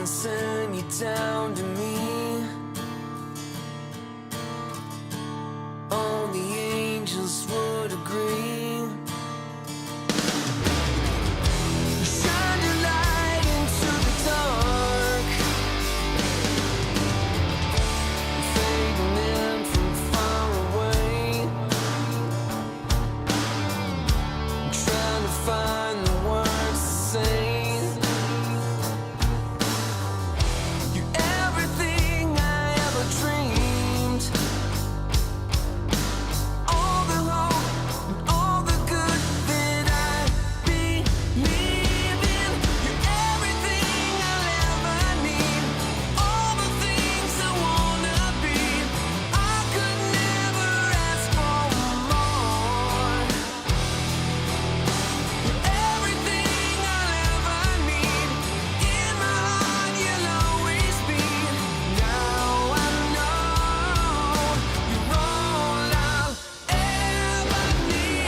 and send you down to me. All the angels would agree. Shine your light into the dark, fading in from far away, trying to find the words to say. You're everything I ever dreamed. All the hope and all the good that I believe in. You're everything I'll ever need. All the things I wanna be. I could never ask for more. You're everything I'll ever need. In my heart you'll always be. Now I know you're all I'll ever need.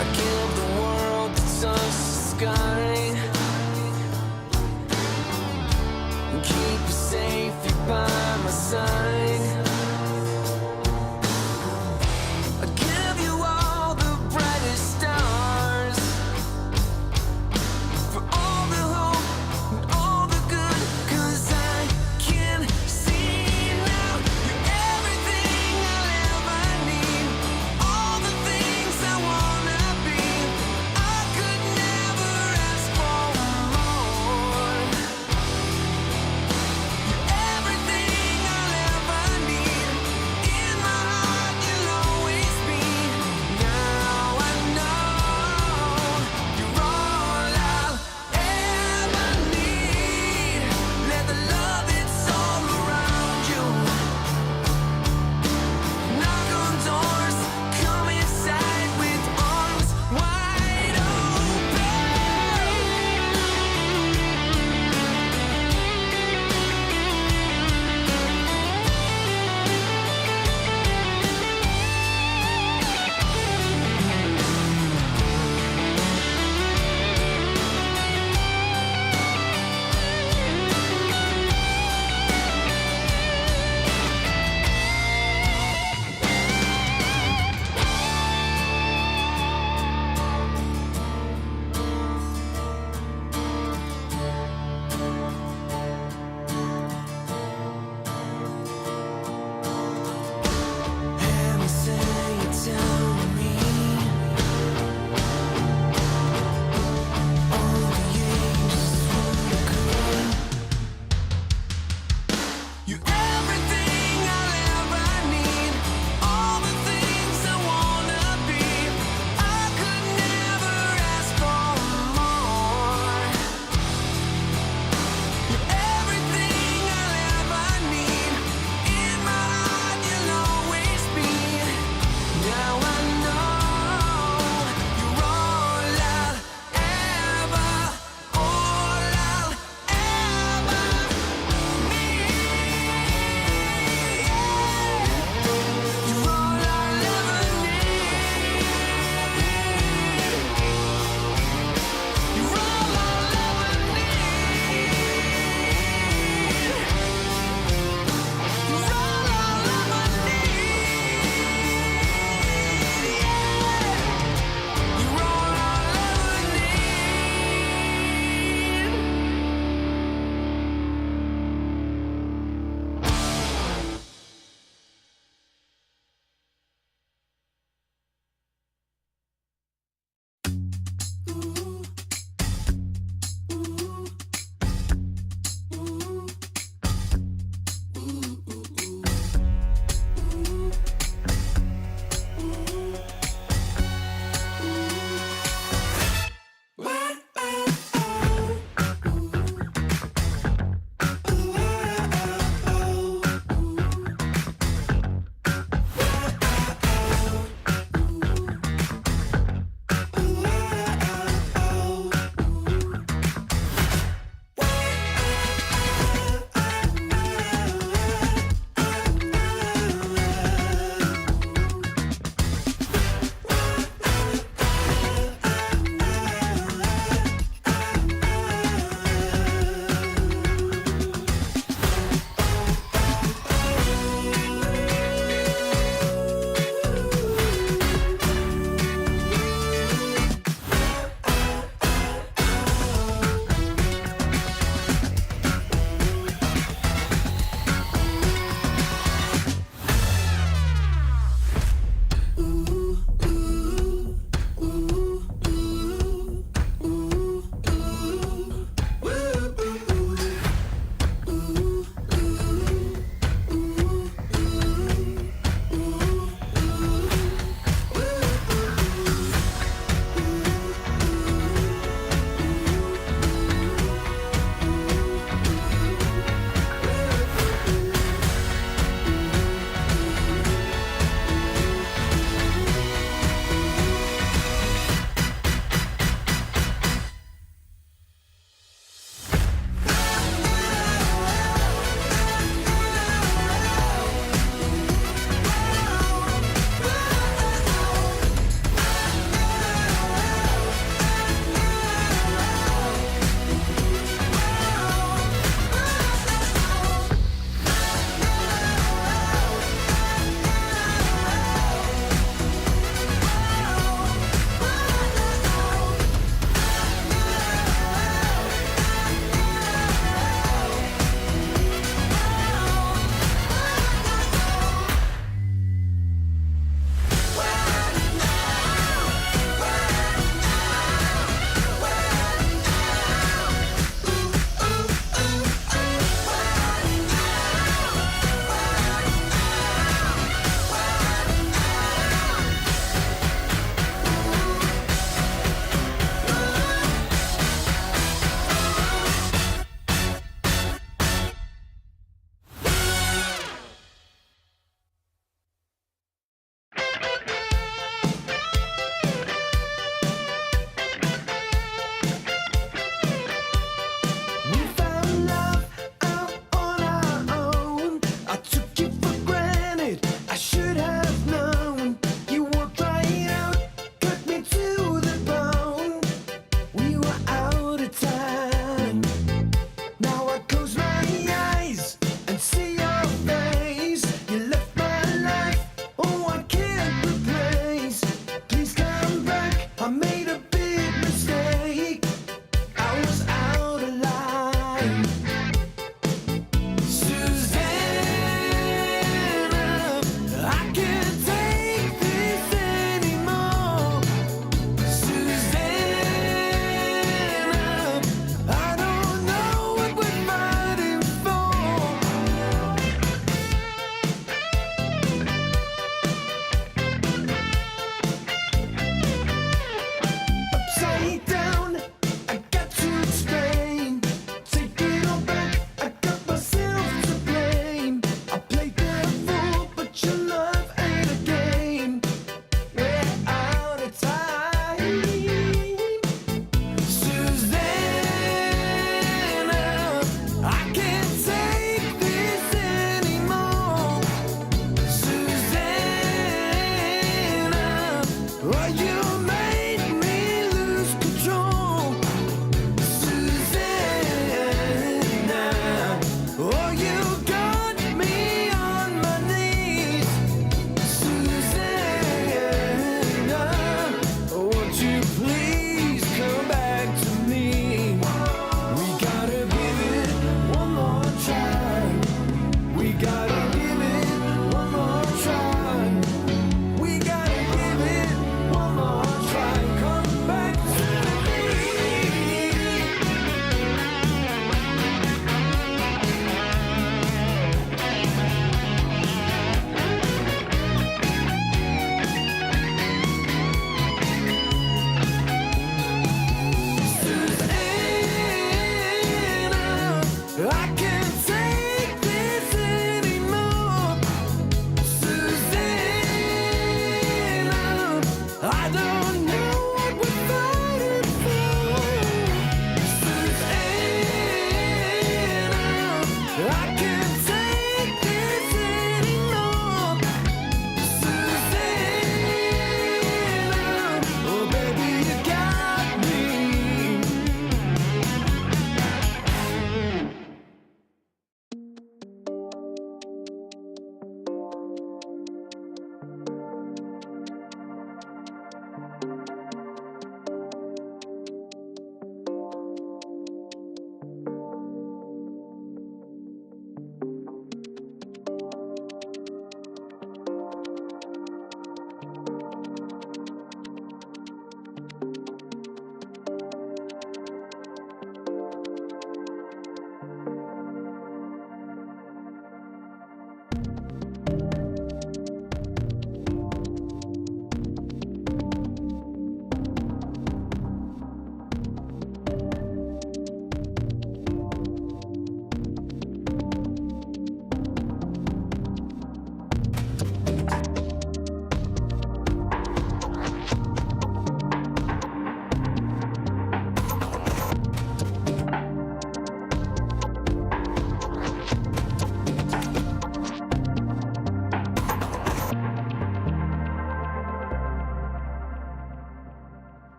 I give the world to touch the sky and keep you safe, you're by my side. I give you all the brightest stars, for all the hope and all the good, 'cause I can see now you're everything I'll ever need. All the things I wanna be. I could never ask for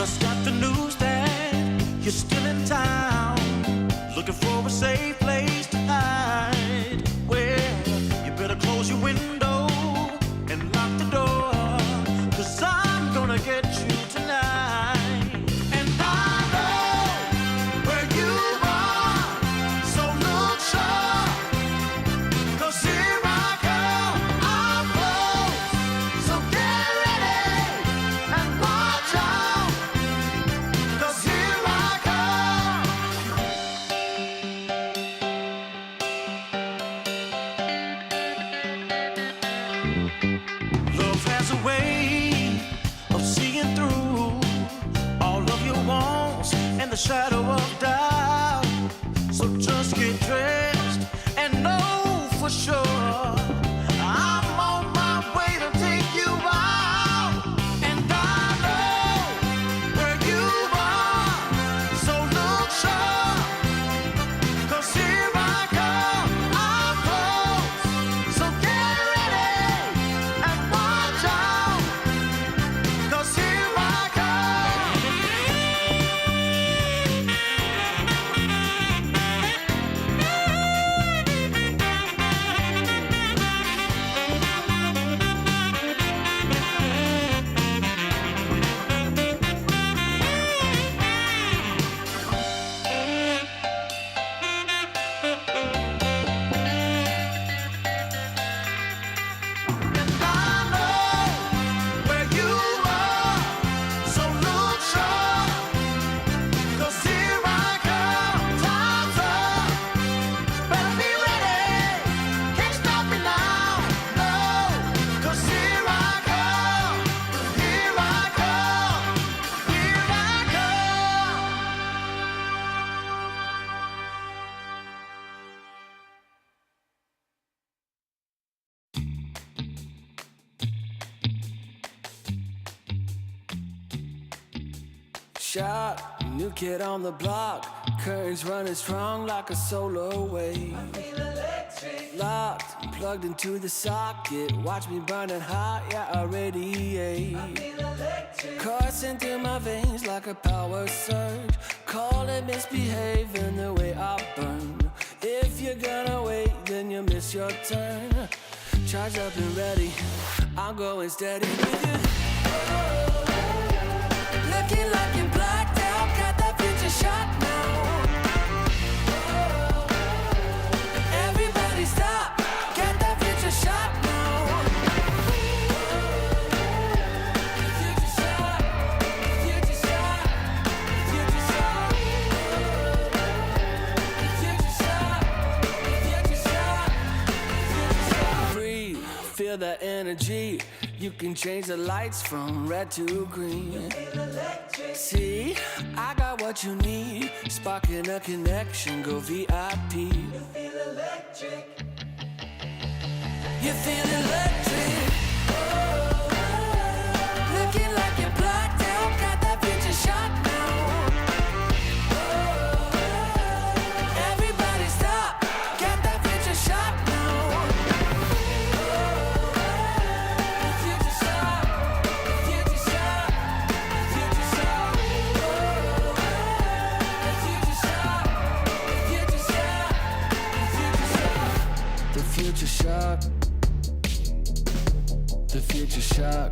Just got the news that you're still in town, looking for a safe place to hide. Well, you better close your window and lock the door, 'cause I'm gonna get you tonight. And I know where you are, so look sharp, 'cause here I come, I'm close, so get ready and watch out, 'cause here I come. Love has a way of seeing through all of your wants and the shadow of doubt. So just get dressed and know for sure I'm on my way to take you out. And I know where you are, so look sharp, 'cause here I come, I'm close, so get ready and watch out, 'cause here I come. And I know where you are, so look sharp, 'cause here I come, time's up, better be ready, can't stop me now, no, 'cause here I come, here I come, here I come. Shot, new kid on the block. Currents running strong like a solar wave. Locked, plugged into the socket. Watch me burning hot, yeah, I radiate. Coursing through my veins like a power surge. Call it misbehaving the way I burn. If you're gonna wait, then you miss your turn. Charged up and ready, I'm going steady with you. Looking like you're blacked out, got that future shot now. Everybody stop, get that future shot now. Future shot, future shot, future shot. Future shot, future shot, future shot. Breathe, feel that energy. You can change the lights from red to green. See, I got what you need. Sparking a connection, go VIP. You feel electric. You feel electric. Looking like you're blacked out, got that future shot now. Everybody stop, get that future shot now. Future shot, future shot, future shot. Future shot, future shot, future shot. The future shock, the future shock.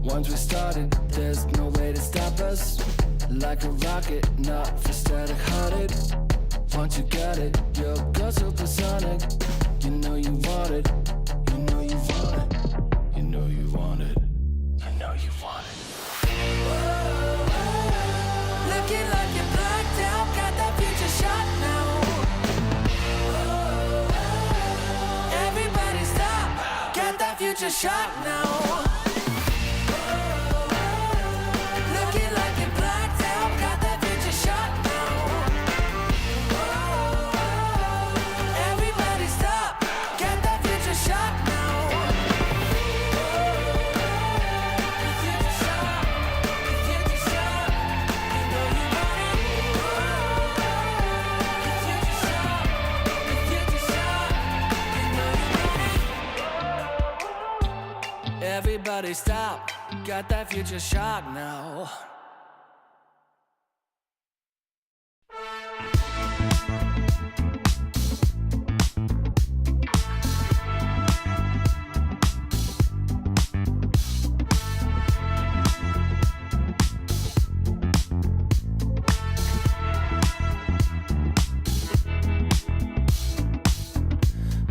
Once we started, there's no way to stop us. Like a rocket, not for static hearted. Once you got it, you'll go supersonic. You know you want it, you know you want it, you know you want it, you know you want it. Looking like you're blacked out, got that future shot now. Everybody stop, get that future shot now. Looking like you're blacked out, got that future shot now. Everybody stop, get that future shot now. Future shot, future shot, you know you want it. Future shot, future shot, you know you want it. Everybody stop, got that future shock now.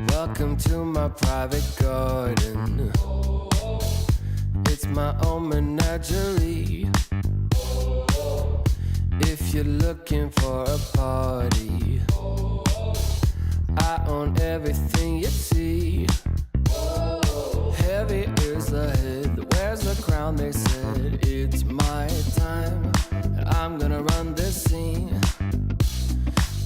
Welcome to my private garden. It's my own menagerie. If you're looking for a party, I own everything you see. Heavy is the head, where's the crown? They said it's my time, and I'm gonna run this scene.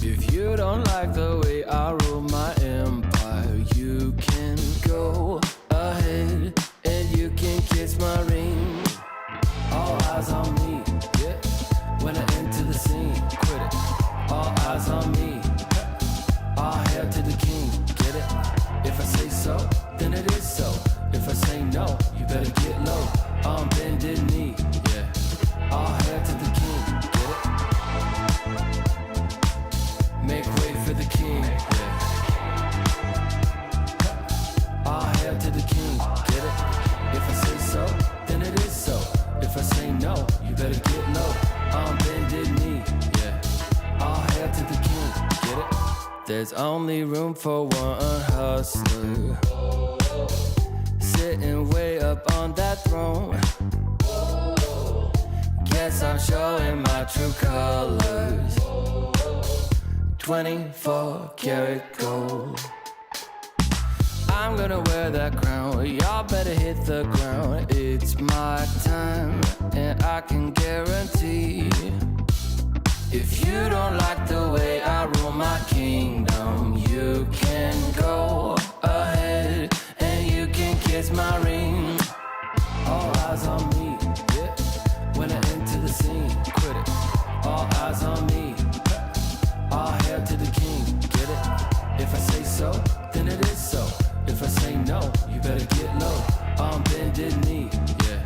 If you don't like the way I rule my empire, you can go ahead and you can kiss my ring. All eyes on me, yeah. When I enter the scene, quit it. All eyes on me. All hail to the king, get it? If I say so, then it is so. If I say no, you better get low. On bended knee, yeah. All hail to the king, get it? Make way for the king, yeah. All hail to the king, get it? If I say so, then it is so. If I say no, you better get low. On bended knee, yeah. All hail to the king, get it? There's only room for one hustler, sitting way up on that throne. Guess I'm showing my true colors. 24 karat gold. I'm gonna wear that crown, y'all better hit the ground. It's my time, and I can guarantee, if you don't like the way I rule my kingdom, you can go ahead and you can kiss my ring. All eyes on me, yeah. When I enter the scene, quit it. All eyes on me. All hail to the king, get it? If I say so, then it is so. If I say no, you better get low. On bended knee, yeah.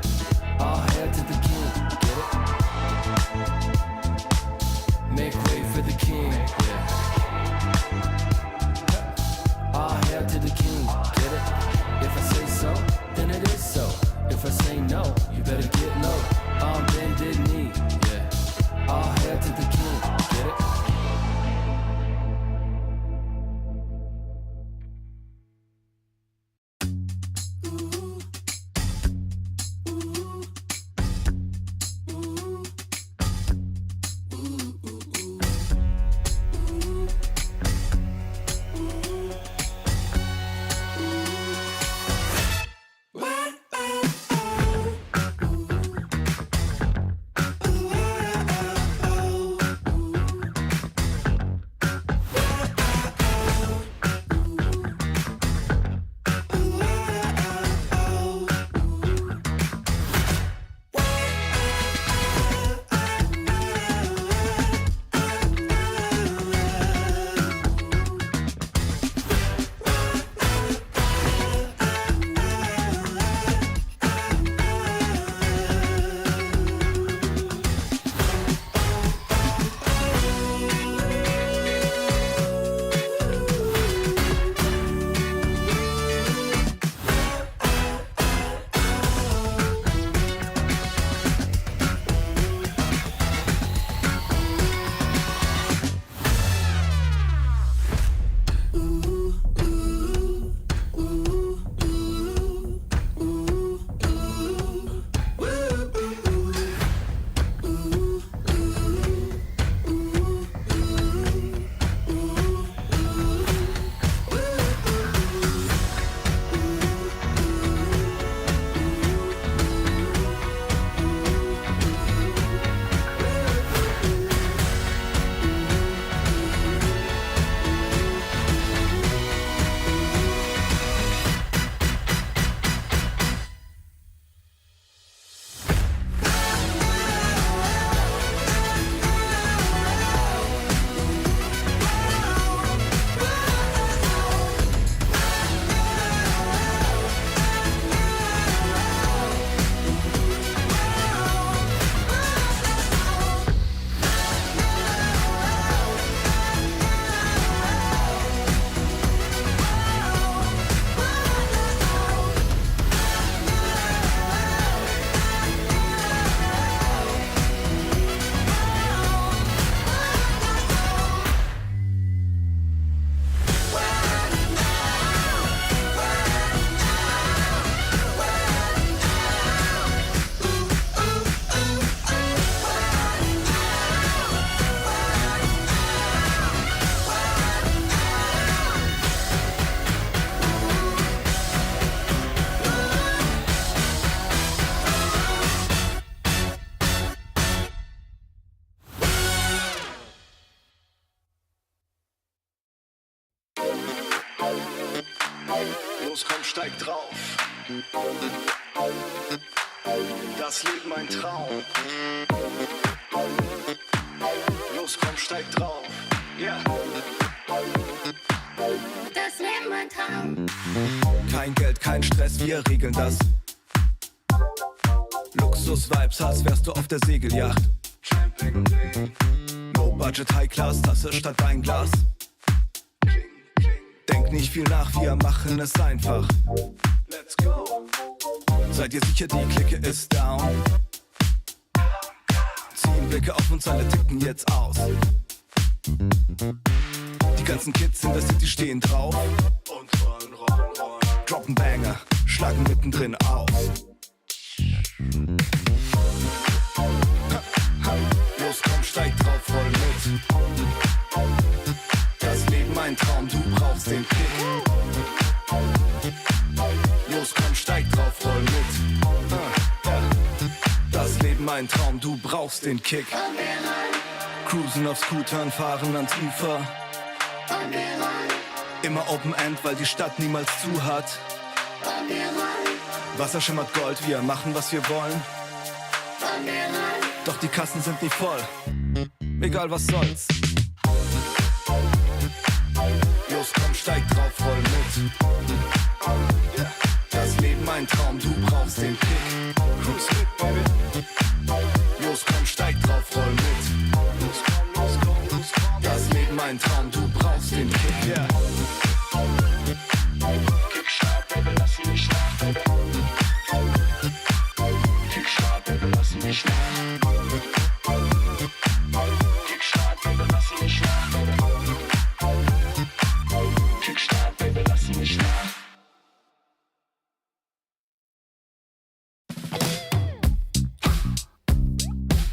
All hail to the king, get it? Make way for the king, yeah. All hail to the king, get it? If I say so, then it is so. If I say no, you better get low. On bended knee, yeah. All hail to the king, get it? Los, komm, steig drauf. Das Leben mein Traum. Los, komm, steig drauf. Ja. Das Leben mein Traum. Kein Geld, kein Stress, wir regeln das. Luxus-Vibes hast, wärst du auf der Segelyacht. No Budget, High Class, Tasse statt Weinglas. Denk nicht viel nach, wir machen es einfach. Let's go. Seid ihr sicher, die Clique ist down? Ziehen Blicke auf uns, alle ticken jetzt aus. Die ganzen Kids in der City stehen drauf. Und rollen, rollen, rollen. Droppen Banger, schlagen mittendrin aus. Los, komm, steig drauf, roll mit. Das Leben ein Traum, du brauchst den Kick. Los, komm, steig drauf, roll mit. Ja. Das Leben ein Traum, du brauchst den Kick. Cruisen auf Scootern, fahren ans Ufer. Immer Open End, weil die Stadt niemals zu hat. Wasser schimmert Gold, wir machen was wir wollen. Doch die Kassen sind nie voll. Egal was soll's. Los, komm, steig drauf, roll mit. Das Leben ein Traum, du brauchst den Kick. Cruise mit, baby. Los, komm, steig drauf, roll mit. Los, komm, los, komm, los, komm. Das Leben ein Traum, du brauchst den Kick, yeah. Kickstart, Baby, lass ihn nicht nach, Baby. Kickstart, Baby, lass ihn nicht nach. Kickstart, Baby, lass ihn nicht nach, Baby. Kickstart, Baby, lass ihn nicht nach.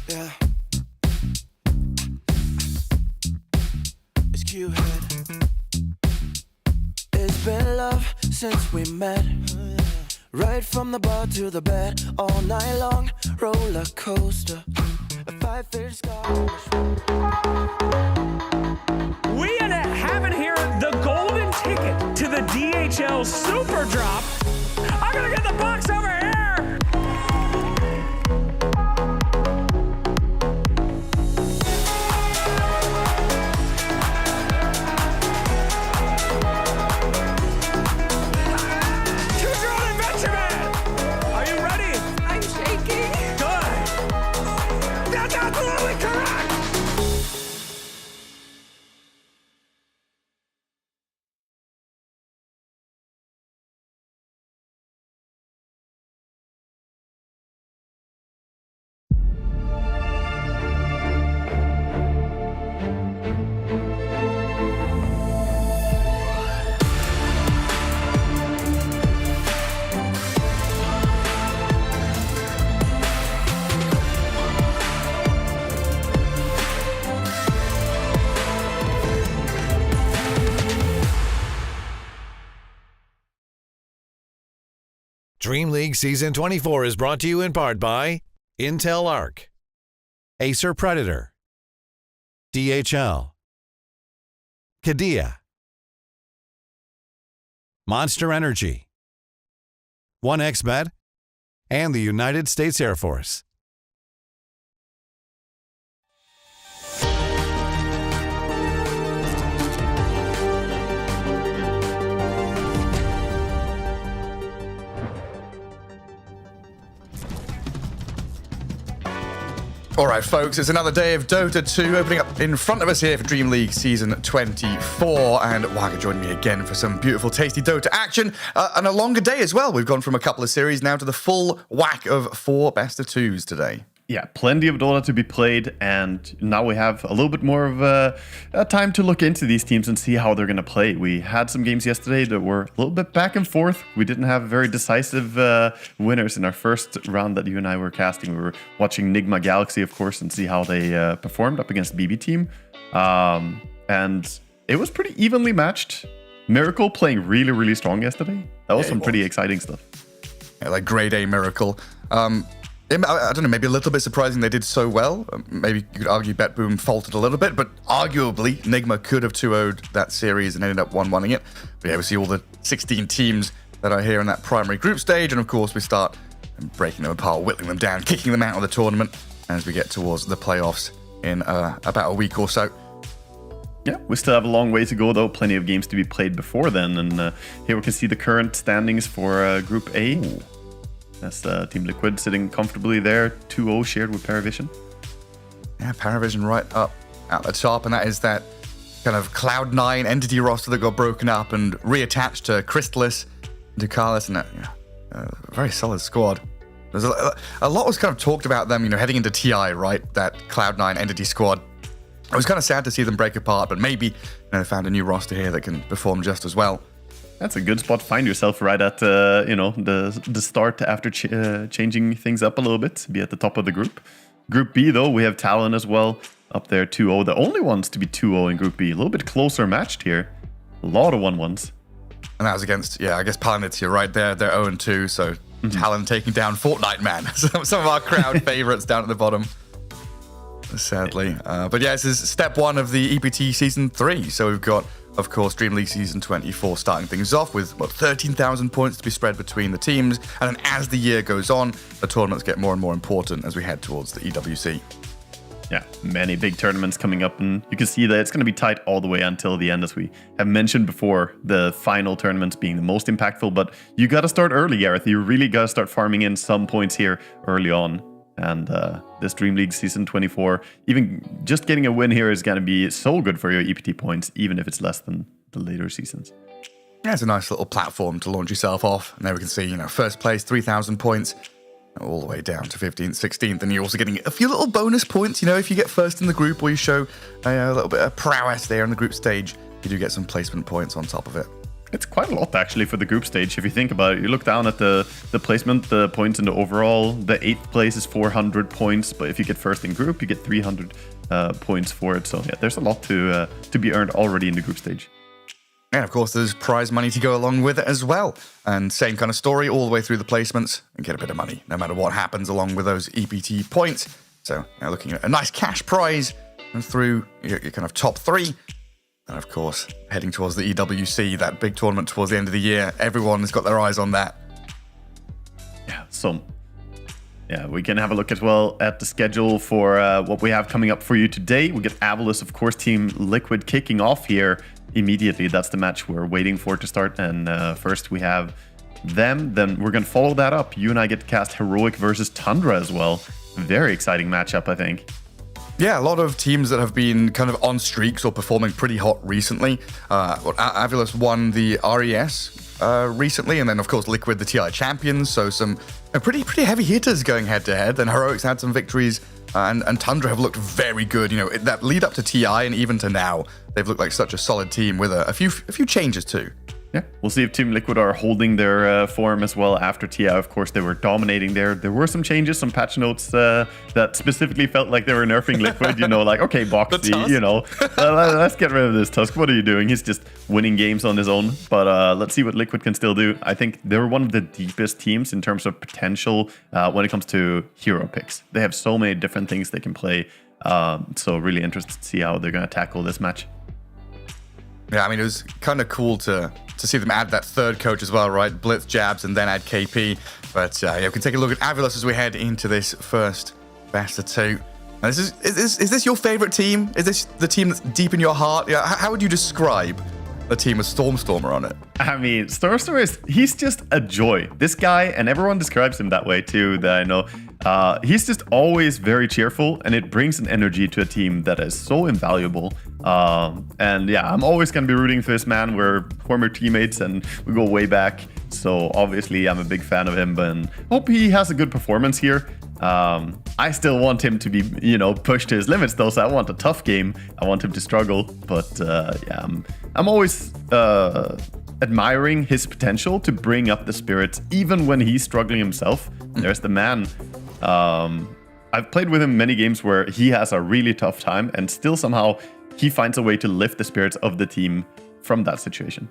Yeah. It's Q-Head. It's been love since we met. Right from the bar to the bed, all night long, roller coaster. A 5-fish scar. We have it here, the golden ticket to the DHL Super Drop. I'm gonna get the box over here. Choose your own adventure, man. Are you ready? I'm shaking. Good. That's absolutely correct. DreamLeague Season 24 is brought to you in part by Intel Arc, Acer Predator, DHL, Kadia, Monster Energy, 1xBet, and the United States Air Force. All right, folks, it's another day of Dota 2 opening up in front of us here for DreamLeague Season 24. And Wagga joining me again for some beautiful, tasty Dota action and a longer day as well. We've gone from a couple of series now to the full whack of 4 best of 2s today. Yeah, plenty of Dota to be played, and now we have a little bit more of a time to look into these teams and see how they're going to play. We had some games yesterday that were a little bit back and forth. We didn't have very decisive winners in our first round that you and I were casting. We were watching Nigma Galaxy, of course, and see how they performed up against BB Team. And it was pretty evenly matched. Miracle playing really, really strong yesterday. That was some pretty exciting stuff. Yeah, like grade A Miracle. I don't know, maybe a little bit surprising they did so well. Maybe you could argue BetBoom faltered a little bit, but arguably Nigma could have 2-0'd that series and ended up 1-1ing it. But yeah, we see all the 16 teams that are here in that primary group stage. And of course, we start breaking them apart, whittling them down, kicking them out of the tournament as we get towards the playoffs in about a week or so. Yeah, we still have a long way to go, though. Plenty of games to be played before then. And here we can see the current standings for Group A. Ooh. That's Team Liquid sitting comfortably there, 2-0 shared with Paravision. Yeah, Paravision right up at the top, and that is that kind of Cloud9 entity roster that got broken up and reattached to Crystalis, Ducalis, and a very solid squad. There's a lot was kind of talked about them, heading into TI, right? That Cloud9 entity squad. It was kind of sad to see them break apart, but maybe they found a new roster here that can perform just as well. That's a good spot to find yourself right at the start after changing things up a little bit. Be at the top of the group. Group B, though, we have Talon as well up there, 2-0. The only ones to be 2-0 in Group B. A little bit closer matched here. A lot of 1-1s. And that was against, I guess Palantir right there. They're 0-2, so Talon taking down Fortnite Man. Some of our crowd favorites down at the bottom. Sadly. But yeah, this is step 1 of the EPT Season 3. So we've got, of course, DreamLeague Season 24 starting things off with, 13,000 points to be spread between the teams. And then as the year goes on, the tournaments get more and more important as we head towards the EWC. Yeah, many big tournaments coming up, and you can see that it's going to be tight all the way until the end, as we have mentioned before, the final tournaments being the most impactful. But you got to start early, Gareth. You really got to start farming in some points here early on. And this DreamLeague Season 24, even just getting a win here is going to be so good for your EPT points, even if it's less than the later seasons. Yeah, it's a nice little platform to launch yourself off. And there we can see, first place, 3,000 points, all the way down to 15th, 16th. And you're also getting a few little bonus points, if you get first in the group or you show a little bit of prowess there in the group stage, you do get some placement points on top of it. It's quite a lot, actually, for the group stage. If you think about it, you look down at the placement, the points in the overall. The 8th place is 400 points, but if you get first in group, you get 300 points for it. So yeah, there's a lot to be earned already in the group stage. And of course, there's prize money to go along with it as well. And same kind of story all the way through the placements and get a bit of money, no matter what happens along with those EPT points. So looking at a nice cash prize and through your kind of top 3. And of course, heading towards the EWC, that big tournament towards the end of the year. Everyone has got their eyes on that. Yeah, so we can have a look as well at the schedule for what we have coming up for you today. We get Avalus, of course, Team Liquid kicking off here immediately. That's the match we're waiting for to start. And first we have them. Then we're going to follow that up. You and I get to cast Heroic versus Tundra as well. Very exciting matchup, I think. Yeah, a lot of teams that have been kind of on streaks or performing pretty hot recently. Avalus won the RES recently, and then of course Liquid, the TI champions. So some pretty heavy hitters going head to head. And Heroics had some victories, and Tundra have looked very good. That lead up to TI and even to now, they've looked like such a solid team with a few changes too. Yeah, we'll see if Team Liquid are holding their form as well after TI. Of course, they were dominating there. There were some changes, some patch notes that specifically felt like they were nerfing Liquid. Okay, Boxy, let's get rid of this Tusk. What are you doing? He's just winning games on his own. But let's see what Liquid can still do. I think they're one of the deepest teams in terms of potential when it comes to hero picks. They have so many different things they can play. So really interested to see how they're going to tackle this match. Yeah, it was kind of cool to see them add that third coach as well, right? Blitz, Jabs, and then add KP. But we can take a look at Avalus as we head into this first best of 2. Now, is this your favorite team? Is this the team that's deep in your heart? Yeah, how would you describe the team with Stormstormer on it? Stormstormer he's just a joy. This guy, and everyone describes him that way too, that I know. He's just always very cheerful, and it brings an energy to a team that is so invaluable. And yeah, I'm always going to be rooting for this man. We're former teammates, and we go way back. So obviously, I'm a big fan of him, but hope he has a good performance here. I still want him to be, pushed to his limits, though. So I want a tough game. I want him to struggle. But I'm always admiring his potential to bring up the spirits, even when he's struggling himself. There's the man. I've played with him many games where he has a really tough time, and still somehow he finds a way to lift the spirits of the team from that situation.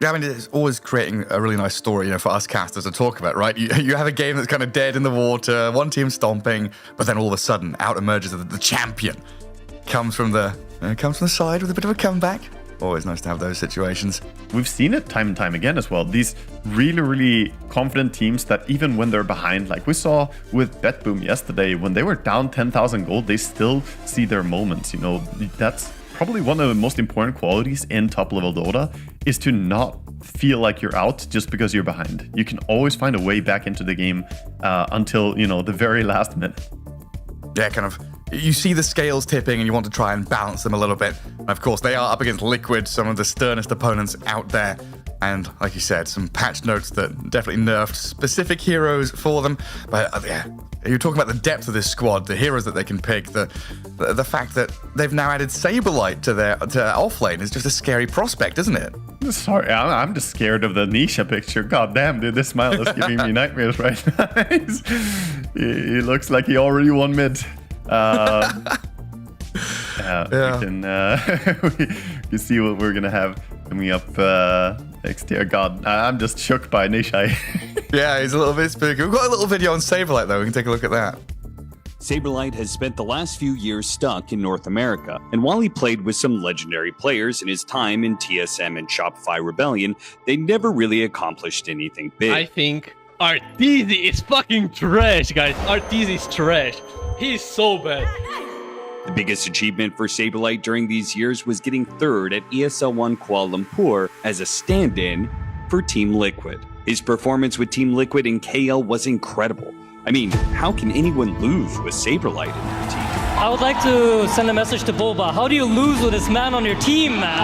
Yeah, it's always creating a really nice story, for us casters to talk about, right? You have a game that's kind of dead in the water, one team stomping, but then all of a sudden, out emerges the champion. Comes from the side with a bit of a comeback. Always nice to have those situations. We've seen it time and time again as well. These really, really confident teams that even when they're behind, like we saw with BetBoom yesterday, when they were down 10,000 gold, they still see their moments. You know, that's probably one of the most important qualities in top-level Dota, is to not feel like you're out just because you're behind. You can always find a way back into the game until, you know, the very last minute. Yeah, kind of. You see the scales tipping and you want to try and balance them a little bit. And of course, they are up against Liquid, some of the sternest opponents out there. And like you said, some patch notes that definitely nerfed specific heroes for them. But yeah, you're talking about the depth of this squad, the heroes that they can pick, the fact that they've now added Saberlight to their offlane is just a scary prospect, isn't it? Sorry, I'm just scared of the Nisha picture. God damn, dude, this smile is giving me nightmares right now. He looks like he already won mid. Yeah. We can see what we're gonna have coming up next year. God, I'm just shook by Nishai. Yeah, he's a little bit spooky. We've got a little video on Saberlight though. We can take a look at that. Saberlight has spent the last few years stuck in North America, and while he played with some legendary players in his time in TSM and Shopify Rebellion, they never really accomplished anything big. I think Arteezy is fucking trash, guys. Arteezy is trash. He's so bad. The biggest achievement for Saberlight during these years was getting third at ESL 1 Kuala Lumpur as a stand-in for Team Liquid. His performance with Team Liquid in KL was incredible. I mean, how can anyone lose with Saberlight in their team? I would like to send a message to Boba. How do you lose with this man on your team, man?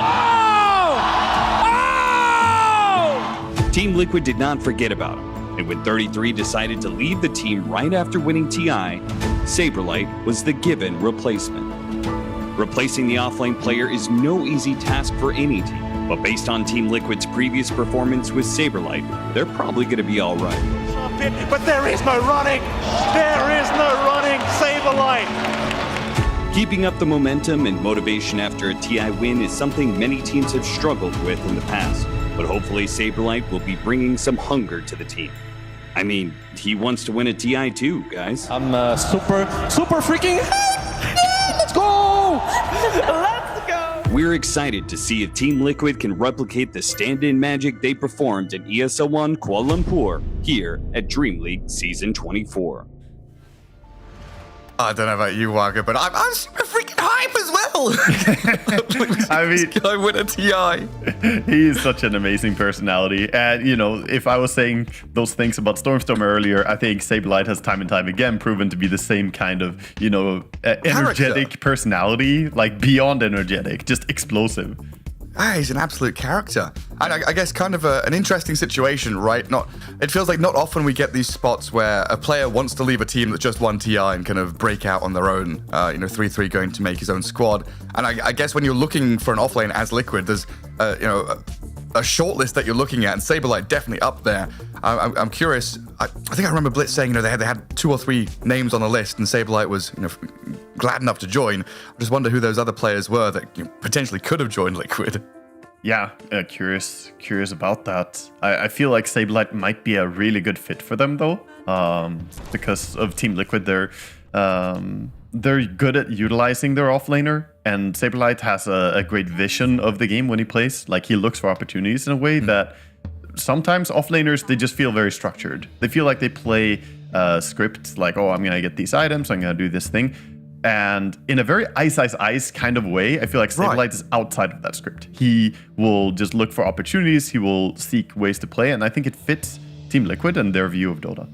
Oh! Team Liquid did not forget about him, and when 33 decided to leave the team right after winning TI, Saberlight was the given replacement. Replacing the offlane player is no easy task for any team, but based on Team Liquid's previous performance with Saberlight, they're probably going to be all right. But there is no running. There is no running. Saberlight. Keeping up the momentum and motivation after a TI win is something many teams have struggled with in the past, but hopefully Saberlight will be bringing some hunger to the team. I mean, he wants to win a TI too, guys. I'm super freaking hyped. Let's go! Let's go! We're excited to see if Team Liquid can replicate the stand-in magic they performed at ESL 1 Kuala Lumpur here at DreamLeague Season 24. I don't know about you, Waka, but I'm super freaking hype as well. I mean, I win a TI. He is such an amazing personality. And, you know, if I was saying those things about Stormstorm earlier, I think Saberlight has time and time again proven to be the same kind of, you know, energetic personality, like beyond energetic, just explosive. He's an absolute character. And I guess kind of an interesting situation, right? It feels like not often we get these spots where a player wants to leave a team that just won TI and kind of break out on their own. 3-3 going to make his own squad. And I guess when you're looking for an offlane as Liquid, there's, a short list that you're looking at, and Saberlight definitely up there. I'm curious. I think I remember Blitz saying, they had 2 or 3 names on the list, and Saberlight was, glad enough to join. I just wonder who those other players were that potentially could have joined Liquid. Yeah, curious about that. I feel like Saberlight might be a really good fit for them though, because of Team Liquid. They're good at utilizing their offlaner, and Saberlight has a great vision of the game when he plays. Like, he looks for opportunities in a way that sometimes offlaners, they just feel very structured. They feel like they play scripts like, oh, I'm gonna get these items, I'm gonna do this thing. And in a very ice kind of way, I feel like Saberlight is outside of that script. He will just look for opportunities, he will seek ways to play, and I think it fits Team Liquid and their view of Dota.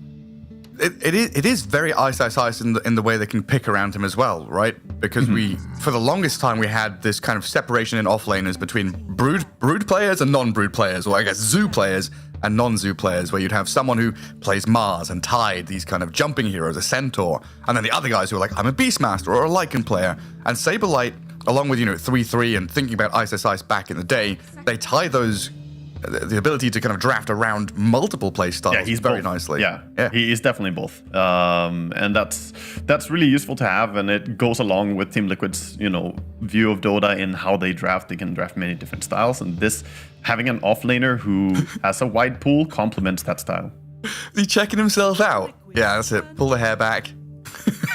It is very ice in the way they can pick around him as well, right? Because for the longest time, we had this kind of separation in offlaners between brood players and non-brood players, or I guess zoo players and non-zoo players, where you'd have someone who plays Mars and Tide, these kind of jumping heroes, a Centaur, and then the other guys who are like, I'm a Beastmaster or a Lycan player. And Saberlight, along with 3-3 and thinking about ice back in the day, they tie those. The ability to kind of draft around multiple play styles. Yeah, he's very both. nicely. Yeah, he is definitely both, and that's really useful to have, and it goes along with Team Liquid's view of Dota in how they draft. They can draft many different styles, and this having an offlaner who has a wide pool complements that style. Is he checking himself out? Yeah, that's it. Pull the hair back,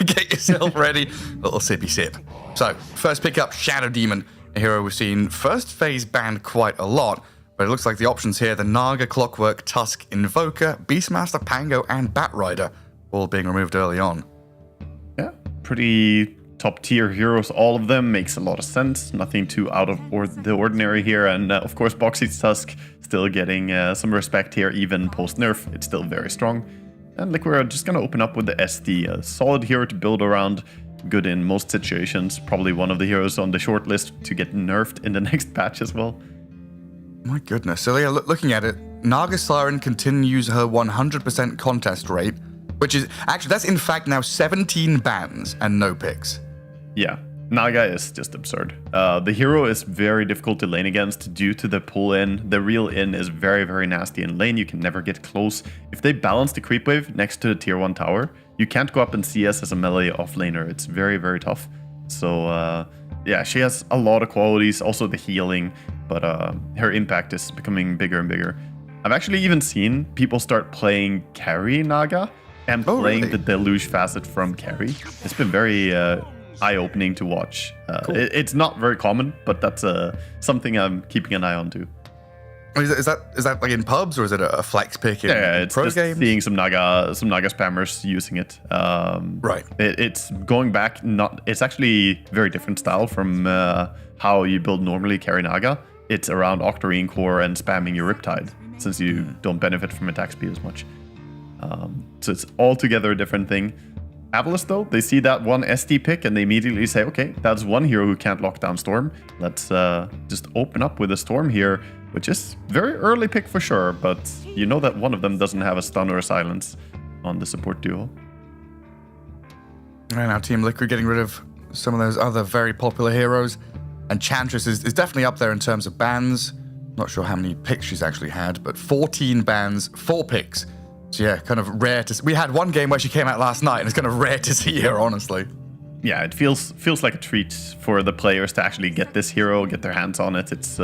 get yourself ready. Little sippy sip. So first pick up Shadow Demon. a hero we've seen first phase banned quite a lot, but it looks like the options here, the Naga, Clockwork, Tusk, Invoker, Beastmaster, Pango, and Batrider, all being removed early on. Yeah, pretty top tier heroes, all of them. Makes a lot of sense. Nothing too out of the ordinary here. And of course, Boxy's Tusk still getting some respect here, even post nerf. It's still very strong. And like we're just going to open up with the SD, a solid hero to build around. Good in most situations. Probably one of the heroes on the short list to get nerfed in the next patch as well. My goodness. So yeah, looking at it, Naga Siren continues her 100% contest rate, which is actually, that's in fact now 17 bans and no picks. Yeah, Naga is just absurd. The hero is very difficult to lane against due to the pull in. The real in is very, very nasty in lane. You can never get close. If they balance the creep wave next to the tier 1 tower, you can't go up and CS as a melee offlaner. It's very, very tough. So yeah, she has a lot of qualities, also the healing, but her impact is becoming bigger and bigger. I've actually even seen people start playing carry Naga and playing the deluge facet from carry. It's been very eye-opening to watch. Cool. It's not very common, but that's something I'm keeping an eye on too. Is that like in pubs, or is it a flex pick in it's pro just games? seeing some Naga spammers using it. Right. It's going back. It's actually very different style from how you build normally carry Naga. It's around Octarine core and spamming your Riptide, since you don't benefit from attack speed as much. So it's altogether a different thing. Avalos, though, they see that one SD pick and they immediately say, okay, that's one hero who can't lock down Storm. Let's just open up with a Storm here, which is very early pick for sure, but you know that one of them doesn't have a stun or a silence on the support duo. Right now, Team Liquid getting rid of some of those other very popular heroes. Enchantress is definitely up there in terms of bans. Not sure how many picks she's actually had, but 14 bans, 4 picks. So yeah, kind of rare to see. We had one game where she came out last night, and it's kind of rare to see her, honestly. Yeah, it feels like a treat for the players to actually get this hero, get their hands on it. It's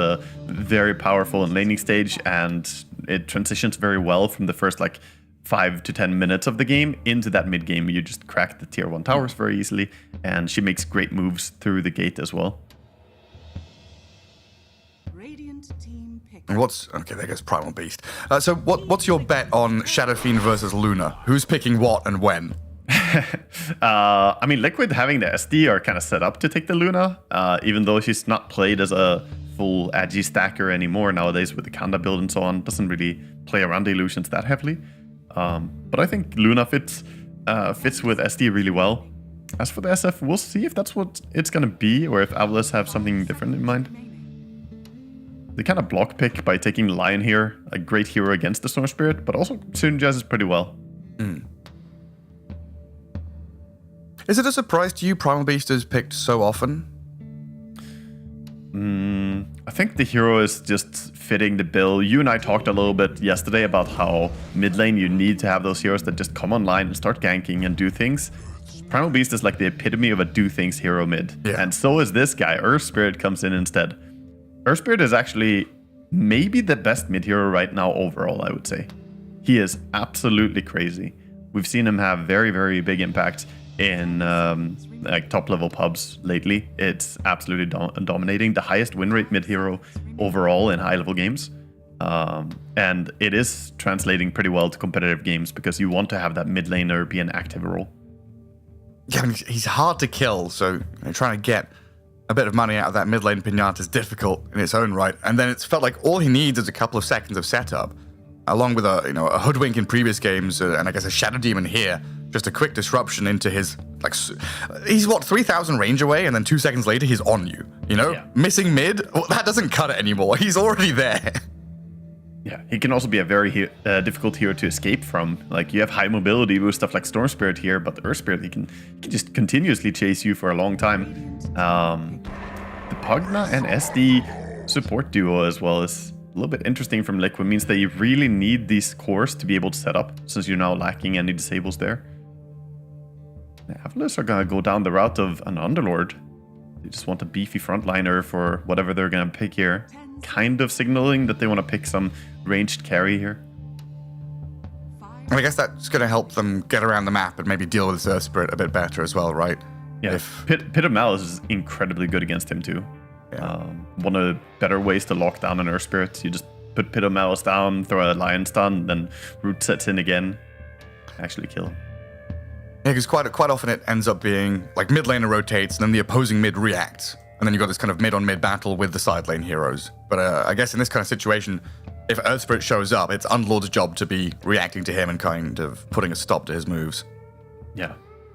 very powerful in laning stage, and it transitions very well from the first like 5 to 10 minutes of the game into that mid game. You just crack the tier 1 towers very easily, and she makes great moves through the gate as well. And okay, there goes Primal Beast. So what's your bet on Shadow Fiend versus Luna? Who's picking what and when? I mean, Liquid having the SD are kind of set up to take the Luna, even though she's not played as a full Agi stacker anymore nowadays with the Kanda build and so on. Doesn't really play around the illusions that heavily. But I think Luna fits with SD really well. As for the SF, we'll see if that's what it's going to be, or if Avalos have something different in mind. They kind of block pick by taking Lion here, a great hero against the Storm Spirit, but also synergizes pretty well. Is it a surprise to you Primal Beast is picked so often? I think the hero is just fitting the bill. You and I talked a little bit yesterday about how mid lane you need to have those heroes that just come online and start ganking and do things. Primal Beast is like the epitome of a do things hero mid. Yeah. And so is this guy. Earth Spirit comes in instead. Earth Spirit is actually maybe the best mid hero right now overall, I would say. He is absolutely crazy. We've seen him have very, very big impact in like top level pubs lately. It's absolutely dominating. The highest win rate mid hero overall in high level games. And it is translating pretty well to competitive games because you want to have that mid laner be an active role. Yeah, I mean, he's hard to kill, so trying to get a bit of money out of that mid lane pinata is difficult in its own right. And then it's felt like all he needs is a couple of seconds of setup, along with a hoodwink in previous games, and I guess a shadow demon here. Just a quick disruption into his, like, he's what, 3,000 range away, and then 2 seconds later he's on you. Yeah. Missing mid, well, that doesn't cut it anymore. He's already there. Yeah, he can also be a very difficult hero to escape from. Like, you have high mobility with stuff like Storm Spirit here, but the Earth Spirit, he can just continuously chase you for a long time. The Pugna and SD support duo as well is a little bit interesting from Liquid. Means that you really need these cores to be able to set up, since you're now lacking any disables there. The Avalos are going to go down the route of an Underlord. They just want a beefy frontliner for whatever they're going to pick here. Kind of signaling that they want to pick some ranged carry here. I guess that's going to help them get around the map and maybe deal with Earth Spirit a bit better as well, right? Yeah, Pit of Malice is incredibly good against him too. One of the better ways to lock down an Earth Spirit, you just put Pit of Malice down, throw a Lion Stun, then Root sets in again, actually kill him. Yeah, because quite often it ends up being like mid laner rotates and then the opposing mid reacts. And then you've got this kind of mid-on-mid battle with the side lane heroes. But I guess in this kind of situation, if Earth Spirit shows up, it's Unlord's job to be reacting to him and kind of putting a stop to his moves. Yeah,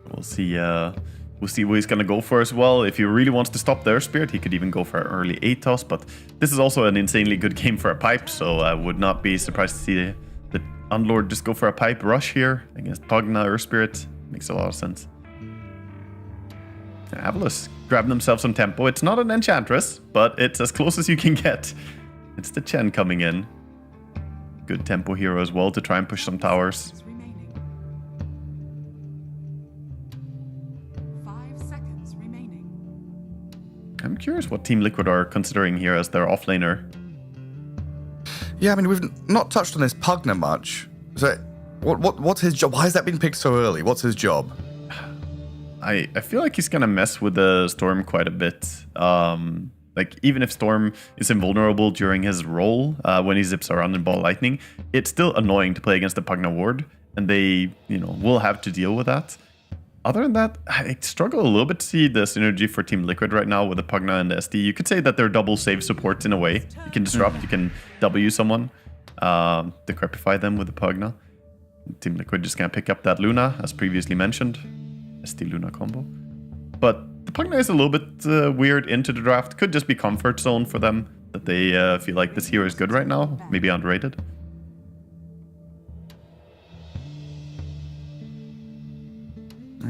we'll see. We'll see what he's going to go for as well. If he really wants to stop the Earth Spirit, he could even go for an early 8 toss. But this is also an insanely good game for a pipe, so I would not be surprised to see the Unlord just go for a pipe rush here against Pugna Earth Spirit. Makes a lot of sense. Avalos grabbing themselves some tempo. It's not an Enchantress, but it's as close as you can get. It's the Chen coming in. Good tempo hero as well to try and push some towers. 5 seconds remaining. I'm curious what Team Liquid are considering here as their offlaner. Yeah, I mean, we've not touched on this Pugna much. So, what's his job? Why has that been picked so early? What's his job? I feel like he's gonna mess with the Storm quite a bit. Like, even if Storm is invulnerable during his role, when he zips around in Ball Lightning, it's still annoying to play against the Pugna ward, and they, will have to deal with that. Other than that, I struggle a little bit to see the synergy for Team Liquid right now with the Pugna and the SD. You could say that they're double save supports in a way. You can disrupt, you can W someone, decrepify them with the Pugna. Team Liquid just gonna pick up that Luna, as previously mentioned. SD Luna combo. But the Pugna is a little bit weird into the draft. Could just be comfort zone for them, that they feel like this hero is good right now. Maybe underrated.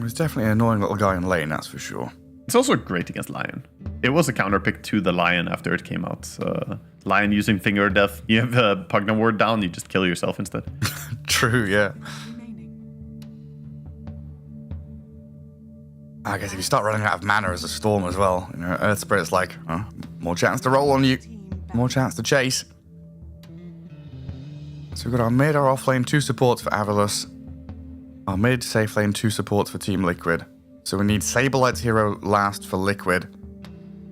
He's definitely an annoying little guy in lane, that's for sure. It's also great against Lion. It was a counter pick to the Lion after it came out. Lion using Finger of Death. You have a Pugna ward down, you just kill yourself instead. True, yeah. I guess if you start running out of mana as a Storm as well, Earth Spirit's like, more chance to roll on you, more chance to chase. So we've got our mid, our off lane, 2 supports for Avalos. Our mid, safe lane, 2 supports for Team Liquid. So we need Sablelight's hero last for Liquid,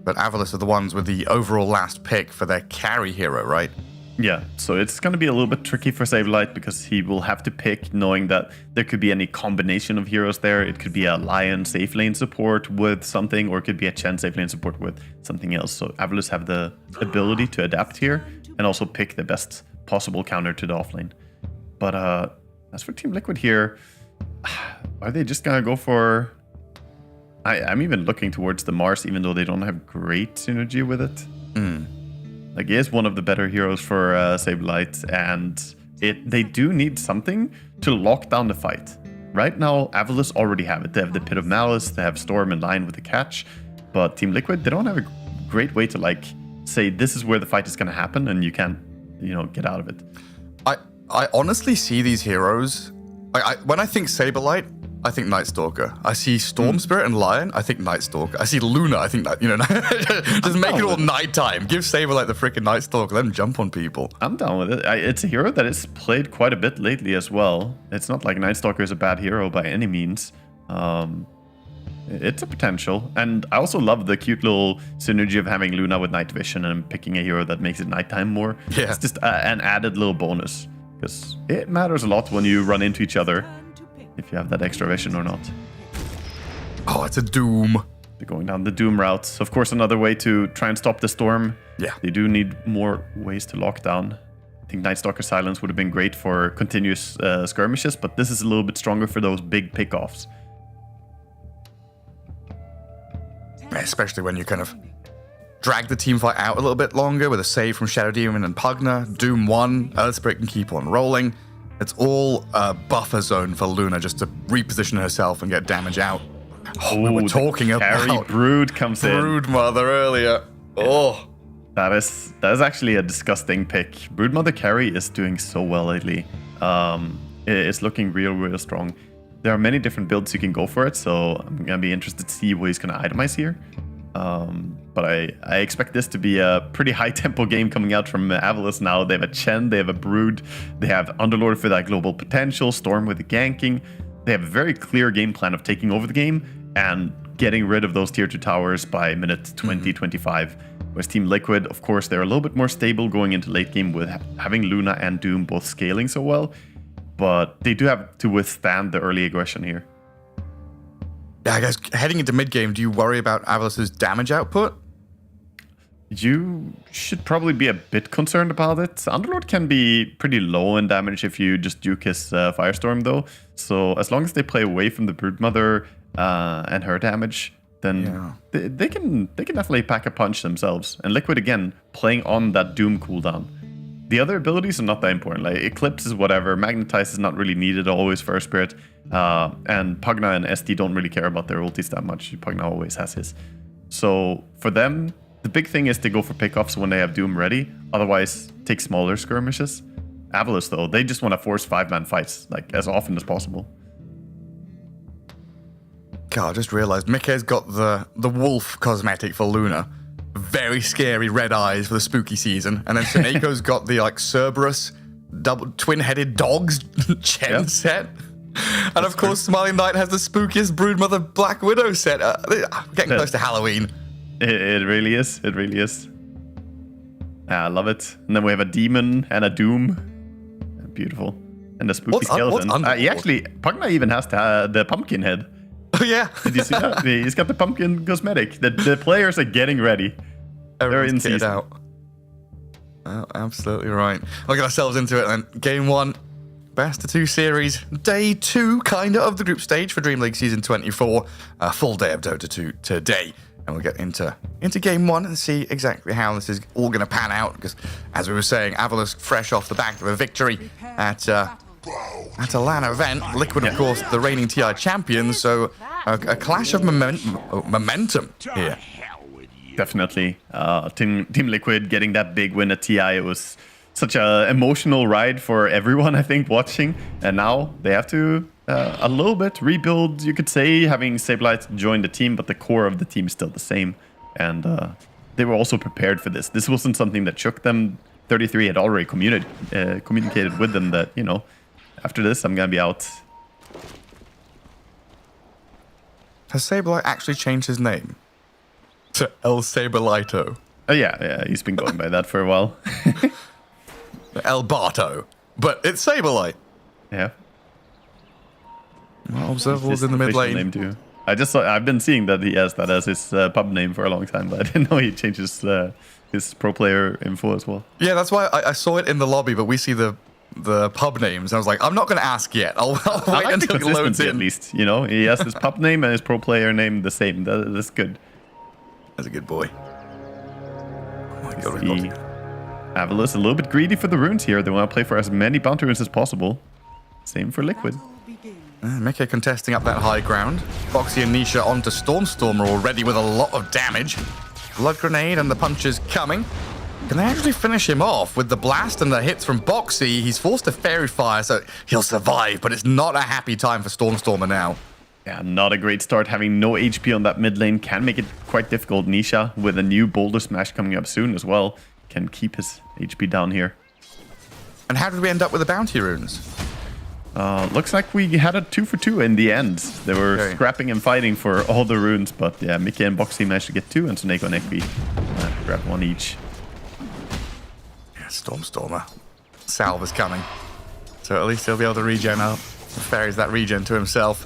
but Avalos are the ones with the overall last pick for their carry hero, right? Yeah, so it's going to be a little bit tricky for Sabelight because he will have to pick knowing that there could be any combination of heroes there. It could be a Lion safe lane support with something, or it could be a Chen safe lane support with something else. So Avalos have the ability to adapt here and also pick the best possible counter to the offlane. But as for Team Liquid here, are they just going to go for... I'm even looking towards the Mars, even though they don't have great synergy with it. Like, he is one of the better heroes for Sabelight, and they do need something to lock down the fight. Right now, Avalos already have it. They have the Pit of Malice, they have Storm in line with the catch, but Team Liquid, they don't have a great way to, like, say this is where the fight is going to happen, and you can't, get out of it. I honestly see these heroes... when I think Sabelight, I think Night Stalker. I see Storm Spirit and Lion, I think Night Stalker. I see Luna, I think that, just make it all nighttime. Give Sabelight the freaking Night Stalker, let him jump on people. I'm down with it. It's a hero that is played quite a bit lately as well. It's not like Night Stalker is a bad hero by any means. It's a potential. And I also love the cute little synergy of having Luna with Night Vision and picking a hero that makes it nighttime more. Yeah. It's just an added little bonus. Because it matters a lot when you run into each other, if you have that extra vision or not. Oh, it's a Doom. They're going down the Doom route. Of course, another way to try and stop the Storm. Yeah. They do need more ways to lock down. I think Night Stalker Silence would have been great for continuous skirmishes, but this is a little bit stronger for those big pickoffs. Especially when you kind of drag the team fight out a little bit longer with a save from Shadow Demon and Pugna. Doom 1, Earth Spirit can keep on rolling. It's all a buffer zone for Luna just to reposition herself and get damage out. Oh, we were talking about Brood comes in. Brood Mother earlier. Oh. That is actually a disgusting pick. Broodmother carry is doing so well lately. It's looking real strong. There are many different builds you can go for it, so I'm going to be interested to see what he's going to itemize here. But I expect this to be a pretty high-tempo game coming out from Avalos now. They have a Chen, they have a Brood, they have Underlord for that global potential, Storm with the ganking. They have a very clear game plan of taking over the game and getting rid of those tier 2 towers by minute 20, 25. Whereas Team Liquid, of course, they're a little bit more stable going into late game with having Luna and Doom both scaling so well. But they do have to withstand the early aggression here. Yeah, I guess heading into mid game, do you worry about Avalus's damage output? You should probably be a bit concerned about it. Underlord can be pretty low in damage if you just duke his Firestorm, though. So as long as they play away from the Broodmother and her damage, then they can definitely pack a punch themselves. And Liquid, again, playing on that Doom cooldown. The other abilities are not that important. Like Eclipse is whatever. Magnetize is not really needed always for a Spirit. And Pugna and SD don't really care about their ultis that much. Pugna always has his. So for them, the big thing is to go for pickoffs when they have Doom ready. Otherwise, take smaller skirmishes. Avalus, though, they just want to force 5-man fights like as often as possible. God, I just realized Mickey's got the wolf cosmetic for Luna. Very scary red eyes for the spooky season. And then Suneiko's got the like Cerberus double twin-headed dogs Chen set. And of course, Smiling Knight has the spookiest Broodmother Black Widow set. Getting close to Halloween. It really is. It really is. I love it. And then we have a demon and a doom. Beautiful. And a spooky skeleton. Pugna even has the pumpkin head. Oh, yeah. Did you see that? He's got the pumpkin cosmetic. The players are getting ready. They're in season. Out. Oh, absolutely right. We'll get ourselves into it then. Game 1. Best of 2 series. Day 2, kind of the group stage for DreamLeague Season 24. A full day of Dota 2 today. And we'll get into Game 1 and see exactly how this is all going to pan out. Because, as we were saying, Avalus fresh off the back of a victory at a LAN event. Liquid, of course, the reigning TI champions. So, a clash of momentum here. Definitely. Team Liquid getting that big win at TI. It was such an emotional ride for everyone, I think, watching. And now they have to a little bit rebuild, you could say, having Sableye join the team, but the core of the team is still the same. And they were also prepared for this. This wasn't something that shook them. 33 had already communicated with them that, you know, after this, I'm going to be out. Has Sableye actually changed his name to El Saberlito? Oh, yeah, he's been going by that for a while. El Barto. But it's Saberlight. Yeah. Well, observables in the mid lane. Name too. I've been seeing that he has that as his pub name for a long time, but I didn't know he changes his pro player info as well. Yeah, that's why I saw it in the lobby, but we see the pub names. I was like, I'm not going to ask yet. I'll wait until it loads in. At least, you know, he has his pub name and his pro player name the same. That's good. That's a good boy. Oh my god, Avalus a little bit greedy for the runes here. They want to play for as many bounty runes as possible. Same for Liquid. Mickey contesting up that high ground. Boxy and Nisha onto Stormstormer already with a lot of damage. Blood Grenade and the punches coming. Can they actually finish him off with the blast and the hits from Boxy? He's forced to Fairy Fire, so he'll survive, but it's not a happy time for Stormstormer now. Yeah, not a great start. Having no HP on that mid lane can make it quite difficult. Nisha, with a new Boulder Smash coming up soon as well, can keep his HP down here. And how did we end up with the bounty runes? Looks like we had a 2 for 2 in the end. They were scrapping and fighting for all the runes, but yeah, Mickey and Boxy managed to get 2, and Suneiko and Ekby grab 1 each. Yeah, Stormstormer. Salve is coming. So at least he'll be able to regen up. Ferries that regen to himself.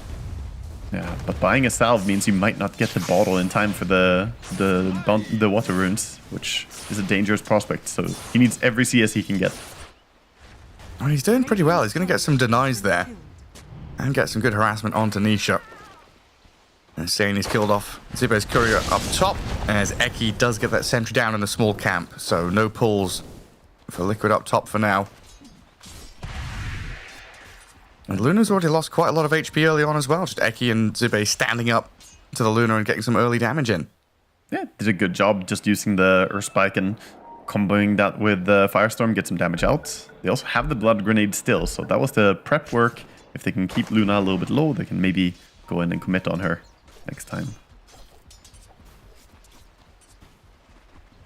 Yeah, but buying a salve means you might not get the bottle in time for the water runes, which is a dangerous prospect. So he needs every CS he can get. Well, he's doing pretty well. He's going to get some denies there. And get some good harassment onto Nisha. And saying he's killed off Zibo's courier up top. As Eki does get that sentry down in a small camp. So no pulls for Liquid up top for now. And Luna's already lost quite a lot of HP early on as well. Just Eki and Zibe standing up to the Luna and getting some early damage in. Yeah, did a good job just using the Earth Spike and comboing that with the Firestorm, get some damage out. They also have the Blood Grenade still, so that was the prep work. If they can keep Luna a little bit low, they can maybe go in and commit on her next time.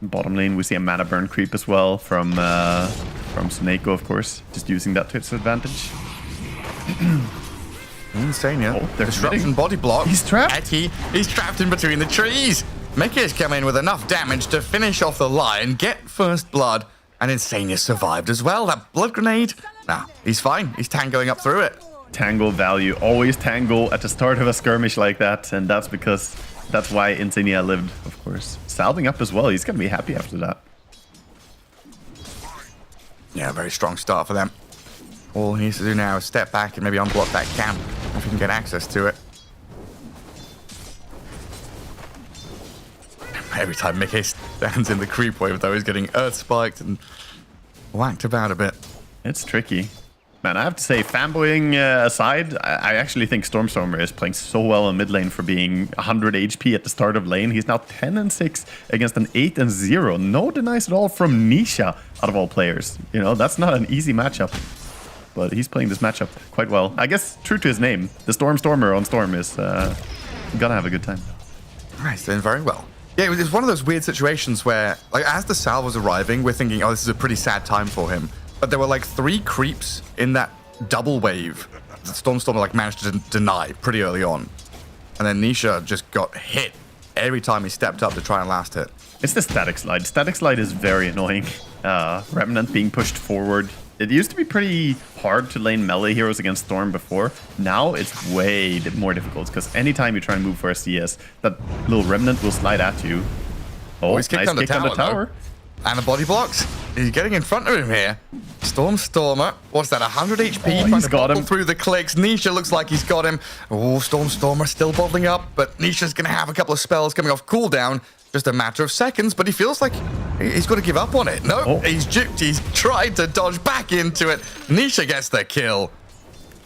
Bottom lane, we see a mana burn creep as well from Suneiko, of course. Just using that to its advantage. Insane, yeah. Oh, they're disruption body block. He's trapped. Eki, he's trapped in between the trees. Mickey's come in with enough damage to finish off the Lion, get first blood, and Insania survived as well. That blood grenade, nah, he's fine. He's tangoing up through it. Tango value. Always tango at the start of a skirmish like that, and that's why Insania lived, of course. Salving up as well. He's going to be happy after that. Yeah, very strong start for them. All he needs to do now is step back and maybe unblock that camp if he can get access to it. Every time Mickey stands in the creep wave, though, he's getting earth spiked and whacked about a bit. It's tricky. Man, I have to say, fanboying aside, I actually think Stormstormer is playing so well in mid lane for being 100 HP at the start of lane. He's now 10-6 against an 8-0. No denies at all from Nisha, out of all players. You know, that's not an easy matchup. But he's playing this matchup quite well. I guess, true to his name, the Stormstormer on Storm is gonna have a good time. He's doing very well. Yeah, it was one of those weird situations where, like, as the salve was arriving, we're thinking, oh, this is a pretty sad time for him. But there were like 3 creeps in that double wave that Stormstormer like managed to deny pretty early on. And then Nisha just got hit every time he stepped up to try and last hit. It's the static slide. Static slide is very annoying. Remnant being pushed forward. It used to be pretty hard to lane melee heroes against Storm before. Now it's way more difficult because anytime you try and move for a CS, that little Remnant will slide at you. Oh, he's kicked nice on the kick on the tower. tower. And a body blocks. He's getting in front of him here. Stormstormer, what's that, 100 HP? Oh, trying he's to got bottle him. through the clicks. Nisha looks like he's got him. Oh, Stormstormer still bottling up, but Nisha's going to have a couple of spells coming off cooldown. Just a matter of seconds, but he feels like he's got to give up on it. No, he's juked. He's tried to dodge back into it. Nisha gets the kill.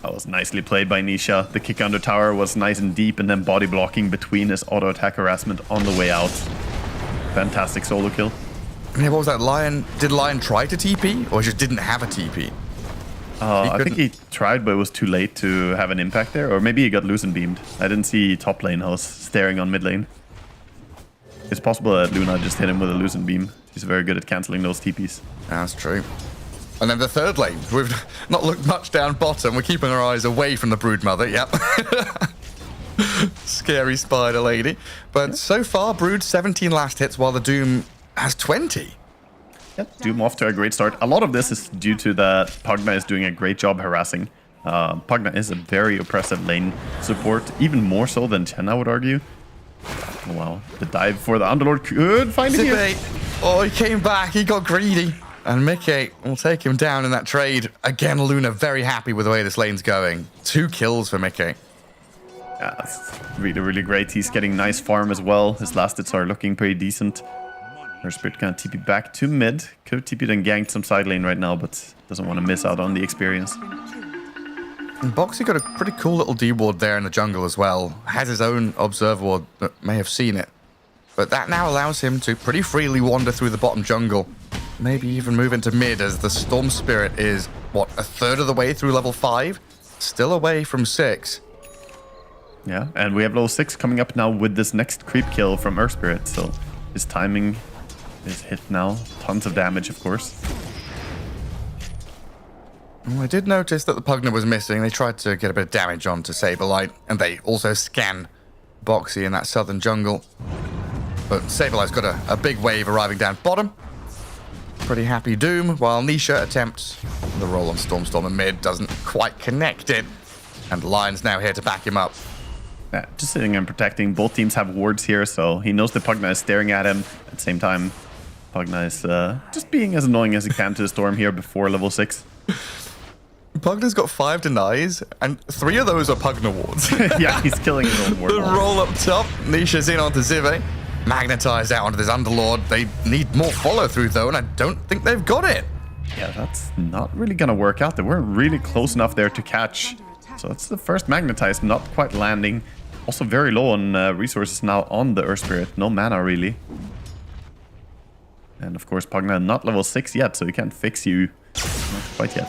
That was nicely played by Nisha. The kick under tower was nice and deep, and then body blocking between his auto attack harassment on the way out. Fantastic solo kill. Yeah, what was that? Lion? Did Lion try to TP, or just didn't have a TP? I think he tried, but it was too late to have an impact there. Or maybe he got loose and beamed. I didn't see top lane. I was staring on mid lane. It's possible that Luna just hit him with a loose and beam. He's very good at cancelling those TPs. That's true. And then the third lane. We've not looked much down bottom. We're keeping our eyes away from the Broodmother. Yep. Scary spider lady. But so far, Brood 17 last hits, while the Doom has 20. Yep, Doom off to a great start. A lot of this is due to that Pugna is doing a great job harassing. Pugna is a very oppressive lane support, even more so than Chen, I would argue. Oh, wow, the dive for the Underlord could find it here. Oh, he came back. He got greedy. And Mickey will take him down in that trade. Again, Luna very happy with the way this lane's going. 2 kills for Mickey. Yeah, that's really, really great. He's getting nice farm as well. His last hits are looking pretty decent. Her Spirit can TP back to mid. Could have TP'd and ganked some side lane right now, but doesn't want to miss out on the experience. And Boxy got a pretty cool little D ward there in the jungle as well. Has his own observe ward that may have seen it. But that now allows him to pretty freely wander through the bottom jungle. Maybe even move into mid as the Storm Spirit is, what, a third of the way through level 5? Still away from 6. Yeah, and we have level 6 coming up now with this next creep kill from Earth Spirit. So his timing is hit now. Tons of damage, of course. Well, I did notice that the Pugna was missing. They tried to get a bit of damage onto Saberlight, and they also scan Boxy in that southern jungle. But Saberlight's got a big wave arriving down bottom. Pretty happy Doom, while Nisha attempts the roll on Stormstormer mid, doesn't quite connect it. And Lion's now here to back him up. Yeah, just sitting and protecting. Both teams have wards here, so he knows the Pugna is staring at him. At the same time, Pugna is just being as annoying as he can to the Storm here before level 6. Pugna's got 5 denies, and 3 of those are Pugna wards. Yeah, he's killing his own ward. The roll up top, Nisha's in onto Zive. Magnetized out onto this Underlord. They need more follow-through, though, and I don't think they've got it. Yeah, that's not really going to work out. They weren't really close enough there to catch. So that's the first Magnetized, not quite landing. Also very low on resources now on the Earth Spirit. No mana, really. And, of course, Pugna not level 6 yet, so he can't fix you. Not quite yet.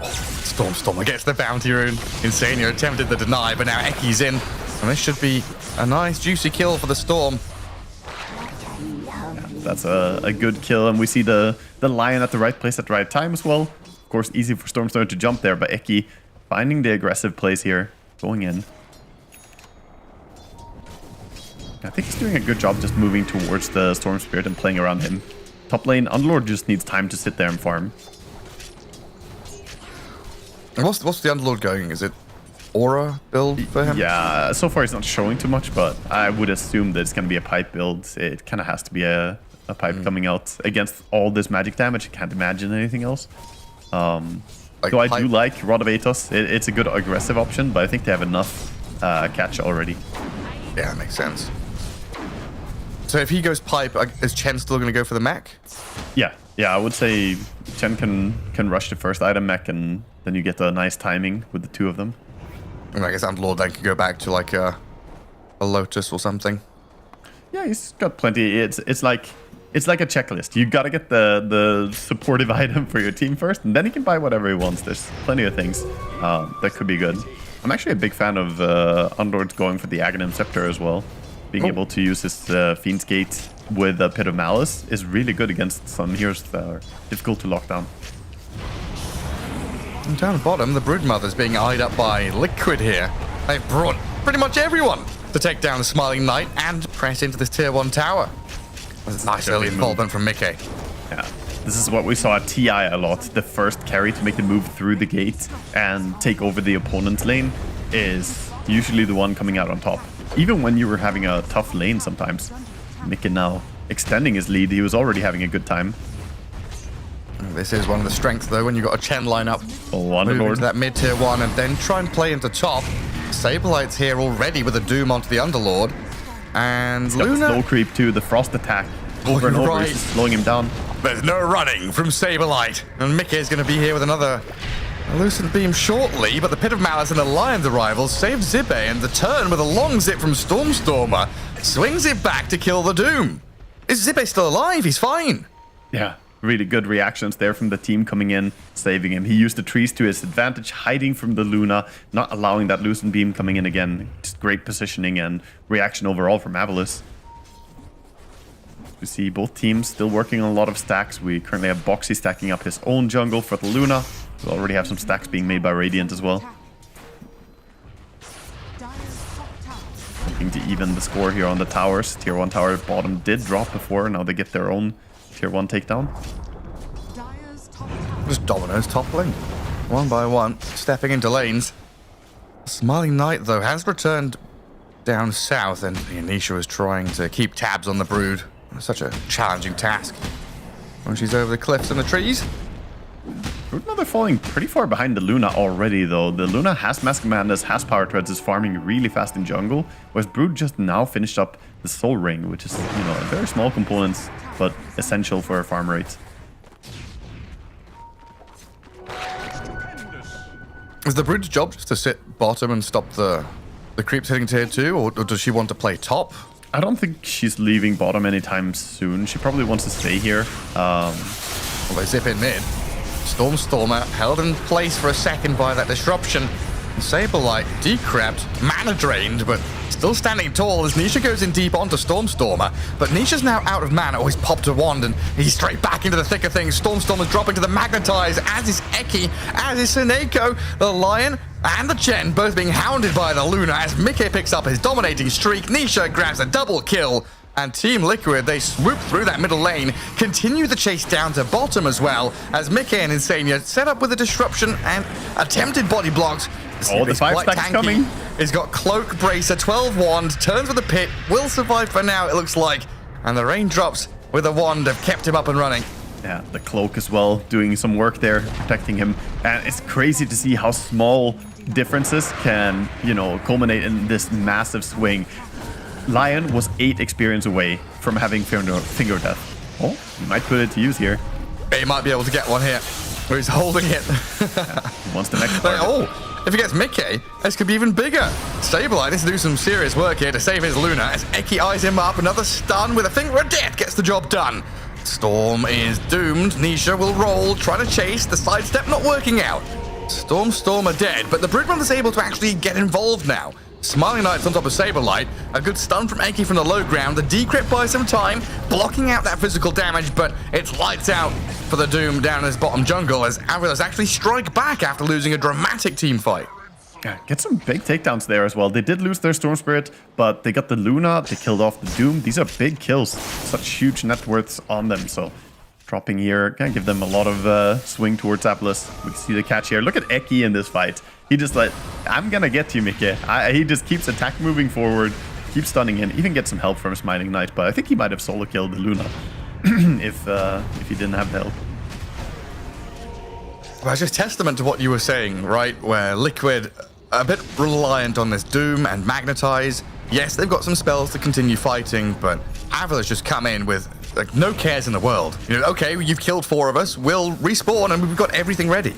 Stormstormer gets the bounty rune. Insania attempted the deny, but now Eki's in. And this should be a nice, juicy kill for the Storm. Yeah, that's a good kill, and we see the Lion at the right place at the right time as well. Of course, easy for Stormstormer to jump there, but Eki finding the aggressive place here, going in. I think he's doing a good job just moving towards the Storm Spirit and playing around him. Top lane, Underlord just needs time to sit there and farm. And what's the Underlord going? Is it Aura build for him? Yeah, so far he's not showing too much, but I would assume that it's going to be a pipe build. It kind of has to be a pipe coming out against all this magic damage. I can't imagine anything else. So I do like Rod of Atos. It's a good aggressive option, but I think they have enough catch already. Yeah, that makes sense. So if he goes pipe, is Chen still going to go for the mech? Yeah, I would say Chen can rush the first item mech, and then you get a nice timing with the two of them. And I guess Underlord then could go back to like a Lotus or something. Yeah, he's got plenty. It's like a checklist. You got to get the supportive item for your team first, and then he can buy whatever he wants. There's plenty of things that could be good. I'm actually a big fan of Underlord going for the Aghanim Scepter as well. Being able to use his Fiend's Gate with a Pit of Malice is really good against some heroes that are difficult to lock down. And down the bottom, the Broodmother's being eyed up by Liquid here. They've brought pretty much everyone to take down the Smiling Knight and press into this tier 1 tower. That's a nice early involvement from Mickey. Yeah, this is what we saw at TI a lot. The first carry to make the move through the gate and take over the opponent's lane is usually the one coming out on top. Even when you were having a tough lane sometimes. Mickey now extending his lead. He was already having a good time. This is one of the strengths, though, when you've got a Chen lineup. Move into that mid-tier 1 and then try and play into top. Saberlight's here already with a Doom onto the Underlord. And Luna... slow creep too, the Frost attack. Over and over, is slowing him down. There's no running from Saberlight. And Mickey's going to be here with another Lucent Beam shortly, but the Pit of Malice and the Lion's arrival saved Zippe, and the turn with a long zip from Stormstormer swings it back to kill the Doom. Is Zippe still alive? He's fine. Yeah, really good reactions there from the team coming in, saving him. He used the trees to his advantage, hiding from the Luna, not allowing that Lucent Beam coming in again. Just great positioning and reaction overall from Avalus. We see both teams still working on a lot of stacks. We currently have Boxy stacking up his own jungle for the Luna. We already have some stacks being made by Radiant as well. Looking to even the score here on the towers. Tier 1 tower bottom did drop before. Now they get their own Tier 1 takedown. Just Domino's toppling. One by one, stepping into lanes. Smiling Knight, though, has returned down south, and Anisha is trying to keep tabs on the Brood. Such a challenging task when she's over the cliffs and the trees. Broodmother falling pretty far behind the Luna already, though. The Luna has Mask of Madness, has Power Treads, is farming really fast in jungle, whereas Brood just now finished up the Soul Ring, which is, you know, a very small components, but essential for farm rates. Is the Brood's job just to sit bottom and stop the creeps hitting tier 2, or does she want to play top? I don't think she's leaving bottom anytime soon. She probably wants to stay here. Well, they zip in mid. Stormstormer held in place for a second by that disruption. Saberlight decrept, mana drained, but still standing tall as Nisha goes in deep onto Stormstormer. But Nisha's now out of mana. Oh, he's popped a wand and he's straight back into the thick of things. Stormstormer's dropping to the Magnetize, as is Eki, as is Seneko. The Lion and the Chen both being hounded by the Luna as Mickey picks up his dominating streak. Nisha grabs a double kill. And Team Liquid, they swoop through that middle lane, continue the chase down to bottom as well, as Mickey and Insania set up with a disruption and attempted body blocks. Oh, the 5-stack's coming. He's got Cloak, Bracer, 12 Wand, turns with a pit, will survive for now, it looks like. And the raindrops with a wand have kept him up and running. Yeah, the Cloak as well, doing some work there, protecting him. And it's crazy to see how small differences can, you know, culminate in this massive swing. Lion was 8 experience away from having finger death. Oh, he might put it to use here. He might be able to get one here. He's holding it. Yeah, he wants the next target. Oh, if he gets Mickey, this could be even bigger. Saberlight needs to do some serious work here to save his Luna as Eki eyes him up. Another stun with a finger of death gets the job done. Storm is doomed. Nisha will roll, trying to chase. The sidestep not working out. Stormstormer dead, but the Broodmother's able to actually get involved now. Smiling Knight's on top of Saberlight. A good stun from Eki from the low ground. The decrypt buys some time, blocking out that physical damage, but it's lights out for the Doom down in his bottom jungle as Avalus actually strike back after losing a dramatic team fight. Yeah, get some big takedowns there as well. They did lose their Storm Spirit, but they got the Luna, they killed off the Doom. These are big kills, such huge net worths on them. So dropping here can give them a lot of swing towards Apolis. We see the catch here. Look at Eki in this fight. He just like, I'm gonna get you, Mikke. He just keeps attack moving forward, keeps stunning in, even get some help from Smiling Knight, but I think he might have solo killed the Luna if he didn't have the help. Well, it's just testament to what you were saying, right? Where Liquid a bit reliant on this Doom and Magnetize. Yes, they've got some spells to continue fighting, but Avalor's just come in with like no cares in the world. You know, okay, you've killed 4 of us, we'll respawn and we've got everything ready.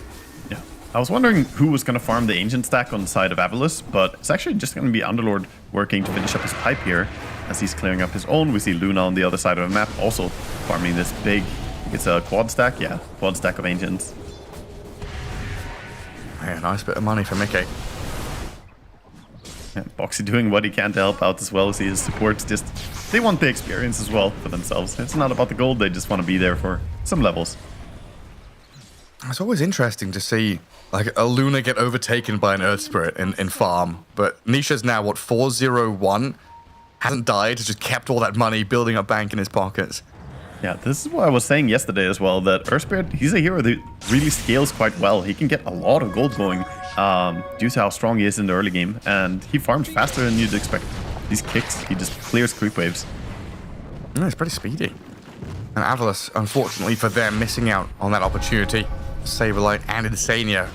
Yeah, I was wondering who was going to farm the Ancient stack on the side of Avalus, but it's actually just going to be Underlord working to finish up his pipe here as he's clearing up his own. We see Luna on the other side of the map also farming this big, it's a quad stack, yeah, quad stack of Ancients. Yeah, nice bit of money for Mikke. Yeah, Boxy doing what he can to help out as well as his supports. Just they want the experience as well for themselves. It's not about the gold, they just want to be there for some levels. It's always interesting to see like a Luna get overtaken by an Earth Spirit in farm, but Nisha's now what, 401? Hasn't died, has just kept all that money building up bank in his pockets. Yeah, this is what I was saying yesterday as well, that Earth Spirit, he's a hero that really scales quite well. He can get a lot of gold going due to how strong he is in the early game, and he farms faster than you'd expect. These kicks, he just clears creep waves. Yeah, it's pretty speedy. And Avalus, unfortunately for them, missing out on that opportunity. Saberlight and Insania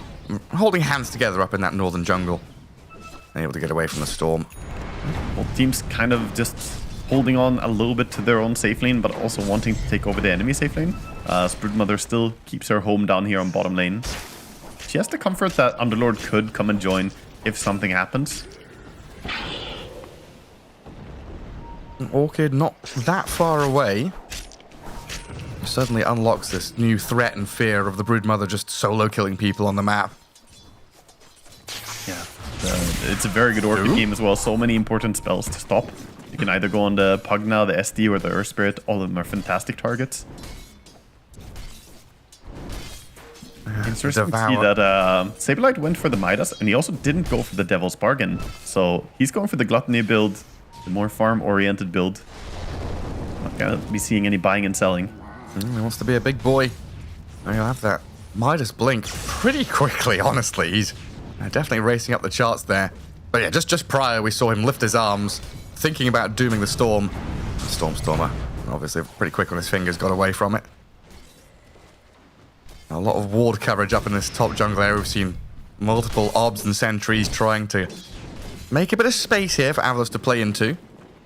holding hands together up in that northern jungle. Able to get away from the storm. Both teams kind of just holding on a little bit to their own safe lane, but also wanting to take over the enemy safe lane. Broodmother still keeps her home down here on bottom lane. She has the comfort that Underlord could come and join if something happens. Orchid not that far away. Suddenly unlocks this new threat and fear of the Broodmother just solo killing people on the map. Yeah, it's a very good Orchid game as well. So many important spells to stop. You can either go on the Pugna, the SD, or the Earth Spirit. All of them are fantastic targets. Interesting to see that Saberlight went for the Midas, and he also didn't go for the Devil's Bargain. So he's going for the Gluttony build, the more farm-oriented build. Not gonna be seeing any buying and selling. He wants to be a big boy. He'll have that Midas blink pretty quickly, honestly. He's definitely racing up the charts there. But yeah, just prior, we saw him lift his arms, thinking about dooming the Storm. Stormer, obviously pretty quick on his fingers, got away from it. A lot of ward coverage up in this top jungle area. We've seen multiple obs and sentries trying to make a bit of space here for Avalus to play into.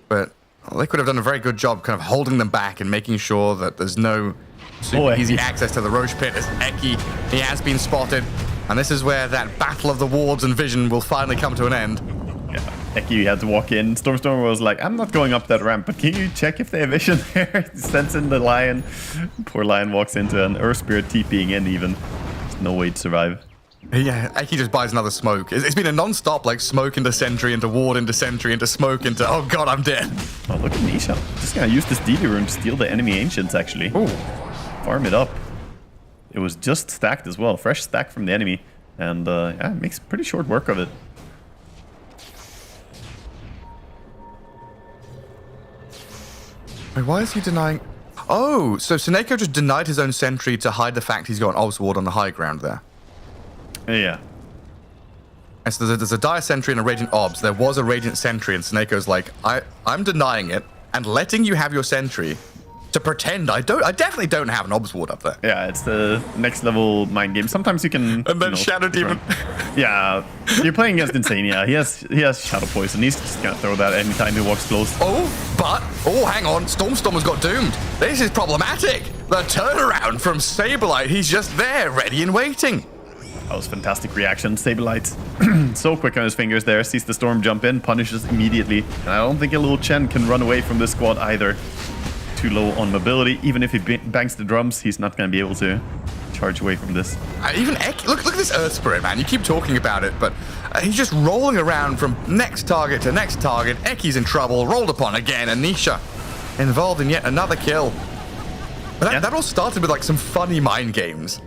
But Liquid have done a very good job kind of holding them back and making sure that there's no super easy access to the Roche pit. As Eki, he has been spotted. And this is where that battle of the wards and vision will finally come to an end. Yeah, Eki had to walk in. Stormstormer was like, I'm not going up that ramp, but can you check if they have vision there? He sends in the lion. Poor lion walks into an Earth Spirit TPing in even. There's no way to survive. Yeah, Eki just buys another smoke. It's been a non-stop, like, smoke into sentry, into ward, into sentry, into smoke, into... Oh god, I'm dead. Oh, look at Nisha. Just gonna use this DD rune to steal the enemy Ancients, actually. Ooh. Farm it up. It was just stacked as well. Fresh stack from the enemy. And, yeah, it makes pretty short work of it. Wait, why is he denying... Oh, so Seneko just denied his own sentry to hide the fact he's got an Obs ward on the high ground there. Yeah. And so there's a Dire Sentry and a Radiant Obs. There was a Radiant Sentry, and Seneco's like, I'm denying it and letting you have your Sentry to pretend I definitely don't have an Obs ward up there. Yeah, it's the next level mind game. Sometimes you can... And then Shadow Demon. Yeah, you're playing against Insania. He has Shadow Poison. He's just gonna throw that anytime he walks close. Oh, hang on. Stormstormer's got doomed. This is problematic. The turnaround from Saberlight. He's just there, ready and waiting. That was fantastic reaction. Saberlight, so quick on his fingers there. Sees the Storm jump in, punishes immediately. And I don't think a little Chen can run away from this squad either. Too low on mobility. Even if he bangs the drums, he's not going to be able to charge away from this. Even Eki, look at this Earth Spirit, man. You keep talking about it, but he's just rolling around from next target to next target. Eki's in trouble, rolled upon again, and Nisha involved in yet another kill. But that all started with like some funny mind games.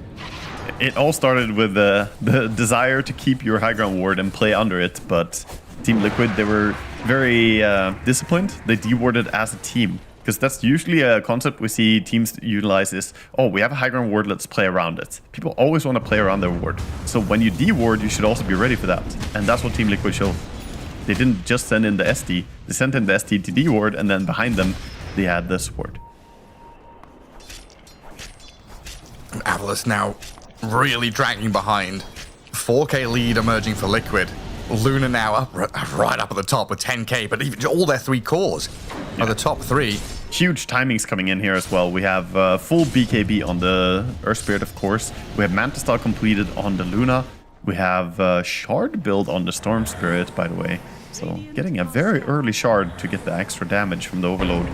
It all started with the desire to keep your high ground ward and play under it, but Team Liquid, they were very disciplined. They dewarded as a team, because that's usually a concept we see teams utilize is, oh, we have a high ground ward, let's play around it. People always want to play around their ward. So when you deward, you should also be ready for that. And that's what Team Liquid showed. They didn't just send in the SD, they sent in the SD to deward, and then behind them, they had the support. And Avalos now really dragging behind. 4K lead emerging for Liquid. Luna now up right up at the top with 10K, but even all their 3 cores are the top 3. Huge timings coming in here as well. We have full BKB on the Earth Spirit, of course. We have Manta Star completed on the Luna. We have Shard build on the Storm Spirit, by the way. So getting a very early Shard to get the extra damage from the Overload.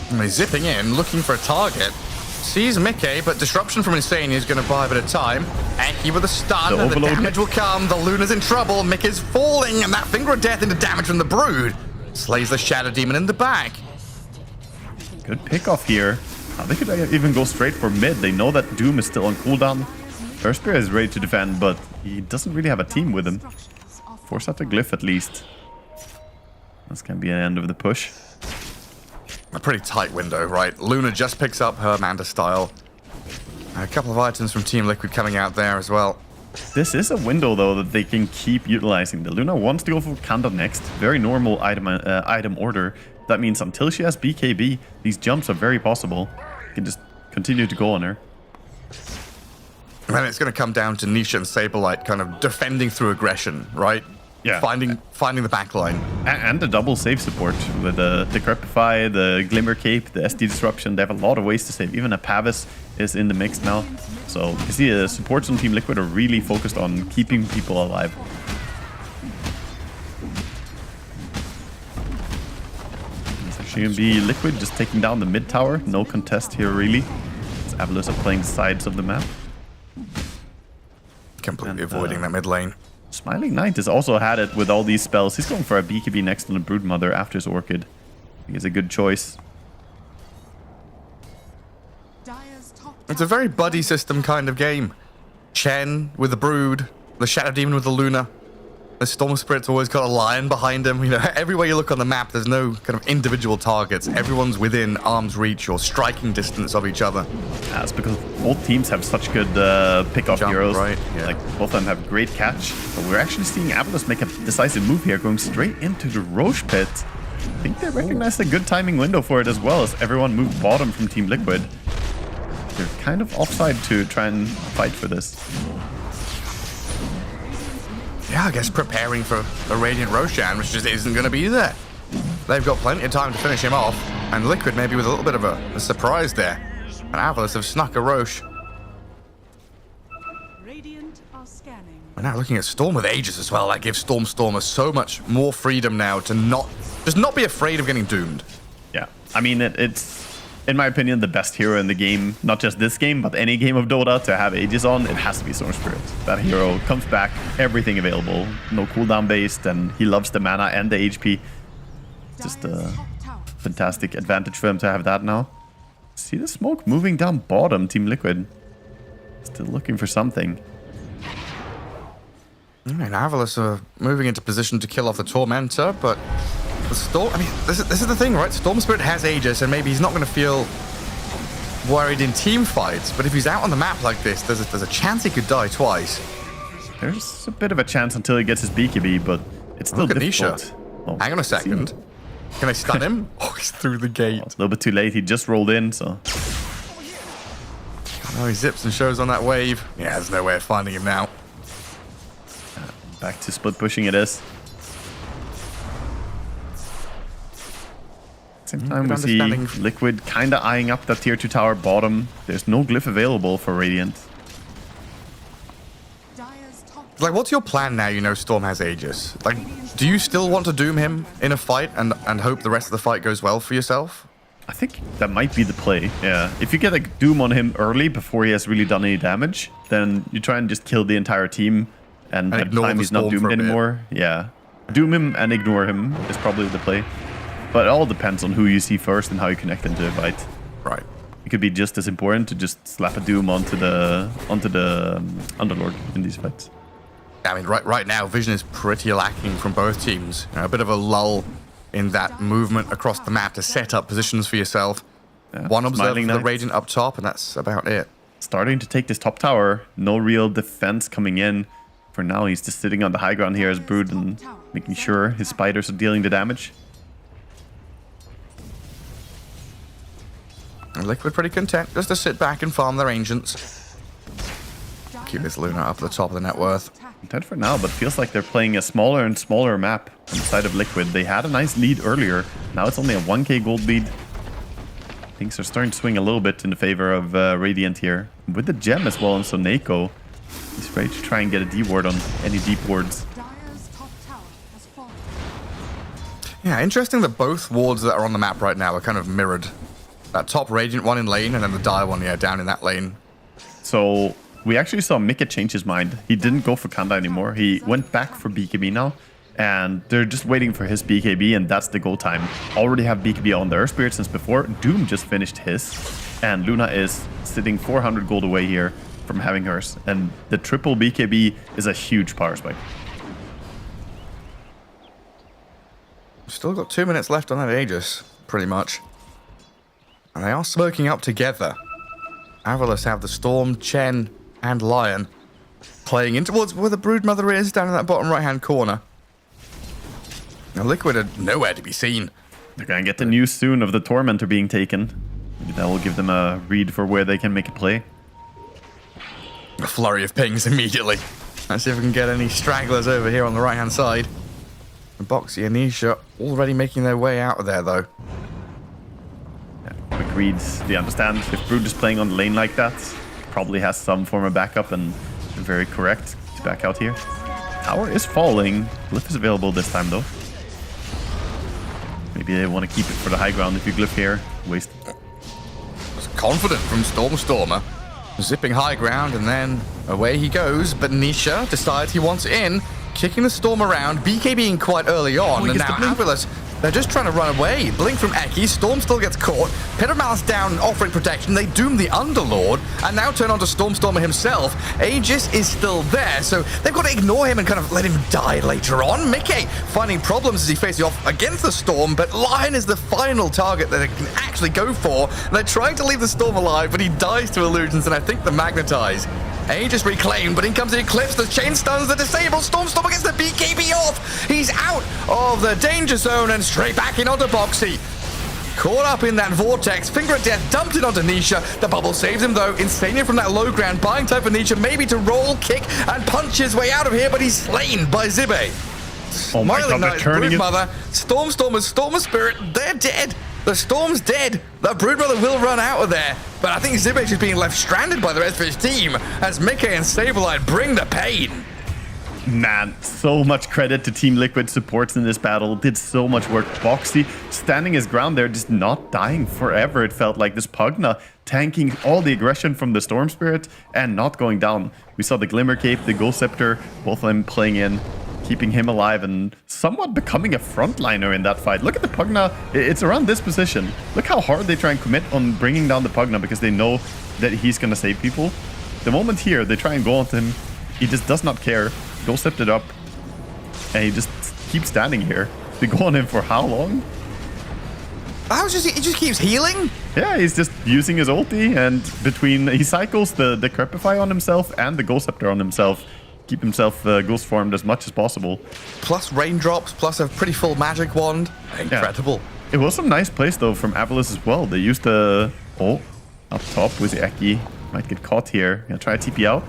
And they're zipping in, looking for a target. Sees Mickey, but disruption from Insane is going to buy a bit of time. Eki with a stun, and the damage will come. The Luna's in trouble. Mickey's falling, and that Finger of Death into damage from the Brood. Slays the Shadow Demon in the back. Good pickoff here. They could even go straight for mid. They know that Doom is still on cooldown. Earth Spirit is ready to defend, but he doesn't really have a team with him. Force out the Glyph at least. This can be an end of the push. A pretty tight window, right? Luna just picks up her Manta style. A couple of items from Team Liquid coming out there as well. This is a window, though, that they can keep utilizing. The Luna wants to go for Kanda next. Very normal item order. That means until she has BKB, these jumps are very possible. You can just continue to go on her. And then it's going to come down to Nisha and Saberlight kind of defending through aggression, right? Yeah. Finding the back line. And the double save support with the Decrepify, the Glimmer Cape, the SD Disruption. They have a lot of ways to save. Even a Pavis is in the mix now. So you can see the supports on Team Liquid are really focused on keeping people alive. It's actually going to be Liquid just taking down the mid tower. No contest here, really. As Avalos are playing sides of the map. Completely avoiding that mid lane. Smiling Knight has also had it with all these spells. He's going for a BKB next on the Broodmother after his Orchid. I think it's a good choice. It's a very buddy system kind of game. Chen with the Brood, the Shadow Demon with the Luna. The Storm Spirit's always got a lion behind him. You know, everywhere you look on the map, there's no kind of individual targets. Everyone's within arm's reach or striking distance of each other. That's because both teams have such good pick-off heroes. Right, yeah. Like, both of them have great catch. But we're actually seeing Avalos make a decisive move here, going straight into the Roche Pit. I think they recognized a good timing window for it as well, as everyone moved bottom from Team Liquid. They're kind of offside to try and fight for this. Yeah, I guess preparing for the Radiant Roshan, which just isn't going to be there. They've got plenty of time to finish him off, and Liquid maybe with a little bit of a surprise there. And Avalos have snuck a Roche. We're now looking at Storm with Aegis as well. That gives Stormer so much more freedom now to not be afraid of getting doomed. Yeah, I mean, it's, in my opinion, the best hero in the game. Not just this game, but any game of Dota to have Aegis on, it has to be Storm Spirit. That hero comes back, everything available, no cooldown based, and he loves the mana and the HP. Just a fantastic advantage for him to have that now. See the smoke moving down bottom, Team Liquid. Still looking for something. And Avalos are moving into position to kill off the Tormentor, but the Storm, I mean, this is the thing, right? Storm Spirit has Aegis, and maybe he's not going to feel worried in team fights, but if he's out on the map like this, there's a chance he could die twice. There's a bit of a chance until he gets his BKB, but it's still difficult. Oh, hang on a second. Can I stun him? Oh, he's through the gate. Oh, a little bit too late. He just rolled in, so... Oh, he zips and shows on that wave. Yeah, there's no way of finding him now. Back to split pushing it is. Same time we see Liquid kind of eyeing up that tier 2 tower bottom. There's no glyph available for Radiant. Like, what's your plan now you know Storm has Aegis? Like, do you still want to doom him in a fight and hope the rest of the fight goes well for yourself? I think that might be the play, yeah. If you get a doom on him early before he has really done any damage, then you try and just kill the entire team, and by the time he's not doomed anymore, yeah. Doom him and ignore him is probably the play. But it all depends on who you see first and how you connect into a fight. Right. it could be just as important to just slap a Doom onto the Underlord in these fights. I mean, right now, vision is pretty lacking from both teams. You know, a bit of a lull in that movement across the map to set up positions for yourself. One observer for the Radiant up top, and that's about it. Starting to take this top tower. No real defense coming in. For now, he's just sitting on the high ground here as Brood and making sure his spiders are dealing the damage. And Liquid pretty content just to sit back and farm their ancients. Keep this Luna up at the top of the net worth. Content for now, but feels like they're playing a smaller and smaller map on the side of Liquid. They had a nice lead earlier. Now it's only a 1k gold lead. Things are starting to swing a little bit in the favor of Radiant here. With the gem as well, and so Nako, he's ready to try and get a D ward on any deep wards. Yeah, interesting that both wards that are on the map right now are kind of mirrored. That top Radiant one in lane, and then the Dire one, yeah, down in that lane. So we actually saw Mika change his mind. He didn't go for Kanda anymore. He went back for BKB now. And they're just waiting for his BKB, and that's the go time. Already have BKB on the Earth Spirit since before. Doom just finished his. And Luna is sitting 400 gold away here from having hers. And the triple BKB is a huge power spike. Still got 2 minutes left on that Aegis, pretty much. And they are smoking up together. Avalos have the Storm, Chen, and Lion playing in towards where the Broodmother is, down in that bottom right-hand corner. Now, Liquid are nowhere to be seen. They're going to get the news soon of the Tormentor being taken. Maybe that will give them a read for where they can make a play. A flurry of pings immediately. Let's see if we can get any stragglers over here on the right-hand side. And Boxy and Nisha already making their way out of there, though. Yeah, quick reads. They understand if Brood is playing on the lane like that, probably has some form of backup, and they're very correct to back out here. Tower is falling. Glyph is available this time, though. Maybe they want to keep it for the high ground if you glyph here. Wasted. Was confident from Stormer. Zipping high ground, and then away he goes. But Nisha decides he wants in. Kicking the Storm around. BKBing quite early on. And now Avalos, they're just trying to run away. Blink from Eki. Storm still gets caught. Pit of Malice down, offering protection. They doom the Underlord. And now turn on to Stormer himself. Aegis is still there. So they've got to ignore him and kind of let him die later on. Mickey finding problems as he faces off against the Storm. But Lion is the final target that they can actually go for. They're trying to leave the Storm alive, but he dies to illusions. And I think the Magnetize. Aegis reclaimed, but in comes the Eclipse. The chain stuns the disable. Stormer gets the BKB off. He's out of the danger zone and straight back in onto Boxy. Caught up in that vortex. Finger of Death dumped it onto Nisha. The bubble saves him though. Insania from that low ground. Buying time for Nisha maybe to roll, kick, and punch his way out of here, but he's slain by Zibe. Oh my god, they're turning it. Broodmother, Stormer Spirit, they're dead. The Storm's dead. The Broodmother will run out of there. But I think Zibesh is being left stranded by the rest of his team as Mickey and Saberlight bring the pain. Man, so much credit to Team Liquid supports in this battle. Did so much work. Boxy standing his ground there, just not dying forever. It felt like this Pugna tanking all the aggression from the Storm Spirit and not going down. We saw the Glimmer Cape, the Ghost Scepter, both of them playing in, keeping him alive and somewhat becoming a frontliner in that fight. Look at the Pugna. It's around this position. Look how hard they try and commit on bringing down the Pugna because they know that he's going to save people. The moment here, they try and go onto him. He just does not care. Ghost Scepter it up. And he just keeps standing here. They go on him for how long? He just keeps healing? Yeah, he's just using his ulti, and he cycles the Decrepify on himself and the Ghost Scepter on himself. Keep himself ghost formed as much as possible. Plus raindrops, plus a pretty full magic wand. Incredible. Yeah. It was some nice plays though from Avalos as well. They used the up top with the Eki. Might get caught here. Gonna try to TP out.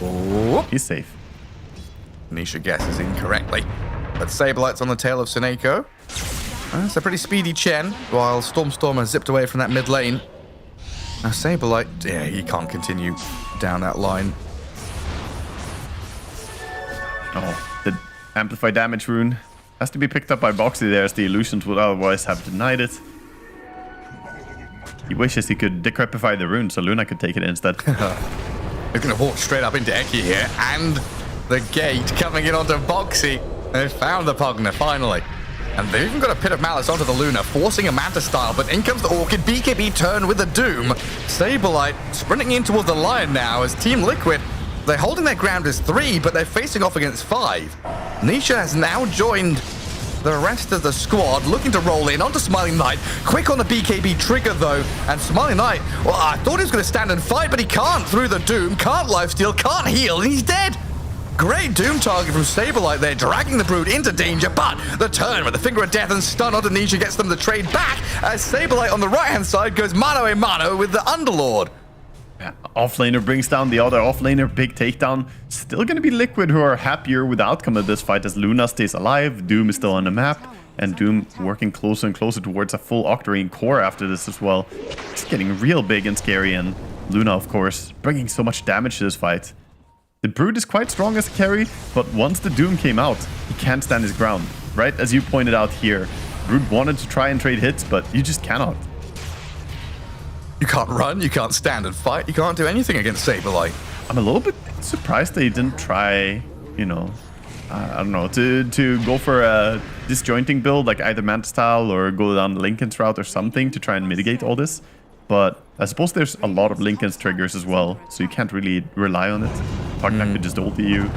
Oh. He's safe. Nisha guesses incorrectly. But Saberlight's on the tail of Seneko. That's a pretty speedy Chen, while Stormer zipped away from that mid lane. Now Saberlight, yeah, he can't continue down that line. Oh, the Amplify Damage rune has to be picked up by Boxy there, as the illusions would otherwise have denied it. He wishes he could Decrepify the rune so Luna could take it instead. They're going to walk straight up into Eki here, and the gate coming in onto Boxy. They found the Pugna, finally. And they've even got a Pit of Malice onto the Luna, forcing a Manta style, but in comes the Orchid. BKB turn with the Doom. Saberlight sprinting in towards the Lion now as Team Liquid, they're holding their ground as 3, but they're facing off against 5. Nisha has now joined the rest of the squad, looking to roll in onto Smiling Knight. Quick on the BKB trigger, though. And Smiling Knight, well, I thought he was going to stand and fight, but he can't through the Doom. Can't lifesteal, can't heal, and he's dead. Great Doom target from Saberlight there, dragging the Brood into danger, but the turn with the Finger of Death and stun onto Nisha gets them the trade back as Saberlight on the right-hand side goes mano a mano with the Underlord. Yeah, offlaner brings down the other offlaner, big takedown. Still going to be Liquid who are happier with the outcome of this fight as Luna stays alive, Doom is still on the map, and Doom working closer and closer towards a full Octarine core after this as well. It's getting real big and scary, and Luna, of course, bringing so much damage to this fight. The Brood is quite strong as a carry, but once the Doom came out, he can't stand his ground, right? As you pointed out here, Brood wanted to try and trade hits, but you just cannot. You can't run, you can't stand and fight, you can't do anything against Saberlight. I'm a little bit surprised they didn't try, you know, I don't know, to go for a disjointing build, like either Manta style or go down Linken's route or something to try and mitigate all this. But I suppose there's a lot of Linken's triggers as well, so you can't really rely on it. Pugnac could just ulti you.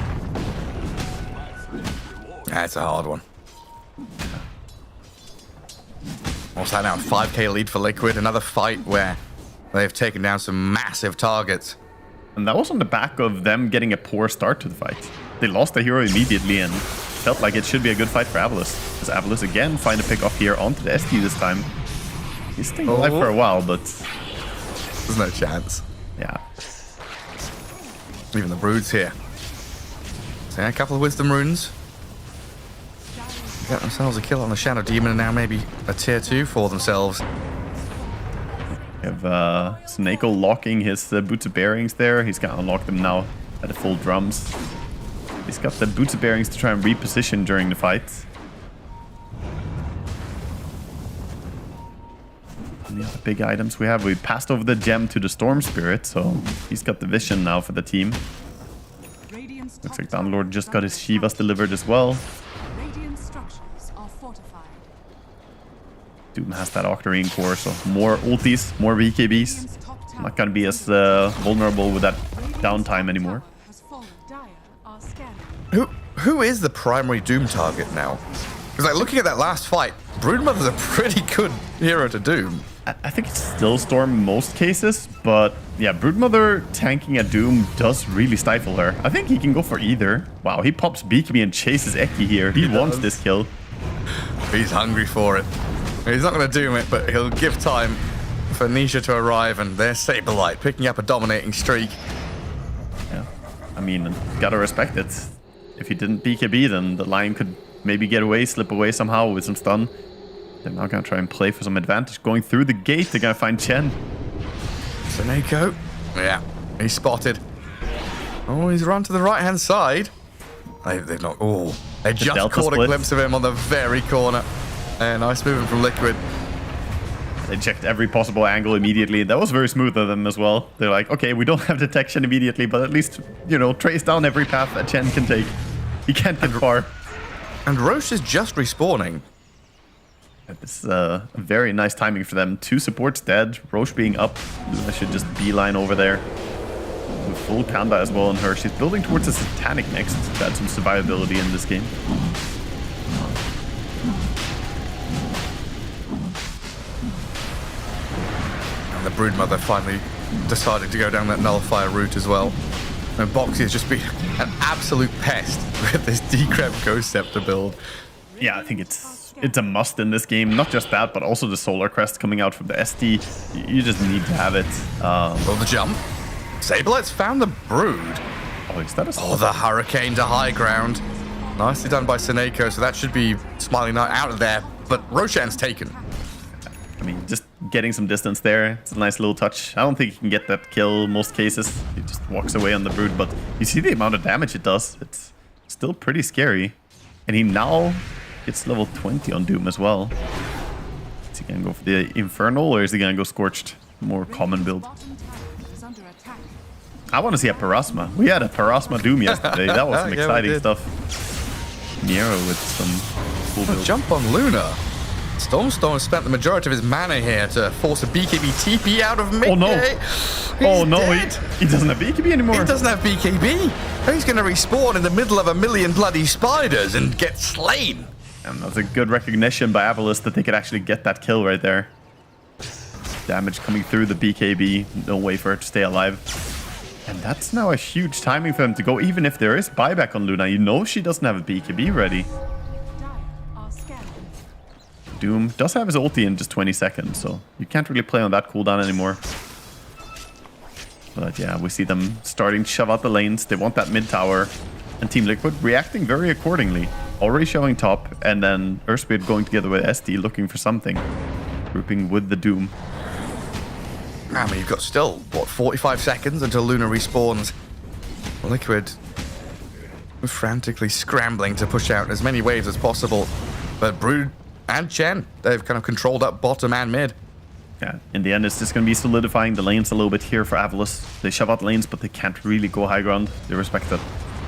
That's a hard one. What's that now? 5k lead for Liquid. Another fight where they've taken down some massive targets. And that was on the back of them getting a poor start to the fight. They lost the hero immediately and felt like it should be a good fight for Avalus. As Avalus again find a pick off here onto the ST this time. He's staying alive for a while, but there's no chance. Yeah. Even the Brood's here. So a couple of Wisdom runes. Got themselves a kill on the Shadow Demon and now maybe a tier 2 for themselves. We have Snako locking his Boots of Bearings there. He's gonna unlock them now at the full drums. He's got the Boots of Bearings to try and reposition during the fight. And the other big items we have, we passed over the gem to the Storm Spirit, so he's got the vision now for the team. Looks like Downlord just got his Shivas delivered as well. Doom has that Octarine core, so more ultis, more BKBs. Not gonna be as vulnerable with that downtime anymore. Who is the primary Doom target now? Because like looking at that last fight, Broodmother's a pretty good hero to Doom. I think it's still Storm in most cases, but yeah, Broodmother tanking a Doom does really stifle her. I think he can go for either. Wow, he pops BKB and chases Eki here. He wants this kill. He's hungry for it. He's not going to doom it, but he'll give time for Nisha to arrive, and there's Saberlight picking up a dominating streak. Yeah, I mean, gotta respect it. If he didn't BKB, then the Lion could maybe get away, slip away somehow with some stun. They're now gonna try and play for some advantage. Going through the gate, they're gonna find Chen. Seneko. Yeah, he's spotted. Oh, he's run to the right-hand side. They've not... Oh, they just caught a glimpse of him on the very corner. Nice movement from Liquid. They checked every possible angle immediately. That was very smooth of them as well. They're like, okay, we don't have detection immediately, but at least, you know, trace down every path that Chen can take. He can't get far. And Roche is just respawning. It's very nice timing for them. 2 supports dead. Roche being up. Luna should just beeline over there. With full Kanda as well on her. She's building towards a Satanic next to add some survivability in this game. And the Broodmother finally decided to go down that Nullifier route as well. And Boxy has just been an absolute pest with this Decrep Ghost Scepter build. Yeah, I think it's a must in this game. Not just that, but also the Solar Crest coming out from the ST. You just need to have it. Oh, the jump. Saberlight's found the Brood. Oh, is that a... Oh, the Hurricane to high ground. Nicely done by Seneko, so that should be Smiling Knight out of there. But Roshan's taken. I mean, just getting some distance there. It's a nice little touch. I don't think he can get that kill in most cases. He just walks away on the Brood, but you see the amount of damage it does. It's still pretty scary. And he now gets level 20 on Doom as well. Is he gonna go for the Infernal or is he gonna go Scorched? More common build. I want to see a Parasma. We had a Parasma Doom yesterday. That was some exciting stuff. Nero with some full build. Jump on Luna. Storm spent the majority of his mana here to force a BKB TP out of mid. Oh no! Oh no! Dead. He doesn't have BKB anymore. He doesn't have BKB. He's going to respawn in the middle of a million bloody spiders and get slain. And that's a good recognition by Avalos that they could actually get that kill right there. Damage coming through the BKB. No way for her to stay alive. And that's now a huge timing for him to go. Even if there is buyback on Luna, you know she doesn't have a BKB ready. Doom does have his ulti in just 20 seconds, so you can't really play on that cooldown anymore. But yeah, we see them starting to shove out the lanes. They want that mid tower. And Team Liquid reacting very accordingly. Already showing top, and then Earthspirit going together with SD looking for something. Grouping with the Doom. I mean, you've got still, what, 45 seconds until Luna respawns. Liquid frantically scrambling to push out as many waves as possible. But Brood and Chen, they've kind of controlled up bottom and mid. Yeah, in the end, it's just going to be solidifying the lanes a little bit here for Avalos. They shove out lanes, but they can't really go high ground. They respect that.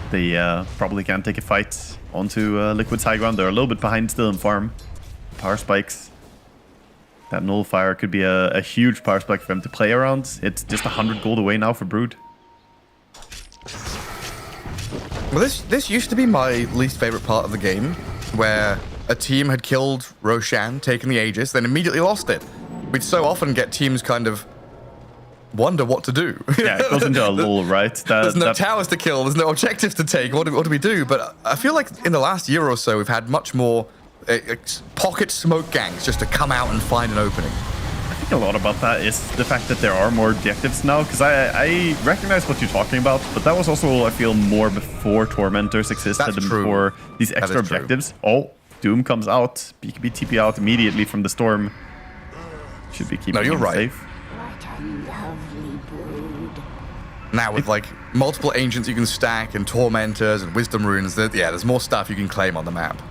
They probably can't take a fight onto Liquid's high ground. They're a little bit behind still in farm. Power spikes. That nullifier could be a huge power spike for them to play around. It's just 100 gold away now for Brood. Well, this used to be my least favorite part of the game, where a team had killed Roshan, taken the Aegis, then immediately lost it. We'd so often get teams kind of wonder what to do. Yeah, it goes into a lull, right? There's no towers to kill, there's no objectives to take. What do we do? But I feel like in the last year or so, we've had much more pocket smoke gangs just to come out and find an opening. I think a lot about that is the fact that there are more objectives now, because I recognize what you're talking about, but that was also, I feel, more before Tormentors existed and before these extra objectives. Oh, Doom comes out, BKB TP out immediately from the storm. Should be keeping him safe. Now with like multiple ancients you can stack and tormentors and wisdom runes, there's more stuff you can claim on the map.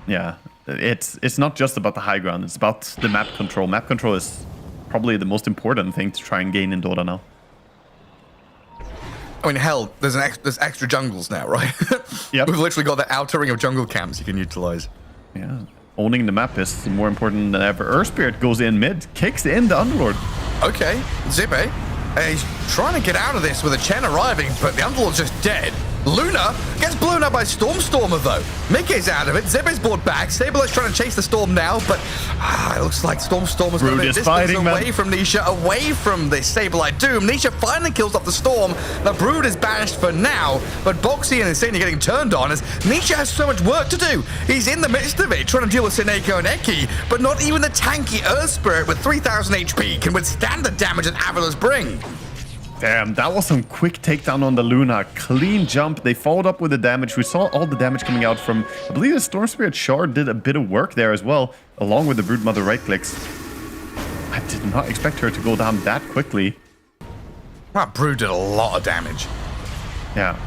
Yeah, it's not just about the high ground, it's about the map control. Map control is probably the most important thing to try and gain in Dota now. I mean, hell, there's extra jungles now, right? Yep. We've literally got the outer ring of jungle camps you can utilize. Yeah, owning the map is more important than ever. Earthspirit goes in mid, kicks in the Underlord. Okay, Zippe, he's trying to get out of this with a Chen arriving, but the Underlord's just dead. Luna gets blown up by Stormer though. Mickey's out of it. Zippe's brought back. Sable's trying to chase the Storm now, but it looks like Stormer's got a bit of distance away from Nisha, away from this Sableye Doom. Nisha finally kills off the Storm. The Brood is banished for now, but Boxy and Insane are getting turned on as Nisha has so much work to do. He's in the midst of it, trying to deal with Sineko and Eki, but not even the tanky Earth Spirit with 3000 HP can withstand the damage that Avalos bring. Damn, that was some quick takedown on the Luna. Clean jump. They followed up with the damage. We saw all the damage coming out from, I believe the Storm Spirit Shard did a bit of work there as well, along with the Broodmother right clicks. I did not expect her to go down that quickly. That Brood did a lot of damage. Yeah.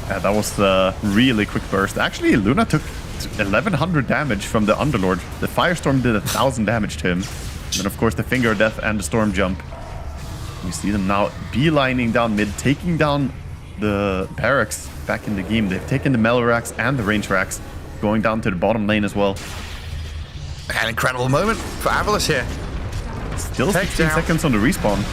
Yeah, that was a really quick burst. Actually, Luna took 1100 damage from the Underlord. The Firestorm did 1000 damage to him. And then, of course, the Finger of Death and the Storm Jump. We see them now beelining down mid, taking down the barracks back in the game. They've taken the Melee Racks and the Range Racks, going down to the bottom lane as well. An incredible moment for Avalos here. Still 16 seconds on the respawn.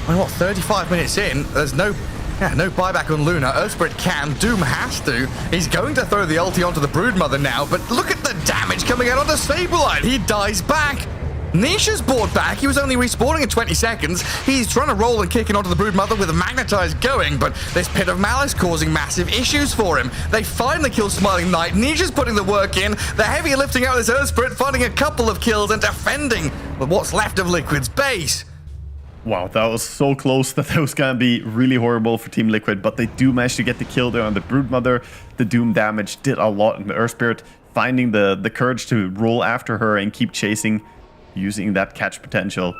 I mean, what, 35 minutes in, there's no buyback on Luna. Earthspirit can, Doom has to. He's going to throw the ulti onto the Broodmother now, but look at the damage coming out on the Sableye. He dies back. Nisha's brought back. He was only respawning in 20 seconds. He's trying to roll and kick it onto the Broodmother with a Magnetize going, but this Pit of Malice causing massive issues for him. They finally kill Smiling Knight. Nisha's putting the work in. The heavy lifting out this Earth Spirit, finding a couple of kills and defending with what's left of Liquid's base. Wow, that was so close that was going to be really horrible for Team Liquid, but they do manage to get the kill there on the Broodmother. The Doom damage did a lot in the Earth Spirit, finding the courage to roll after her and keep chasing, using that catch potential.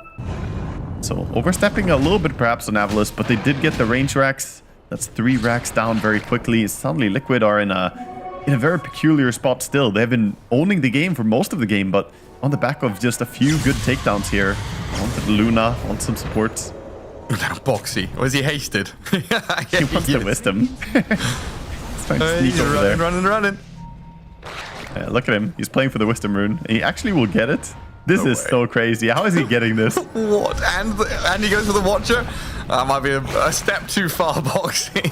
So overstepping a little bit perhaps on Avalos, but they did get the range racks. That's 3 racks down very quickly. Suddenly Liquid are in a very peculiar spot still. They've been owning the game for most of the game, but on the back of just a few good takedowns here. Wanted Luna, want some supports. Boxy, was he hasted? He wants the wisdom. He's trying to sneak over there. Running. Yeah, look at him. He's playing for the Wisdom Rune. He actually will get it. This is so crazy. How is he getting this? What? And he goes for the Watcher? That might be a step too far, Boxy.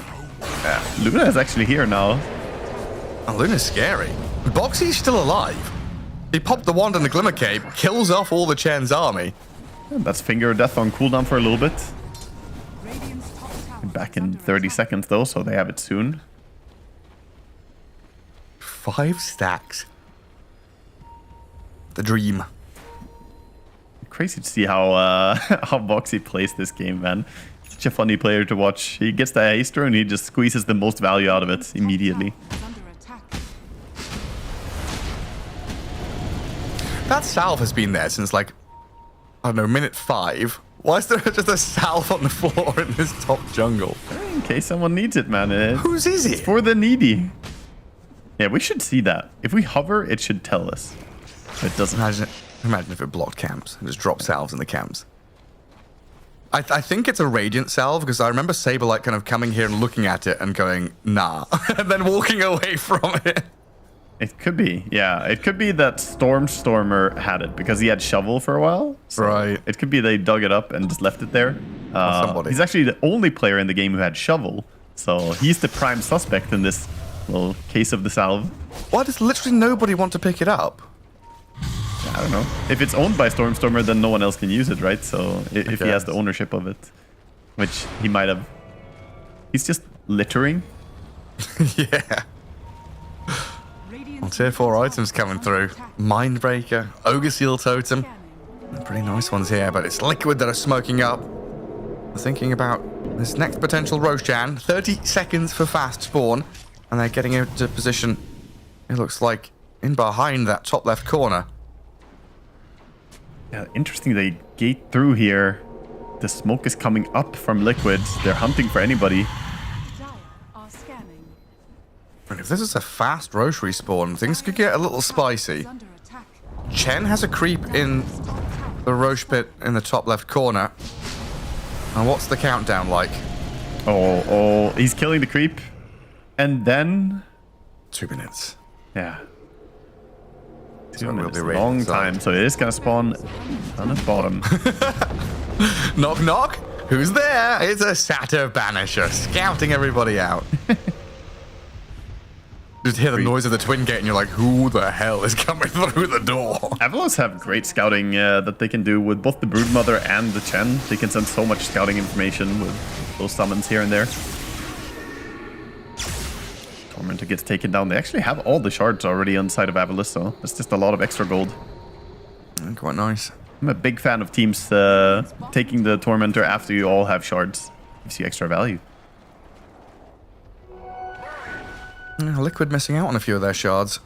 Yeah. Luna is actually here now. Oh, Luna's scary. Boxy's still alive. He popped the wand in the Glimmer Cape, kills off all the Chen's army. And that's Finger of Death on cooldown for a little bit. Back in 30 seconds though, so they have it soon. 5 stacks. The dream. Crazy to see how how Boxy plays this game, man. Such a funny player to watch. He gets the haste and he just squeezes the most value out of it immediately. That salve has been there since like, I don't know, minute 5. Why is there just a salve on the floor in this top jungle? In case someone needs it, man. Whose is it? It's for the needy. Yeah, we should see that. If we hover, it should tell us. But it doesn't. Imagine if it blocked camps and just dropped salves in the camps. I think it's a Radiant salve because I remember Saberlight kind of coming here and looking at it and going, nah, and then walking away from it. It could be, yeah. It could be that Stormer had it because he had Shovel for a while. So right. It could be they dug it up and just left it there. He's actually the only player in the game who had Shovel. So he's the prime suspect in this little case of the salve. Why does literally nobody want to pick it up? I don't know. If it's owned by Stormer, then no one else can use it, right? So if he has the ownership of it, which he might have. He's just littering. Yeah. Well, tier 4 items coming through. Mindbreaker, Ogre Seal Totem. Pretty nice ones here, but it's Liquid that are smoking up. We're thinking about this next potential Roshan. 30 seconds for fast spawn. And they're getting into position, it looks like, in behind that top left corner. Yeah, interesting they gate through here. The smoke is coming up from Liquid. They're hunting for anybody. And if this is a fast Roche respawn, things could get a little spicy. Chen has a creep in the Roche pit in the top left corner. And what's the countdown like? Oh, he's killing the creep. And then... 2 minutes. Yeah. So 2 minutes, we'll be long time. So it is going to spawn on the bottom. Knock, knock. Who's there? It's a Satyr Banisher scouting everybody out. Just hear the noise of the twin gate and you're like, who the hell is coming through the door? Avalos have great scouting that they can do with both the Broodmother and the Chen. They can send so much scouting information with those summons here and there. Tormentor gets taken down. They actually have all the shards already on the side of Avalos, so it's just a lot of extra gold. Quite nice. I'm a big fan of teams taking the Tormentor after you all have shards. Gives you extra value. Liquid missing out on a few of their shards.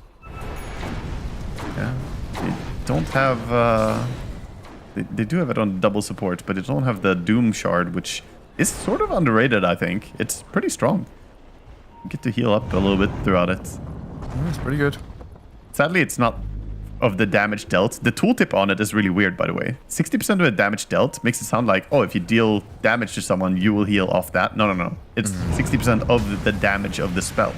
Yeah, they don't have... They do have it on double support, but they don't have the Doom shard, which is sort of underrated, I think. It's pretty strong. You get to heal up a little bit throughout it. That's pretty good. Sadly, it's not of the damage dealt. The tooltip on it is really weird, by the way. 60% of the damage dealt makes it sound like, oh, if you deal damage to someone, you will heal off that. No. It's 60% of the damage of the spell.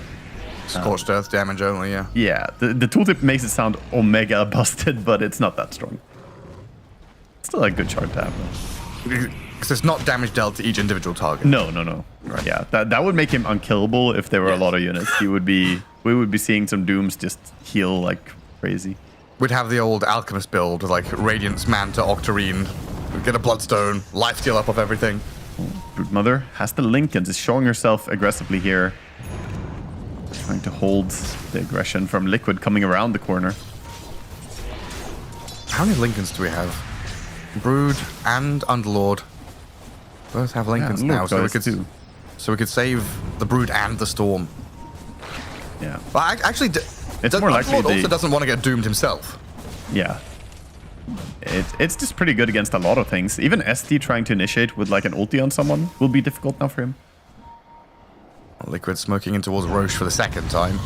Scorched Earth damage only, yeah. Yeah, the tooltip makes it sound omega busted, but it's not that strong. It's still a good shard to have, though. Because it's not damage dealt to each individual target. No. Right. Yeah, that would make him unkillable if there were a lot of units. We would be seeing some Dooms just heal like crazy. We'd have the old Alchemist build with like Radiance, Manta, Octarine. We'd get a Bloodstone, lifesteal up of everything. Broodmother has the Lincolns, is showing herself aggressively here. Trying to hold the aggression from Liquid coming around the corner. How many Lincolns do we have? Brood and Underlord both have Lincolns now, so we could save the Brood and the Storm. Yeah. But actually, it's more likely Underlord also doesn't want to get doomed himself. Yeah. It's just pretty good against a lot of things. Even ST trying to initiate with like an ulti on someone will be difficult now for him. Liquid smoking in towards Roche for the second time.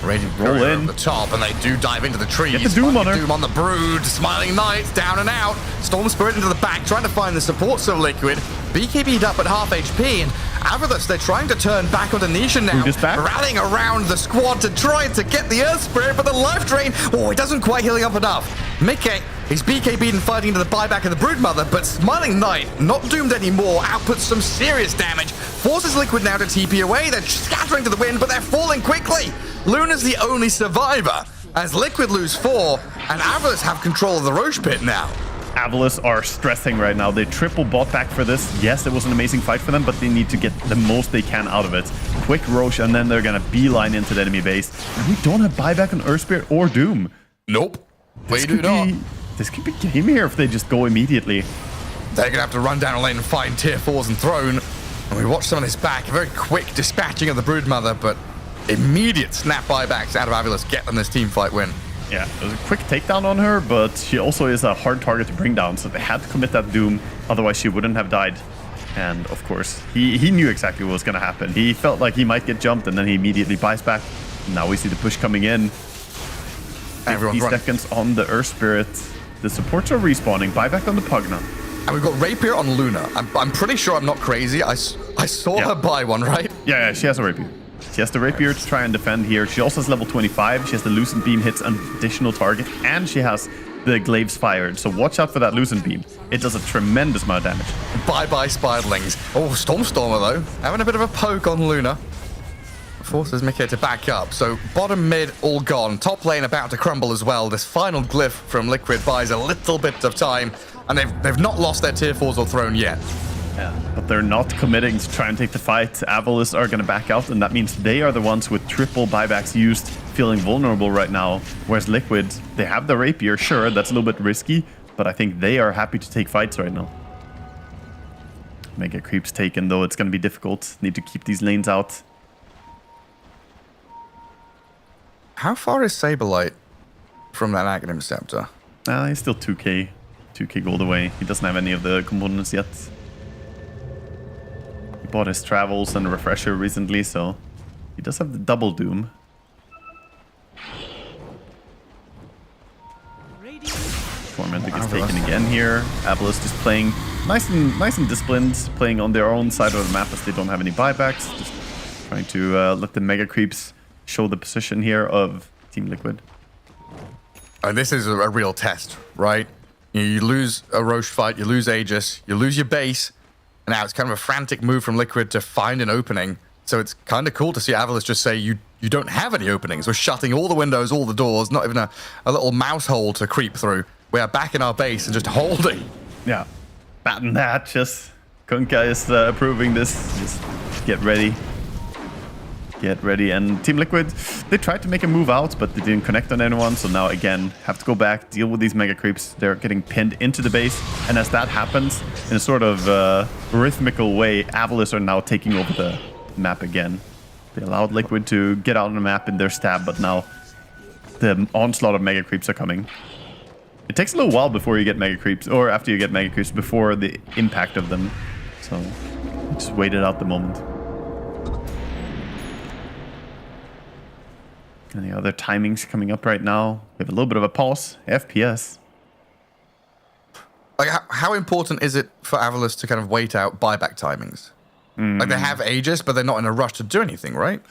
Radiant roll in the top, and they do dive into the trees. Get the Doom on her. Doom on the Brood. Smiling Knights down and out. Storm Spirit into the back, trying to find the supports of Liquid. BKB'd up at half HP, and Avalus, they're trying to turn back onto Nisha now, rallying around the squad to try to get the Earth Spirit, but the life drain, it doesn't quite healing up enough. Mickey, he's BKB'd and fighting to the buyback of the Broodmother, but Smiling Knight, not doomed anymore, outputs some serious damage, forces Liquid now to TP away. They're scattering to the wind, but they're falling quickly. Luna's the only survivor, as Liquid lose 4, and Avalus have control of the Roche Pit now. Avalus are stressing right now. They triple bought back for this. Yes, it was an amazing fight for them, but they need to get the most they can out of it. Quick Roche, and then they're going to beeline into the enemy base. And we don't have buyback on Earth Spirit or Doom. Nope. We do not. This could be game here if they just go immediately. They're going to have to run down a lane and find tier 4s and Throne. And we watch some of this back. A very quick dispatching of the Broodmother, but immediate snap buybacks out of Avalus get them this team fight win. Yeah, it was a quick takedown on her, but she also is a hard target to bring down, so they had to commit that Doom, otherwise she wouldn't have died. And of course, he knew exactly what was going to happen. He felt like he might get jumped, and then he immediately buys back. Now we see the push coming in. 50 seconds on the Earth Spirit. The supports are respawning. Buyback on the Pugna. And we've got Rapier on Luna. I'm pretty sure I'm not crazy. I saw her buy one, right? Yeah, she has a Rapier. She has the Rapier to try and defend here. She also has level 25. She has the Lucent Beam, hits an additional target, and she has the Glaives fired. So watch out for that Lucent Beam. It does a tremendous amount of damage. Bye-bye, Spiderlings. Oh, Stormstormer, though. Having a bit of a poke on Luna. Forces Mickey to back up. So bottom, mid, all gone. Top lane about to crumble as well. This final glyph from Liquid buys a little bit of time, and they've not lost their tier 4s or Throne yet. Yeah, but they're not committing to try and take the fight. Avalus are going to back out, and that means they are the ones with triple buybacks used, feeling vulnerable right now. Whereas Liquid, they have the Rapier. Sure, that's a little bit risky, but I think they are happy to take fights right now. Mega creeps taken, though. It's going to be difficult. Need to keep these lanes out. How far is Saberlight from that Aghanim Scepter? He's still 2k gold away. He doesn't have any of the components yet. He bought his travels and a refresher recently, so he does have the double Doom. Tormenting is taken again here. Avalus just playing nice and disciplined, playing on their own side of the map as they don't have any buybacks. Just trying to let the mega creeps show the position here of Team Liquid. And this is a real test, right? You lose a Roche fight, you lose Aegis, you lose your base, and now it's kind of a frantic move from Liquid to find an opening. So it's kind of cool to see Avalus just say, you don't have any openings. We're shutting all the windows, all the doors, not even a little mouse hole to creep through. We are back in our base and just holding. Yeah, batten the hatches. Kunkka is approving this. Just get ready. Get ready. And Team Liquid, they tried to make a move out, but they didn't connect on anyone. So now, again, have to go back, deal with these mega creeps. They're getting pinned into the base. And as that happens, in a sort of rhythmical way, Avalus are now taking over the map again. They allowed Liquid to get out on the map in their stab, but now the onslaught of mega creeps are coming. It takes a little while before you get mega creeps, or after you get mega creeps, before the impact of them. So just wait it out the moment. Any other timings coming up right now? We have a little bit of a pause. FPS. Like, how important is it for Avalus to kind of wait out buyback timings? Like, they have Aegis, but they're not in a rush to do anything, right?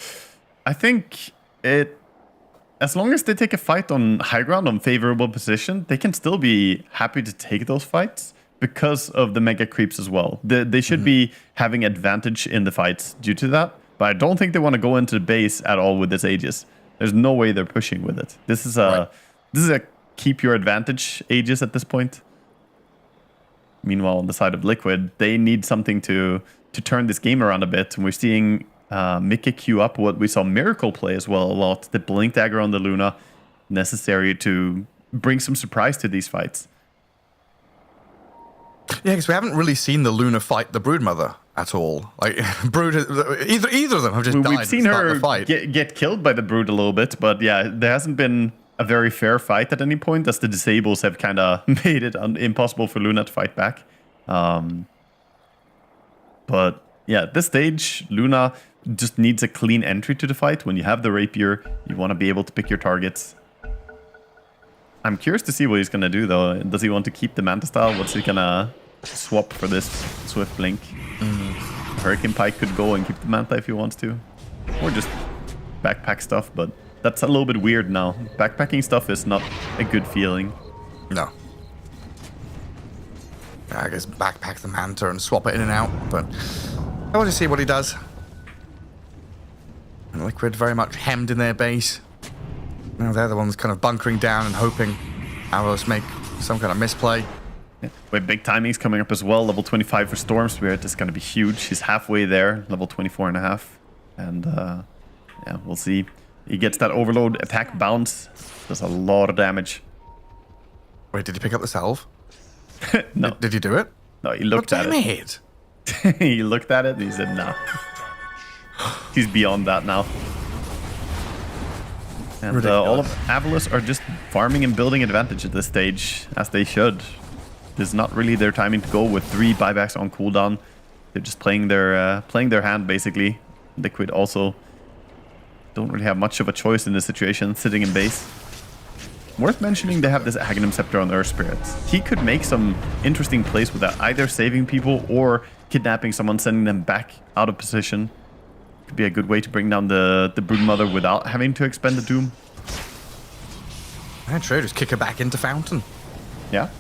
I think as long as they take a fight on high ground, on favorable position, they can still be happy to take those fights because of the mega creeps as well. They should be having advantage in the fights due to that, but I don't think they want to go into the base at all with this Aegis. There's no way they're pushing with it. This is a keep your advantage Aegis at this point. Meanwhile, on the side of Liquid, they need something to turn this game around a bit. And we're seeing Mickey queue up what we saw Miracle play as well a lot. The Blink Dagger on the Luna, necessary to bring some surprise to these fights. Yeah, because we haven't really seen the Luna fight the Broodmother at all. Like, Brood, either of them have just died. We've seen her get killed by the Brood a little bit, but yeah, there hasn't been a very fair fight at any point, as the Disables have kind of made it impossible for Luna to fight back. But yeah, at this stage, Luna just needs a clean entry to the fight. When you have the Rapier, you want to be able to pick your targets. I'm curious to see what he's going to do, though. Does he want to keep the Manta style? What's he going to swap for this Swift Blink? Hurricane Pike could go and keep the Manta if he wants to. Or just backpack stuff, but that's a little bit weird now. Backpacking stuff is not a good feeling. No. I guess backpack the Manta and swap it in and out, but I want to see what he does. And Liquid very much hemmed in their base. Now they're the ones kind of bunkering down and hoping Avalos make some kind of misplay. Yeah. With big timings coming up as well. Level 25 for Storm Spirit is going to be huge. He's halfway there, level 24.5. And yeah, we'll see. He gets that overload attack bounce. Does a lot of damage. Wait, did he pick up the salve? No. Did he do it? No, he looked at it. He looked at it and he said, nah. He's beyond that now. And all of Avalos are just farming and building advantage at this stage, as they should. This is not really their timing to go with 3 buybacks on cooldown. They're just playing their hand, basically. Liquid also don't really have much of a choice in this situation, sitting in base. Worth mentioning, they have this Aghanim Scepter on Earth Spirits. He could make some interesting plays with that, either saving people or kidnapping someone, sending them back out of position. Could be a good way to bring down the Broodmother without having to expend the Doom. Yeah, true. Just kick her back into Fountain. Yeah.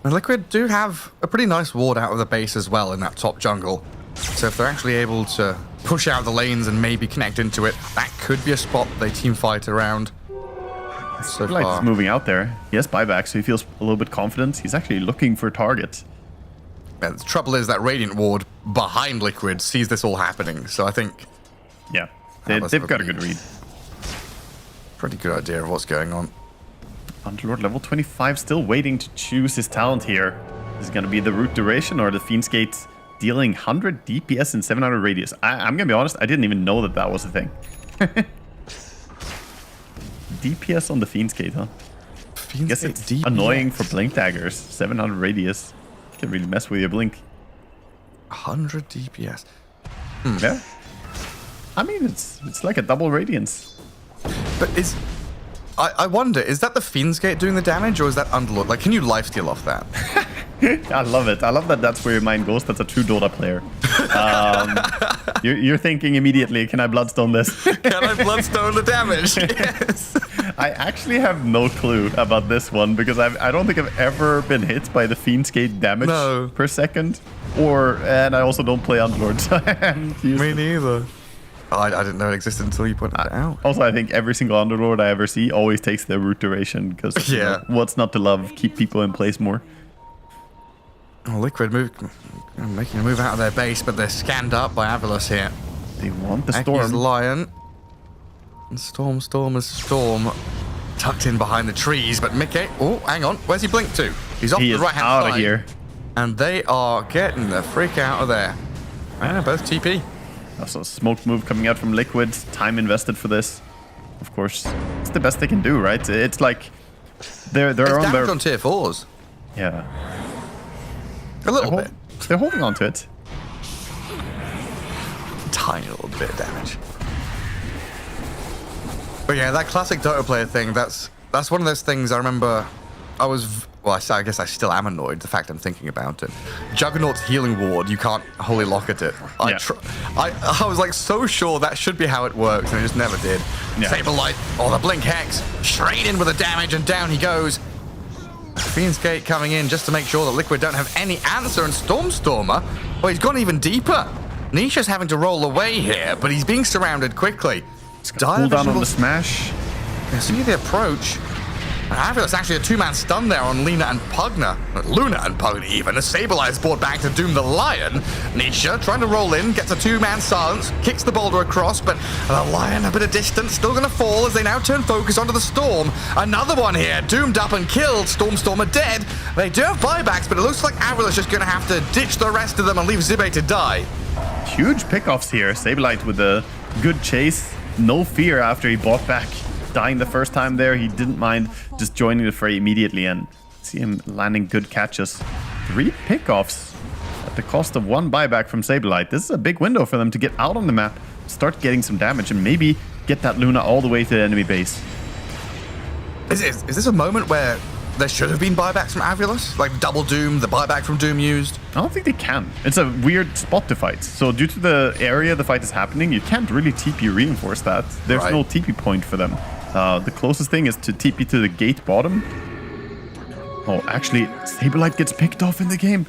And Liquid do have a pretty nice ward out of the base as well in that top jungle. So if they're actually able to push out the lanes and maybe connect into it, that could be a spot they team fight around. So Like far. he's moving out there. He has buyback, so he feels a little bit confident. He's actually looking for targets. Yeah, the trouble is that Radiant ward behind Liquid sees this all happening. So I think... Yeah, they've got a good read. Pretty good idea of what's going on. Underlord level 25 still waiting to choose his talent here. Is it going to be the root duration or the Fiend's Gate dealing 100 DPS and 700 radius? I'm going to be honest, I didn't even know that that was a thing. DPS on the Fiend's Gate, huh? I guess it's DPS. Annoying for Blink Daggers. 700 radius. Can really mess with your Blink. 100 DPS. Yeah. I mean, it's like a double radiance. But is... I wonder, is that the Fiend's Gate doing the damage, or is that Underlord? Like, can you lifesteal off that? I love it. I love that that's where your mind goes. That's a true Dota player. You're thinking immediately, can I Bloodstone this? Can I Bloodstone the damage? Yes. I actually have no clue about this one, because I don't think I've ever been hit by the Fiend's Gate damage per second. And I also don't play Underlord, so I haven't used Me neither. Oh, I didn't know it existed until you pointed it out. Also, I think every single Underlord I ever see always takes the root duration, because you know, what's not to love? Keep people in place more. Oh, Liquid making a move out of their base, but they're scanned up by Avalos here. They want the Aki's Storm. Lion. And Storm is Storm. Tucked in behind the trees, but Mickey... Oh, hang on. Where's he blink to? He's off He the is right-hand out side. of here. And they are getting the freak out of there. Yeah, both TP. Also, smoke move coming out from Liquid. Time invested for this. Of course, it's the best they can do, right? It's like they're on damage their... on tier 4s. Yeah. A little bit. They're holding on to it. Tiny little bit of damage. But yeah, that classic Dota player thing, that's one of those things I remember I guess I still am annoyed, the fact I'm thinking about it. Juggernaut's healing ward, you can't holy locket it. I was like so sure that should be how it works, and it just never did. Yeah. Saberlight, the Blink Hex, straight in with the damage, and down he goes. Fiend's Gate coming in just to make sure that Liquid don't have any answer, and Stormer, well, he's gone even deeper. Nisha's having to roll away here, but he's being surrounded quickly. Cool down on the smash. You see the approach. I feel it's actually a 2-man stun there on Luna and Pugna. Luna and Pugna even. A Saberlight's brought back to doom the Lion. Nisha trying to roll in, gets a 2-man silence, kicks the boulder across, but the Lion a bit of distance, still going to fall as they now turn focus onto the Storm. Another one here, doomed up and killed. Stormer dead. They do have buybacks, but it looks like Avril's just going to have to ditch the rest of them and leave Zibe to die. Huge pickoffs here. Saberlight with a good chase. No fear after he bought back. Dying the first time there, he didn't mind just joining the fray immediately, and see him landing good catches. 3 pickoffs at the cost of 1 buyback from Saberlight. This is a big window for them to get out on the map, start getting some damage, and maybe get that Luna all the way to the enemy base. Is this a moment where there should have been buybacks from Avulus? Like double Doom, the buyback from Doom used? I don't think they can. It's a weird spot to fight. So due to the area the fight is happening, you can't really TP reinforce that. There's no TP point for them. The closest thing is to TP to the gate bottom. Oh, actually, Saberlight gets picked off in the game.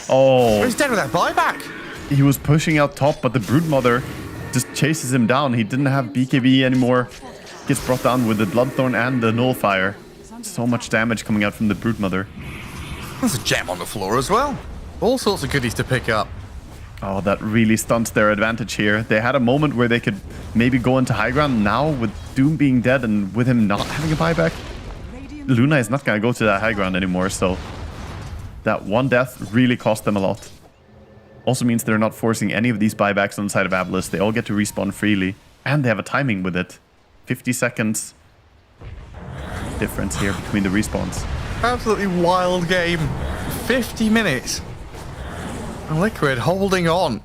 Oh. He's dead with that buyback. He was pushing out top, but the Broodmother just chases him down. He didn't have BKB anymore. Gets brought down with the Bloodthorn and the Nullifier. So much damage coming out from the Broodmother. There's a gem on the floor as well. All sorts of goodies to pick up. Oh, that really stunts their advantage here. They had a moment where they could maybe go into high ground. Now, with Doom being dead and with him not having a buyback, Luna is not going to go to that high ground anymore. So that one death really cost them a lot. Also means they're not forcing any of these buybacks on the side of Avulus. They all get to respawn freely. And they have a timing with it. 50 seconds difference here between the respawns. Absolutely wild game. 50 minutes. And Liquid holding on.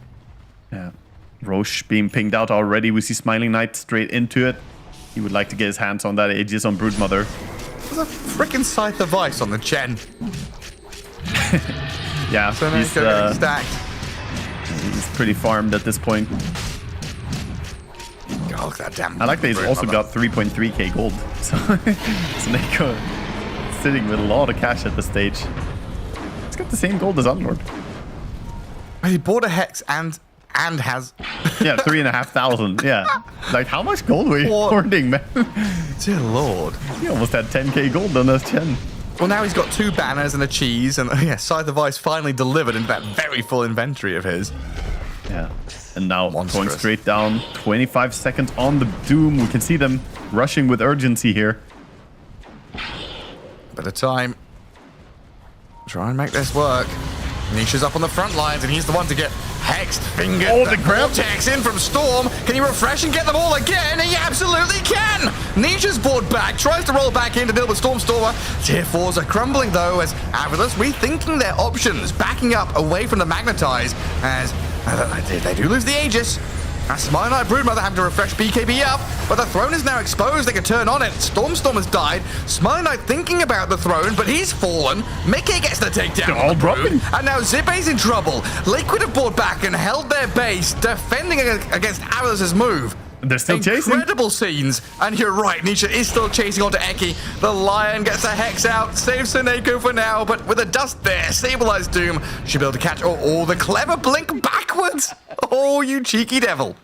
Yeah. Roche being pinged out already. We see Smiling Knight straight into it. He would like to get his hands on that Aegis on Broodmother. There's a freaking Scythe of Ice on the Chen. Yeah, So he's stacked. He's pretty farmed at this point. God, look at that damn. I like that he's also got 3.3k gold. So Sneko sitting with a lot of cash at this stage. He's got the same gold as Unlord. He bought a Hex and has... Yeah, 3,500. Yeah. Like, how much gold were you hoarding, man? Dear Lord. He almost had 10k gold on those 10. Well, now he's got 2 banners and a cheese, and yeah, Scythe of Ice finally delivered into that very full inventory of his. Yeah. And now going straight down. 25 seconds on the Doom. We can see them rushing with urgency here. Bit of time. Try and make this work. Nisha's up on the front lines, and he's the one to get hexed, fingered. Oh, the grab. Vortex in from Storm. Can he refresh and get them all again? He absolutely can! Nisha's brought back, tries to roll back in to deal with Stormstormer. Tier 4s are crumbling, though, as Avulus rethinking their options, backing up away from the Magnetize, as they do lose the Aegis. Smiling Knight Broodmother having to refresh BKB up, but the throne is now exposed. They can turn on it. Stormstorm has died. Smiling Knight thinking about the throne, but he's fallen. Mickey gets the takedown. All dropping. And now Zippy's in trouble. Liquid have brought back and held their base, defending against Avulus's move. They're still chasing. Incredible scenes. And you're right, Nisha is still chasing onto Eki. The Lion gets a Hex out, saves Seneko for now, but with a dust there, stabilized Doom should be able to catch the clever blink backwards. Oh, you cheeky devil.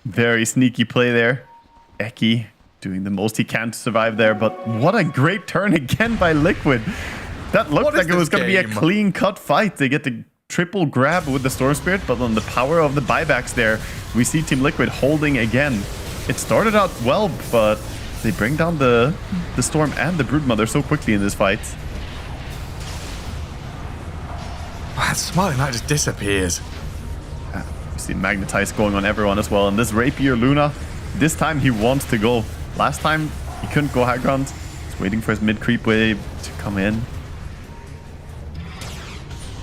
Very sneaky play there. Eki doing the most he can to survive there, but what a great turn again by Liquid. That looked like it was going to be a clean-cut fight. They get the triple grab with the Storm Spirit, but on the power of the buybacks there, we see Team Liquid holding again. It started out well, but they bring down the Storm and the Broodmother so quickly in this fight. That Smiling Knight just disappears. You see Magnetize going on everyone as well, and this Rapier Luna, this time he wants to go. Last time he couldn't go high ground. He's waiting for his mid creep wave to come in.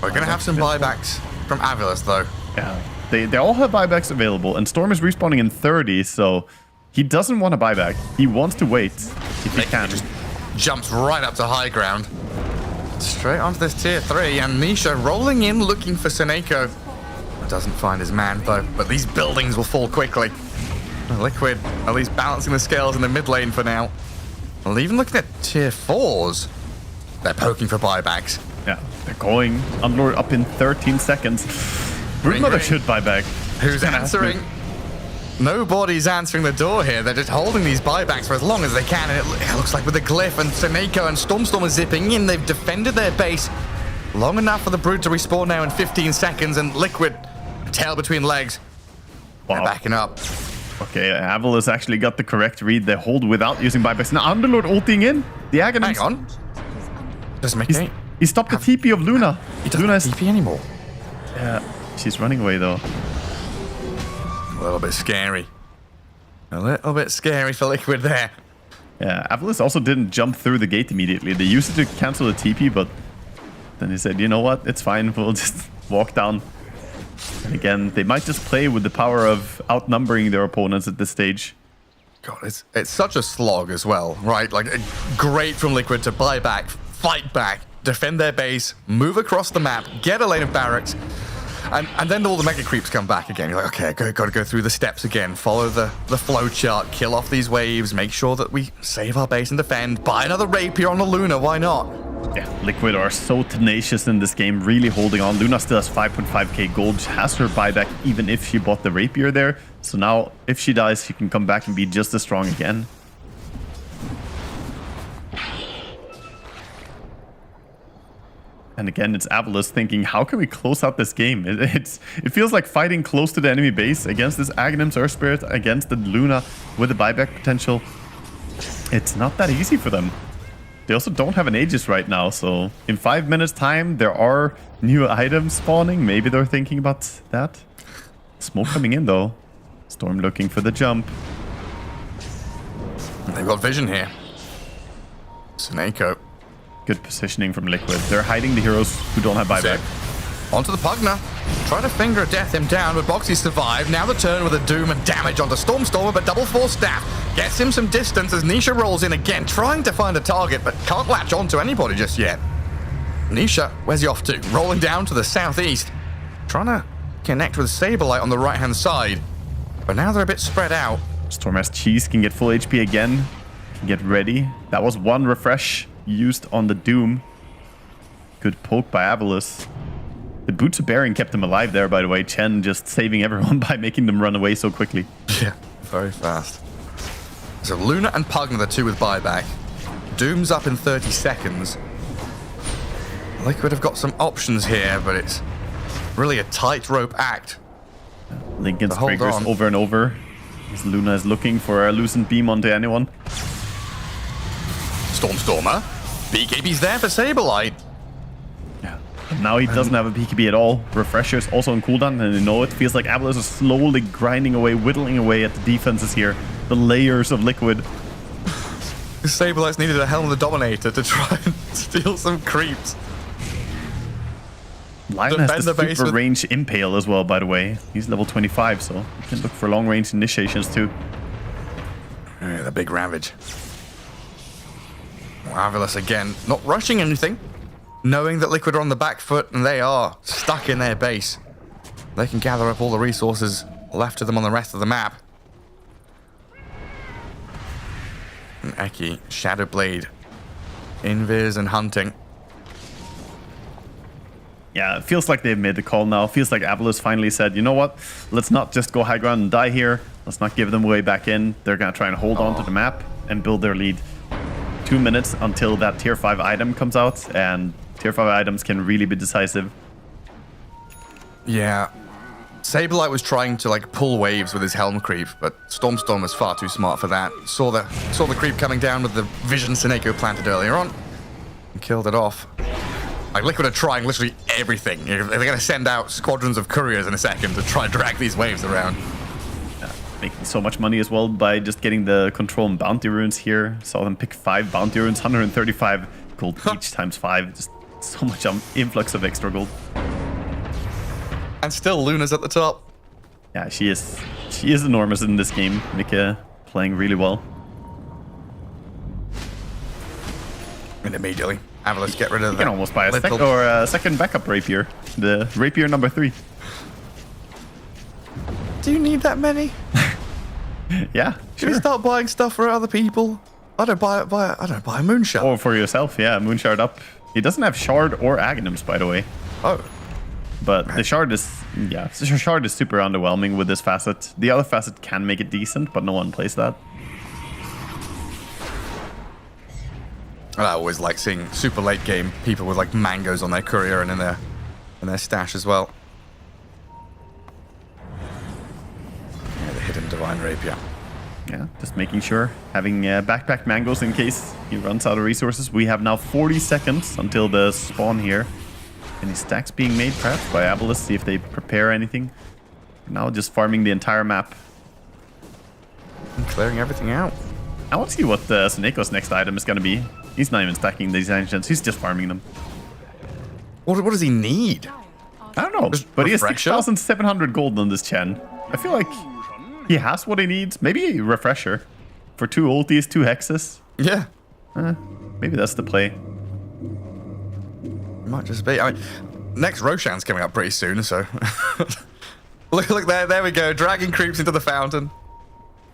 We're going to have some buybacks from Avulus, though. Yeah, they all have buybacks available, and Storm is respawning in 30, so he doesn't want a buyback. He wants to wait if he can. Just jumps right up to high ground. Straight onto this tier 3, and Nisha rolling in looking for Seneko. Doesn't find his man, though, but these buildings will fall quickly. Liquid at least balancing the scales in the mid lane for now. Well, even looking at tier 4s, they're poking for buybacks. Yeah, they're going. Unlord up in 13 seconds. Broodmother should buy back. Who's answering? Nobody's answering the door here. They're just holding these buybacks for as long as they can, and it looks like with the Glyph and Seneko and Stormstorm are zipping in, they've defended their base long enough for the Brood to respawn now in 15 seconds, and Liquid, tail between legs. Wow. They're backing up. Okay, Avulus actually got the correct read. They hold without using buybacks. Now Underlord ulting in. The Aghanim's... Hang on. Doesn't make any... He stopped the TP of Luna. He doesn't have TP anymore. Yeah, she's running away though. A little bit scary. A little bit scary for Liquid there. Yeah, Avulus also didn't jump through the gate immediately. They used it to cancel the TP, but then they said, you know what, it's fine, we'll just walk down. And again, they might just play with the power of outnumbering their opponents at this stage. God, it's such a slog as well, right? Like, great from Liquid to buy back fight back, defend their base, move across the map, get a lane of barracks, and then all the mega creeps come back again. You're like, okay, got to go through the steps again, follow the flow chart, kill off these waves, make sure that we save our base and defend, buy another rapier on the Luna, why not? Yeah, Liquid are so tenacious in this game, really holding on. Luna still has 5.5k gold. She has her buyback even if she bought the rapier there. So now, if she dies, she can come back and be just as strong again. And again, it's Avalus thinking, how can we close out this game? It feels like fighting close to the enemy base against this Aghanim's Earth Spirit, against the Luna with the buyback potential. It's not that easy for them. They also don't have an Aegis right now, so in 5 minutes time, there are new items spawning. Maybe they're thinking about that. Smoke coming in though. Storm looking for the jump. They've got vision here. Snako. Good positioning from Liquid. They're hiding the heroes who don't have buyback. Onto the Pugna. Trying to finger death him down, but Boxy survived. Now the turn with a Doom and damage onto Stormstormer, but double force staff gets him some distance as Nisha rolls in again, trying to find a target, but can't latch onto anybody just yet. Nisha, where's he off to? Rolling down to the southeast. Trying to connect with Saberlight on the right-hand side, but now they're a bit spread out. Storm has cheese, can get full HP again. Can get ready. That was one refresh used on the Doom. Good poke by Avalus. The Boots of Bearing kept him alive there, by the way. Chen just saving everyone by making them run away so quickly. Yeah, very fast. So Luna and Pugna, the two with buyback. Doom's up in 30 seconds. Liquid have got some options here, but it's really a tightrope act. Lincoln's triggers over and over. As Luna is looking for a loosened beam onto anyone. Stormstormer. BKB's there for Saberlight. Yeah. But now he doesn't have a BKB at all. Refresher's also on cooldown, and you know it feels like Avalus is slowly grinding away, whittling away at the defenses here. The layers of Liquid. Saberlight's needed a Helm of the Dominator to try and steal some creeps. Lion has the super range Impale as well, by the way. He's level 25, so you can look for long range initiations too. Yeah, the big Ravage. Avalus again, not rushing anything, knowing that Liquid are on the back foot and they are stuck in their base. They can gather up all the resources left to them on the rest of the map. And Eki, Shadowblade, Invis and hunting. Yeah, it feels like they've made the call now. Feels like Avalus finally said, you know what? Let's not just go high ground and die here. Let's not give them way back in. They're going to try and hold on to the map and build their lead. 2 minutes until that tier 5 item comes out, and tier 5 items can really be decisive. Yeah. Saberlight was trying to like pull waves with his Helm creep, but Stormstorm was far too smart for that. Saw the creep coming down with the vision Snako planted earlier on and killed it off. Like Liquid are trying literally everything. They're going to send out squadrons of couriers in a second to try and drag these waves around. Making so much money as well by just getting the control and bounty runes here. Saw them pick 5 bounty runes, 135 gold each times 5. Just so much influx of extra gold. And still Luna's at the top. Yeah, she is enormous in this game. Mika playing really well. And immediately, Avalus get rid of you can almost buy a second backup rapier. The rapier number 3. Do you need that many? Yeah, Should you start buying stuff for other people? I don't buy a Moonshard. Or for yourself, yeah, Moonshard up. He doesn't have Shard or Aghanims, by the way. Oh. But the Shard is, yeah, the Shard is super underwhelming with this facet. The other facet can make it decent, but no one plays that. I always like seeing super late game people with like mangoes on their courier and in their stash as well. Yeah, the hidden divine rapier. Yeah, just making sure, having backpack mangoes in case he runs out of resources. We have now 40 seconds until the spawn here. Any stacks being made perhaps by Avalus, see if they prepare anything. Now just farming the entire map. And clearing everything out. I want to see what Snako's next item is going to be. He's not even stacking these engines, he's just farming them. What does he need? I don't know, but he has 6,700 gold on this Chen. I feel like he has what he needs. Maybe a refresher for 2 ultis, 2 hexes. Yeah. Maybe that's the play. Might just be. I mean, next Roshan's coming up pretty soon, so... look there we go. Dragging creeps into the fountain.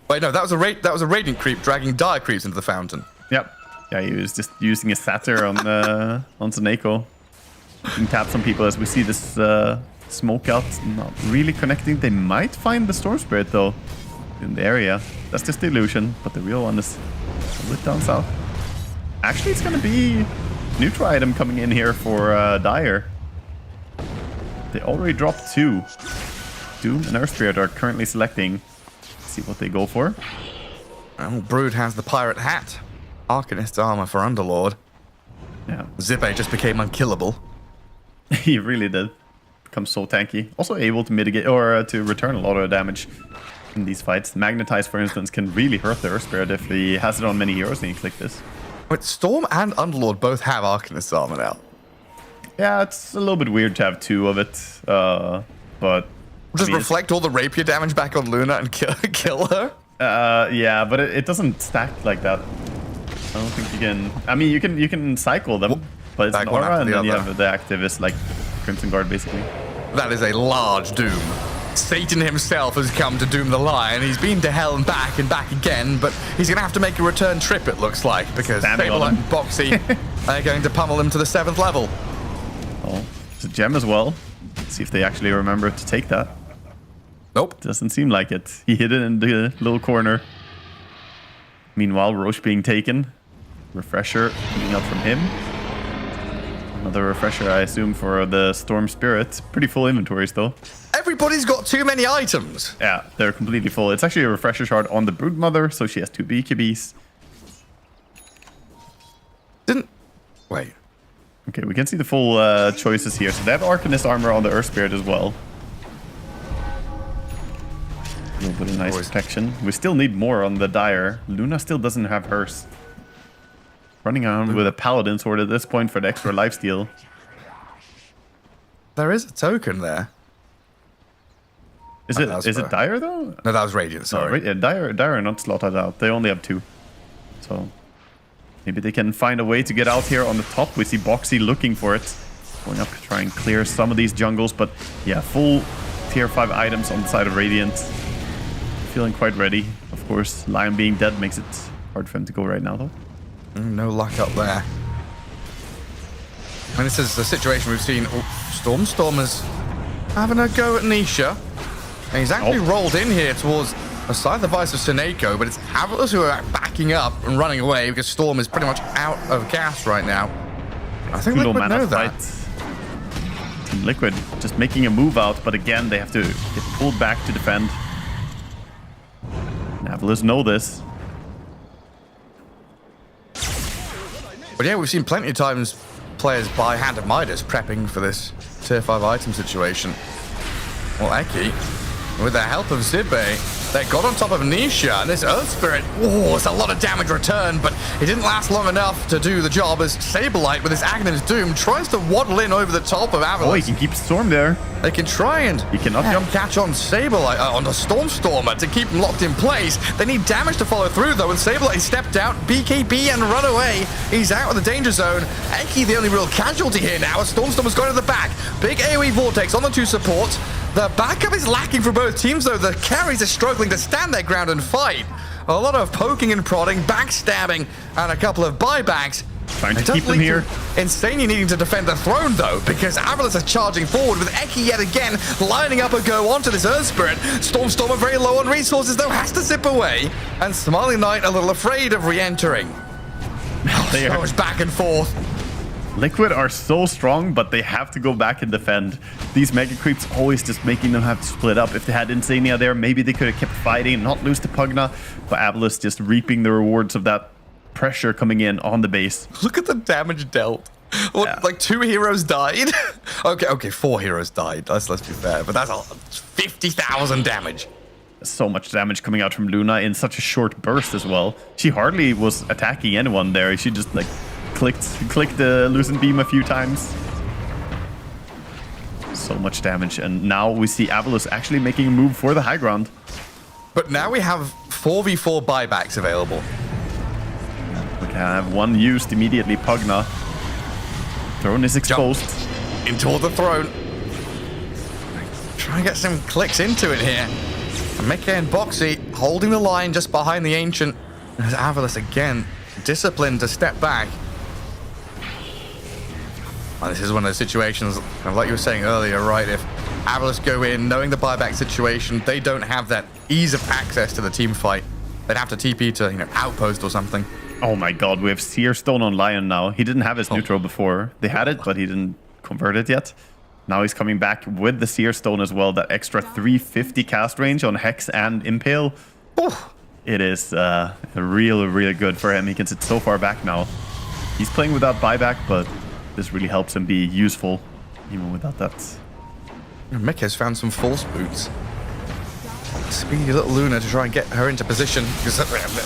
Wait, no, that was a Radiant creep dragging Dire creeps into the fountain. Yep. Yeah, he was just using a satyr on Zaneko. You can tap some people as we see this smoke out not really connecting. They might find the Storm Spirit, though, in the area. That's just the illusion, but the real one is a bit down south. Actually, it's going to be neutral item coming in here for Dire. They already dropped 2. Doom and Earth Spirit are currently selecting. Let's see what they go for. Oh, Brood has the pirate hat. Arcanist's armor for Underlord. Yeah. Zippe just became unkillable. He really did. Become so tanky. Also able to mitigate or to return a lot of damage in these fights. Magnetize, for instance, can really hurt the Earth Spirit if he has it on many heroes and you click this. But Storm and Underlord both have Arcanist's armor now. Yeah, it's a little bit weird to have 2 of it, but... Just reflect all the rapier damage back on Luna and kill her? Yeah, but it doesn't stack like that. I don't think you can... I mean, you can cycle them, but it's an aura, and then you have the activist, like Crimson Guard, basically. That is a large Doom. Satan himself has come to Doom the Lion. He's been to hell and back again, but he's going to have to make a return trip, it looks like, because Sableye and Boxy are going to pummel him to the 7th level. Oh, it's a gem as well. Let's see if they actually remember to take that. Nope. Doesn't seem like it. He hid it in the little corner. Meanwhile, Roche being taken. Refresher coming out from him. Another refresher, I assume, for the Storm Spirit. Pretty full inventories, though. Everybody's got too many items. Yeah, they're completely full. It's actually a refresher shard on the Broodmother, so she has 2 BKBs. Wait. Okay, we can see the full choices here. So they have Arcanist armor on the Earth Spirit as well. A little bit of nice protection. We still need more on the Dire. Luna still doesn't have hers. Running around with a Paladin sword at this point for the extra lifesteal. There is a token there. Is it Dire though? No, that was Radiant, sorry. Yeah, Dire are not slotted out. They only have 2. So maybe they can find a way to get out here on the top. We see Boxy looking for it. Going up to try and clear some of these jungles. But yeah, full tier 5 items on the side of Radiant. Feeling quite ready. Of course, Lion being dead makes it hard for him to go right now, though. No luck up there. And this is the situation we've seen. Oh, Stormer's having a go at Nisha. And he's actually rolled in here towards the side of the vice of Zaneko, but it's Avalus who are backing up and running away because Storm is pretty much out of gas right now. I think Liquid know that. Team Liquid just making a move out, but again, they have to get pulled back to defend. Avalus know this. But yeah, we've seen plenty of times players buy Hand of Midas prepping for this tier 5 item situation. Well, Eki, with the help of Zippe, they got on top of Nisha, and this Earth Spirit, it's a lot of damage returned, but it didn't last long enough to do the job as Saberlight with his Aghanim's Doom tries to waddle in over the top of Avalus. Oh, he can keep Storm there. They can try and he cannot jump catch on Saberlight, on the Stormer to keep him locked in place. They need damage to follow through, though, and Saberlight stepped out, BKB and run away. He's out of the danger zone. Eki, the only real casualty here now, as Storm's going to the back. Big AoE Vortex on the 2 support. The backup is lacking for both teams, though. The carries are struggling to stand their ground and fight. A lot of poking and prodding, backstabbing, and a couple of buybacks. Trying to keep them here. Insanely needing to defend the throne, though, because Avalus is charging forward with Eki yet again, lining up a go onto this Earth Spirit. Stormer very low on resources, though, has to zip away. And Smiling Knight a little afraid of re-entering. So much back and forth. Liquid are so strong, but they have to go back and defend. These Mega Creeps always just making them have to split up. If they had Insania there, maybe they could have kept fighting and not lose to Pugna. But Avalus just reaping the rewards of that pressure coming in on the base. Look at the damage dealt. Like 2 heroes died? okay, 4 heroes died. Let's be fair. But that's 50,000 damage. So much damage coming out from Luna in such a short burst as well. She hardly was attacking anyone there. She just like clicked the Lucent Beam a few times. So much damage, and now we see Avalus actually making a move for the high ground. But now we have 4v4 buybacks available. We can have one used immediately, Pugna. Throne is exposed. In toward the throne. Try and get some clicks into it here. And Mickey and Boxy holding the line just behind the Ancient. As Avalos again, disciplined to step back. And this is one of those situations, kind of like you were saying earlier, right? If Avalos go in, knowing the buyback situation, they don't have that ease of access to the team fight. They'd have to TP to, you know, Outpost or something. Oh my god, we have Seer Stone on Lion now. He didn't have his neutral before. They had it, but he didn't convert it yet. Now he's coming back with the Seer Stone as well. That extra 350 cast range on Hex and Impale. Oh. It is really good for him. He can sit so far back now. He's playing without buyback, but this really helps him be useful, even without that. Mick has found some false boots. Speedy little Luna to try and get her into position, because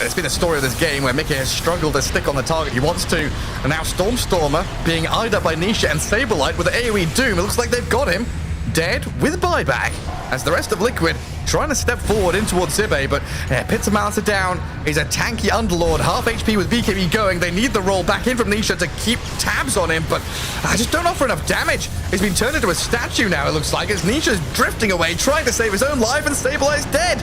it's been a story of this game where Mickey has struggled to stick on the target he wants to. And now Stormstormer being eyed up by Nisha and Saberlight with the AoE Doom. It looks like they've got him dead with buyback, as the rest of Liquid trying to step forward in towards Zibe, but Pits of Malice are down. He's a tanky Underlord, half HP with BKB going. They need the roll back in from Nisha to keep tabs on him, but I just don't offer enough damage. He's been turned into a statue now, it looks like, as Nisha's drifting away, trying to save his own life, and Saberlight's dead.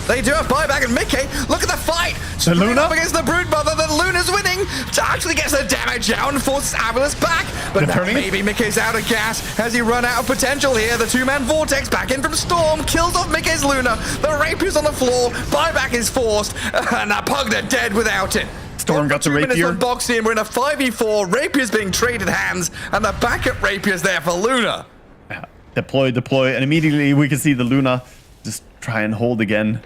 They do have buyback, and Mickey, look at the fight! The Luna up against the Broodmother, then Luna's winning to actually get the damage out and forces Avalos back. But now maybe Mickey's out of gas. Has he run out of potential here? The two-man Vortex back in from Storm, kills off Mickey's Luna. The Rapier's on the floor, buyback is forced, and Pugna dead without it. Storm got the Rapier. Boxing, we're in a 5v4, Rapier's being traded hands, and the backup Rapier's there for Luna. Yeah. Deploy, and immediately we can see the Luna just try and hold again.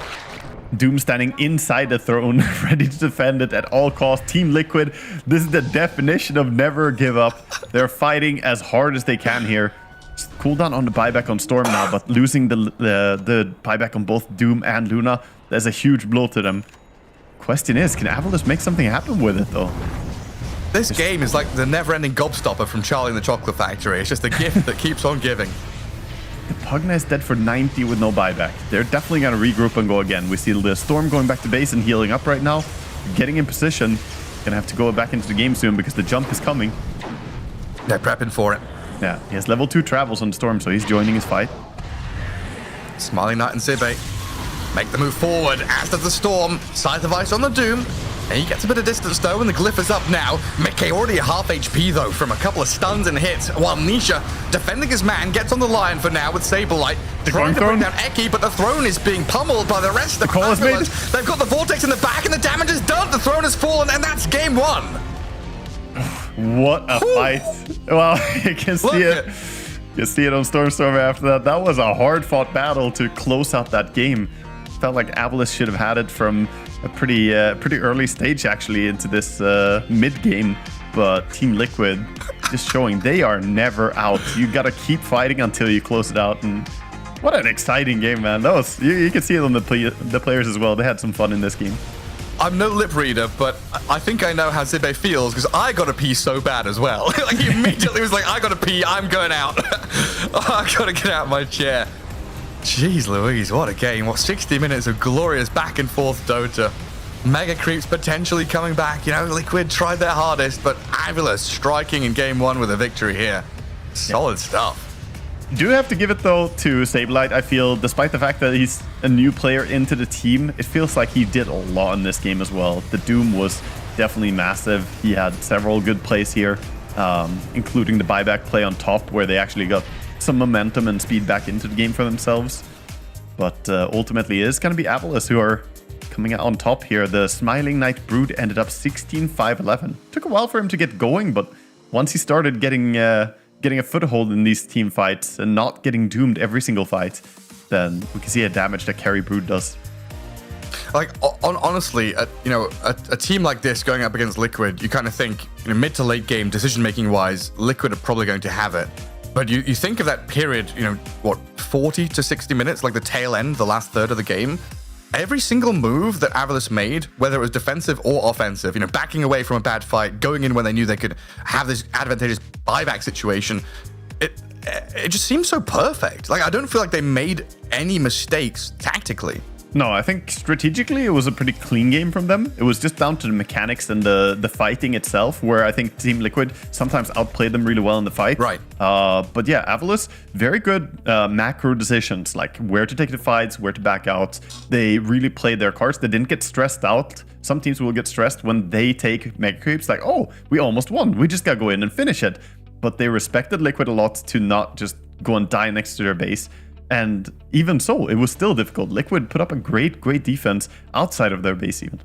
Doom standing inside the throne, ready to defend it at all costs. Team Liquid, this is the definition of never give up. They're fighting as hard as they can here. Just cooldown on the buyback on Storm now, but losing the buyback on both Doom and Luna, there's a huge blow to them. Question is, can Avalos make something happen with it though? This game is like the never-ending gobstopper from Charlie and the Chocolate Factory. It's just a gift that keeps on giving. Pugna is dead for 90 with no buyback. They're definitely going to regroup and go again. We see the Storm going back to base and healing up right now. Getting in position. Going to have to go back into the game soon because the jump is coming. They're prepping for it. Yeah, he has level 2 travels on Storm, so he's joining his fight. Smiling Knight and Zibe make the move forward, as does the Storm. Scythe of Ice on the Doom. And he gets a bit of distance though, and the Glyph is up now. Mickey already at half HP though from a couple of stuns and hits, while Nisha, defending his man, gets on the line for now with Saberlight. Trying to bring down Eki, but the throne is being pummeled by the rest of the Avalanche. They've got the Vortex in the back, and the damage is done. The throne has fallen, and that's game one. What a fight. Well, you can see it. You see it on Stormstormer after that. That was a hard-fought battle to close out that game. Felt like Avalos should have had it from a pretty early stage actually into this mid game, but Team Liquid just showing they are never out. You gotta keep fighting until you close it out, and what an exciting game, man. That was you can see it on the players as well. They had some fun in this game. I'm no lip reader, but I think I know how Zibe feels because I got to pee so bad as well. Like he immediately was like, I gotta pee, I'm going out. I gotta get out of my chair. Jeez Louise, what a game. What 60 minutes of glorious back and forth Dota. Mega creeps potentially coming back. You know, Liquid tried their hardest, but Avalos striking in game one with a victory here. Solid stuff. Do have to give it though to Saberlight. I feel, despite the fact that he's a new player into the team, it feels like he did a lot in this game as well. The Doom was definitely massive. He had several good plays here, including the buyback play on top where they actually got some momentum and speed back into the game for themselves. But ultimately it is going to be Avalos who are coming out on top here. The Smiling Knight Brood ended up 16-5-11. Took a while for him to get going, but once he started getting a foothold in these team fights and not getting doomed every single fight, then we can see a damage that Carry Brood does. Like, honestly, a team like this going up against Liquid, you kind of think, mid to late game, decision-making wise, Liquid are probably going to have it. But you think of that period, 40 to 60 minutes, like the tail end, the last third of the game. Every single move that Avalos made, whether it was defensive or offensive, backing away from a bad fight, going in when they knew they could have this advantageous buyback situation, it just seems so perfect. Like, I don't feel like they made any mistakes tactically. No, I think strategically it was a pretty clean game from them. It was just down to the mechanics and the fighting itself, where I think Team Liquid sometimes outplayed them really well in the fight. Right. But yeah, Avalus, very good macro decisions, like where to take the fights, where to back out. They really played their cards. They didn't get stressed out. Some teams will get stressed when they take mega creeps, like, oh, we almost won. We just gotta go in and finish it. But they respected Liquid a lot to not just go and die next to their base. And even so, it was still difficult. Liquid put up a great defense outside of their base even.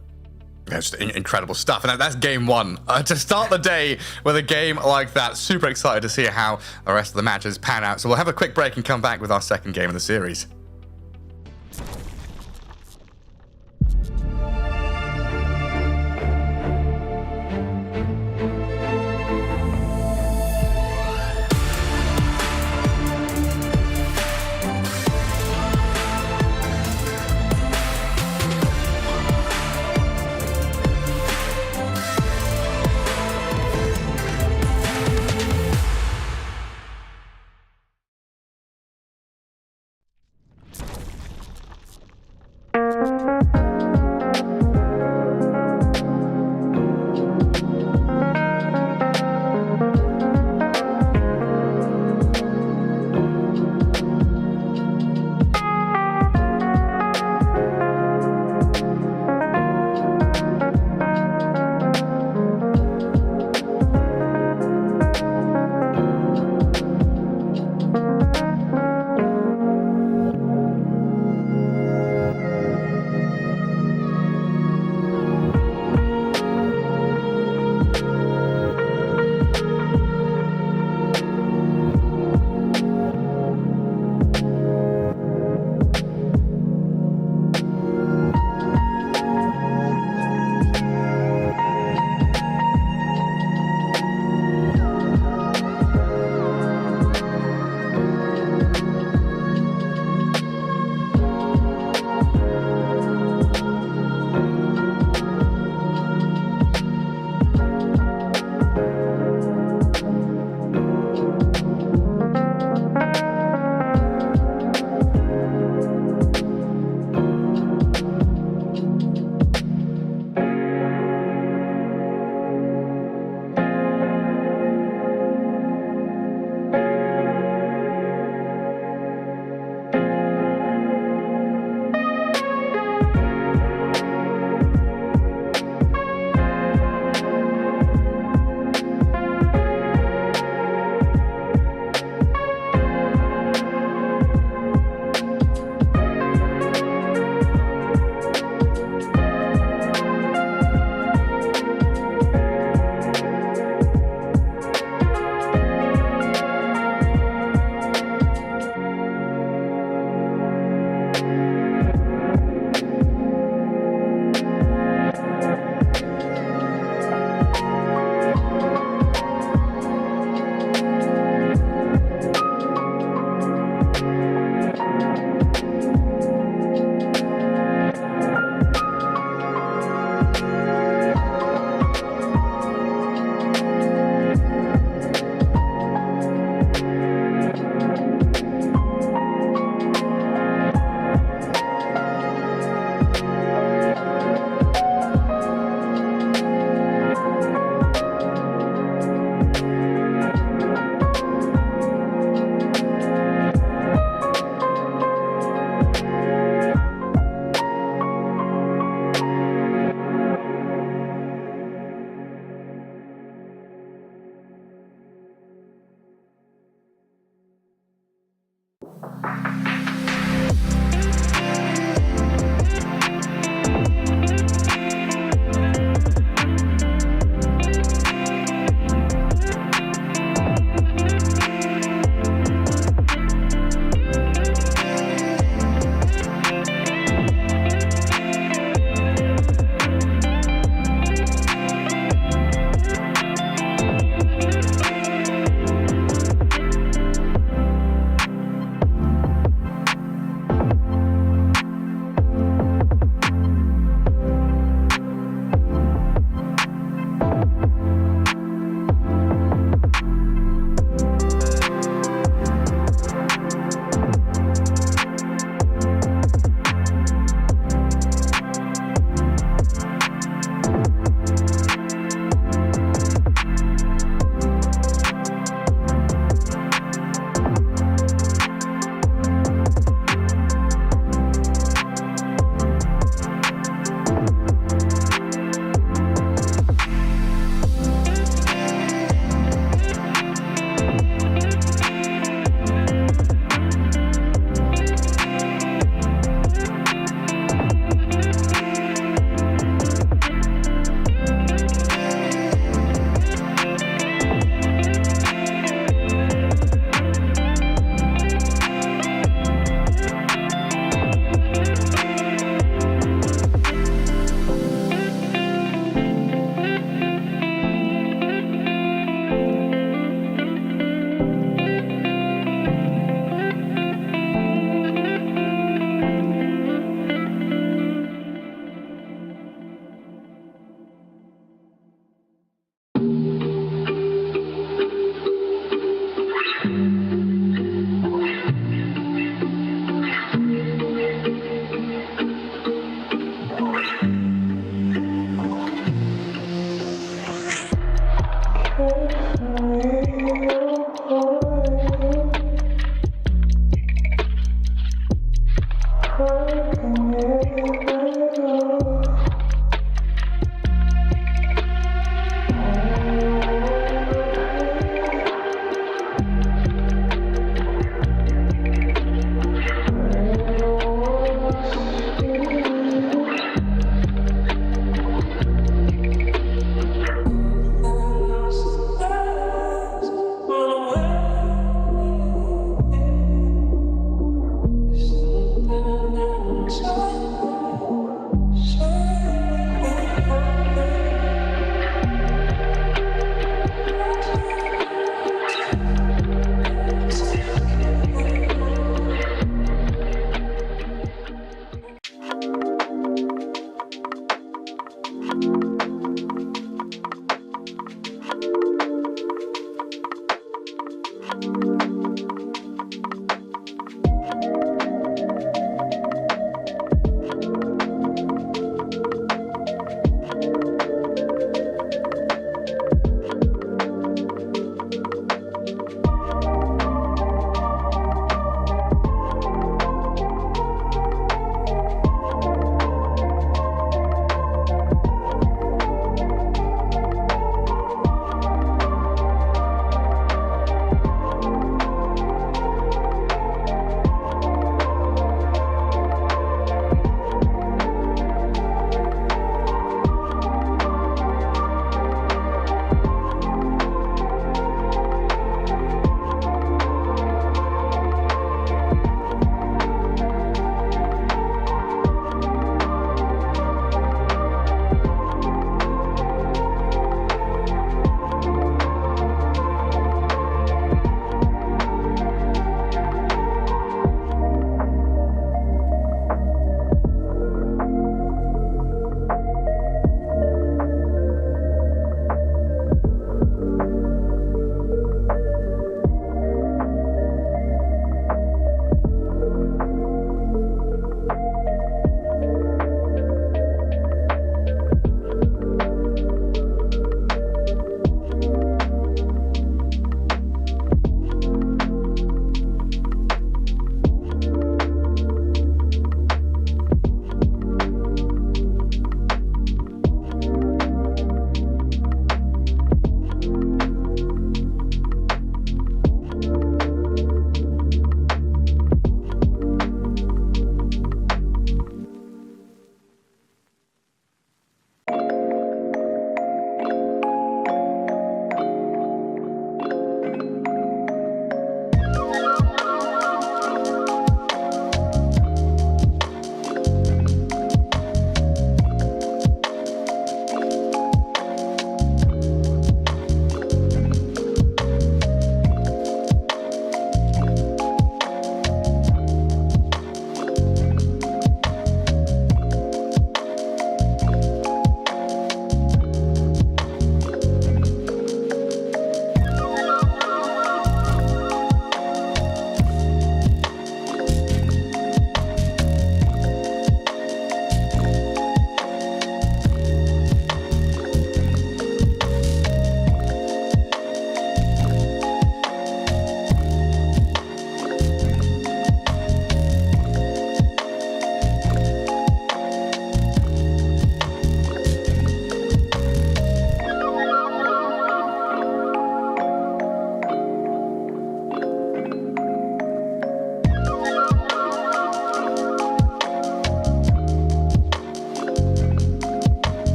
That's incredible stuff. And that's game one. To start the day with a game like that, super excited to see how the rest of the matches pan out. So we'll have a quick break and come back with our second game of the series.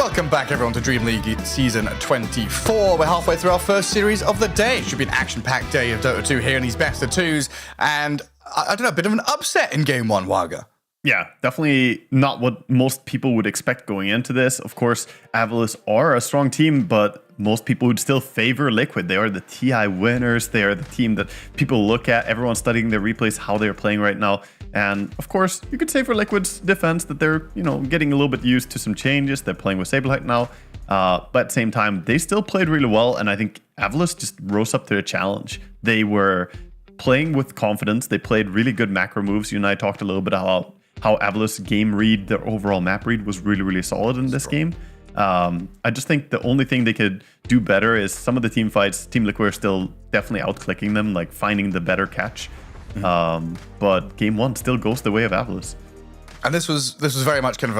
Welcome back, everyone, to Dream League Season 24. We're halfway through our first series of the day. It should be an action-packed day of Dota 2 here in these best of twos. And, I don't know, a bit of an upset in Game 1, Waga. Yeah, definitely not what most people would expect going into this. Of course, Avalus are a strong team, but most people would still favor Liquid. They are the TI winners. They are the team that people look at. Everyone's studying their replays, how they're playing right now. And of course, you could say for Liquid's defense that they're, getting a little bit used to some changes. They're playing with Saberlight now. But at the same time, they still played really well. And I think Avalus just rose up to the challenge. They were playing with confidence. They played really good macro moves. You and I talked a little bit about how Avalus game read, their overall map read was really, really solid in this game. I just think the only thing they could do better is some of the team fights, Team Liquid are still definitely outclicking them, like finding the better catch. But Game 1 still goes the way of Avalus. And this was very much kind of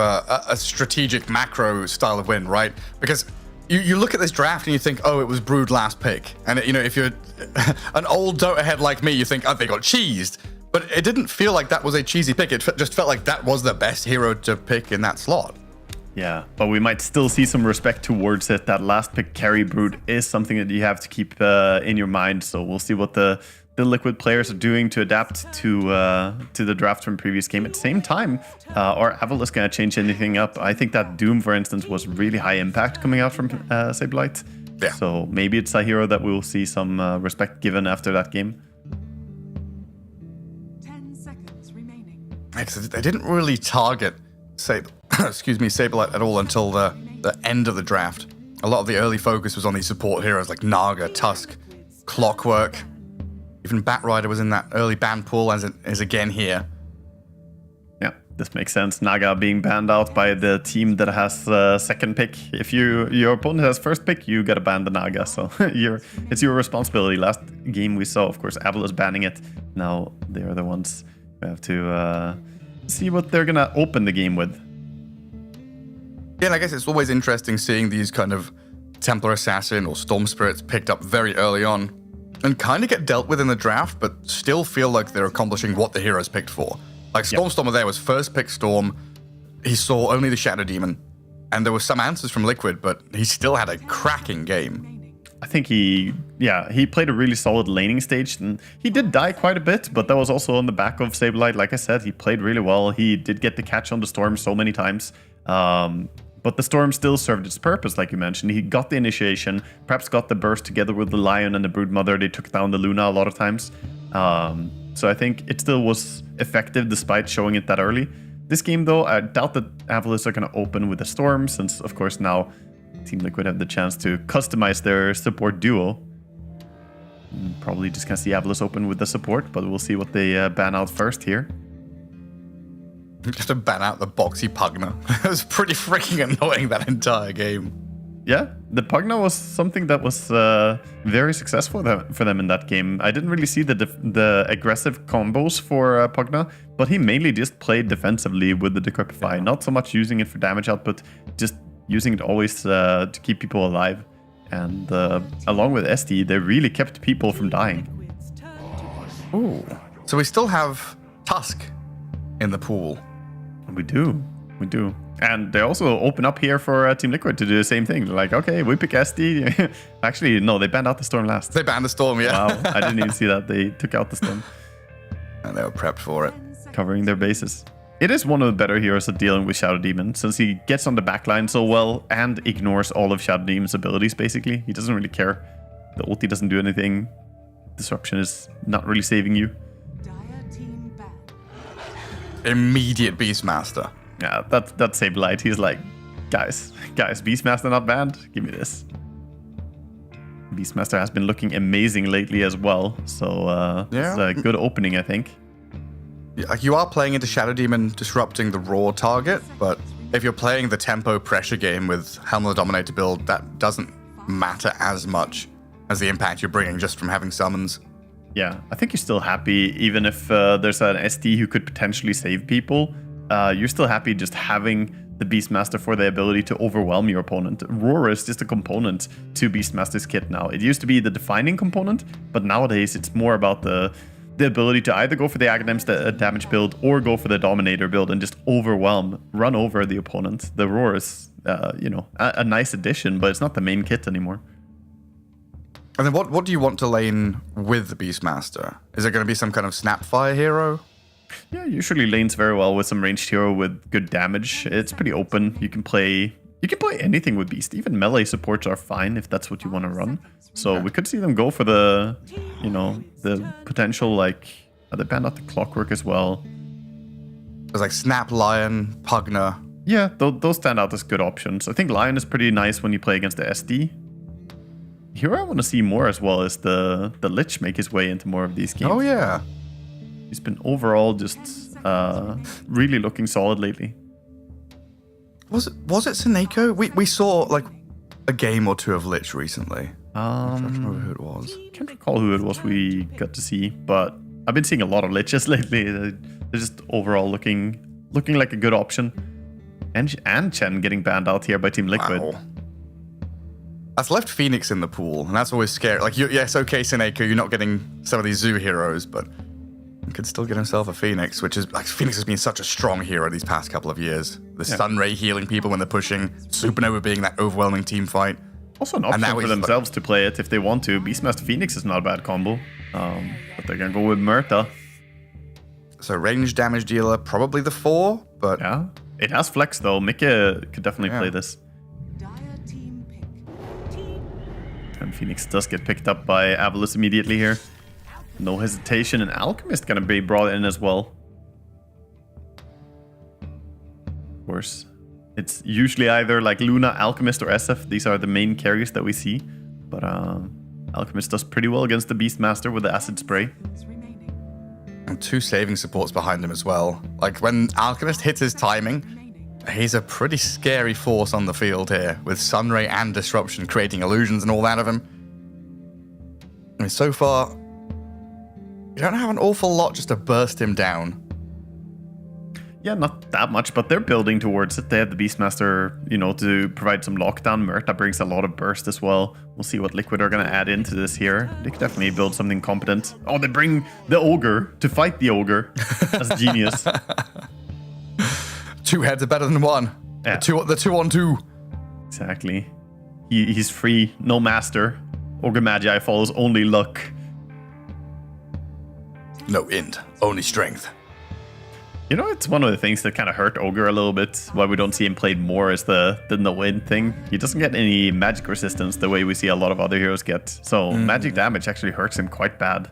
a strategic macro style of win, right? Because you look at this draft and you think, oh, it was Brood last pick. And, if you're an old Dota head like me, you think, oh, they got cheesed. But it didn't feel like that was a cheesy pick. It just felt like that was the best hero to pick in that slot. Yeah, but we might still see some respect towards it. That last pick carry Brood is something that you have to keep in your mind. So we'll see what the Liquid players are doing to adapt to the draft from previous game. At the same time, are Avalus going to change anything up? I think that Doom, for instance, was really high impact coming out from Saberlight. Yeah. So maybe it's a hero that we will see some respect given after that game. They didn't really target Saberlight at all until the end of the draft. A lot of the early focus was on these support heroes like Naga, Tusk, Clockwork. Even Batrider was in that early ban pool, as it is again here. Yeah, this makes sense. Naga being banned out by the team that has second pick. If your opponent has first pick, you gotta ban the Naga. So it's your responsibility. Last game we saw, of course, Avalus banning it. Now they are the ones who have to see what they're gonna open the game with. Yeah, and I guess it's always interesting seeing these kind of Templar Assassin or Storm Spirits picked up very early on and kind of get dealt with in the draft, but still feel like they're accomplishing what the heroes picked for. Like Stormstormer there was first pick Storm. He saw only the Shadow Demon, and there were some answers from Liquid, but he still had a cracking game. I think he played a really solid laning stage, and he did die quite a bit, but that was also on the back of Saberlight. Like I said, he played really well. He did get the catch on the Storm so many times. But the Storm still served its purpose, like you mentioned. He got the initiation, perhaps got the burst together with the Lion and the Broodmother. They took down the Luna a lot of times. So I think it still was effective despite showing it that early. This game, though, I doubt that Avalus are going to open with the Storm, since, of course, now Team Liquid have the chance to customize their support duo. Probably just going to see Avalus open with the support, but we'll see what they ban out first here. Just to ban out the boxy Pugna. It was pretty freaking annoying, that entire game. Yeah, the Pugna was something that was very successful for them in that game. I didn't really see the aggressive combos for Pugna, but he mainly just played defensively with the Decrepify. Not so much using it for damage output, just using it always to keep people alive. And along with ST, they really kept people from dying. Ooh. So we still have Tusk in the pool. We do. And they also open up here for Team Liquid to do the same thing. They're like, okay, we pick SD. Actually, no, they banned out the Storm last. They banned the Storm, yeah. Wow, I didn't even see that. They took out the Storm. And they were prepped for it. Covering their bases. It is one of the better heroes at dealing with Shadow Demon, since he gets on the backline so well and ignores all of Shadow Demon's abilities, basically. He doesn't really care. The ulti doesn't do anything. Disruption is not really saving you. Immediate Beastmaster. Yeah, that's Saberlight. He's like, guys, Beastmaster not banned? Give me this. Beastmaster has been looking amazing lately as well, so it's a good opening, I think. Yeah, like you are playing into Shadow Demon disrupting the raw target, but if you're playing the tempo pressure game with Helm of the Dominator build, that doesn't matter as much as the impact you're bringing just from having summons. Yeah, I think you're still happy, even if there's an SD who could potentially save people. You're still happy just having the Beastmaster for the ability to overwhelm your opponent. Roar is just a component to Beastmaster's kit now. It used to be the defining component, but nowadays it's more about the ability to either go for the Aghanims damage build or go for the Dominator build and just overwhelm, run over the opponent. The Roar is a nice addition, but it's not the main kit anymore. And then what do you want to lane with the Beastmaster? Is it going to be some kind of Snapfire hero? Yeah, usually lanes very well with some ranged hero with good damage. It's pretty open. You can play anything with Beast. Even melee supports are fine if that's what you want to run. So we could see them go for the potential, like, they banned out the Clockwork as well. There's like Snap, Lion, Pugna. Yeah, those stand out as good options. I think Lion is pretty nice when you play against the SD. Here I want to see more as well is the Lich make his way into more of these games. Oh yeah. He's been overall just really looking solid lately. Was it Seneko? We saw like a game or two of Lich recently. I don't remember who it was. Can't recall who it was we got to see, but I've been seeing a lot of Liches lately. They're just overall looking like a good option. And Chen getting banned out here by Team Liquid. Wow. That's left Phoenix in the pool, and that's always scary. Like, yes, okay, Seneko, you're not getting some of these Zoo heroes, but he could still get himself a Phoenix, which is like Phoenix has been such a strong hero these past couple of years. The Sunray healing people when they're pushing, Supernova being that overwhelming team fight. Also an option for themselves to play it if they want to. Beastmaster Phoenix is not a bad combo, but they're gonna go with Murta. So range damage dealer, probably the 4, but yeah, it has flex though. Mika could definitely play this. And Phoenix does get picked up by Avalus immediately here. No hesitation, and Alchemist gonna be brought in as well. Of course, it's usually either like Luna, Alchemist, or SF. These are the main carries that we see. But Alchemist does pretty well against the Beastmaster with the Acid Spray. And 2 saving supports behind him as well. Like, when Alchemist hits his timing, he's a pretty scary force on the field here, with Sunray and Disruption creating illusions and all that of him. I mean, so far, you don't have an awful lot just to burst him down. Yeah, not that much, but they're building towards it. They have the Beastmaster, to provide some lockdown. Murta brings a lot of burst as well. We'll see what Liquid are going to add into this here. They could definitely build something competent. Oh, they bring the Ogre to fight the Ogre. That's genius. 2 heads are better than 1. Yeah. The 2 on 2. Exactly. He's free, no master. Ogre Magi follows only luck. No int, only strength. It's one of the things that kind of hurt Ogre a little bit. Why we don't see him played more is the no int thing. He doesn't get any magic resistance the way we see a lot of other heroes get. So magic damage actually hurts him quite bad.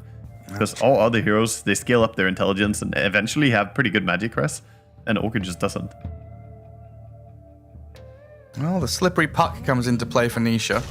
Because all other heroes, they scale up their intelligence and eventually have pretty good magic res. And Ogre just doesn't. Well, the Slippery Puck comes into play for Nisha.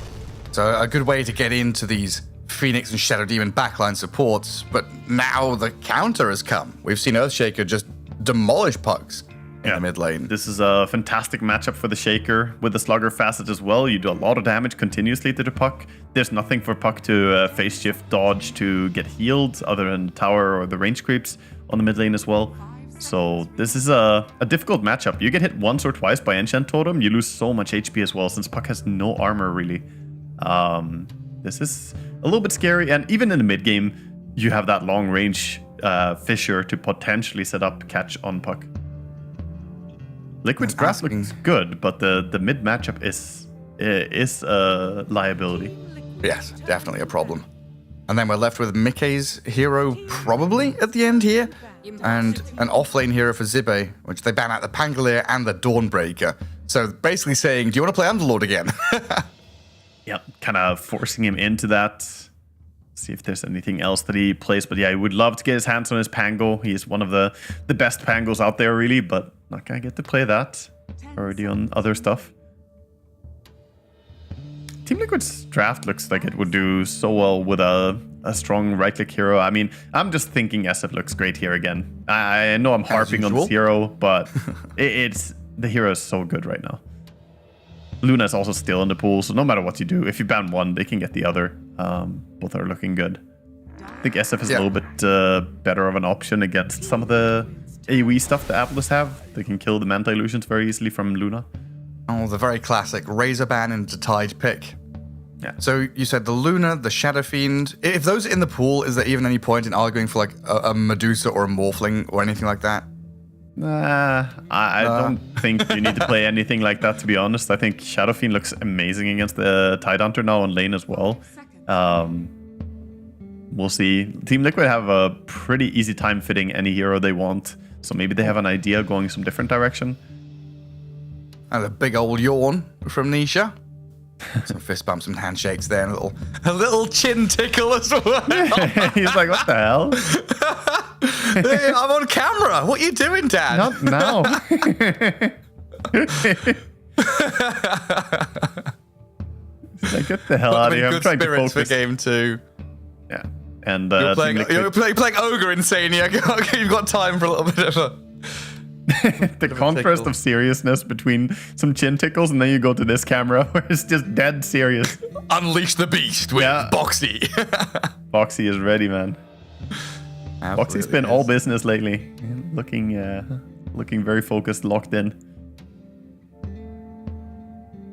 So a good way to get into these Phoenix and Shadow Demon backline supports. But now the counter has come. We've seen Earthshaker just demolish Pucks in the mid lane. This is a fantastic matchup for the Shaker with the Slugger facet as well. You do a lot of damage continuously to the Puck. There's nothing for Puck to phase shift, dodge to get healed other than the tower or the range creeps on the mid lane as well. So this is a difficult matchup. You get hit once or twice by Enchant Totem, you lose so much HP as well since Puck has no armor really. This is a little bit scary, and even in the mid game, you have that long range Fissure to potentially set up catch on Puck. Liquid's draft looks good, but the mid matchup is a liability. Yes, definitely a problem. And then we're left with Mickey's hero probably at the end here, and an offlane hero for Zibe, which they ban out the Pangolier and the Dawnbreaker. So basically saying, do you want to play Underlord again? Yeah, kind of forcing him into that. See if there's anything else that he plays. But yeah, he would love to get his hands on his Pango. He is one of the best Pangos out there, really, but not going to get to play that. Already on other stuff. Team Liquid's draft looks like it would do so well with a strong right-click hero. I mean, I'm just thinking SF looks great here again. I know I'm harping on this hero, but the hero is so good right now. Luna is also still in the pool, so no matter what you do, if you ban one, they can get the other. Both are looking good. I think SF is a little bit better of an option against some of the AoE stuff that Avalus have. They can kill the Manta Illusions very easily from Luna. Oh, the very classic Razor Ban into Tide pick. Yeah. So you said the Luna, the Shadow Fiend. If those are in the pool, is there even any point in arguing for like a Medusa or a Morphling or anything like that? I don't think you need to play anything like that, to be honest. I think Shadow Fiend looks amazing against the Tidehunter now on lane as well. We'll see. Team Liquid have a pretty easy time fitting any hero they want, so maybe they have an idea going some different direction. And a big old yawn from Nisha. Some fist bumps, some handshakes there, and a little chin tickle as well. He's like, what the hell? Hey, I'm on camera. What are you doing, Dad? Not now. He's like, get the hell out of here. I'm trying to focus. For game 2. Yeah. And you're playing Ogre Insania. You've got time for a little bit of a... the contrast of seriousness between some chin tickles and then you go to this camera where it's just dead serious. Unleash the beast with Boxy. Boxy is ready, man. Boxy's been all business lately. Looking very focused, locked in.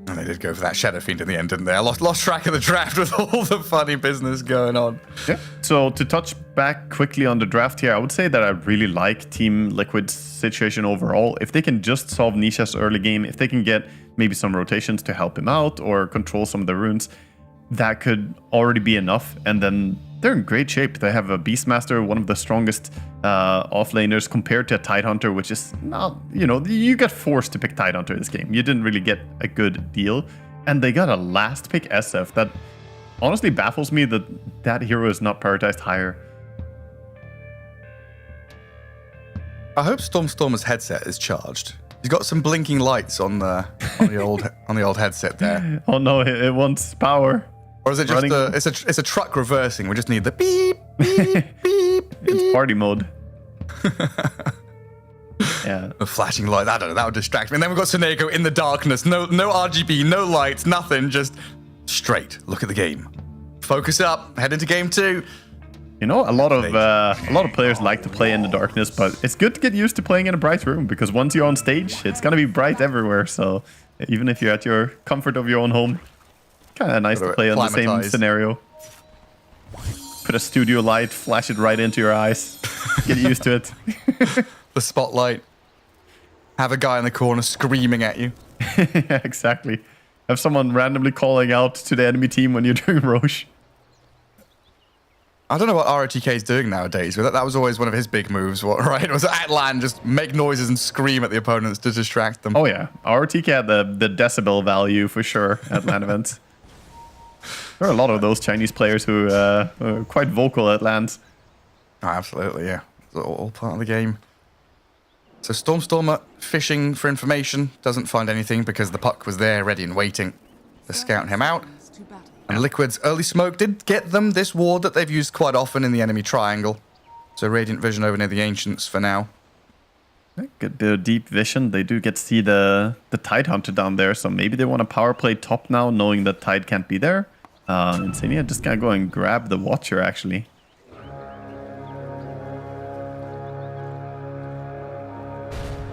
And they did go for that Shadow Fiend in the end, didn't they? I lost track of the draft with all the funny business going on. Yeah. So to touch back quickly on the draft here, I would say that I really like Team Liquid's situation overall. If they can just solve Nisha's early game, if they can get maybe some rotations to help him out or control some of the runes, that could already be enough. And then they're in great shape. They have a Beastmaster, one of the strongest offlaners compared to a Tidehunter, which is not, you got forced to pick Tidehunter this game. You didn't really get a good deal. And they got a last pick SF that honestly baffles me that hero is not prioritized higher. I hope Storm's headset is charged. He's got some blinking lights on the old headset there. Oh no, it wants power. Or is it just it's a truck reversing? We just need the beep, beep, beep. It's party mode. Yeah. The flashing light. I don't know. That would distract me. And then we've got Seneko in the darkness. No RGB, no lights, nothing. Just straight. Look at the game. Focus up. Head into game 2. A lot of players like to play in the darkness, but it's good to get used to playing in a bright room because once you're on stage, it's gonna be bright everywhere. So even if you're at your comfort of your own home, kind of nice to play on the same scenario. Put a studio light, flash it right into your eyes. Get used to it. The spotlight. Have a guy in the corner screaming at you. Yeah, exactly. Have someone randomly calling out to the enemy team when you're doing Roche. I don't know what ROTK is doing nowadays, but that was always one of his big moves, right? It was at LAN, just make noises and scream at the opponents to distract them. Oh yeah, ROTK had the decibel value for sure at LAN events. There are a lot of those Chinese players who are quite vocal at LANs. Oh, absolutely, yeah. It's all part of the game. So Stormer fishing for information, doesn't find anything because the puck was there, ready and waiting to scout him out. And Liquid's early smoke did get them this ward that they've used quite often in the enemy triangle. So Radiant Vision over near the Ancients for now. Good bit of deep vision. They do get to see the Tidehunter down there, so maybe they want to power play top now, knowing that Tide can't be there. Insania just gonna go and grab the Watcher, actually.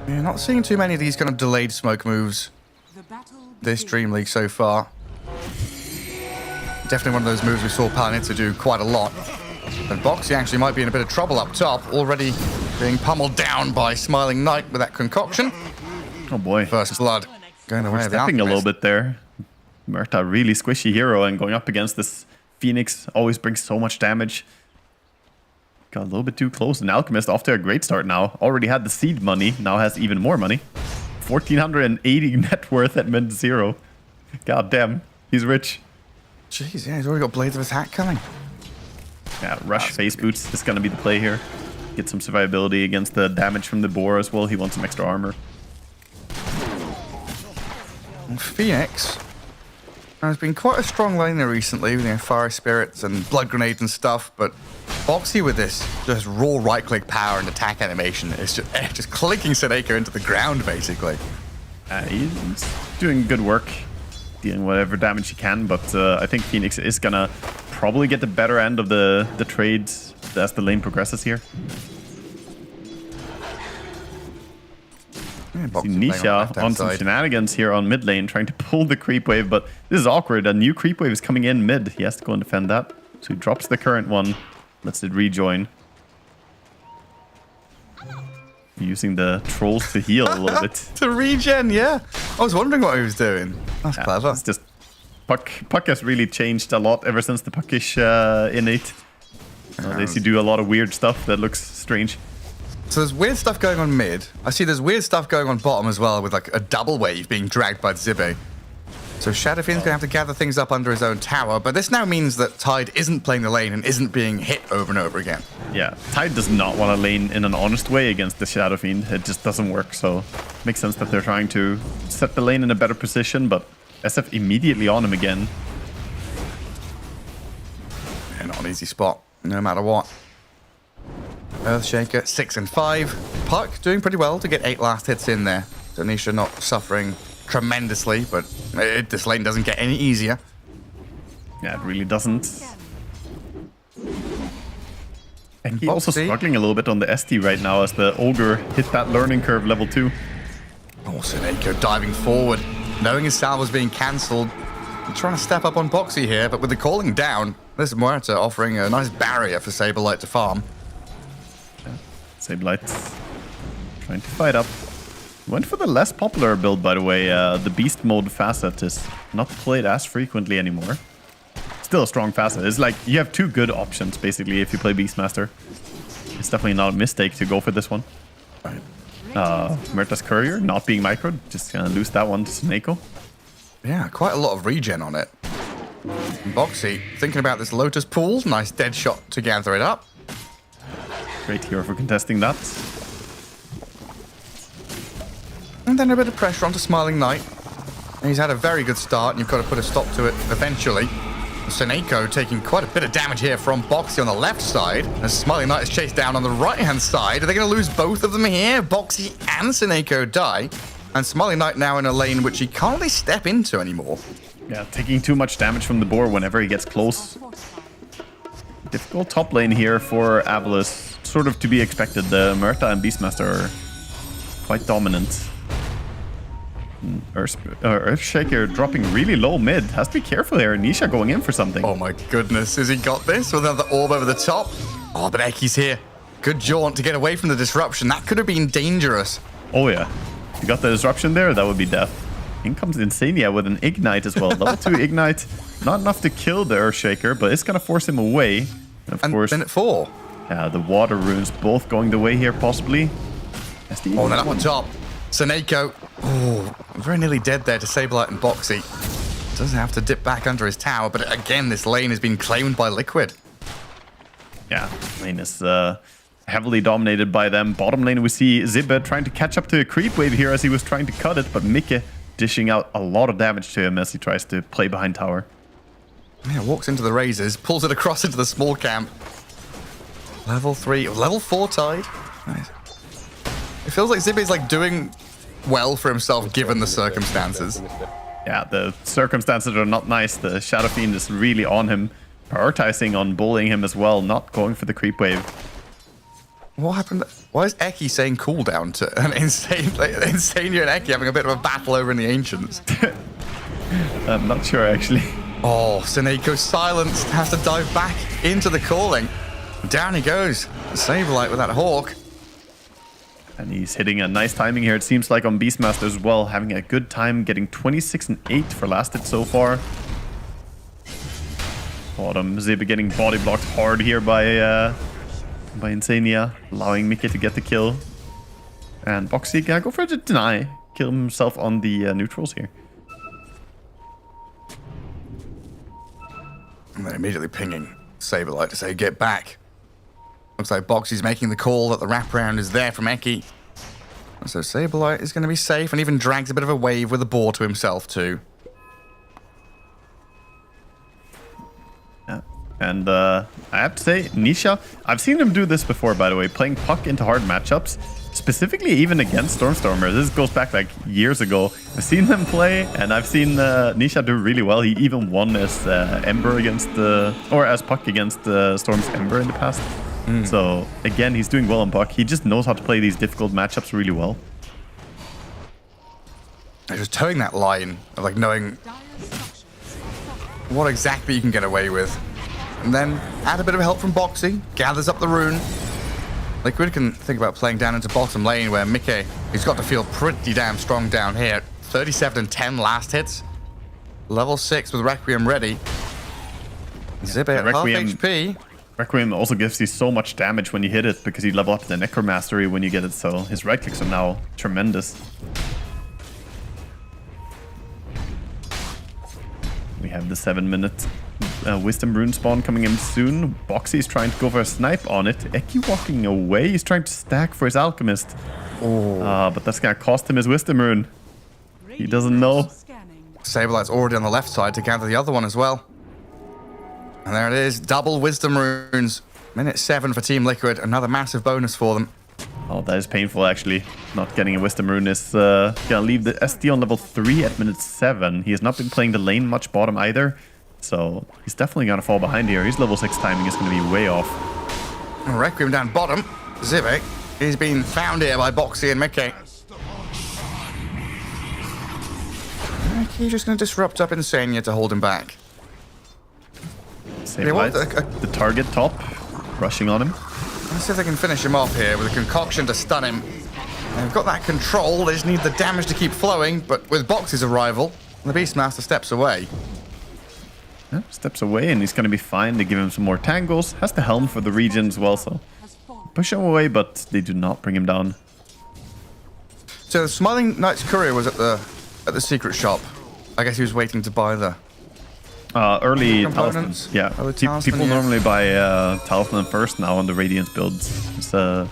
Yeah, not seeing too many of these kind of delayed smoke moves this Dream League so far. Definitely one of those moves we saw Palanitza do quite a lot. And Boxy actually might be in a bit of trouble up top, already being pummeled down by Smiling Knight with that concoction. Oh boy. First blood going away. Stepping a little bit there. Murta, really squishy hero, and going up against this Phoenix always brings so much damage. Got a little bit too close. And Alchemist off to a great start now. Already had the seed money, now has even more money. 1,480 net worth at mid 0. God damn, he's rich. Jeez, yeah, he's already got Blades of Attack coming. Yeah, Rush Face Boots is going to be the play here. Get some survivability against the damage from the boar as well. He wants some extra armor. And Phoenix has been quite a strong laner recently with Fire Spirits and Blood Grenades and stuff, but Boxy with this just raw right-click power and attack animation is just clicking Seneko into the ground, basically. He's doing good work, dealing whatever damage he can, but I think Phoenix is gonna probably get the better end of the trades as the lane progresses here. Yeah, see Nisha on some shenanigans here on mid lane, trying to pull the creep wave, but this is awkward. A new creep wave is coming in mid. He has to go and defend that. So he drops the current one, lets it rejoin. Using the trolls to heal a little bit. To regen, yeah. I was wondering what he was doing. That's clever. It's just Puck has really changed a lot ever since the Puckish innate. Nowadays you do a lot of weird stuff that looks strange. So there's weird stuff going on mid. I see there's weird stuff going on bottom as well, with like a double wave being dragged by Zibbe. So Shadowfiend's going to have to gather things up under his own tower, but this now means that Tide isn't playing the lane and isn't being hit over and over again. Yeah, Tide does not want to lane in an honest way against the Shadowfiend. It just doesn't work, so it makes sense that they're trying to set the lane in a better position, but SF immediately on him again. Yeah, not an easy spot, no matter what. Earthshaker, 6 and 5. Puck doing pretty well to get 8 last hits in there. Donisha not suffering tremendously, but this lane doesn't get any easier. Yeah, it really doesn't. And he's also struggling a little bit on the ST right now as the Ogre hit that learning curve level 2. Also, Neko diving forward, knowing his salve was being cancelled. Trying to step up on Boxy here, but with the calling down, this is Muerta offering a nice barrier for Saberlight to farm. Yeah. Saberlight trying to fight up. Went for the less popular build, by the way. The Beast Mode facet is not played as frequently anymore. Still a strong facet. It's like you have 2 good options, basically, if you play Beastmaster. It's definitely not a mistake to go for this one. Muerta's Courier not being microed. Just gonna lose that one to Snako. Yeah, quite a lot of regen on it. Boxy thinking about this Lotus pool. Nice dead shot to gather it up. Great hero for contesting that. And then a bit of pressure onto Smiling Knight. And he's had a very good start, and you've got to put a stop to it eventually. Seneko taking quite a bit of damage here from Boxy on the left side, as Smiling Knight is chased down on the right-hand side. Are they going to lose both of them here? Boxy and Seneko die, and Smiling Knight now in a lane which he can't really step into anymore. Yeah, taking too much damage from the boar whenever he gets close. Difficult top lane here for Avalis, sort of to be expected. The Muerta and Beastmaster are quite dominant. Earthshaker dropping really low mid. Has to be careful here. Nisha going in for something. Oh my goodness, has he got this with another orb over the top? Oh, but Eki's here. Good jaunt to get away from the disruption. That could have been dangerous. Oh yeah. If you got the disruption there, that would be death. In comes Insania with an Ignite as well. Level 2 Ignite. Not enough to kill the Earthshaker, but it's going to force him away. And of course, then at 4. Yeah, the water runes both going the way here, possibly. Oh, then up on top. Seneko. Oh, very nearly dead there to Saberlight and Boxy. Doesn't have to dip back under his tower, but again, this lane has been claimed by Liquid. Yeah, lane is heavily dominated by them. Bottom lane, we see Zibbe trying to catch up to a creep wave here as he was trying to cut it, but Mikke dishing out a lot of damage to him as he tries to play behind tower. Yeah, walks into the razors, pulls it across into the small camp. Level 3, level 4 Tide. Nice. It feels like Zibbe's like doing well for himself given the circumstances. Yeah, the circumstances are not nice. The Shadow Fiend is really on him, prioritizing on bullying him as well, not going for the creep wave. What happened? Why is Eki saying cooldown to an insane, like, Insania and Eki having a bit of a battle over in the Ancients? I'm not sure, actually. Oh, Seneko silenced, has to dive back into the calling. Down he goes. Saberlight with that Hawk. And he's hitting a nice timing here, it seems like, on Beastmaster as well. Having a good time, getting 26 and 8 for last hit so far. Bottom, Zibbe getting body blocked hard here by Insania, allowing Mikke to get the kill. And Boxy can go for a deny. Kill himself on the neutrals here. And then immediately pinging Saberlight to say, get back. Looks like Boxy's making the call that the wraparound is there from Eki. So Saberlight is going to be safe and even drags a bit of a wave with the boar to himself too. Yeah. And I have to say, Nisha, I've seen him do this before, by the way, playing Puck into hard matchups, specifically even against Stormstormer. This goes back like years ago. I've seen them play, and I've seen Nisha do really well. He even won as Ember against or as Puck against Storm's Ember in the past. So again, he's doing well on Puck. He just knows how to play these difficult matchups really well. Just towing that line of like knowing what exactly you can get away with. And then add a bit of help from Boxy, gathers up the rune. Liquid can think about playing down into bottom lane where Mickey, he's got to feel pretty damn strong down here. 37 and 10 last hits. Level 6 with Requiem ready. Zibe at half HP. Requiem also gives you so much damage when you hit it because you level up the Necromastery when you get it, so his right clicks are now tremendous. We have the 7-minute Wisdom Rune spawn coming in soon. Boxy is trying to go for a snipe on it. Eki walking away. He's trying to stack for his Alchemist. But that's going to cost him his Wisdom Rune. He doesn't know. Saberlight's already on the left side to gather the other one as well. And there it is. Double Wisdom Runes. Minute 7 for Team Liquid. Another massive bonus for them. Oh, that is painful, actually. Not getting a Wisdom Rune is going to leave the SD on level 3 at minute 7. He has not been playing the lane much bottom either. So he's definitely going to fall behind here. His level 6 timing is going to be way off. And Requiem down bottom. Zibe, he's been found here by Boxy and Mickey. Mickey just going to disrupt up Insania to hold him back. The target top, rushing on him. Let's see if they can finish him off here with a concoction to stun him. They've got that control, they just need the damage to keep flowing, but with Boxy's arrival, the Beastmaster steps away. Yeah, steps away and he's going to be fine. They give him some more tangles. Has the helm for the region as well, so push him away, but they do not bring him down. So the Smiling Knight's courier was at the secret shop. I guess he was waiting to buy the early components. Talisman. Yeah, Talisman, people yeah. normally buy Talisman first now on the Radiance builds. It's a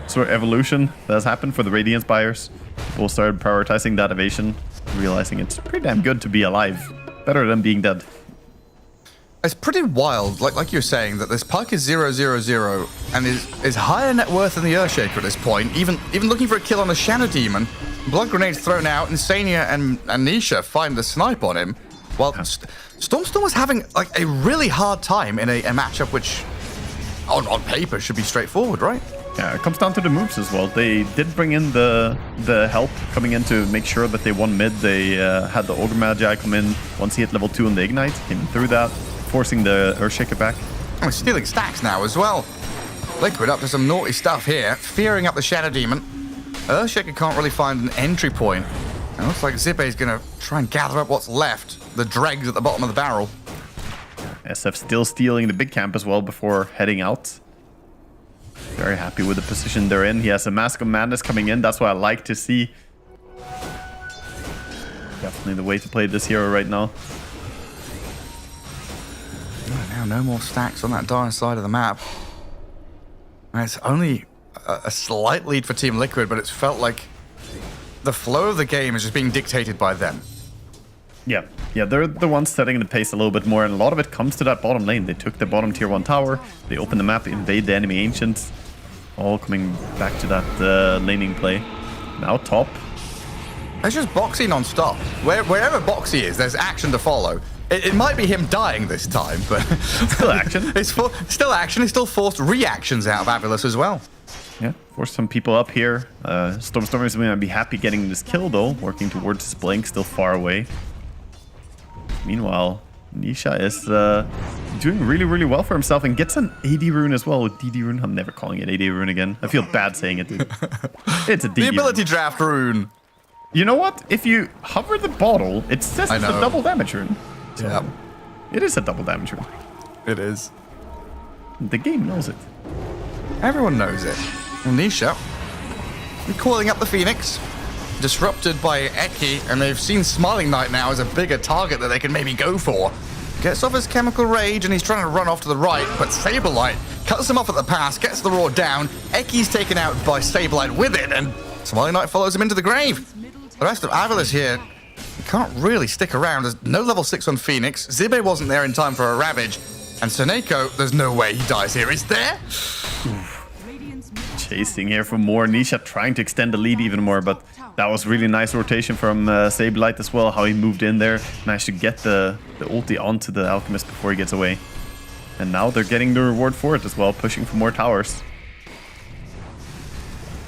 sort of evolution that has happened for the Radiance buyers. People started prioritizing that evasion, realizing it's pretty damn good to be alive. Better than being dead. It's pretty wild, like you're saying, that this puck is 0-0-0 and is higher net worth than the Earthshaker at this point. Even looking for a kill on the Shadow Demon. Blood grenades thrown out, Insania and Nisha find the snipe on him. While Stormstorm was having like a really hard time in a matchup which, on paper, should be straightforward, right? Yeah, it comes down to the moves as well. They did bring in the help coming in to make sure that they won mid. They had the Ogre Magi come in once he hit level 2 on the Ignite, came through that, forcing the Earthshaker back. Oh, stealing stacks now as well. Liquid up to some naughty stuff here, fearing up the Shadow Demon. Earthshaker can't really find an entry point. It looks like Zippe is going to try and gather up what's left. The dregs at the bottom of the barrel. SF still stealing the big camp as well before heading out. Very happy with the position they're in. He has a Mask of Madness coming in. That's what I like to see. Definitely the way to play this hero right now. Now no more stacks on that dire side of the map. And it's only a slight lead for Team Liquid, but it's felt like the flow of the game is just being dictated by them. Yeah, they're the ones setting the pace a little bit more, and a lot of it comes to that bottom lane. They took the bottom tier 1 tower, they open the map, invade the enemy ancients, all coming back to that laning play. Now top. It's just Boxy non-stop. Wherever Boxy is, there's action to follow. It might be him dying this time, but still action. It's still action. It's still forced reactions out of Avulus as well. Yeah, force some people up here. Stormstormer is going to be happy getting this kill though, working towards his blink, still far away. Meanwhile, Nisha is doing really, really well for himself and gets an AD rune as well. DD rune? I'm never calling it AD rune again. I feel bad saying it, dude. It's a DD The ability rune. draft rune. You know what? If you hover the bottle, it says it's a double damage rune. So yeah. It is a double damage rune. It is. The game knows it. Everyone knows it. Well, Nisha, calling up the Phoenix. Disrupted by Eki, and they've seen Smiling Knight now as a bigger target that they can maybe go for. Gets off his Chemical Rage, and he's trying to run off to the right, but Saberlight cuts him off at the pass, gets the Roar down. Eki's taken out by Saberlight with it, and Smiling Knight follows him into the grave. The rest of Avulus here can't really stick around. There's no level 6 on Phoenix. Zibe wasn't there in time for a Ravage. And Seneko, there's no way he dies here, is there? Chasing here for more. Nisha trying to extend the lead even more, but that was really nice rotation from Saberlight as well, how he moved in there. Managed to get the ulti onto the Alchemist before he gets away. And now they're getting the reward for it as well, pushing for more towers.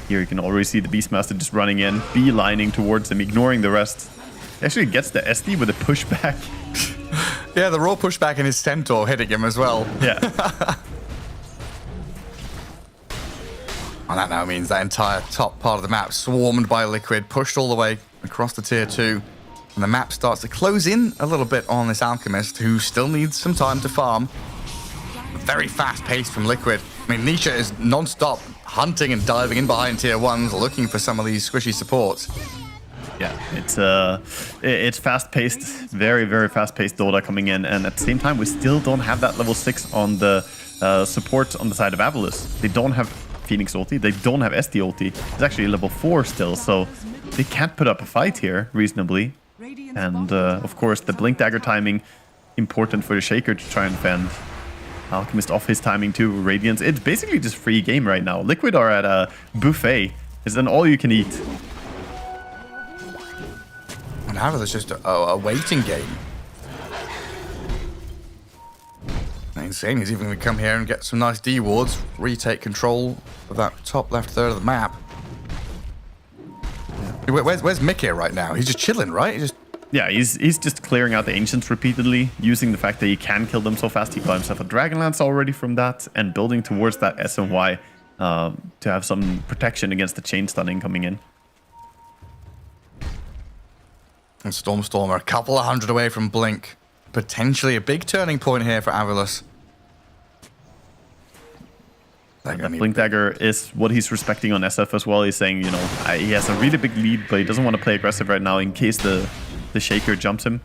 Here you can already see the Beastmaster just running in, beelining towards him, ignoring the rest. He actually gets the SD with a pushback. Yeah, the raw pushback in his Centaur hitting him as well. Yeah. And that now means that entire top part of the map swarmed by Liquid, pushed all the way across the tier 2. And the map starts to close in a little bit on this Alchemist, who still needs some time to farm. Very fast pace from Liquid. I mean, Nisha is non-stop hunting and diving in behind tier 1s, looking for some of these squishy supports. Yeah, it's fast-paced, very, very fast-paced Dota coming in, and at the same time, we still don't have that level 6 on the support on the side of Avalus. They don't have Phoenix ulti, they don't have SD ulti. It's actually level 4 still, so they can't put up a fight here reasonably. And of course, the Blink Dagger timing, important for the Shaker to try and defend. Alchemist off his timing too, Radiance. It's basically just free game right now. Liquid are at a buffet. It's an all-you-can-eat. And Avalus just a waiting game. Insane, he's even going to come here and get some nice D wards, retake control of that top left third of the map. Where's Mickey right now? He's just chilling, right? Yeah, he's just clearing out the Ancients repeatedly, using the fact that he can kill them so fast. He got himself a Dragonlance already from that, and building towards that SNY to have some protection against the chain stunning coming in. And Stormstormer, a couple of hundred away from Blink. Potentially a big turning point here for Avalus. Blink Dagger is what he's respecting on SF as well. He's saying, you know, he has a really big lead, but he doesn't want to play aggressive right now in case the Shaker jumps him.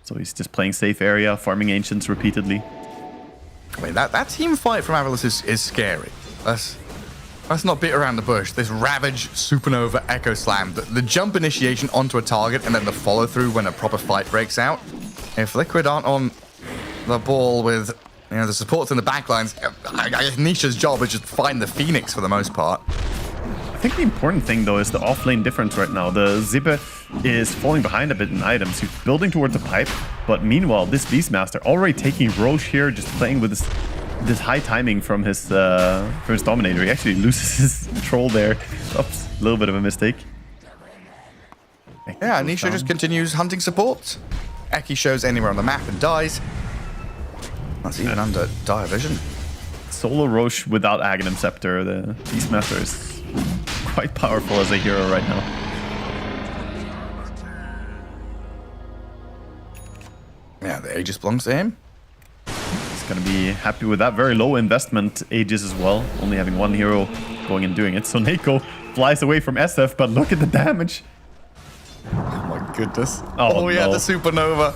So he's just playing safe area, farming Ancients repeatedly. I mean, that team fight from Avalus is scary. Let's not beat around the bush. This Ravage, Supernova, Echo Slam, the jump initiation onto a target and then the follow through when a proper fight breaks out. If Liquid aren't on the ball with, you know, the supports in the backlines, I guess Nisha's job is just find the Phoenix for the most part. I think the important thing though is the offlane difference right now. The Zibbe is falling behind a bit in items. He's building towards a pipe, but meanwhile, this Beastmaster already taking Roche here, just playing with this high timing from his Dominator. He actually loses his control there. Oops, a little bit of a mistake. Yeah, Nisha just continues hunting support. Eki shows anywhere on the map and dies. That's even under dire vision. Solo Roche without Aghanim Scepter. The Beastmaster is quite powerful as a hero right now. Yeah, the Aegis belongs to him. He's going to be happy with that. Very low investment Aegis as well. Only having one hero going and doing it. So Neko flies away from SF, but look at the damage. Oh my goodness. Oh yeah, no. the Supernova.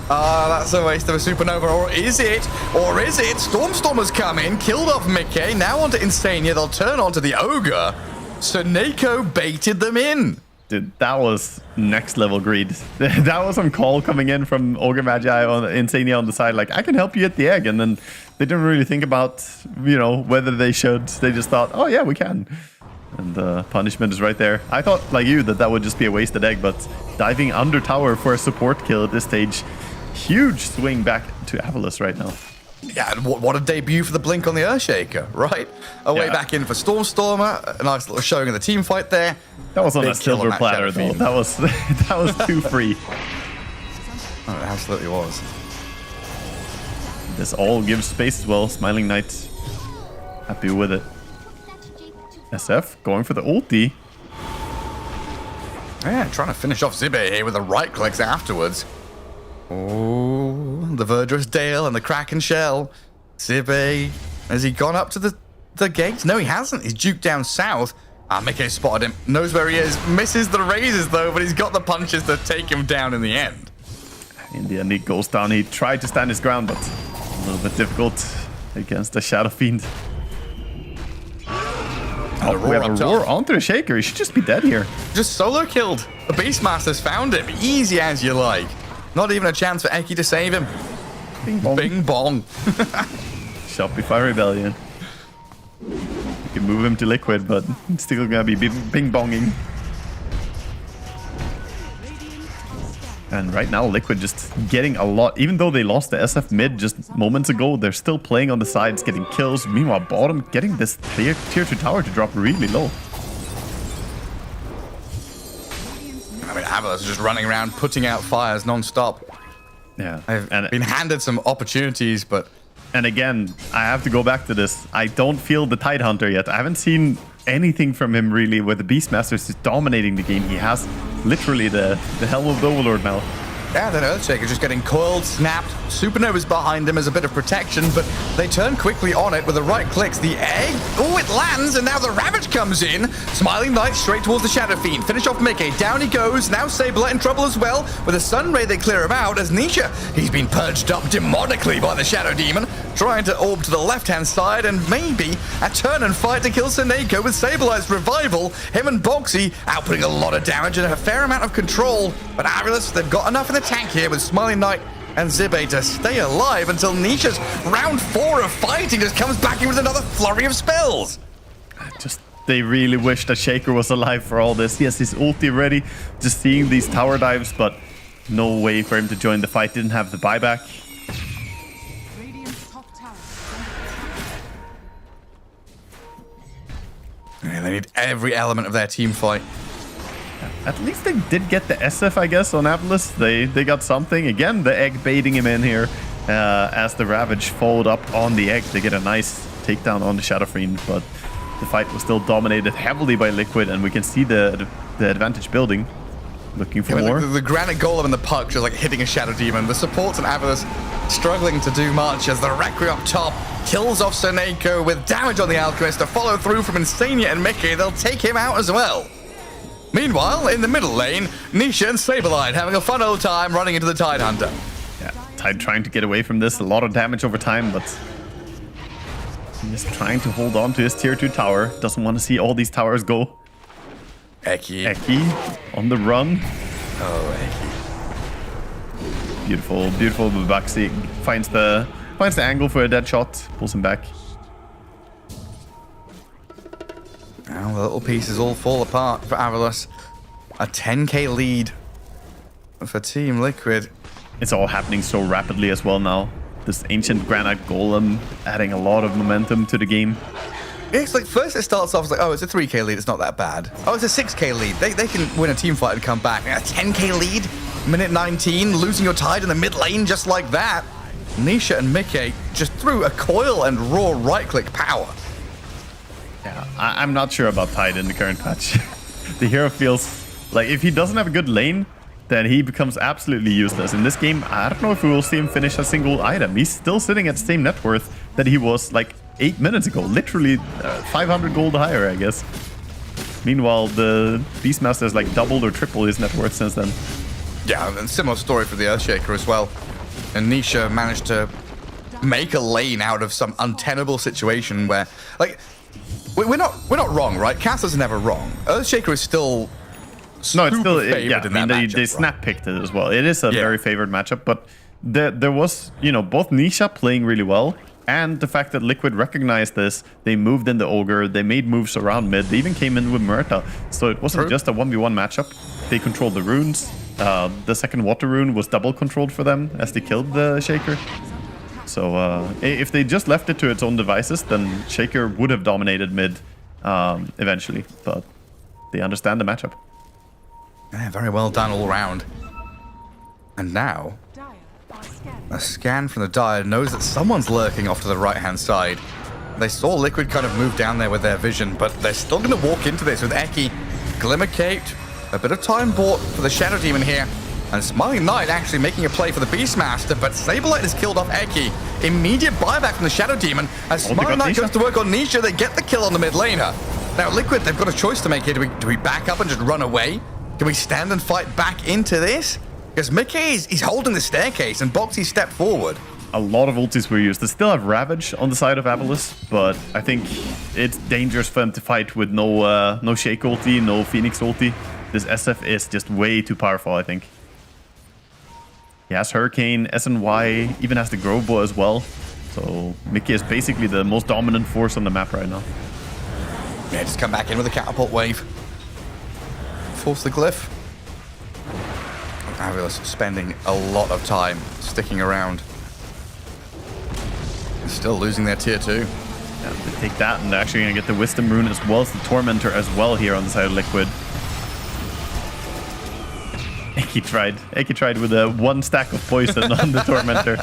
That's a waste of a Supernova. Or is it? Or is it? Stormstormer's come in, killed off Mickey. Now onto Insania. They'll turn onto the Ogre. So Neko baited them in. Dude, that was next level greed. That was on call coming in from Ogre Magi on Insania on the side. Like, I can help you at the egg. And then they didn't really think about, you know, whether they should. They just thought, oh yeah, we can. And the punishment is right there. I thought, like you, that would just be a wasted egg, but diving under tower for a support kill at this stage, huge swing back to Avalus right now. Yeah, and what a debut for the Blink on the Earthshaker, right? Away back in for Stormstormer. A nice little showing of the team fight there. That was on Big a silver platter, though. That was too free. Oh, it absolutely was. This all gives space as well. Smiling Knight, happy with it. SF going for the ulti. Yeah, trying to finish off Zibbe here with the right clicks afterwards. Oh, the Verdurous Dale and the Kraken Shell. Zibbe, has he gone up to the gates? No, he hasn't. He's duked down south. Mickey spotted him, knows where he is, misses the raises though, but he's got the punches to take him down in the end. In the end, he goes down. He tried to stand his ground, but a little bit difficult against the Shadow Fiend. Oh, we have a roar onto the Shaker. He should just be dead here. Just solo killed. The Beastmaster's found him. Easy as you like. Not even a chance for Eki to save him. Bing bong. Bing bong. Shopify Rebellion. You can move him to Liquid, but it's still gonna be bing bonging. And right now, Liquid just getting a lot. Even though they lost the SF mid just moments ago, they're still playing on the sides, getting kills. Meanwhile, bottom getting this tier 2 tower to drop really low. I mean, Avalus is just running around, putting out fires non-stop. Yeah. I've been handed some opportunities, but... And again, I have to go back to this. I don't feel the Tidehunter yet. I haven't seen anything from him really, where the Beastmaster is dominating the game. He has literally the helm of the Overlord now. Yeah, then Earthshaker just getting coiled, snapped. Supernova's behind him as a bit of protection, but they turn quickly on it with the right clicks. The egg, oh, it lands, and now the Ravage comes in. Smiling Knight straight towards the Shadow Fiend. Finish off Mickey. Down he goes. Now Saberlight in trouble as well. With a Sun Ray, they clear him out as Nisha. He's been purged up demonically by the Shadow Demon, trying to orb to the left-hand side, and maybe a turn and fight to kill Seneko with Saberlight's revival. Him and Boxy outputting a lot of damage and a fair amount of control. But Avilus, they've got enough in the tank here with Smiling Knight and Zibe to stay alive until Nisha's round 4 of fighting just comes back in with another flurry of spells. They really wish that Shaker was alive for all this. He has his ulti ready, just seeing these tower dives, but no way for him to join the fight. Didn't have the buyback. Yeah, they need every element of their team fight. At least they did get the SF, I guess, on Avilus. They got something. Again, the egg baiting him in here as the Ravage followed up on the egg. They get a nice takedown on the Shadow Fiend, but the fight was still dominated heavily by Liquid, and we can see the advantage building. Looking for more. The Granite Golem and the Puck just like hitting a Shadow Demon. The supports and Avilus struggling to do much as the Requiem up top kills off Seneko with damage on the Alchemist. To follow through from Insania and Mickey, they'll take him out as well. Meanwhile, in the middle lane, Nisha and Saberlight having a fun old time running into the Tidehunter. Yeah, Tide trying to get away from this. A lot of damage over time, but he's trying to hold on to his tier 2 tower. Doesn't want to see all these towers go. Eki on the run. Oh, Eki. Beautiful, beautiful. Babaxi finds the angle for a dead shot, pulls him back. Now the little pieces all fall apart for Avilus. A 10k lead for Team Liquid. It's all happening so rapidly as well now. This ancient granite golem adding a lot of momentum to the game. It's like first it starts off as like, oh, it's a 3k lead, it's not that bad. Oh, it's a 6k lead. They can win a team fight and come back. A 10k lead, minute 19, losing your Tide in the mid lane just like that. Nisha and Mickey just threw a coil and raw right-click power. Yeah, I'm not sure about Tide in the current patch. The hero feels like if he doesn't have a good lane, then he becomes absolutely useless. In this game, I don't know if we will see him finish a single item. He's still sitting at the same net worth that he was like 8 minutes ago. Literally 500 gold higher, I guess. Meanwhile, the Beastmaster has like doubled or tripled his net worth since then. Yeah, and similar story for the Earthshaker as well. And Nisha managed to make a lane out of some untenable situation where, like, we're not wrong, right? Castle's never wrong. Earthshaker is still no, it's still favored in that matchup, they snap picked it as well. It is a very favored matchup, but there was, you know, both Nisha playing really well and the fact that Liquid recognized this. They moved in the Ogre, they made moves around mid, they even came in with Murta. So it wasn't just a 1v1 matchup. They controlled the runes. The second water rune was double controlled for them as they killed the Shaker. So if they just left it to its own devices, then Shaker would have dominated mid eventually. But they understand the matchup. Yeah, very well done all round. And now, a scan from the Dire knows that someone's lurking off to the right-hand side. They saw Liquid kind of move down there with their vision, but they're still going to walk into this with Eki, Glimmer Caped, a bit of time bought for the Shadow Demon here. And Smiling Knight actually making a play for the Beastmaster, but Saberlight has killed off Eki. Immediate buyback from the Shadow Demon. As Smiling Knight goes to work on Nisha, they get the kill on the mid laner. Now Liquid, they've got a choice to make here. Do we back up and just run away? Can we stand and fight back into this? Because Mickey, he's holding the staircase and Boxy stepped forward. A lot of ultis were used. They still have Ravage on the side of Avilus, but I think it's dangerous for them to fight with no Shake ulti, no Phoenix ulti. This SF is just way too powerful, I think. He has Hurricane, SNY, even has the Growbo as well. So Mickey is basically the most dominant force on the map right now. Yeah, just come back in with a catapult wave. Force the glyph. Avilus spending a lot of time sticking around. They're still losing their tier 2. Yeah, they take that and they're actually going to get the Wisdom Rune as well as the Tormentor as well here on the side of Liquid. Eki tried with a 1 stack of poison on the Tormentor.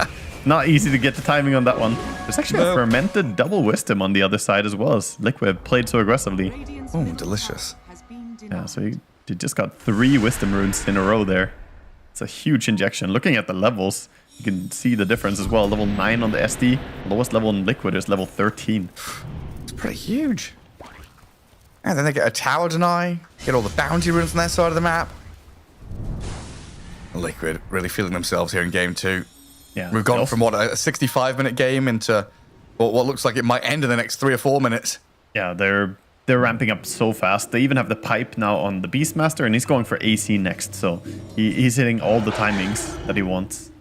Not easy to get the timing on that one. There's actually a fermented double wisdom on the other side as well, as Liquid played so aggressively. Oh, delicious. Yeah, so he just got 3 wisdom runes in a row there. It's a huge injection. Looking at the levels, you can see the difference as well. Level 9 on the SD, lowest level in Liquid is level 13. It's pretty huge. And then they get a tower deny, get all the bounty runes on their side of the map. Liquid really feeling themselves here in game 2. Yeah, We've gone from, what, a 65-minute game into what looks like it might end in the next 3 or 4 minutes. Yeah, they're ramping up so fast. They even have the pipe now on the Beastmaster, and he's going for AC next. So he's hitting all the timings that he wants.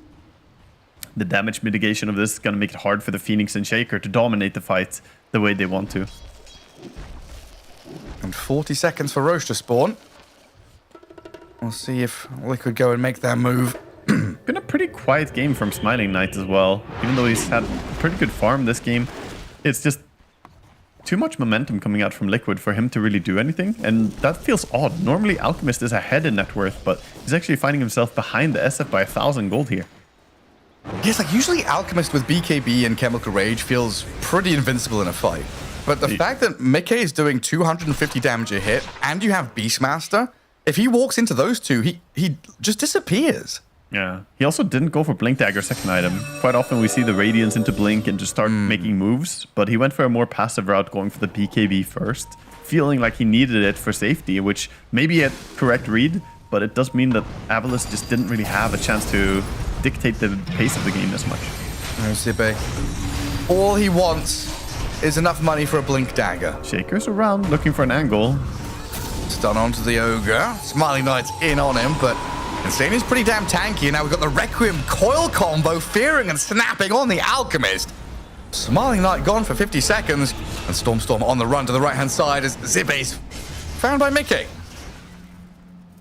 The damage mitigation of this is going to make it hard for the Phoenix and Shaker to dominate the fight the way they want to. And 40 seconds for Roche to spawn. We'll see if Liquid go and make their move. Been a pretty quiet game from Smiling Knight as well. Even though he's had a pretty good farm this game, it's just too much momentum coming out from Liquid for him to really do anything. And that feels odd. Normally Alchemist is ahead in net worth, but he's actually finding himself behind the SF by 1,000 gold here. Yes, like usually Alchemist with BKB and Chemical Rage feels pretty invincible in a fight. But the fact that Mickey is doing 250 damage a hit and you have Beastmaster, if he walks into those two, he just disappears. Yeah. He also didn't go for Blink Dagger second item. Quite often we see the Radiance into Blink and just start making moves, but he went for a more passive route, going for the BKB first, feeling like he needed it for safety, which maybe a correct read, but it does mean that Avalus just didn't really have a chance to dictate the pace of the game as much. Zibe. All he wants is enough money for a Blink Dagger. Shaker's around looking for an angle. Stun onto the Ogre. Smiling Knight's in on him, but Insane is pretty damn tanky. Now we've got the Requiem coil combo, fearing and snapping on the Alchemist. Smiling Knight gone for 50 seconds, and Storm on the run to the right-hand side as Zibe's found by Mickey.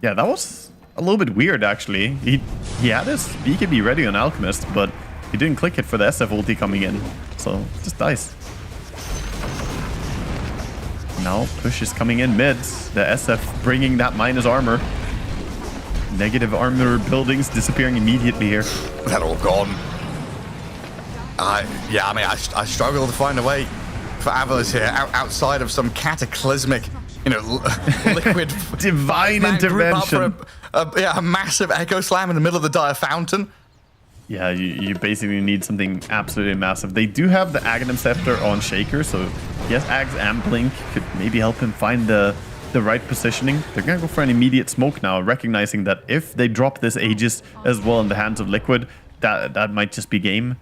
Yeah, that was a little bit weird, actually. He had his BKB ready on Alchemist, but he didn't click it for the SF ulti coming in, so it just dies. Now push is coming in mid. The SF bringing that minus armor. Negative armor buildings disappearing immediately here. That all gone. Yeah, I mean, I struggle to find a way for Avalus here outside of some cataclysmic, liquid divine intervention. A massive Echo Slam in the middle of the Dire Fountain. Yeah, you basically need something absolutely massive. They do have the Aghanim Scepter on Shaker, so yes, Ags and Blink could maybe help him find the right positioning. They're gonna go for an immediate smoke now, recognizing that if they drop this Aegis as well in the hands of Liquid, that might just be game.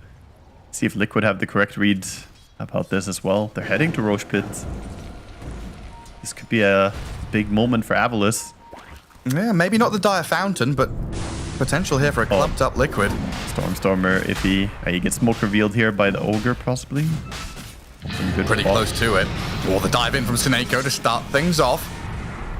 See if Liquid have the correct read about this as well. They're heading to Roche Pit. This could be a big moment for Avalus. Yeah, maybe not the Dire Fountain, but potential here for a clumped up Liquid. Stormer iffy. He gets smoke revealed here by the Ogre, possibly. Pretty close to it. Or the dive in from Sineko to start things off.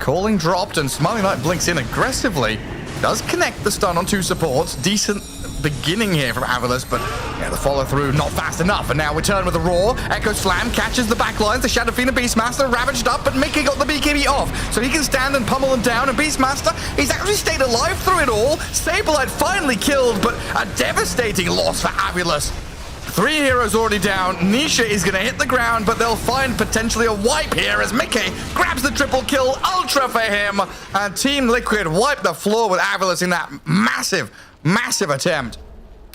Calling dropped, and Smiling Knight blinks in aggressively. Does connect the stun on 2 supports. Decent beginning here from Avalus, but yeah, the follow through not fast enough. And now we turn with a roar. Echo Slam catches the backlines. The Shadow Fiend and Beastmaster ravaged up, but Mickey got the BKB off, so he can stand and pummel them down. And Beastmaster, he's actually stayed alive through it all. Saberlight finally killed, but a devastating loss for Avalus. 3 heroes already down. Nisha is going to hit the ground, but they'll find potentially a wipe here as Mickey grabs the triple kill. Ultra for him. And Team Liquid wipe the floor with Avalus in that massive attempt.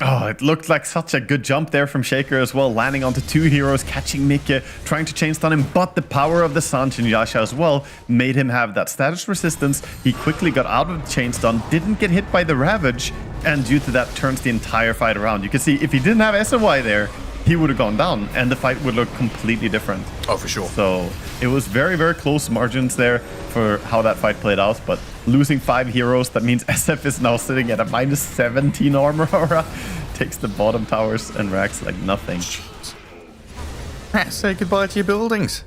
Oh, it looked like such a good jump there from Shaker as well, landing onto 2 heroes, catching Mickey, trying to chain stun him, but the power of the Sanchin Yasha as well made him have that status resistance. He quickly got out of the chain stun, didn't get hit by the Ravage, and due to that turns the entire fight around. You can see if he didn't have SNY there, he would have gone down and the fight would look completely different. Oh, for sure. So it was very, very close margins there for how that fight played out, but losing 5 heroes, that means SF is now sitting at a minus 17 armor aura. Takes the bottom towers and racks like nothing. Say goodbye to your buildings.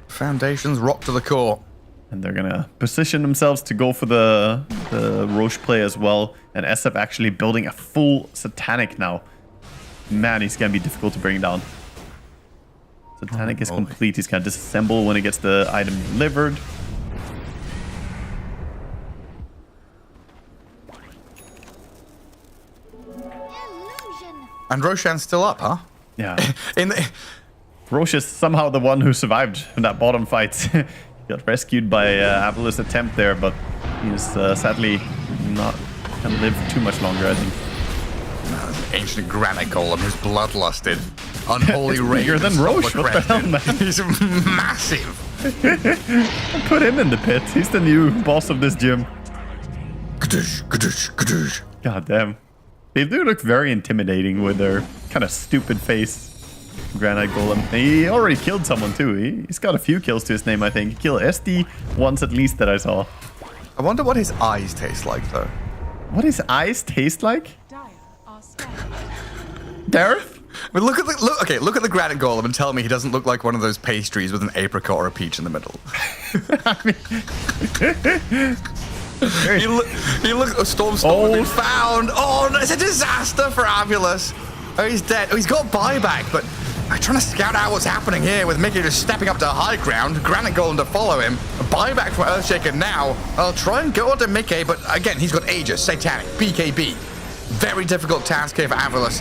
Foundations rock to the core. And they're gonna position themselves to go for the Roche play as well. And SF actually building a full Satanic now. Man, he's gonna be difficult to bring down. Satanic is complete. He's gonna disassemble when he gets the item delivered. And Roshan's still up, huh? Yeah. In the, Roche is somehow the one who survived in that bottom fight. Got rescued by Avalos' attempt there, but he's sadly not gonna live too much longer, I think. ancient granite golem who's bloodlusted. Unholy rage. Bigger than Roche. What the hell, man? He's massive. Put him in the pit. He's the new boss of this gym. God damn. They do look very intimidating with their kind of stupid face. Granite Golem. He already killed someone too. He's got a few kills to his name, I think. He killed SD once at least that I saw. I wonder what his eyes taste like, though. What his eyes taste like? Gareth? I mean, look at the granite golem and tell me he doesn't look like one of those pastries with an apricot or a peach in the middle. he looks a Stormstorm been found. Oh, no, it's a disaster for Avulus. Oh, he's dead. Oh, he's got buyback, but I'm trying to scout out what's happening here with Mickey just stepping up to high ground. Granite Golem to follow him. A buyback from Earthshaker now. I'll try and go onto Mickey, but again, he's got Aegis, Satanic, BKB. Very difficult task here for Avulus.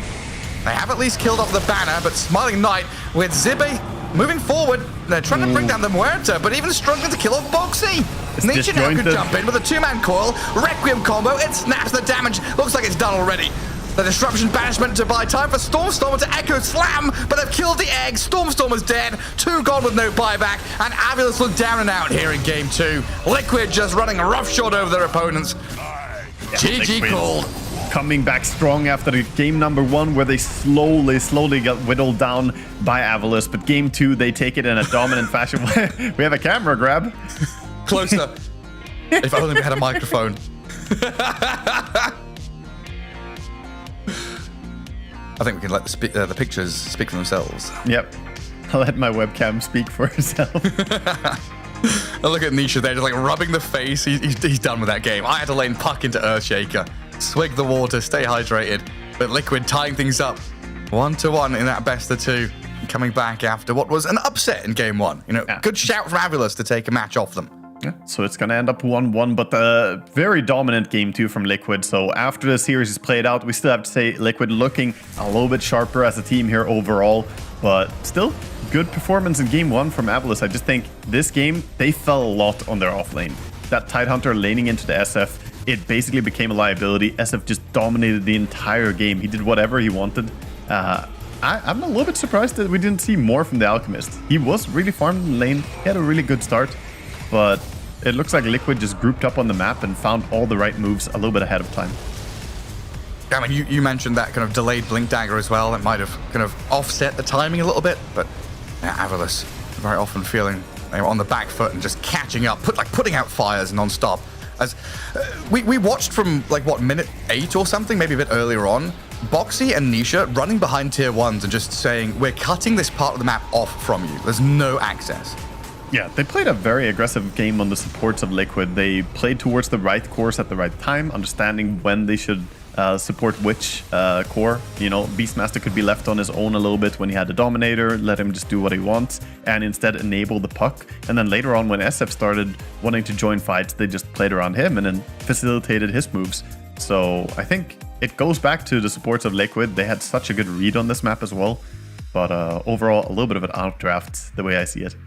They have at least killed off the banner, but Smiling Knight with Zibbe moving forward. They're trying to bring down the Muerta, but even struggling to kill off Boxy. Nietzsche now could jump in with a two-man coil. Requiem combo, it snaps the damage. Looks like it's done already. The Disruption Banishment to buy time for Stormstormer to Echo Slam, but they've killed the egg. Stormstormer's dead. 2 gone with no buyback, and Avulus look down and out here in game 2. Liquid just running roughshod over their opponents. GG called. Coming back strong after the game number 1 where they slowly got whittled down by Avulus, but game 2 they take it in a dominant fashion. We have a camera grab. Closer. If only we had a microphone. I think we can let the pictures speak for themselves. Yep. I'll let my webcam speak for itself. Look at Nisha there, just like rubbing the face. He's done with that game. I had to lane puck into Earthshaker. Swig the water, stay hydrated. But Liquid tying things up 1-1 in that best of 2. Coming back after what was an upset in game 1. You know, good shout from Avulus to take a match off them. Yeah, so it's going to end up 1-1, but a very dominant game 2 from Liquid. So after the series is played out, we still have to say Liquid looking a little bit sharper as a team here overall, but still good performance in game 1 from Avulus. I just think this game, they fell a lot on their off lane. That Tidehunter laning into the SF, it basically became a liability. SF just dominated the entire game. He did whatever he wanted. I'm a little bit surprised that we didn't see more from the Alchemist. He was really farming the lane. He had a really good start, but it looks like Liquid just grouped up on the map and found all the right moves a little bit ahead of time. I mean, you mentioned that kind of delayed Blink Dagger as well. It might have kind of offset the timing a little bit, but Avulus very often feeling they were on the back foot and just catching up, putting out fires non-stop. As we watched from minute 8 or something, maybe a bit earlier on, Boxy and Nisha running behind tier 1s and just saying, we're cutting this part of the map off from you. There's no access. Yeah, they played a very aggressive game on the supports of Liquid. They played towards the right cores at the right time, understanding when they should support which core. You know, Beastmaster could be left on his own a little bit when he had the Dominator, let him just do what he wants, and instead enable the puck. And then later on, when SF started wanting to join fights, they just played around him and then facilitated his moves. So I think it goes back to the supports of Liquid. They had such a good read on this map as well. But overall, a little bit of an outdraft, the way I see it.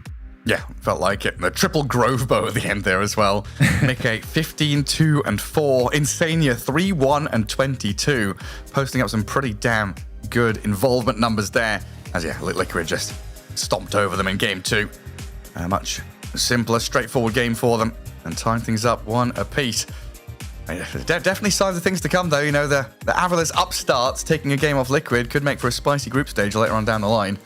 Yeah, felt like it. The triple Grove Bow at the end there as well. Mickey 15, 2, and 4. Insania 3, 1, and 22. Posting up some pretty damn good involvement numbers there. As Liquid just stomped over them in game 2. A much simpler, straightforward game for them. And tying things up 1 apiece. Definitely signs of things to come though. You know, the Avulus upstarts taking a game off Liquid could make for a spicy group stage later on down the line.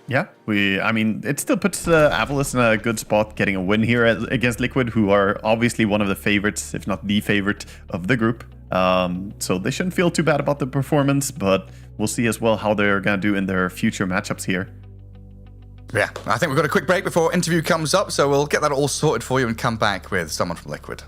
Yeah, I mean, it still puts Avulus in a good spot getting a win here against Liquid, who are obviously one of the favorites, if not the favorite of the group. So they shouldn't feel too bad about the performance, but we'll see as well how they're going to do in their future matchups here. Yeah, I think we've got a quick break before interview comes up, so we'll get that all sorted for you and come back with someone from Liquid.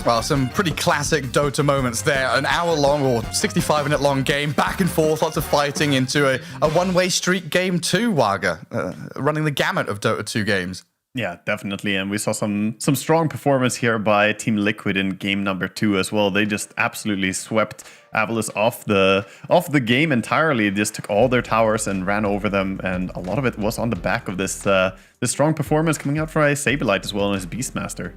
Well, some pretty classic Dota moments there. An hour-long or 65-minute long game, back and forth, lots of fighting into a one-way streak game too, Waga, running the gamut of Dota 2 games. Yeah, definitely. And we saw some strong performance here by Team Liquid in game number 2 as well. They just absolutely swept Avalos off the game entirely. Just took all their towers and ran over them, and a lot of it was on the back of this strong performance coming out from Saberlight as well and his Beastmaster.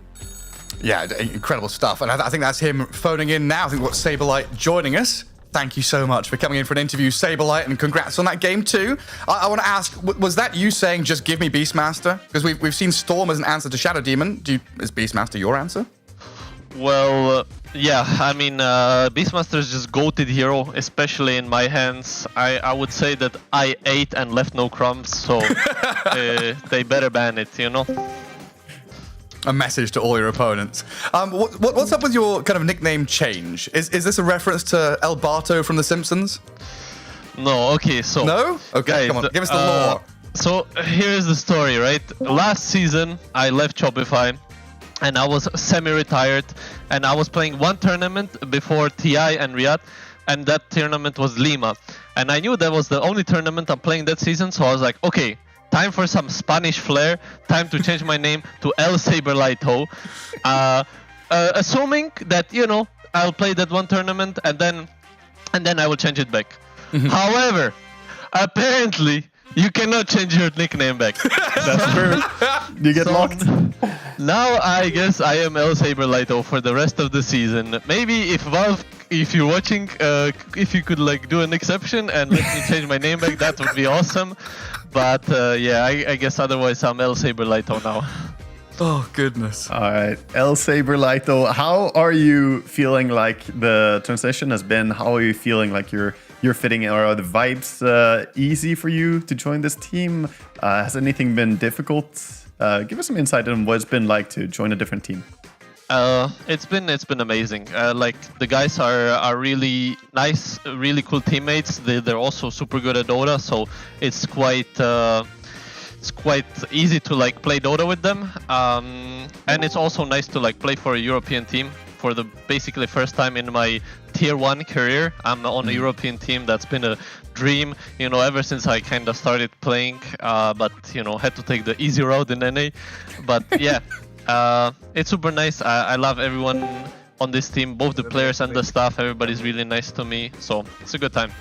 Yeah, incredible stuff. And I think that's him phoning in now. I think what Saberlight joining us. Thank you so much for coming in for an interview, Saberlight, and congrats on that game too. I want to ask, was that you saying just give me Beastmaster? Because we've seen Storm as an answer to Shadow Demon. Is Beastmaster your answer? Well, yeah, I mean, Beastmaster is just goated hero, especially in my hands. I would say that I ate and left no crumbs, so they better ban it, you know? A message to all your opponents. What's up with your kind of nickname change? Is this a reference to El Barto from The Simpsons? No, okay, so... No? Okay, guys, come on, give us the lore. So, here's the story, right? Last season, I left Shopify, and I was semi-retired, and I was playing one tournament before TI and Riyadh, and that tournament was Lima. And I knew that was the only tournament I'm playing that season, so I was like, okay, time for some Spanish flair. Time to change my name to El Saberlighto. Assuming that, you know, I'll play that one tournament and then I will change it back. However, apparently you cannot change your nickname back. That's true. You get locked. Now I guess I am El Saberlighto for the rest of the season. Maybe if Valve, if you're watching, if you could like do an exception and let me change my name back, that would be awesome. But yeah, I guess otherwise I'm El Saberlighto now. Oh, goodness. All right, El Saberlighto, how are you feeling like the transition has been? How are you feeling like you're fitting in? Are the vibes easy for you to join this team? Has anything been difficult? Give us some insight on what it's been like to join a different team. It's been amazing. Like the guys are really nice, really cool teammates. They're also super good at Dota, so it's quite easy to like play Dota with them. And it's also nice to like play for a European team for the basically first time in my tier 1 career. I'm on a European team. That's been a dream, you know, ever since I kind of started playing. But you know, had to take the easy route in NA. But yeah. It's super nice. I love everyone on this team, both the players and the staff. Everybody's really nice to me, so it's a good time.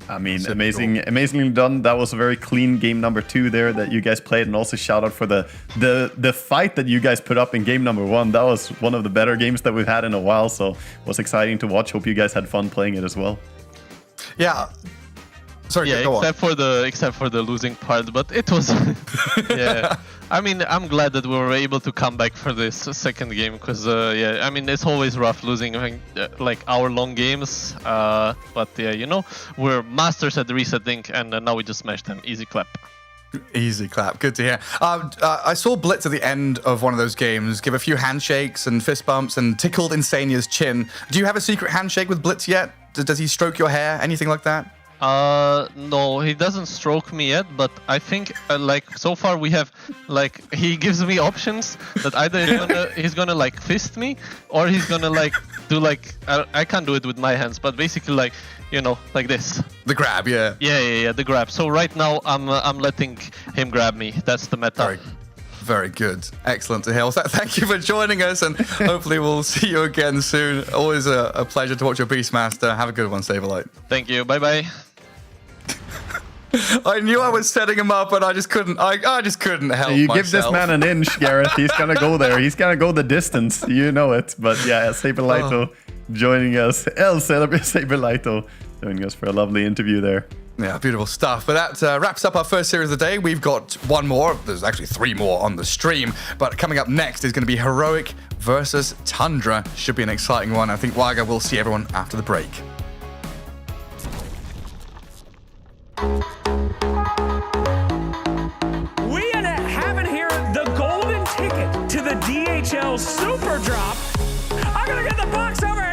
I mean, amazingly done. That was a very clean game number 2 there that you guys played, and also shout out for the fight that you guys put up in game number 1. That was one of the better games that we've had in a while, so it was exciting to watch. Hope you guys had fun playing it as well. Yeah. Sorry, yeah, go except for the losing part, but it was yeah. I mean, I'm glad that we were able to come back for this second game because yeah, I mean, it's always rough losing like hour-long games, but yeah, you know, we're masters at resetting, and now we just smashed them. Easy clap. Easy clap. Good to hear. I saw Blitz at the end of one of those games give a few handshakes and fist bumps and tickled Insania's chin. Do you have a secret handshake with Blitz yet? Does he stroke your hair? Anything like that? No, he doesn't stroke me yet, but I think like so far we have like he gives me options that either he's gonna like fist me or he's gonna like do like I can't do it with my hands, but basically like, you know, like this. The grab, yeah. Yeah, the grab. So right now I'm letting him grab me. That's the meta. Very good. Excellent to hear. Well, thank you for joining us, and hopefully we'll see you again soon. Always a pleasure to watch your Beastmaster. Have a good one, Saberlight. Thank you. Bye-bye. I knew I was setting him up, and I just couldn't. I just couldn't help myself. You give this man an inch, Gareth. He's gonna go there. He's gonna go the distance. You know it. But yeah, Saberlighto joining us. El Saberlighto joining us for a lovely interview there. Yeah, beautiful stuff. But that wraps up our first series of the day. We've got one more. There's actually 3 more on the stream. But coming up next is going to be Heroic versus Tundra. Should be an exciting one. I think Waga will see everyone after the break. We have in here the golden ticket to the DHL Super Drop. I'm gonna get the box over here.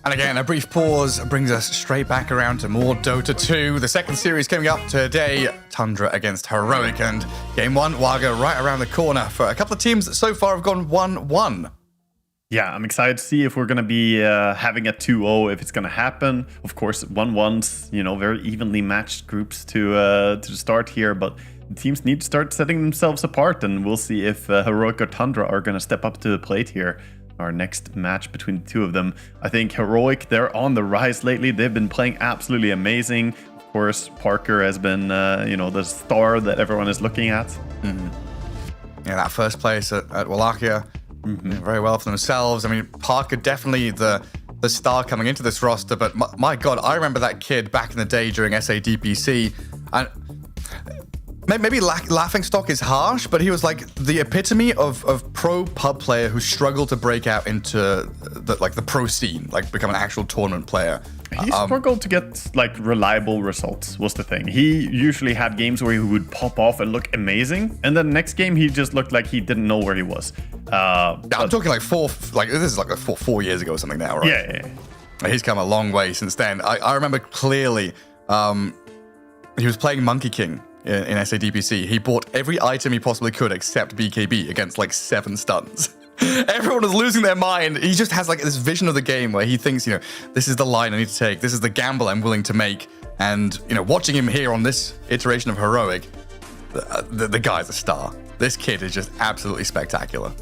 And again, a brief pause brings us straight back around to more Dota 2. The second series coming up today, Tundra against Heroic. And game one, Waga right around the corner for a couple of teams that so far have gone 1-1. Yeah, I'm excited to see if we're going to be having a 2-0, if it's going to happen. Of course, 1-1s, very evenly matched groups to start here, but the teams need to start setting themselves apart, and we'll see if Heroic or Tundra are going to step up to the plate here. Our next match between the two of them. I think Heroic, they're on the rise lately. They've been playing absolutely amazing. Of course, Parker has been, the star that everyone is looking at. Mm-hmm. Yeah, that first place at Wallachia, very well for themselves. I mean, Parker definitely the star coming into this roster, but my God, I remember that kid back in the day during SADPC, and maybe laughingstock is harsh, but he was like the epitome of pro pub player who struggled to break out into the pro scene, like become an actual tournament player. He struggled to get reliable results was the thing. He usually had games where he would pop off and look amazing, and then next game he just looked like he didn't know where he was. I'm talking this is like 4 years ago or something now, right? Yeah. He's come a long way since then. I remember clearly he was playing Monkey King in SADPC. He bought every item he possibly could except BKB against 7 stuns. Everyone was losing their mind. He just has this vision of the game where he thinks, this is the line I need to take. This is the gamble I'm willing to make. And, watching him here on this iteration of Heroic, the guy's a star. This kid is just absolutely spectacular.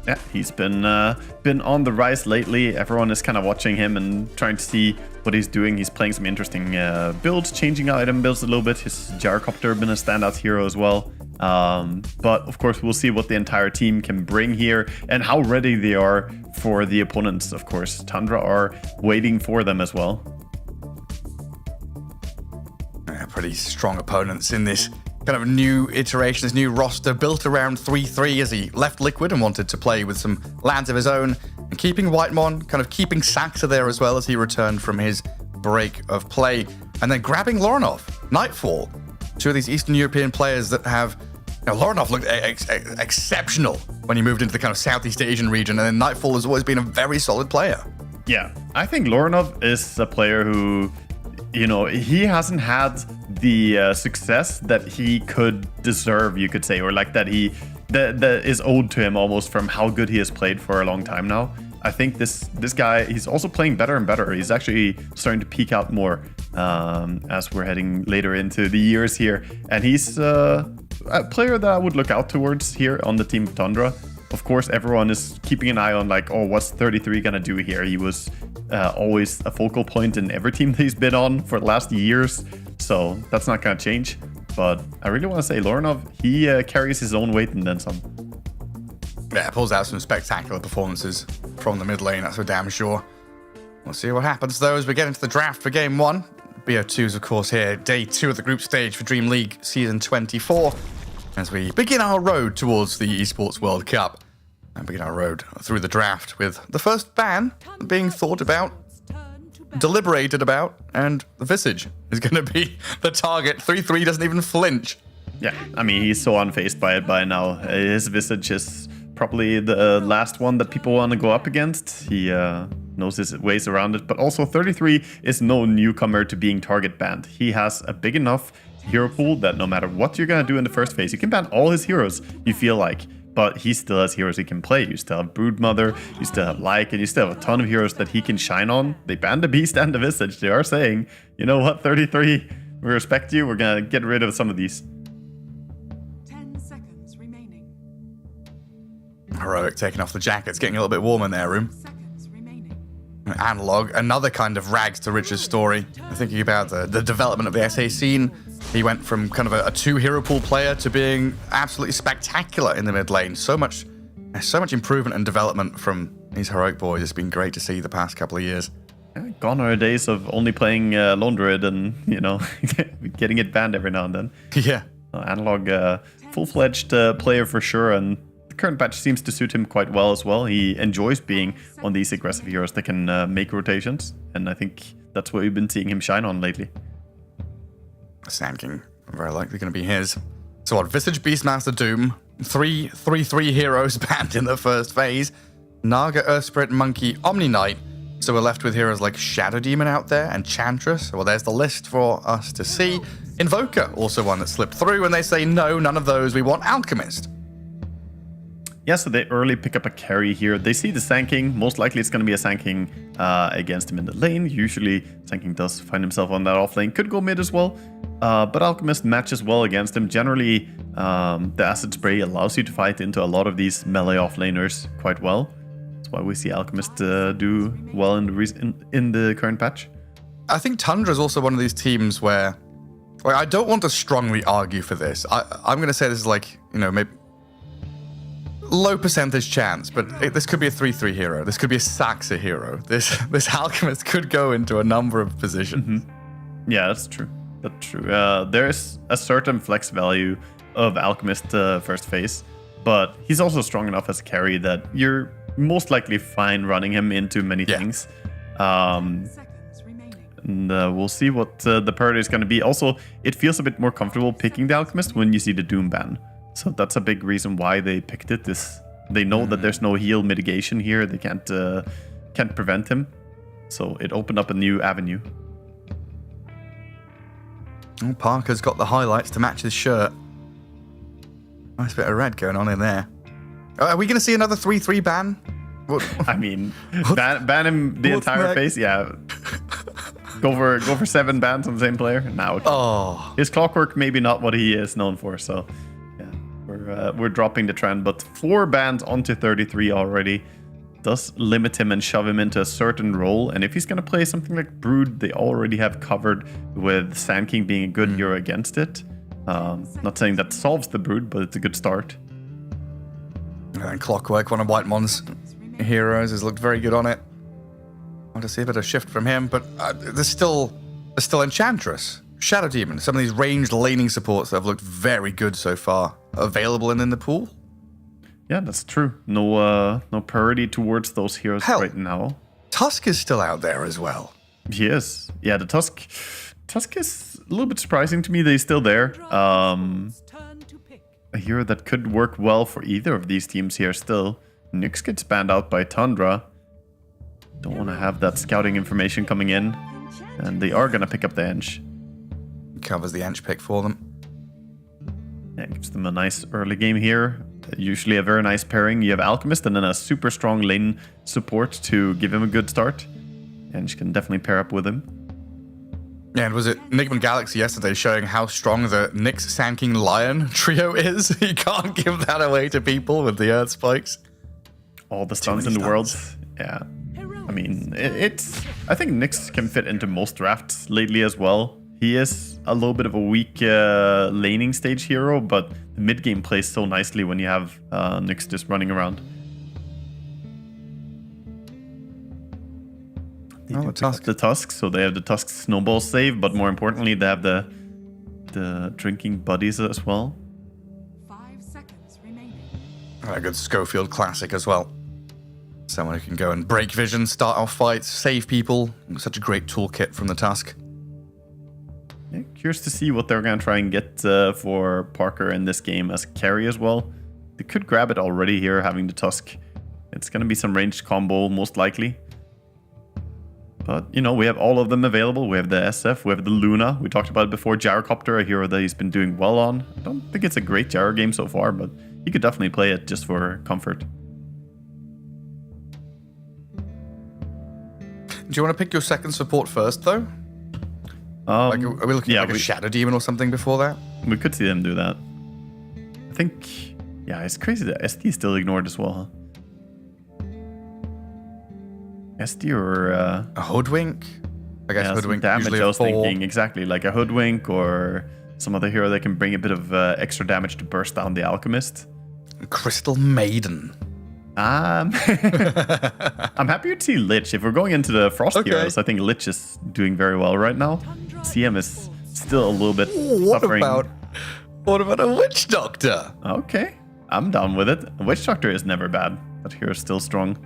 Yeah, he's been on the rise lately. Everyone is kind of watching him and trying to see what he's doing. He's playing some interesting builds, changing item builds a little bit. His Gyrocopter been a standout hero as well. But of course, we'll see what the entire team can bring here and how ready they are for the opponents. Of course, Tundra are waiting for them as well. Yeah, pretty strong opponents in this kind of new iteration, this new roster built around 3-3 as he left Liquid and wanted to play with some lands of his own, and keeping Whitemon, kind of keeping Saxa there as well as he returned from his break of play, and then grabbing Lorinov, Nightfall, two of these Eastern European players that have... Lorinov looked exceptional when he moved into the kind of Southeast Asian region, and then Nightfall has always been a very solid player. Yeah, I think Lorinov is a player who, he hasn't had the success that he could deserve, you could say, or that is owed to him almost from how good he has played for a long time now. I think this guy, he's also playing better and better. He's actually starting to peak out more as we're heading later into the years here. And he's a player that I would look out towards here on the team of Tundra. Of course, everyone is keeping an eye on what's 33 gonna do here? He was always a focal point in every team that he's been on for the last years. So that's not gonna change. But I really want to say Lorinov, he carries his own weight and then some. Yeah, pulls out some spectacular performances from the mid lane, that's for damn sure. We'll see what happens, though, as we get into the draft for Game 1. BO2's, of course, here, Day 2 of the group stage for DreamLeague Season 24, as we begin our road towards the Esports World Cup, and begin our road through the draft with the first ban being thought about, deliberated about, and the Visage is going to be the target. 3-3 doesn't even flinch. Yeah, I mean, he's so unfazed by it by now. His Visage is probably the last one that people want to go up against. He knows his ways around it, but also 33 is no newcomer to being target banned. He has a big enough hero pool that no matter what you're going to do in the first phase, you can ban all his heroes, you feel like, but he still has heroes he can play. You still have Broodmother, you still have Lyke, and you still have a ton of heroes that he can shine on. They banned the Beast and the Visage. They are saying, you know what, 33, we respect you, we're going to get rid of some of these. Heroic taking off the jackets, getting a little bit warm in their room. Analog, another kind of rags to riches story. Thinking about the development of the SA scene, he went from kind of a 2-hero pool player to being absolutely spectacular in the mid lane. So much improvement and development from these Heroic boys. It's been great to see the past couple of years. Gone are the days of only playing Lone Druid and, getting it banned every now and then. Yeah. Analog, full-fledged player for sure, and current patch seems to suit him quite well as well. He enjoys being on these aggressive heroes that can make rotations, and I think that's what we've been seeing him shine on lately. Sand King, very likely going to be his. So what, Visage, Beastmaster, Doom, 3 heroes banned in the first phase. Naga, Earth Spirit, Monkey, Omni Knight, So we're left with heroes like Shadow Demon out there, Enchantress. Well, there's the list for us to see. Invoker, also one that slipped through, and they say, no, none of those. We want Alchemist. Yeah, so they early pick up a carry here. They see the Sand King. Most likely it's going to be a Sand King against him in the lane. Usually Sand King does find himself on that off lane. Could go mid as well. But Alchemist matches well against him. Generally, the Acid Spray allows you to fight into a lot of these melee offlaners quite well. That's why we see Alchemist do well in the current patch. I think Tundra is also one of these teams where, like, I don't want to strongly argue for this. I'm going to say this is like, you know, maybe low percentage chance, but this could be a 3-3 hero. This could be a Saxa hero. This Alchemist could go into a number of positions. Mm-hmm. Yeah, that's true. That's true. There's a certain flex value of Alchemist first phase, but he's also strong enough as a carry that you're most likely fine running him into many things. And we'll see what the priority is going to be. Also, it feels a bit more comfortable picking the Alchemist when you see the Doom ban. So that's a big reason why they picked it. They know that there's no heal mitigation here. They can't prevent him. So it opened up a new avenue. Oh, Parker's got the highlights to match his shirt. Nice bit of red going on in there. Are we going to see another 3-3 ban? I mean, ban him the entire face. Yeah. Go for 7 bans on the same player. Now, his clockwork maybe not what he is known for. So yeah, we're dropping the trend. But 4 bans onto 33 already does limit him and shove him into a certain role. And if he's going to play something like Brood, they already have covered with Sand King being a good hero against it. Not saying that solves the Brood, but it's a good start. And Clockwork, one of Whitemon's heroes, has looked very good on it. I want to see a bit of shift from him, but there's still Enchantress, Shadow Demon, some of these ranged laning supports that have looked very good so far, available and in the pool. Yeah, that's true. No priority towards those heroes right now. Tusk is still out there as well. He is. Yeah, the Tusk is a little bit surprising to me that he's still there. A hero that could work well for either of these teams here still. Nyx gets banned out by Tundra. Don't want to have that scouting information coming in. And they are going to pick up the Ench. Covers the Ench pick for them. Yeah, gives them a nice early game here. Usually a very nice pairing. You have Alchemist and then a super strong lane support to give him a good start. Ench can definitely pair up with him. Yeah, and was it Nigman Galaxy yesterday showing how strong the Nyx Sand King Lion trio is? You can't give that away to people with the Earth Spikes. All the stuns in the world. Yeah. I mean, I think Nyx can fit into most drafts lately as well. He is a little bit of a weak laning stage hero, but the mid game plays so nicely when you have Nyx just running around. The Tusk. The Tusk, so they have the Tusk snowball save, but more importantly, they have the drinking buddies as well. 5 seconds remaining. A good Schofield classic as well. Someone who can go and break vision, start off fights, save people. Such a great toolkit from the Tusk. Yeah, curious to see what they're going to try and get for Parker in this game as carry as well. They could grab it already here, having the Tusk. It's going to be some ranged combo, most likely. But, you know, we have all of them available. We have the SF, we have the Luna. We talked about it before. Gyrocopter, a hero that he's been doing well on. I don't think it's a great Gyro game so far, but you could definitely play it just for comfort. Do you want to pick your second support first, though? Are we looking at a Shadow Demon or something before that? We could see them do that. I think, yeah, it's crazy that SD is still ignored as well, huh? SD or a Hoodwink? I guess Hoodwink damage usually I was thinking, exactly, like a Hoodwink or some other hero that can bring a bit of extra damage to burst down the Alchemist. Crystal Maiden. I'm happy to see Lich. If we're going into the Frost heroes, I think Lich is doing very well right now. CM is still a little bit suffering. What about a Witch Doctor? Okay, I'm down with it. A Witch Doctor is never bad. That hero is still strong.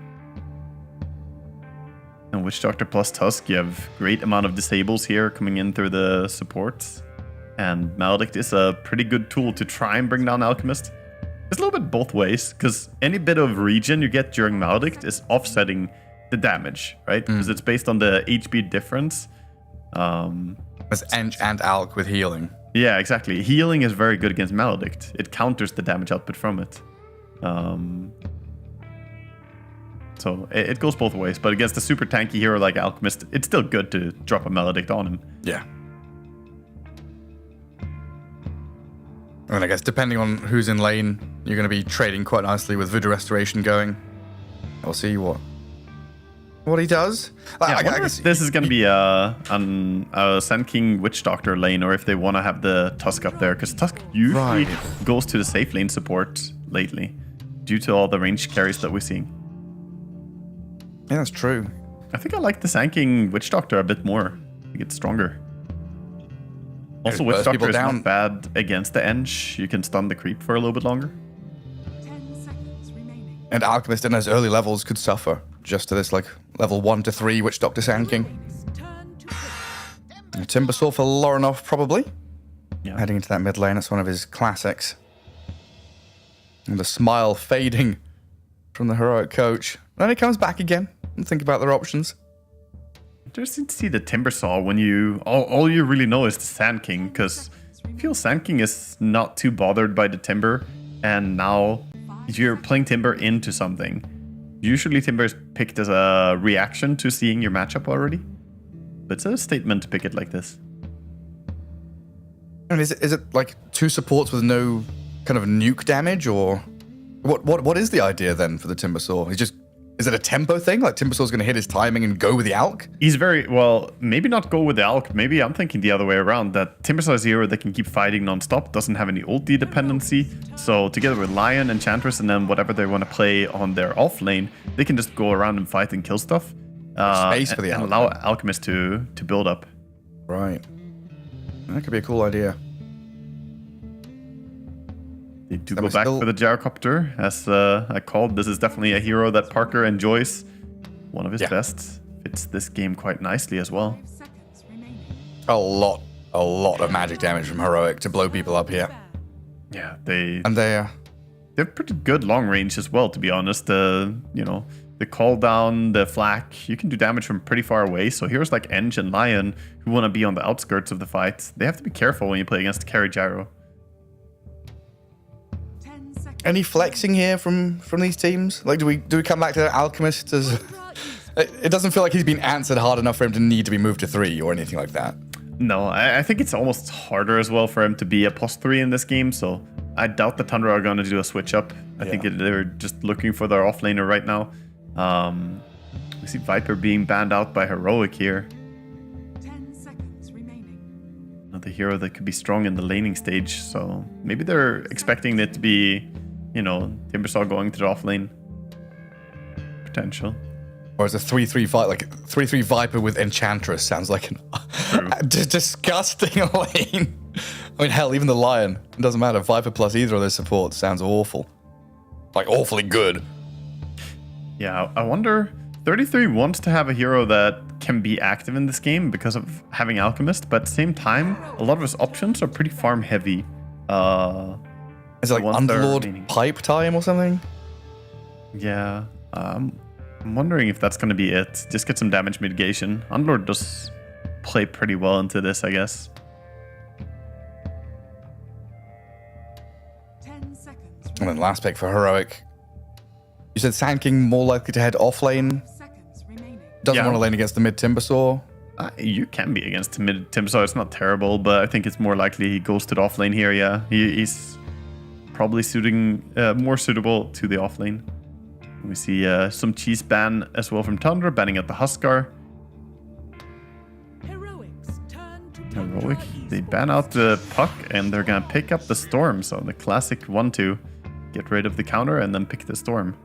And Witch Doctor plus Tusk, you have great amount of disables here coming in through the supports. And Maledict is a pretty good tool to try and bring down Alchemist. It's a little bit both ways, because any bit of regen you get during Maledict is offsetting the damage, right? Because it's based on the HP difference. There's Ench and Alk with healing. Yeah, exactly. Healing is very good against Maledict. It counters the damage output from it. So it goes both ways. But against a super tanky hero like Alchemist, it's still good to drop a Maledict on him. Yeah. And I guess depending on who's in lane, you're going to be trading quite nicely with Voodoo Restoration going. We'll see what he does. I guess this is going to be a Sand King Witch Doctor lane, or if they want to have the Tusk up there, because Tusk usually goes to the safe lane support lately, due to all the range carries that we're seeing. Yeah, that's true. I think I like the Sand King Witch Doctor a bit more. I think it's stronger. Also, Witch Doctor is not bad against the Eng. You can stun the creep for a little bit longer. 10 seconds remaining. And Alchemist in those early levels could suffer just to this like level 1 to 3 Witch Doctor Sand King. Turn to And Timbersaw for Lorinov probably. Yeah. Heading into that mid lane, that's one of his classics. And the smile fading from the heroic coach. Then he comes back again and think about their options. Interesting to see the Timbersaw when you all you really know is the Sand King, because I feel Sand King is not too bothered by the Timber, and now you're playing Timber into something. Usually Timber is picked as a reaction to seeing your matchup already, but it's a statement to pick it like this. And is it like 2 supports with no kind of nuke damage, or what is the idea then for the Timbersaw? Is it a tempo thing? Like Timbersaw's going to hit his timing and go with the Alk? He's maybe not go with the Alk. Maybe I'm thinking the other way around, that Timbersaw is a hero that can keep fighting non-stop, doesn't have any ulti dependency. So together with Lion, Enchantress, and then whatever they want to play on their off lane, they can just go around and fight and kill stuff. Space for the and Alk. allow Alchemist to build up. Right. That could be a cool idea. They do go back for the Gyrocopter, as I called. This is definitely a hero that Parker enjoys. One of his best. Fits this game quite nicely as well. 5 seconds remaining. A lot of magic damage from Heroic to blow people up here. Yeah, they have pretty good long range as well, to be honest. The call down, the flak, you can do damage from pretty far away. So heroes like Eng and Lion, who want to be on the outskirts of the fight, they have to be careful when you play against carry Gyro. Any flexing here from these teams? Like, do we come back to Alchemist as? It doesn't feel like he's been answered hard enough for him to need to be moved to 3 or anything like that. No, I think it's almost harder as well for him to be a +3 in this game. So I doubt the Tundra are going to do a switch up. I think they're just looking for their offlaner right now. We see Viper being banned out by Heroic here. 10 seconds remaining. Another hero that could be strong in the laning stage. So maybe they're expecting it to be, Timbersaw going to the offlane. Potential. Or it's a 3-3 fight, like 3-3 Viper with Enchantress sounds like a disgusting lane. I mean, hell, even the Lion, it doesn't matter. Viper plus either of those supports sounds awful. Like, awfully good. Yeah, I wonder, 33 wants to have a hero that can be active in this game because of having Alchemist, but at the same time, a lot of his options are pretty farm heavy. Is it like Underlord Pipe Time or something? Yeah, I'm wondering if that's going to be it. Just get some damage mitigation. Underlord does play pretty well into this, I guess. 10 seconds. And then last pick for Heroic. You said Sand King more likely to head off lane. 5 seconds remaining. Doesn't want to lane against the mid Timbersaw. You can be against mid Timbersaw. It's not terrible, but I think it's more likely he goes to the off lane here. Yeah, he's probably more suitable to the off lane. We see some cheese ban as well from Tundra, banning out the Huskar. Heroics turn to Heroic, they ban out the Puck and they're gonna pick up the Storm. So the classic 1-2, get rid of the counter and then pick the Storm.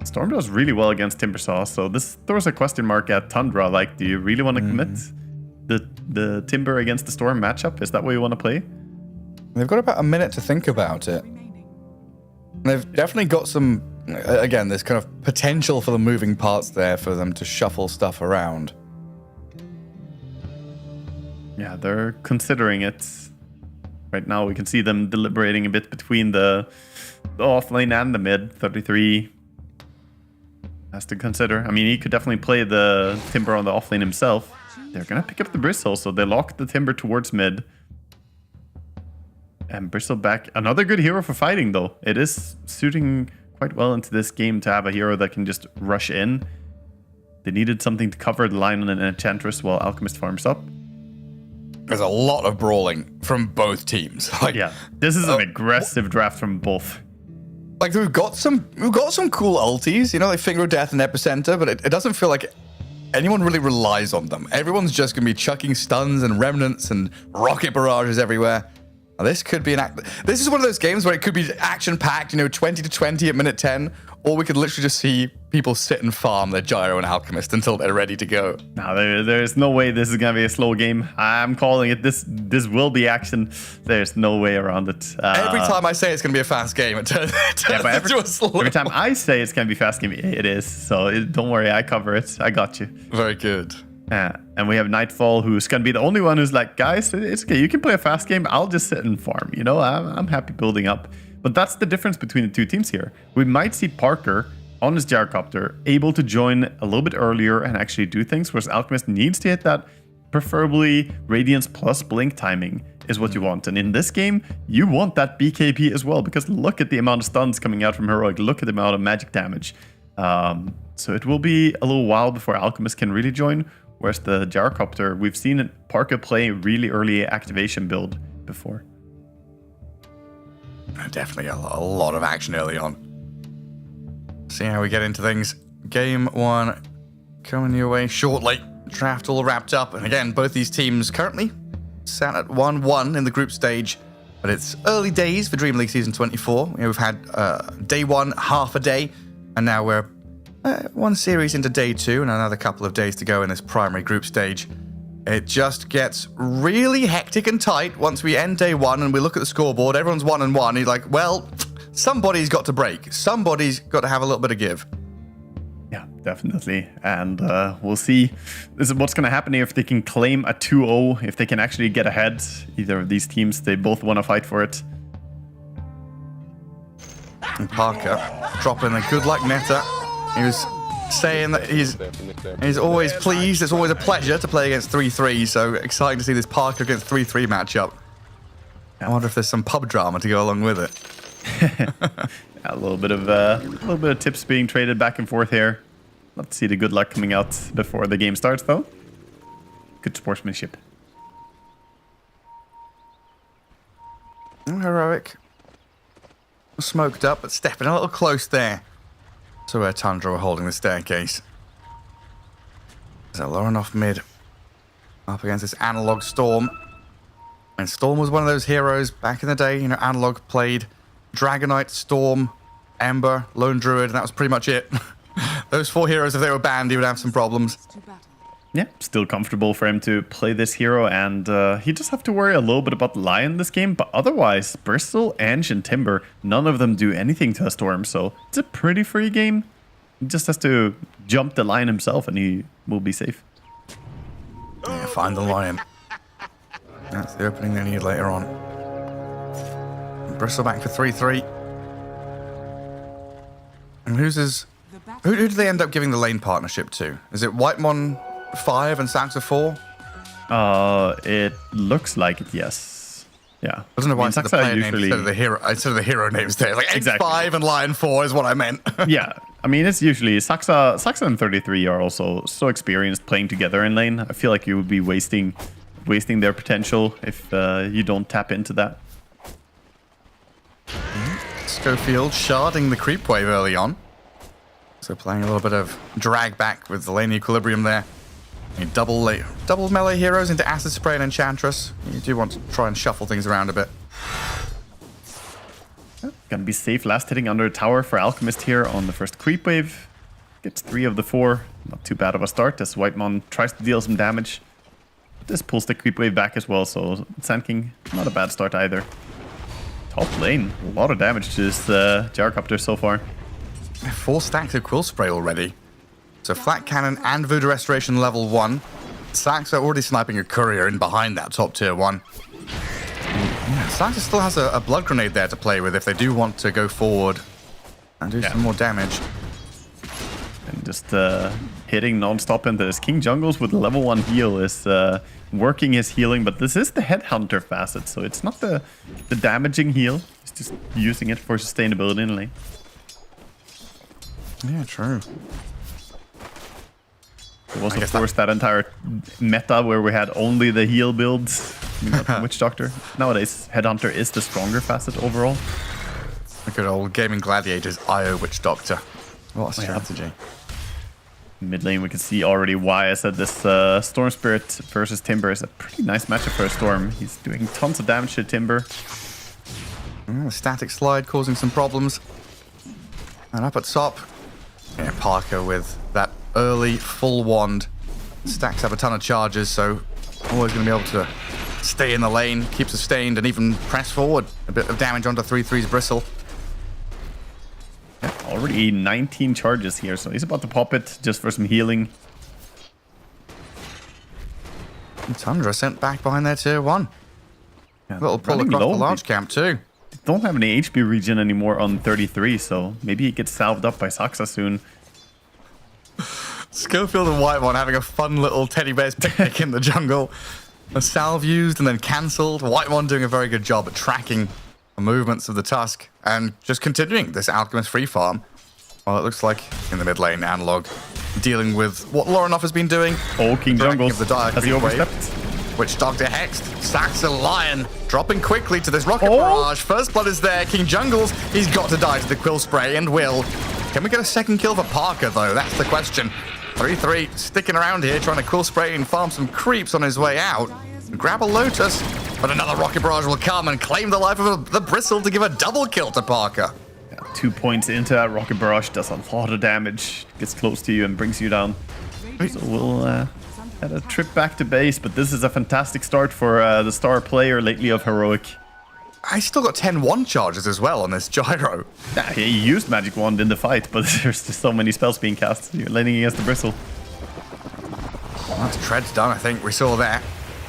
Storm does really well against Timbersaw, so this throws a question mark at Tundra. Like, do you really want to commit the Timber against the Storm matchup? Is that what you want to play? They've got about a minute to think about it. They've definitely got some, again, there's kind of potential for the moving parts there for them to shuffle stuff around. Yeah, they're considering it. Right now we can see them deliberating a bit between the off lane and the mid. 33 has to consider. I mean, he could definitely play the Timber on the offlane himself. They're going to pick up the Bristle, so they lock the Timber towards mid. And Bristle back. Another good hero for fighting, though. It is suiting quite well into this game to have a hero that can just rush in. They needed something to cover the line on an Enchantress while Alchemist farms up. There's a lot of brawling from both teams. Like, yeah, this is an aggressive draft from both. Like we've got some cool ultis, you know, like Finger of Death and Epicenter, but it doesn't feel like anyone really relies on them. Everyone's just gonna be chucking stuns and remnants and rocket barrages everywhere. Now, this could be this is one of those games where it could be action-packed, you know, 20 to 20 at minute 10, or we could literally just see people sit and farm their Gyro and Alchemist until they're ready to go. Now, there's no way this is going to be a slow game. I'm calling it. This will be action. There's no way around it. Every time I say it's going to be a fast game, it turns into a slow every time I say it's going to be fast game, it is. So don't worry, I cover it. I got you. Very good. And we have Nightfall, who's going to be the only one who's like, guys, it's okay. You can play a fast game. I'll just sit and farm. You know, I'm happy building up. But that's the difference between the two teams here. We might see Parker on his Gyrocopter able to join a little bit earlier and actually do things, whereas Alchemist needs to hit that, preferably Radiance plus Blink timing is what you want. And in this game, you want that BKB as well, because look at the amount of stuns coming out from Heroic. Look at the amount of magic damage. So it will be a little while before Alchemist can really join, whereas the Gyrocopter, we've seen Parker play really early activation build before. Definitely a lot of action early on. See how we get into things. Game 1 coming your way shortly. Draft all wrapped up. And again, both these teams currently sat at 1-1 in the group stage. But it's early days for Dream League Season 24. You know, we've had day 1, half a day. And now we're one series into day 2 and another couple of days to go in this primary group stage. It just gets really hectic and tight once we end day 1 and we look at the scoreboard. Everyone's 1-1. You're like, well, somebody's got to break. Somebody's got to have a little bit of give. Yeah, definitely. And we'll see. This is what's going to happen here if they can claim a 2-0, if they can actually get ahead. Either of these teams, they both want to fight for it. And Parker dropping a good luck meta. He was saying that he's always pleased. It's always a pleasure to play against 3-3. So exciting to see this Parker against 3-3 matchup. I wonder if there's some pub drama to go along with it. A little bit of tips being traded back and forth here. Love to see the good luck coming out before the game starts, though. Good sportsmanship. Heroic. Smoked up, but stepping a little close there. So where Tundra were holding the staircase. So Lauren off mid. Up against this Analog Storm. And Storm was one of those heroes back in the day. You know, Analog played Dragonite, Storm, Ember, Lone Druid, and that was pretty much it. Those 4 heroes, if they were banned, he would have some problems. Yeah, still comfortable for him to play this hero, and he just have to worry a little bit about the Lion this game, but otherwise, Bristle, Ange, and Timber, none of them do anything to a Storm, so it's a pretty free game. He just has to jump the Lion himself, and he will be safe. Yeah, find the Lion. That's the opening they need later on. Bristle back for 3-3. And who do they end up giving the lane partnership to? Is it Whitemon 5 and Saxa 4? It looks like it, yes. Yeah. I don't know why I said the player usually... name instead of the hero names there. Like exactly. X5 and Lion 4 is what I meant. Yeah. I mean, it's usually Saxa and 33 are also so experienced playing together in lane. I feel like you would be wasting their potential if you don't tap into that. Schofield sharding the creep wave early on. So playing a little bit of drag back with the lane equilibrium there. You double melee heroes into Acid Spray and Enchantress. You do want to try and shuffle things around a bit. Gonna be safe last hitting under a tower for Alchemist here on the first creep wave. Gets 3 of the 4. Not too bad of a start as Whitemon tries to deal some damage. This pulls the creep wave back as well, so Sand King, not a bad start either. Top lane, a lot of damage to this Gyrocopter so far. 4 stacks of Quill Spray already. So Flat Cannon and Voodoo Restoration level 1. Saxa already sniping a courier in behind that top tier 1. Yeah, Saxa still has a Blood Grenade there to play with if they do want to go forward and do some more damage. And just hitting non-stop into this. King Jungles with level 1 heal is working his healing, but this is the Headhunter facet, so it's not the damaging heal. It's just using it for sustainability in lane. Yeah, true. It was, of course, that entire meta where we had only the heal builds. Witch Doctor. Nowadays, Headhunter is the stronger facet overall. Look at old Gaming Gladiators, IO Witch Doctor. What a strategy. Mid lane, we can see already why I said this Storm Spirit versus Timber is a pretty nice matchup for a Storm. He's doing tons of damage to Timber. The static slide causing some problems. And up at top, yeah, Parker with that early full wand. Stacks up a ton of charges, so always going to be able to stay in the lane, keep sustained, and even press forward. A bit of damage onto 3-3's Bristle. Yeah, already 19 charges here, so he's about to pop it just for some healing. And Tundra sent back behind their tier 1. Yeah, little pull across the large camp too. Don't have any HP regen anymore on 33, so maybe he gets salved up by Saksa soon. Schofield and Whitemon having a fun little teddy bear's picnic in the jungle. A salve used and then cancelled. Whitemon doing a very good job at tracking the movements of the Tusk and just continuing this Alchemist free farm. Well, it looks like in the mid lane, Analog dealing with what Lorinov has been doing. Oh, King Jungles. Has he overstepped? Which Doctor Hexed, Saksa Lion, dropping quickly to this rocket barrage. First blood is there. King Jungles, he's got to die to the Quill Spray and will. Can we get a second kill for Parker, though? That's the question. 3-3 sticking around here, trying to Quill Spray and farm some creeps on his way out. Grab a Lotus, but another rocket barrage will come and claim the life of the Bristle to give a double kill to Parker. 2 points into that rocket barrage, does a lot of damage, gets close to you and brings you down. So we'll have a trip back to base, but this is a fantastic start for the star player lately of Heroic. I still got 10 wand charges as well on this gyro. Yeah, he used Magic Wand in the fight, but there's just so many spells being cast. You're laning against the Bristle. Well, that's Tread's done, I think. We saw that.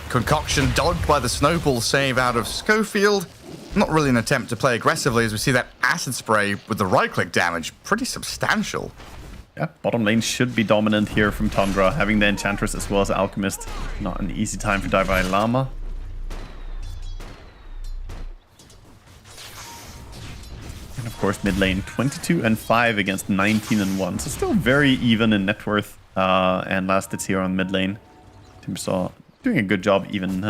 Concoction dodged by the snowball save out of Schofield. Not really an attempt to play aggressively as we see that acid spray with the right-click damage. Pretty substantial. Yeah, bottom lane should be dominant here from Tundra, having the Enchantress as well as Alchemist. Not an easy time for Dalai Lama. And of course, mid lane 22-5 against 19-1. So still very even in net worth. And last hits here on mid lane. Timbersaw doing a good job even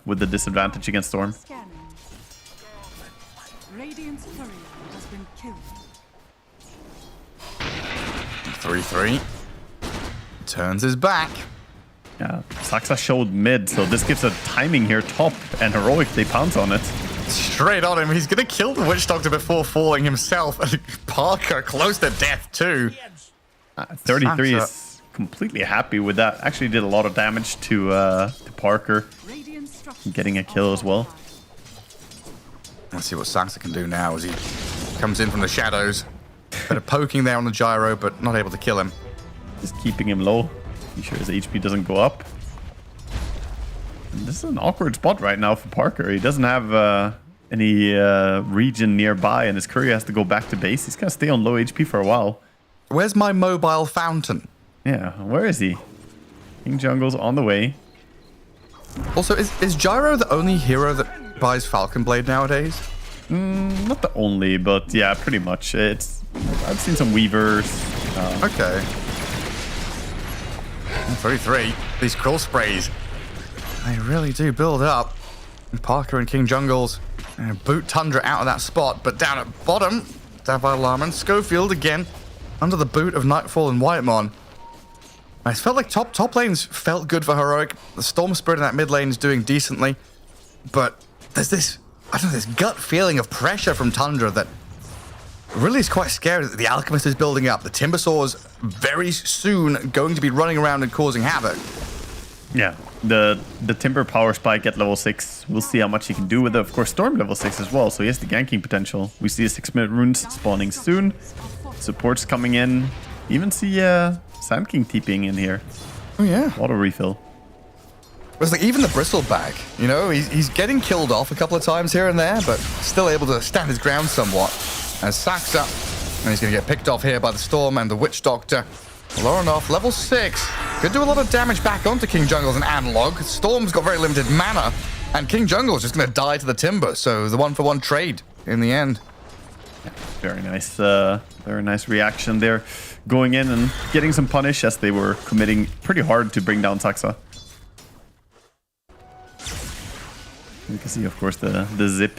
with the disadvantage against Storm. 3-3. Turns his back. Yeah, Saksa showed mid, so this gives a timing here top, and Heroic, they pounce on it. Straight on him. He's going to kill the Witch Doctor before falling himself. Parker close to death too. 33 is completely happy with that. Actually did a lot of damage to Parker. Getting a kill as well. Let's see what Saksa can do now as he comes in from the shadows. Bit of poking there on the gyro, but not able to kill him. Just keeping him low. Be sure his HP doesn't go up. And this is an awkward spot right now for Parker. He doesn't have any region nearby, and his courier has to go back to base. He's going to stay on low HP for a while. Where's my mobile fountain? Yeah, where is he? King Jungle's on the way. Also, is Gyro the only hero that buys Falcon Blade nowadays? Not the only, but yeah, pretty much. I've seen some Weavers. Okay. 3-3. These Quill Sprays, they really do build up. And Parker and King Jungles boot Tundra out of that spot, but down at bottom, Davide Larman, Schofield again, under the boot of Nightfall and Whitemon. It felt like top lanes felt good for Heroic. The Storm Spirit in that mid lane is doing decently, but there's this, I don't know, this gut feeling of pressure from Tundra that really is quite scary. That the Alchemist is building up. The Timbersaw's very soon going to be running around and causing havoc. Yeah, the Timber power spike at level 6. We'll see how much he can do with it. Of course, Storm level 6 as well, so he has the ganking potential. We see 6-minute runes spawning soon. Supports coming in. Even see Sand King TPing in here. Oh yeah. Auto refill. It's like even the Bristle back, you know, he's getting killed off a couple of times here and there, but still able to stand his ground somewhat. As Saksa, and he's going to get picked off here by the Storm and the Witch Doctor. Lorinov, level 6. Could do a lot of damage back onto King Jungle as an analog. Storm's got very limited mana, and King Jungle is just going to die to the Timber, so the 1-for-1 trade in the end. Very nice reaction there. Going in and getting some punish as they were committing pretty hard to bring down Saxa. You can see, of course, the zip.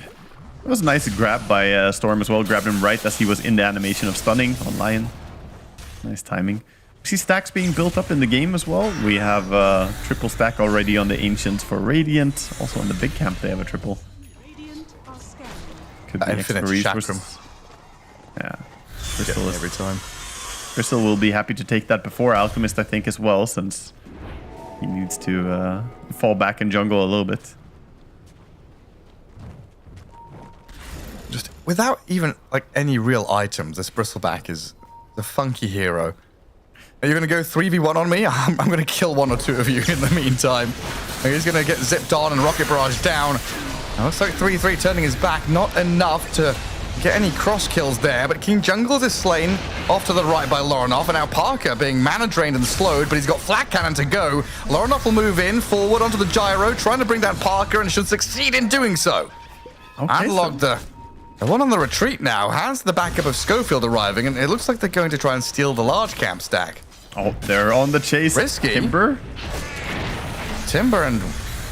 It was a nice grab by Storm as well. Grabbed him right as he was in the animation of stunning on Lion. Nice timing. We see stacks being built up in the game as well. We have triple stack already on the Ancients for Radiant. Also on the big camp they have a triple. Could be Infinite Chakram. Yeah. Crystal every time. Crystal will be happy to take that before Alchemist, I think, as well, since he needs to fall back in jungle a little bit. Just without even like any real items, this Bristleback is the funky hero. Are you going to go 3v1 on me? I'm going to kill 1 or 2 of you in the meantime. He's going to get zipped on and rocket barrage down. It looks like 3-3 turning his back. Not enough to get any cross kills there, but King Jungles is slain off to the right by Lorinov, and now Parker being mana drained and slowed, but he's got Flak Cannon to go. Lorinov will move in, forward onto the gyro, trying to bring down Parker, and should succeed in doing so. Okay, Analog the one on the retreat now has the backup of Schofield arriving, and it looks like they're going to try and steal the large camp stack. Oh, they're on the chase. Risky. Timber and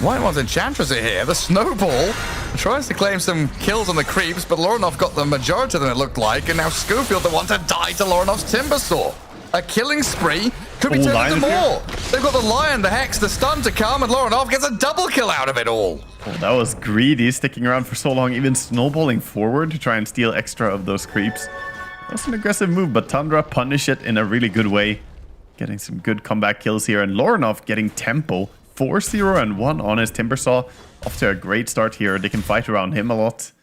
White One's Enchantress are here. The Snowball tries to claim some kills on the creeps, but Lorinov got the majority of them, it looked like, and now Schofield the one to die to Lorinov's Timbersaw. A killing spree could be turning into more. They've got the Lion, the Hex, the stun to come, and Lorinov gets a double kill out of it all. Oh, that was greedy, sticking around for so long, even snowballing forward to try and steal extra of those creeps. That's an aggressive move, but Tundra punish it in a really good way. Getting some good comeback kills here, and Lorinov getting tempo. 4-0 and 1 on his Timbersaw. Off to a great start here. They can fight around him a lot.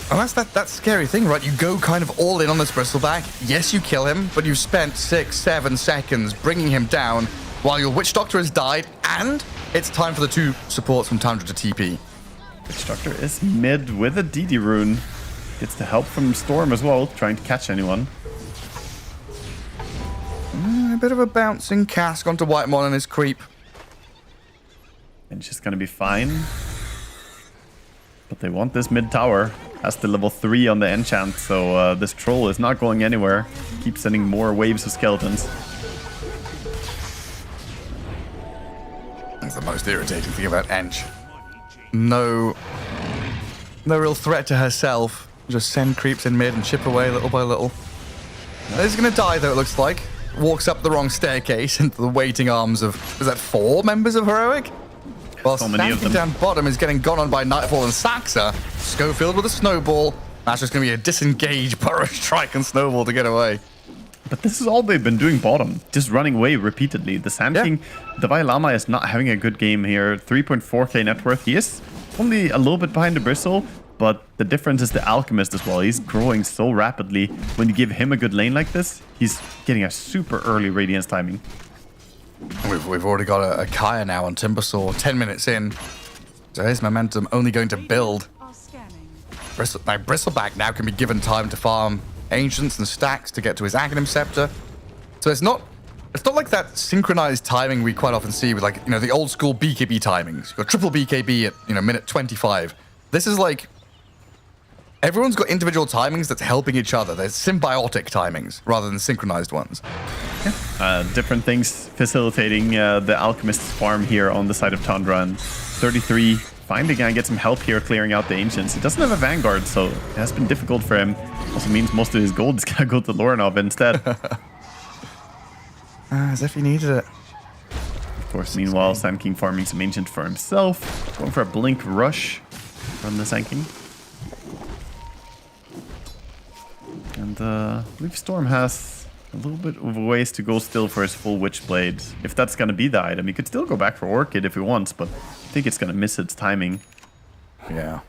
And that's that scary thing, right? You go kind of all in on this Bristleback. Yes, you kill him, but you've spent 6-7 seconds bringing him down while your Witch Doctor has died, and it's time for the 2 supports from Tundra to TP. Witch Doctor is mid with a DD rune. Gets the help from Storm as well, trying to catch anyone. A bit of a bouncing cask onto Whitemon and his creep. And she's gonna be fine. But they want this mid tower. Has the level 3 on the enchant, so this troll is not going anywhere. Keep sending more waves of skeletons. That's the most irritating thing about Ench. No real threat to herself. Just send creeps in mid and chip away little by little. He's gonna die though, it looks like. Walks up the wrong staircase into the waiting arms of, is that 4 members of Heroic? While so many of them. down bottom is getting gone on by Nightfall and Saxa. Schofield with a snowball. That's just going to be a disengaged Burrow Strike and Snowball to get away. But this is all they've been doing bottom. Just running away repeatedly. The Sand King, Davai Lama is not having a good game here. 3.4k net worth. He is only a little bit behind the Bristle, but the difference is the Alchemist as well. He's growing so rapidly. When you give him a good lane like this, he's getting a super early Radiance timing. We've already got a Kaya now on Timbersaw, 10 minutes in. So his momentum only going to build. Bristleback now can be given time to farm Ancients and stacks to get to his Aghanim Scepter. So it's not like that synchronized timing we quite often see with, like, you know, the old school BKB timings. You've got triple BKB at, you know, minute 25. This is like everyone's got individual timings that's helping each other. There's symbiotic timings rather than synchronized ones. Different things facilitating the Alchemist's farm here on the side of Tundra. And 33 finally gonna get some help here clearing out the Ancients. He doesn't have a Vanguard, so it has been difficult for him. Also means most of his gold is gonna go to Lorinov instead. As if he needed it. Of course, meanwhile, Sand King farming some Ancient for himself. Going for a Blink Rush from the Sand King. And I believe Storm has a little bit of ways to go still for his full Witchblade. If that's going to be the item, he could still go back for Orchid if he wants, but I think it's going to miss its timing. Yeah,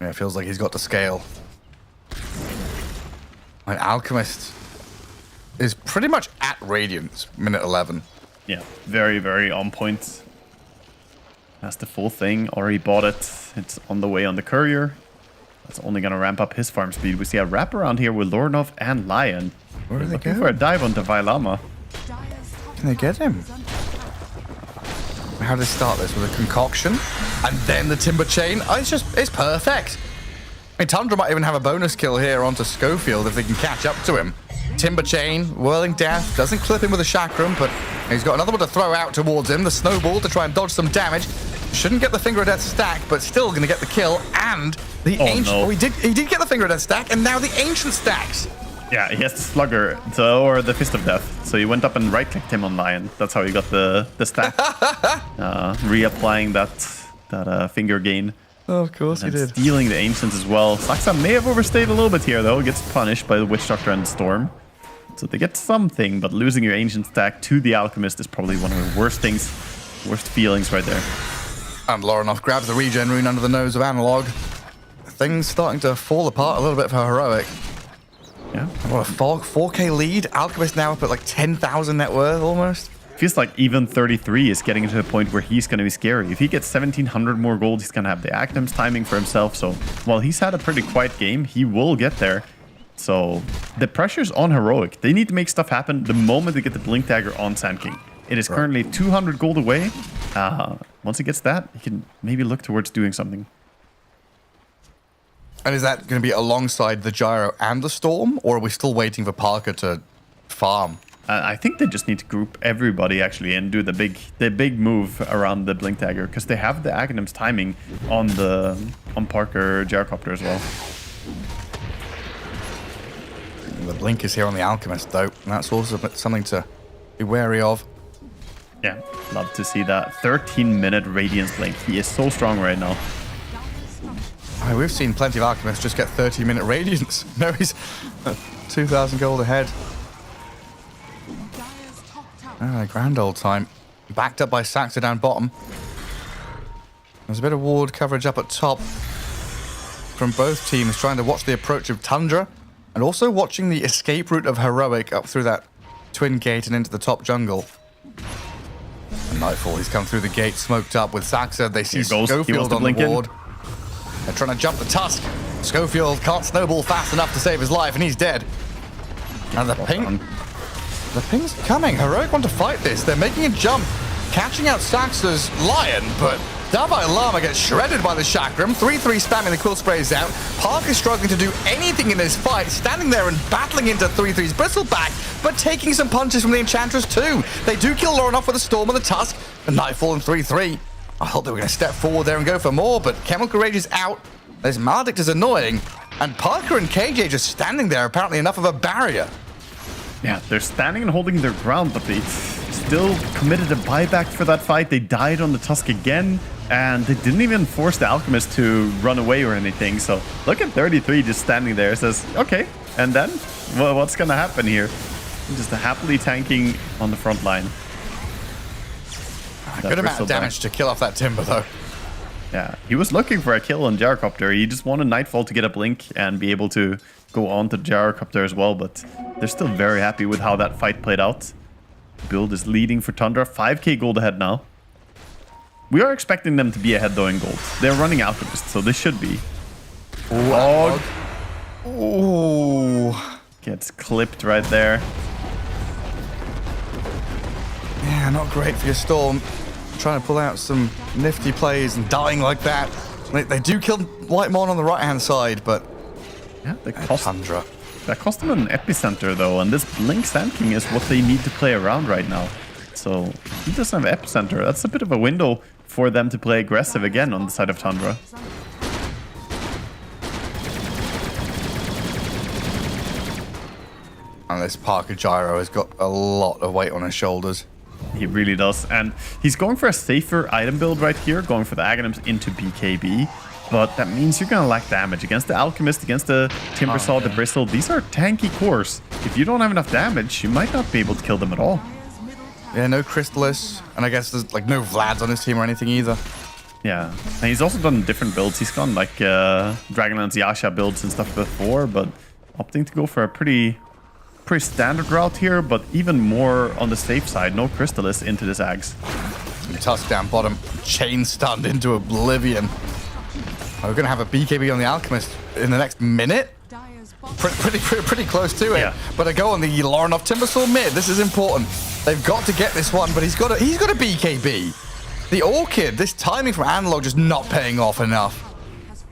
it feels like he's got to scale. An Alchemist is pretty much at Radiance, minute 11. Yeah, very, very on point. That's the full thing. Already bought it. It's on the way on the Courier. That's only going to ramp up his farm speed. We see a wraparound here with Lorinov and Lion. Where are they looking going? for a dive on Davai Lama. Can they get him? How do they start this? With a concoction? And then the timber chain? Oh, it's perfect. I mean, Tundra might even have a bonus kill here onto Schofield if they can catch up to him. Timber chain, whirling death, doesn't clip him with a chakram, but he's got another one to throw out towards him. The snowball to try and dodge some damage. Shouldn't get the finger of death stack, but still going to get the kill. And the ancient... no. Oh, he did get the finger of death stack, and now the ancient stacks. Yeah, he has the slugger, or the fist of death. So he went up and right-clicked him on Lion. That's how he got the stack. Reapplying that finger gain. Oh, of course he And did. stealing the ancients as well. Saksa may have overstayed a little bit here, though. Gets punished by the Witch Doctor and the Storm. So they get something, but losing your ancient stack to the Alchemist is probably one of the worst things, worst feelings right there. And Lorinov grabs the regen rune under the nose of Analog. Things starting to fall apart a little bit for Heroic. Yeah. What a 4K lead. Alchemist now up at like 10,000 net worth almost. Feels like even 33 is getting to a point where he's going to be scary. If he gets 1,700 more gold, he's going to have the Aghanim's timing for himself. So while he's had a pretty quiet game, he will get there. So the pressure's on Heroic. They need to make stuff happen the moment they get the Blink Dagger on Sand King. It is currently 200 gold away. Once he gets that, he can maybe look towards doing something. And is that going to be alongside the Gyro and the Storm? Or are we still waiting for Parker to farm? I think they just need to group everybody actually and do the big move around the Blink Dagger, because they have the Aghanim's timing on Parker Gyrocopter as well. The Blink is here on the Alchemist though, and that's also something to be wary of. Yeah, love to see that. 13-minute Radiance Blink. He is so strong right now. We've seen plenty of Alchemists just get 30-minute Radiance. No, he's 2,000 gold ahead. Grand old time. Backed up by Saxa down bottom. There's a bit of ward coverage up at top from both teams, trying to watch the approach of Tundra and also watching the escape route of Heroic up through that twin gate and into the top jungle. And Nightfall, he's come through the gate, smoked up with Saxa. They see Schofield on the ward. They're trying to jump the tusk. Schofield can't snowball fast enough to save his life, and he's dead. And the ping... The ping's coming. Heroic want to fight this. They're making a jump, catching out Saxa's Lion, but Davai Lama gets shredded by the Chakram. 3-3 spamming the quill sprays out. Parker's struggling to do anything in this fight, standing there and battling into 3-3's Bristleback, but taking some punches from the Enchantress too. They do kill Lorinov with a Storm and the Tusk, and Nightfall and 3-3. I thought they were going to step forward there and go for more, but Chemical Rage is out. This Maledict is annoying, and Parker and KJ just standing there, apparently enough of a barrier. Yeah, they're standing and holding their ground, but they still committed a buyback for that fight. They died on the Tusk again, and they didn't even force the Alchemist to run away or anything. So look at 33 just standing there. Says, okay, and then? Well, what's going to happen here? Just happily tanking on the front line. Good amount of damage to kill off that Timber, though. Yeah, he was looking for a kill on Gyrocopter. He just wanted Nightfall to get a blink and be able to go on to Gyrocopter as well, but they're still very happy with how that fight played out. Build is leading for Tundra, 5k gold ahead now. We are expecting them to be ahead though in gold. They're running Alchemist, so they should be. Ooh. Gets clipped right there. Yeah, not great for your Storm. Trying to pull out some nifty plays and dying like that. They do kill Whitemon on the right-hand side, but yeah, they cost Tundra. That cost them an epicenter though, and this Blink Sand King is what they need to play around right now. So he doesn't have epicenter. That's a bit of a window for them to play aggressive again on the side of Tundra. And this Parker Gyro has got a lot of weight on his shoulders. He really does, and he's going for a safer item build right here, going for the Aghanims into BKB. But that means you're going to lack damage against the Alchemist, against the Timbersaw, the Bristle. These are tanky cores. If you don't have enough damage, you might not be able to kill them at all. Yeah, no Crystallis, and I guess there's like no Vlads on his team or anything either. Yeah, and he's also done different builds. He's gone like Dragonlance Yasha builds and stuff before, but opting to go for a pretty standard route here, but even more on the safe side. No Crystallis into this Ags. Tusk down bottom, chain stunned into oblivion. We're going to have a BKB on the Alchemist in the next minute. Pretty close to it. Yeah. But I go on the Lorinov Timbersaw mid. This is important. They've got to get this one, but he's got a BKB. The Orchid, this timing from Analog just not paying off enough.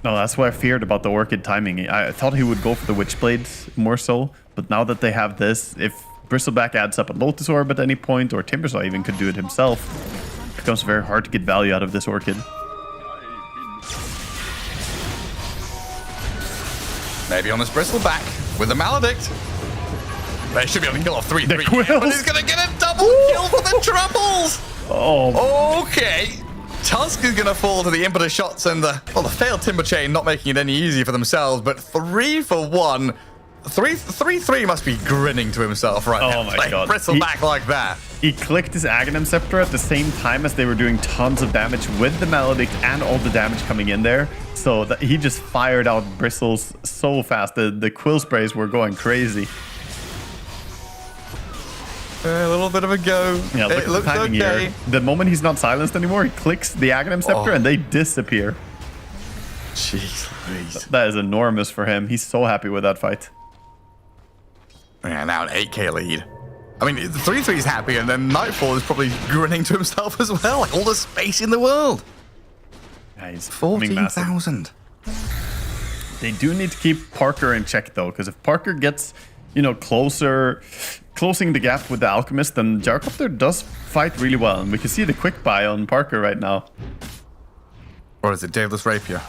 No, that's what I feared about the Orchid timing. I thought he would go for the Witchblade more so, but now that they have this, if Bristleback adds up a Lotus Orb at any point, or Timbersaw even could do it himself, it becomes very hard to get value out of this Orchid. Maybe on this Bristleback with a Maledict. They should be able to kill off 3-3. The Quills. But he's going to get a double kill for the Troubles. Oh. Okay. Tusk is going to fall to the impetus shots and the failed Timber Chain, not making it any easier for themselves, but 3 for 1. 3-3 must be grinning to himself right now. Oh my god. Bristleback like that. He clicked his Aghanim Scepter at the same time as they were doing tons of damage with the Maledict and all the damage coming in there. So that he just fired out bristles so fast. The quill sprays were going crazy. A little bit of a go. Yeah, look it at the looks timing okay. here. The moment he's not silenced anymore, he clicks the Aghanim Scepter and they disappear. Jeez Louise. That is enormous for him. He's so happy with that fight. Yeah, now an 8k lead. I mean, 3-3 is happy, and then Nightfall is probably grinning to himself as well. Like all the space in the world. Yeah, he's 14,000. They do need to keep Parker in check though, because if Parker gets, closing the gap with the Alchemist, then Gyrocopter does fight really well, and we can see the quick buy on Parker right now. Or is it Daedalus Rapier?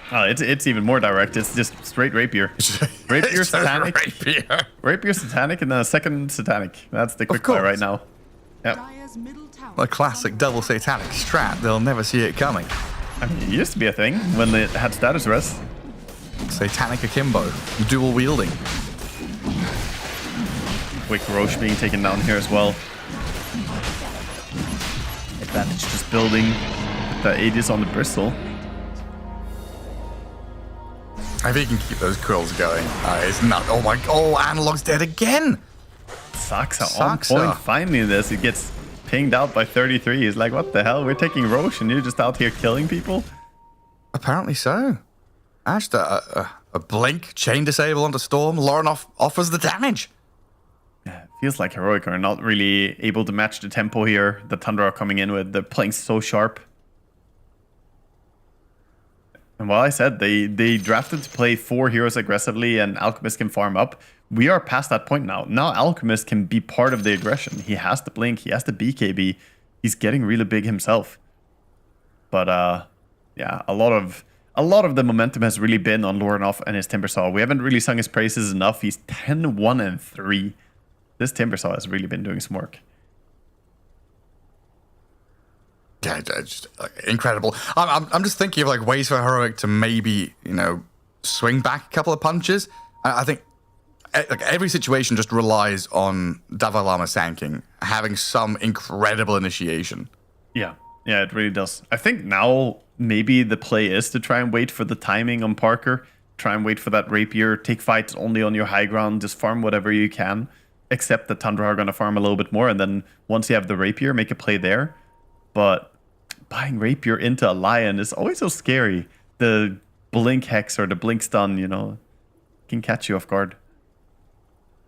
Oh, it's even more direct. It's just straight Rapier. Rapier Satanic. Rapier Satanic and then a second Satanic. That's the quick buy right now. Yep. A classic double Satanic strat. They'll never see it coming. I mean, it used to be a thing when they had status rest. Satanic Akimbo. Dual wielding. Quick Roche being taken down here as well. Advantage just building. The Aegis on the Bristol. If he can keep those quills going, it's not. Oh my! Oh, Analog's dead again. Saxa on point. Finally, this he gets pinged out by 33. He's like, "What the hell? We're taking Roche, and you're just out here killing people." Apparently so. Ash, a blink chain disable onto Storm. Lorinov offers the damage. Yeah, it feels like Heroic are not really able to match the tempo here that Thunder are coming in with. They're playing so sharp. And while I said they drafted to play 4 heroes aggressively and Alchemist can farm up, we are past that point now. Now Alchemist can be part of the aggression. He has the blink, he has the BKB. He's getting really big himself. But yeah, a lot of the momentum has really been on Lorinov and his Timbersaw. We haven't really sung his praises enough. He's 10-1-3. This Timbersaw has really been doing some work. Yeah, just incredible. I'm just thinking of like ways for Heroic to maybe swing back a couple of punches. I think like every situation just relies on Dalai Lama Sanking having some incredible initiation. Yeah, it really does. I think now maybe the play is to try and wait for the timing on Parker. Try and wait for that Rapier. Take fights only on your high ground. Just farm whatever you can. Except that Tundra are going to farm a little bit more. And then once you have the Rapier, make a play there. But buying Rapier into a Lion is always so scary. The Blink Hex or the Blink Stun, can catch you off guard.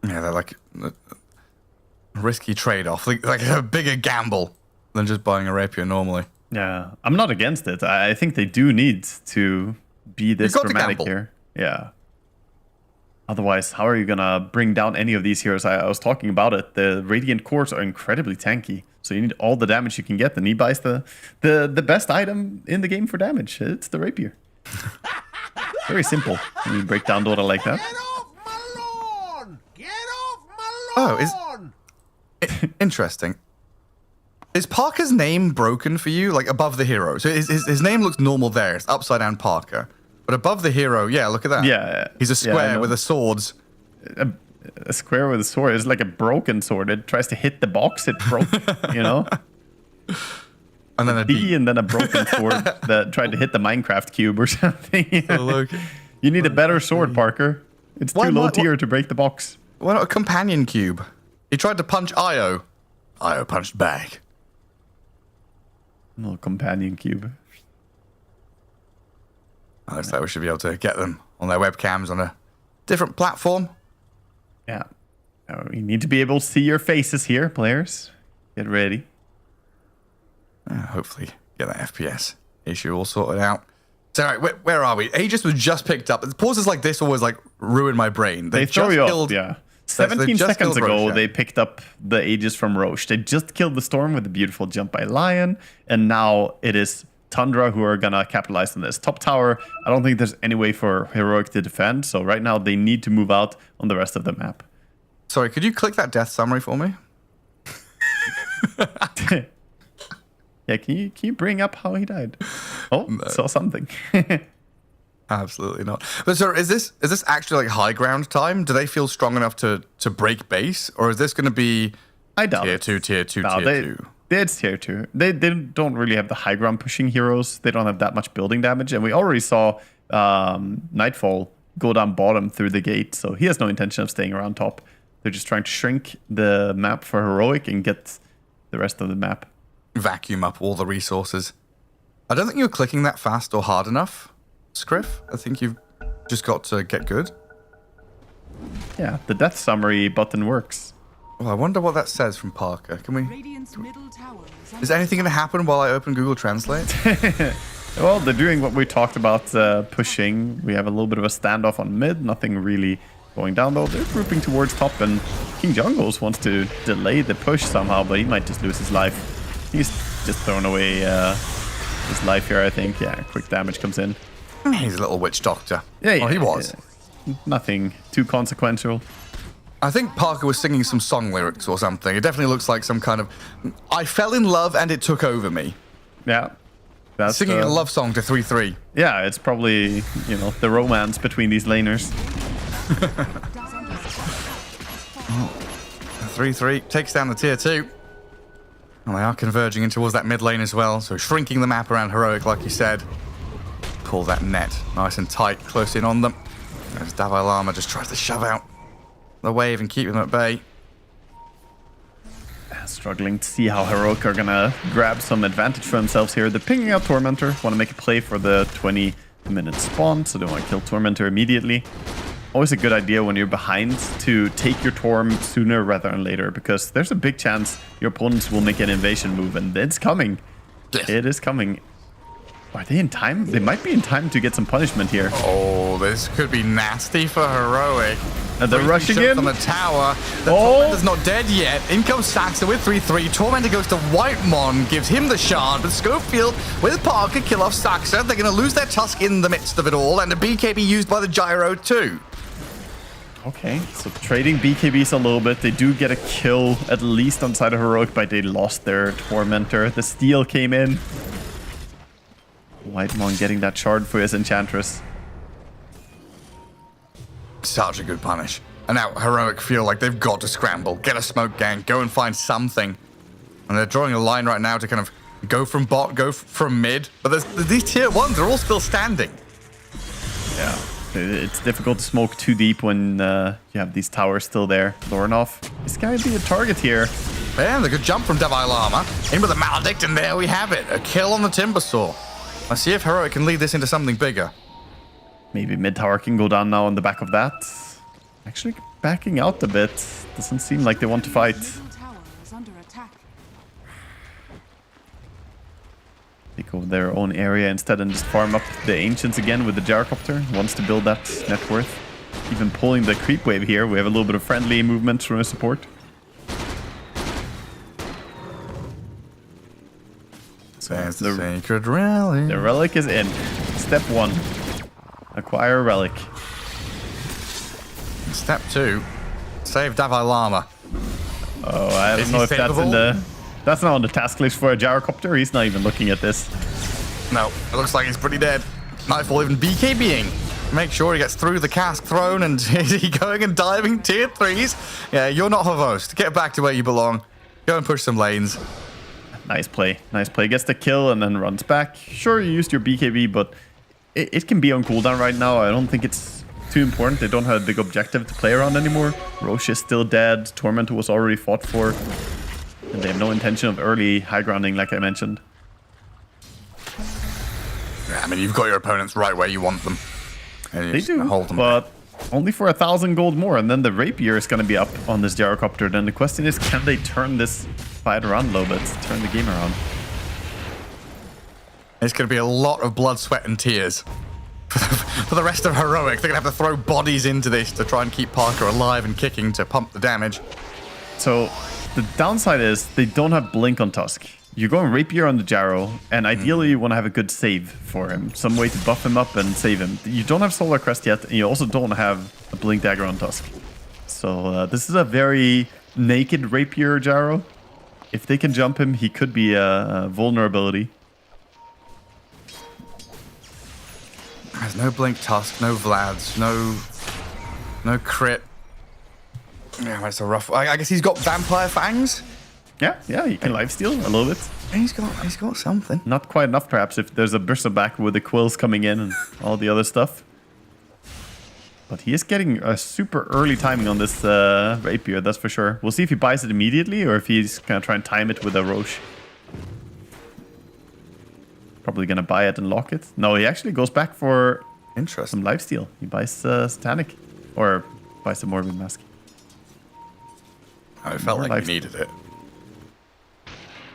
Yeah, they're like a risky trade-off. Like a bigger gamble than just buying a Rapier normally. Yeah, I'm not against it. I think they do need to be this dramatic here. Yeah. Otherwise, how are you going to bring down any of these heroes? I was talking about it. The Radiant Cores are incredibly tanky. So you need all the damage you can get. And he buys the best item in the game for damage. It's the Rapier. Very simple when you break down Dota like that. Get off my lawn! Get off my lawn! Oh, interesting. Is Parker's name broken for you? Like above the hero? So his name looks normal there. It's upside down Parker. But above the hero, yeah, look at that. Yeah. He's a square with a sword. A square with a sword is like a broken sword. It tries to hit the box, it broke, And then a D and then a broken sword that tried to hit the Minecraft cube or something. Oh, look. You need a better sword, Parker. It's too low tier to break the box. Why not a companion cube? He tried to punch Io. Io punched back. Little companion cube. Looks like we should be able to get them on their webcams on a different platform. Yeah. You need to be able to see your faces here, players. Get ready. Hopefully get that FPS issue all sorted out. So, all right, where are we? Aegis was just picked up. Pauses like this always like ruin my brain. They throw just you killed, off, yeah. 17 just seconds killed ago, Roche. they picked up the Aegis from Roche. They just killed the Storm with a beautiful jump by Lion, and now it is Tundra who are gonna capitalize on this. Top tower, I don't think there's any way for Heroic to defend, so right now they need to move out on the rest of the map. Sorry, could you click that death summary for me? Yeah, can you bring up how he died? Oh, no. Saw something. Absolutely not. But sir, is this actually like high ground time? Do they feel strong enough to break base, or is this going to be I doubt tier it. 2, tier 2, No, tier 2? It's tier 2. They don't really have the high ground pushing heroes. They don't have that much building damage, and we already saw Nightfall go down bottom through the gate, so he has no intention of staying around top. They're just trying to shrink the map for Heroic and get the rest of the map. Vacuum up all the resources. I don't think you're clicking that fast or hard enough, Scriff. I think you've just got to get good. Yeah, the death summary button works. Well, I wonder what that says from Parker. Can we... Is anything going to happen while I open Google Translate? Well, they're doing what we talked about, pushing. We have a little bit of a standoff on mid. Nothing really going down, though. They're grouping towards top, and King Jungles wants to delay the push somehow, but he might just lose his life. He's just thrown away his life here, I think. Yeah, quick damage comes in. He's a little witch doctor. Yeah, Well, he was. Yeah. Nothing too consequential. I think Parker was singing some song lyrics or something. It definitely looks like some kind of... I fell in love and it took over me. Yeah. That's Singing a love song to 3-3. Yeah, it's probably, the romance between these laners. 3-3 takes down the tier 2. And they are converging in towards that mid lane as well, so shrinking the map around Heroic, like you said. Pull that net nice and tight, close in on them. As Davai Lama just tries to shove out the wave and keep them at bay. Struggling to see how Heroic are gonna grab some advantage for themselves here. They're pinging out Tormentor, want to make a play for the 20-minute spawn, so they want to kill Tormentor immediately. Always a good idea when you're behind to take your Torm sooner rather than later, because there's a big chance your opponents will make an invasion move, and it's coming. Yes. It is coming. Are they in time? They might be in time to get some punishment here. Oh, this could be nasty for Heroic. And they're rushing in. On the tower. The Tormentor's not dead yet. In comes Saxa with 3-3. Tormentor goes to Whitemon, gives him the shard, but Schofield with Parker kill off Saxa. They're going to lose their Tusk in the midst of it all, and a BKB used by the Gyro too. Okay, so trading BKBs a little bit. They do get a kill, at least on side of Heroic, but they lost their Tormentor. The steal came in. Whitemon getting that shard for his Enchantress. Such a good punish. And now Heroic feel like they've got to scramble, get a smoke gang, go and find something. And they're drawing a line right now to kind of go from bot, go from mid. But these tier 1s are all still standing. Yeah, it's difficult to smoke too deep when you have these towers still there. Lornoff is going to be a target here. And a good jump from Davai Lama. In with the Maledict, and there we have it. A kill on the Timbersaw. Let's see if Heroic can lead this into something bigger. Maybe mid tower can go down now on the back of that. Actually backing out a bit. Doesn't seem like they want to fight. Take over their own area instead and just farm up the Ancients again with the Gyrocopter. Wants to build that net worth. Even pulling the creep wave here. We have a little bit of friendly movement from a support. There's the Sacred Relic. The relic is in. Step 1. Acquire relic. Step 2. Save Davai Lama. Oh, I don't know if that's in the... That's not on the task list for a Gyrocopter. He's not even looking at this. No, it looks like he's pretty dead. Nightfall even BKBing. Make sure he gets through the cask throne, and is he going and diving tier 3s? Yeah, you're not Hovost. Get back to where you belong. Go and push some lanes. Nice play. Nice play. Gets the kill and then runs back. Sure, you used your BKB, but it can be on cooldown right now. I don't think it's too important. They don't have a big objective to play around anymore. Roche is still dead. Tormentor was already fought for. And they have no intention of early high grounding, like I mentioned. Yeah, I mean, you've got your opponents right where you want them. And They do, hold them but only for 1,000 gold more, and then the rapier is going to be up on this gyrocopter. Then the question is, can they turn this fight around a little bit, turn the game around? It's going to be a lot of blood, sweat, and tears for the rest of Heroic. They're going to have to throw bodies into this to try and keep Parker alive and kicking to pump the damage. So the downside is they don't have Blink on Tusk. You're going Rapier on the Gyro, and ideally you want to have a good save for him. Some way to buff him up and save him. You don't have Solar Crest yet, and you also don't have a Blink Dagger on Tusk. So this is a very naked Rapier Gyro. If they can jump him, he could be a vulnerability. There's no Blink Tusk, no Vlads, no crit. Yeah, that's a rough. I guess he's got Vampire Fangs. Yeah, he can lifesteal a little bit. He's got something. Not quite enough, perhaps, if there's a Bristleback with the quills coming in and all the other stuff. But he is getting a super early timing on this Rapier, that's for sure. We'll see if he buys it immediately or if he's going to try and time it with a Roche. Probably going to buy it and lock it. No, he actually goes back for some lifesteal. He buys Satanic. Or buys the Morbid Mask. I felt like he needed it.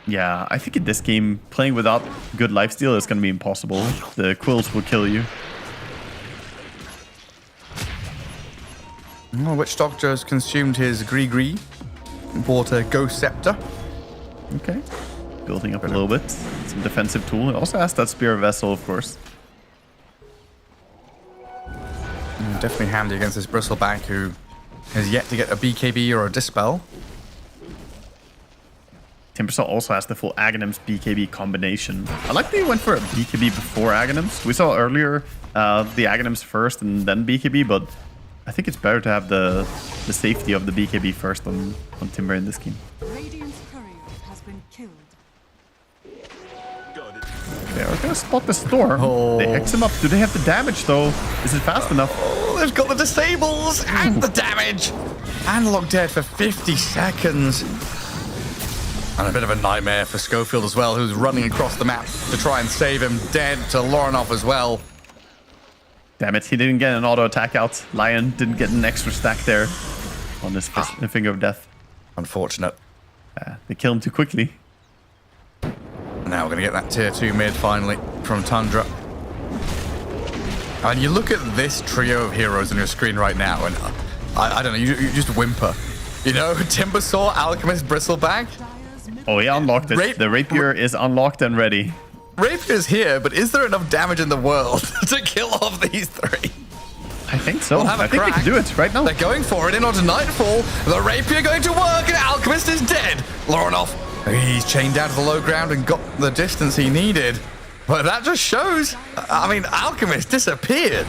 Yeah, I think in this game, playing without good lifesteal is going to be impossible. The quills will kill you. Oh, Witch Doctor has consumed his Gree. Bought a Ghost Scepter. Okay. Building up a little bit. Some defensive tool. It also has that Spear Vessel, of course. Definitely handy against this Bristleback who has yet to get a BKB or a Dispel. Timbersaw also has the full Aghanims BKB combination. I like that he went for a BKB before Aghanims. We saw earlier the Aghanims first and then BKB, but I think it's better to have the safety of the BKB first on Timber in this game. Radiant's courier has been killed. They are going to spot the storm. They Hex him up. Do they have the damage, though? Is it fast enough? Oh, they've got the disables and the damage. Analog dead for 50 seconds. And a bit of a nightmare for Schofield as well, who's running across the map to try and save him. Dead to Lorinov as well. Damn it, he didn't get an auto attack out. Lion didn't get an extra stack there on his Finger of Death. Unfortunate. They kill him too quickly. Now we're going to get that tier 2 mid finally from Tundra. And you look at this trio of heroes on your screen right now, and I don't know, you just whimper. You know, Timbersaw, Alchemist, Bristleback. Oh, he unlocked it. The Rapier is unlocked and ready. Rapier's here, but is there enough damage in the world to kill off these three? I think so. We'll I think they can do it right now. They're going for it in onto Nightfall. The Rapier going to work, and Alchemist is dead. Lorinov, he's chained down to the low ground and got the distance he needed. But that just shows, I mean, Alchemist disappeared.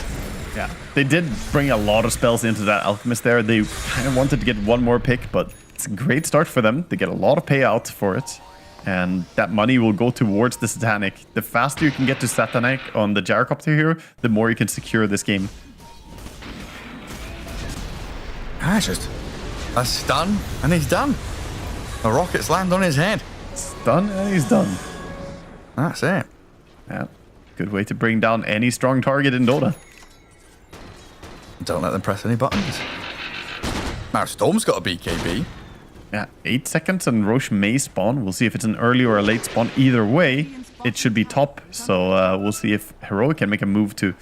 Yeah, they did bring a lot of spells into that Alchemist there. They kind of wanted to get one more pick, but it's a great start for them. They get a lot of payout for it. And that money will go towards the Satanic. The faster you can get to Satanic on the Gyrocopter here, the more you can secure this game. Just a stun, and he's done. The rockets land on his head. Stun, and he's done. That's it. Yeah, good way to bring down any strong target in Dota. Don't let them press any buttons. Now Storm's got a BKB. Yeah, 8 seconds and Roche may spawn. We'll see if it's an early or a late spawn. Either way, it should be top. So we'll see if Heroic can make a move to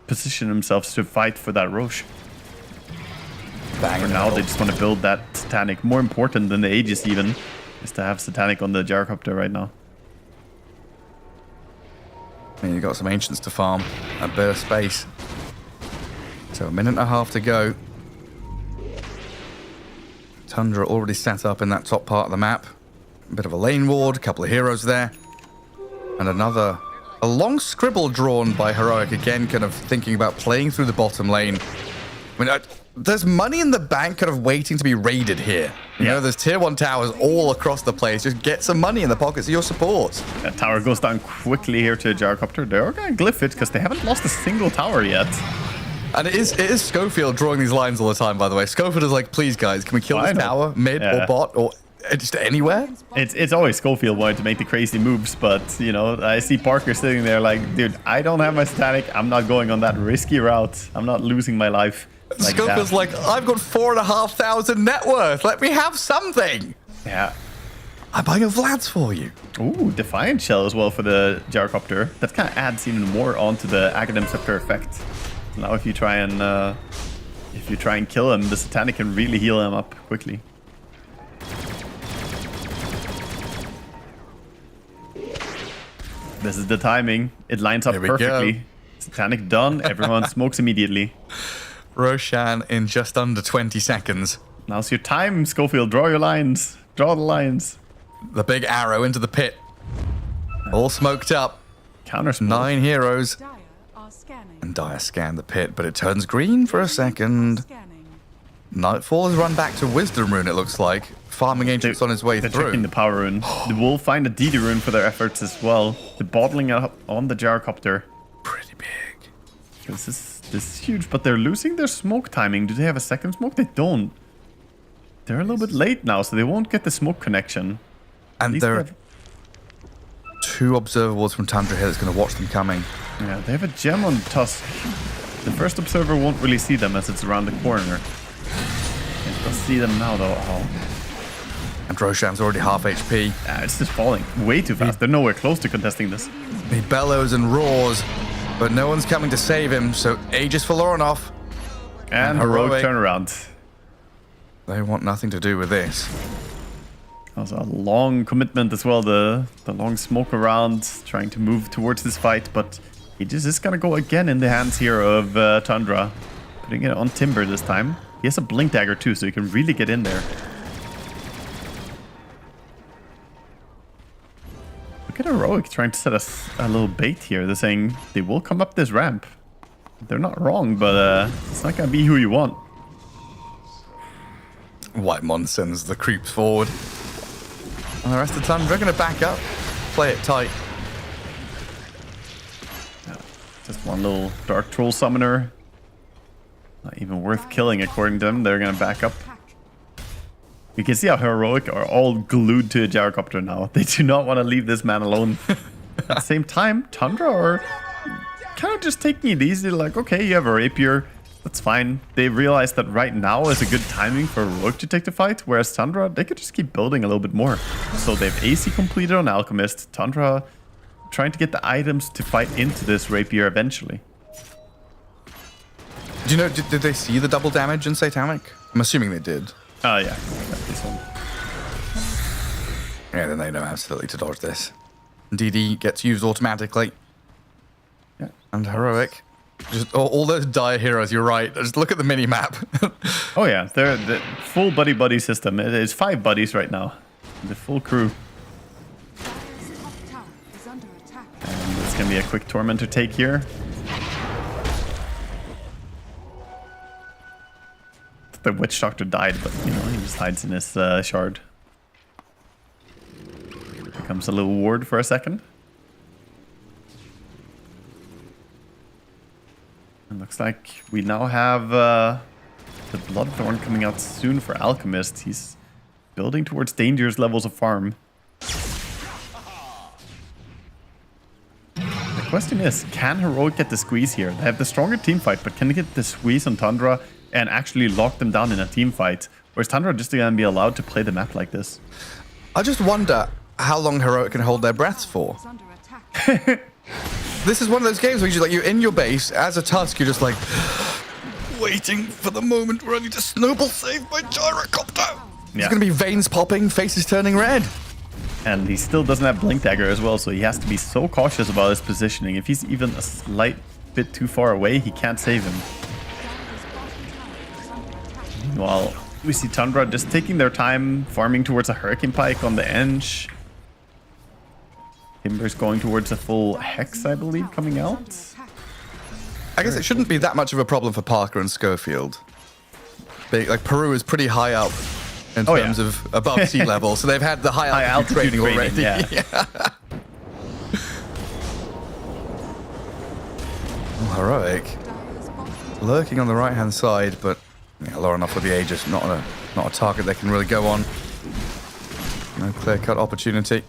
position themselves to fight for that Roche. For now, they just want to build that Satanic. More important than the Aegis even, is to have Satanic on the Gyrocopter right now. And you've got some Ancients to farm. A bit of space. So 1.5 minutes to go. Tundra already set up in that top part of the map. A bit of a lane ward, a couple of heroes there. And a long scribble drawn by Heroic, again, kind of thinking about playing through the bottom lane. I mean, there's money in the bank kind of waiting to be raided here. You know, there's tier 1 towers all across the place. Just get some money in the pockets of your supports. That tower goes down quickly here to a Gyrocopter. They're going to glyph it because they haven't lost a single tower yet. And it is Schofield drawing these lines all the time, by the way. Schofield is like, please, guys, can we kill this tower, mid or bot, or just anywhere? It's always Schofield wanting to make the crazy moves, but, you know, I see Parker sitting there like, dude, I don't have my Satanic. I'm not going on that risky route. I'm not losing my life. Like Scopel's that. like, I've got 4,500 net worth. Let me have something. Yeah. I'm buying a Vlad's for you. Ooh, Defiant Shell as well for the Gyrocopter. That kind of adds even more onto the Aghanim Scepter effect. Now if you try and kill him, the Satanic can really heal him up quickly. This is the timing. It lines up perfectly. Go. Satanic done. Everyone smokes immediately. Roshan in just under 20 seconds. Now's your time, Schofield. Draw your lines. Draw the lines. The big arrow into the pit. All smoked up. Counter smoke. 9 heroes. Dire are scanning. And Dire scan the pit, but it turns green for a second. Scanning. Nightfall has run back to Wisdom Rune, it looks like. Farming Ancients on his way They're through. checking the power rune. They will find a DD rune for their efforts as well. They're bottling up on the Gyrocopter. Pretty big. This is huge, but they're losing their smoke timing. Do they have a second smoke? They don't. They're a little bit late now, so they won't get the smoke connection. And there are 2 observables from Tundra here that's going to watch them coming. Yeah, they have a gem on Tusk. The first observer won't really see them as it's around the corner. It does see them now, though. Oh. And Roshan's already half HP. Yeah, it's just falling way too fast. They're nowhere close to contesting this. He bellows and roars, but no one's coming to save him, so Aegis for Lorinov. And heroic turnaround. They want nothing to do with this. That was a long commitment as well, the long smoke around, trying to move towards this fight, but Aegis is gonna go again in the hands here of Tundra. Putting it on Timber this time. He has a Blink Dagger too, so he can really get in there. Look at Heroic trying to set us a little bait here. They're saying they will come up this ramp. They're not wrong, but it's not gonna be who you want. Whitemon sends the creeps forward. And the rest of the time, they're going to back up, play it tight. Yeah, just one little Dark Troll Summoner. Not even worth killing, according to them. They're going to back up. You can see how Heroic are all glued to a Gyrocopter now. They do not want to leave this man alone. At the same time, Tundra are kind of just taking it easy. Like, okay, you have a Rapier. That's fine. They realize that right now is a good timing for Heroic to take the fight, whereas Tundra, they could just keep building a little bit more. So they've AC completed on Alchemist. Tundra trying to get the items to fight into this Rapier eventually. Do you know, did they see the double damage in Satanic? I'm assuming they did. Oh, yeah. This one. Yeah, then they know absolutely to dodge this. DD gets used automatically. Yeah. And Heroic. Just all those dire heroes, you're right. Just look at the mini-map. Oh, yeah. They're the full buddy-buddy system. It is 5 buddies right now. The full crew. Dire's top tower is under attack. And it's going to be a quick Tormentor take here. The Witch Doctor died, but, you know, he just hides in his shard. Becomes a little ward for a second. And looks like we now have the Bloodthorn coming out soon for Alchemist. He's building towards dangerous levels of farm. The question is, can Heroic get the squeeze here? They have the stronger team fight, but can they get the squeeze on Tundra and actually lock them down in a team fight? Or is Tundra just going to be allowed to play the map like this? I just wonder how long Heroic can hold their breaths for. Is under attack. This is one of those games where you're in your base, as a Tusk, you're just like, waiting for the moment where I need to snowball save my Gyrocopter. There's going to be veins popping, faces turning red. And he still doesn't have Blink Dagger as well, so he has to be so cautious about his positioning. If he's even a slight bit too far away, he can't save him. Meanwhile, we see Tundra just taking their time, farming towards a Hurricane Pike on the edge. Timber's going towards a full Hex, I believe, coming out. I guess it shouldn't be that much of a problem for Parker and Schofield. Like, Peru is pretty high up in terms of above sea level, so they've had the high altitude training already. Yeah. Oh, Heroic. Lurking on the right-hand side, but Lorinov with the Aegis, not a target they can really go on. No clear-cut opportunity.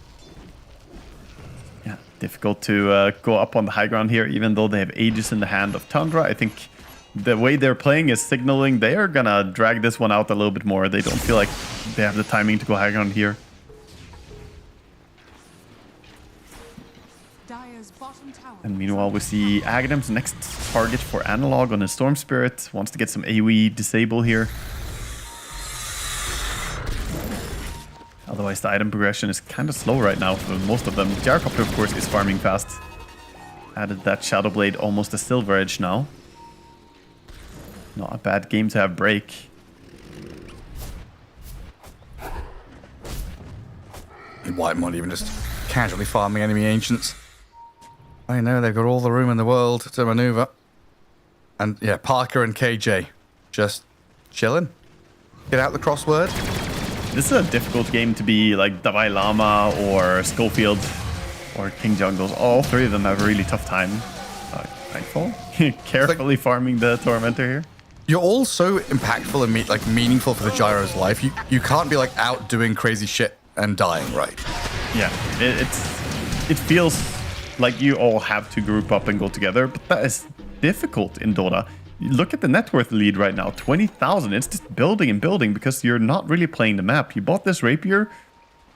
Yeah, difficult to go up on the high ground here, even though they have Aegis in the hand of Tundra. I think the way they're playing is signaling they are gonna drag this one out a little bit more. They don't feel like they have the timing to go high ground here. Dire's bottom tower. And meanwhile, we see Agadam's next target for Analog on his Storm Spirit. Wants to get some AoE disable here. Otherwise, the item progression is kind of slow right now for most of them. Gyrocopter, of course, is farming fast. Added that Shadow Blade, almost a Silver Edge now. Not a bad game to have break. White not even just casually farming enemy ancients. I know they've got all the room in the world to maneuver. And yeah, Parker and KJ just chilling. Get out the crossword. This is a difficult game to be like Dalai Lama or Schofield or King Jungles. All three of them have a really tough time. Nightfall. Carefully farming the Tormentor here. You're all so impactful and meaningful for the Gyro's life. You can't be like out doing crazy shit and dying, right? Yeah, it feels like you all have to group up and go together, but that is difficult in Dota. Look at the net worth lead right now, 20,000. It's just building and building because you're not really playing the map. You bought this rapier,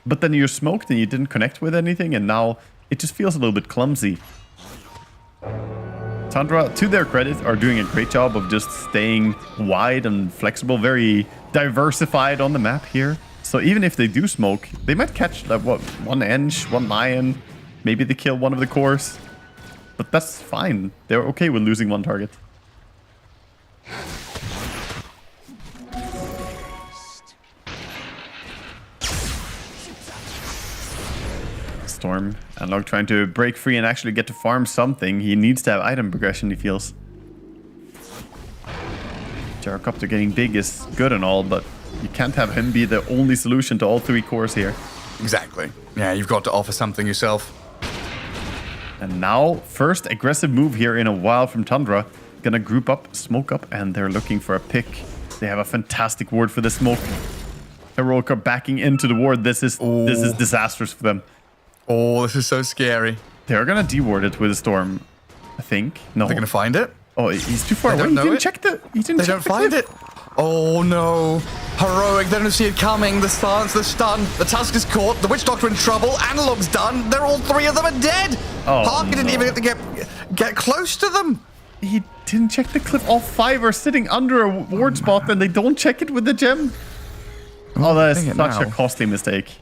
but then you're smoked and you didn't connect with anything, and now it just feels a little bit clumsy. Tundra, to their credit, are doing a great job of just staying wide and flexible, very diversified on the map here. So even if they do smoke, they might catch like what, one Ench, one Lion, maybe they kill one of the cores, but that's fine. They're okay with losing one target. Storm, Analog trying to break free and actually get to farm something. He needs to have item progression, he feels. Gyrocopter getting big is good and all, but you can't have him be the only solution to all three cores here. Exactly. Yeah, you've got to offer something yourself. And now, first aggressive move here in a while from Tundra. Gonna group up, smoke up, and they're looking for a pick. They have a fantastic ward for the smoke. Heroic are backing into the ward. This is disastrous for them. Oh, this is so scary. They're gonna de-ward it with a storm, I think. No. They're gonna find it? Oh, he's too far away. He didn't check the... They don't find it. Oh no. Heroic, they don't see it coming. The stance, the stun, the Tusk is caught, the Witch Doctor in trouble, Analog's done. They're all three of them are dead. Oh, Parker didn't even get to get close to them. He didn't check the cliff. All five are sitting under a ward spot and they don't check it with the gem. Oh, that is such a costly mistake.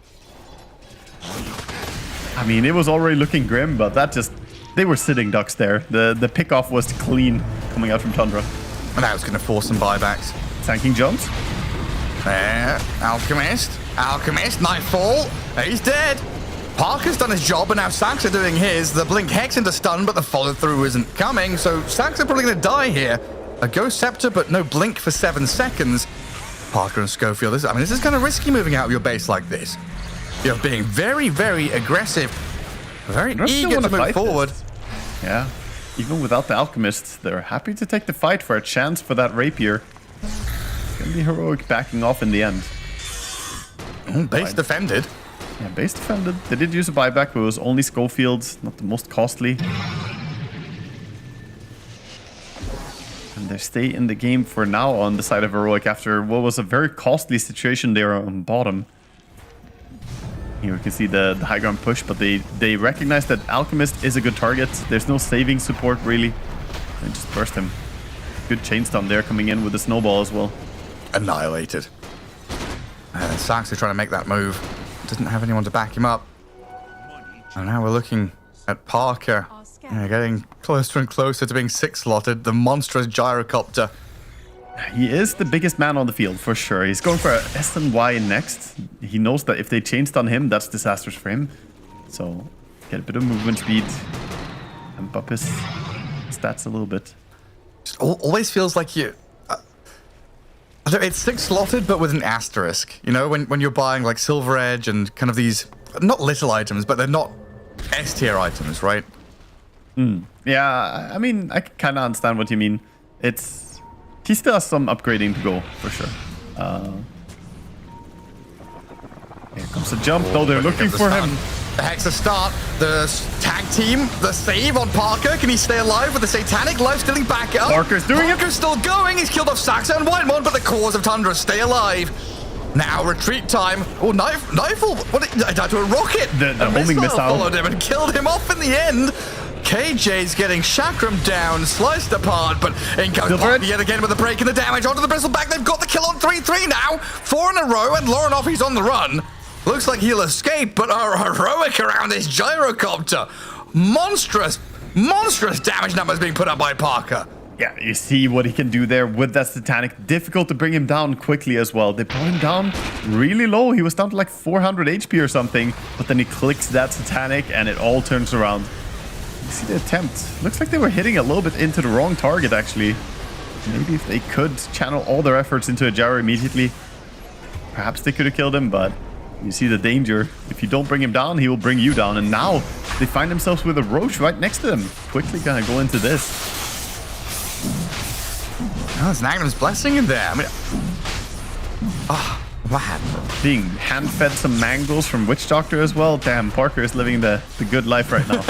I mean, it was already looking grim, but that just... They were sitting ducks there. The pick-off was clean coming out from Tundra. And that was going to force some buybacks. Tanking jumps. There, Alchemist, Nightfall. He's dead. Parker's done his job, and now Sax are doing his. The Blink Hex into stun, but the follow-through isn't coming, so Sax are probably going to die here. A Ghost Scepter, but no Blink for 7 seconds. Parker and Schofield, this is kind of risky moving out of your base like this. You're being very, very aggressive. Very eager to move forward. Yeah, even without the Alchemist, they're happy to take the fight for a chance for that Rapier. It's going to be Heroic backing off in the end. Base defended. Yeah, base defended. They did use a buyback, but it was only Schofield's, not the most costly. And they stay in the game for now on the side of Heroic after what was a very costly situation there on bottom. Here we can see the high ground push, but they recognize that Alchemist is a good target. There's no saving support really. They just burst him. Good chain stun there coming in with the snowball as well. Annihilated. Sax is trying to make that move. Doesn't have anyone to back him up. And now we're looking at Parker. Getting closer and closer to being 6-slotted. The monstrous Gyrocopter. He is the biggest man on the field, for sure. He's going for a S and Y next. He knows that if they chain stun him, that's disastrous for him. So, get a bit of movement speed. And up his stats a little bit. Just always feels like you... it's 6-slotted, but with an asterisk. You know, when you're buying like Silver Edge and kind of these... Not little items, but they're not S-tier items, right? Yeah, I mean, I kind of understand what you mean. He still has some upgrading to go, for sure. Here comes the jump. No, they're looking for him. The Hexa start, the tag team, the save on Parker. Can he stay alive with the Satanic life stealing back up? Parker's doing it. Parker's still going. He's killed off Saxa and Whitemon, but the cause of Tundra stay alive. Now retreat time. Oh, Knifeful. What? Died to a rocket. The homing missile followed him and killed him off in the end. KJ's getting chakram down, sliced apart, but in comes Parker yet again with a break in the damage onto the bristleback. They've got the kill on 3-3 now. 4 in a row, and Laurenov, he's on the run. Looks like he'll escape, but our heroic around this gyrocopter. Monstrous damage numbers being put up by Parker. Yeah, you see what he can do there with that Satanic. Difficult to bring him down quickly as well. They brought him down really low. He was down to like 400 HP or something, but then he clicks that Satanic and it all turns around. You see the attempt. Looks like they were hitting a little bit into the wrong target, actually. Maybe if they could channel all their efforts into a gyro immediately, perhaps they could have killed him, but you see the danger. If you don't bring him down, he will bring you down. And now they find themselves with a Roche right next to them. Quickly gonna go into this. Oh, there's an Agnum's Blessing in there. I mean, oh, man. Being hand-fed some mangoes from Witch Doctor as well. Damn, Parker is living the good life right now.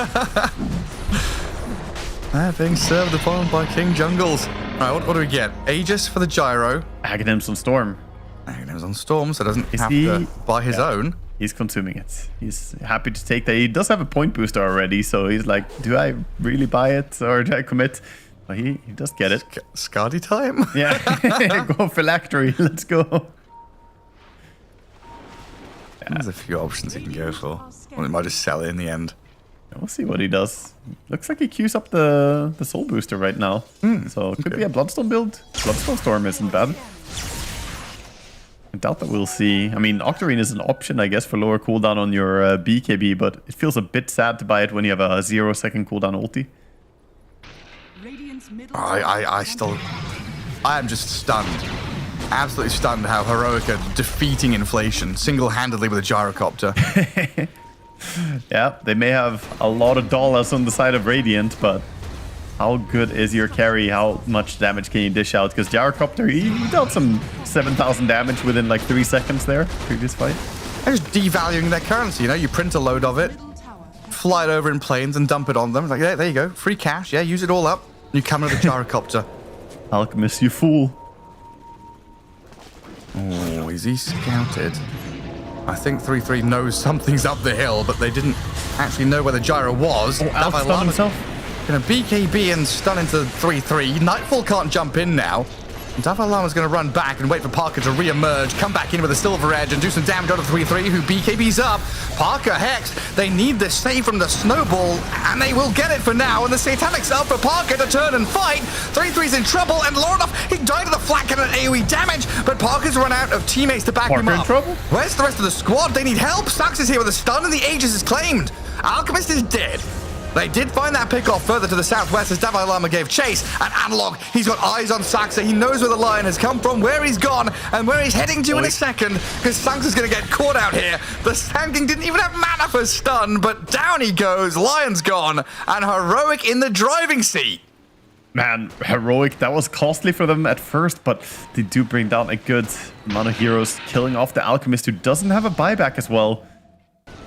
They're being served upon by King Jungles. All right, what do we get? Aegis for the gyro. Aghanims on Storm. Aghanims on Storm, so doesn't have to buy his own. He's consuming it. He's happy to take that. He does have a point booster already, so he's like, do I really buy it or do I commit? Well, he does get it. Scardy time? Yeah. Go phylactery. Let's go. Yeah. There's a few options he can go for. Or he might just sell it in the end. We'll see what he does. Looks like he queues up the soul booster right now. So it could be a Bloodstone build. Bloodstone Storm isn't bad. I doubt that we'll see. I mean, Octarine is an option, I guess, for lower cooldown on your BKB, but it feels a bit sad to buy it when you have a 0-second cooldown ulti. I am just stunned. Absolutely stunned how Heroic are defeating inflation single-handedly with a gyrocopter. Yeah, they may have a lot of dollars on the side of Radiant, but how good is your carry? How much damage can you dish out? Because Gyrocopter, he dealt some 7,000 damage within like 3 seconds there, previous fight. They're just devaluing their currency, you know? You print a load of it, fly it over in planes and dump it on them. It's like, yeah, there you go. Free cash. Yeah, use it all up. And you come with a Gyrocopter. Alchemist, you fool. Oh, is he scouted? I think 3-3 knows something's up the hill, but they didn't actually know where the gyro was. Oh, outstun himself. Gonna BKB and stun into 3-3. Nightfall can't jump in now. Davalama's gonna run back and wait for Parker to re-emerge, come back in with a silver edge and do some damage onto 3-3, who BKB's up. Parker hexed. They need the save from the snowball, and they will get it for now. And the Satanic's up for Parker to turn and fight. 3-3's in trouble, and Laurenov, he died to the flat cannon AoE damage, but Parker's run out of teammates to back him up. In trouble? Where's the rest of the squad? They need help. Sax is here with a stun, and the Aegis is claimed. Alchemist is dead. They did find that pick off further to the southwest as Davai Lama gave chase. And Analog, he's got eyes on Saxa. He knows where the lion has come from, where he's gone, and where he's heading to in a second, because Saxa's going to get caught out here. The Sand King didn't even have mana for stun, but down he goes. Lion's gone, and Heroic in the driving seat. Man, Heroic, that was costly for them at first, but they do bring down a good amount of heroes, killing off the Alchemist, who doesn't have a buyback as well.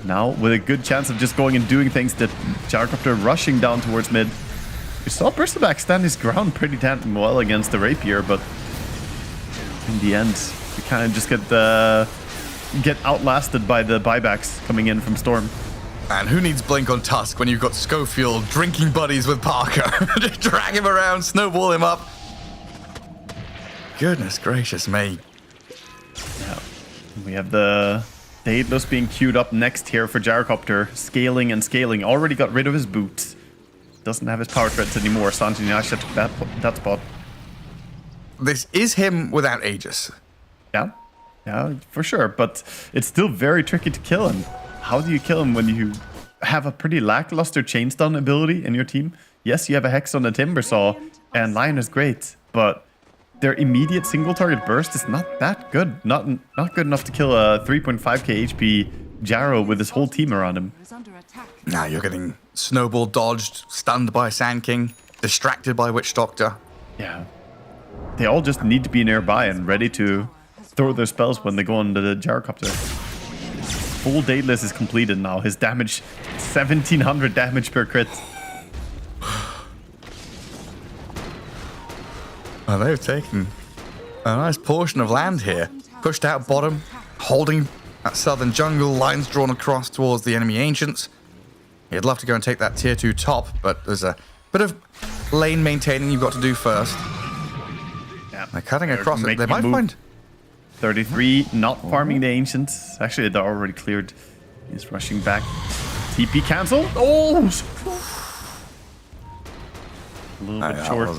Now, with a good chance of just going and doing things, that Gyrocopter rushing down towards mid. We saw Bristleback stand his ground pretty damn well against the Rapier, but in the end, we kind of just get outlasted by the buybacks coming in from Storm. And who needs Blink on Tusk when you've got Schofield drinking buddies with Parker? Just drag him around, snowball him up. Goodness gracious me. Yeah, we have the Daedalus being queued up next here for Gyrocopter. Scaling and scaling. Already got rid of his boots. Doesn't have his power treads anymore. Sanji Nasha took that spot. This is him without Aegis. Yeah, for sure. But it's still very tricky to kill him. How do you kill him when you have a pretty lackluster chain stun ability in your team? Yes, you have a Hex on the Timbersaw, and Lion is great, but their immediate single target burst is not that good. Not good enough to kill a 3.5k HP Gyro with his whole team around him. Now you're getting snowball dodged, stunned by Sand King, distracted by Witch Doctor. Yeah. They all just need to be nearby and ready to throw their spells when they go on the Gyrocopter. full Daedalus is completed now. His damage, 1700 damage per crit. Well, they've taken a nice portion of land here. Pushed out bottom, holding that southern jungle, lines drawn across towards the enemy ancients. He'd love to go and take that tier 2 top, but there's a bit of lane maintaining you've got to do first. Yeah, they're cutting across it. They might find 33, not farming the ancients. Actually, they're already cleared. He's rushing back. TP cancel. Oh! A little bit short.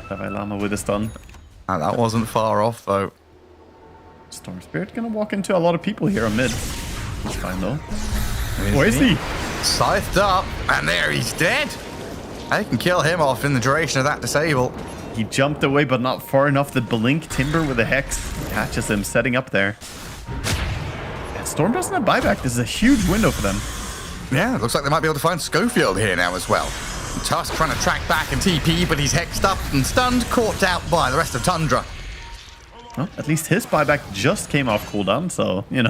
Davai Lama with a stun. That wasn't far off, though. Storm Spirit gonna walk into a lot of people here on mid. It's fine, though. Where is he? Scythed up, and there he's dead. I can kill him off in the duration of that disable. He jumped away, but not far enough. The Blink Timber with a Hex catches him, setting up there. And Storm doesn't have buyback. This is a huge window for them. Yeah, it looks like they might be able to find Schofield here now as well. Tusk trying to track back and TP, but he's hexed up and stunned, caught out by the rest of Tundra. Well, at least his buyback just came off cooldown, so, you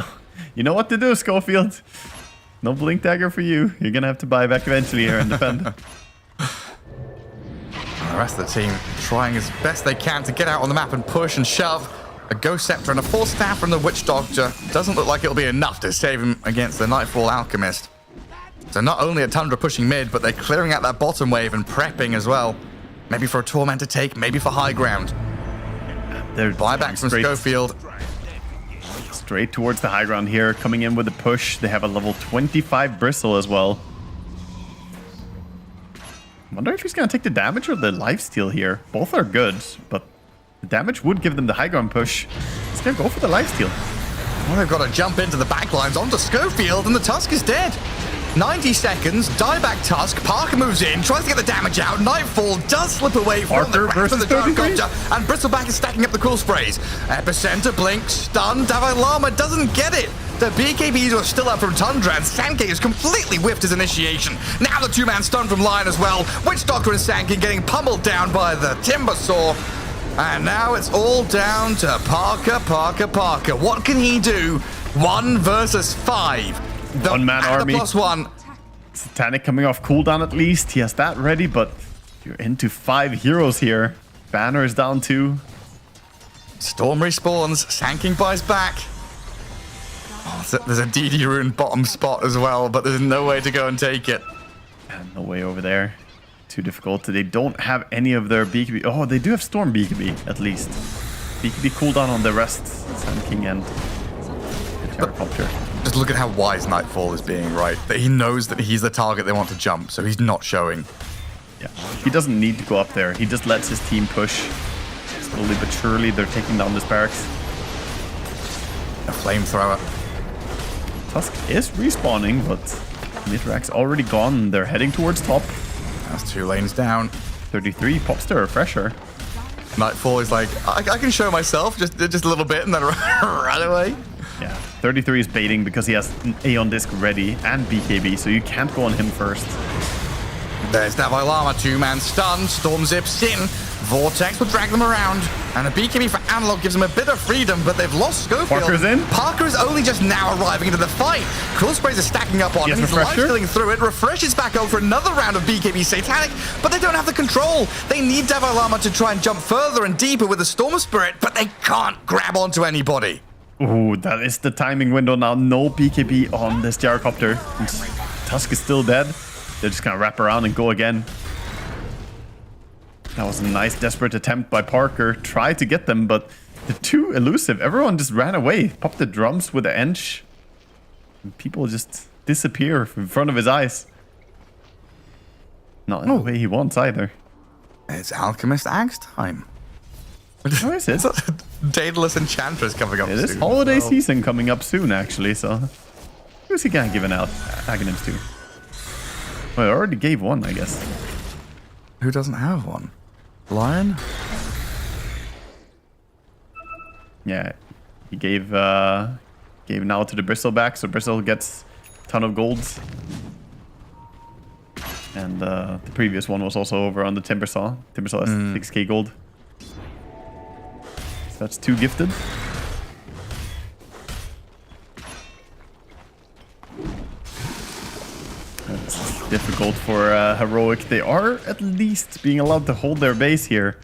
know what to do, Schofield. No Blink Dagger for you. You're gonna have to buy back eventually here and defend. The rest of the team trying as best they can to get out on the map and push and shove. A Ghost Scepter and a Force Staff from the Witch Doctor doesn't look like it'll be enough to save him against the Nightfall Alchemist. So not only are Tundra pushing mid, but they're clearing out that bottom wave and prepping as well. Maybe for a Torment to take, maybe for high ground. They're buybacks from Schofield. Straight towards the high ground here, coming in with a push. They have a level 25 Bristle as well. I wonder if he's going to take the damage or the lifesteal here. Both are good, but the damage would give them the high ground push. He's going to go for the lifesteal. Well, they've got to jump into the backlines onto Schofield, and the Tusk is dead. 90 seconds, dieback Tusk, Parker moves in, tries to get the damage out, Nightfall does slip away from the craft of the Gyrocopter, and Bristleback is stacking up the cool sprays. Epicenter, Blink, stun, Davai Lama doesn't get it. The BKBs are still up from Tundra, and Sankey has completely whiffed his initiation. Now the two-man stun from Lion as well. Witch Doctor and Sankey getting pummeled down by the Timber Saw. And now it's all down to Parker. What can he do? 1 versus 5. One-man army. +1. Satanic coming off cooldown at least. He has that ready, but you're into 5 heroes here. Banner is down 2. Storm respawns. Sanking buys back. Oh, there's a DD rune bottom spot as well, but there's no way to go and take it. And no way over there. Too difficult. They don't have any of their BKB. Oh, they do have Storm BKB at least. BKB cooldown on the rest. Sand King and Gyrocopter. Just look at how wise Nightfall is being, right? That he knows that he's the target they want to jump, so he's not showing. Yeah, he doesn't need to go up there. He just lets his team push. Slowly but surely, they're taking down this barracks. A flamethrower. Tusk is respawning, but Mithrax already gone. They're heading towards top. That's 2 lanes down. 33 pops the refresher. Nightfall is like, I can show myself just a little bit and then run away. Yeah, 33 is baiting because he has an Aeon Disc ready and BKB, so you can't go on him first. There's Davai Lama, 2-man stun, Storm zips in, Vortex will drag them around, and a BKB for Analog gives them a bit of freedom, but they've lost Schofield. Parker's in. Parker is only just now arriving into the fight. Cool Sprays are stacking up on him, he's life-stealing through it, refreshes back over for another round of BKB Satanic, but they don't have the control. They need Davai Lama to try and jump further and deeper with the Storm Spirit, but they can't grab onto anybody. Ooh, that is the timing window now. No BKB on this Gyrocopter. Tusk is still dead. They're just gonna wrap around and go again. That was a nice desperate attempt by Parker. Tried to get them, but they're too elusive. Everyone just ran away. Popped the drums with the Ench. And people just disappear in front of his eyes. Not in the way he wants either. It's Alchemist Axe time. How is it? Daedalus Enchantress coming up soon. It is holiday season coming up soon, actually, so... Who's he gonna give an out Aghanims to? Well, I already gave one, I guess. Who doesn't have one? Lion? Yeah, he gave now to the Bristleback, so Bristle gets a ton of golds. And the previous one was also over on the Timbersaw. Timbersaw has 6k gold. So that's 2 gifted. difficult for Heroic. They are at least being allowed to hold their base here.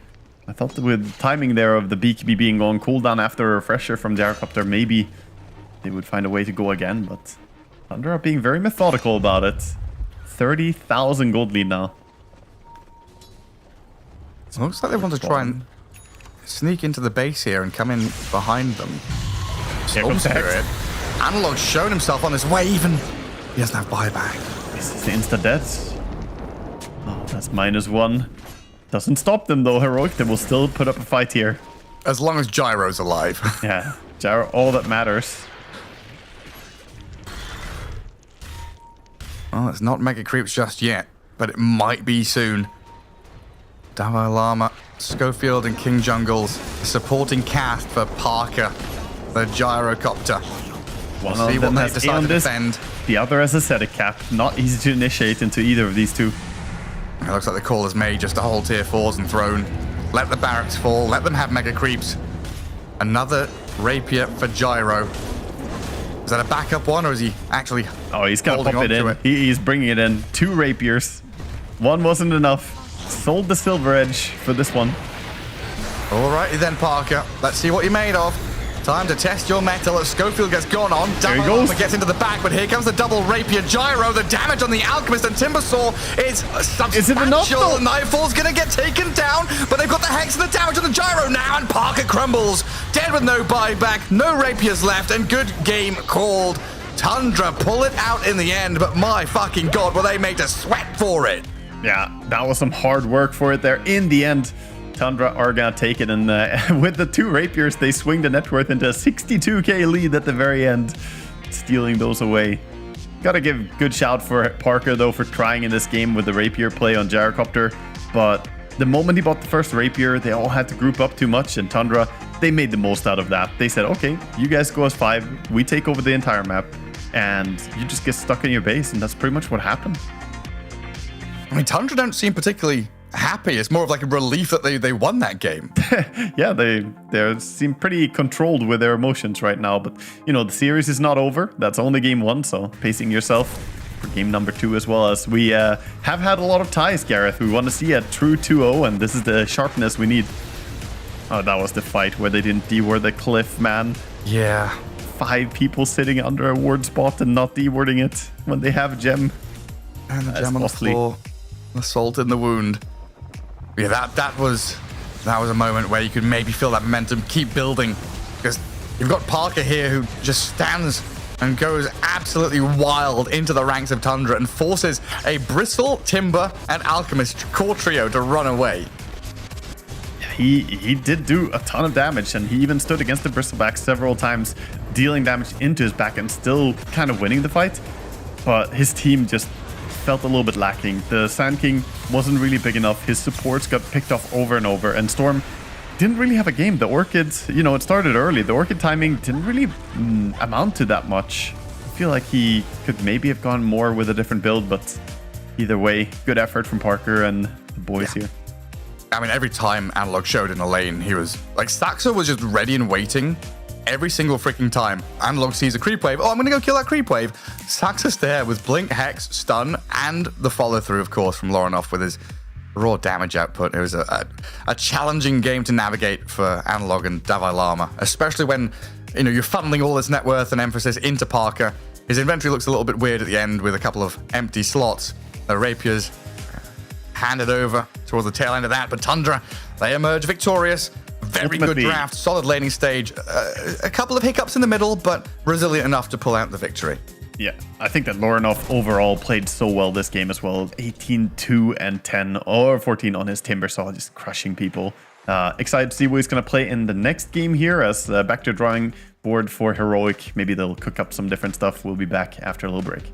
I thought that with timing there of the BKB being on cooldown after a refresher from Gyrocopter, maybe they would find a way to go again, but Thunder are being very methodical about it. 30,000 gold lead now. It looks like they want to try and sneak into the base here and come in behind them. Storm Spirit. Analog's shown himself on his wave and he doesn't have buyback. This is insta-dead. Oh, that's -1. Doesn't stop them though, Heroic. They will still put up a fight here. As long as Gyro's alive. Yeah, Gyro, all that matters. Well, it's not Mega Creeps just yet, but it might be soon. Dalai Lama, Schofield, and King Jungles supporting cast for Parker, the Gyrocopter. One We'll see of what them they has decide to aimed this, defend. the other has a static cap. Not easy to initiate into either of these two. It looks like the call is made just to hold tier 4s and throne. Let the barracks fall, let them have Mega Creeps. Another Rapier for Gyro. Is that a backup one, or is he actually Oh, he's gonna pop it in. He's bringing it in. 2 Rapiers. One wasn't enough. Sold the Silver Edge for this one. Alrighty then, Parker. Let's see what you're made of. Time to test your metal as Schofield gets gone on. There he Double goes. gets into the back, but here comes the double Rapier Gyro. The damage on the Alchemist and Timbersaw is substantial. Is it enough, though? Nightfall's gonna get taken down, but they've got the Hex and the damage on the Gyro now, and Parker crumbles. Dead with no buyback, no Rapiers left, and good game called. Tundra pull it out in the end, but my fucking god, were they made to sweat for it. Yeah, that was some hard work for it there. In the end, Tundra are gonna take it, and with the 2 Rapiers, they swing the net worth into a 62k lead at the very end, stealing those away. Gotta give good shout for Parker, though, for trying in this game with the Rapier play on Gyrocopter, but the moment he bought the first Rapier, they all had to group up too much, and Tundra, they made the most out of that. They said, okay, you guys go as 5, we take over the entire map, and you just get stuck in your base, and that's pretty much what happened. I mean, Tundra don't seem particularly happy. It's more of like a relief that they won that game. Yeah, they seem pretty controlled with their emotions right now, but you know, the series is not over. That's only game 1, so pacing yourself for game number 2 as well, as we have had a lot of ties, Gareth. We want to see a true 2-0, and this is the sharpness we need. Oh, that was the fight where they didn't D-ward the cliff, man. Yeah. 5 people sitting under a ward spot and not D-warding it when they have gem. And the gem on the floor. The salt in the wound. Yeah, that was a moment where you could maybe feel that momentum keep building, because you've got Parker here who just stands and goes absolutely wild into the ranks of Tundra and forces a Bristle, Timber, and Alchemist core trio to run away. He did do a ton of damage, and he even stood against the Bristleback several times, dealing damage into his back and still kind of winning the fight. But his team just felt a little bit lacking. The Sand King wasn't really big enough. His supports got picked off over and over, and Storm didn't really have a game. The Orchids, you know, it started early. The Orchid timing didn't really amount to that much. I feel like he could maybe have gone more with a different build, but either way, good effort from Parker and the boys here. I mean, every time Analog showed in the lane, he was like, Saxo was just ready and waiting every single freaking time. Analog sees a creep wave. Oh, I'm gonna go kill that creep wave. Saxo's there with Blink, Hex, Stun, and the follow through, of course, from Lorinov with his raw damage output. It was a challenging game to navigate for Analog and Davai Lama, especially when, you know, you're funneling all this net worth and emphasis into Parker. His inventory looks a little bit weird at the end with a couple of empty slots. The Rapiers handed over towards the tail end of that, but Tundra, they emerge victorious. Very good draft, solid laning stage. A couple of hiccups in the middle, but resilient enough to pull out the victory. Yeah, I think that Lorinov overall played so well this game as well. 18, 2, and 10, or 14 on his Timbersaw, just crushing people. Excited to see what he's going to play in the next game here, as back to drawing board for Heroic. Maybe they'll cook up some different stuff. We'll be back after a little break.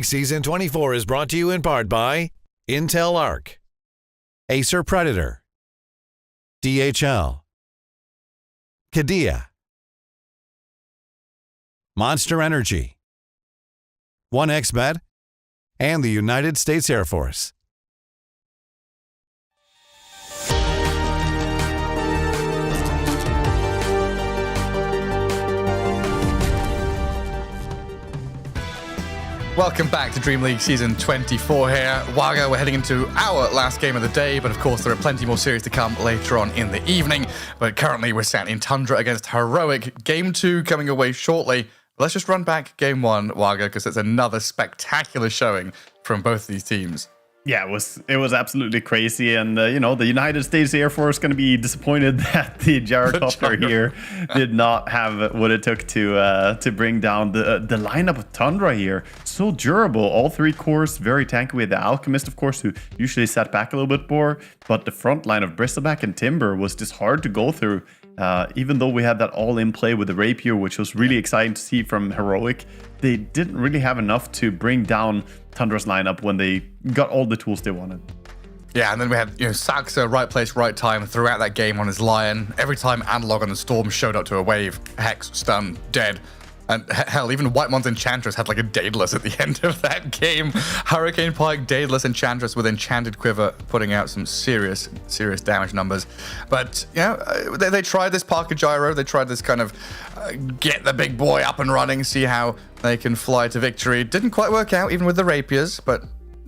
League Season 24 is brought to you in part by Intel Arc, Acer Predator, DHL, Kadia, Monster Energy, 1xBet, and the United States Air Force. Welcome back to Dream League Season 24 here. Waga, we're heading into our last game of the day, but of course there are plenty more series to come later on in the evening. But currently we're sat in Tundra against Heroic. Game 2 coming away shortly. Let's just run back Game 1, Waga, because it's another spectacular showing from both these teams. Yeah, it was absolutely crazy, and the United States Air Force going to be disappointed that the gyrocopter here did not have what it took to bring down the lineup of Tundra here. So durable, all 3 cores, very tanky. We had the Alchemist, of course, who usually sat back a little bit more, but the front line of Bristleback and Timber was just hard to go through. Even though we had that all-in play with the Rapier, which was really exciting to see from Heroic, they didn't really have enough to bring down Tundra's lineup when they got all the tools they wanted. Yeah, and then we had Saxa, right place, right time throughout that game on his Lion. Every time Analog and the Storm showed up to a wave, Hex, stun, dead. And hell, even Whitemon's Enchantress had like a Daedalus at the end of that game. Hurricane Pike, Daedalus, Enchantress with Enchanted Quiver, putting out some serious damage numbers. But, they tried this Parker Gyro. They tried this kind of get the big boy up and running, see how they can fly to victory. It didn't quite work out, even with the Rapiers, but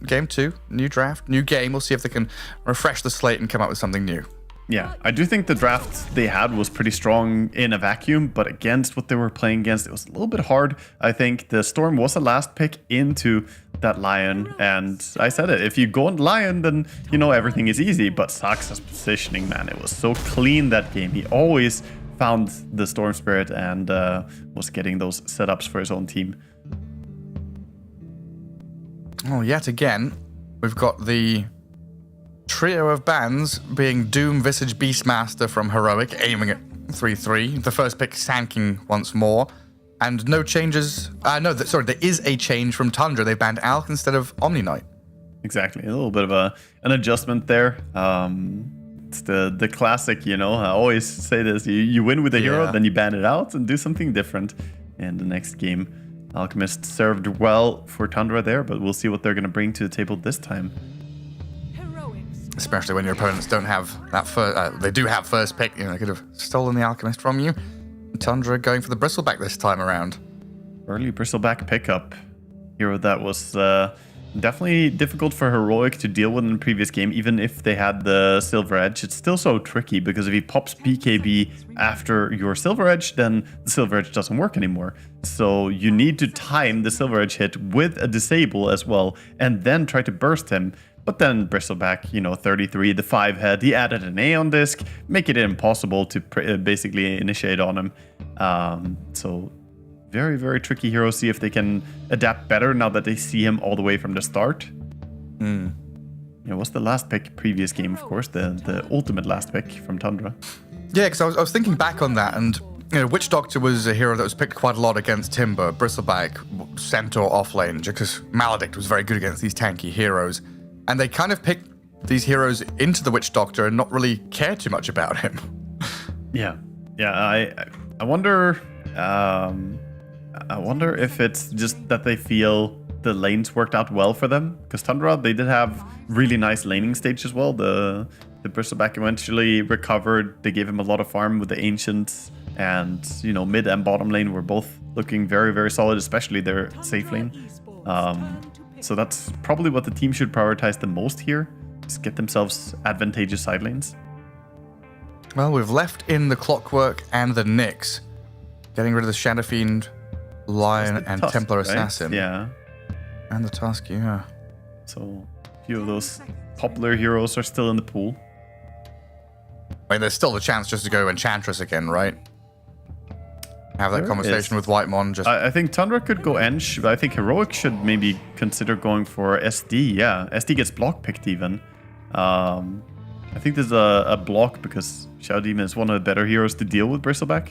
Game 2, new draft, new game. We'll see if they can refresh the slate and come up with something new. Yeah, I do think the draft they had was pretty strong in a vacuum, but against what they were playing against, it was a little bit hard. I think the Storm was the last pick into that Lion, and I said it, if you go on Lion, then everything is easy, but Saxa's positioning, man, it was so clean that game. He always found the Storm Spirit and was getting those setups for his own team. Oh, yet again, we've got the trio of bans being Doom, Visage, Beastmaster from Heroic, aiming at 3-3. The first pick Sand once more. And no changes. There is a change from Tundra. They banned Alk instead of Omni Knight. Exactly. A little bit of an adjustment there. It's the classic, I always say this. You win with a hero, then you ban it out and do something different in the next game. Alchemist served well for Tundra there, but we'll see what they're going to bring to the table this time. Especially when your opponents don't have that first... they do have first pick. They could have stolen the Alchemist from you. Tundra going for the Bristleback this time around. Early Bristleback pickup. Hero that was definitely difficult for Heroic to deal with in the previous game, even if they had the Silver Edge. It's still so tricky, because if he pops BKB after your Silver Edge, then the Silver Edge doesn't work anymore. So you need to time the Silver Edge hit with a disable as well, and then try to burst him. But then Bristleback, 33, the 5-head, he added an Aeon Disc, make it impossible to basically initiate on him. So very, very tricky hero. See if they can adapt better now that they see him all the way from the start. It was the last pick previous game, of course, the ultimate last pick from Tundra. Yeah, because I was thinking back on that, and Witch Doctor was a hero that was picked quite a lot against Timber, Bristleback, Centaur offlane, because Maledict was very good against these tanky heroes. And they kind of picked these heroes into the Witch Doctor and not really care too much about him. Yeah. I wonder. I wonder if it's just that they feel the lanes worked out well for them. Because Tundra, they did have really nice laning stage as well. The Bristleback eventually recovered. They gave him a lot of farm with the Ancients, and mid and bottom lane were both looking very, very solid, especially their safe lane. So that's probably what the team should prioritize the most here. Just get themselves advantageous side lanes. Well, we've left in the Clockwork and the Nyx. Getting rid of the Shadow Fiend, Lion, and Tusk, Templar right? Assassin. Yeah. And the Tusk, yeah. So a few of those popular heroes are still in the pool. I mean, there's still the chance just to go Enchantress again, right? Have that conversation with Whitemon. I think Tundra could go Ench, but I think Heroic should maybe consider going for SD. Yeah, SD gets block picked even. I think there's a block because Shadow Demon is one of the better heroes to deal with Bristleback.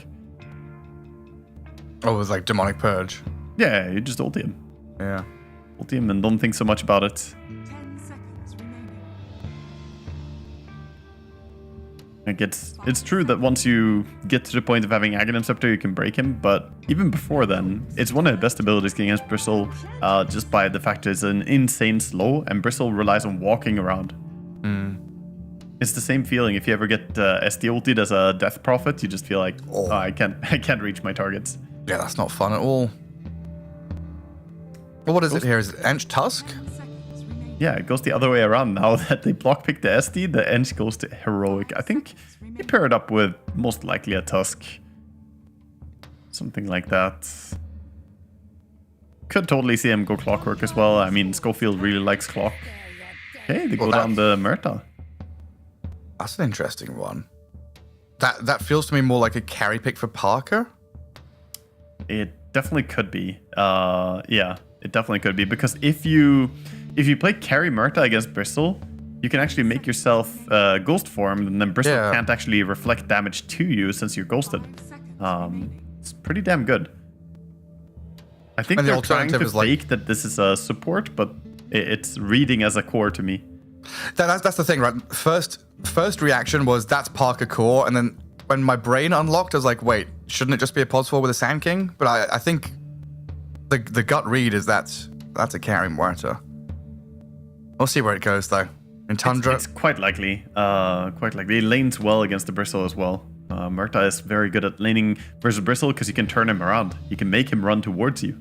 Oh, it was like Demonic Purge. Yeah, you just ulti him. Yeah. ulti him and don't think so much about it. 10 seconds remaining. Like it's true that once you get to the point of having Aghanim Scepter, you can break him, but even before then, it's one of the best abilities against Bristle, just by the fact that it's an insane slow, and Bristle relies on walking around. It's the same feeling if you ever get SD ulted as a Death Prophet, you just feel like, oh, I can't reach my targets. Yeah, that's not fun at all. Well, what is it here? Is it Ench Tusk? Yeah, it goes the other way around. Now that they block pick the SD, the Ench goes to Heroic. I think you pair it up with most likely a Tusk. Something like that. Could totally see him go Clockwork as well. I mean, Schofield really likes Clock. Okay, they go down the Murta. That's an interesting one. That feels to me more like a carry pick for Parker. It definitely could be. Yeah, it definitely could be. Because if you play carry Murta against Bristle, you can actually make yourself ghost form, and then Bristle can't actually reflect damage to you since you're ghosted. It's pretty damn good. I think they're trying to fake that this is a support, but it's reading as a core to me. That's the thing, right? First reaction was that's Parker core, and then when my brain unlocked, I was like, wait, shouldn't it just be a Pods 4 with a Sand King? But I think the gut read is that's a carry Muerta. We'll see where it goes though. In Tundra, it's quite likely. He lanes well against the Bristle as well. Murta is very good at laning versus Bristle because you can turn him around. You can make him run towards you.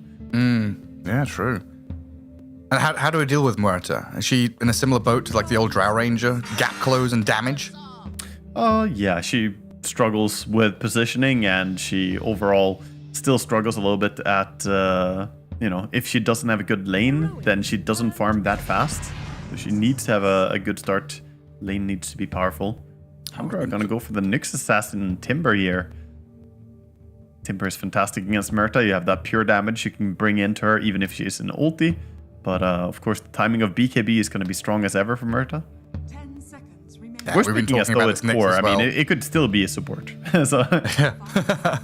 Yeah, true. And how do we deal with Muerta? Is she in a similar boat to like the old Drow Ranger? Gap close and damage? Yeah, she struggles with positioning, and she overall still struggles a little bit at, if she doesn't have a good lane, then she doesn't farm that fast. So she needs to have a good start. Lane needs to be powerful. Tundra are gonna go for the Nyx Assassin Timber here. Timber is fantastic against Murta. You have that pure damage you can bring into her even if she is an ulti. But of course, the timing of BKB is going to be strong as ever for Murta. 10 seconds remaining. Yeah, We're speaking as though it's core. I mean, it could still be a support. So yeah.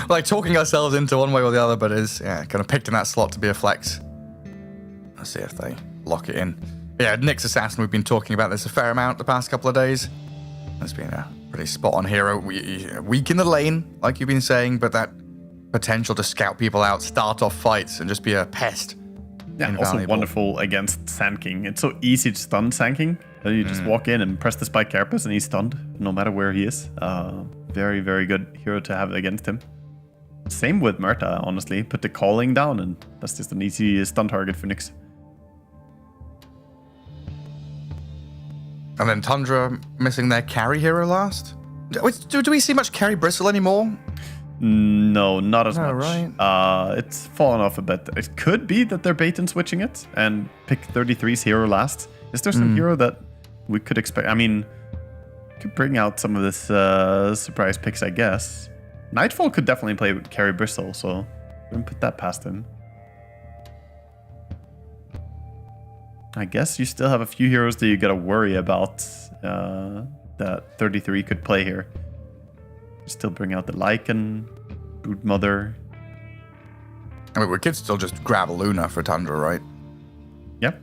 Like talking ourselves into one way or the other, but is kind of picked in that slot to be a flex. Let's see if they lock it in. Yeah, Nyx Assassin, we've been talking about this a fair amount the past couple of days. It's been a pretty spot-on hero. Weak in the lane, like you've been saying, but that potential to scout people out, start off fights, and just be a pest. Yeah, also wonderful against Sand King. It's so easy to stun Sand King. You just walk in and press the Spike Carapace and he's stunned, no matter where he is. Very, very good hero to have against him. Same with Murta, honestly. Put the Calling down and that's just an easy stun target for Nyx. And then Tundra missing their carry hero last? Do we see much carry Bristle anymore? No, not as much. Right. It's fallen off a bit. It could be that they're bait and switching it and pick 33's hero last. Is there some hero that we could expect? I mean, could bring out some of this surprise picks, I guess. Nightfall could definitely play carry Bristle, so don't put that past him. I guess you still have a few heroes that you gotta worry about that 33 could play here. Still bring out the Lycan, Broodmother. I mean, we could still just grab a Luna for Tundra, right? Yep.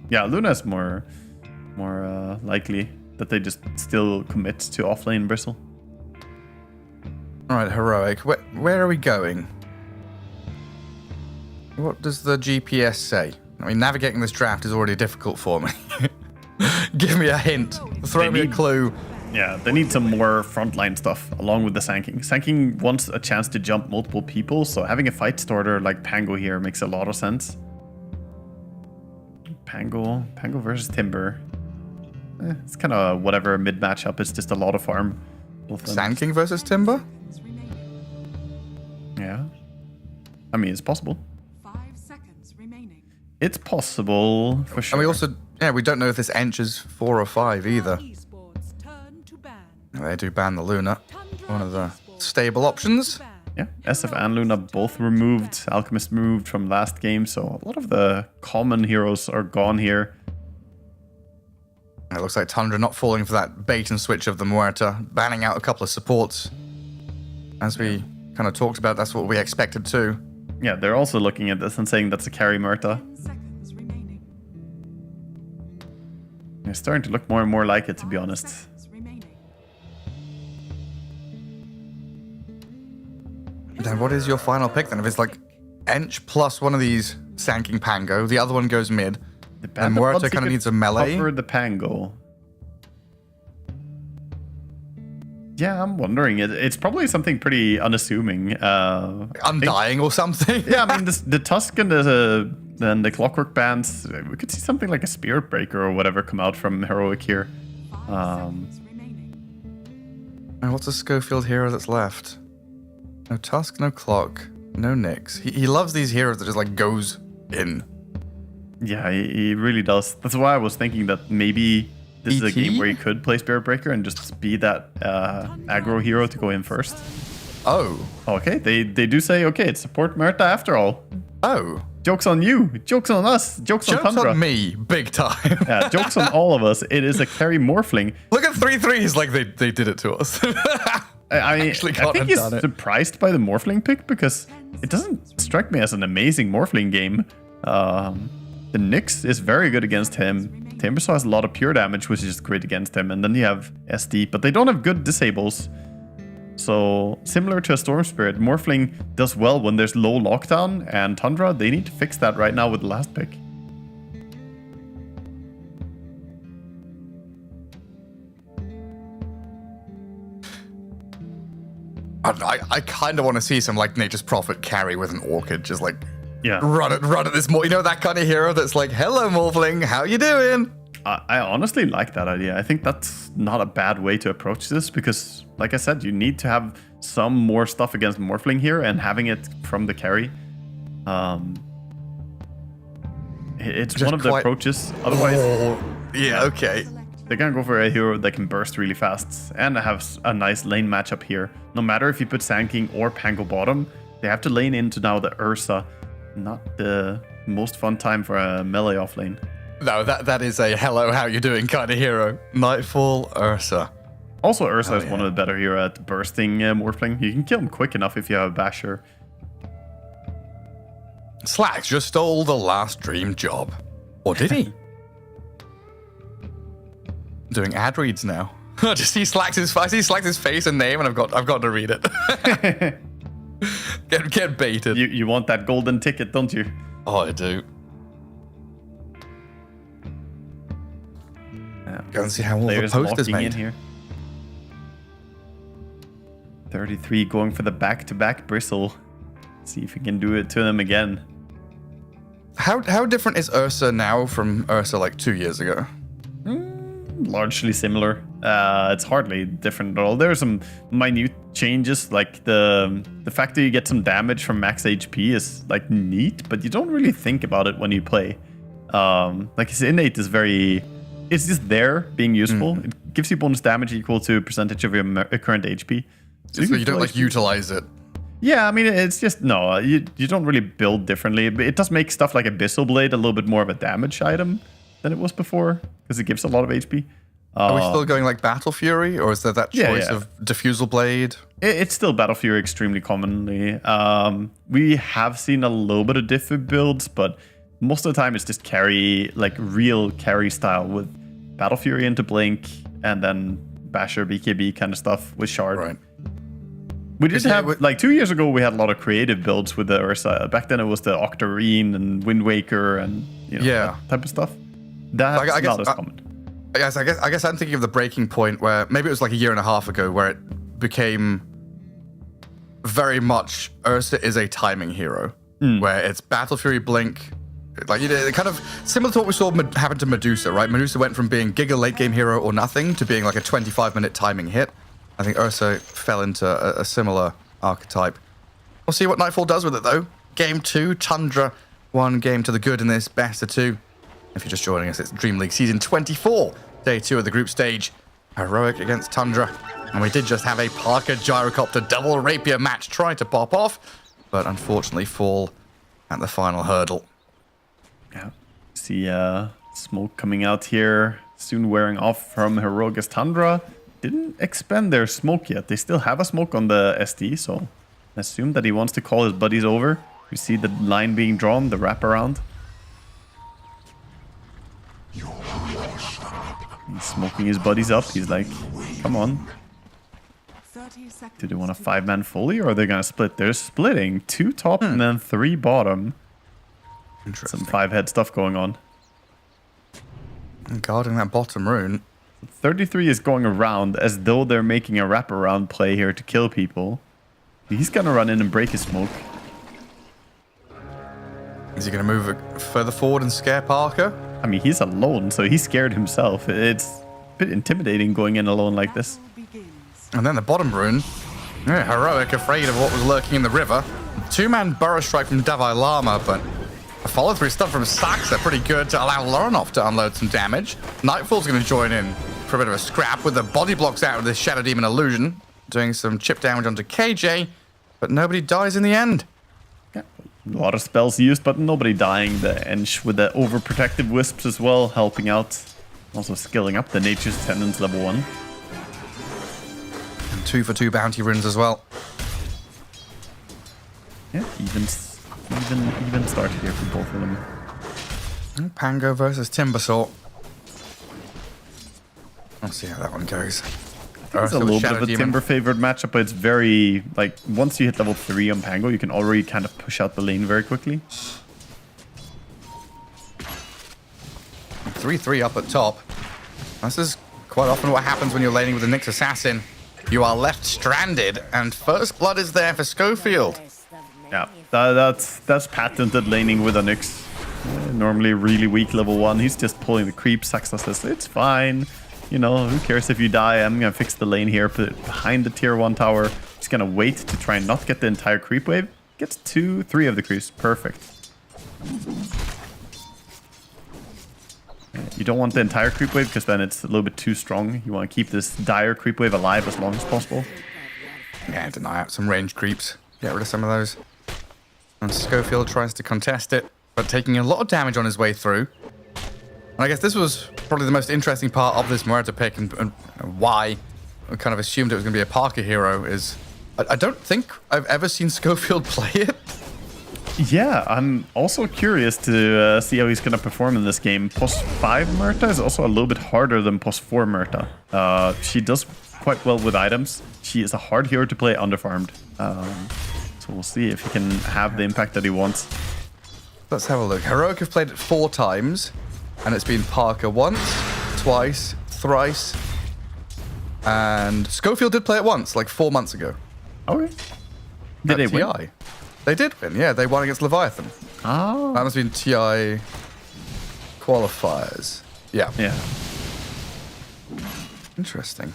Yeah, Luna's more likely that they just still commit to offlane Bristle. All right, Heroic. Where are we going? What does the GPS say? I mean, navigating this draft is already difficult for me. Give me a hint. Throw me a clue. Yeah, they need some more frontline stuff along with the Sand King. Sand King wants a chance to jump multiple people, so having a fight starter like Pango here makes a lot of sense. Pango versus Timber. It's kind of whatever mid matchup. It's just a lot of farm. Sand King versus Timber? Yeah. I mean, it's possible. 5 seconds remaining. It's possible, for sure. And we also, we don't know if this Ench is 4 or 5 either. Esports turn to ban. They do ban the Luna. One of the stable options. Yeah, SF and Luna both removed. Alchemist moved from last game, so a lot of the common heroes are gone here. It looks like Tundra not falling for that bait and switch of the Muerta, banning out a couple of supports. As we kind of talked about, that's what we expected too. Yeah, they're also looking at this and saying that's a carry Murta. It's starting to look more and more like it, to be honest. Then what is your final pick then? If it's like Ench plus one of these Sanking Pango, the other one goes mid, and Muerto kind of needs a melee. Cover the Pango. Yeah, I'm wondering. It's probably something pretty unassuming. Undying or something. Yeah, I mean, the Tusk and the Clockwork Bands, we could see something like a Spirit Breaker or whatever come out from Heroic here. And what's a Schofield hero that's left? No Tusk, no Clock, no Nyx. He loves these heroes that just like goes in. Yeah, he really does. That's why I was thinking that maybe this is a game where you could play Spirit Breaker and just be that aggro hero to go in first. Oh. Okay, they do say, okay, it's support Murta after all. Oh. Joke's on you. Joke's on us. Joke's on Tundra. On me, big time. Yeah, joke's on all of us. It is a carry Morphling. Look at 3-3s like they did it to us. I think he's surprised by the Morphling pick because it doesn't strike me as an amazing Morphling game. The Nyx is very good against him. Timbersaw has a lot of pure damage, which is great against him. And then you have SD, but they don't have good disables. So, similar to a Storm Spirit, Morphling does well when there's low lockdown, and Tundra, they need to fix that right now with the last pick. I kind of want to see some like Nature's Prophet carry with an Orchid, just like yeah, run at this more. You know, that kind of hero that's like, hello Morphling, how you doing? I honestly like that idea. I think that's not a bad way to approach this because, like I said, you need to have some more stuff against Morphling here, and having it from the carry. It's just one of the approaches. Otherwise, yeah, okay. They're gonna go for a hero that can burst really fast and have a nice lane matchup here. No matter if you put Sanking or Pango bottom, they have to lane into now the Ursa. Not the most fun time for a melee offlane. No, that is a hello, how you doing kind of hero. Nightfall, Ursa. Also, Ursa is one of the better heroes at bursting Morphling. You can kill him quick enough if you have a Basher. Slacks just stole the last dream job. Or did he? Doing ad reads now. I just see Slacks' face and name, and I've got to read it. get baited. You want that golden ticket, don't you? Oh, I do. Go and see how all the posters made. In here. 33 going for the back-to-back bristle. See if we can do it to them again. How different is Ursa now from Ursa like 2 years ago? Largely similar. It's hardly different at all. There are some minute changes, like the fact that you get some damage from max HP is like neat, but you don't really think about it when you play. Like his innate is very... It's just there, being useful. It gives you bonus damage equal to percentage of your current HP. So you don't like utilize it. Yeah, I mean, it's just, no, you don't really build differently. But it does make stuff like Abyssal Blade a little bit more of a damage item than it was before, because it gives a lot of HP. Are we still going like Battle Fury, or is there that choice of Diffusal Blade? It's still Battle Fury extremely commonly. We have seen a little bit of Diffu builds, but most of the time it's just carry, like real carry style with Battle Fury into Blink, and then Basher, BKB kind of stuff with Shard. Right. We did have, like 2 years ago, we had a lot of creative builds with the Ursa. Back then it was the Octarine and Wind Waker and that type of stuff. That's not as common. I guess I'm thinking of the breaking point where maybe it was like a year and a half ago where it became very much Ursa is a timing hero, where it's Battle Fury, Blink, like kind of similar to what we saw happen to Medusa, right? Medusa went from being Giga late game hero or nothing to being like a 25-minute timing hit. I think Ursa fell into a similar archetype. We'll see what Nightfall does with it though. Game 2, Tundra, 1 game to the good in this best of 2. If you're just joining us, it's Dream League Season 24, Day 2 of the group stage. Heroic against Tundra. And we did just have a Parker Gyrocopter double rapier match try to pop off, but unfortunately fall at the final hurdle. Yeah. See smoke coming out here, soon wearing off from Heroic against Tundra. Didn't expend their smoke yet. They still have a smoke on the SD, so I assume that he wants to call his buddies over. You see the line being drawn, the wraparound. He's smoking his buddies up. He's like, come on. 30 seconds. Do they want a 5-man fully, or are they going to split? They're splitting 2 top and then 3 bottom. Interesting. Some 5-head stuff going on. And guarding that bottom rune. 33 is going around as though they're making a wraparound play here to kill people. He's going to run in and break his smoke. Is he going to move further forward and scare Parker? I mean, he's alone, so he's scared himself. It's a bit intimidating going in alone like this. And then the bottom rune. Yeah, Heroic, afraid of what was lurking in the river. 2-man burrow strike from Davai Lama, but a follow-through stuff from Saxa pretty good to allow Loranov to unload some damage. Nightfall's going to join in for a bit of a scrap with the body blocks out of this Shadow Demon illusion, doing some chip damage onto KJ, but nobody dies in the end. Yeah. A lot of spells used, but nobody dying. The Ench with the overprotective wisps as well, helping out. Also skilling up the Nature's Tendons level 1. And 2 for 2 bounty runes as well. Yeah, even start here for both of them. And Pango versus Timbersaw. Let's see how that one goes. It's a little bit of a Timber favored matchup, but it's very, like, once you hit level 3 on Pango, you can already kind of push out the lane very quickly. 3-3 up at top. This is quite often what happens when you're laning with the Nyx Assassin. You are left stranded, and first blood is there for Schofield. Yeah, that's patented laning with a Nyx. Normally really weak level 1. He's just pulling the creep. Saxa says, it's fine. You know, who cares if you die? I'm going to fix the lane here, put it behind the tier 1 tower. He's going to wait to try and not get the entire creep wave. Gets 2-3 of the creeps. Perfect. You don't want the entire creep wave because then it's a little bit too strong. You want to keep this dire creep wave alive as long as possible. Yeah, deny out some range creeps. Get rid of some of those. And Schofield tries to contest it, but taking a lot of damage on his way through. And I guess this was probably the most interesting part of this Muerta pick, and why I kind of assumed it was going to be a Parker hero is I don't think I've ever seen Schofield play it. Yeah, I'm also curious to see how he's going to perform in this game. Post 5 Muerta is also a little bit harder than Post 4 Muerta. She does quite well with items. She is a hard hero to play underfarmed. So we'll see if he can have the impact that he wants. Let's have a look. Heroic have played it 4 times, and it's been Parker once, twice, thrice, and Schofield did play it once, like 4 months ago. Okay. Did they win? TI. They did win, yeah. They won against Leviathan. Oh. That must have been TI qualifiers. Yeah. Yeah. Interesting.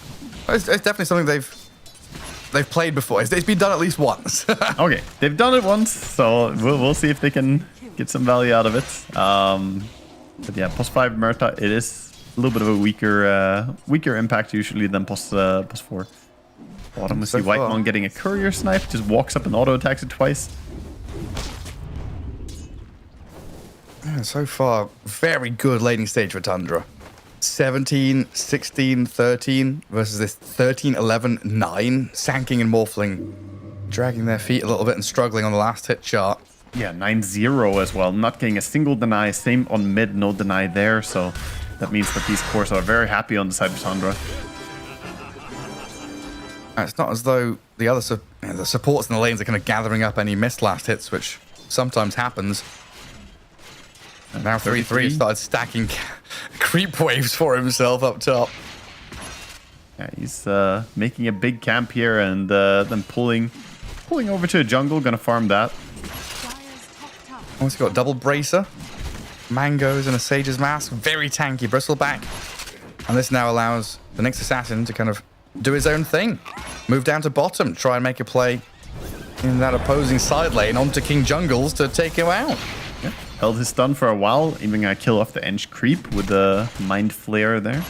It's definitely something they've played before. It's been done at least once. Okay, they've done it once, so we'll see if they can get some value out of it. But yeah, post 5 Muerta, it is a little bit of a weaker impact usually than post 4. Bottom, we see Whitemon getting a courier snipe, just walks up and auto attacks it twice. Yeah, so far, very good laning stage for Tundra. 17, 16, 13 versus this 13, 11, 9. Sanking and Morphling dragging their feet a little bit and struggling on the last hit chart. Yeah, 9-0 as well. Not getting a single deny. Same on mid, no deny there. So that means that these cores are very happy on the side of Tundra. It's not as though the other the supports in the lanes are kind of gathering up any missed last hits, which sometimes happens. And now 3-3 started stacking creep waves for himself up top. Yeah, he's making a big camp here and then pulling over to a jungle, gonna farm that. Also got double bracer, mangoes and a sage's mask, very tanky bristleback, and this now allows the Nyx Assassin to kind of do his own thing, move down to bottom, try and make a play in that opposing side lane onto King Jungles to take him out. Yeah, held his stun for a while, even gonna kill off the Ench creep with the Mind Flare there.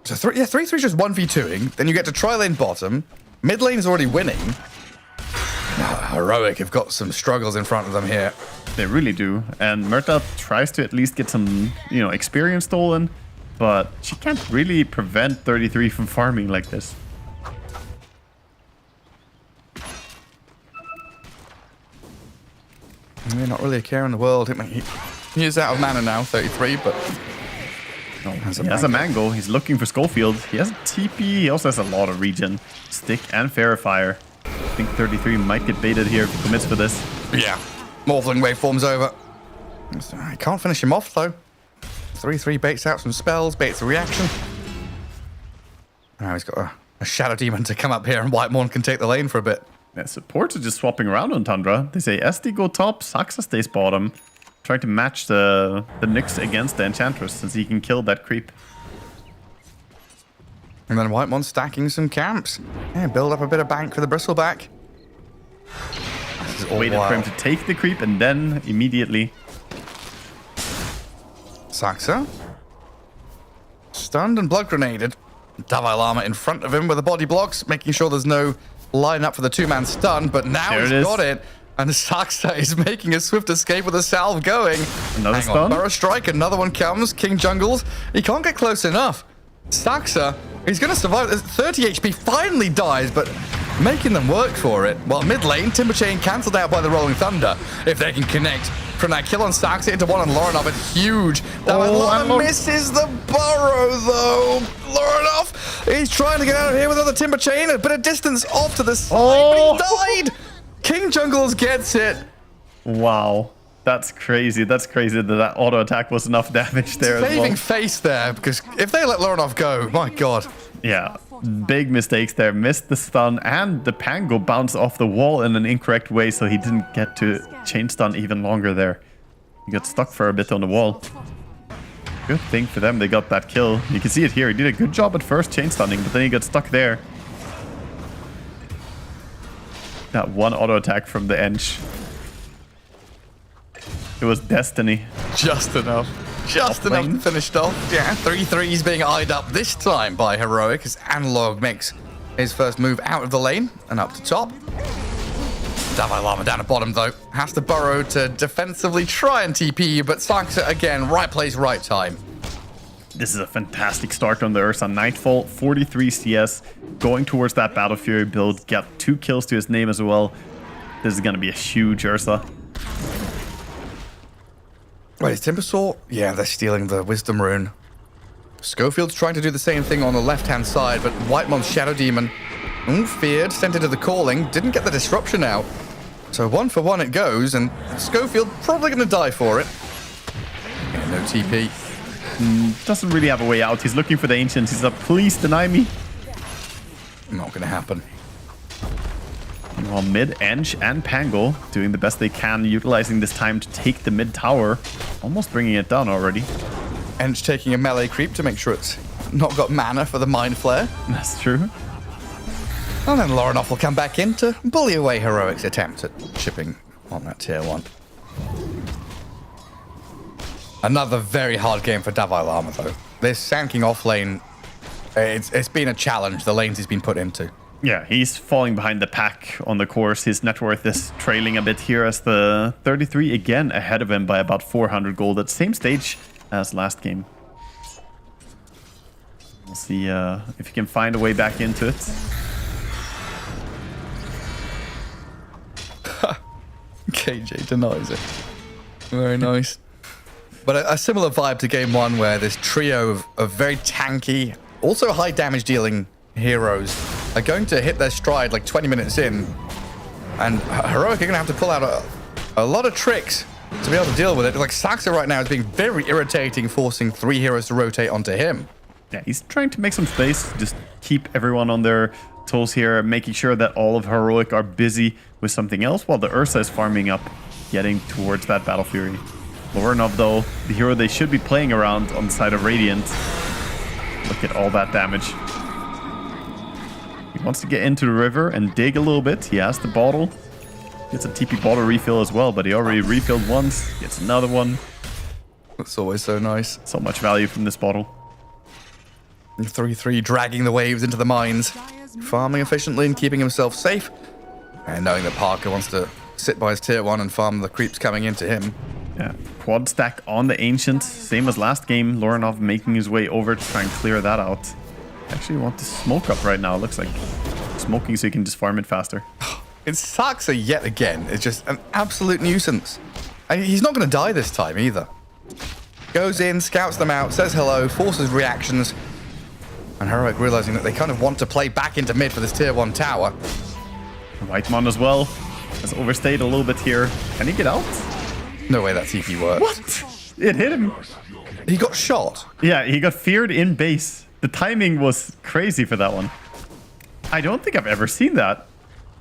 So 3-3 is just 1v2ing, then you get to tri lane bottom, mid lane is already winning. Now, Heroic have got some struggles in front of them here. They really do, and Muerta tries to at least get some, experience stolen, but she can't really prevent 33 from farming like this. Not really a care in the world. He is out of mana now, 33, but Oh, he has a mango. He's looking for Schofield. He has a TP. He also has a lot of regen. Stick and Fairy Fire. I think 33 might get baited here if he commits for this. Yeah. Morphling waveform's over. I can't finish him off, though. 3-3 baits out some spells, baits a reaction. Now he's got a Shadow Demon to come up here, and Whitemorn can take the lane for a bit. Yeah, supports are just swapping around on Tundra. They say SD go top, Saxa stays bottom. Trying to match the Nyx against the Enchantress since he can kill that creep. And then Whitemorn stacking some camps. Yeah, build up a bit of bank for the Bristleback. Waited for him to take the creep and then immediately. Saxa. Stunned and blood grenaded. Davai Lama in front of him with the body blocks, making sure there's no line up for the two-man stun, but now he's got it. And Saxa is making a swift escape with a salve going. Another stun. Burrow Strike, another one comes. King Jungles. He can't get close enough. Saxa, he's going to survive. 30 HP finally dies, but making them work for it. While mid lane, Timber Chain cancelled out by the Rolling Thunder. If they can connect from that kill on Saxa into one on Lorinov, it's huge. Lama misses the burrow, though. Lorinov, he's trying to get out of here with another Timber Chain, a bit of distance off to the side, but he died. King Jungles gets it. Wow. That's crazy. That's crazy that auto attack was enough damage there as well. Saving face there, because if they let Lorinov go, my god. Yeah, big mistakes there. Missed the stun, and the Pango bounced off the wall in an incorrect way, so he didn't get to chain stun even longer there. He got stuck for a bit on the wall. Good thing for them they got that kill. You can see it here. He did a good job at first chain stunning, but then he got stuck there. That one auto attack from the Ench. It was destiny. Just enough. Just enough to finish off. Yeah, 3-3's being eyed up this time by Heroic as Analog makes his first move out of the lane and up to top. Davai Lama down at bottom, though. Has to burrow to defensively try and TP, but Saxa again, right place, right time. This is a fantastic start on the Ursa. Nightfall, 43 CS, going towards that Battle Fury build. Got 2 kills to his name as well. This is going to be a huge Ursa. Wait, is Timbersaw? Yeah, they're stealing the Wisdom Rune. Schofield's trying to do the same thing on the left-hand side, but Whitemorn's Shadow Demon, feared, sent into the calling, didn't get the disruption out. So 1 for 1 it goes, and Schofield probably going to die for it. Yeah, no TP. Doesn't really have a way out. He's looking for the Ancients. He's like, please deny me. Not going to happen. Well, mid, Ench and Pango doing the best they can, utilizing this time to take the mid tower. Almost bringing it down already. Ench taking a melee creep to make sure it's not got mana for the Mind Flare. That's true. And then Lorinov will come back in to bully away Heroic's attempt at chipping on that tier 1. Another very hard game for Davai Lama, though. This sanking off lane, it's been a challenge, the lanes he's been put into. Yeah, he's falling behind the pack on the course. His net worth is trailing a bit here as the 33 again ahead of him by about 400 gold at the same stage as last game. We'll see if he can find a way back into it. KJ denies it. Very nice. But a similar vibe to game 1 where this trio of very tanky, also high damage dealing heroes are going to hit their stride like 20 minutes in. And Heroic are going to have to pull out a lot of tricks to be able to deal with it. Like Saxa right now is being very irritating, forcing 3 heroes to rotate onto him. Yeah, he's trying to make some space, just keep everyone on their toes here, making sure that all of Heroic are busy with something else while the Ursa is farming up, getting towards that Battle Fury. Lorinov, though, the hero they should be playing around on the side of Radiant. Look at all that damage. He wants to get into the river and dig a little bit. He has the bottle. Gets a TP bottle refill as well, but he already refilled once. Gets another one. That's always so nice. So much value from this bottle. 3-3 dragging the waves into the mines. Farming efficiently and keeping himself safe. And knowing that Parker wants to sit by his tier 1 and farm the creeps coming into him. Yeah, quad stack on the Ancient. Same as last game. Lorinov making his way over to try and clear that out. Actually want to smoke up right now. Looks like smoking so he can just farm it faster. It's Saxa yet again. It's just an absolute nuisance. And he's not going to die this time either. Goes in, scouts them out, says hello, forces reactions. And Heroic realizing that they kind of want to play back into mid for this tier 1 tower. Whitemon as well has overstayed a little bit here. Can he get out? No way that TP works. What? It hit him. He got shot. Yeah, he got feared in base. The timing was crazy for that one. I don't think I've ever seen that.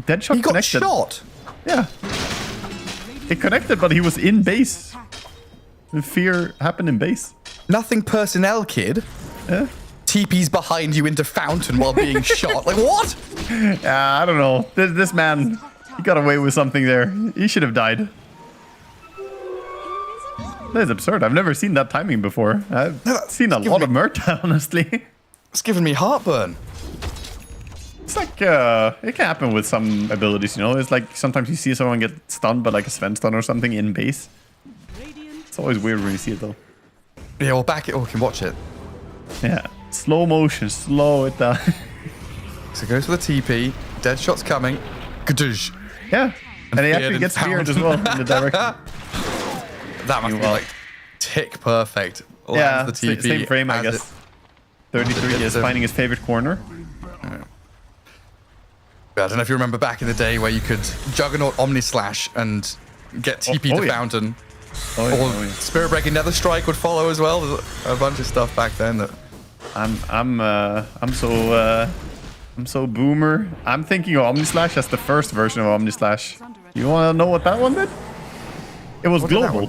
Deadshot connected. He got shot? Yeah. It connected, but he was in base. The fear happened in base. Nothing personnel, kid. Yeah. TP's behind you into fountain while being shot. Like, what? Yeah, I don't know. This man, he got away with something there. He should have died. That is absurd. I've never seen that timing before. I've seen a lot of Murta, honestly. It's giving me heartburn. It's like, it can happen with some abilities, you know? It's like sometimes you see someone get stunned by like a Sven stun or something in base. It's always weird when you see it though. Yeah, we'll back it or we can watch it. Yeah. Slow motion, slow it down. So it goes for the TP. Deadshot's coming. Gadoosh. Yeah. And he actually gets feared as well in the direction. That must be like tick perfect. Yeah, the TP same frame, I guess. 33 is finding his favorite corner. I don't know if you remember back in the day where you could Juggernaut Omni Slash and get TP to Fountain. Or Spirit Breaking Nether Strike would follow as well. There's a bunch of stuff back then that I'm so boomer. I'm thinking of Omni Slash as the first version of Omni Slash. You want to know what that one did? It was global.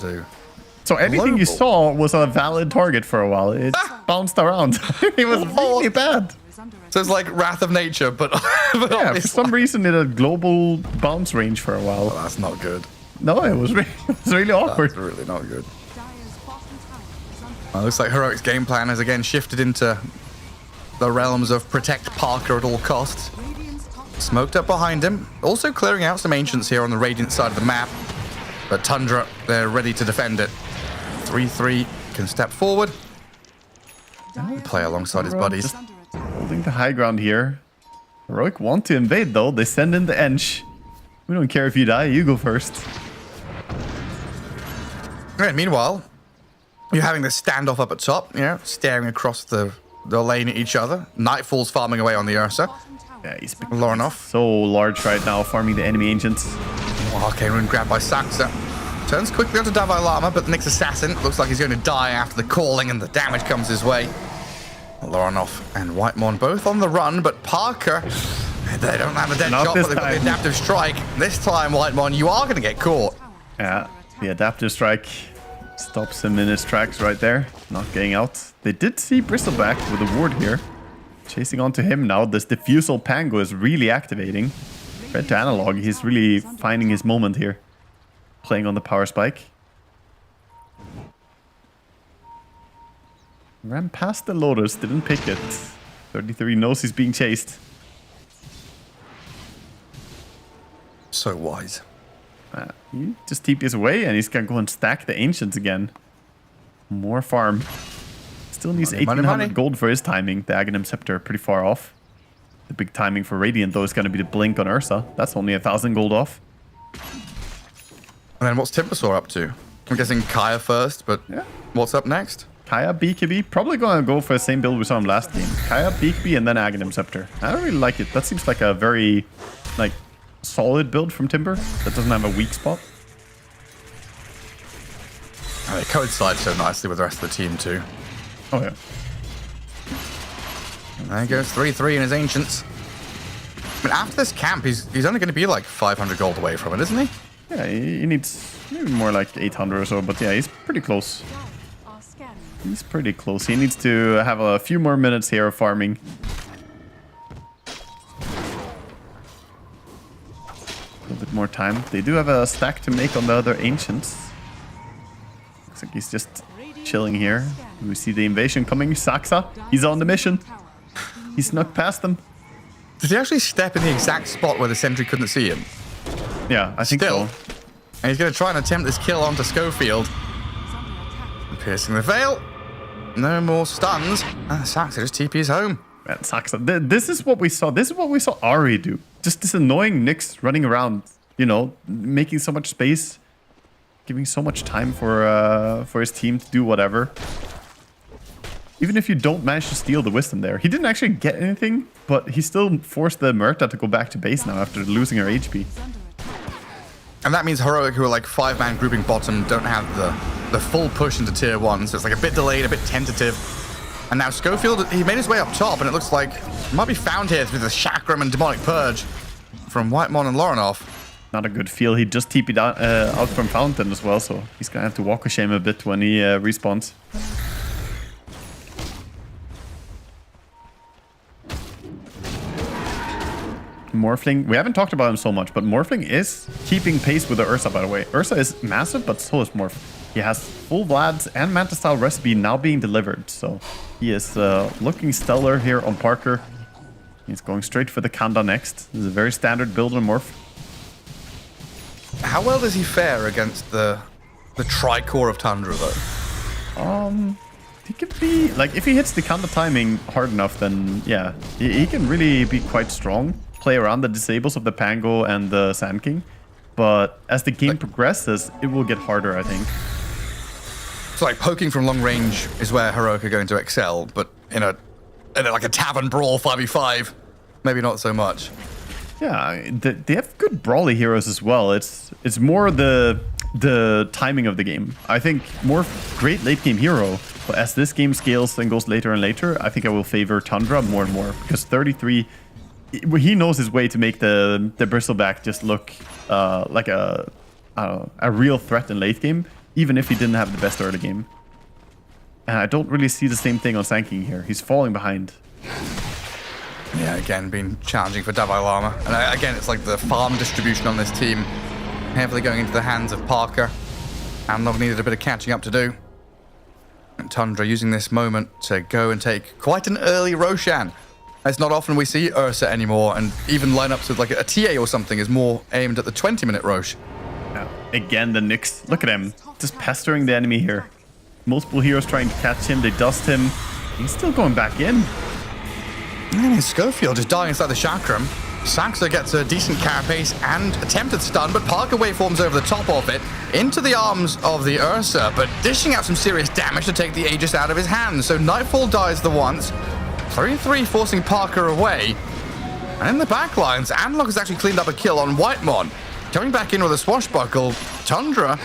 So anything you saw was a valid target for a while. It bounced around. It was really bad. So it's like Wrath of Nature, but yeah, for some reason it had global bounce range for a while. Oh, that's not good. No, it was really awkward. That's really not good. Well, looks like Heroic's game plan has again shifted into the realms of protect Parker at all costs. Smoked up behind him. Also clearing out some Ancients here on the Radiant side of the map. But Tundra, they're ready to defend it. 3-3 can step forward. Play alongside his buddies. Just holding the high ground here. Heroic want to invade though. They send in the Ench. We don't care if you die, you go first. Okay, meanwhile, you're having this standoff up at top, you know, staring across the lane at each other. Nightfall's farming away on the Ursa. Yeah, he's Lornoff. So large right now, farming the enemy Ancients. Arcane Rune grabbed by Saxa. Turns quickly onto Davai Lama, but the next assassin looks like he's going to die after the calling and the damage comes his way. Lornoff and Whitemon both on the run, but Parker, they don't have a dead shot, but they've got the adaptive strike. This time, Whitemon, you are going to get caught. Yeah, the adaptive strike stops him in his tracks right there, not getting out. They did see Bristleback with a ward here. Chasing onto him now. This Diffusal Pango is really activating. Red to Analog, he's really finding his moment here. Playing on the power spike. Ran past the Lotus, didn't pick it. 33 knows he's being chased. So wise. He just TPs away and he's gonna go and stack the Ancients again. More farm. Still needs 1800 gold for his timing. The Aghanim Scepter pretty far off. The big timing for Radiant though is gonna be the Blink on Ursa. That's only 1000 gold off. And then what's Timbersaw up to? I'm guessing Kaya first, but what's up next? Kaya, BKB, probably gonna go for the same build we saw him last game. Kaya, BKB, and then Aghanim Scepter. I don't really like it. That seems like a very, like, solid build from Timber that doesn't have a weak spot. Oh, it coincides so nicely with the rest of the team too. Oh yeah. And there goes 3-3 in his Ancients. I mean, after this camp, he's only going to be like 500 gold away from it, isn't he? Yeah, he needs maybe more like 800 or so, but yeah, he's pretty close. He's pretty close. He needs to have a few more minutes here of farming. A little bit more time. They do have a stack to make on the other Ancients. Looks like he's just chilling here. We see the invasion coming. Saxa, he's on the mission. He snuck past them. Did he actually step in the exact spot where the sentry couldn't see him? Yeah, I think so. And he's going to try and attempt this kill onto Schofield. Piercing the veil. No more stuns. Saxa just TP's home. Man, Saxa. This is what we saw. This is what we saw Ari do. Just this annoying Nyx running around, you know, making so much space. giving so much time for his team to do whatever. Even if you don't manage to steal the wisdom there. He didn't actually get anything, but he still forced the Murta to go back to base now after losing her HP. And that means Heroic, who are like 5-man grouping bottom, don't have the full push into tier 1, so it's like a bit delayed, a bit tentative. And now Schofield, he made his way up top, and it looks like he might be found here through the Chakram and Demonic Purge from Whitemon and Lorenoff. Not a good feel. He just TP'd out from Fountain as well, so he's gonna have to walk a shame a bit when he respawns. Morphling, we haven't talked about him so much, but Morphling is keeping pace with the Ursa, by the way. Ursa is massive, but so is Morph. He has full Vlads and Manta style recipe now being delivered, so he is looking stellar here on Parker. He's going straight for the Kanda next. This is a very standard build on Morph. How well does he fare against the Tricore of Tundra, though? He can be, like, if he hits the Kanda timing hard enough, then yeah, he can really be quite strong. Play around the disables of the Pango and the Sand King, but as the game progresses, it will get harder, I think. So like poking from long range is where Heroic are going to excel, but in like a tavern brawl 5v5, maybe not so much. Yeah, they have good brawly heroes as well. It's more the timing of the game. I think more great late game hero, but as this game scales and goes later and later, I think I will favor Tundra more and more, because 33, he knows his way to make the Bristleback just look like a real threat in late game, even if he didn't have the best early game. And I don't really see the same thing on Sand King here. He's falling behind. Yeah, again, being challenging for Davai Lama. And again, it's like the farm distribution on this team heavily going into the hands of Parker. Amlog needed a bit of catching up to do. And Tundra using this moment to go and take quite an early Roshan. It's not often we see Ursa anymore, and even lineups with like a TA or something is more aimed at the 20-minute Rosh. Again, the Nyx. Look at him. Just pestering the enemy here. Multiple heroes trying to catch him. They dust him. He's still going back in. And Schofield is dying inside the Chakram. Saxo gets a decent carapace and attempted stun, but Parker waveforms over the top of it into the arms of the Ursa, but dishing out some serious damage to take the Aegis out of his hands. So Nightfall dies the once. 3-3 forcing Parker away. And in the backlines, Analog has actually cleaned up a kill on Whitemon. Coming back in with a swashbuckle, Tundra,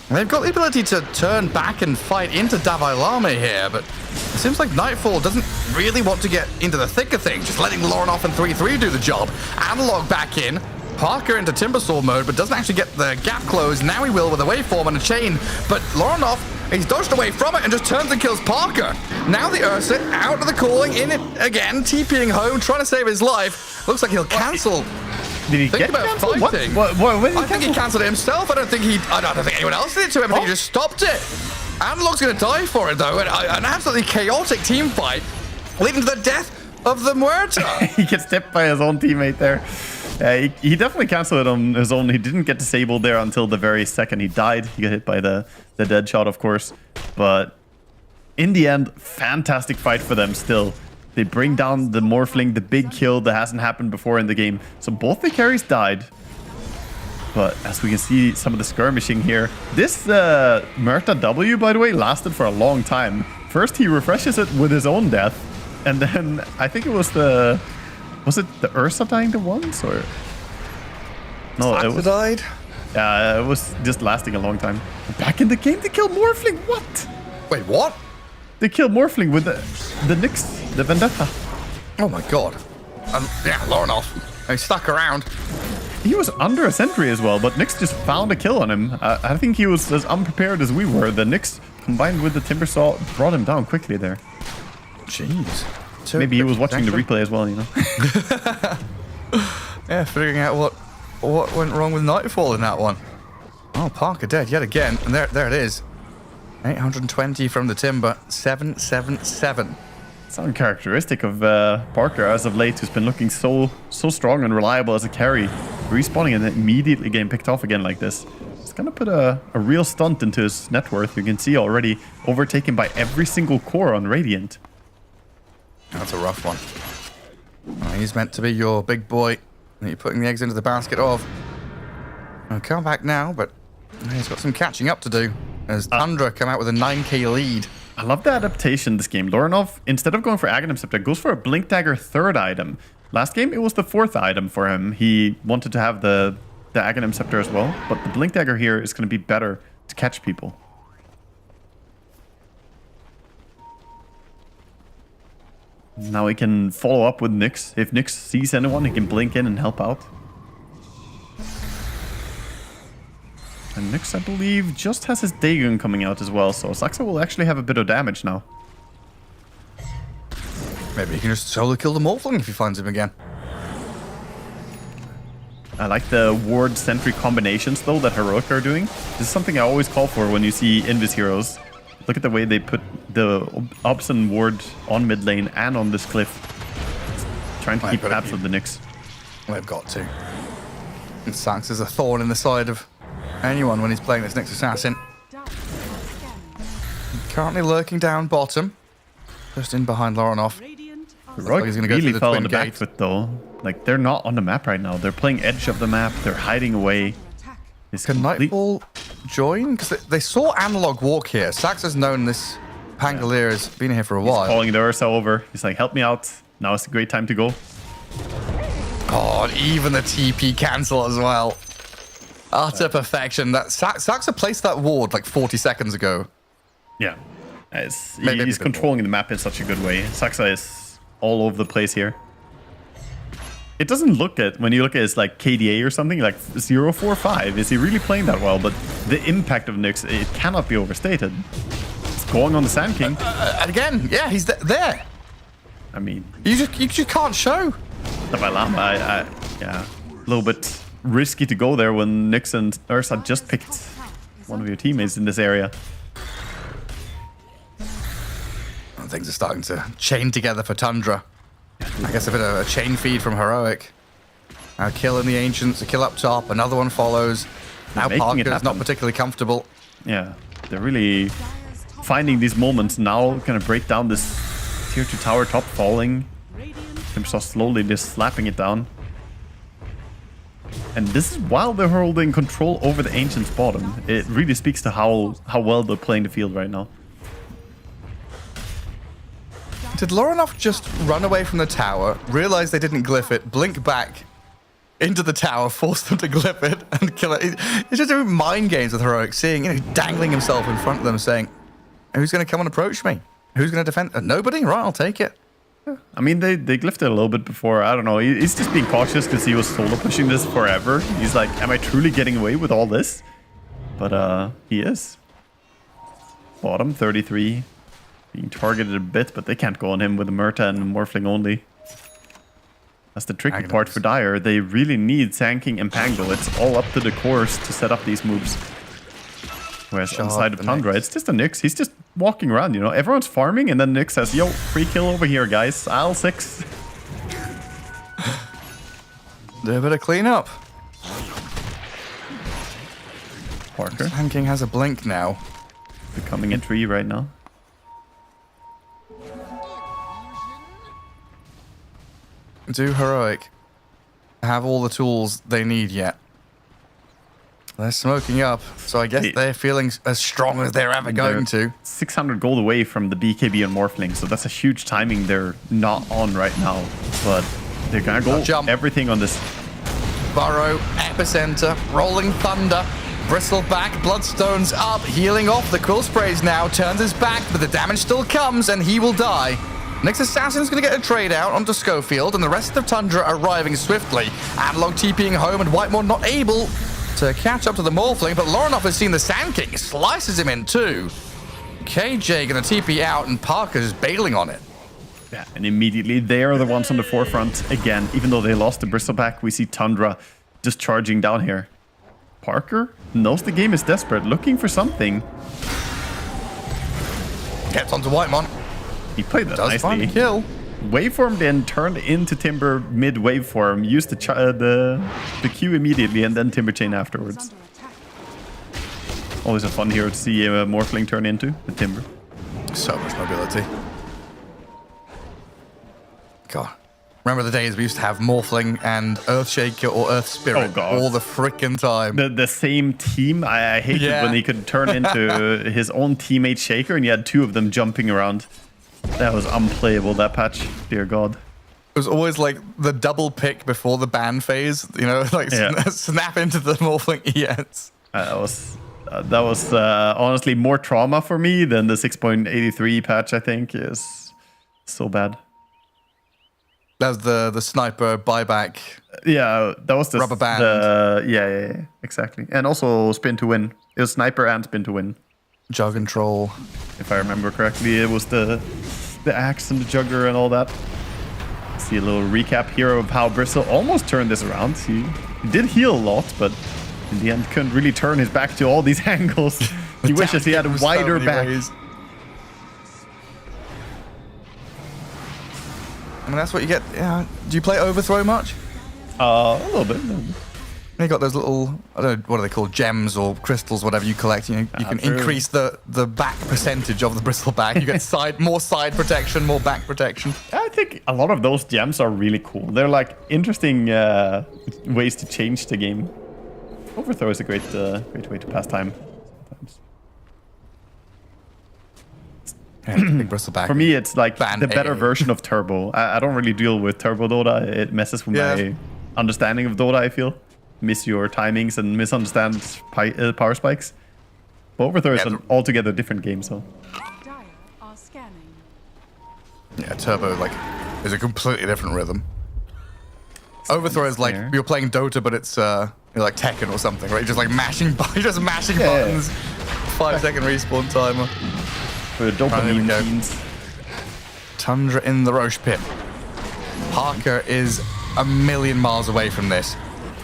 they've got the ability to turn back and fight into Davai Lama here, but it seems like Nightfall doesn't really want to get into the thick of things, just letting Lorenoff and 3-3 do the job. Analog back in, Parker into Timbersaw mode, but doesn't actually get the gap closed. Now he will with a waveform and a chain, but Lorenoff, he's dodged away from it and just turns and kills Parker. Now the Ursa out of the calling, in it again, TPing home, trying to save his life. Looks like he'll cancel. Did he Think get about canceled? fighting. What did he I think he cancelled it himself. I don't think anyone else did it to him. I think he just stopped it. Analog's going to die for it, though. An absolutely chaotic team fight leading to the death of the Muerta. He gets tipped by his own teammate there. He definitely cancelled it on his own. He didn't get disabled there until the very second he died. He got hit by the dead shot, of course. But in the end, fantastic fight for them still. They bring down the Morphling, the big kill that hasn't happened before in the game. So both the carries died. But as we can see, some of the skirmishing here. This Murta W, by the way, lasted for a long time. First, he refreshes it with his own death. And then I think it was the... Was it the Ursa dying the once? Or... No, it was... died? Yeah, it was just lasting a long time. Back in the game, they killed Morphling. What? Wait, what? They killed Morphling with the Nyx, the Vendetta. Oh my god. Yeah, Lorenoff. He stuck around. He was under a sentry as well, but Nyx just found a kill on him. I think he was as unprepared as we were. The Nyx, combined with the Timbersaw, brought him down quickly there. Jeez. So maybe he was watching the replay as well, you know? Yeah, figuring out what went wrong with Nightfall in that one. Oh, Parker dead yet again. And there it is. 820 from the Timber. 777. It's uncharacteristic of Parker as of late, who's been looking so strong and reliable as a carry. Respawning and then immediately getting picked off again like this. It's gonna put a real stunt into his net worth. You can see already overtaken by every single core on Radiant. That's a rough one. Oh, he's meant to be your big boy that you're putting the eggs into the basket of. I'll come back now, but He's got some catching up to do as Tundra come out with a 9k lead. I love the adaptation this game. Loranov, instead of going for Aghanim Scepter, goes for a Blink Dagger 3rd item. Last game, it was the 4th item for him. He wanted to have the Aghanim Scepter as well, but the Blink Dagger here is going to be better to catch people. Now he can follow up with Nyx. If Nyx sees anyone, he can blink in and help out. And Nyx, I believe, just has his Dagon coming out as well, so Saxa will actually have a bit of damage now. Maybe he can just solo kill the Morphling if he finds him again. I like the ward sentry combinations, though, that Heroic are doing. This is something I always call for when you see Invis heroes. Look at the way they put the Obson ward on mid lane and on this cliff. Trying to keep tabs of the Nyx. They've got to. And Sax is a thorn in the side of anyone when he's playing this Nyx Assassin. Currently lurking down bottom. Just in behind Loranov. Heroic he's gonna go really through the fell twin on the back gate. foot, though. Like, they're not on the map right now. They're playing edge of the map. They're hiding away. Can Nightfall join? Because they saw Analog walk here. Sax has known this Pangolier has been here for a while. He's calling the Ursa over. He's like, help me out. Now is a great time to go. Oh, and even the TP cancel as well. Utter perfection. That Saxa placed that ward like 40 seconds ago. Yeah. He's controlling the map in such a good way. Saxa is all over the place here. It doesn't look at, when you look at his like KDA or something, like 0.45. Is he really playing that well? But the impact of Nyx, it cannot be overstated. It's going on the Sand King. Again, yeah, he's there. I mean, you just can't show. The Valama, yeah, a little bit risky to go there when Nyx and Ursa just picked one of your teammates in this area. Well, things are starting to chain together for Tundra. I guess a bit of a chain feed from Heroic. A kill in the Ancients, a kill up top, another one follows. Now Parker's not particularly comfortable. Yeah, they're really finding these moments now, kind of break down this tier 2 tower top falling. Timsaw slowly just slapping it down. And this is while they're holding control over the Ancients bottom. It really speaks to how well they're playing the field right now. Did Loranov just run away from the tower, realize they didn't glyph it, blink back into the tower, force them to glyph it, and kill it? He's just doing mind games with Heroic, seeing, dangling himself in front of them, saying, who's going to come and approach me? Who's going to defend? Nobody? Right, I'll take it. I mean, they glyphed it a little bit before. I don't know. He's just being cautious because he was solo pushing this forever. He's like, am I truly getting away with all this? But he is. Bottom 33. Being targeted a bit, but they can't go on him with a Murta and Morphling only. That's the tricky part for Dire. They really need Sand King and Pango. It's all up to the cores to set up these moves. Whereas on the side of Tundra, it's just a Nyx. He's just walking around, Everyone's farming, and then Nyx says, yo, free kill over here, guys. I'll 6. Do a bit of cleanup. Parker. Sand King has a blink now. Becoming a tree right now. Do Heroic have all the tools they need yet? They're smoking up, so I guess they're feeling as strong as they're ever going to. 600 gold away from the BKB and Morphling, so that's a huge timing they're not on right now. But they're gonna go everything on this. Burrow, Epicenter, Rolling Thunder, Bristleback, Bloodstone's up, healing off. The Quill Sprays now, turns his back, but the damage still comes, and he will die. Next Assassin's going to get a trade out onto Schofield, and the rest of Tundra arriving swiftly. Analog TPing home, and Whitemore not able to catch up to the Morphling, but Loranov has seen the Sand King, slices him in two. KJ going to TP out, and Parker's bailing on it. Yeah, and immediately they are the ones on the forefront again. Even though they lost the Bristleback, we see Tundra just charging down here. Parker knows the game is desperate, looking for something. Gets onto Whitemore. He played that nicely. Find a kill. Waveform then turned into Timber mid waveform. Used the Q immediately and then Timber Chain afterwards. Always a fun hero to see a Morphling turn into the Timber. So much mobility. God. Remember the days we used to have Morphling and Earthshaker or Earth Spirit Oh, God. all the frickin' time. The same team. I hated when he could turn into his own teammate Shaker, and you had two of them jumping around. That was unplayable, that patch. Dear God. It was always like the double pick before the ban phase, you know, like snap into the Morphling ES. That was honestly more trauma for me than the 6.83 patch, I think. Is so bad. That was the sniper buyback. Yeah, that was the rubber band. Yeah, exactly. And also spin to win. It was sniper and spin to win. Jug and troll. If I remember correctly, it was the axe and the jugger and all that. See a little recap here of how Bristle almost turned this around. He did heal a lot, but in the end couldn't really turn his back to all these angles. He wishes he had a wider back. I mean, that's what you get. Yeah. Do you play Overthrow much? A little bit. You got those little, I don't know, what are they called? Gems or crystals, whatever you collect. You can increase the back percentage of the bristle back. You get more side protection, more back protection. I think a lot of those gems are really cool. They're like interesting ways to change the game. Overthrow is a great way to pass time sometimes. Big bristle back. For me, it's like Ban the better A. version of Turbo. I don't really deal with Turbo Dota. It messes with my understanding of Dota, I feel. Miss your timings and misunderstand power spikes. But Overthrow is an altogether different game, so. Dire are scanning. Yeah, Turbo is a completely different rhythm. Overthrow is like you're playing Dota, but it's you're like Tekken or something, right? You're just like mashing, buttons. 5-second respawn timer. For the dopamine machines. Tundra in the Roche pit. Parker is a million miles away from this.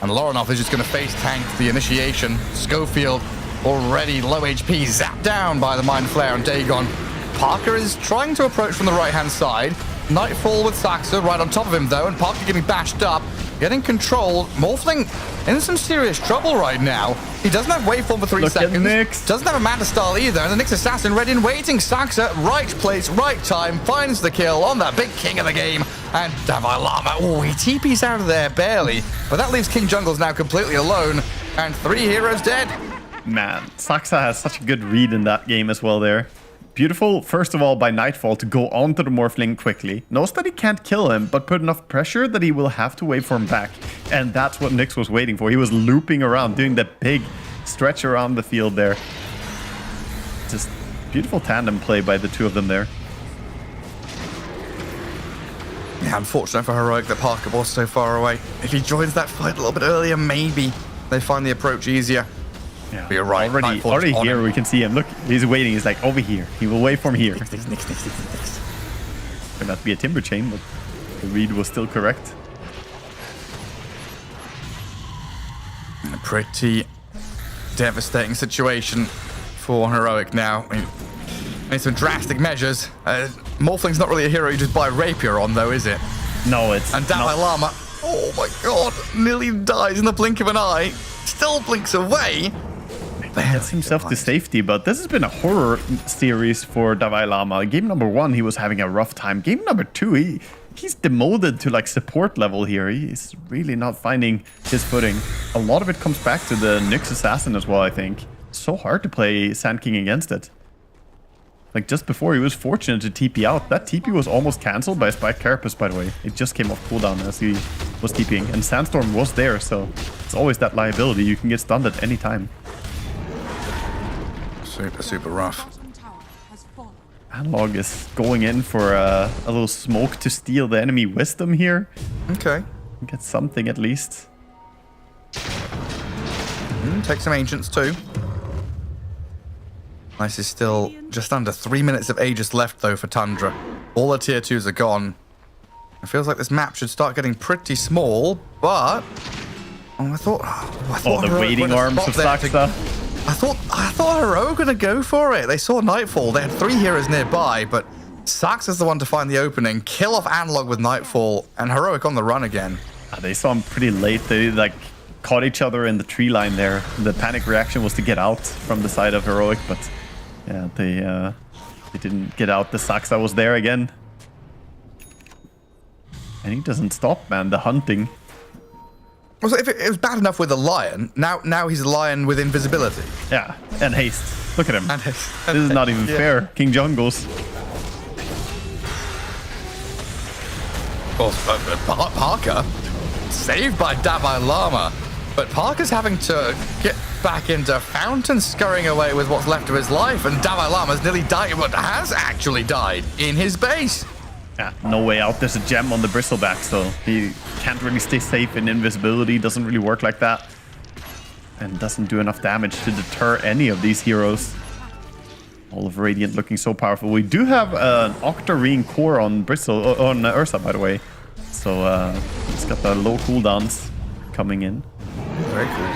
And Lorinov is just going to face tank the initiation. Schofield already low HP, zapped down by the Mind Flare and Dagon. Parker is trying to approach from the right-hand side. Nightfall with Saxa right on top of him, though, and Parker getting bashed up, getting controlled. Morphling in some serious trouble right now. He doesn't have waveform for 3 seconds. Doesn't have a Manta Style either, and the Nyx Assassin ready and waiting. Saxa, right place, right time, finds the kill on that big king of the game. And Davai Lama, he TP's out of there barely. But that leaves King Jungles now completely alone, and 3 heroes dead. Man, Saxa has such a good read in that game as well there. Beautiful, first of all, by Nightfall to go onto the Morphling quickly. Knows that he can't kill him, but put enough pressure that he will have to waveform back. And that's what Nyx was waiting for. He was looping around, doing that big stretch around the field there. Just beautiful tandem play by the two of them there. Yeah, unfortunate for Heroic that Parker was so far away. If he joins that fight a little bit earlier, maybe they find the approach easier. Yeah, but you're right. Already here we can see him. Look, he's waiting. He's like over here. He will wait from here. Next. Could not be a timber chain, but the read was still correct. A pretty devastating situation for Heroic now. I mean, some drastic measures. Morphling's not really a hero you just buy Rapier on, though, is it? No, it's and Dalai Lama, oh my god, nearly dies in the blink of an eye. Still blinks away. Gets himself to safety, but this has been a horror series for Davai Lama. Game number 1, he was having a rough time. Game number 2, he's demoted to like support level here. He's really not finding his footing. A lot of it comes back to the Nyx Assassin as well, I think. It's so hard to play Sand King against it. Like just before, he was fortunate to TP out. That TP was almost cancelled by Spike Carapace, by the way. It just came off cooldown as he was TPing. And Sandstorm was there, so it's always that liability. You can get stunned at any time. Super rough. Analog is going in for a little smoke to steal the enemy wisdom here. Okay. Get something at least. Take some ancients too. Nice is still just under 3 minutes of Aegis left though for Tundra. All the tier 2s are gone. It feels like this map should start getting pretty small, but I thought the waiting arms of Saxa. I thought Hero were gonna go for it. They saw Nightfall. They had 3 heroes nearby, but Saxa's the one to find the opening, kill off Analog with Nightfall, and Heroic on the run again. They saw him pretty late. They like caught each other in the tree line there. The panic reaction was to get out from the side of Heroic, but yeah, they didn't get out. The Saxa was there again. And he doesn't stop, man. The hunting. Also, if it was bad enough with a lion, now he's a lion with invisibility. Yeah, and haste. Look at him. And haste. This is not even fair. King Jungles. Well, Parker, saved by Davai Lama. But Parker's having to get back into Fountain, scurrying away with what's left of his life. And Davai Lama's nearly died, but has actually died in his base. Yeah, no way out. There's a gem on the bristleback, so he can't really stay safe in invisibility. Doesn't really work like that. And doesn't do enough damage to deter any of these heroes. All of Radiant looking so powerful. We do have an Octarine core on on Ursa, by the way. So it's got the low cooldowns coming in. Very cool.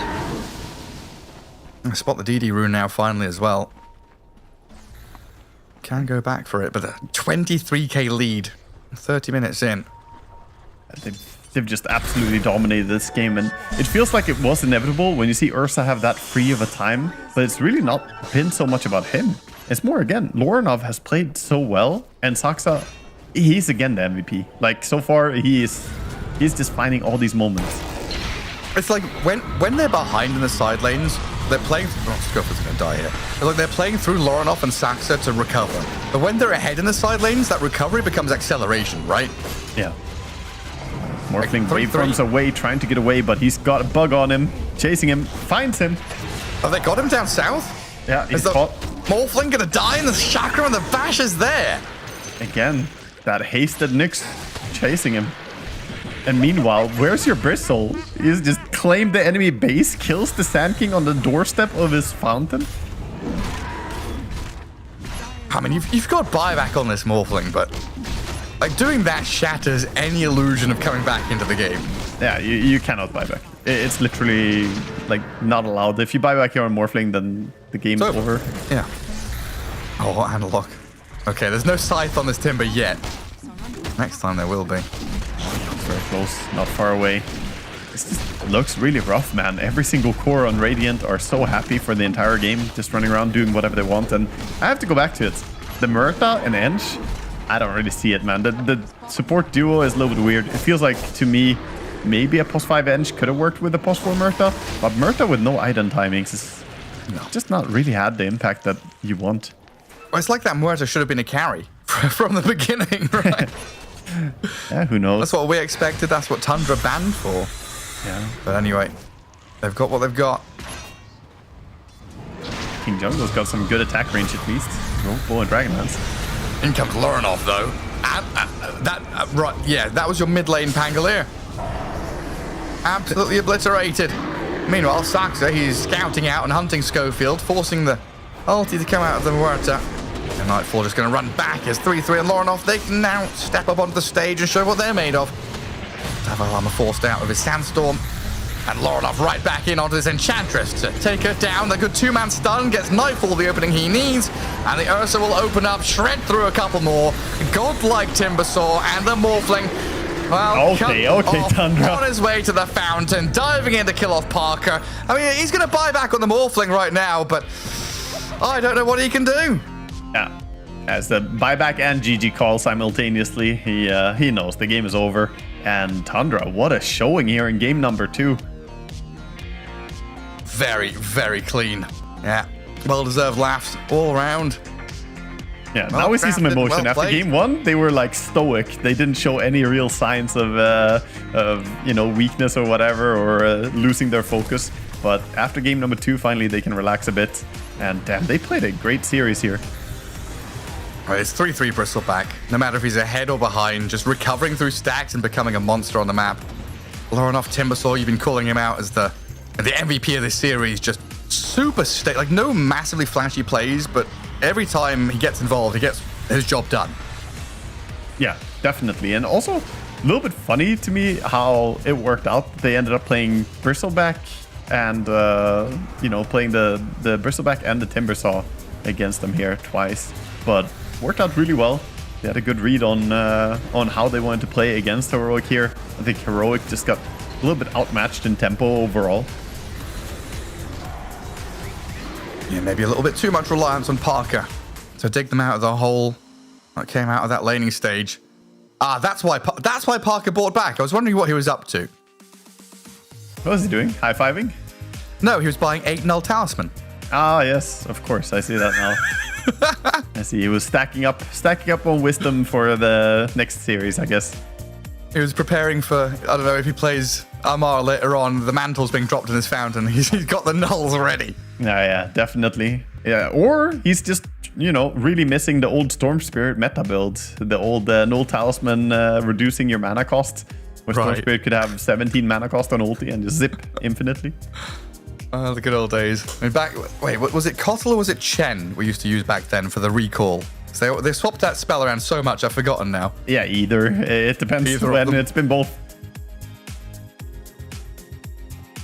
I spot the DD rune now finally as well. Can go back for it, but a 23k lead, 30 minutes in. They've just absolutely dominated this game, and it feels like it was inevitable when you see Ursa have that free of a time, but it's really not been so much about him. It's more, again, Lorinov has played so well, and Saksa, he's again the MVP. Like, so far, he's just finding all these moments. It's like when they're behind in the side lanes, they're playing. Oh, Scofford's gonna die here. Like they're playing through Lorinov and Saksa to recover. But when they're ahead in the side lanes, that recovery becomes acceleration, right? Yeah. Morphling waveforms away, trying to get away, but he's got a bug on him, chasing him, finds him. Have they got him down south? Yeah, he's Is the caught. Morphling gonna die in the chakra and the bash is there? Again, that hasted Nyx chasing him. And meanwhile, where's your Bristle? He's just claimed the enemy base, kills the Sand King on the doorstep of his fountain. I mean, you've got buyback on this Morphling, but like doing that shatters any illusion of coming back into the game. Yeah, you cannot buy back. It's literally like not allowed. If you buy back your own Morphling, then the game's over. Yeah. Oh, what analog. Okay, there's no scythe on this Timber yet. Next time there will be. Very close, not far away. This just looks really rough, man. Every single core on Radiant are so happy for the entire game, just running around doing whatever they want. And I have to go back to it. The Murta and Ench, I don't really see it, man. The support duo is a little bit weird. It feels like, to me, maybe a post 5 Ench could have worked with a post 4 Murta, but Murta with no Idon timings is just not really had the impact that you want. Well, it's like that Murta should have been a carry from the beginning, right? Yeah, who knows? That's what we expected. That's what Tundra banned for. Yeah. But anyway, they've got what they've got. King Jungle's got some good attack range at least. Rogue Bull and Dragonlance. In comes Lorinov though. Right, yeah, that was your mid lane Pangolier. Absolutely obliterated. Meanwhile, Saksa, he's scouting out and hunting Schofield, forcing the ulti to come out of the Muerta. And Nightfall just going to run back as 3-3 and Lorinov. They can now step up onto the stage and show what they're made of. Davalama forced out of his Sandstorm. And Lorinov right back in onto this Enchantress to take her down. The good 2-man stun gets Nightfall the opening he needs. And the Ursa will open up, shred through a couple more. Godlike Timbersaw and the Morphling. Well, okay, Tundra. On his way to the fountain, diving in to kill off Parker. I mean, he's going to buy back on the Morphling right now, but I don't know what he can do. Yeah, as the buyback and GG call simultaneously, he knows the game is over. And Tundra, what a showing here in game number 2. Very, very clean. Yeah, well-deserved laughs all around. Yeah, now we see some emotion. After game 1, they were like stoic. They didn't show any real signs of weakness or whatever, or losing their focus. But after game number 2, finally they can relax a bit. And damn, they played a great series here. Right, it's 3-3 Bristleback. No matter if he's ahead or behind, just recovering through stacks and becoming a monster on the map. Lorinov Timbersaw, you've been calling him out as the MVP of this series. Just super like no massively flashy plays, but every time he gets involved, he gets his job done. Yeah, definitely. And also, a little bit funny to me how it worked out. They ended up playing Bristleback and, playing the Bristleback and the Timbersaw against them here twice. But worked out really well. They had a good read on how they wanted to play against Heroic here. I think Heroic just got a little bit outmatched in tempo overall. Yeah, maybe a little bit too much reliance on Parker to dig them out of the hole that came out of that laning stage. Ah, that's why Parker bought back. I was wondering what he was up to. What was he doing? High-fiving? No, he was buying 8 null talisman. Ah, yes, of course. I see that now. I see. He was stacking up on wisdom for the next series, I guess. He was preparing for, I don't know, if he plays Amar later on, the mantle's being dropped in his fountain. He's got the nulls ready. Yeah, definitely. Yeah, or he's just, really missing the old Storm Spirit meta build. The old null talisman reducing your mana cost. Where Storm Spirit could have 17 mana cost on ulti and just zip infinitely. The good old days. I mean, wait, was it Kotl or was it Chen we used to use back then for the recall? So they swapped that spell around so much, I've forgotten now. Yeah, either. It depends when. It's been both.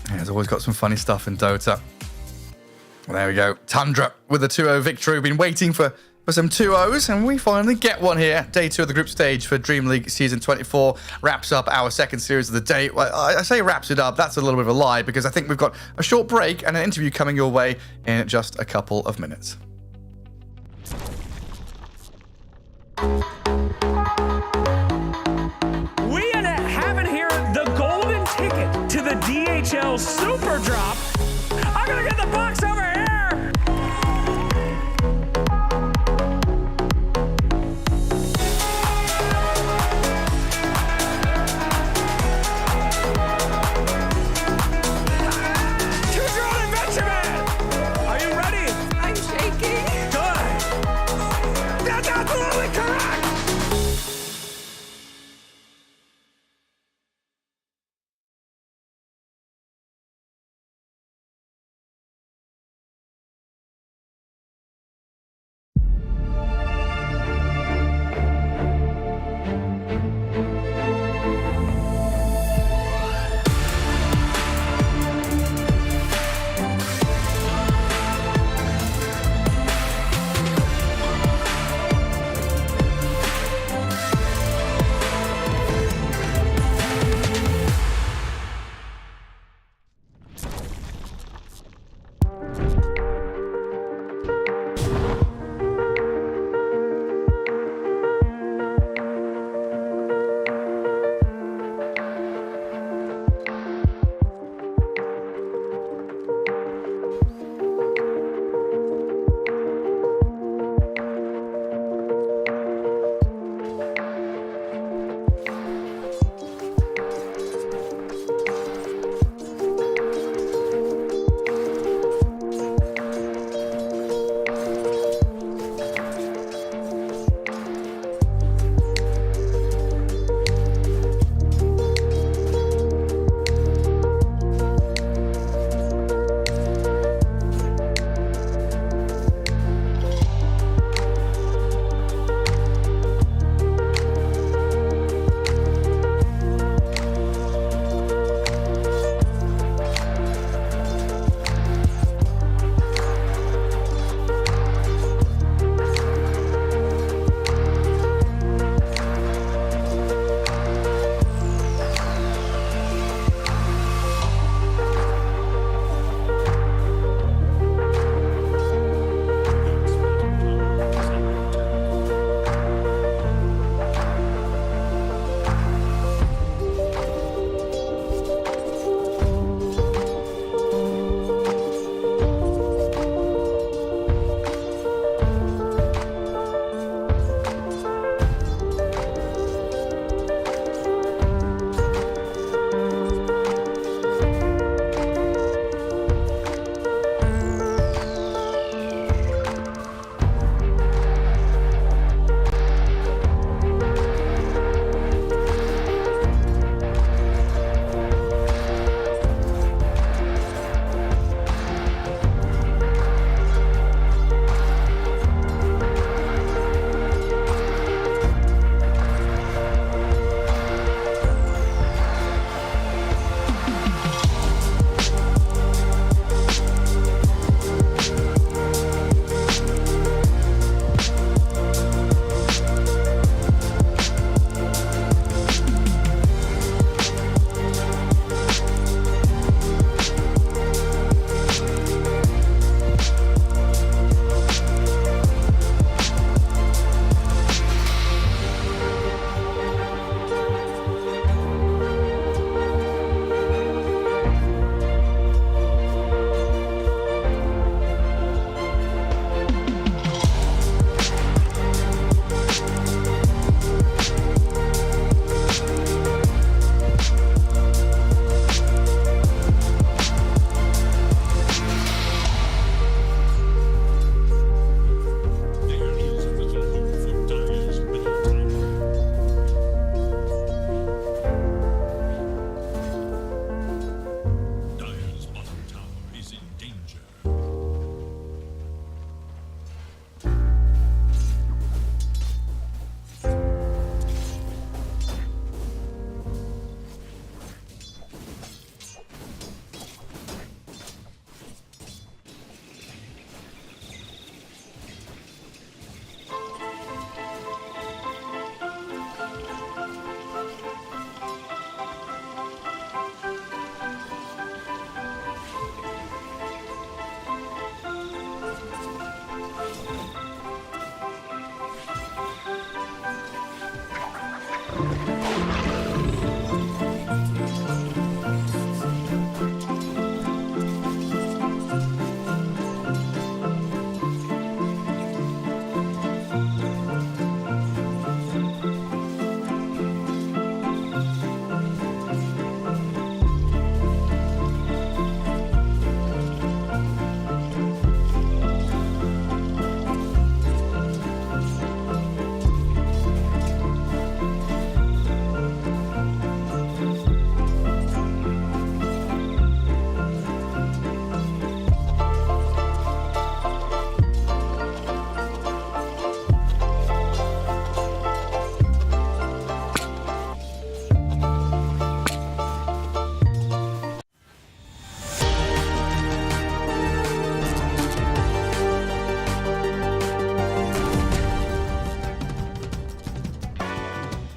Yeah, it's always got some funny stuff in Dota. Well, there we go. Tundra with a 2-0 victory. We've been waiting for some 2-0s, and we finally get one here. Day 2 of the group stage for Dream League Season 24 wraps up our second series of the day. Well, I say wraps it up. That's a little bit of a lie, because I think we've got a short break and an interview coming your way in just a couple of minutes. We have in here the golden ticket to the DHL Super Drop. I'm gonna get the box over here.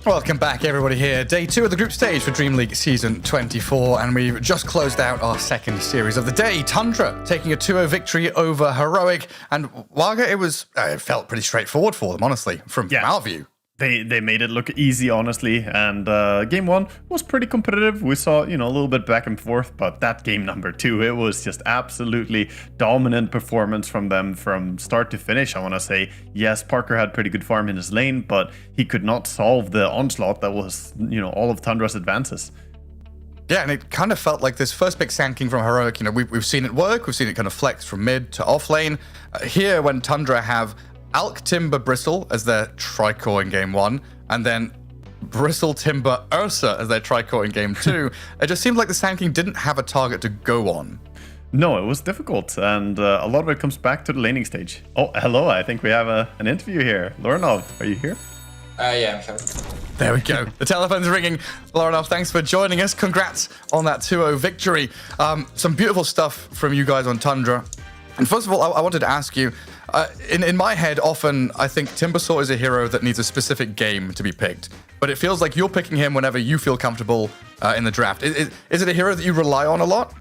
Welcome back, everybody, here. Day 2 of the group stage for DreamLeague Season 24, and we've just closed out our second series of the day. Tundra taking a 2-0 victory over Heroic, and Waga, it felt pretty straightforward for them, honestly, from our view. They made it look easy, honestly, and game 1 was pretty competitive. We saw, a little bit back and forth, but that game number 2, it was just absolutely dominant performance from them from start to finish, I want to say. Yes, Parker had pretty good farm in his lane, but he could not solve the onslaught that was, all of Tundra's advances. Yeah, and it kind of felt like this first pick sanking from Heroic, we've seen it work, we've seen it kind of flex from mid to off lane. Here, when Tundra have Alk, Timber, Bristle as their tri-core in game 1, and then Bristle, Timber, Ursa as their tri-core in game 2, it just seemed like the Sand King didn't have a target to go on. No, it was difficult, and a lot of it comes back to the laning stage. Oh, hello, I think we have an interview here. Lorenov, are you here? Yeah, I'm here. There we go. The telephone's ringing. Lorenov, thanks for joining us. Congrats on that 2-0 victory. Some beautiful stuff from you guys on Tundra. And first of all, I wanted to ask you, in my head, often I think Timbersaw is a hero that needs a specific game to be picked. But it feels like you're picking him whenever you feel comfortable in the draft. Is it a hero that you rely on a lot?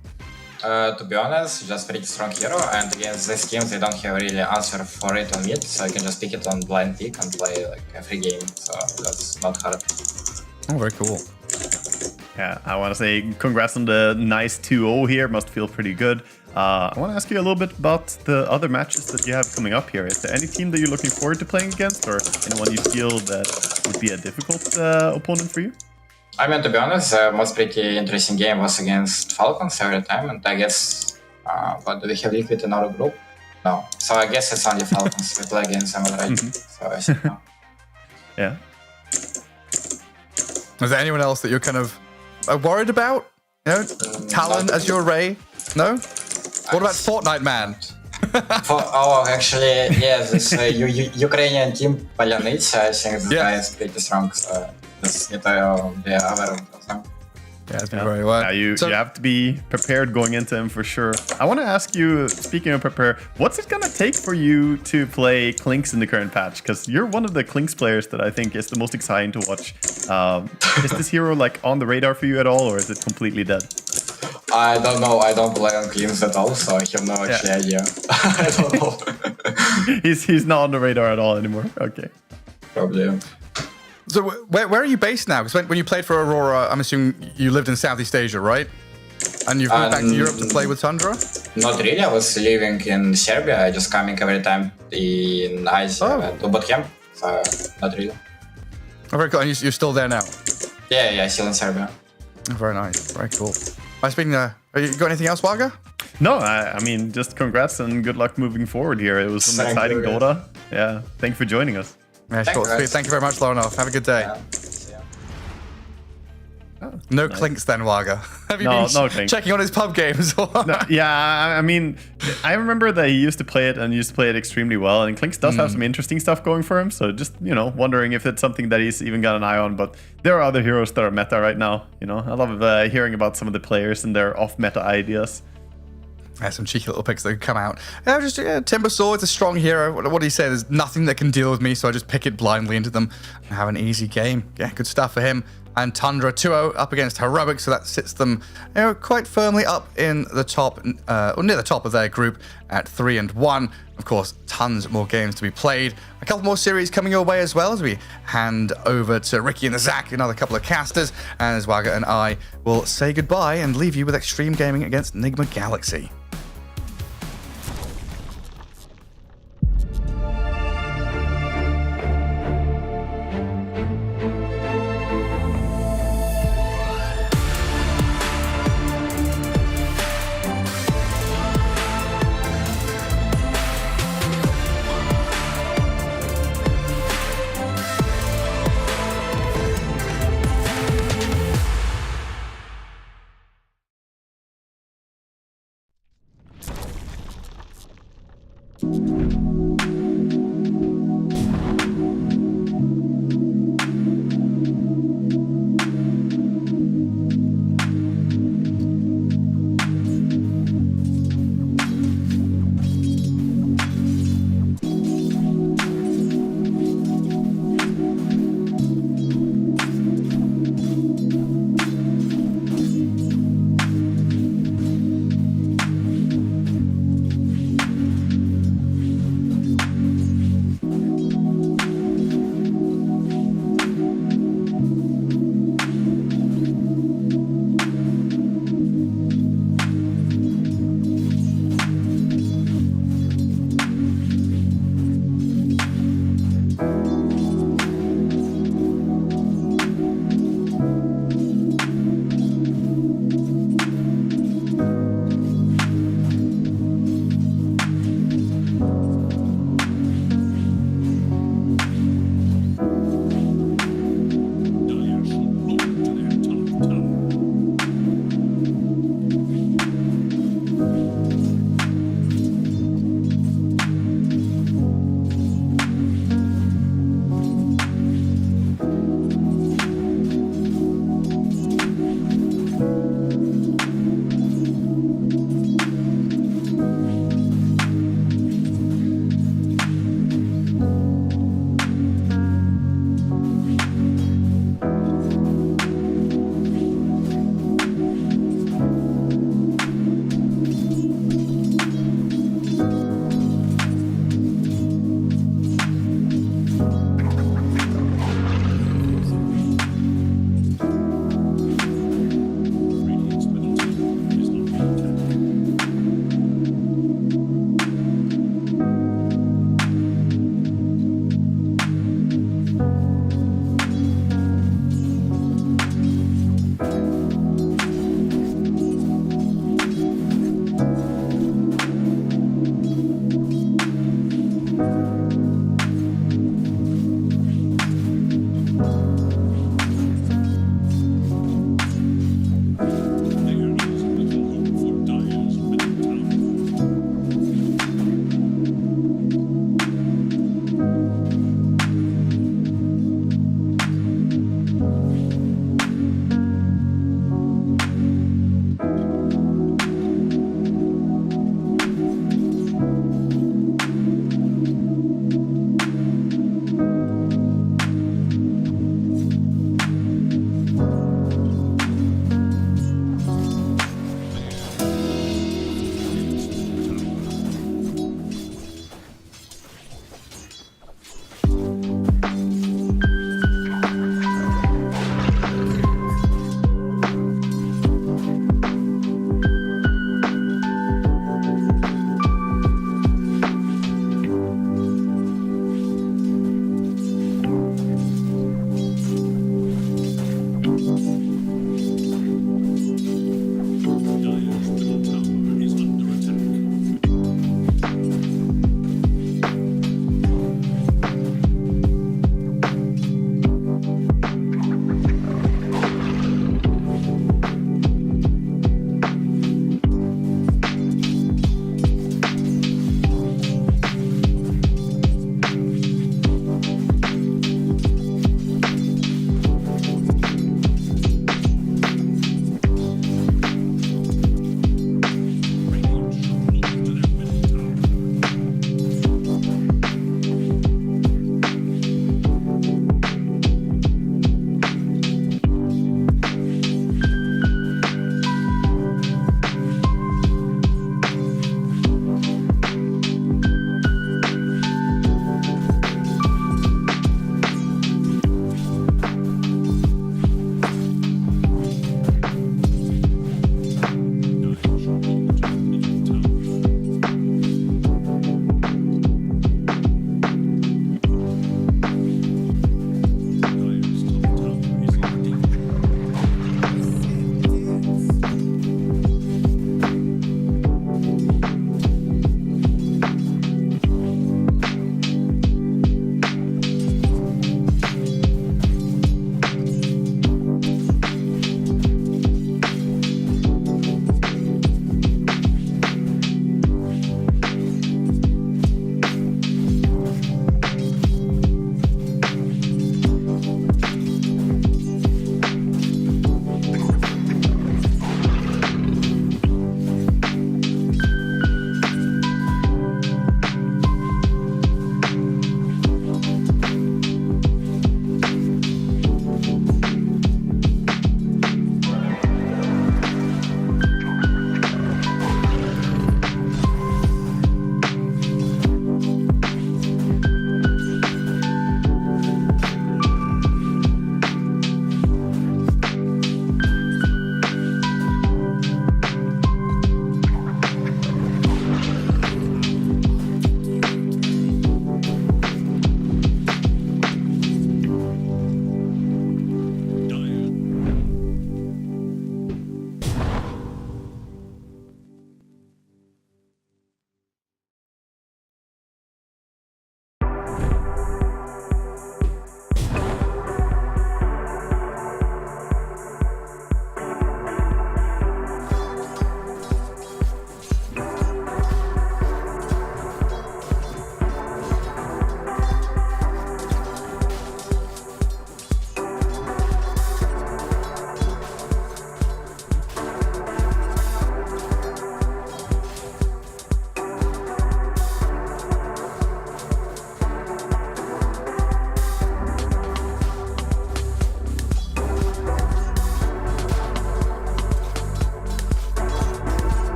To be honest, just pretty strong hero, and against this team they don't have really answer for it on mid, so I can just pick it on blind pick and play like every game, so that's not hard. Oh, very cool. Yeah, I want to say congrats on the nice 2-0 here, must feel pretty good. I want to ask you a little bit about the other matches that you have coming up here. Is there any team that you're looking forward to playing against, or anyone you feel that would be a difficult opponent for you? I mean, to be honest, the most pretty interesting game was against Falcons every time, and I guess, but do we have Liquid in our group? No. So I guess it's only Falcons we play against them already. So I think no. Yeah. Is there anyone else that you're kind of worried about? Talon as your Ray? No? What about Fortnite Man? Actually, yeah, this Ukrainian team Polyanitsya, I think this guy is pretty strong, so just need to be aware of them. Yeah, it's been very well. Yeah, you have to be prepared going into him for sure. I want to ask you, speaking of prepare, what's it going to take for you to play Klinks in the current patch? Because you're one of the Klinks players that I think is the most exciting to watch. Is this hero like on the radar for you at all, or is it completely dead? I don't know. I don't play on Klinks at all, so I have no actually idea. I don't know. he's not on the radar at all anymore. Okay. Probably. So where are you based now? Because when you played for Aurora, I'm assuming you lived in Southeast Asia, right? And you've moved back to Europe to play with Tundra? Not really. I was living in Serbia. I just coming every time in Asia to bootcamp. So not really. Oh, very cool. And you're still there now? Yeah, still in Serbia. Oh, very nice. Very cool. Speaking of, you got anything else, Waga? No, I mean, just congrats and good luck moving forward here. It was an exciting Dota. Yeah, thank you for joining us. Yeah, sure. Thank you very much, Lorenov. Have a good day. Yeah. No Klinks then, Waga. Have you been checking on his pub games? Yeah, I mean, I remember that he used to play it and used to play it extremely well. And Klinks does have some interesting stuff going for him. So just, wondering if it's something that he's even got an eye on. But there are other heroes that are meta right now. I love hearing about some of the players and their off-meta ideas. Some cheeky little picks that could come out. Timbersaw is a strong hero. What do you say? There's nothing that can deal with me, so I just pick it blindly into them and have an easy game. Yeah, good stuff for him. And Tundra 2-0 up against Heroic, so that sits them quite firmly up in the top, or near the top of their group at 3-1. Of course, tons more games to be played. A couple more series coming your way as well as we hand over to Ricky and the Zach, another couple of casters, and as Waga and I will say goodbye and leave you with Extreme Gaming against Enigma Galaxy.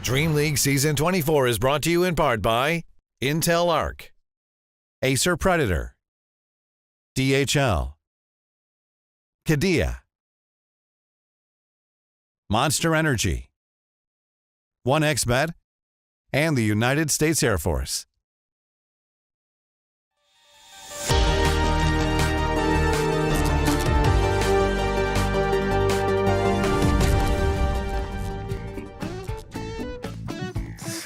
Dream League Season 24 is brought to you in part by Intel Arc, Acer Predator, DHL, Kadia, Monster Energy, 1xBet, and the United States Air Force.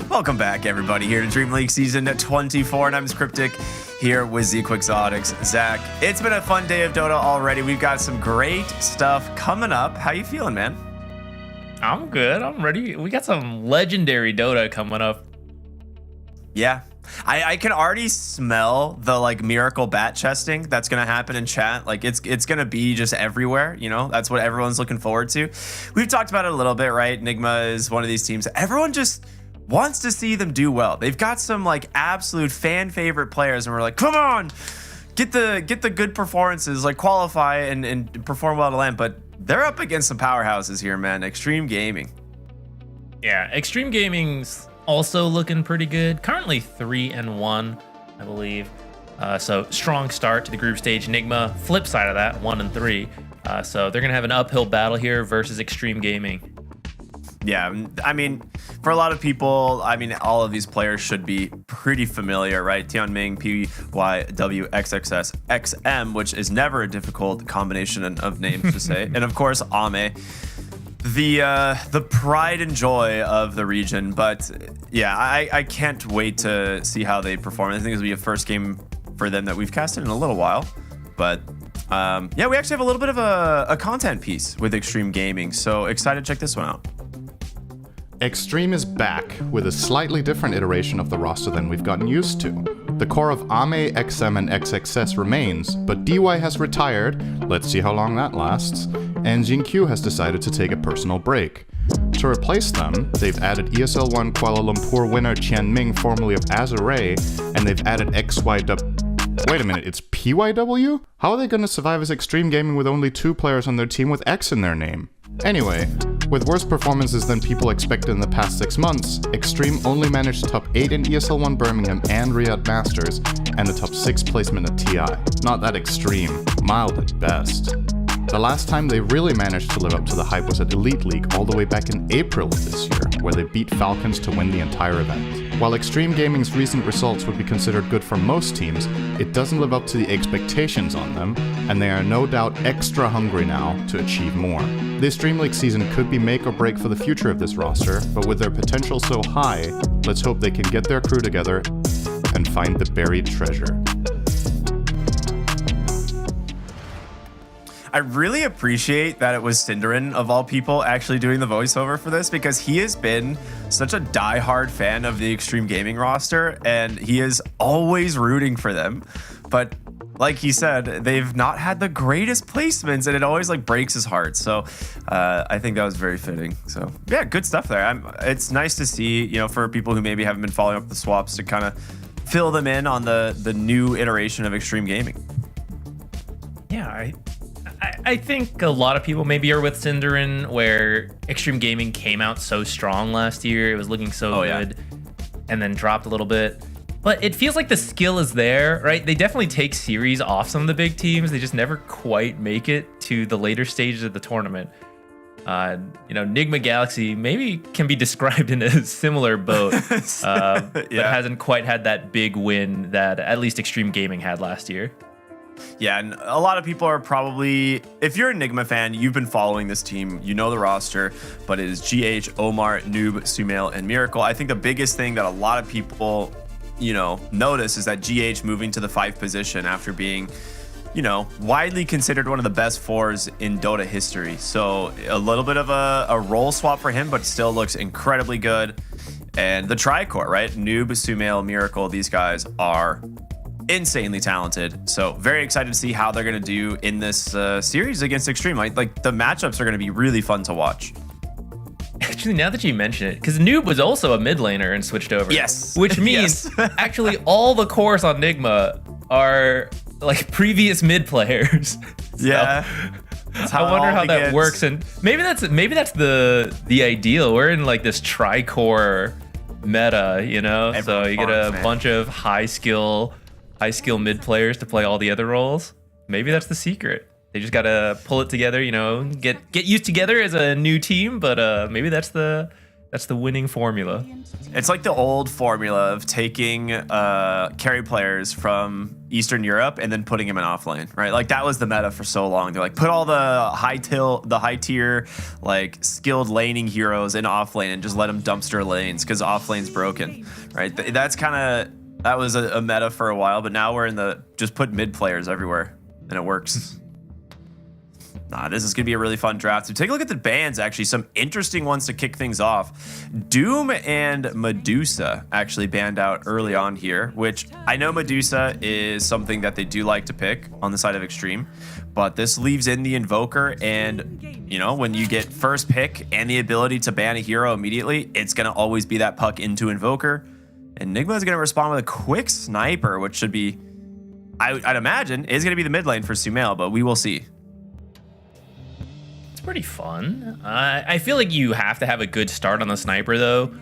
Welcome back, everybody, here to Dream League Season 24, and I'm Cryptic here with Z Quixotics. Zach, it's been a fun day of Dota already. We've got some great stuff coming up. How you feeling, man? I'm good. I'm ready. We got some legendary Dota coming up. Yeah. I can already smell the like miracle bat chesting that's gonna happen in chat. Like it's gonna be just everywhere, you know? That's what everyone's looking forward to. We've talked about it a little bit, right? Nigma is one of these teams. Everyone just wants to see them do well. They've got some like absolute fan favorite players, and we're like, come on, get the good performances, like qualify and perform well to land. But they're up against some powerhouses here, man. Extreme Gaming. Yeah, Extreme Gaming's also looking pretty good. Currently 3-1, I believe. So strong start to the group stage. Nigma, flip side of that, 1-3. So they're gonna have an uphill battle here versus Extreme Gaming. Yeah, I mean, for a lot of people, I mean, all of these players should be pretty familiar, right? Tianming, PYWXXS, XM, which is never a difficult combination of names to say. And of course, Ame, the pride and joy of the region. But yeah, I can't wait to see how they perform. I think this will be a first game for them that we've casted in a little while. But yeah, we actually have a little bit of a content piece with Extreme Gaming. So excited to check this one out. Extreme is back with a slightly different iteration of the roster than we've gotten used to. The core of Ame, XM, and XXS remains, but DY has retired, let's see how long that lasts, and Jinq has decided to take a personal break. To replace them, they've added ESL 1 Kuala Lumpur winner Tianming, formerly of Azure, and they've added XYW. Wait a minute, it's PYW? How are they going to survive as Extreme Gaming with only 2 players on their team with X in their name? Anyway, with worse performances than people expected in the past 6 months, Extreme only managed top 8 in ESL 1 Birmingham and Riyadh Masters, and a top 6 placement at TI. Not that extreme, mild at best. The last time they really managed to live up to the hype was at Elite League all the way back in April of this year, where they beat Falcons to win the entire event. While Extreme Gaming's recent results would be considered good for most teams, it doesn't live up to the expectations on them, and they are no doubt extra hungry now to achieve more. This Dream League season could be make or break for the future of this roster, but with their potential so high, let's hope they can get their crew together and find the buried treasure. I really appreciate that it was Cinderin, of all people, actually doing the voiceover for this, because he has been such a diehard fan of the Extreme Gaming roster, and he is always rooting for them. But like he said, they've not had the greatest placements, and it always like breaks his heart. So I think that was very fitting. So yeah, good stuff there. It's nice to see, you know, for people who maybe haven't been following up the swaps, to kind of fill them in on the new iteration of Extreme Gaming. Yeah, I think a lot of people maybe are with Cinderin, where Extreme Gaming came out so strong last year. It was looking so good, and then dropped a little bit. But it feels like the skill is there, right? They definitely take series off some of the big teams. They just never quite make it to the later stages of the tournament. You know, Nigma Galaxy maybe can be described in a similar boat, but hasn't quite had that big win that at least Extreme Gaming had last year. Yeah, and a lot of people are probably, if you're a Nigma fan, you've been following this team, you know the roster, but it is GH, Omar, Noob, Sumail, and Miracle. I think the biggest thing that a lot of people, you know, notice is that GH moving to the 5th position after being, you know, widely considered one of the best 4s in Dota history. So a little bit of a role swap for him, but still looks incredibly good. And the Tricore, right? Noob, Sumail, Miracle, these guys are insanely talented. So very excited to see how they're going to do in this series against Extreme. Like the matchups are going to be really fun to watch. Actually, now that you mention it, because Noob was also a mid laner and switched over. Yes. Which means actually all the cores on Nigma are like previous mid players. So, yeah. I wonder how that works, and maybe that's the ideal. We're in like this tri-core meta, you know. So you get a bunch of high skill mid players to play all the other roles. Maybe that's the secret. They just gotta pull it together, you know, get used together as a new team. But maybe that's the winning formula. It's like the old formula of taking carry players from Eastern Europe and then putting them in offlane, right? Like that was the meta for so long. They're like, put all the high tier, like skilled laning heroes in offlane and just let them dumpster lanes because offlane's broken, right? That was a meta for a while, but now we're in the just put mid players everywhere and it works. This is going to be a really fun draft. So take a look at the bans, actually. Some interesting ones to kick things off. Doom and Medusa actually banned out early on here, which I know Medusa is something that they do like to pick on the side of Extreme, but this leaves in the Invoker, and, you know, when you get first pick and the ability to ban a hero immediately, it's going to always be that puck into Invoker. Enigma is going to respond with a quick sniper, which should be, I'd imagine, is going to be the mid lane for Sumail, but we will see. Pretty fun. I feel like you have to have a good start on the sniper though.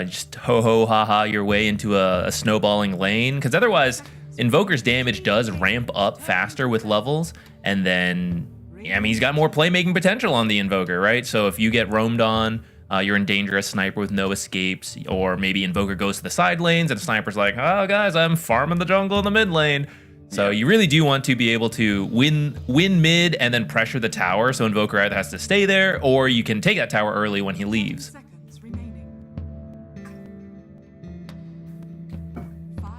Just ho ha ha your way into a snowballing lane, because otherwise Invoker's damage does ramp up faster with levels, and then I mean he's got more playmaking potential on the Invoker, right? So if you get roamed on, you're in danger as sniper with no escapes, or maybe Invoker goes to the side lanes and sniper's like, oh guys, I'm farming the jungle in the mid lane. So you really do want to be able to win mid and then pressure the tower. So Invoker either has to stay there, or you can take that tower early when he leaves.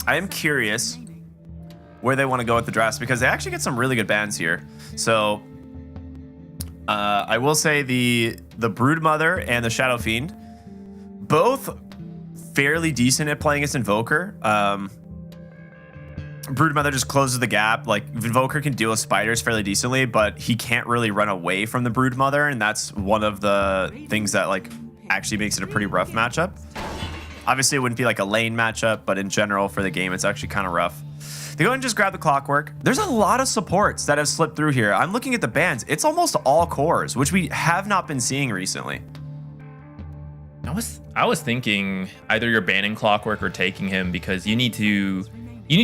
I am curious where they want to go with the drafts, because they actually get some really good bans here. So I will say the Broodmother and the Shadow Fiend, both fairly decent at playing as Invoker. Broodmother just closes the gap. Like, Invoker can deal with spiders fairly decently, but he can't really run away from the Broodmother, and that's one of the things that like actually makes it a pretty rough matchup. Obviously, it wouldn't be like a lane matchup, but in general for the game, it's actually kind of rough. They go ahead and just grab the Clockwork. There's a lot of supports that have slipped through here. I'm looking at the bans. It's almost all cores, which we have not been seeing recently. I was thinking either you're banning Clockwork or taking him, because you need to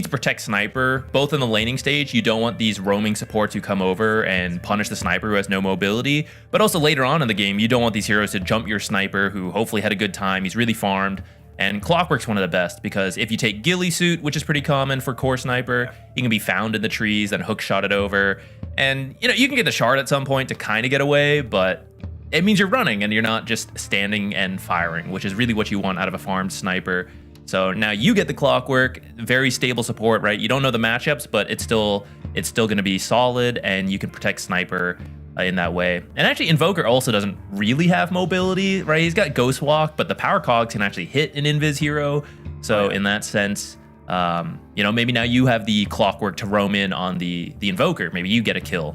protect Sniper, both in the laning stage. You don't want these roaming supports who come over and punish the Sniper who has no mobility, but also later on in the game, you don't want these heroes to jump your Sniper who hopefully had a good time, he's really farmed. And Clockwork's one of the best, because if you take Ghillie Suit, which is pretty common for core Sniper, he can be found in the trees and hook shot it over. And you know, you can get the shard at some point to kind of get away, but it means you're running and you're not just standing and firing, which is really what you want out of a farmed Sniper. So now you get the Clockwork, very stable support, right? You don't know the matchups, but it's still going to be solid, and you can protect Sniper in that way. And actually, Invoker also doesn't really have mobility, right? He's got Ghost Walk, but the Power Cogs can actually hit an Invis hero. So in that sense, you know, maybe now you have the Clockwork to roam in on the Invoker. Maybe you get a kill.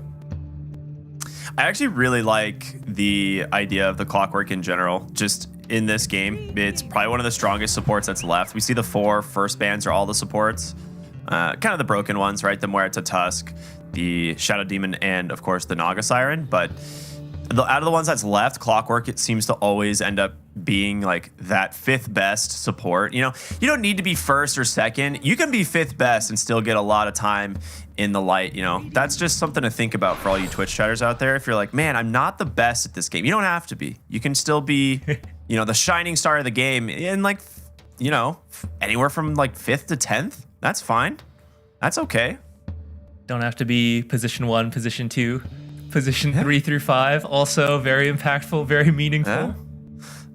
I actually really like the idea of the Clockwork in general. Just in this game, it's probably one of the strongest supports that's left. We see the 4 first bans are all the supports, kind of the broken ones, right? The Muerta Tusk, the Shadow Demon, and of course the Naga Siren. But out of the ones that's left, Clockwork, it seems to always end up being like that 5th best support. You know, you don't need to be 1st or 2nd. You can be 5th best and still get a lot of time in the light. You know, that's just something to think about for all you Twitch chatters out there. If you're like, man, I'm not the best at this game, you don't have to be. You can still be, you know, the shining star of the game in like, you know, anywhere from like 5th to 10th. That's fine. That's okay. Don't have to be position 1, position 2, position 3 through 5. Also very impactful, very meaningful.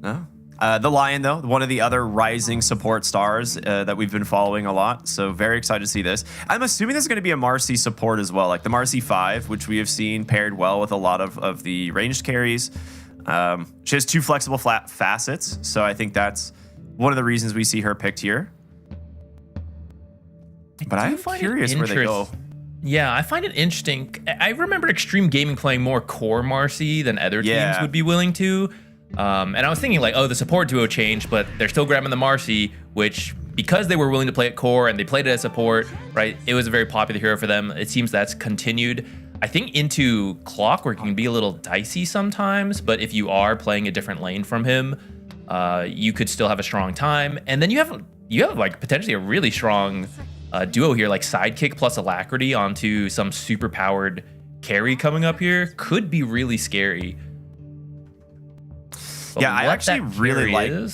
No. The Lion, though, one of the other rising support stars that we've been following a lot. So very excited to see this. I'm assuming there's going to be a Marcy support as well, like the Marcy 5, which we have seen paired well with a lot of the ranged carries. She has 2 flexible flat facets, so I think that's one of the reasons we see her picked here. But I'm curious where they go. Yeah, I find it interesting. I remember Extreme Gaming playing more core Marcy than other teams would be willing to. And I was thinking like, oh, the support duo changed, but they're still grabbing the Marcy, which because they were willing to play it core and they played it as support, right? It was a very popular hero for them. It seems that's continued. I think into Clockwork can be a little dicey sometimes, but if you are playing a different lane from him, you could still have a strong time. And then you have like potentially a really strong duo here, like Sidekick plus Alacrity onto some super powered carry coming up here. Could be really scary. But yeah, I actually really like.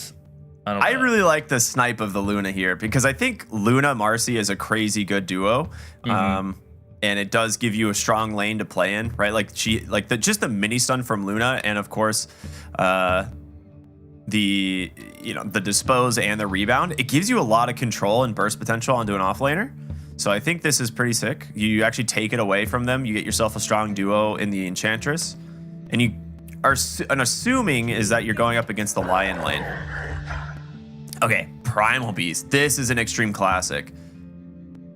I really like the snipe of the Luna here because I think Luna Marcy is a crazy good duo. And it does give you a strong lane to play in, right? Like just the mini stun from Luna, and of course, the dispose and the rebound. It gives you a lot of control and burst potential onto an offlaner. So I think this is pretty sick. You actually take it away from them. You get yourself a strong duo in the Enchantress, and you are assuming is that you're going up against the Lion lane. Okay, Primal Beast. This is an extreme classic.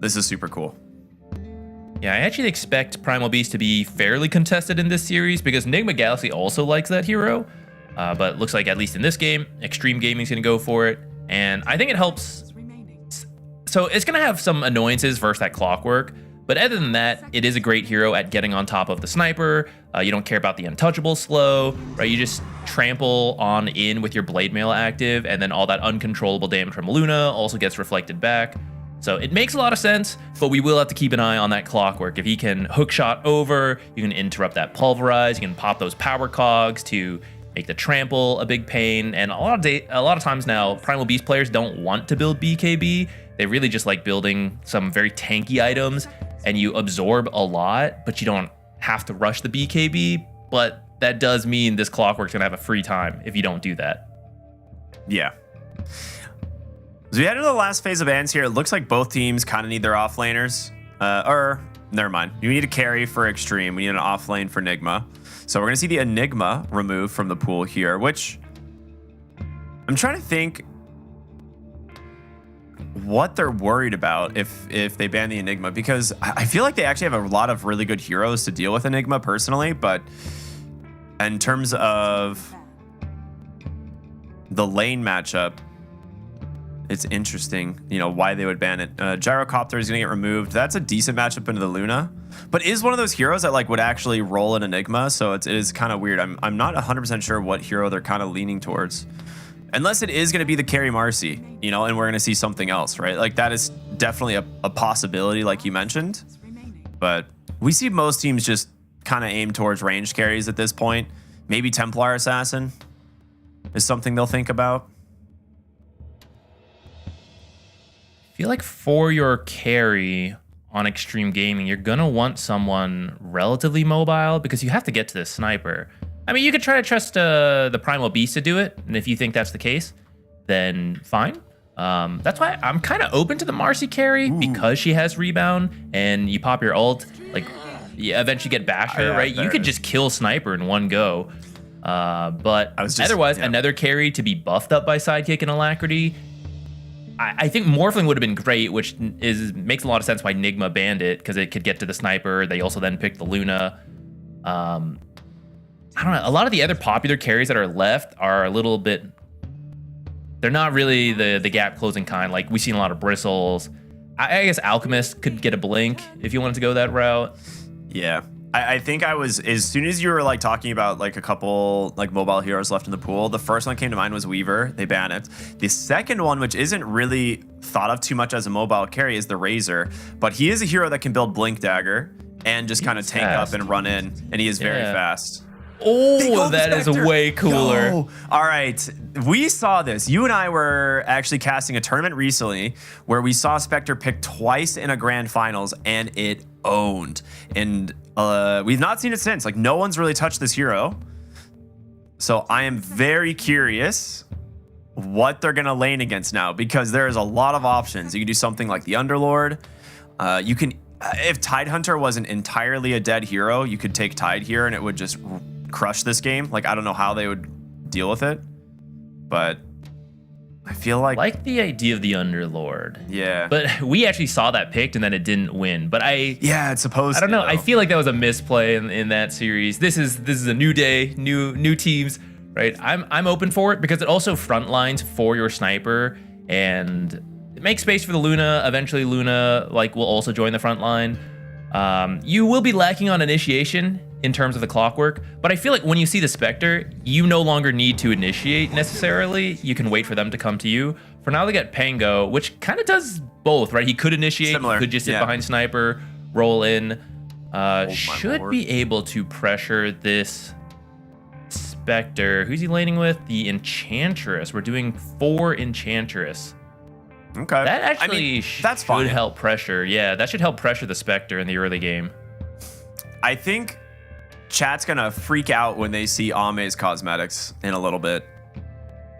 This is super cool. Yeah, I actually expect Primal Beast to be fairly contested in this series because Nigma Galaxy also likes that hero. But looks like at least in this game, Extreme Gaming's gonna go for it. And I think it helps. So it's gonna have some annoyances versus that Clockwork. But other than that, it is a great hero at getting on top of the sniper. You don't care about the untouchable slow, right? You just trample on in with your Blade Mail active, and then all that uncontrollable damage from Luna also gets reflected back. So it makes a lot of sense, but we will have to keep an eye on that Clockwork. If he can hook shot over, you can interrupt that Pulverize, you can pop those power cogs to make the trample a big pain. And a lot of times now, Primal Beast players don't want to build BKB. They really just like building some very tanky items, and you absorb a lot, but you don't have to rush the BKB. But that does mean this Clockwork's gonna have a free time if you don't do that. Yeah. So we head into the last phase of bans here. It looks like both teams kind of need their offlaners. Or, never mind. You need a carry for Extreme. We need an offlane for Nigma. So we're going to see the Enigma removed from the pool here, which I'm trying to think what they're worried about if they ban the Enigma, because I feel like they actually have a lot of really good heroes to deal with Enigma personally, but in terms of the lane matchup, it's interesting, why they would ban it. Gyrocopter is going to get removed. That's a decent matchup into the Luna, but is one of those heroes that would actually roll an Enigma. So it is kind of weird. I'm not 100% sure what hero they're kind of leaning towards, unless it is going to be the carry Marcy, and we're going to see something else, right? Like that is definitely a possibility, like you mentioned. But we see most teams just kind of aim towards ranged carries at this point. Maybe Templar Assassin is something they'll think about. I feel like for your carry on Extreme Gaming, you're going to want someone relatively mobile because you have to get to the sniper. I mean, you could try to trust the Primal Beast to do it, and if you think that's the case, then fine. That's why I'm kind of open to the Marcy carry because she has rebound, and you pop your ult, like you eventually get Basher, right? You could just kill Sniper in one go. But otherwise, another carry to be buffed up by Sidekick and Alacrity. I think Morphling would have been great, which makes a lot of sense why Nigma banned it, because it could get to the sniper. They also then picked the Luna. I don't know. A lot of the other popular carries that are left are a little bit... They're not really the gap closing kind. Like, we've seen a lot of Bristles. I guess Alchemist could get a blink if you wanted to go that route. Yeah. I think I was, as soon as you were like talking about like a couple like mobile heroes left in the pool, the first one that came to mind was Weaver. They ban it. The second one, which isn't really thought of too much as a mobile carry, is the Razor, but he is a hero that can build Blink Dagger and just kind of tank up and run in, and he is very fast. Oh, that is way cooler. Yo. All right. We saw this. You and I were actually casting a tournament recently where we saw Spectre pick twice in a grand finals, and it owned. And we've not seen it since. Like, no one's really touched this hero. So I am very curious what they're going to lane against now, because there is a lot of options. You can do something like the Underlord. You can, if Tidehunter wasn't entirely a dead hero, you could take Tide here and it would just crush this game. Like, I don't know how they would deal with it, but I feel like the idea of the Underlord. Yeah. But we actually saw that picked and then it didn't win. But it's supposed I don't know. to, I feel like that was a misplay in that series. This is a new day, new teams, right? I'm open for it because it also front lines for your sniper and it makes space for the Luna. Eventually Luna will also join the front line. You will be lacking on initiation in terms of the clockwork, but I feel like when you see the Spectre, you no longer need to initiate necessarily. You can wait for them to come to you. For now, they get Pango, which kind of does both, right? He could initiate, he could just sit behind Sniper, roll in. Should be able to pressure this Spectre. Who's he laning with? The Enchantress. We're doing 4 Enchantress. Okay. That actually that's should fine. help pressure. Yeah, that should help pressure the Spectre in the early game. I think chat's gonna freak out when they see Ame's cosmetics in a little bit.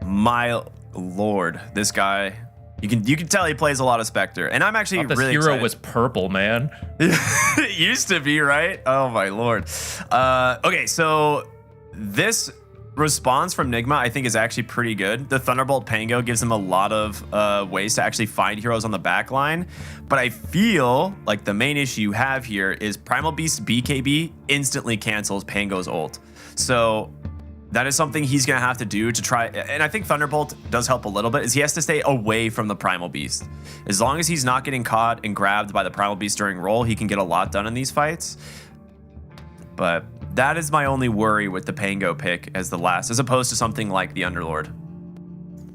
My lord, this guy. You can tell he plays a lot of Spectre, and I'm actually This really hero excited. was purple, man. It used to be, right? Oh my lord. Okay, so this response from Nigma I think is actually pretty good. The Thunderbolt Pango gives him a lot of ways to actually find heroes on the back line, but I feel like the main issue you have here is Primal Beast BKB instantly cancels Pango's ult. So that is something he's going to have to do to try. And I think Thunderbolt does help a little bit, is he has to stay away from the Primal Beast. As long as he's not getting caught and grabbed by the Primal Beast during roll, he can get a lot done in these fights. But that is my only worry with the Pango pick as the last, as opposed to something like the Underlord.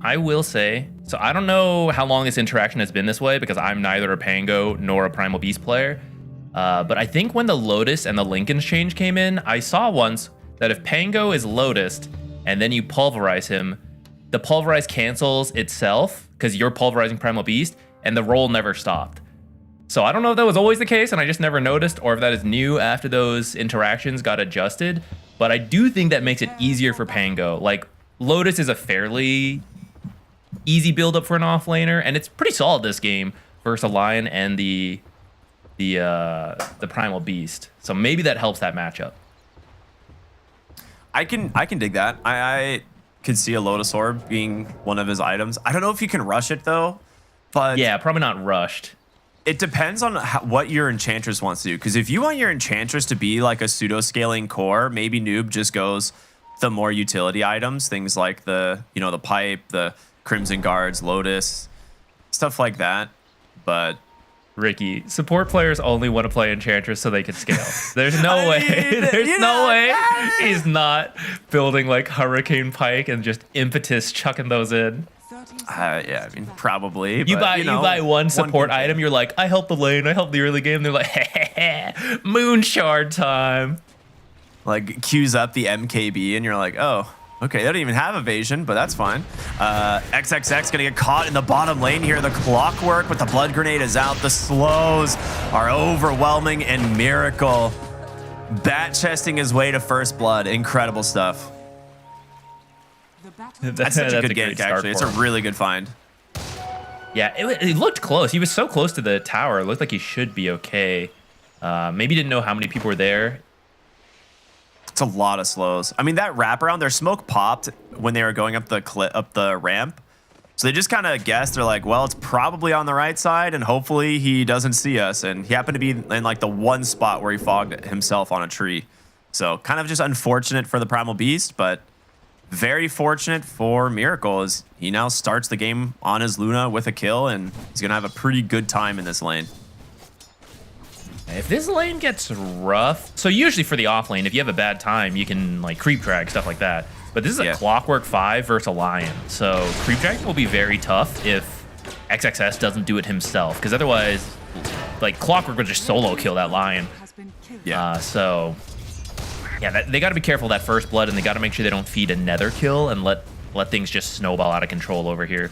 I will say, so I don't know how long this interaction has been this way because I'm neither a Pango nor a Primal Beast player. But I think when the Lotus and the Lincoln's change came in, I saw once that if Pango is Lotused and then you pulverize him, the pulverize cancels itself because you're pulverizing Primal Beast and the roll never stopped. So I don't know if that was always the case and I just never noticed, or if that is new after those interactions got adjusted, but I do think that makes it easier for Pango. Like, Lotus is a fairly easy build-up for an offlaner, and it's pretty solid this game versus a Lion and the Primal Beast. So maybe that helps that matchup. I can dig that. I could see a Lotus Orb being one of his items. I don't know if you can rush it though, but yeah, probably not rushed. It depends on what your Enchantress wants to do. Because if you want your Enchantress to be like a pseudo-scaling core, maybe Noob just goes the more utility items, things like the pipe, the Crimson Guards, Lotus, stuff like that. But Ricky, support players only want to play Enchantress so they can scale. There's no way. There's no way he's not building like Hurricane Pike and just impetus chucking those in. Yeah, I mean, probably. You but, buy one support item, you're like, I help the lane, I help the early game. They're like, Moon Shard time. Like, queues up the MKB, and you're like, oh, okay, they don't even have evasion, but that's fine. XXX gonna get caught in the bottom lane here. The clockwork with the blood grenade is out. The slows are overwhelming, and Miracle bat chesting his way to first blood. Incredible stuff. That's such a good gank, actually. It's a really good find. Yeah, it looked close. He was so close to the tower. It looked like he should be okay. Maybe didn't know how many people were there. It's a lot of slows. I mean, that wraparound, their smoke popped when they were going up the ramp. So they just kind of guessed. They're like, well, it's probably on the right side, and hopefully he doesn't see us. And he happened to be in like the one spot where he fogged himself on a tree. So kind of just unfortunate for the Primal Beast, but very fortunate for Miracle as he now starts the game on his Luna with a kill, and he's going to have a pretty good time in this lane. If this lane gets rough, so usually for the off lane, if you have a bad time, you can like creep drag, stuff like that. But this is a Clockwork 5 versus a Lion. So creep drag will be very tough if XXS doesn't do it himself, because otherwise, like, Clockwork would just solo kill that Lion. Yeah. So yeah, they got to be careful of that first blood, and they got to make sure they don't feed a nether kill and let things just snowball out of control over here.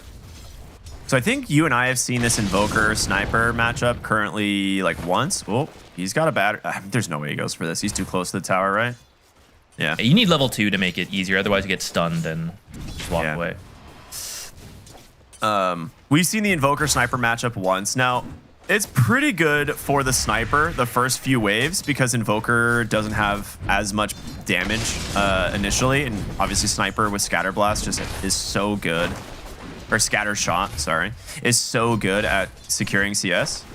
So I think you and I have seen this Invoker Sniper matchup currently like once. Oh, he's got a bad. There's no way he goes for this. He's too close to the tower, right? Yeah. You need level 2 to make it easier. Otherwise, you get stunned and just walk away. We've seen the Invoker Sniper matchup once. Now, it's pretty good for the Sniper the first few waves because Invoker doesn't have as much damage initially. And obviously Sniper with Scatter Blast just is so good. Or Scatter Shot, sorry, is so good at securing CS.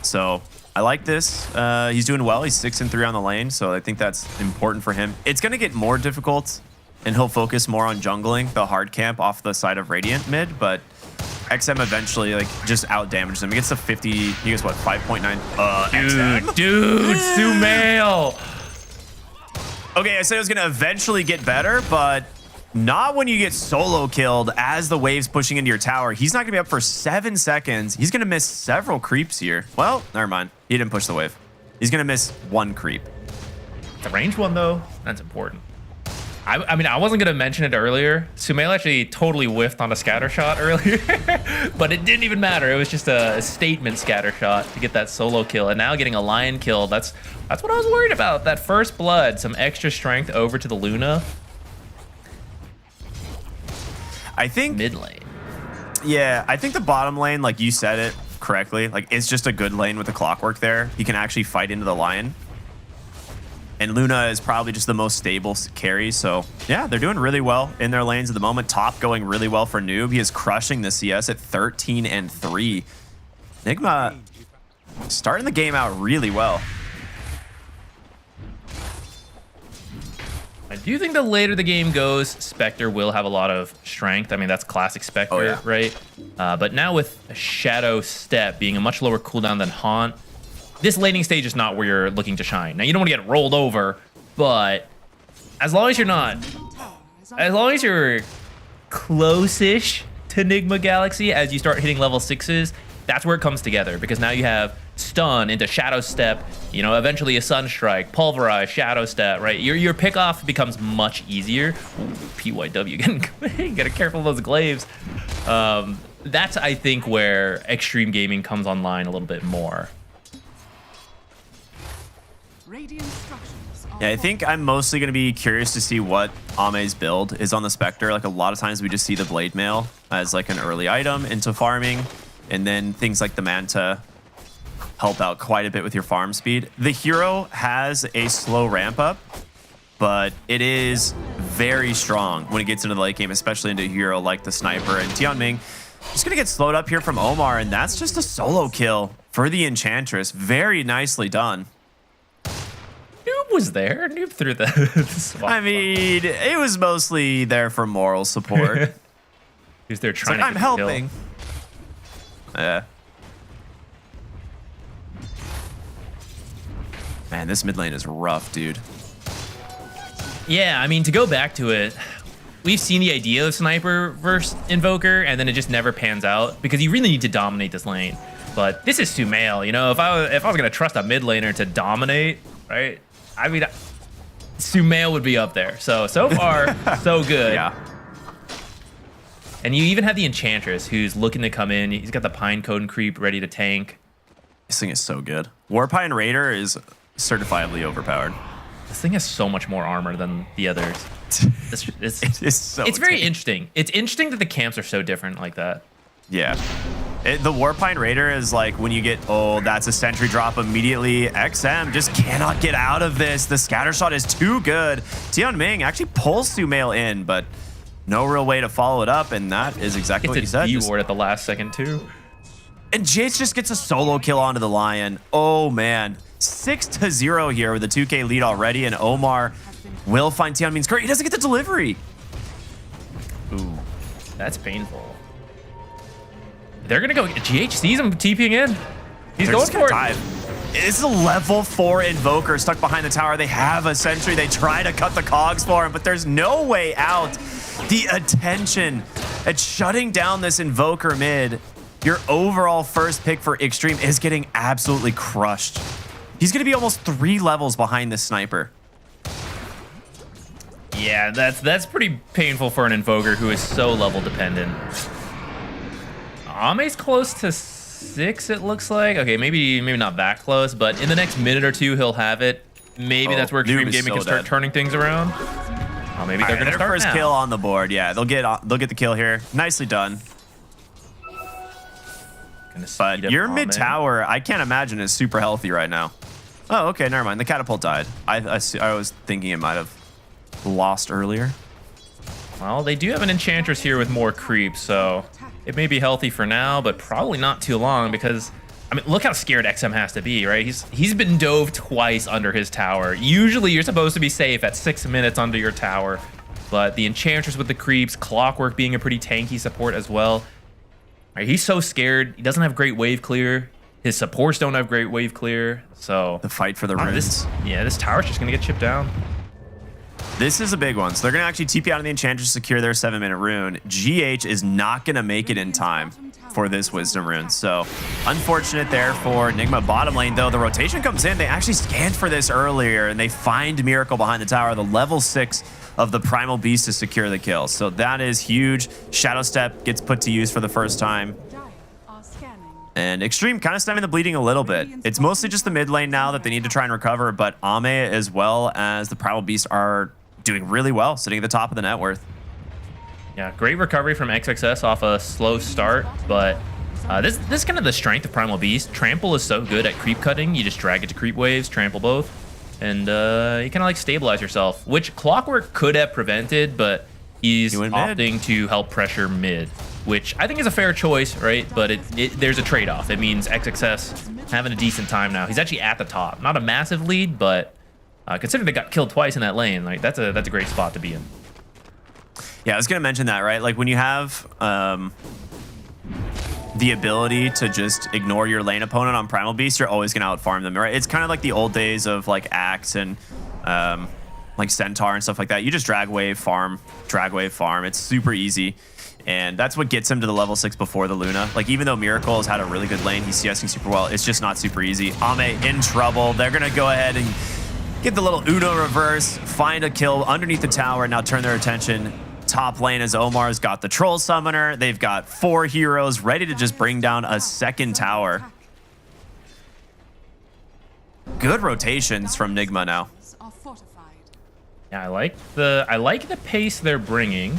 So I like this. He's doing well. He's 6-3 on the lane, so I think that's important for him. It's going to get more difficult, and he'll focus more on jungling the hard camp off the side of Radiant mid, but XM eventually like just out damages him. He gets to 50. He gets what 5.9. Dude, Sumail. Okay, I said it was gonna eventually get better, but not when you get solo killed as the wave's pushing into your tower. He's not gonna be up for 7 seconds. He's gonna miss several creeps here. Well, never mind. He didn't push the wave. He's gonna miss 1 creep. The range one though, that's important. I mean, I wasn't gonna mention it earlier. Sumail actually totally whiffed on a scatter shot earlier, but it didn't even matter. It was just a statement scatter shot to get that solo kill, and now getting a lion kill. That's what I was worried about. That first blood, some extra strength over to the Luna. I think mid lane. Yeah, I think the bottom lane, like you said it correctly, like it's just a good lane with the clockwork there. He can actually fight into the lion. And Luna is probably just the most stable carry. So yeah, they're doing really well in their lanes at the moment. Top going really well for Noob. He is crushing the CS at 13-3. Nigma starting the game out really well. I do think the later the game goes, Spectre will have a lot of strength. I mean, that's classic Spectre, right? But now with a Shadow Step being a much lower cooldown than Haunt, this laning stage is not where you're looking to shine. Now, you don't want to get rolled over, but as long as you're close-ish to Nigma Galaxy as you start hitting level 6s, that's where it comes together, because now you have stun into Shadow Step, you know, eventually a Sunstrike, Pulverize, Shadow Step, right? Your pick-off becomes much easier. Ooh, PYW, gotta careful of those glaives. That's, I think, where Extreme Gaming comes online a little bit more. Yeah, I think I'm mostly going to be curious to see what Ame's build is on the Spectre. Like a lot of times we just see the Blade Mail as like an early item into farming, and then things like the Manta help out quite a bit with your farm speed. The hero has a slow ramp up, but it is very strong when it gets into the late game, especially into a hero like the Sniper. And Tianming just going to get slowed up here from Omar, and that's just a solo kill for the Enchantress. Very nicely done. Noob was there. Noob threw the swap. I mean, it was mostly there for moral support. He was there trying to I'm helping. Yeah. Man, this mid lane is rough, dude. Yeah, I mean, to go back to it, we've seen the idea of Sniper versus Invoker, and then it just never pans out because you really need to dominate this lane. But this is Sumail, you know, if I was gonna trust a mid laner to dominate, right? I mean, Sumail would be up there. So far, so good. Yeah. And you even have the Enchantress who's looking to come in. He's got the Pine Cone and Creep ready to tank. This thing is so good. Warpine Raider is certifiably overpowered. This thing has so much more armor than the others. It's very interesting. It's interesting that the camps are so different like that. Yeah. The Warpine Raider is like when you get, oh, that's a sentry drop immediately. XM just cannot get out of this. The scatter shot is too good. Tianming actually pulls Sumail in, but no real way to follow it up, and that is exactly what you said. It's a D-ward at the last second, too. And Jace just gets a solo kill onto the Lion. Oh, man. 6-0 here with a 2K lead already, and Omar will find Tianming's great. He doesn't get the delivery. Ooh, that's painful. They're going to go. GH sees him TPing in. He's going for it. It's a level 4 Invoker stuck behind the tower. They have a sentry. They try to cut the cogs for him, but there's no way out. The attention at shutting down this Invoker mid, your overall first pick for Extreme, is getting absolutely crushed. He's going to be almost 3 levels behind this Sniper. Yeah, that's pretty painful for an Invoker who is so level dependent. Ame's close to 6, it looks like. Okay, maybe not that close, but in the next minute or two, he'll have it. Maybe that's where Extreme Gaming can start turning things around. Oh, maybe they're going to start first now. Kill on the board. Yeah, they'll get the kill here. Nicely done. But your mid tower, I can't imagine is super healthy right now. Oh, okay, never mind. The catapult died. I was thinking it might have lost earlier. Well, they do have an Enchantress here with more creep, so it may be healthy for now, but probably not too long because, I mean, look how scared XM has to be, right? He's been dove twice under his tower. Usually you're supposed to be safe at 6 minutes under your tower, but the Enchantress with the creeps, Clockwork being a pretty tanky support as well. Right, he's so scared. He doesn't have great wave clear. His supports don't have great wave clear. So the fight for the runes. This tower's just gonna get chipped down. This is a big one. So they're going to actually TP out of the Enchantress to secure their 7-minute rune. GH is not going to make it in time for this Wisdom rune. So unfortunate there for Nigma. Bottom lane, though, the rotation comes in. They actually scanned for this earlier, and they find Miracle behind the tower. The level 6 of the Primal Beast to secure the kill. So that is huge. Shadow Step gets put to use for the first time. And Extreme kind of stemming the bleeding a little bit. It's mostly just the mid lane now that they need to try and recover, but Ame as well as the Primal Beast are doing really well, sitting at the top of the net worth. Yeah, great recovery from XXS off a slow start, but this is kind of the strength of Primal Beast. Trample is so good at creep cutting. You just drag it to creep waves, trample both, and you kind of like stabilize yourself, which Clockwork could have prevented, but he's opting to help pressure mid, which I think is a fair choice, right? But there's a trade-off. It means XXS having a decent time now. He's actually at the top. Not a massive lead, but considering they got killed twice in that lane, like that's a great spot to be in. Yeah, I was gonna mention that, right? Like when you have the ability to just ignore your lane opponent on Primal Beast, you're always gonna outfarm them, right? It's kind of like the old days of like Axe and like Centaur and stuff like that. You just drag wave farm. It's super easy. And that's what gets him to the level 6 before the Luna. Like, even though Miracle has had a really good lane, he's CSing super well, it's just not super easy. Ame in trouble. They're gonna go ahead and get the little Uno reverse, find a kill underneath the tower, and now turn their attention top lane as Omar's got the Troll Summoner. They've got 4 heroes ready to just bring down a second tower. Good rotations from Nigma now. Yeah, I like the pace they're bringing.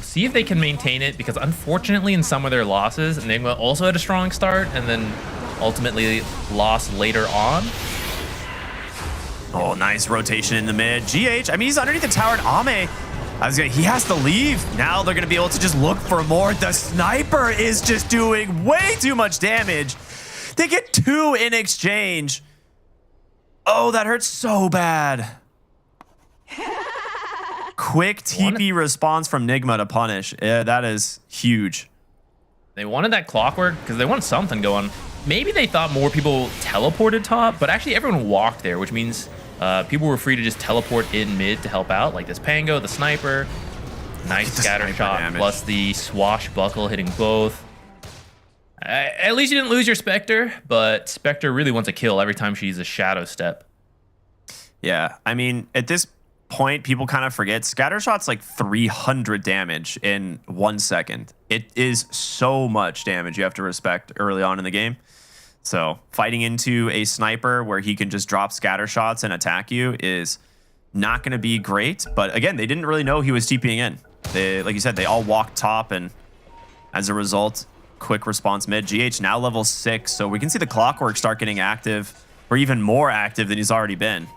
See if they can maintain it, because unfortunately in some of their losses, Nigma also had a strong start and then ultimately lost later on. Oh, nice rotation in the mid. GH, I mean, he's underneath the tower, and Ame, he has to leave. Now they're going to be able to just look for more. The sniper is just doing way too much damage. They get 2 in exchange. Oh, that hurts so bad. Quick TP response from Nigma to punish. Yeah, that is huge. They wanted that Clockwork because they want something going. Maybe they thought more people teleported top, but actually everyone walked there, which means people were free to just teleport in mid to help out, like this Pango, the sniper. Nice scatter shot, damage. Plus the swashbuckle hitting both. At least you didn't lose your Spectre, but Spectre really wants a kill every time she uses a Shadow Step. Yeah, I mean, at this point, people kind of forget scatter shot's like 300 damage in 1 second. It is so much damage you have to respect early on in the game. So fighting into a sniper where he can just drop scatter shots and attack you is not going to be great. But again, they didn't really know he was TPing in. They, like you said, they all walked top, and as a result, quick response mid. GH now level 6, so we can see the Clockwork start getting active, or even more active than he's already been.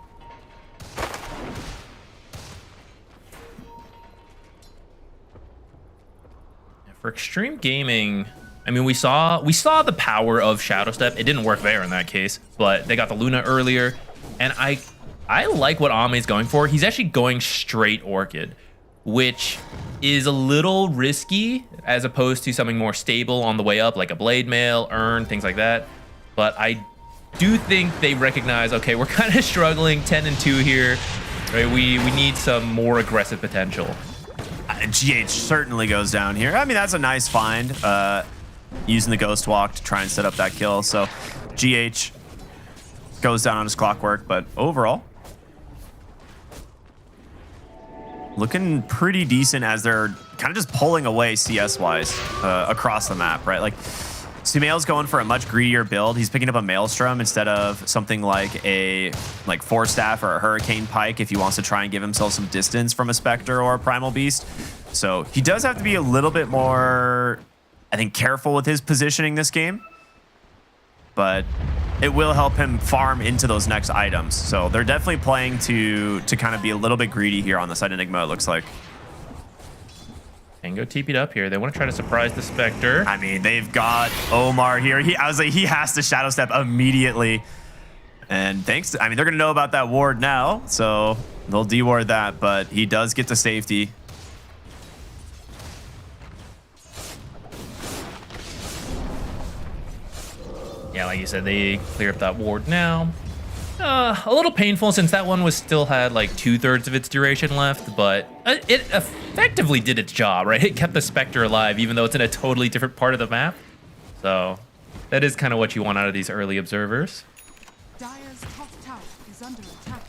For Extreme Gaming, I mean, we saw the power of Shadow Step. It didn't work there in that case, but they got the Luna earlier, and I like what Ame's going for. He's actually going straight Orchid, which is a little risky as opposed to something more stable on the way up, like a Blade Mail, Urn, things like that. But I do think they recognize, okay, we're kind of struggling 10-2 here. Right? We need some more aggressive potential. GH certainly goes down here. I mean, that's a nice find. Using the Ghost Walk to try and set up that kill. So GH goes down on his Clockwork, but overall, looking pretty decent as they're kind of just pulling away CS-wise across the map, right? Like, Sumail's going for a much greedier build. He's picking up a Maelstrom instead of something like a Force Staff or a Hurricane Pike if he wants to try and give himself some distance from a Spectre or a Primal Beast. So he does have to be a little bit more, I think, careful with his positioning this game. But it will help him farm into those next items. So they're definitely playing to kind of be a little bit greedy here on the side of Enigma, it looks like. Tango TP'd up here. They want to try to surprise the Spectre. I mean, they've got Omar here. I was like, he has to Shadow Step immediately. And thanks to, I mean, they're going to know about that ward now, so they'll deward that, but he does get to safety. Yeah, like you said, they clear up that ward now. A little painful since that one still had like 2/3 of its duration left, but it effectively did its job, right? It kept the Spectre alive, even though it's in a totally different part of the map. So that is kind of what you want out of these early observers. Dire's top tower is under attack.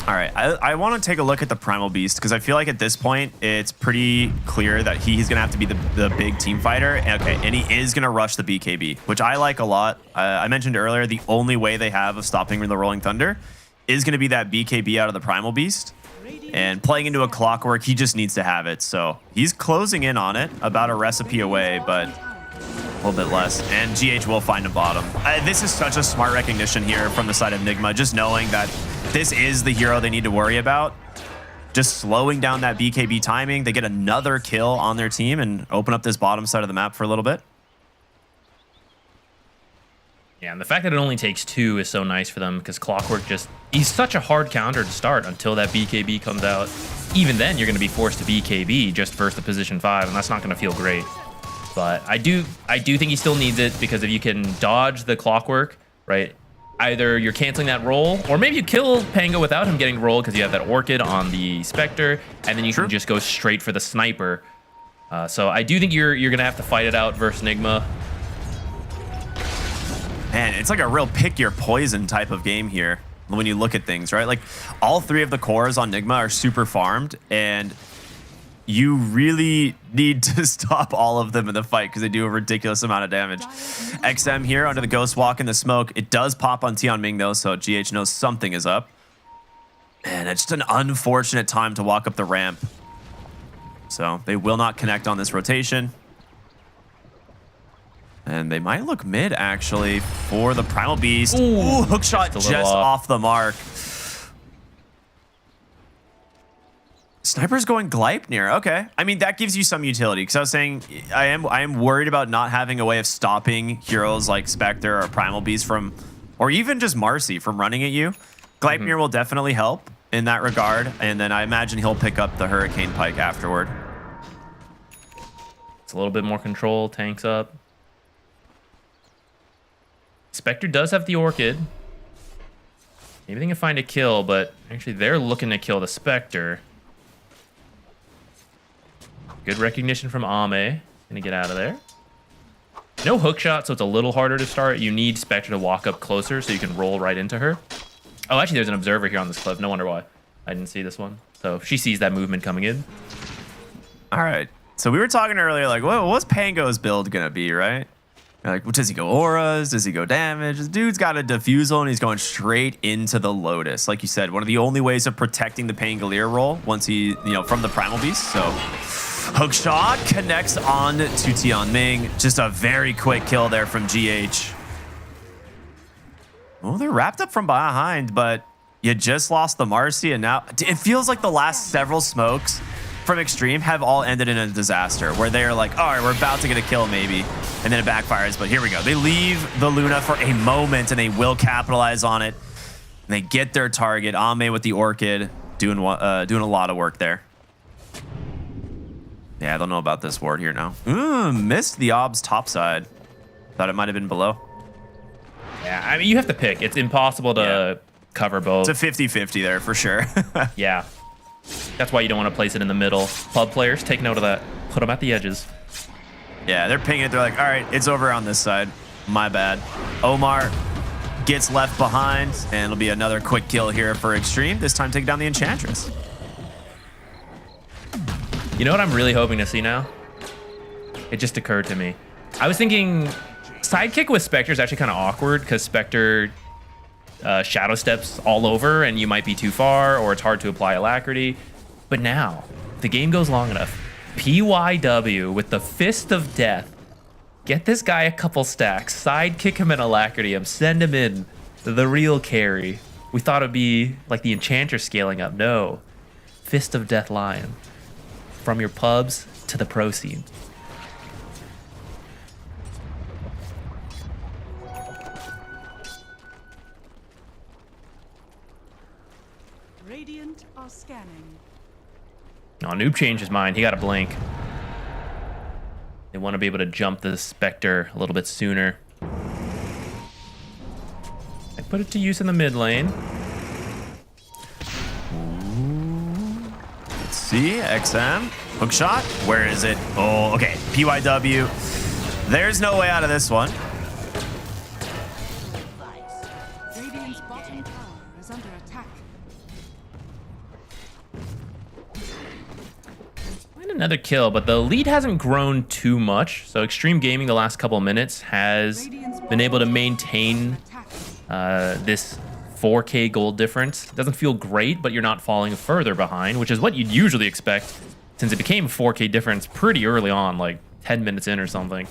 All right, I want to take a look at the Primal Beast because I feel like at this point it's pretty clear that he's going to have to be the big team fighter. Okay, and he is going to rush the BKB, which I like a lot. I mentioned earlier the only way they have of stopping the Rolling Thunder is going to be that BKB out of the Primal Beast. And playing into a Clockwork, he just needs to have it. So he's closing in on it, about a recipe away, but a little bit less. And GH will find a bottom. This is such a smart recognition here from the side of Nigma, just knowing that this is the hero they need to worry about. Just slowing down that BKB timing. They get another kill on their team and open up this bottom side of the map for a little bit. Yeah, and the fact that it only takes 2 is so nice for them because Clockwork he's such a hard counter to start until that BKB comes out. Even then, you're going to be forced to BKB just versus the position 5, and that's not going to feel great. But I do think he still needs it because if you can dodge the Clockwork, right, either you're canceling that roll, or maybe you kill Pango without him getting rolled because you have that Orchid on the Spectre, and then you can just go straight for the Sniper. So I do think you're going to have to fight it out versus Nigma. Man, it's like a real pick your poison type of game here when you look at things, right? Like all 3 of the cores on Nigma are super farmed, and you really need to stop all of them in the fight because they do a ridiculous amount of damage. XM here under the Ghost Walk in the smoke. It does pop on Tianming though, so GH knows something is up. And it's just an unfortunate time to walk up the ramp. So they will not connect on this rotation. And they might look mid, actually, for the Primal Beast. Ooh, hookshot just off the mark. Sniper's going Gleipnir. Okay. I mean, that gives you some utility. Because I was saying, I am worried about not having a way of stopping heroes like Spectre or Primal Beast from, or even just Marcy from running at you. Gleipnir will definitely help in that regard. And then I imagine he'll pick up the Hurricane Pike afterward. It's a little bit more control. Tanks up. Spectre does have the Orchid. Maybe they can find a kill, but actually they're looking to kill the Spectre. Good recognition from Ame. Gonna get out of there. No hook shot, so it's a little harder to start. You need Spectre to walk up closer so you can roll right into her. Oh, actually, there's an observer here on this cliff. No wonder why I didn't see this one. So she sees that movement coming in. All right. So we were talking earlier, like, what's Pango's build gonna be, right? Like, does he go auras? Does he go damage? This dude's got a diffusal and he's going straight into the Lotus. Like you said, one of the only ways of protecting the Pangolier roll once he, from the Primal Beast. So hook shot connects on to Tianming. Just a very quick kill there from GH. Well, they're wrapped up from behind, but you just lost the Marcy, and now it feels like the last several smokes from Extreme have all ended in a disaster where they're like, all right, we're about to get a kill maybe, and then it backfires, but here we go. They leave the Luna for a moment, and they will capitalize on it. And they get their target. Ame with the Orchid doing a lot of work there. Yeah, I don't know about this ward here now. Missed the Ob's top side. Thought it might have been below. Yeah, I mean, you have to pick. It's impossible to cover both. It's a 50-50 there for sure. Yeah. That's why you don't want to place it in the middle. Pub players, take note of that. Put them at the edges. Yeah, they're pinging it. They're like, all right, it's over on this side. My bad. Omar gets left behind, and it'll be another quick kill here for Extreme. This time take down the Enchantress. You know what I'm really hoping to see now? It just occurred to me. I was thinking sidekick with Spectre is actually kind of awkward because Spectre shadow steps all over and you might be too far or it's hard to apply alacrity. But now, if the game goes long enough, PYW with the Fist of Death. Get this guy a couple stacks, sidekick him in alacrity, send him in, the real carry. We thought it'd be like the Enchantress scaling up. No, Fist of Death Lion. From your pubs to the pro scene. Radiant are scanning. Oh, Noob changed his mind. He got a blink. They want to be able to jump the Spectre a little bit sooner. I put it to use in the mid lane. Let's see, XM. Hook shot. Where is it? Oh, okay. PYW. There's no way out of this one. Radiant's bottom tower is under attack. And another kill, but the lead hasn't grown too much. So Extreme Gaming the last couple of minutes has been able to maintain this 4K gold difference. It doesn't feel great, but you're not falling further behind, which is what you'd usually expect since it became a 4K difference pretty early on, like 10 minutes in or something.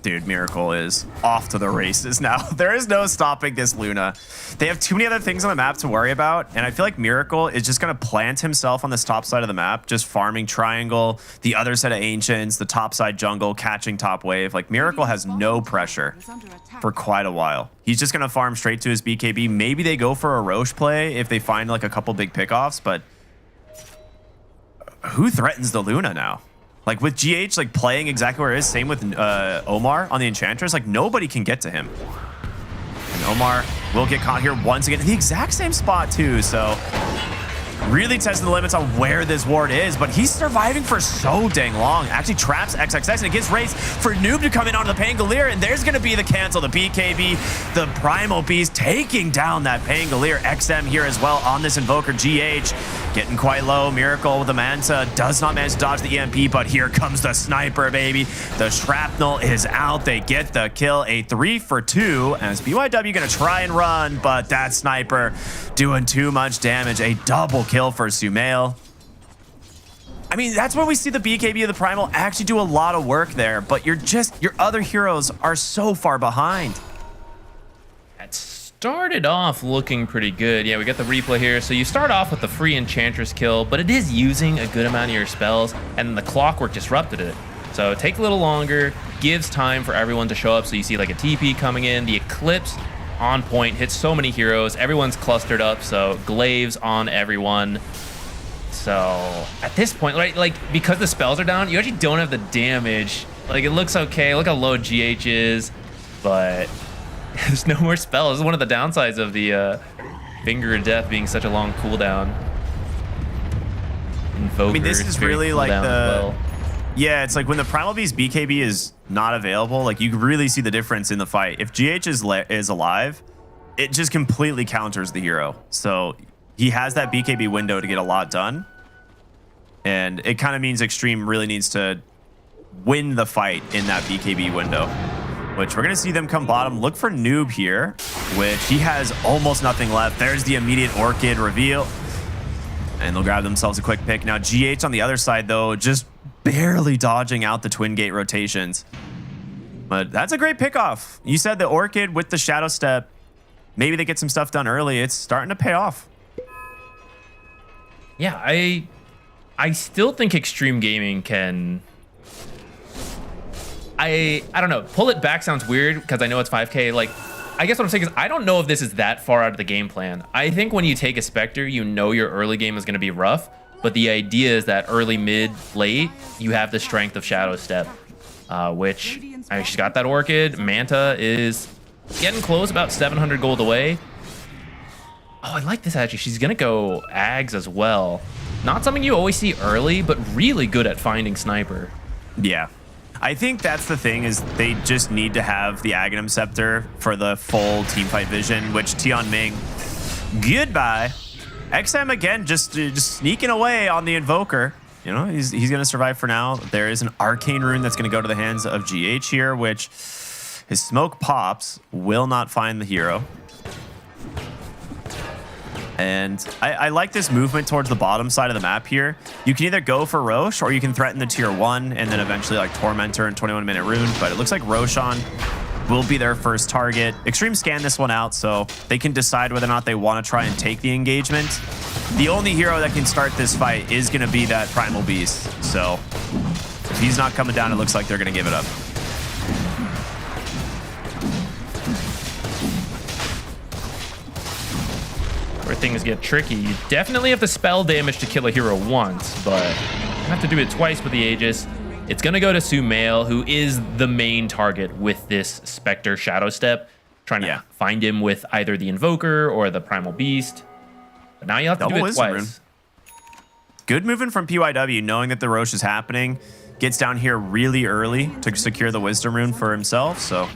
Dude, Miracle is off to the races now. There is no stopping this Luna. They have too many other things on the map to worry about, and I feel like Miracle is just going to plant himself on this top side of the map, just farming triangle, the other set of Ancients, the top side jungle, catching top wave. Like, Miracle has no pressure for quite a while. He's just going to farm straight to his BKB. Maybe they go for a Roche play if they find, like, a couple big pickoffs, but who threatens the Luna now? Like, with GH, like, playing exactly where it is, same with Omar on the Enchantress, like, nobody can get to him. And Omar will get caught here once again in the exact same spot, too, so really testing the limits on where this ward is, but he's surviving for so dang long. Actually traps XXX, and it gives race for Noob to come in onto the Pangolier, and there's going to be the cancel. The BKB, the Primal Beast, taking down that Pangolier. XM here as well on this Invoker. GH getting quite low. Miracle with the Manta does not manage to dodge the EMP, but here comes the sniper, baby. The shrapnel is out. They get the kill. A 3 for 2, as BYW going to try and run, but that sniper doing too much damage. A double kill for Sumail. I mean, that's where we see the BKB of the Primal actually do a lot of work there, but your other heroes are so far behind. It started off looking pretty good. Yeah, we got the replay here. So you start off with the free Enchantress kill, but it is using a good amount of your spells, and the Clockwork disrupted it. So it takes a little longer, gives time for everyone to show up. So you see like a TP coming in, the Eclipse on point, hits so many heroes, everyone's clustered up, so glaives on everyone. So at this point, right, like, because the spells are down, you actually don't have the damage. Like, it looks okay, look how low GH is, but there's no more spells. This is one of the downsides of the Finger of Death being such a long cooldown. Invoker, I mean, this is really like the... Yeah, it's like when the Primal Beast BKB is not available, like, you really see the difference in the fight. If GH is alive, it just completely counters the hero. So he has that BKB window to get a lot done. And it kind of means Extreme really needs to win the fight in that BKB window, which we're going to see them come bottom. Look for Noob here, which he has almost nothing left. There's the immediate Orchid reveal. And they'll grab themselves a quick pick. Now, GH on the other side, though, just barely dodging out the Twin Gate rotations. But that's a great pickoff. You said the Orchid with the Shadow Step, maybe they get some stuff done early. It's starting to pay off. Yeah, I still think Extreme Gaming can... I don't know. Pull it back sounds weird because I know it's 5K. Like, I guess what I'm saying is I don't know if this is that far out of the game plan. I think when you take a Spectre, you know your early game is going to be rough. But the idea is that early, mid, late, you have the strength of Shadow Step, which I mean, she's got that Orchid. Manta is getting close, about 700 gold away. Oh, I like this actually. She's going to go Ags as well. Not something you always see early, but really good at finding Sniper. Yeah. I think that's the thing, is they just need to have the Aghanim Scepter for the full teamfight vision, which Tian Ming, goodbye. XM again, just sneaking away on the Invoker. You know, he's going to survive for now. There is an Arcane Rune that's going to go to the hands of GH here, which his smoke pops, will not find the hero. And I like this movement towards the bottom side of the map here. You can either go for Roche, or you can threaten the tier 1 and then eventually like Tormentor and 21-minute Rune. But it looks like Roshan will be their first target. Extreme scan this one out so they can decide whether or not they want to try and take the engagement. The only hero that can start this fight is going to be that Primal Beast. So if he's not coming down, it looks like they're going to give it up. Where things get tricky, you definitely have the spell damage to kill a hero once, but you have to do it twice with the Aegis. It's going to go to Sumail, who is the main target with this Spectre Shadow Step. Trying to find him with either the Invoker or the Primal Beast. But now you have to do it twice. Good movement from PYW, knowing that the Roche is happening. Gets down here really early to secure the Wisdom Rune for himself, so... A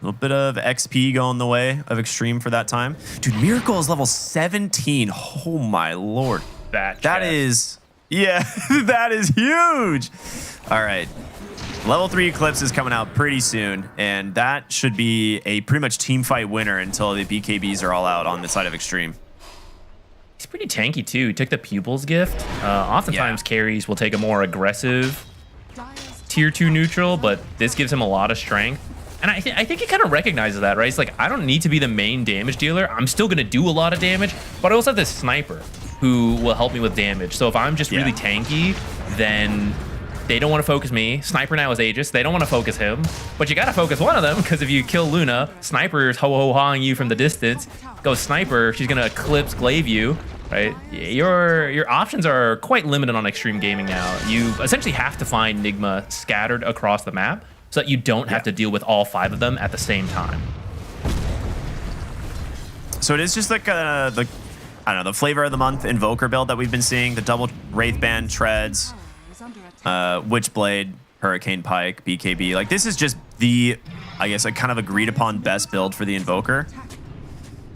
little bit of XP going the way of Extreme for that time. Dude, Miracle is level 17. Oh my lord. That is... Yeah, that is huge. All right. Level 3 Eclipse is coming out pretty soon, and that should be a pretty much team fight winner until the BKBs are all out on the side of Extreme. He's pretty tanky too. He took the Pupils gift. Oftentimes carries will take a more aggressive tier 2 neutral, but this gives him a lot of strength. And I think he kind of recognizes that, right? He's like, I don't need to be the main damage dealer. I'm still going to do a lot of damage, but I also have this sniper who will help me with damage. So if I'm just really tanky, then they don't want to focus me. Sniper now is Aegis. They don't want to focus him, but you got to focus one of them, because if you kill Luna, Sniper's ho-ho-hawing you from the distance. Go Sniper, she's going to Eclipse glaive you, right? Your options are quite limited on Extreme Gaming now. You essentially have to find Nigma scattered across the map so that you don't have to deal with all 5 of them at the same time. So it is just like I don't know, the flavor of the month Invoker build that we've been seeing, the double Wraithband treads, Witchblade, Hurricane Pike, BKB. Like, this is just the, I guess, a kind of agreed upon best build for the Invoker.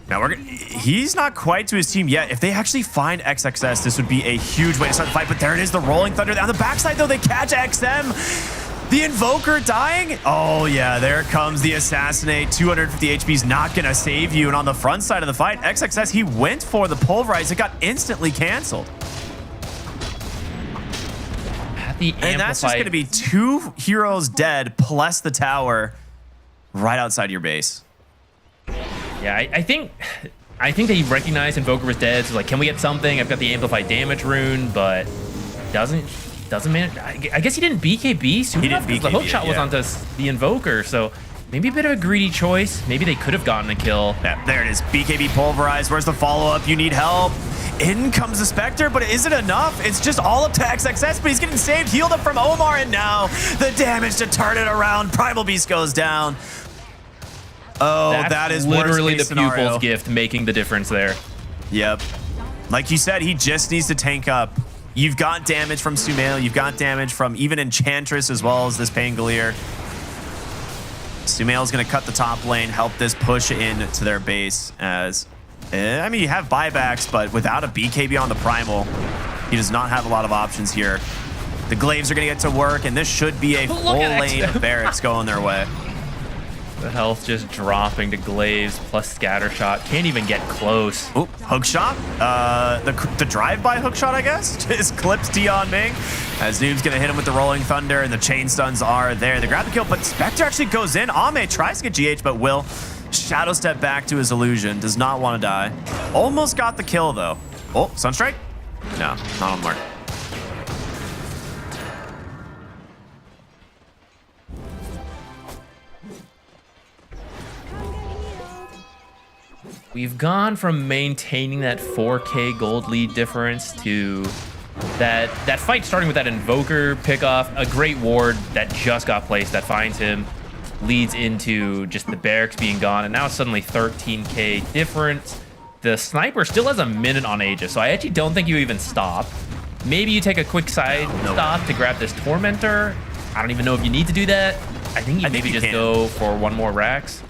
Now, he's not quite to his team yet. If they actually find XXS, this would be a huge way to start the fight. But there it is, the Rolling Thunder. On the backside, though, they catch XM. The Invoker dying? Oh, yeah, there comes the Assassinate. 250 HP is not going to save you. And on the front side of the fight, XXS, he went for the Pulverize. It got instantly canceled. And that's just going to be 2 heroes dead, plus the tower right outside your base. Yeah, I think they recognized Invoker was dead. So like, can we get something? I've got the Amplified Damage rune, but doesn't manage. I guess he didn't BKB soon enough, because the hook shot was onto the Invoker. So maybe a bit of a greedy choice. Maybe they could have gotten a kill. Yeah, there it is. BKB Pulverized. Where's the follow-up? You need help. In comes the Spectre, but is it enough? It's just all up to XXS, but he's getting saved, healed up from Omar, and now the damage to turn it around. Primal Beast goes down. Oh, that is literally the scenario. Pupils gift making the difference there. Yep. Like you said, he just needs to tank up. You've got damage from Sumail. You've got damage from even Enchantress as well as this Pangolier. Sumail's going to cut the top lane, help this push in to their base as... I mean, you have buybacks, but without a BKB on the Primal, he does not have a lot of options here. The Glaives are going to get to work, and this should be a full lane of Barracks going their way. The health just dropping to Glaives plus Scattershot. Can't even get close. Oh, hookshot. The drive-by hookshot, I guess, just clips Dion Ming. As Noob's going to hit him with the Rolling Thunder, and the chain stuns are there. They grab the kill, but Spectre actually goes in. Ame tries to get GH, but will Shadow Step back to his illusion. Does not want to die. Almost got the kill, though. Oh, Sunstrike? No, not on the mark. We've gone from maintaining that 4K gold lead difference to that fight starting with that Invoker pickoff, a great ward that just got placed that finds him, leads into just the Barracks being gone, and now it's suddenly 13K difference. The Sniper still has a minute on Aegis, so I actually don't think you even stop. Maybe you take a quick side stop to grab this Tormentor. I don't even know if you need to do that. I think you maybe just go for one more Rax.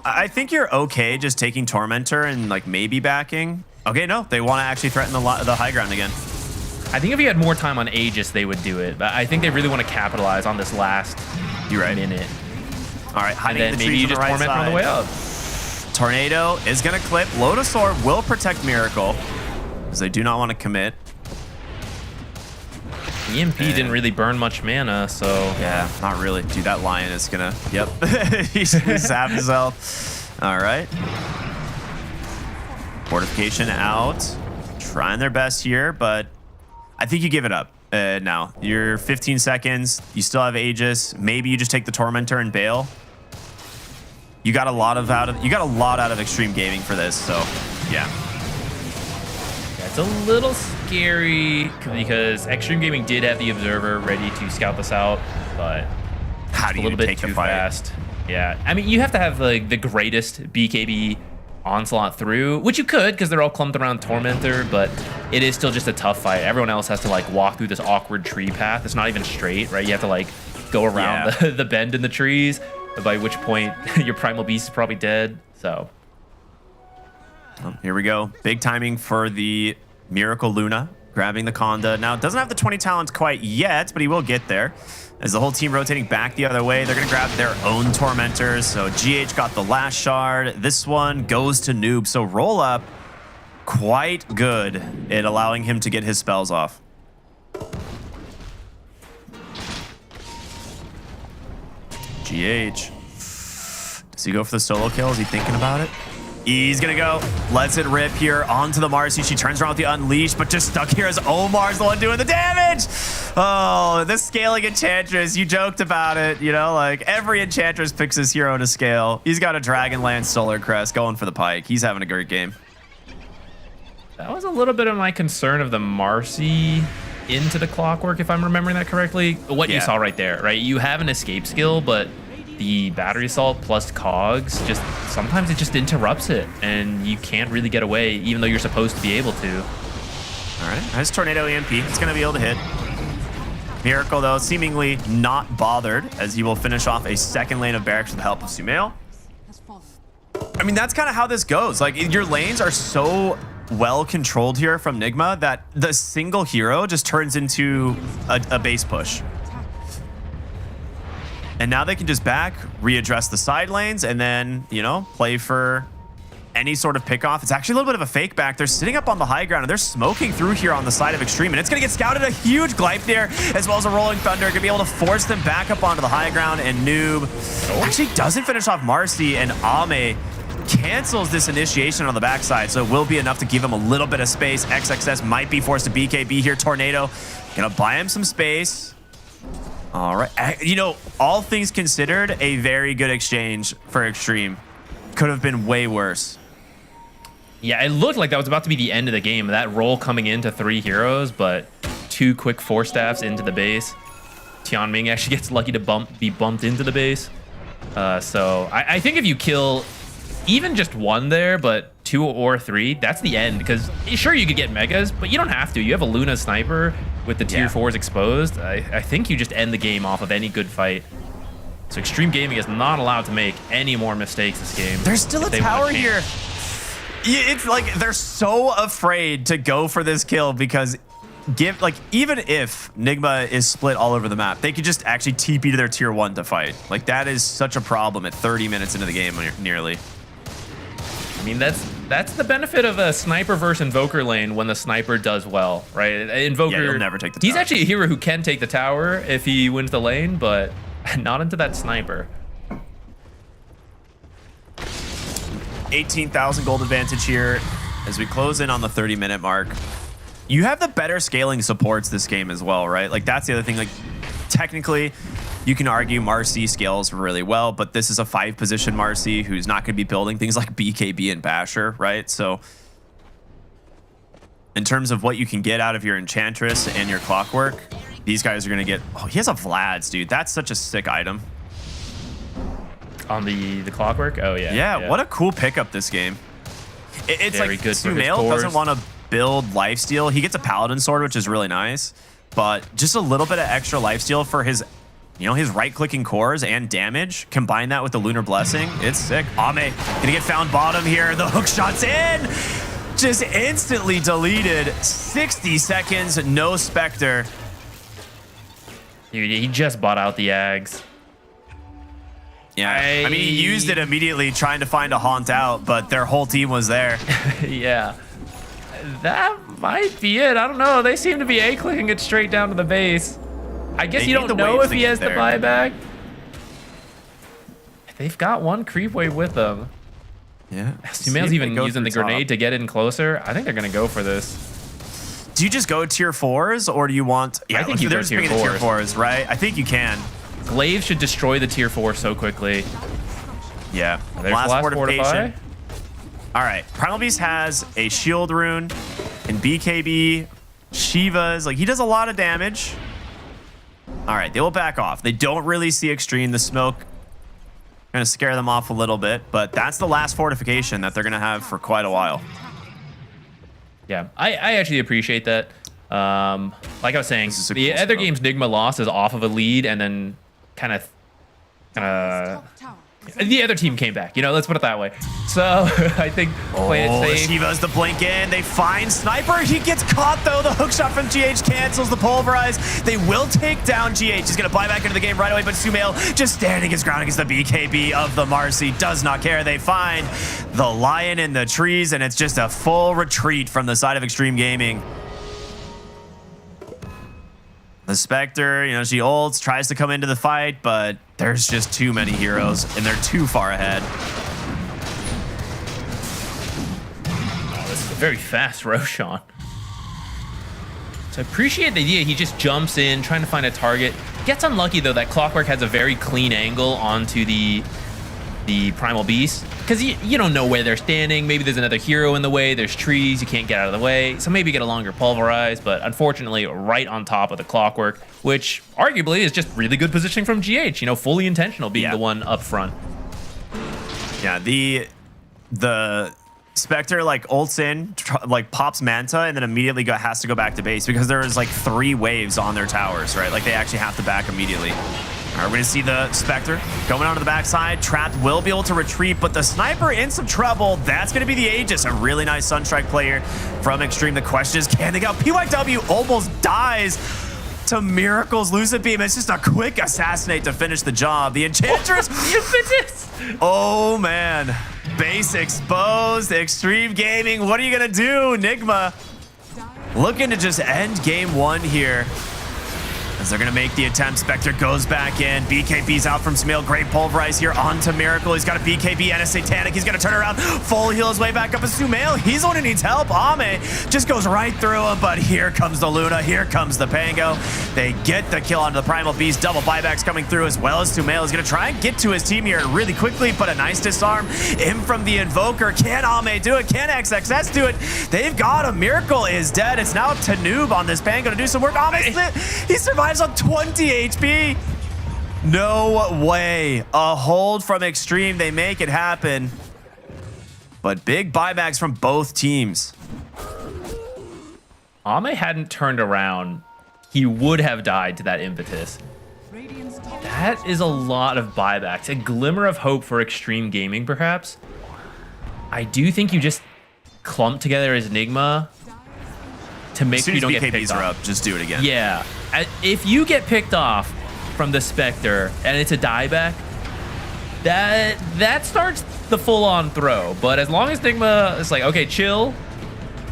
I think you're okay just taking Tormentor and like maybe backing. Okay, no, they want to actually threaten the high ground again. I think if you had more time on Aegis, they would do it, but I think they really want to capitalize on this last minute. All right, hiding and then the maybe you just right Torment on the way up. Tornado is going to clip. Lotusaur will protect Miracle because they do not want to commit. EMP didn't really burn much mana, so... Yeah, not really. Dude, that Lion is going to... Yep. He's zapped his health. All right. Fortification out. Trying their best here, but I think you give it up now. You're 15 seconds. You still have Aegis. Maybe you just take the Tormentor and bail. You got a lot out of Extreme Gaming for this, so yeah. It's a little scary because Extreme Gaming did have the Observer ready to scout this out, but how do you a little bit take too the fight? fast. Yeah, I mean, you have to have like the greatest BKB onslaught through, which you could because they're all clumped around Tormentor, but it is still just a tough fight. Everyone else has to like walk through this awkward tree path. It's not even straight, right? You have to like go around the bend in the trees, by which point your Primal Beast is probably dead. So here we go. Big timing for the Miracle Luna, grabbing the Conda. Now, it doesn't have the 20 talents quite yet, but he will get there. As the whole team rotating back the other way, they're going to grab their own Tormentors. So GH got the last shard. This one goes to Noob. So roll up, quite good at allowing him to get his spells off. GH. Does he go for the solo kill? Is he thinking about it? He's gonna go. Lets it rip here onto the Marcy. She turns around with the Unleash, but just stuck here as Omar's the one doing the damage. Oh, this scaling Enchantress. You joked about it. You know, like every Enchantress picks his hero to scale. He's got a Dragonlance Solar Crest going for the Pike. He's having a great game. that was a little bit of my concern of the Marcy into the Clockwork, if I'm remembering that correctly. What you saw right there, right? You have an escape skill, but the battery assault plus cogs just sometimes it just interrupts it and you can't really get away even though you're supposed to be able to. All right, nice Tornado EMP. It's gonna be able to hit. Miracle though seemingly not bothered as he will finish off a second lane of barracks with the help of Sumail. I mean, that's kind of how this goes. Like, your lanes are so well controlled here from Nigma that the single hero just turns into a base push. And now they can just back, readdress the side lanes, and then, you know, play for any sort of pick off. It's actually a little bit of a fake back. They're sitting up on the high ground, and they're smoking through here on the side of Extreme, and it's going to get scouted. A huge Gleipnir, as well as a Rolling Thunder, going to be able to force them back up onto the high ground, and Noob actually doesn't finish off Marcy, and Ame cancels this initiation on the backside, so it will be enough to give him a little bit of space. XXS might be forced to BKB here. Tornado going to buy him some space. All right. You know, all things considered, a very good exchange for Extreme. Could have been way worse. Yeah, it looked like that was about to be the end of the game. That roll coming into 3 heroes, but 2 quick 4-staffs into the base. Tianming actually gets lucky to be bumped into the base. So I think if you kill even just 1 there, but 2 or 3, that's the end. Because sure, you could get megas, but you don't have to. You have a Luna sniper with the tier 4s exposed. I think you just end the game off of any good fight. So Extreme Gaming is not allowed to make any more mistakes this game. There's still a tower here. It's like they're so afraid to go for this kill because even if Nigma is split all over the map, they could just actually TP to their tier 1 to fight. Like, that is such a problem at 30 minutes into the game nearly. I mean, that's the benefit of a sniper versus invoker lane when the sniper does well, right? Invoker, he'll never take the tower. He's actually a hero who can take the tower if he wins the lane, but not into that sniper. 18,000 gold advantage here as we close in on the 30-minute mark. You have the better scaling supports this game as well, right? Like, that's the other thing. Like, technically, you can argue Marcy scales really well, but this is a 5-position Marcy who's not going to be building things like BKB and Basher, right? So in terms of what you can get out of your Enchantress and your Clockwork, these guys are going to get... Oh, he has a Vlad's, dude. That's such a sick item. On the Clockwork? Oh, yeah. Yeah, what a cool pickup this game. It's very like good for his Sumail cores. doesn't want to build lifesteal. He gets a Paladin Sword, which is really nice, but just a little bit of extra lifesteal for his... You know, his right-clicking cores and damage. Combine that with the Lunar Blessing. It's sick. Ame gonna get found bottom here. The hook shot's in. Just instantly deleted. 60 seconds, no Spectre. Dude, he just bought out the Ags. Yeah, I mean, he used it immediately trying to find a haunt out, but their whole team was there. Yeah. That might be it. I don't know. They seem to be A-clicking it straight down to the base. I guess you don't know if he has the buyback. They've got one creep wave with them. Yeah. Sumail's even using the grenade to get in closer. I think they're going to go for this. Do you just go tier 4s or do you want... Yeah, I think you go tier 4s. Right? I think you can. Glaive should destroy the tier 4 so quickly. Yeah. There's last fortification. All right. Primal Beast has a shield rune. And BKB, Shiva's, like, he does a lot of damage. All right, they will back off. They don't really see Extreme. The smoke going to scare them off a little bit, but that's the last fortification that they're going to have for quite a while. Yeah, I actually appreciate that. Like I was saying, the cool other game's Nigma lost is off of a lead and then kind of the other team came back, you know, let's put it that way. So I think play it safe. Shiva's the blink in. They find Sniper. He gets caught though. The hook shot from GH cancels the pulverize. They will take down GH. He's going to buy back into the game right away, but Sumail just standing his ground against the BKB of the Marcy. Does not care. They find the lion in the trees, and it's just a full retreat from the side of Extreme Gaming. The Spectre, you know, she ults, tries to come into the fight, but there's just too many heroes, and they're too far ahead. Oh, this is a very fast Roshan. So I appreciate the idea. He just jumps in, trying to find a target. Gets unlucky, though, that Clockwork has a very clean angle onto the Primal Beast. Because you don't know where they're standing. Maybe there's another hero in the way. There's trees. You can't get out of the way. So maybe get a longer pulverize. But unfortunately, right on top of the Clockwork, which arguably is just really good positioning from GH. You know, fully intentional being the one up front. Yeah, the Spectre like ults in, like pops Manta, and then immediately has to go back to base because there is like 3 waves on their towers, right? Like they actually have to back immediately. All right, we're gonna see the Spectre going onto the backside. Trapped will be able to retreat, but the Sniper in some trouble. That's gonna be the Aegis. A really nice Sunstrike player from Extreme. The question is, can they go? PYW almost dies to Miracle's Lucid Beam. It's just a quick assassinate to finish the job. The Enchantress. Oh man, base exposed. Extreme Gaming. What are you gonna do, Nigma? Looking to just end game 1 here. As they're going to make the attempt, Spectre goes back in. BKB's out from Sumail. Great pulverize here onto Miracle. He's got a BKB and a Satanic. He's going to turn around, full heal his way back up as Sumail. He's the one who needs help. Ame just goes right through him, but here comes the Luna. Here comes the Pango. They get the kill onto the Primal Beast. Double buybacks coming through as well as Sumail is going to try and get to his team here really quickly, but a nice disarm in from the Invoker. Can Ame do it? Can XXS do it? They've got him. Miracle is dead. It's now up to Noob on this Pango to do some work. Ame, he survives on 20 HP. No way. A hold from Extreme. They make it happen. But big buybacks from both teams. Ame hadn't turned around, he would have died to that impetus. That is a lot of buybacks. A glimmer of hope for Extreme Gaming, perhaps. I do think you just clump together as Enigma to make sure you don't get picked off. Up, just do it again. Yeah. If you get picked off from the Spectre and it's a dieback, that starts the full-on throw. But as long as Enigma is like, okay, chill,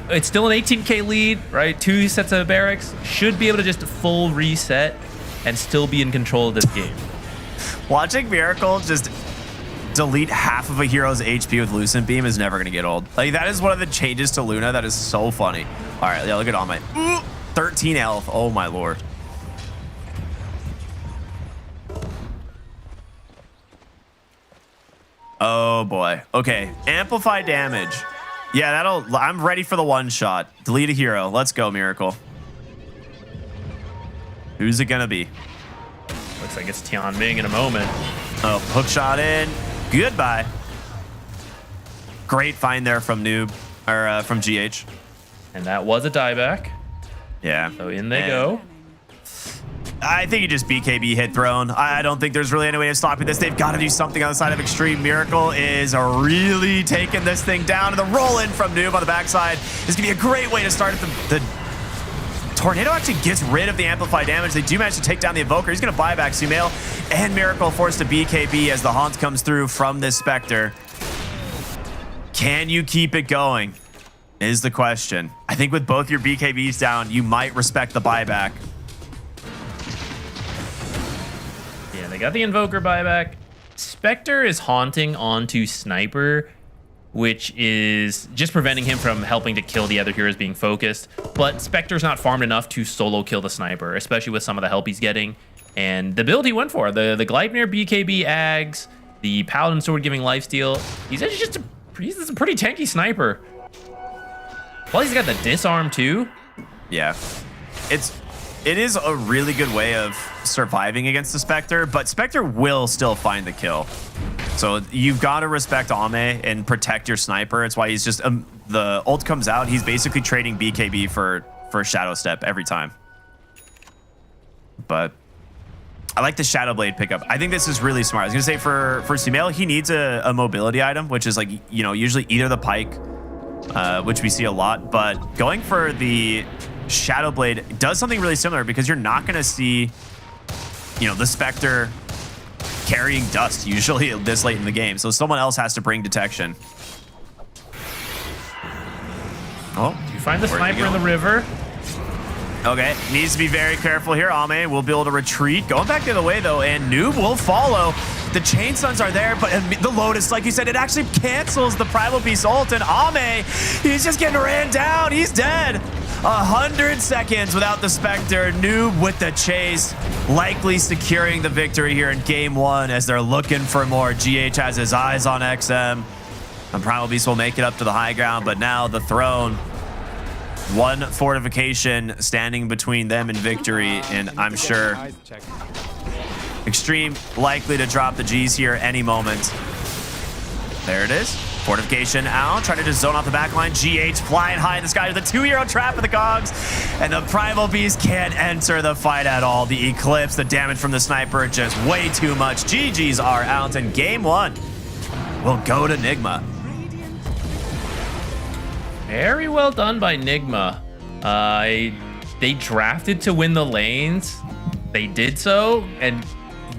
it's still an 18k lead, right? 2 sets of barracks, should be able to just full reset and still be in control of this game. Watching Miracle just delete half of a hero's HP with Lucent Beam is never going to get old. Like, that is one of the changes to Luna that is so funny. All right, yeah, look at all my 13 health. Oh my lord. Oh boy. Okay, amplify damage. Yeah, I'm ready for the one shot. Delete a hero. Let's go, Miracle. Who's it gonna be? Looks like it's Tian Ming in a moment. Oh, hook shot in. Goodbye. Great find there from Noob, or from GH. And that was a dieback. Yeah. So in they go. I think you just BKB hit throne. I don't think there's really any way of stopping this. They've got to do something on the side of Extreme. Miracle is really taking this thing down. And the roll in from Noob on the backside is going to be a great way to start. The Tornado actually gets rid of the amplified damage. They do manage to take down the Invoker. He's going to buy back Sumail. And Miracle forced to BKB as the Haunt comes through from this Spectre. Can you keep it going? Is the question. I think with both your BKBs down, you might respect the buyback. Yeah, they got the Invoker buyback. Spectre is haunting onto Sniper, which is just preventing him from helping to kill the other heroes being focused. But Spectre's not farmed enough to solo kill the Sniper, especially with some of the help he's getting. And the build he went for, the Gleipnir BKB Ags, the Paladin Sword giving lifesteal. He's actually just he's a pretty tanky Sniper. Well, he's got the disarm too. Yeah. It is a really good way of surviving against the Spectre, but Spectre will still find the kill. So you've got to respect Ame and protect your sniper. It's why he's just the ult comes out. He's basically trading BKB for Shadow Step every time. But I like the Shadow Blade pickup. I think this is really smart. I was gonna say for Sumail, he needs a mobility item, which is like, you know, usually either the Pike, which we see a lot, but going for the Shadow Blade does something really similar because you're not going to see, you know, the Spectre carrying dust usually this late in the game. So someone else has to bring detection. Oh, you find the sniper in the river. Okay, needs to be very careful here. Ame will be able to retreat. Going back the other way, though, and Noob will follow. The Chain Suns are there, but the Lotus, like you said, it actually cancels the Primal Beast ult, and Ame, he's just getting ran down. He's dead. 100 seconds without the Spectre. Noob with the chase, likely securing the victory here in game 1 as they're looking for more. GH has his eyes on XM. And Primal Beast will make it up to the high ground, but now the throne. One fortification standing between them and victory, and I'm sure Extreme likely to drop the G's here any moment. There it is. Fortification out, trying to just zone off the back line. GH flying high in the sky with a 2-hero trap of the cogs, and the Primal Beast can't enter the fight at all. The Eclipse, the damage from the sniper, just way too much. GG's are out, and game 1 will go to Nigma. Very well done by Nigma. They drafted to win the lanes. They did so and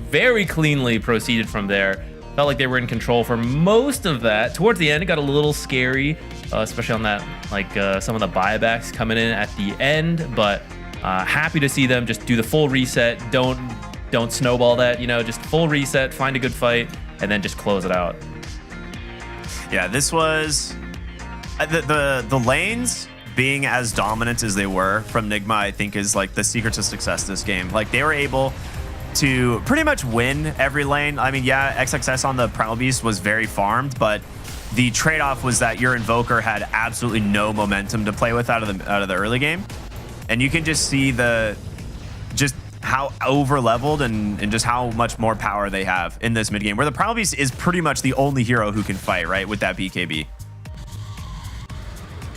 very cleanly proceeded from there. Felt like they were in control for most of that. Towards the end, it got a little scary, especially on that, like some of the buybacks coming in at the end. But happy to see them just do the full reset. Don't snowball that, you know, just full reset, find a good fight, and then just close it out. Yeah, this was the lanes being as dominant as they were from Nigma, I think is like the secret to success this game. Like they were able to pretty much win every lane. I mean, yeah, XXS on the Primal Beast was very farmed, but the trade-off was that your Invoker had absolutely no momentum to play with out of the early game. And you can just see just how over-leveled and just how much more power they have in this mid game, where the Primal Beast is pretty much the only hero who can fight, right, with that BKB.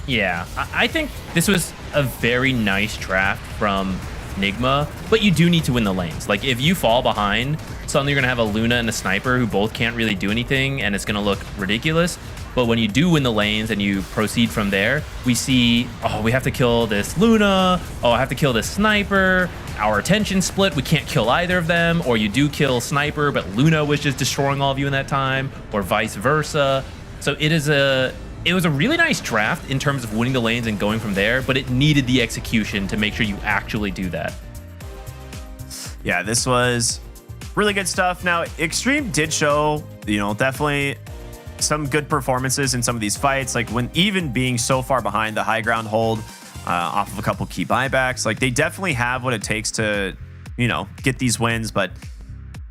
Yeah, I think this was a very nice draft from Nigma, but you do need to win the lanes. Like, if you fall behind, suddenly you're going to have a Luna and a Sniper who both can't really do anything, and it's going to look ridiculous. But when you do win the lanes and you proceed from there, we see, oh, we have to kill this Luna. Oh, I have to kill this Sniper. Our attention split. We can't kill either of them. Or you do kill Sniper, but Luna was just destroying all of you in that time, or vice versa. So it was a really nice draft in terms of winning the lanes and going from there, but it needed the execution to make sure you actually do that. Yeah, this was really good stuff. Now, Extreme did show, you know, definitely some good performances in some of these fights, like when even being so far behind the high ground hold off of a couple key buybacks. Like they definitely have what it takes to, you know, get these wins, but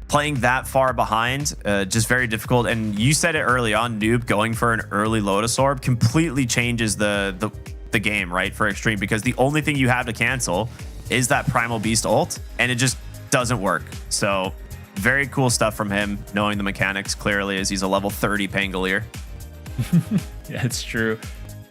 playing that far behind, just very difficult. And you said it early on, Noob going for an early Lotus Orb completely changes the game, right, for Extreme, because the only thing you have to cancel is that Primal Beast ult, and it just doesn't work. So very cool stuff from him, knowing the mechanics clearly, as he's a level 30 Pangolier. Yeah, it's true.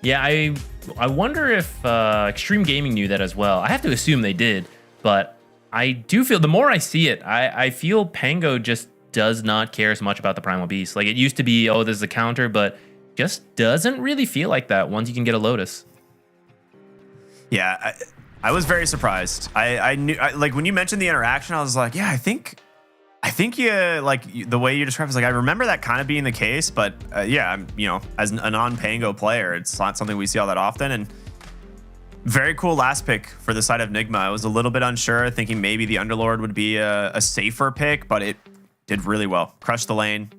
Yeah, I wonder if Extreme Gaming knew that as well. I have to assume they did, but I do feel, the more I see it, I feel Pango just does not care as much about the Primal Beast. Like, it used to be, oh, this is a counter, but just doesn't really feel like that once you can get a Lotus. Yeah, I was very surprised. I knew, like, when you mentioned the interaction, I was like, yeah, I think you, like, the way you described it, is like, I remember that kind of being the case, but yeah, I'm, you know, as a non-Pango player, it's not something we see all that often. And very cool last pick for the side of Nigma. I was a little bit unsure, thinking maybe the Underlord would be a safer pick, but it did really well. Crushed the lane.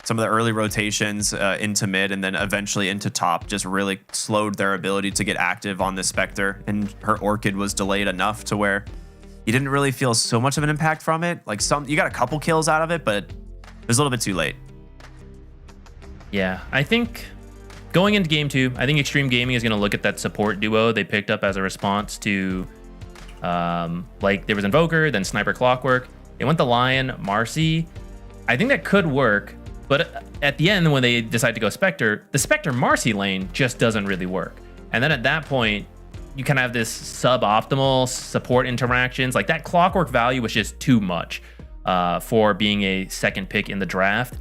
Some of the early rotations into mid and then eventually into top just really slowed their ability to get active on the Spectre. And her Orchid was delayed enough to where you didn't really feel so much of an impact from it. Like, you got a couple kills out of it, but it was a little bit too late. Yeah, I think going into game 2, I think Extreme Gaming is going to look at that support duo they picked up as a response to, like, there was Invoker, then Sniper Clockwork. They went the Lion, Marcy. I think that could work, but at the end, when they decide to go Spectre, the Spectre Marcy lane just doesn't really work. And then at that point, you kind of have this suboptimal support interactions. Like, that Clockwork value was just too much for being a second pick in the draft.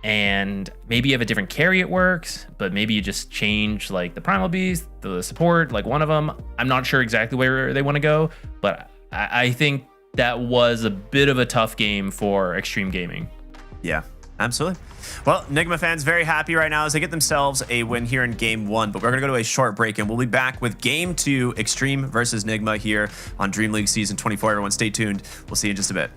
And maybe you have a different carry, it works, but maybe you just change like the Primal Beast, the support, like one of them. I'm not sure exactly where they want to go, but I think that was a bit of a tough game for Extreme Gaming. Yeah, absolutely. Well, Nigma fans very happy right now as they get themselves a win here in game 1, but we're going to go to a short break and we'll be back with game 2, Extreme versus Nigma here on Dream League Season 24. Everyone stay tuned. We'll see you in just a bit.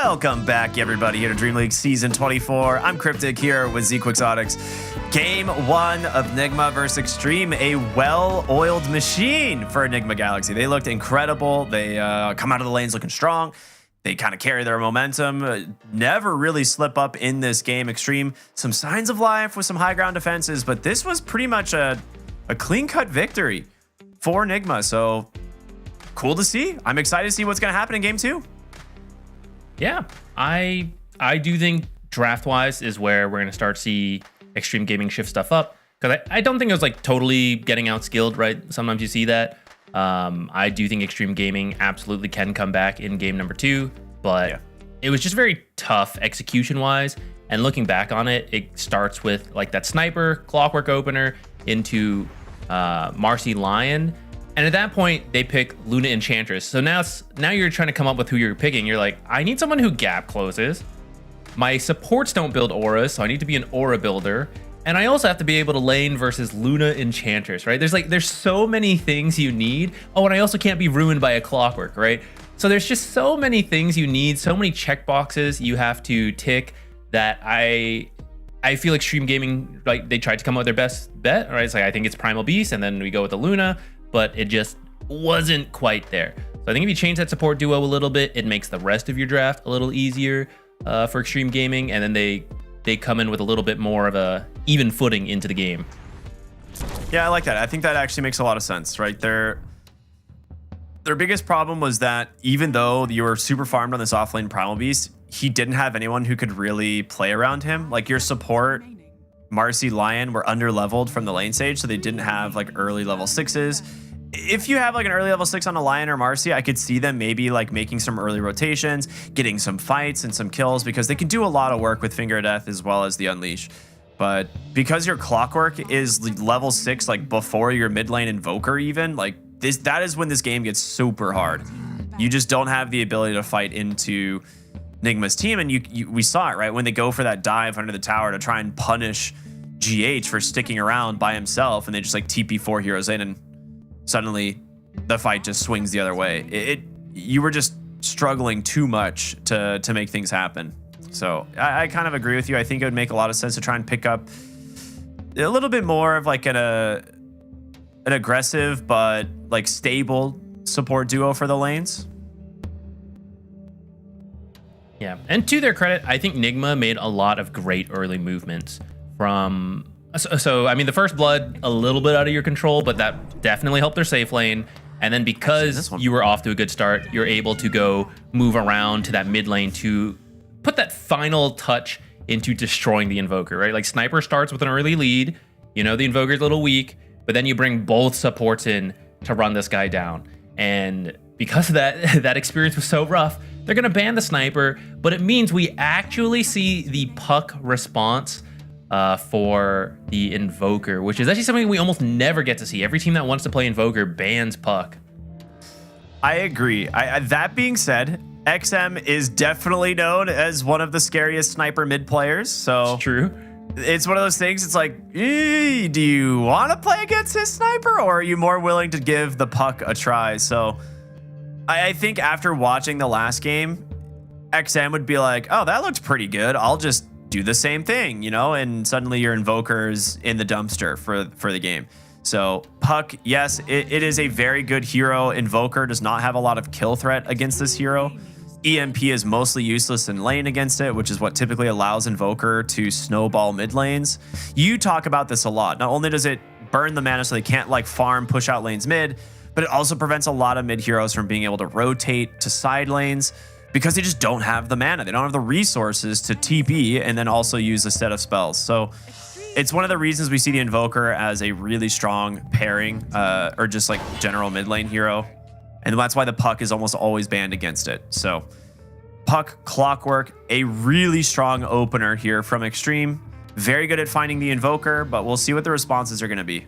Welcome back, everybody, here to Dream League Season 24. I'm Cryptic here with Quixotics. Game 1 of Nigma versus Extreme, a well-oiled machine for Enigma Galaxy. They looked incredible. They come out of the lanes looking strong. They kind of carry their momentum, never really slip up in this game. Extreme, some signs of life with some high ground defenses, but this was pretty much a clean-cut victory for Nigma. So cool to see. I'm excited to see what's going to happen in Game 2. Yeah, I do think draft-wise is where we're going to start to see Extreme Gaming shift stuff up. Because I don't think it was like totally getting outskilled, right? Sometimes you see that. I do think Extreme Gaming absolutely can come back in game number 2, but it was just very tough execution-wise. And looking back on it, it starts with like that sniper, clockwork opener into Marcy Lion. And at that point, they pick Luna Enchantress. So now you're trying to come up with who you're picking. You're like, I need someone who gap closes. My supports don't build auras, so I need to be an aura builder. And I also have to be able to lane versus Luna Enchantress, right? There's so many things you need. Oh, and I also can't be ruined by a clockwork, right? So there's just so many things you need, so many checkboxes you have to tick that I feel Extreme Gaming, like they tried to come up with their best bet, right? It's like, I think it's Primal Beast, and then we go with the Luna, but it just wasn't quite there. So I think if you change that support duo a little bit, it makes the rest of your draft a little easier for Extreme Gaming, and then they come in with a little bit more of a even footing into the game. Yeah, I like that. I think that actually makes a lot of sense, right? Their biggest problem was that even though you were super farmed on this offlane Primal Beast, he didn't have anyone who could really play around him. Like your support, Marcy, Lion were under-leveled from the lane stage, so they didn't have like early level 6s. If you have like an early level 6 on a Lion or Marcy, I could see them maybe like making some early rotations, getting some fights and some kills, because they can do a lot of work with Finger of Death as well as the Unleash. But because your Clockwork is level 6 like before your mid lane Invoker even, like that is when this game gets super hard. You just don't have the ability to fight into Nigma's team, and we saw it, right? When they go for that dive under the tower to try and punish GH for sticking around by himself, and they just like TP4 heroes in, and suddenly the fight just swings the other way. You were just struggling too much to make things happen. So I kind of agree with you. I think it would make a lot of sense to try and pick up a little bit more of like an aggressive but like stable support duo for the lanes. Yeah, and to their credit, I think Nigma made a lot of great early movements from... So, I mean, the first blood, a little bit out of your control, but that definitely helped their safe lane. And then because you were off to a good start, you're able to go move around to that mid lane to put that final touch into destroying the Invoker, right? Like Sniper starts with an early lead, you know the Invoker's a little weak, but then you bring both supports in to run this guy down. And because of that, that experience was so rough, they're gonna ban the Sniper, but it means we actually see the Puck response for the Invoker, which is actually something we almost never get to see. Every team that wants to play Invoker bans Puck. I agree. That being said, XM is definitely known as one of the scariest sniper mid players. So it's true. It's one of those things. It's like, do you want to play against his sniper, or are you more willing to give the Puck a try? So I think after watching the last game, XM would be like, oh, that looked pretty good. I'll just do the same thing, you know, and suddenly your Invoker's in the dumpster for the game. So Puck, yes, it is a very good hero. Invoker does not have a lot of kill threat against this hero. EMP is mostly useless in lane against it, which is what typically allows Invoker to snowball mid lanes. You talk about this a lot. Not only does it burn the mana so they can't like farm push out lanes mid, but it also prevents a lot of mid heroes from being able to rotate to side lanes, because they just don't have the mana. They don't have the resources to TP and then also use a set of spells. So it's one of the reasons we see the Invoker as a really strong pairing or just like general mid lane hero. And that's why the Puck is almost always banned against it. So Puck, Clockwork, a really strong opener here from Extreme. Very good at finding the Invoker, but we'll see what the responses are going to be.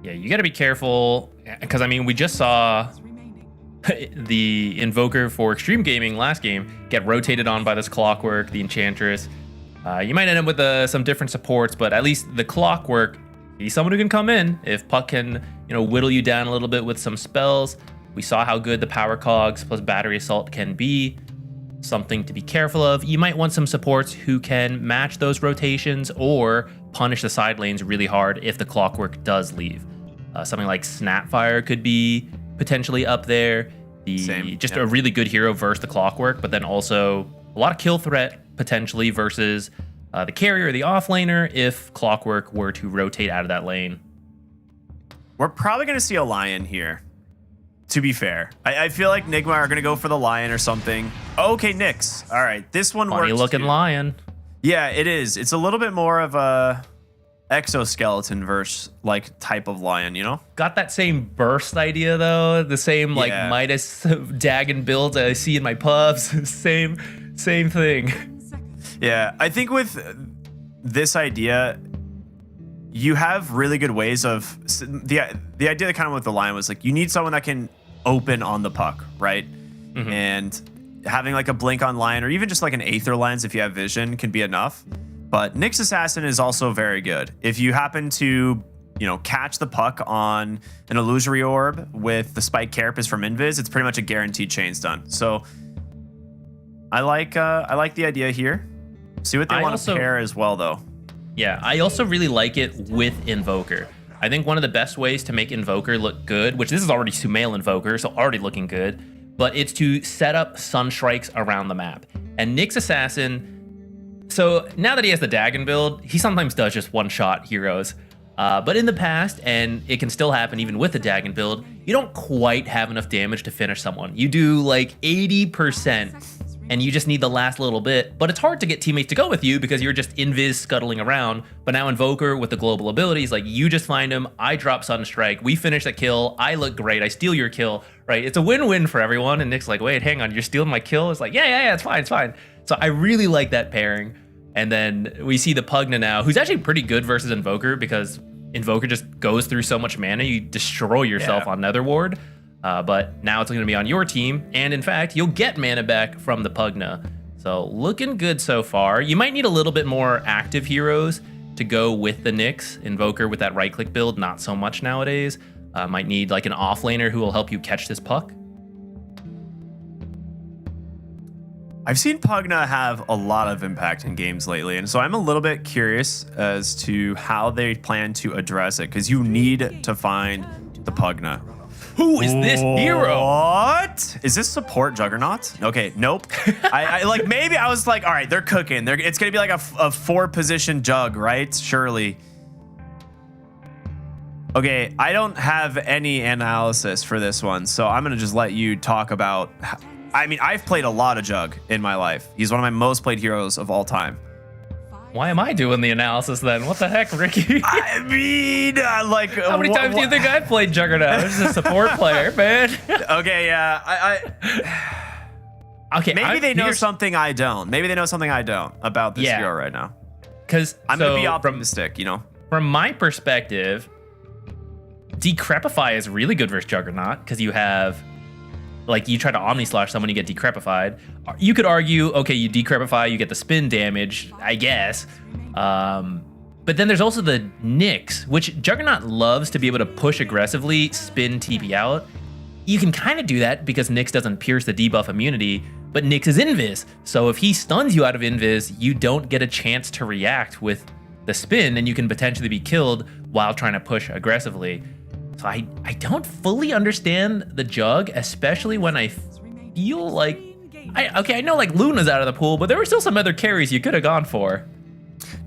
Yeah, you got to be careful, because I mean, we just saw the Invoker for Extreme Gaming last game get rotated on by this Clockwork, the Enchantress. You might end up with some different supports, but at least the Clockwork, he's someone who can come in if Puck can, you know, whittle you down a little bit with some spells. We saw how good the power cogs plus battery assault can be. Something to be careful of. You might want some supports who can match those rotations or punish the side lanes really hard if the Clockwork does leave. Something like Snapfire could be potentially up there. A really good hero versus the Clockwork, but then also a lot of kill threat potentially versus the carrier or the offlaner if Clockwork were to rotate out of that lane. We're probably going to see a Lion here, to be fair. I feel like Nigma are going to go for the Lion or something. Okay, Nyx. All right, this one works. Funny looking too. Lion. Yeah, it is. It's a little bit more of a exoskeleton verse like type of Lion, you know? Got that same burst idea though, the same like Midas Dagon build I see in my pubs. same thing. Yeah, I think with this idea, you have really good ways of the idea that kind of with the Lion was like you need someone that can open on the puck, right? And having like a blink on Lion or even just like an Aether lens if you have vision can be enough. But Nyx Assassin is also very good. If you happen to, catch the puck on an illusory orb with the spike carapace from Invis, it's pretty much a guaranteed chain stun. So I like the idea here. See what they want to pair as well, though. Yeah, I also really like it with Invoker. I think one of the best ways to make Invoker look good, which this is already Sumail Invoker, so already looking good, but it's to set up Sunstrikes around the map. And Nyx Assassin, so now that he has the Dagon build, he sometimes does just one-shot heroes. But in the past, and it can still happen even with the Dagon build, you don't quite have enough damage to finish someone. You do like 80%, and you just need the last little bit. But it's hard to get teammates to go with you because you're just invis scuttling around. But now Invoker with the global abilities, like you just find him, I drop Sunstrike, we finish the kill, I look great, I steal your kill, right? It's a win-win for everyone. And Nick's like, wait, hang on, you're stealing my kill? It's like, yeah, it's fine. So I really like that pairing. And then we see the Pugna now, who's actually pretty good versus Invoker because Invoker just goes through so much mana, you destroy yourself on Nether Ward. But now it's going to be on your team. And in fact, you'll get mana back from the Pugna. So looking good so far. You might need a little bit more active heroes to go with the Nyx. Invoker with that right-click build, not so much nowadays. Might need like an offlaner who will help you catch this puck. I've seen Pugna have a lot of impact in games lately, and so I'm a little bit curious as to how they plan to address it, because you need to find the Pugna. Who is this hero? What? Is this support Juggernaut? Okay, nope. I like, maybe I was like, all right, they're cooking. It's going to be like a 4-position jug, right? Surely. Okay, I don't have any analysis for this one, so I'm going to just let you talk about... I mean, I've played a lot of Jug in my life. He's one of my most played heroes of all time. Why am I doing the analysis then? What the heck, Ricky? I mean, like... How many times do you think I've played Juggernaut? I'm just a support player, man. Okay, yeah. Okay, maybe they know something I don't. Maybe they know something I don't about this hero right now. Because I'm going to be optimistic, From my perspective, Decrepify is really good versus Juggernaut because you have... Like, you try to Omni-Slash someone, you get Decrepified. You could argue, okay, you Decrepify, you get the spin damage, I guess. But then there's also the Nyx, which Juggernaut loves to be able to push aggressively, spin TP out. You can kind of do that because Nyx doesn't pierce the debuff immunity, but Nyx is Invis. So if he stuns you out of Invis, you don't get a chance to react with the spin, and you can potentially be killed while trying to push aggressively. So I don't fully understand the Jug, especially when I feel like... I know like Luna's out of the pool, but there were still some other carries you could have gone for.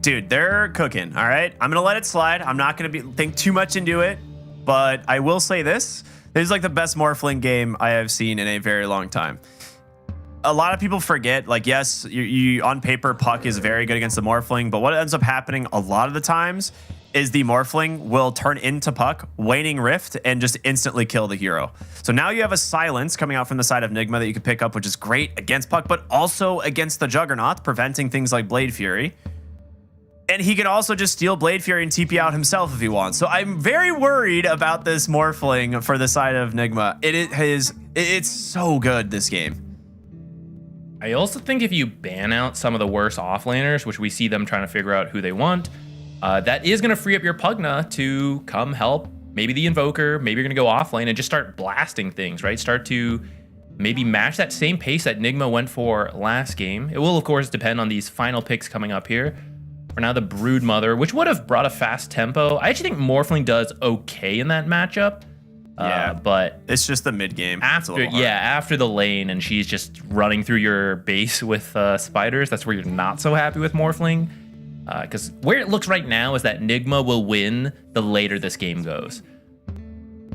Dude, they're cooking, all right? I'm going to let it slide. I'm not going to think too much into it, but I will say this. This is like the best Morphling game I have seen in a very long time. A lot of people forget, like, yes, you on paper, Puck is very good against the Morphling, but what ends up happening a lot of the times is the Morphling will turn into Puck, Waning Rift, and just instantly kill the hero. So now you have a silence coming out from the side of Nigma that you can pick up, which is great against Puck, but also against the Juggernaut, preventing things like Blade Fury. And he can also just steal Blade Fury and TP out himself if he wants. So I'm very worried about this Morphling for the side of Nigma. It's so good, this game. I also think if you ban out some of the worst offlaners, which we see them trying to figure out who they want, that is going to free up your Pugna to come help maybe the Invoker, maybe you're going to go off lane and just start blasting things, right? Start to maybe match that same pace that Nigma went for last game. It will, of course, depend on these final picks coming up here. For now, the Broodmother, which would have brought a fast tempo. I actually think Morphling does okay in that matchup. Yeah, but it's just the mid game. After the lane, and she's just running through your base with spiders. That's where you're not so happy with Morphling. Because where it looks right now is that Nigma will win the later this game goes.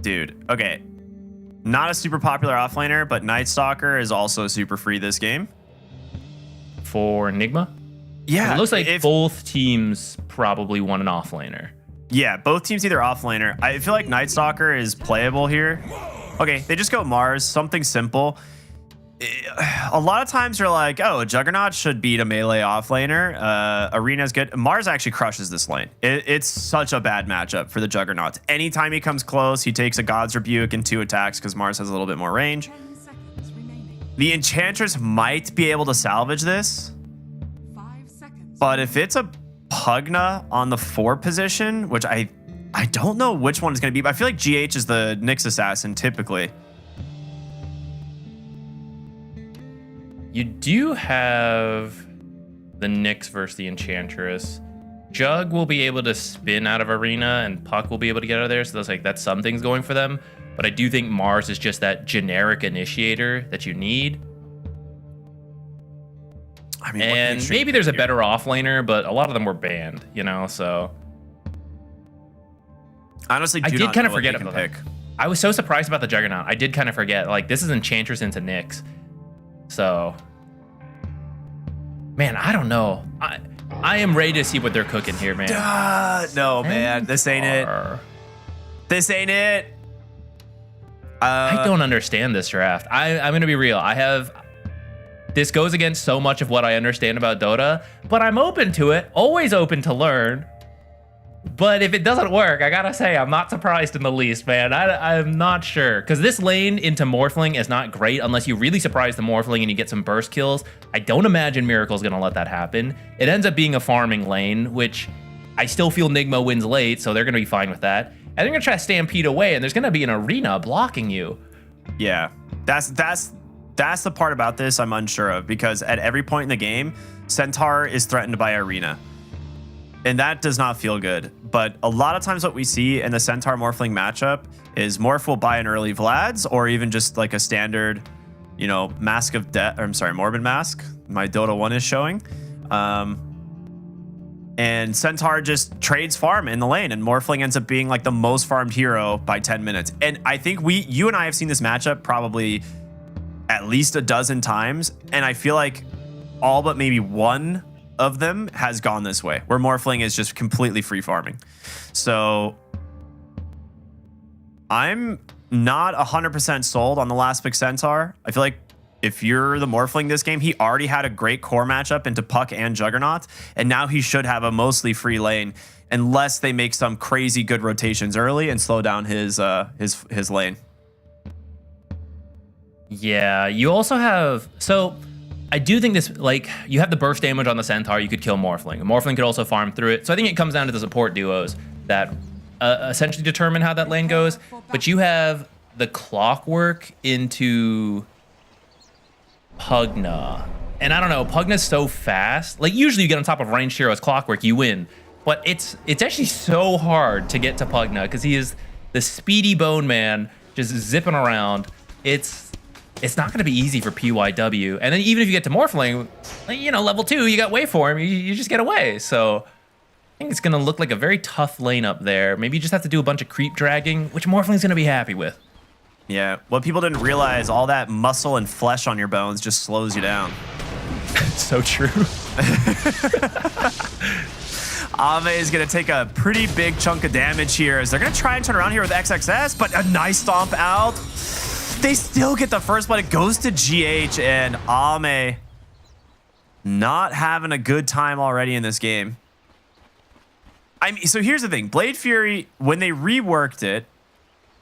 Dude, okay. Not a super popular offlaner, but Night Stalker is also super free this game. For Nigma? Yeah. It looks like both teams probably want an offlaner. Yeah, both teams either offlaner. I feel like Night Stalker is playable here. Okay, they just go Mars, something simple. A lot of times you're like, oh, Juggernaut should beat a melee offlaner. Arena's good. Mars actually crushes this lane. It's such a bad matchup for the Juggernaut. Anytime he comes close, he takes a God's Rebuke and 2 attacks because Mars has a little bit more range. The Enchantress might be able to salvage this. But if it's a Pugna on the 4 position, which I don't know which one is going to be, but I feel like GH is the Nyx assassin typically. You do have the Nyx versus the Enchantress. Jug will be able to spin out of Arena, and Puck will be able to get out of there, so that's some things going for them. But I do think Mars is just that generic initiator that you need. I mean, and maybe there's a better offlaner, but a lot of them were banned, you know, so. Honestly, I did kind of forget about that. I was so surprised about the Juggernaut. I did kind of forget. Like, this is Enchantress into Nyx. So, man, I don't know. I am ready to see what they're cooking here, man. No, man, this ain't it. This ain't it. I don't understand this draft. I'm going to be real. This goes against so much of what I understand about Dota, but I'm open to it. Always open to learn. But if it doesn't work, I gotta say, I'm not surprised in the least, man. I'm not sure. Because this lane into Morphling is not great unless you really surprise the Morphling and you get some burst kills. I don't imagine Miracle's gonna let that happen. It ends up being a farming lane, which I still feel Nigma wins late, so they're gonna be fine with that. And they're gonna try to stampede away, and there's gonna be an Arena blocking you. Yeah, that's the part about this I'm unsure of, because at every point in the game, Centaur is threatened by Arena. And that does not feel good. But a lot of times what we see in the Centaur Morphling matchup is Morph will buy an early Vlad's, or even just like a standard, you know, Mask of Death, or I'm sorry, Morbid Mask. My Dota 1 is showing. And Centaur just trades farm in the lane, and Morphling ends up being like the most farmed hero by 10 minutes. And I think you and I have seen this matchup probably at least a dozen times, and I feel like all but maybe one of them has gone this way, where Morphling is just completely free farming. So I'm not 100% sold on the last pick Centaur. I feel like if you're the Morphling this game, he already had a great core matchup into Puck and Juggernaut, and now he should have a mostly free lane, unless they make some crazy good rotations early and slow down his lane. Yeah, you also have... So I do think this, like, you have the burst damage on the Centaur, you could kill Morphling. Morphling could also farm through it. So I think it comes down to the support duos that essentially determine how that lane goes. But you have the Clockwork into Pugna. And I don't know, Pugna's so fast. Like, usually you get on top of ranged heroes, Clockwork, you win. But it's actually so hard to get to Pugna because he is the speedy bone man just zipping around. It's not going to be easy for PYW. And then even if you get to Morphling, you know, level 2, you got Waveform, you just get away. So I think it's going to look like a very tough lane up there. Maybe you just have to do a bunch of creep dragging, which Morphling's going to be happy with. Yeah, what people didn't realize, all that muscle and flesh on your bones just slows you down. So true. Ave is going to take a pretty big chunk of damage here as they're going to try and turn around here with XXS, but a nice stomp out. They still get the first blood. It goes to GH, and Ame not having a good time already in this game. I mean, so here's the thing. Blade Fury, when they reworked it,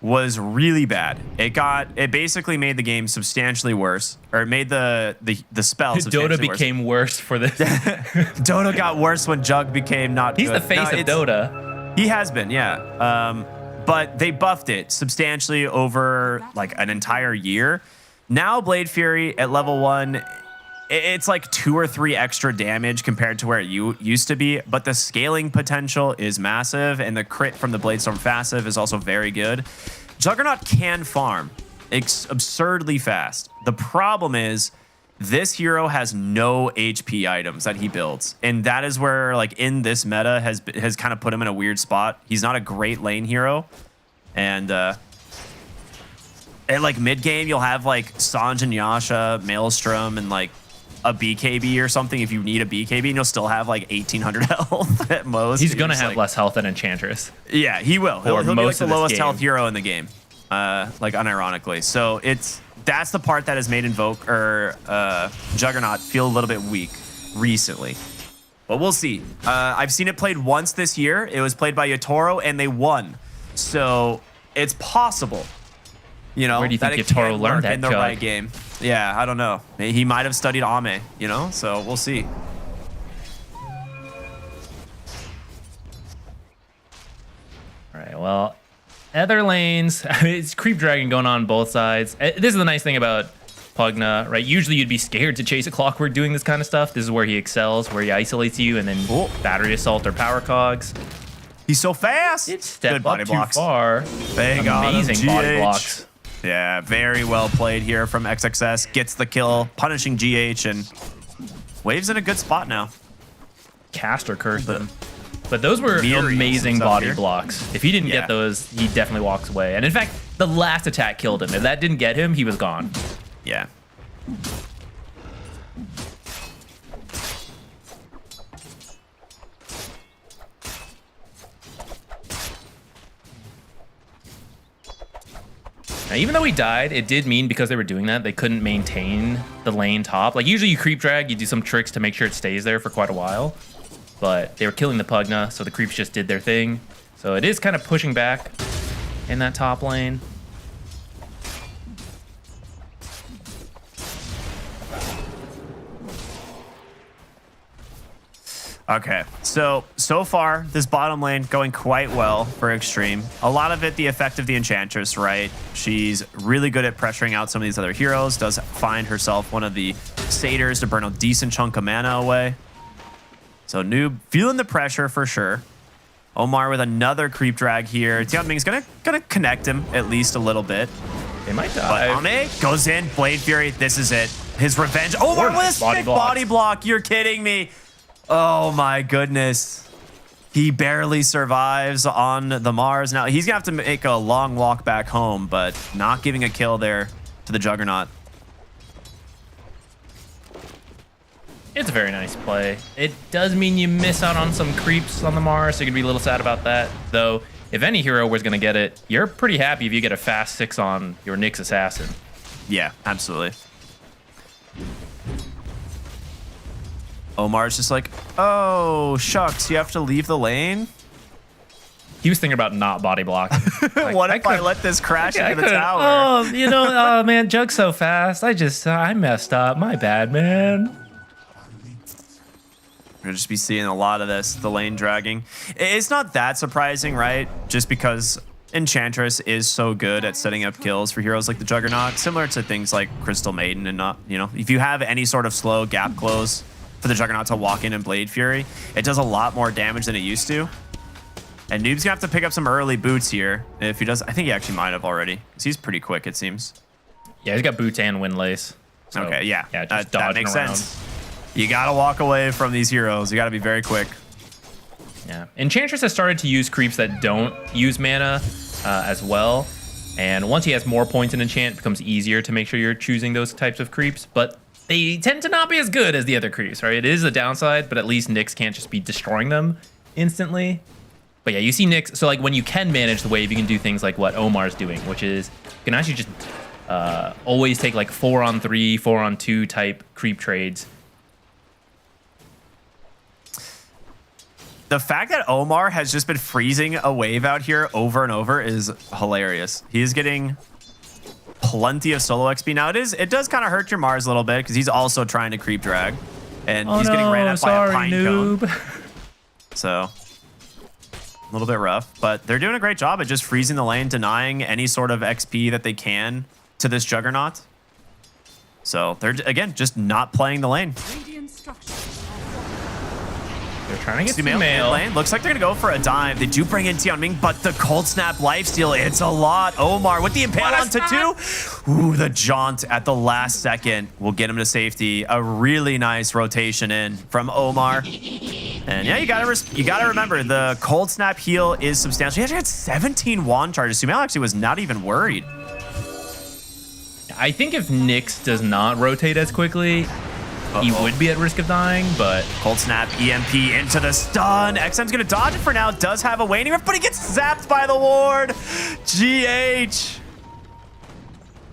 was really bad. It basically made the game substantially worse, or it made the spell Dota became worse for this. Dota got worse when Jug became not He's good. the face of Dota. He has been, yeah. but they buffed it substantially over like an entire year. Now Blade Fury at level 1, it's like 2 or 3 extra damage compared to where it used to be, but the scaling potential is massive, and the crit from the Bladestorm passive is also very good. Juggernaut can farm absurdly fast. The problem is this hero has no HP items that he builds, and that is where, like, in this meta has kind of put him in a weird spot. He's not a great lane hero, and at like mid game you'll have like Sanj and Yasha, Maelstrom, and like a BKB or something if you need a BKB, and you'll still have like 1800 health at most. He's gonna have less health than Enchantress. Yeah, he will. He'll be like the lowest health hero hero in the game, like unironically. So that's the part that has made Invoke or Juggernaut feel a little bit weak recently. But we'll see. I've seen it played once this year. It was played by Yatoro, and they won. So it's possible. You know, where do you think that Yatoro learned that in the right game? Yeah, I don't know. He might have studied Ame, you know? So we'll see. All right, well, other lanes, I mean, it's creep dragon going on both sides. This is the nice thing about Pugna, right? Usually you'd be scared to chase a Clockwork doing this kind of stuff. This is where he excels, where he isolates you, and then battery assault or power cogs. He's so fast. It's stepped Good body up blocks. too far. Amazing body blocks. Yeah, very well played here from XXS. Gets the kill, punishing GH, and Wave's in a good spot now. Caster cursed them. But those were amazing body blocks. If he didn't get those, he definitely walks away. And in fact, the last attack killed him. If that didn't get him, he was gone. Yeah. Now, even though he died, it did mean because they were doing that, they couldn't maintain the lane top. Like, usually you creep drag, you do some tricks to make sure it stays there for quite a while. But they were killing the Pugna, so the creeps just did their thing. So it is kind of pushing back in that top lane. Okay, so far, this bottom lane going quite well for Extreme. A lot of it, the effect of the Enchantress, right? She's really good at pressuring out some of these other heroes, does find herself one of the satyrs to burn a decent chunk of mana away. So Noob feeling the pressure for sure. Omar with another creep drag here. Tianming's gonna connect him at least a little bit. They might die. But Ame goes in, Blade Fury, this is it. His revenge. Omar with a sick body block, you're kidding me. Oh my goodness. He barely survives on the Mars. Now, he's gonna have to make a long walk back home, but not giving a kill there to the Juggernaut. It's a very nice play. It does mean you miss out on some creeps on the Mars, so you could be a little sad about that. Though, if any hero was gonna get it, you're pretty happy if you get a fast 6 on your Nyx Assassin. Yeah, absolutely. Omar's just like, oh, shucks, you have to leave the lane? He was thinking about not body blocking. Like, what if I let this crash into the tower? Oh, you know, oh man, Jug's so fast. I messed up. My bad, man. We're gonna just be seeing a lot of this, the lane dragging. It's not that surprising, right? Just because Enchantress is so good at setting up kills for heroes like the Juggernaut, similar to things like Crystal Maiden and not, you know, if you have any sort of slow gap close for the Juggernaut to walk in and Blade Fury, it does a lot more damage than it used to. And Noob's gonna have to pick up some early boots here. If he does, I think he actually might have already, because he's pretty quick, it seems. Yeah, he's got boots and windlace. So, okay, yeah, just that makes around. sense. You gotta walk away from these heroes. You gotta be very quick. Yeah, Enchantress has started to use creeps that don't use mana as well. And once he has more points in enchant, it becomes easier to make sure you're choosing those types of creeps. But they tend to not be as good as the other creeps, right? It is a downside, but at least Nyx can't just be destroying them instantly. But yeah, you see Nyx, so like when you can manage the wave, you can do things like what Omar's doing, which is you can actually just always take like 4-on-3, 4-on-2 type creep trades. The fact that Omar has just been freezing a wave out here over and over is hilarious. He is getting plenty of solo XP. Now it does kind of hurt your Mars a little bit because he's also trying to creep drag. And he's getting ran up by a pine cone. So A little bit rough, but they're doing a great job at just freezing the lane, denying any sort of XP that they can to this Juggernaut. So they're, again, just not playing the lane. They're trying to get Sumail Sumail. lane. Looks like they're going to go for a dive. They do bring in Tianming, but the Cold Snap lifesteal, it's a lot. Omar with the impale onto 2. Ooh, the jaunt at the last second will get him to safety. A really nice rotation in from Omar. And yeah, you gotta remember, the Cold Snap heal is substantial. He actually had 17 wand charges. Sumail actually was not even worried. I think if Nyx does not rotate as quickly, he would be at risk of dying, but... Cold Snap, EMP into the stun. XM's gonna dodge it for now. Does have a waning rift, but he gets zapped by the ward. GH.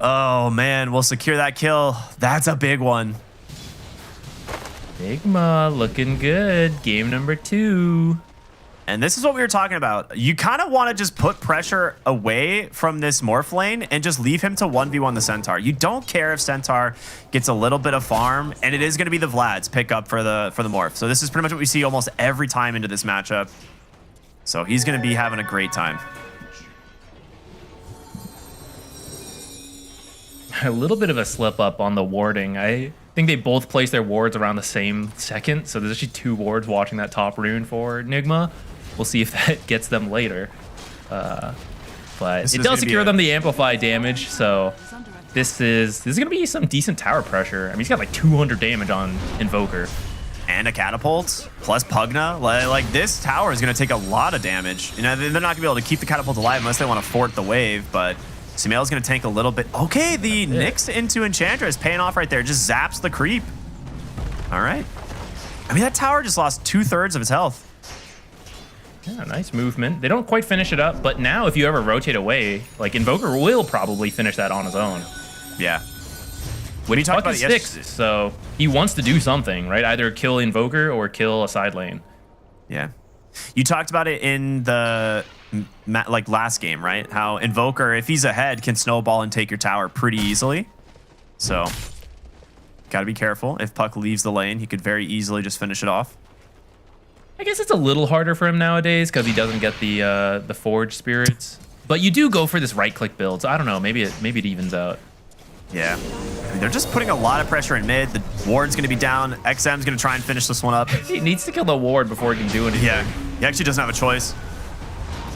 Oh, man. We'll secure that kill. That's a big one. Nigma looking good. Game number 2. And this is what we were talking about. You kind of want to just put pressure away from this Morph lane and just leave him to 1v1 the Centaur. You don't care if Centaur gets a little bit of farm, and it is going to be the Vlad's pick up for the Morph. So this is pretty much what we see almost every time into this matchup. So he's going to be having a great time. A little bit of a slip up on the warding. I think they both placed their wards around the same second. So there's actually 2 wards watching that top rune for Nigma. We'll see if that gets them later. But it does secure them the amplify damage. So this is going to be some decent tower pressure. I mean, he's got like 200 damage on Invoker. And a catapult plus Pugna. Like this tower is going to take a lot of damage. You know, they're not going to be able to keep the catapult alive unless they want to fort the wave. But Sumail's going to tank a little bit. Okay, the Nyx into Enchantress paying off right there. Just zaps the creep. All right. I mean, that tower just lost 2/3 of its health. Yeah, nice movement. They don't quite finish it up, but now if you ever rotate away, like Invoker will probably finish that on his own. Yeah. When he talked about it 6, so he wants to do something, right? Either kill Invoker or kill a side lane. Yeah. You talked about it in the like last game, right? How Invoker, if he's ahead, can snowball and take your tower pretty easily. So, gotta be careful. If Puck leaves the lane, he could very easily just finish it off. I guess it's a little harder for him nowadays because he doesn't get the Forge Spirits. But you do go for this right-click build. So I don't know. Maybe it evens out. Yeah. I mean, they're just putting a lot of pressure in mid. The ward's going to be down. XM's going to try and finish this one up. He needs to kill the ward before he can do anything. Yeah. He actually doesn't have a choice.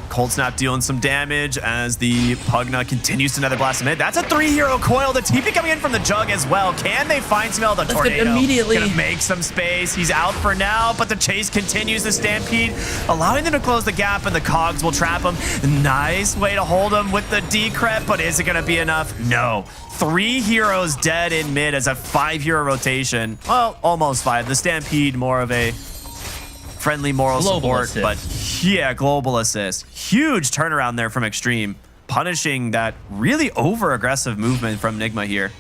Cold Snap dealing some damage as the Pugna continues to nether blast in mid. That's a 3-hero coil. The TP coming in from the Jug as well. Can they find Sumail? The Tornado immediately gonna make some space. He's out for now, but the chase continues. The Stampede allowing them to close the gap, and the Cogs will trap him. Nice way to hold him with the Decrep, but is it gonna be enough? No. 3 heroes dead in mid as a 5-hero rotation. Well, almost 5. The Stampede more of a friendly moral global support, but yeah, global assist. Huge turnaround there from Extreme, punishing that really over-aggressive movement from Nigma here.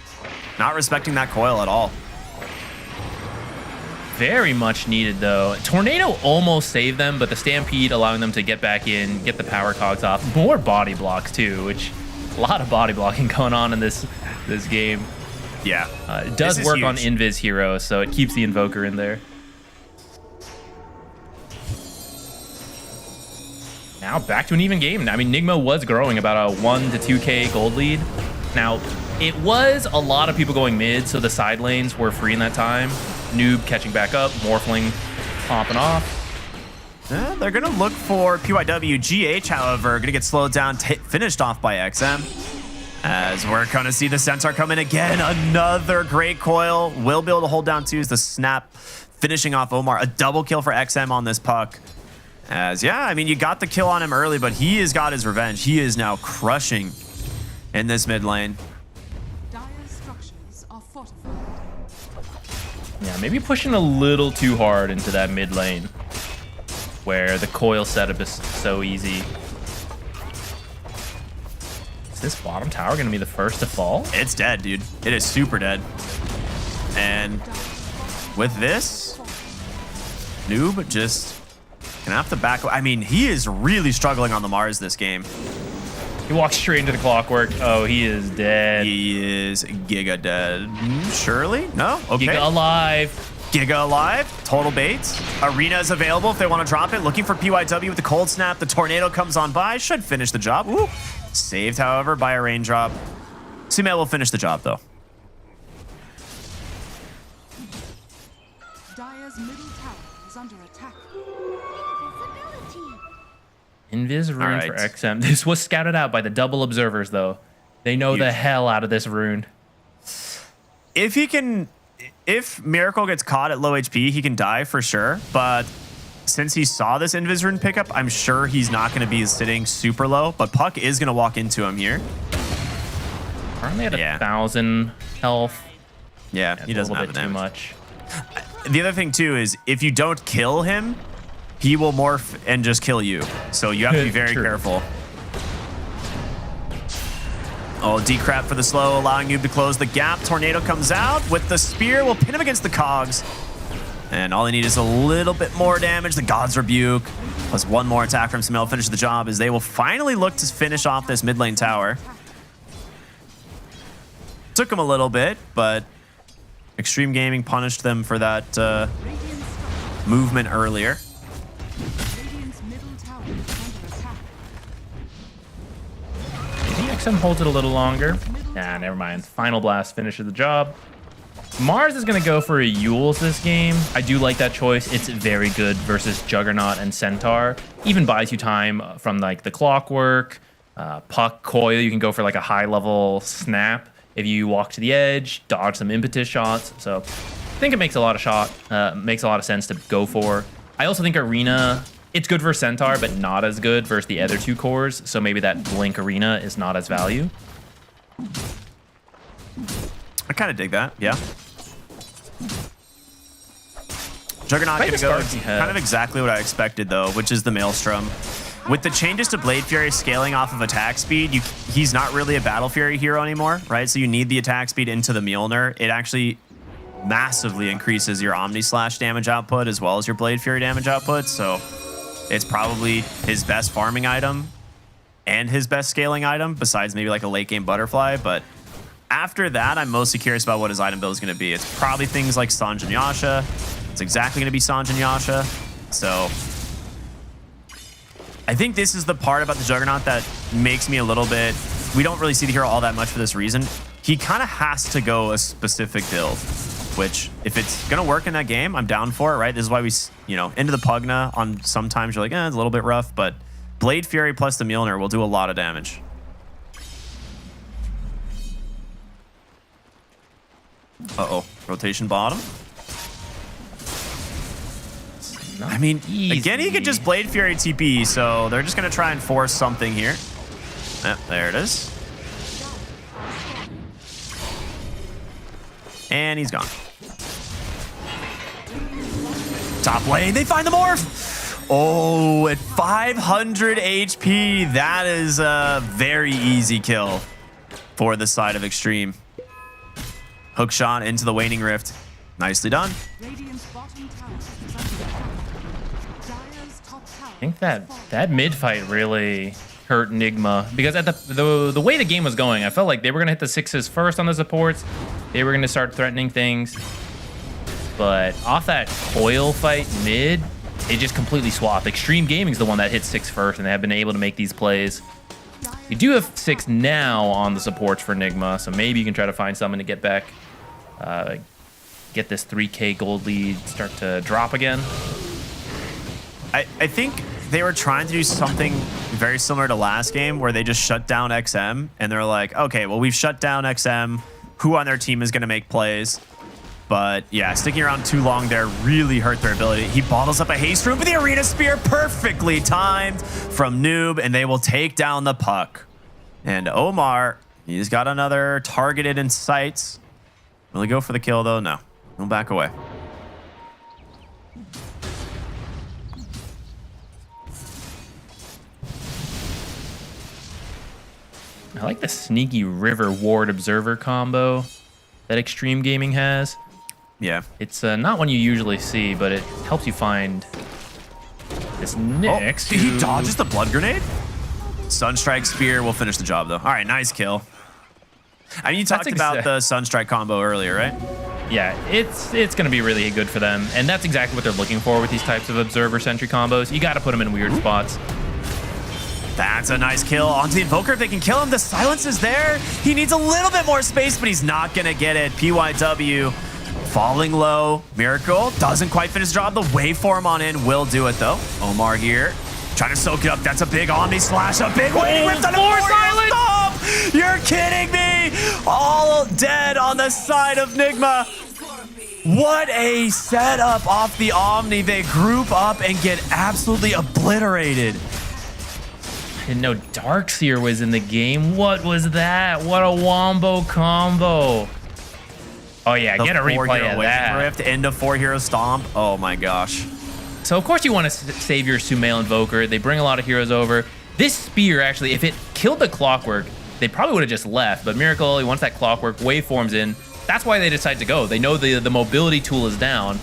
Not respecting that coil at all. Very much needed, though. Tornado almost saved them, but the Stampede allowing them to get back in, get the power cogs off. More body blocks, too, which a lot of body blocking going on in this game. Yeah. It does work on Invis heroes, so it keeps the Invoker in there. Now back to an even game. I mean, Nigma was growing about a 1 to 2k gold lead. Now, it was a lot of people going mid, so the side lanes were free in that time. Noob catching back up, Morphling popping off. They're going to look for PYW. GH, however, going to get slowed down, finished off by XM. As we're going to see the Centaur come in again. Another great coil. Will be able to hold down 2 as the snap finishing off Omar. A double kill for XM on this Puck. As, yeah, I mean, you got the kill on him early, but he has got his revenge. He is now crushing in this mid lane. Dire structures are fortified. Yeah, maybe pushing a little too hard into that mid lane where the coil setup is so easy. Is this bottom tower going to be the first to fall? It's dead, dude. It is super dead. And with this, Noob just gonna have to back. I mean, he is really struggling on the Mars this game. He walks straight into the clockwork. Oh, he is dead. He is giga dead. Surely? No? Okay. Giga alive. Giga alive. Total baits. Arena is available if they want to drop it. Looking for PYW with the cold snap. The tornado comes on by. Should finish the job. Ooh. Saved, however, by a raindrop. Sumail will finish the job, though. Dire's middle tower is under attack. Invis rune All for right. XM. This was scouted out by the double observers, though. They know the hell out of this rune. If he can... If Miracle gets caught at low HP, he can die for sure. But since he saw this Invis rune pickup, I'm sure he's not going to be sitting super low. But Puck is going to walk into him here. Currently at 1,000 health. Yeah, he doesn't a have little bit too much. The other thing, too, is if you don't kill him, he will morph and just kill you. So you have to be very careful. Oh, decrap for the slow, allowing Noob to close the gap. Tornado comes out with the spear. Will pin him against the cogs. And all they need is a little bit more damage. The God's Rebuke plus one more attack from Sumail finishes the job as they will finally look to finish off this mid lane tower. Took him a little bit, but Extreme Gaming punished them for that movement earlier. Maybe XM holds it a little longer. Nah, never mind. Final Blast finishes the job. Mars is going to go for a Yules this game. I do like that choice. It's very good versus Juggernaut and Centaur. Even buys you time from like the Clockwork, Puck, Coil. You can go for like a high level snap if you walk to the edge, dodge some impetus shots. So I think it makes a lot of sense to go for. I also think Arena, it's good for Centaur, but not as good versus the other two cores. So maybe that Blink Arena is not as value. I kind of dig that, yeah. Juggernaut gonna go kind of exactly what I expected though, which is the Maelstrom. With the changes to Blade Fury scaling off of attack speed, he's not really a Battle Fury hero anymore, right? So you need the attack speed into the Mjolnir. It actually massively increases your Omni Slash damage output as well as your Blade Fury damage output. So it's probably his best farming item and his best scaling item, besides maybe like a late game Butterfly. But after that, I'm mostly curious about what his item build is going to be. It's probably things like Sange and Yasha. It's exactly going to be Sange and Yasha. So I think this is the part about the Juggernaut that makes me a little bit... We don't really see the hero all that much for this reason. He kind of has to go a specific build, which if it's going to work in that game, I'm down for it, right? This is why we, into the Pugna on sometimes you're like, it's a little bit rough, but Blade Fury plus the Mjolnir will do a lot of damage. Uh-oh. Rotation bottom. I mean, again, he could just Blade Fury TP, so they're just going to try and force something here. Yep, there it is. And he's gone. Top lane, they find the morph! Oh, at 500 HP, that is a very easy kill for the side of Extreme. Hook shot into the Waning Rift. Nicely done. I think that mid fight really hurt Nigma because at the way the game was going, I felt like they were gonna hit the 6s first on the supports. They were gonna start threatening things, but off that Coil fight mid, it just completely swapped. Extreme Gaming's the one that hit 6 first, and they have been able to make these plays. You do have 6 now on the supports for Nigma, so maybe you can try to find someone to get back, get this 3K gold lead start to drop again. I think they were trying to do something very similar to last game where they just shut down XM and they're like, okay, well, we've shut down XM. Who on their team is going to make plays? But yeah, sticking around too long there really hurt their ability. He bottles up a haste room, but the Arena Spear perfectly timed from Noob, and they will take down the Puck. And Omar, he's got another targeted in sights. Will he go for the kill though? No, he'll back away. I like the sneaky River Ward Observer combo that Extreme Gaming has. Yeah. It's not one you usually see, but it helps you find this Nyx. Oh, he dodges the Blood Grenade? Sunstrike Spear will finish the job, though. All right, nice kill. I mean, you talked about the Sunstrike combo earlier, right? Yeah, it's going to be really good for them. And that's exactly what they're looking for with these types of observer sentry combos. You got to put them in weird spots. That's a nice kill onto the Invoker. If they can kill him, the silence is there. He needs a little bit more space, but he's not going to get it. PYW falling low. Miracle doesn't quite finish the job. The waveform on in will do it, though. Omar here trying to soak it up. That's a big Omni Slash, a big Waning Rift on a more silence. Stop! You're kidding me. All dead on the side of Nigma. What a setup off the Omni. They group up and get absolutely obliterated. I didn't know Darkseer was in the game. What was that? What a wombo combo. Oh yeah, get a replay of that. Rift into 4-hero stomp. Oh my gosh. So of course you want to save your Sumail Invoker. They bring a lot of heroes over. This spear, actually, if it killed the Clockwork, they probably would have just left. But Miracle, he wants that Clockwork, waveforms in. That's why they decide to go. They know the mobility tool is down.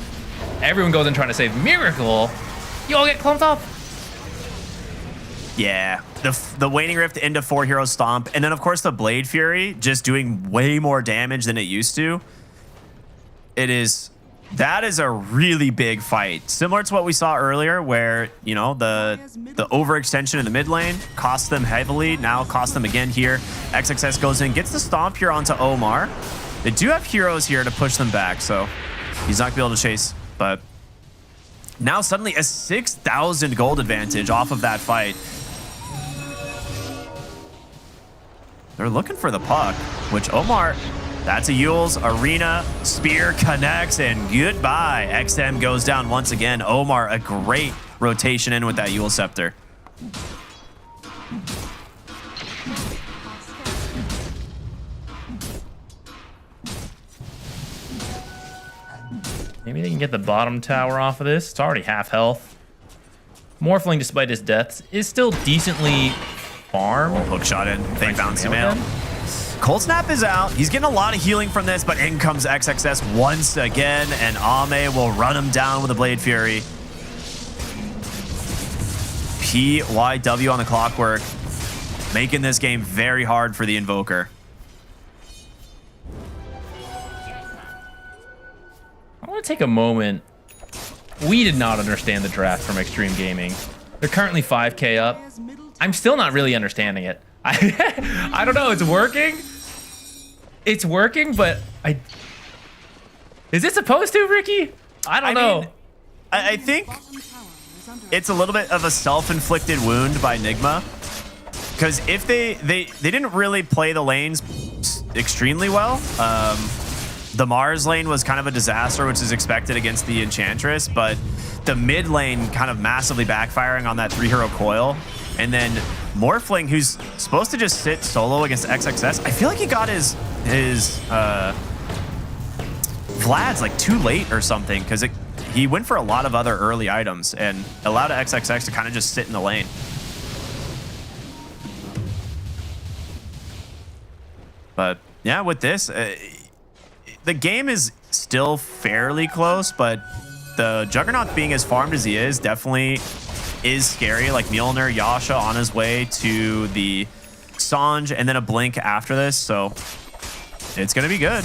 Everyone goes in trying to save Miracle. You all get clumped up. Yeah, the Waning Rift into 4-hero stomp, and then of course the Blade Fury just doing way more damage than it used to. That is a really big fight, similar to what we saw earlier, where you know the overextension in the mid lane cost them heavily. Now cost them again here. XXS goes in, gets the stomp here onto Omar. They do have heroes here to push them back, so he's not gonna be able to chase, but now suddenly a 6,000 gold advantage off of that fight. They're looking for the puck, which Omar, that's a Yule's Arena, Spear connects, and goodbye. XM goes down once again. Omar, a great rotation in with that Yule Scepter. Maybe they can get the bottom tower off of this. It's already half health. Morphling, despite his deaths, is still decently farm. Hook shot in. They found Sumail. Cold Snap is out. He's getting a lot of healing from this, but in comes XXS once again, and Ame will run him down with a Blade Fury. PYW on the Clockwork, making this game very hard for the Invoker. I want to take a moment. We did not understand the draft from Extreme Gaming. They're currently 5K up. I'm still not really understanding it. I don't know. It's working. It's working, but is it supposed to, Ricky? I don't know. I think it's a little bit of a self-inflicted wound by Nigma, because if they didn't really play the lanes extremely well. The Mars lane was kind of a disaster, which is expected against the Enchantress, but the mid lane kind of massively backfiring on that 3-hero coil. And then Morphling, who's supposed to just sit solo against XXS, I feel like he got his Vlad's like too late or something, because he went for a lot of other early items and allowed XXX to kind of just sit in the lane. But yeah, with this, the game is still fairly close, but the Juggernaut being as farmed as he is definitely is scary. Like Mjolnir, Yasha on his way to the Sange, and then a Blink after this, so it's going to be good.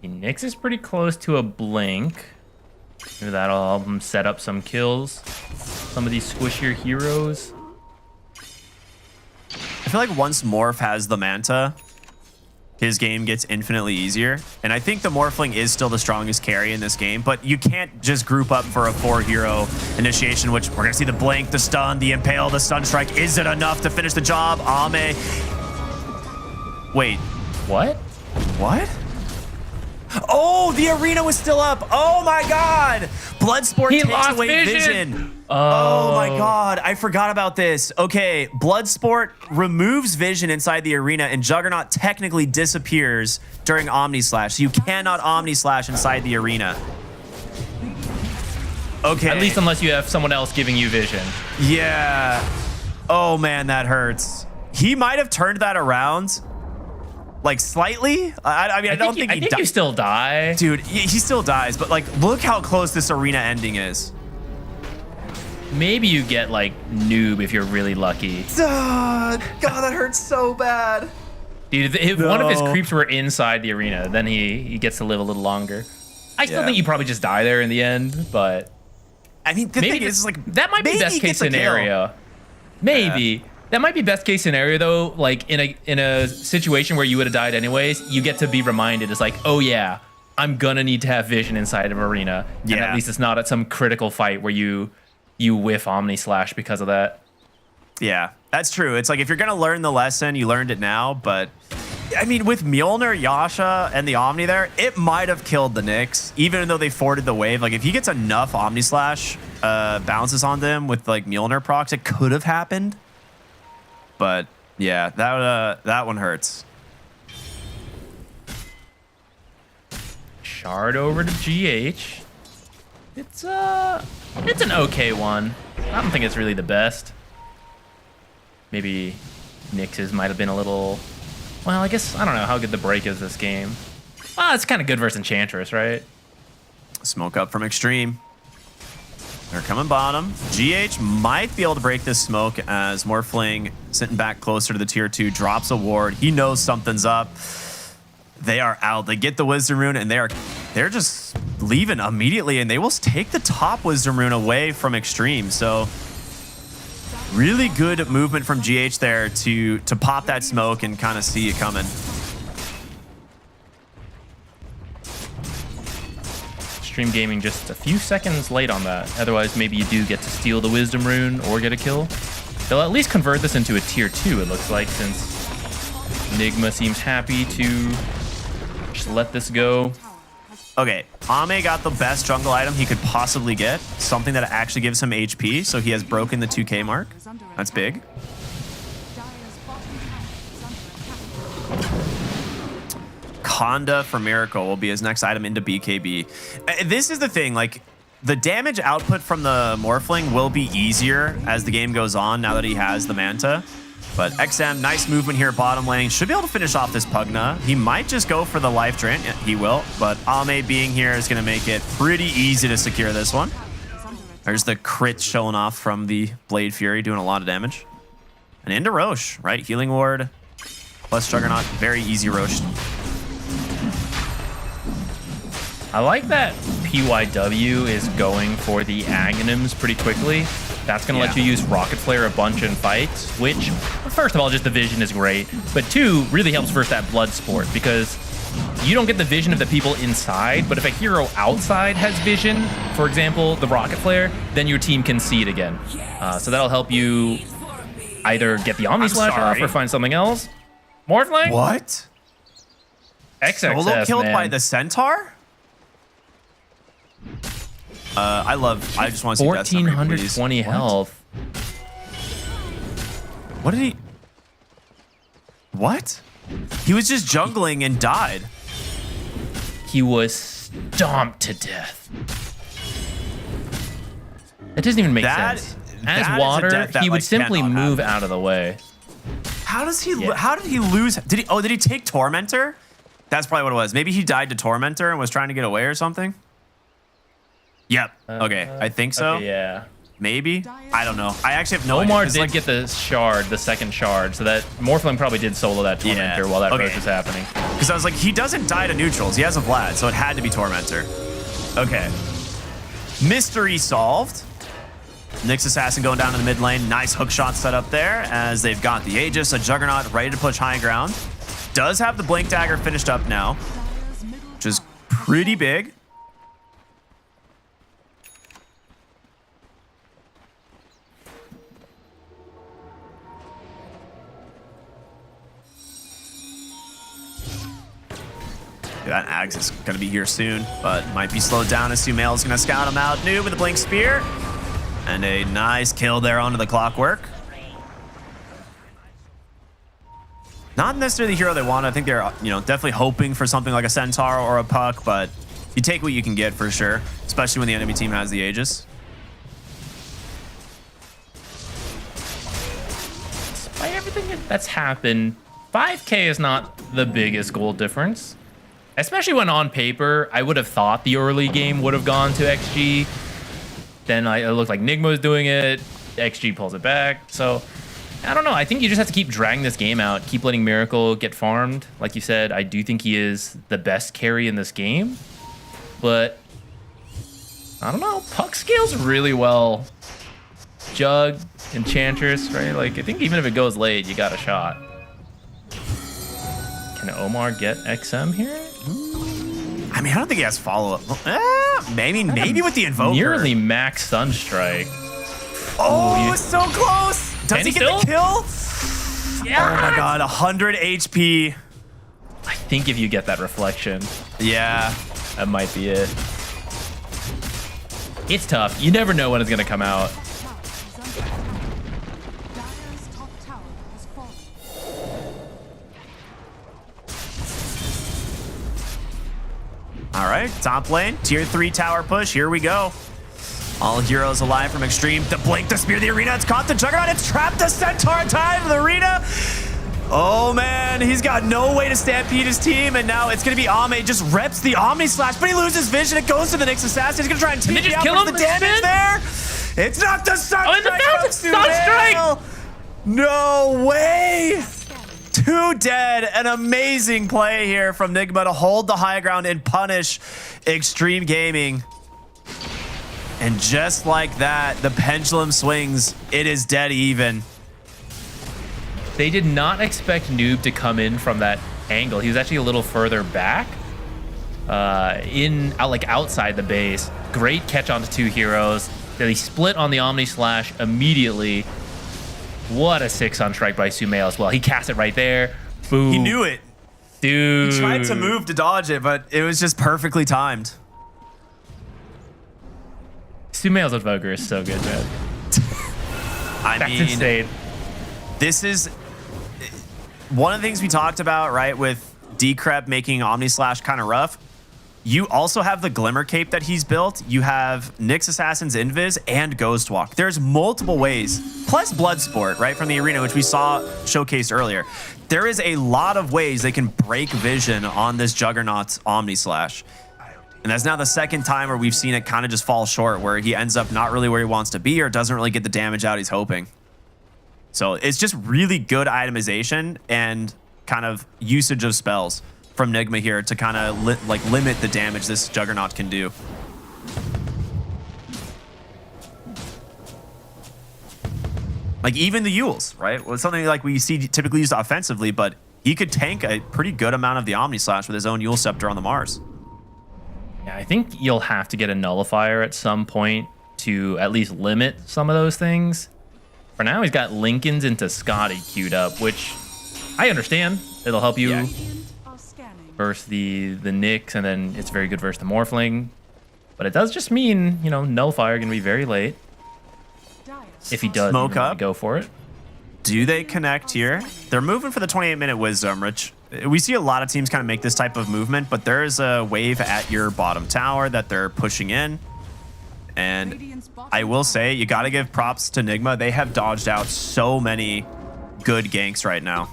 See, Nyx is pretty close to a Blink. Maybe that'll help him set up some kills. Some of these squishier heroes. I feel like once Morph has the Manta, his game gets infinitely easier. And I think the Morphling is still the strongest carry in this game, but you can't just group up for a 4-hero initiation, which we're going to see the Blink, the Stun, the Impale, the Stun Strike. Is it enough to finish the job? Ame. Wait. What? What? Oh, the arena was still up. Oh my God. Bloodsport takes away vision. Oh my God. I forgot about this. Okay. Bloodsport removes vision inside the arena, and Juggernaut technically disappears during Omni Slash. So you cannot Omni Slash inside the arena. Okay. At least unless you have someone else giving you vision. Yeah. Oh man, that hurts. He might have turned that around. Like slightly. I mean, I don't think he you still die, dude. He still dies, but like, look how close this arena ending is. Maybe you get like noob if you're really lucky. God, that hurts so bad. Dude, if one of his creeps were inside the arena, then he gets to live a little longer. I still think you probably just die there in the end, but I mean, the thing is, like, that might be best case scenario. Maybe. That might be best case scenario though. Like in a situation where you would have died anyways, you get to be reminded. It's like, oh yeah, I'm gonna need to have vision inside of arena. Yeah. And at least it's not at some critical fight where you whiff Omni Slash because of that. Yeah, that's true. It's like if you're gonna learn the lesson, you learned it now. But I mean, with Mjolnir, Yasha, and the Omni there, it might have killed the Nyx, even though they forwarded the wave. Like if he gets enough Omni Slash bounces on them with like Mjolnir procs, it could have happened. But yeah, that one hurts. Shard over to GH. It's an okay one. I don't think it's really the best. Maybe Nyx's might have been a little. Well, I guess I don't know how good the break is this game. Well, it's kind of good versus Enchantress, right? Smoke up from Extreme. They're coming bottom. GH might be able to break this smoke as Morphling, sitting back closer to the tier 2, drops a ward. He knows something's up. They are out. They get the Wisdom Rune, and they're just leaving immediately, and they will take the top Wisdom Rune away from Extreme. So really good movement from GH there to pop that smoke and kind of see it coming. Extreme Gaming just a few seconds late on that. Otherwise, maybe you do get to steal the Wisdom Rune or get a kill. They'll at least convert this into a tier 2, it looks like, since Enigma seems happy to just let this go. Okay, Ame got the best jungle item he could possibly get. Something that actually gives him HP, so he has broken the 2K mark. That's big. Conda for Miracle will be his next item into BKB. This is the thing, like, the damage output from the Morphling will be easier as the game goes on now that he has the Manta. But XM, nice movement here bottom lane. Should be able to finish off this Pugna. He might just go for the life drain. Yeah, he will. But Ame being here is going to make it pretty easy to secure this one. There's the crit showing off from the Blade Fury, doing a lot of damage. And into Roche, right? Healing Ward plus Juggernaut. Very easy Roche. I like that PYW is going for the Aghanims pretty quickly. That's going to let you use Rocket Flare a bunch in fights, which, first of all, just the vision is great. But two, really helps versus that Blood Sport, because you don't get the vision of the people inside, but if a hero outside has vision, for example, the Rocket Flare, then your team can see it again. So that'll help you either get the Omni Slash off or find something else. Morphling? What? XXS, Solo killed man. by the Centaur? I just want to see that summary, please. 1420 health. What did he? What? He was just jungling and died. He was stomped to death. That doesn't even make sense. As water, he would simply move out of the way. How does he? How did he lose? Did he? Oh, did he take Tormentor? That's probably what it was. Maybe he died to Tormentor and was trying to get away or something. Yep. Okay, I think so. Okay, yeah. Maybe. I don't know. I actually have no Omar idea. did get the shard, the second shard, so that Morphling probably did solo that Tormentor while that approach was happening. Because I was like, he doesn't die to neutrals. He has a Vlad, so it had to be Tormentor. Okay. Mystery solved. Nyx Assassin going down to the mid lane. Nice hook shot set up there as they've got the Aegis, a Juggernaut ready to push high ground. Does have the Blink Dagger finished up now, which is pretty big. That Ags is going to be here soon, but might be slowed down as Sumail is going to scout him out. Noob with a Blink Spear. And a nice kill there onto the Clockwork. Not necessarily the hero they want. I think they're, definitely hoping for something like a Centaur or a Puck, but you take what you can get for sure, especially when the enemy team has the Aegis. Despite everything that's happened, 5K is not the biggest goal difference. Especially when on paper, I would have thought the early game would have gone to XG. Then it looked like Nigma was doing it. XG pulls it back. So I don't know. I think you just have to keep dragging this game out. Keep letting Miracle get farmed. Like you said, I do think he is the best carry in this game. But I don't know. Puck scales really well. Jug, Enchantress, right? Like, I think even if it goes late, you got a shot. Can Omar get XM here? I mean, I don't think he has follow-up. Maybe with the Invoker. Nearly max Sunstrike. Oh, so close. Does he get the kill? Yeah. Oh my god, 100 HP. I think if you get that reflection. Yeah. That might be it. It's tough. You never know when it's going to come out. All right, top lane, tier 3 tower push. Here we go. All heroes alive from Extreme. The blink, the spear, the arena. It's caught the Juggernaut. It's trapped the Centaur time of the arena. Oh man, he's got no way to stampede his team, and now it's gonna be Ame. Just reps the Omni Slash, but he loses vision. It goes to the Nyx Assassin. He's gonna try and TP out with the damage there. It's not the Sunstrike. No way. 2 dead. An amazing play here from Nigma to hold the high ground and punish Extreme Gaming. And just like that, the pendulum swings. It is dead even. They did not expect Noob to come in from that angle. He was actually a little further back, outside the base. Great catch onto 2 heroes. They split on the Omni Slash immediately. What a 6 on strike by Sumail as well. He cast it right there. Boom. He knew it. Dude. He tried to move to dodge it, but it was just perfectly timed. Sumail's Invoker is so good, man. That's insane. This is one of the things we talked about, right, with Decrep making Omni Slash kind of rough. You also have the Glimmer Cape that he's built. You have Nyx Assassin's Invis and Ghost Walk. There's multiple ways, plus Bloodsport, right, from the arena, which we saw showcased earlier. There is a lot of ways they can break vision on this Juggernaut's Omni Slash. And that's now the second time where we've seen it kind of just fall short, where he ends up not really where he wants to be or doesn't really get the damage out he's hoping. So it's just really good itemization and kind of usage of spells from Nigma here to kind of limit the damage this Juggernaut can do. Like even the Yules, right? Well, it's something like we see typically used offensively, but he could tank a pretty good amount of the Omni Slash with his own Yule Scepter on the Mars. Yeah, I think you'll have to get a nullifier at some point to at least limit some of those things. For now, he's got Lincoln's into Scotty queued up, which I understand. It'll help you versus the Nyx, and then it's very good versus the Morphling. But it does just mean, you know, nullifier going to be very late. If he does Smoke up. Go for it. Do they connect here? They're moving for the 28-minute Wisdom, Rich. We see a lot of teams kind of make this type of movement, but there's a wave at your bottom tower that they're pushing in. And I will say, you got to give props to Nigma. They have dodged out so many good ganks right now.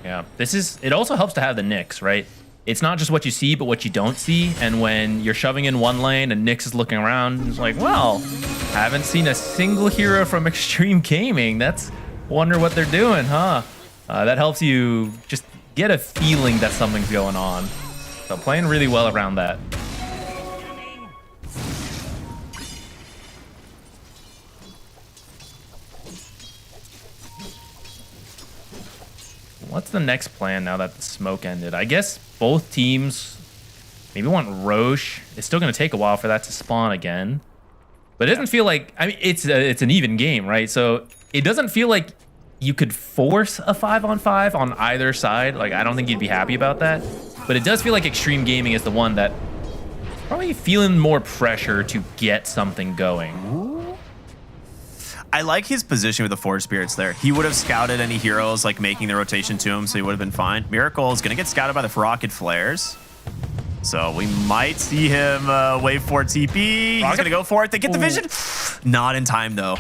Yeah, it also helps to have the Nyx, right? It's not just what you see, but what you don't see. And when you're shoving in one lane and Nyx is looking around, it's like, well, I haven't seen a single hero from Extreme Gaming. Wonder what they're doing, huh? That helps you just get a feeling that something's going on. So playing really well around that. What's the next plan now that the smoke ended? I guess both teams maybe want Roche. It's still going to take a while for that to spawn again. But it doesn't feel like... I mean, it's an even game, right? So it doesn't feel like you could force a 5-on-5 on either side. Like, I don't think you'd be happy about that. But it does feel like Extreme Gaming is the one that probably feeling more pressure to get something going. I like his position with the Forge Spirits there. He would have scouted any heroes, like making the rotation to him, so he would have been fine. Miracle is going to get scouted by the Rocket Flares. So we might see him wave for TP. He's going to go for it. They get the vision. Not in time, though.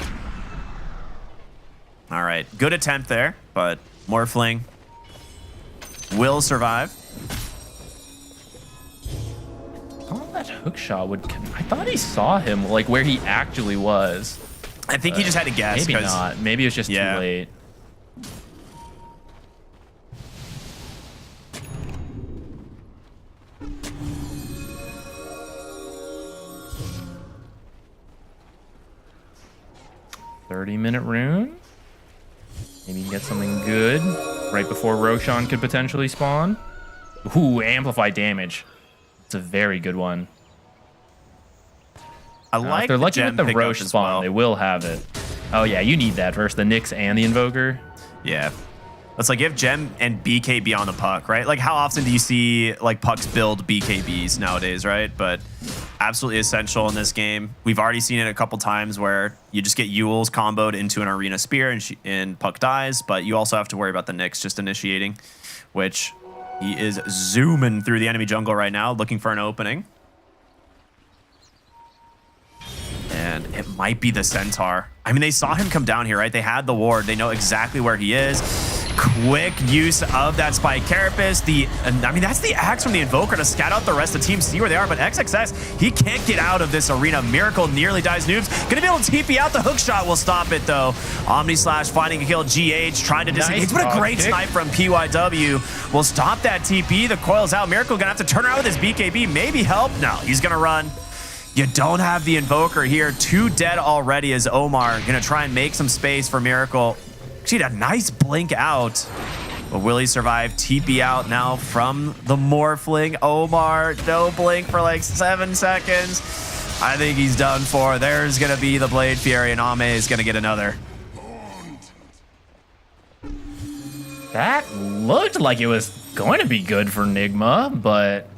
All right. Good attempt there, but Morphling will survive. that hook shot would... I thought he saw him, like, where he actually was. I think he just had to guess. Maybe not. Maybe it was just too late. $30-minute rune. Maybe you can get something good right before Roshan could potentially spawn. Ooh, amplify damage. It's a very good one. I like if they're lucky with the gem Roche pickup as spawn, well. they will have it. Oh yeah, you need that versus the Nyx and the Invoker. Yeah. It's like you have Gem and BKB on the puck, right? Like how often do you see like pucks build BKBs nowadays, right? But absolutely essential in this game. We've already seen it a couple times where you just get Yules comboed into an arena spear and puck dies, but you also have to worry about the Nyx just initiating, which he is zooming through the enemy jungle right now, looking for an opening. And it might be the Centaur. I mean, they saw him come down here, right? They had the ward. They know exactly where he is. Quick use of that Spike Carapace. I mean, that's the axe from the Invoker to scout out the rest of the team, see where they are. But XXS, he can't get out of this arena. Miracle nearly dies. Noobs gonna be able to TP out. The hook shot will stop it, though. Omni Slash finding a kill. GH trying to disengage. What a great snipe from PYW. Will stop that TP. The coil's out. Miracle gonna have to turn around with his BKB. Maybe help. No, he's gonna run. You don't have the Invoker here. 2 dead already as Omar gonna try and make some space for Miracle. She had a nice blink out. But will he survive? TP out now from the Morphling. Omar, no blink for like 7 seconds. I think he's done for. There's gonna be the Blade Fury and Ame is gonna get another. That looked like it was going to be good for Nigma, but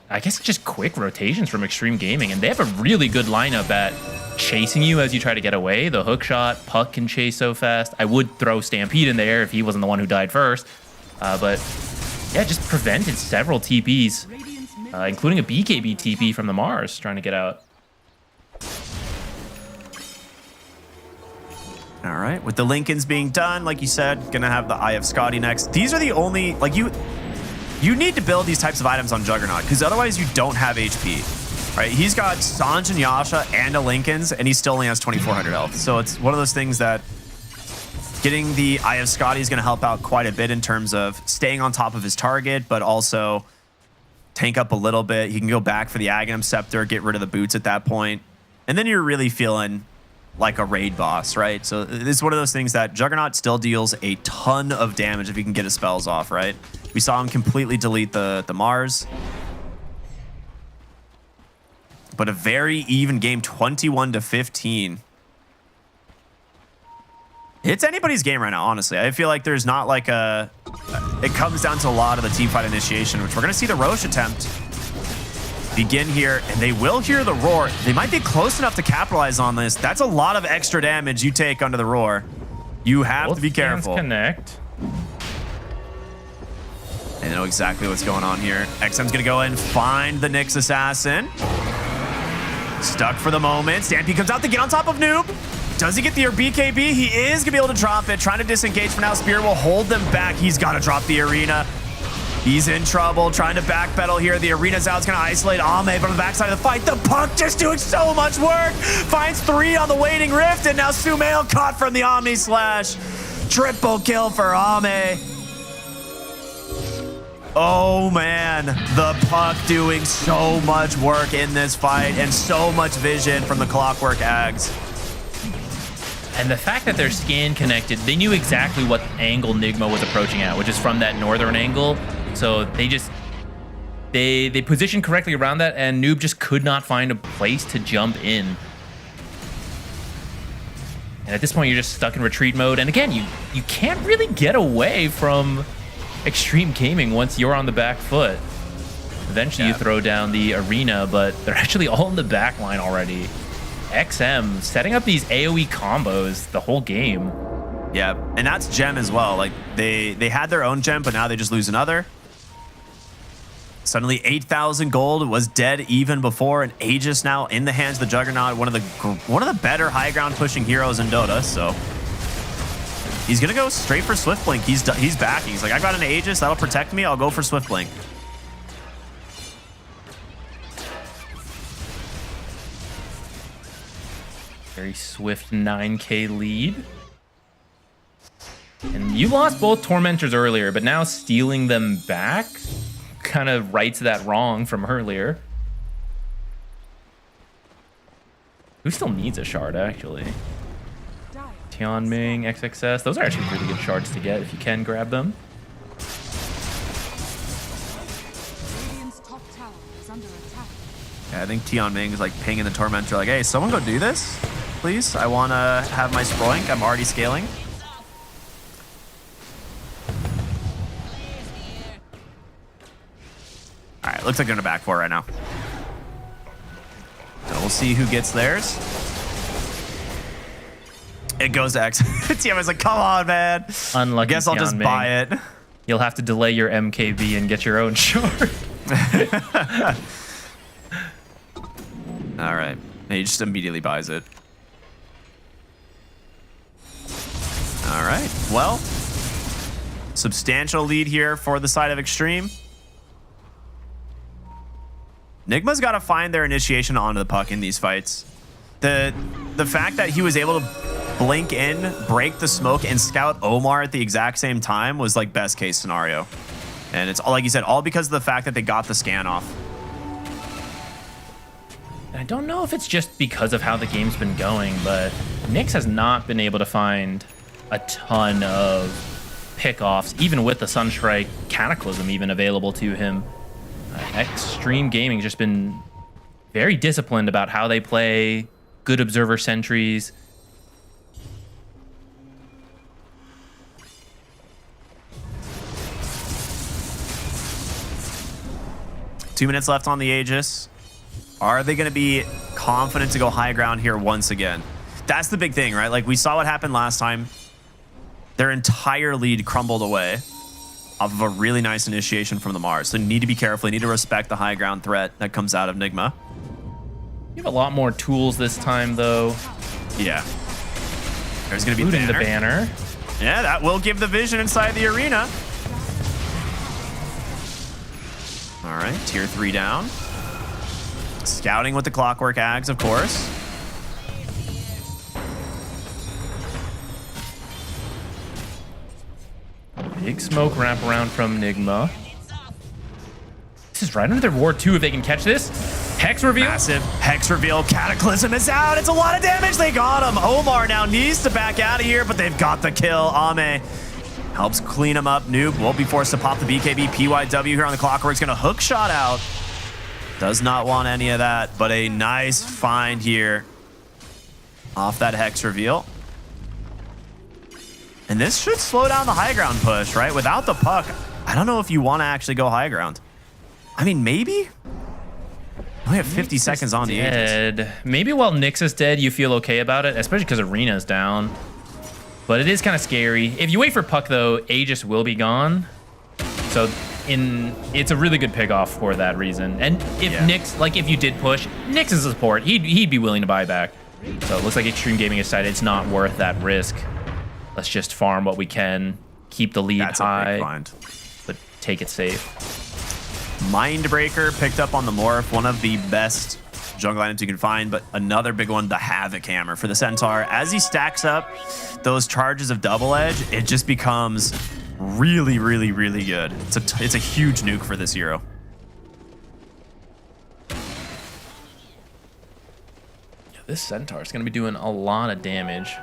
I guess just quick rotations from Extreme Gaming, and they have a really good lineup at chasing you as you try to get away. The hook shot, Puck can chase so fast. I would throw Stampede in there if he wasn't the one who died first, but yeah, just prevented several TPs, including a BKB TP from the Mars trying to get out. All right, with the Lincolns being done, like you said, gonna have the Eye of Scotty next. These are the only, like you need to build these types of items on Juggernaut because otherwise you don't have HP, right? He's got Sanj and Yasha and a Lincoln's and he still only has 2,400 health. So it's one of those things that getting the Eye of Scotty is going to help out quite a bit in terms of staying on top of his target, but also tank up a little bit. He can go back for the Aghanim Scepter, get rid of the boots at that point. And then you're really feeling like a raid boss, right? So this is one of those things that Juggernaut still deals a ton of damage if he can get his spells off, right? We saw him completely delete the Mars. But a very even game, 21-15. It's anybody's game right now, honestly. I feel like there's not like it comes down to a lot of the teamfight initiation, which we're going to see the Roche attempt begin here, and they will hear the roar. They might be close enough to capitalize on this. That's a lot of extra damage you take under the roar. You have to be careful. Connect. They know exactly what's going on here. XM's gonna go in, find the Nyx Assassin. Stuck for the moment. Stampede comes out to get on top of Noob. Does he get the BKB? He is gonna be able to drop it. Trying to disengage for now. Spear will hold them back. He's gotta drop the arena. He's in trouble, trying to backpedal here. The arena's out, it's gonna isolate Ame, but on the backside of the fight, the Puck just doing so much work. Finds 3 on the waiting rift, and now Sumail caught from the Omni Slash. Triple kill for Ame. Oh man, the Puck doing so much work in this fight and so much vision from the Clockwork Ags. And the fact that they're scan connected, they knew exactly what angle Nigma was approaching at, which is from that northern angle. So they just, they positioned correctly around that, and Noob just could not find a place to jump in. And at this point, you're just stuck in retreat mode. And again, you can't really get away from Extreme Gaming once you're on the back foot. Eventually you throw down the arena, but they're actually all in the back line already. XM setting up these AoE combos the whole game. Yeah, and that's gem as well. Like they had their own gem, but now they just lose another. Suddenly 8,000 gold was dead even before, and Aegis now in the hands of the Juggernaut, one of the better high ground pushing heroes in Dota. So he's gonna go straight for Swift Blink. He's backing. He's like, I got an Aegis that'll protect me. I'll go for Swift Blink. Very swift 9K lead. And you lost both Tormentors earlier, but now stealing them back kind of rights that wrong from earlier. Who still needs a shard, actually? Tianming, XXS. Those are actually really good shards to get if you can grab them. Yeah, I think Tianming is like pinging the Tormentor like, hey, someone go do this, please. I want to have my Sproink. I'm already scaling. All right, looks like they're in a back four right now. So we'll see who gets theirs. It goes to X. Tianming's like, come on, man. Unlucky. Guess I'll just buy it. You'll have to delay your MKB and get your own shard. All right. And he just immediately buys it. All right. Well, substantial lead here for the side of Extreme. Nigma's got to find their initiation onto the puck in these fights. The fact that he was able to blink in, break the smoke, and scout Omar at the exact same time was like best case scenario. And it's all, like you said, all because of the fact that they got the scan off. I don't know if it's just because of how the game's been going, but Nyx has not been able to find a ton of pickoffs, even with the Sunstrike Cataclysm even available to him. Extreme Gaming's just been very disciplined about how they play, good observer sentries. Two minutes left on the Aegis. Are they going to be confident to go high ground here once again? That's the big thing, right? Like we saw what happened last time. Their entire lead crumbled away off of a really nice initiation from the Mars. So you need to be careful. You need to respect the high ground threat that comes out of Nigma. You have a lot more tools this time, though. Yeah. There's going to be the banner. Yeah, that will give the vision inside the arena. All right, tier 3 down. Scouting with the Clockwork Ags, of course. Big smoke wrap around from Nigma. This is right under their ward too if they can catch this. Hex reveal. Massive Hex reveal. Cataclysm is out. It's a lot of damage. They got him. Omar now needs to back out of here, but they've got the kill. Ame helps clean him up. Noob won't be forced to pop the BKB. PYW here on the Clockwork's going to hook shot out. Does not want any of that, but a nice find here off that Hex reveal. And this should slow down the high ground push, right? Without the puck, I don't know if you want to actually go high ground. I mean, maybe? We have 50 seconds on the Aegis. Maybe while Nyx is dead, you feel okay about it, especially because Arena's down. But it is kind of scary. If you wait for puck, though, Aegis will be gone. So it's a really good pickoff for that reason. And if Nyx, like if you did push, Nyx is a support. He'd be willing to buy back. So it looks like Extreme Gaming decided it's not worth that risk. Let's just farm what we can, keep the lead high, but take it safe. Mindbreaker picked up on the Morph, one of the best jungle items you can find, but another big one, the Havoc Hammer for the Centaur. As he stacks up those charges of Double Edge, it just becomes really, really, really good. It's a huge nuke for this hero. Yeah, this Centaur is going to be doing a lot of damage.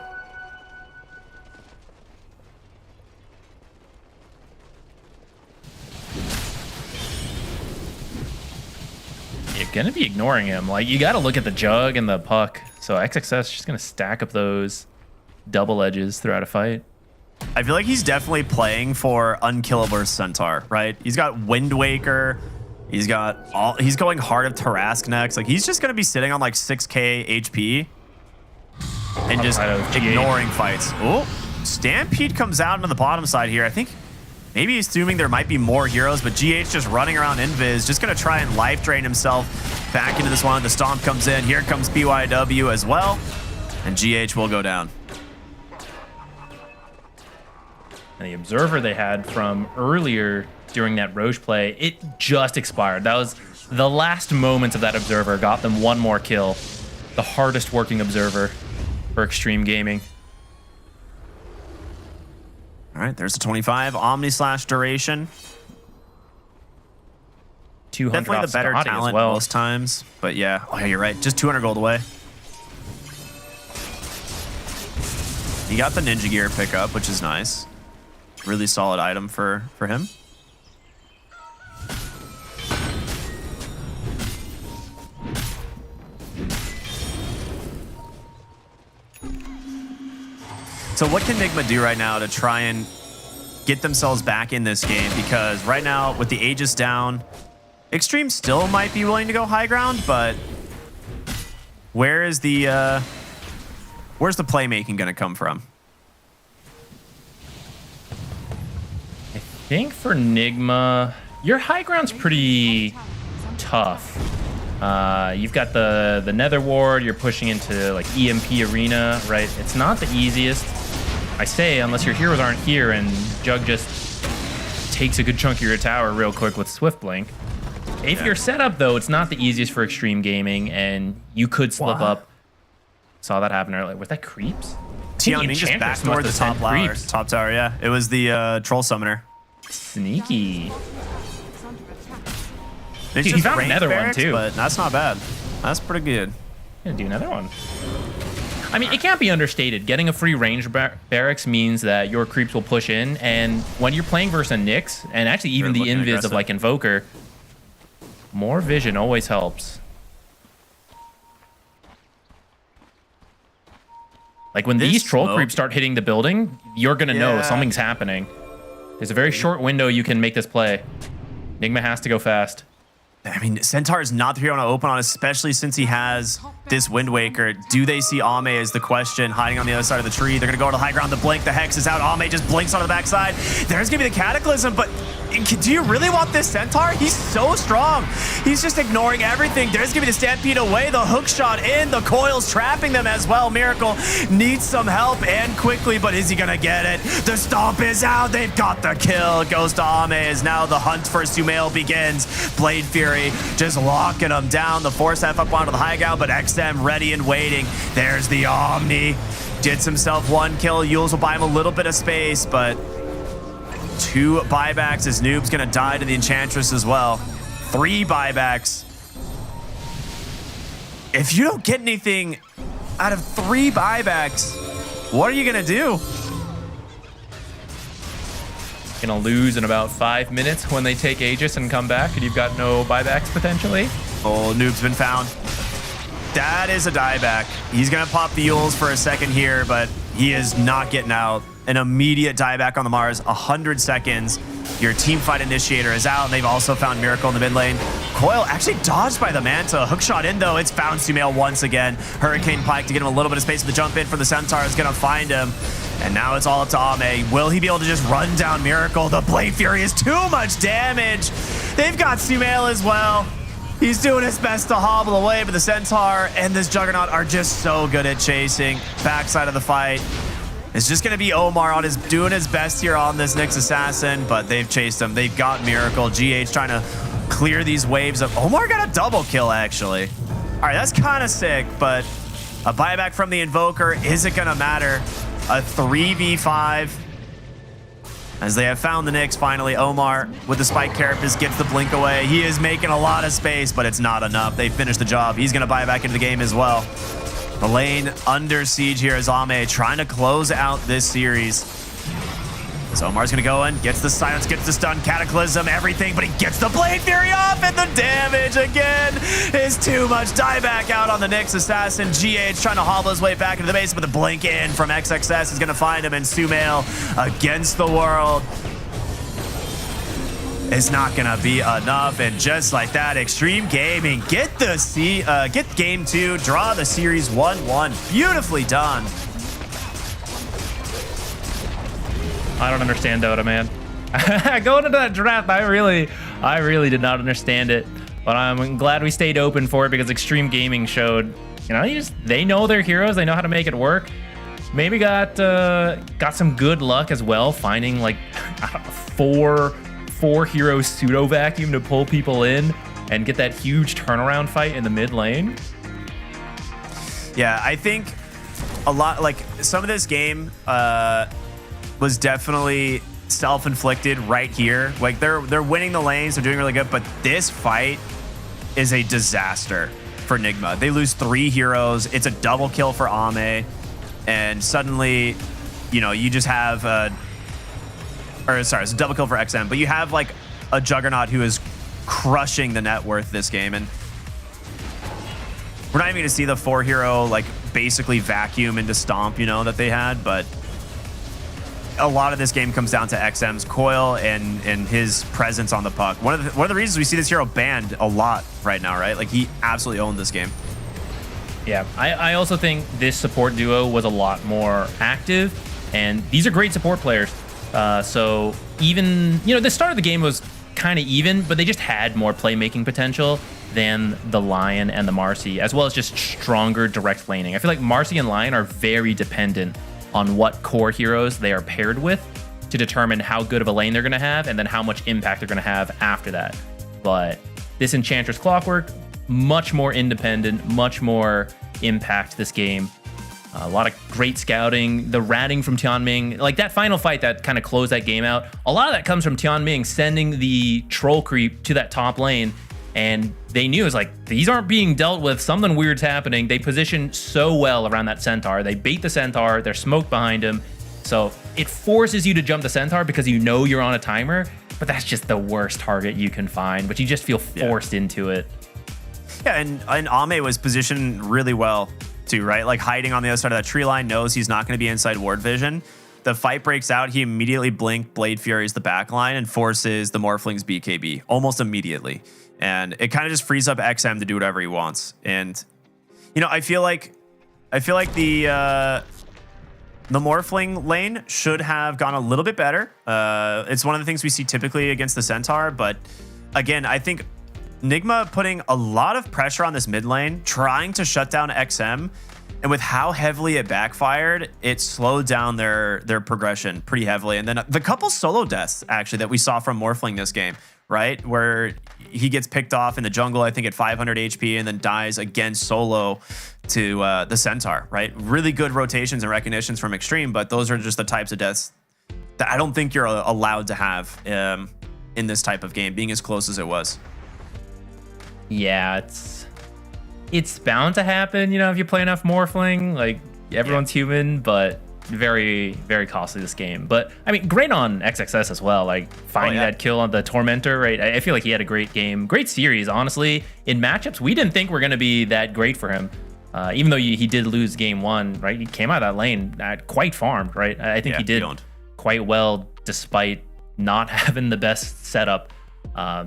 You're gonna be ignoring him. Like, you gotta look at the jug and the puck. So XXS is just gonna stack up those double edges throughout a fight. I feel like he's definitely playing for Unkillable Centaur, right? He's got Wind Waker. He's going hard of Tarask next. Like, he's just gonna be sitting on like 6k HP and just ignoring fights. Oh, Stampede comes out on the bottom side here. I think maybe assuming there might be more heroes, but GH just running around Invis, just going to try and life drain himself back into this one. The Stomp comes in. Here comes PYW as well. And GH will go down. And the Observer they had from earlier during that Roche play, it just expired. That was the last moments of that Observer. Got them one more kill. The hardest working Observer. for Extreme Gaming. All right, there's a 25 Omni / duration. 200 Definitely the better Scotty talent as well. most times, but yeah. Oh yeah, you're right. Just 200 gold away. He got the ninja gear pickup, which is nice. Really solid item for him. So what can Nigma do right now to try and get themselves back in this game? Because right now, with the Aegis down, Extreme still might be willing to go high ground, but where's the playmaking going to come from? I think for Nigma, your high ground's pretty tough. You've got the Nether Ward, you're pushing into like EMP Arena, right? It's not the easiest. I say, unless your heroes aren't here and Jug just takes a good chunk of your tower real quick with Swift Blink. If you're set up, though, it's not the easiest for Extreme Gaming, and you could slip up. Saw that happen earlier. Was that creeps? Tian just backdoored the top tower, yeah. It was the Troll Summoner. Sneaky. Dude, he found another one, too. But that's not bad. That's pretty good. Gonna do another one. I mean, it can't be understated. Getting a free range barracks means that your creeps will push in, and when you're playing versus a Nyx, and actually even the invis of like Invoker, more vision always helps. Like when these troll creeps start hitting the building, you're gonna know something's happening. There's a very short window you can make this play. Nigma has to go fast. I mean, Centaur is not the hero to open on, especially since he has this Wind Waker. Do they see Ame is the question, hiding on the other side of the tree. They're going to go to the high ground. The blink, the Hex is out. Ame just blinks on the backside. There's going to be the Cataclysm, but do you really want this Centaur? He's so strong. He's just ignoring everything. There's going to be the Stampede away, the hook shot in, the coils trapping them as well. Miracle needs some help and quickly, but is he going to get it? The Stomp is out. They've got the kill. It goes to Ame as now the hunt for Sumail begins. Blade Fury just locking him down. The Force F up onto the high ground, but XM ready and waiting. There's the Omni. Gets himself one kill. Yules will buy him a little bit of space, but 2 buybacks as Noob's gonna die to the Enchantress as well. 3 buybacks. If you don't get anything out of 3 buybacks, what are you gonna do? Gonna lose in about 5 minutes when they take Aegis and come back, and you've got no buybacks potentially. Oh, Noob's been found. That is a dieback. He's gonna pop the Yules for a second here, but he is not getting out. An immediate dieback on the Mars, 100 seconds. Your team fight initiator is out, and they've also found Miracle in the mid lane. Coil actually dodged by the Manta. Hookshot in, though. It's found Sumail once again. Hurricane Pike to get him a little bit of space. The jump in for the Centaur is going to find him. And now it's all up to Ame. Will he be able to just run down Miracle? The Blade Fury is too much damage. They've got Sumail as well. He's doing his best to hobble away, but the Centaur and this Juggernaut are just so good at chasing. Backside of the fight. It's just going to be Omar on doing his best here on this Nyx Assassin, but they've chased him. They've got Miracle. GH trying to clear these waves of... Omar got a double kill, actually. All right, that's kind of sick, but a buyback from the Invoker. Is it going to matter? A 3v5. As they have found the Nyx, finally, Omar with the Spike Carapace gets the blink away. He is making a lot of space, but it's not enough. They finished the job. He's going to buy back into the game as well. The lane under siege here is Ame trying to close out this series. So Omar's going to go in, gets the silence, gets the stun, Cataclysm, everything, but he gets the Blade Fury off, and the damage again is too much. Dieback out on the Nyx Assassin. GH trying to hobble his way back into the base, but the blink in from XXS is going to find him, and Sumail against the world. It's not gonna be enough, and just like that, Extreme Gaming get game 2, draw the series 1-1. Beautifully done. I don't understand Dota, man. Going into that draft, I really did not understand it, but I'm glad we stayed open for it because Extreme Gaming showed, you know, they know their heroes, they know how to make it work. Maybe got some good luck as well, finding like four hero pseudo vacuum to pull people in and get that huge turnaround fight in the mid lane. Yeah, I think a lot, like some of this game was definitely self-inflicted right here. Like they're winning the lanes, they're doing really good, but this fight is a disaster for Nigma. They lose 3 heroes. It's a double kill for Ame, and suddenly, you know, you just have it's a double kill for XM, but you have like a Juggernaut who is crushing the net worth this game, and we're not even going to see the 4 hero like basically vacuum into Stomp, you know, that they had, but a lot of this game comes down to XM's coil and his presence on the puck. One of the reasons we see this hero banned a lot right now, right? Like he absolutely owned this game. Yeah, I also think this support duo was a lot more active, and these are great support players. So even, you know, the start of the game was kind of even, but they just had more playmaking potential than the Lion and the Marcy, as well as just stronger direct laning. I feel like Marcy and Lion are very dependent on what core heroes they are paired with to determine how good of a lane they're going to have and then how much impact they're going to have after that. But this Enchantress Clockwork, much more independent, much more impact this game. A lot of great scouting, the ratting from Tianming, like that final fight that kind of closed that game out. A lot of that comes from Tianming sending the troll creep to that top lane, and they knew, it's like, these aren't being dealt with, something weird's happening. They position so well around that Centaur. They bait the Centaur, they're smoked behind him. So it forces you to jump the Centaur because you know you're on a timer, but that's just the worst target you can find, but you just feel forced into it. Yeah, and Ame was positioned really well too, right? Like hiding on the other side of that tree line, knows he's not going to be inside ward vision. The fight breaks out, he immediately Blade Furies the back line and forces the Morphling's BKB almost immediately. And it kind of just frees up XM to do whatever he wants. And, you know, I feel like the Morphling lane should have gone a little bit better. It's one of the things we see typically against the Centaur, but again, I think Nigma putting a lot of pressure on this mid lane, trying to shut down XM, and with how heavily it backfired, it slowed down their progression pretty heavily. And then the couple solo deaths, actually, that we saw from Morphling this game, right? Where he gets picked off in the jungle, I think at 500 HP, and then dies again solo to the Centaur, right? Really good rotations and recognitions from Extreme, but those are just the types of deaths that I don't think you're allowed to have in this type of game, being as close as it was. Yeah, it's bound to happen, you know, if you play enough Morphling. Like, everyone's human, but very, very costly this game. But I mean, great on XXS as well, like finding that kill on the Tormentor, right? I feel like he had a great game, great series, honestly. In matchups, we didn't think we're going to be that great for him, even though he did lose game 1, right? He came out of that lane quite farmed, right? I think he did quite well despite not having the best setup.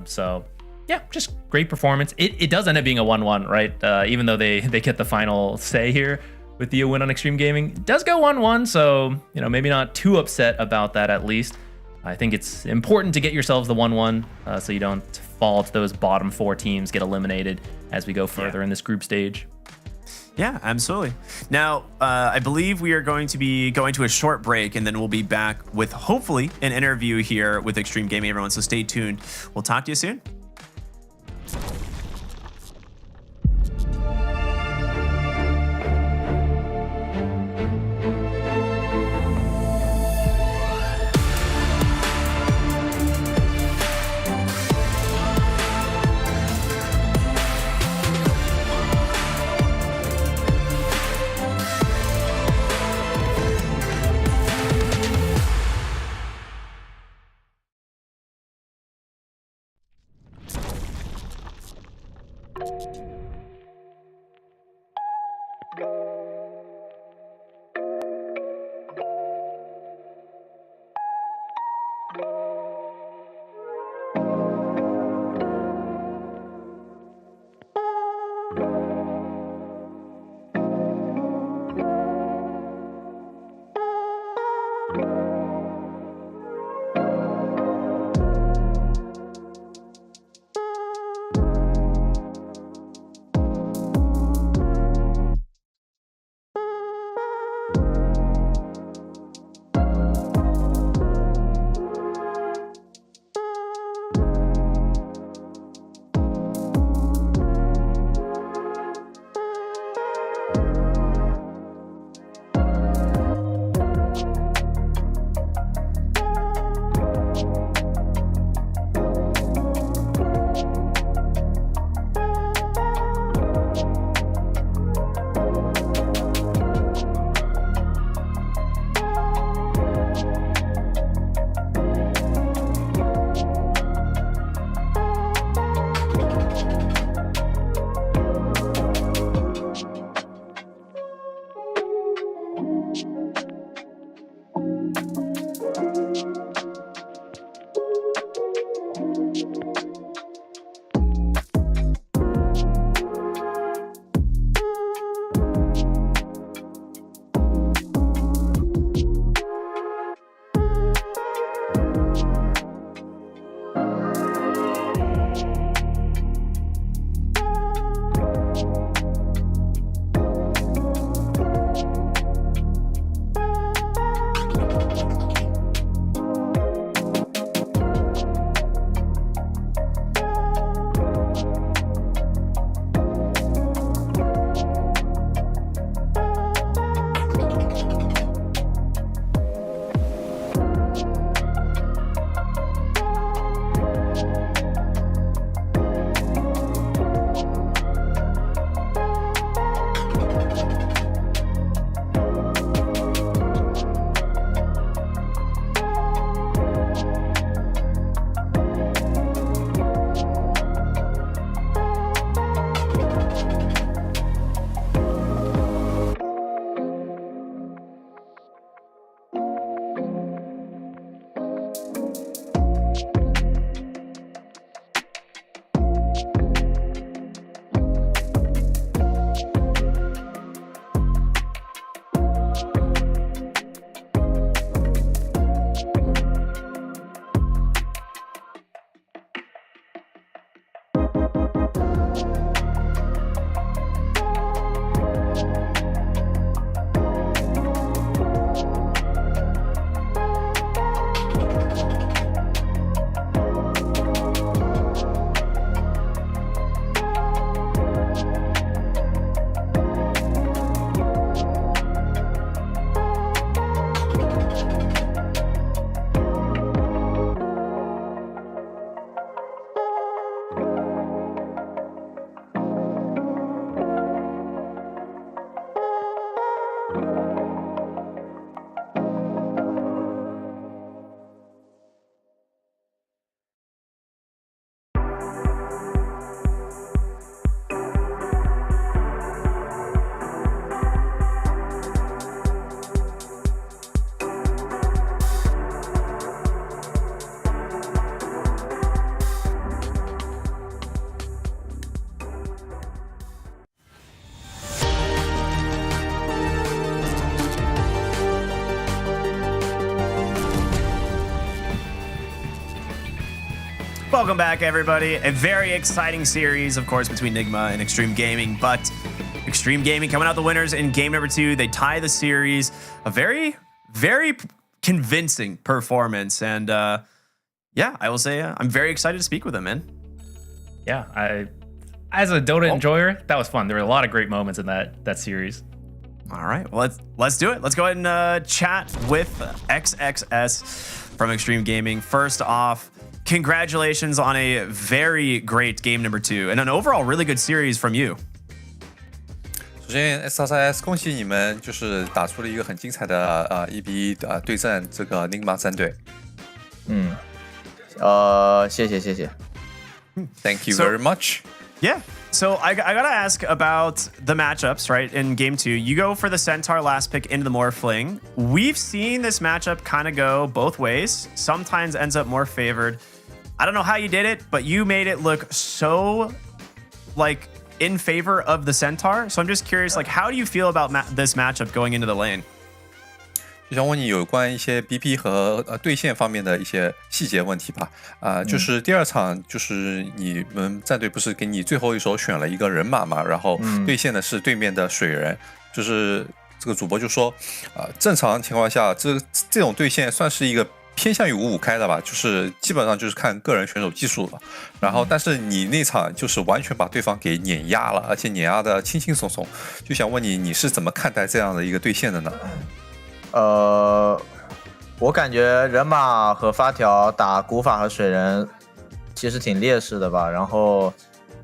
So yeah, just great performance. It does end up being a 1-1, right? Even though they get the final say here with the win on Extreme Gaming. It does go 1-1, so, you know, maybe not too upset about that at least. I think it's important to get yourselves the 1-1 so you don't fall to those bottom 4 teams, get eliminated as we go further in this group stage. Yeah, absolutely. Now, I believe we are going to be going to a short break, and then we'll be back with hopefully an interview here with Extreme Gaming, everyone. So stay tuned. We'll talk to you soon. Welcome back, everybody. A very exciting series, of course, between Nigma and Extreme Gaming, but Extreme Gaming coming out the winners in game number 2. They tie the series. A very, very convincing performance. And yeah, I will say I'm very excited to speak with them, man. Yeah, as a Dota enjoyer, that was fun. There were a lot of great moments in that series. All right, well, let's do it. Let's go ahead and chat with XXS from Extreme Gaming. First off, congratulations on a very great game number 2 and an overall really good series from you. 首先 SSS 恭喜你们，就是打出了一个很精彩的1-1对阵这个 Nigma 3队。谢谢。Thank you very much. Yeah. So I gotta ask about the matchups, right? In game 2, you go for the Centaur last pick into the Morphling. We've seen this matchup kind of go both ways. Sometimes ends up more favored. I don't know how you did it, but you made it look so like in favor of the Centaur. So I'm just curious, like, how do you feel about this matchup going into the lane? 就想问你有关一些 BP 和对线方面的一些细节问题吧。就是第2场，就是你们战队不是给你最后一手选了一个人马嘛，然后对线的是对面的水人，就是这个主播就说，正常情况下，这种对线算是一个偏向于5-5开的吧，就是基本上就是看个人选手技术了。然后，但是你那场就是完全把对方给碾压了，而且碾压的轻轻松松。就想问你，你是怎么看待这样的一个对线的呢？我感觉人马和发条打古法和水人其实挺劣势的吧。然后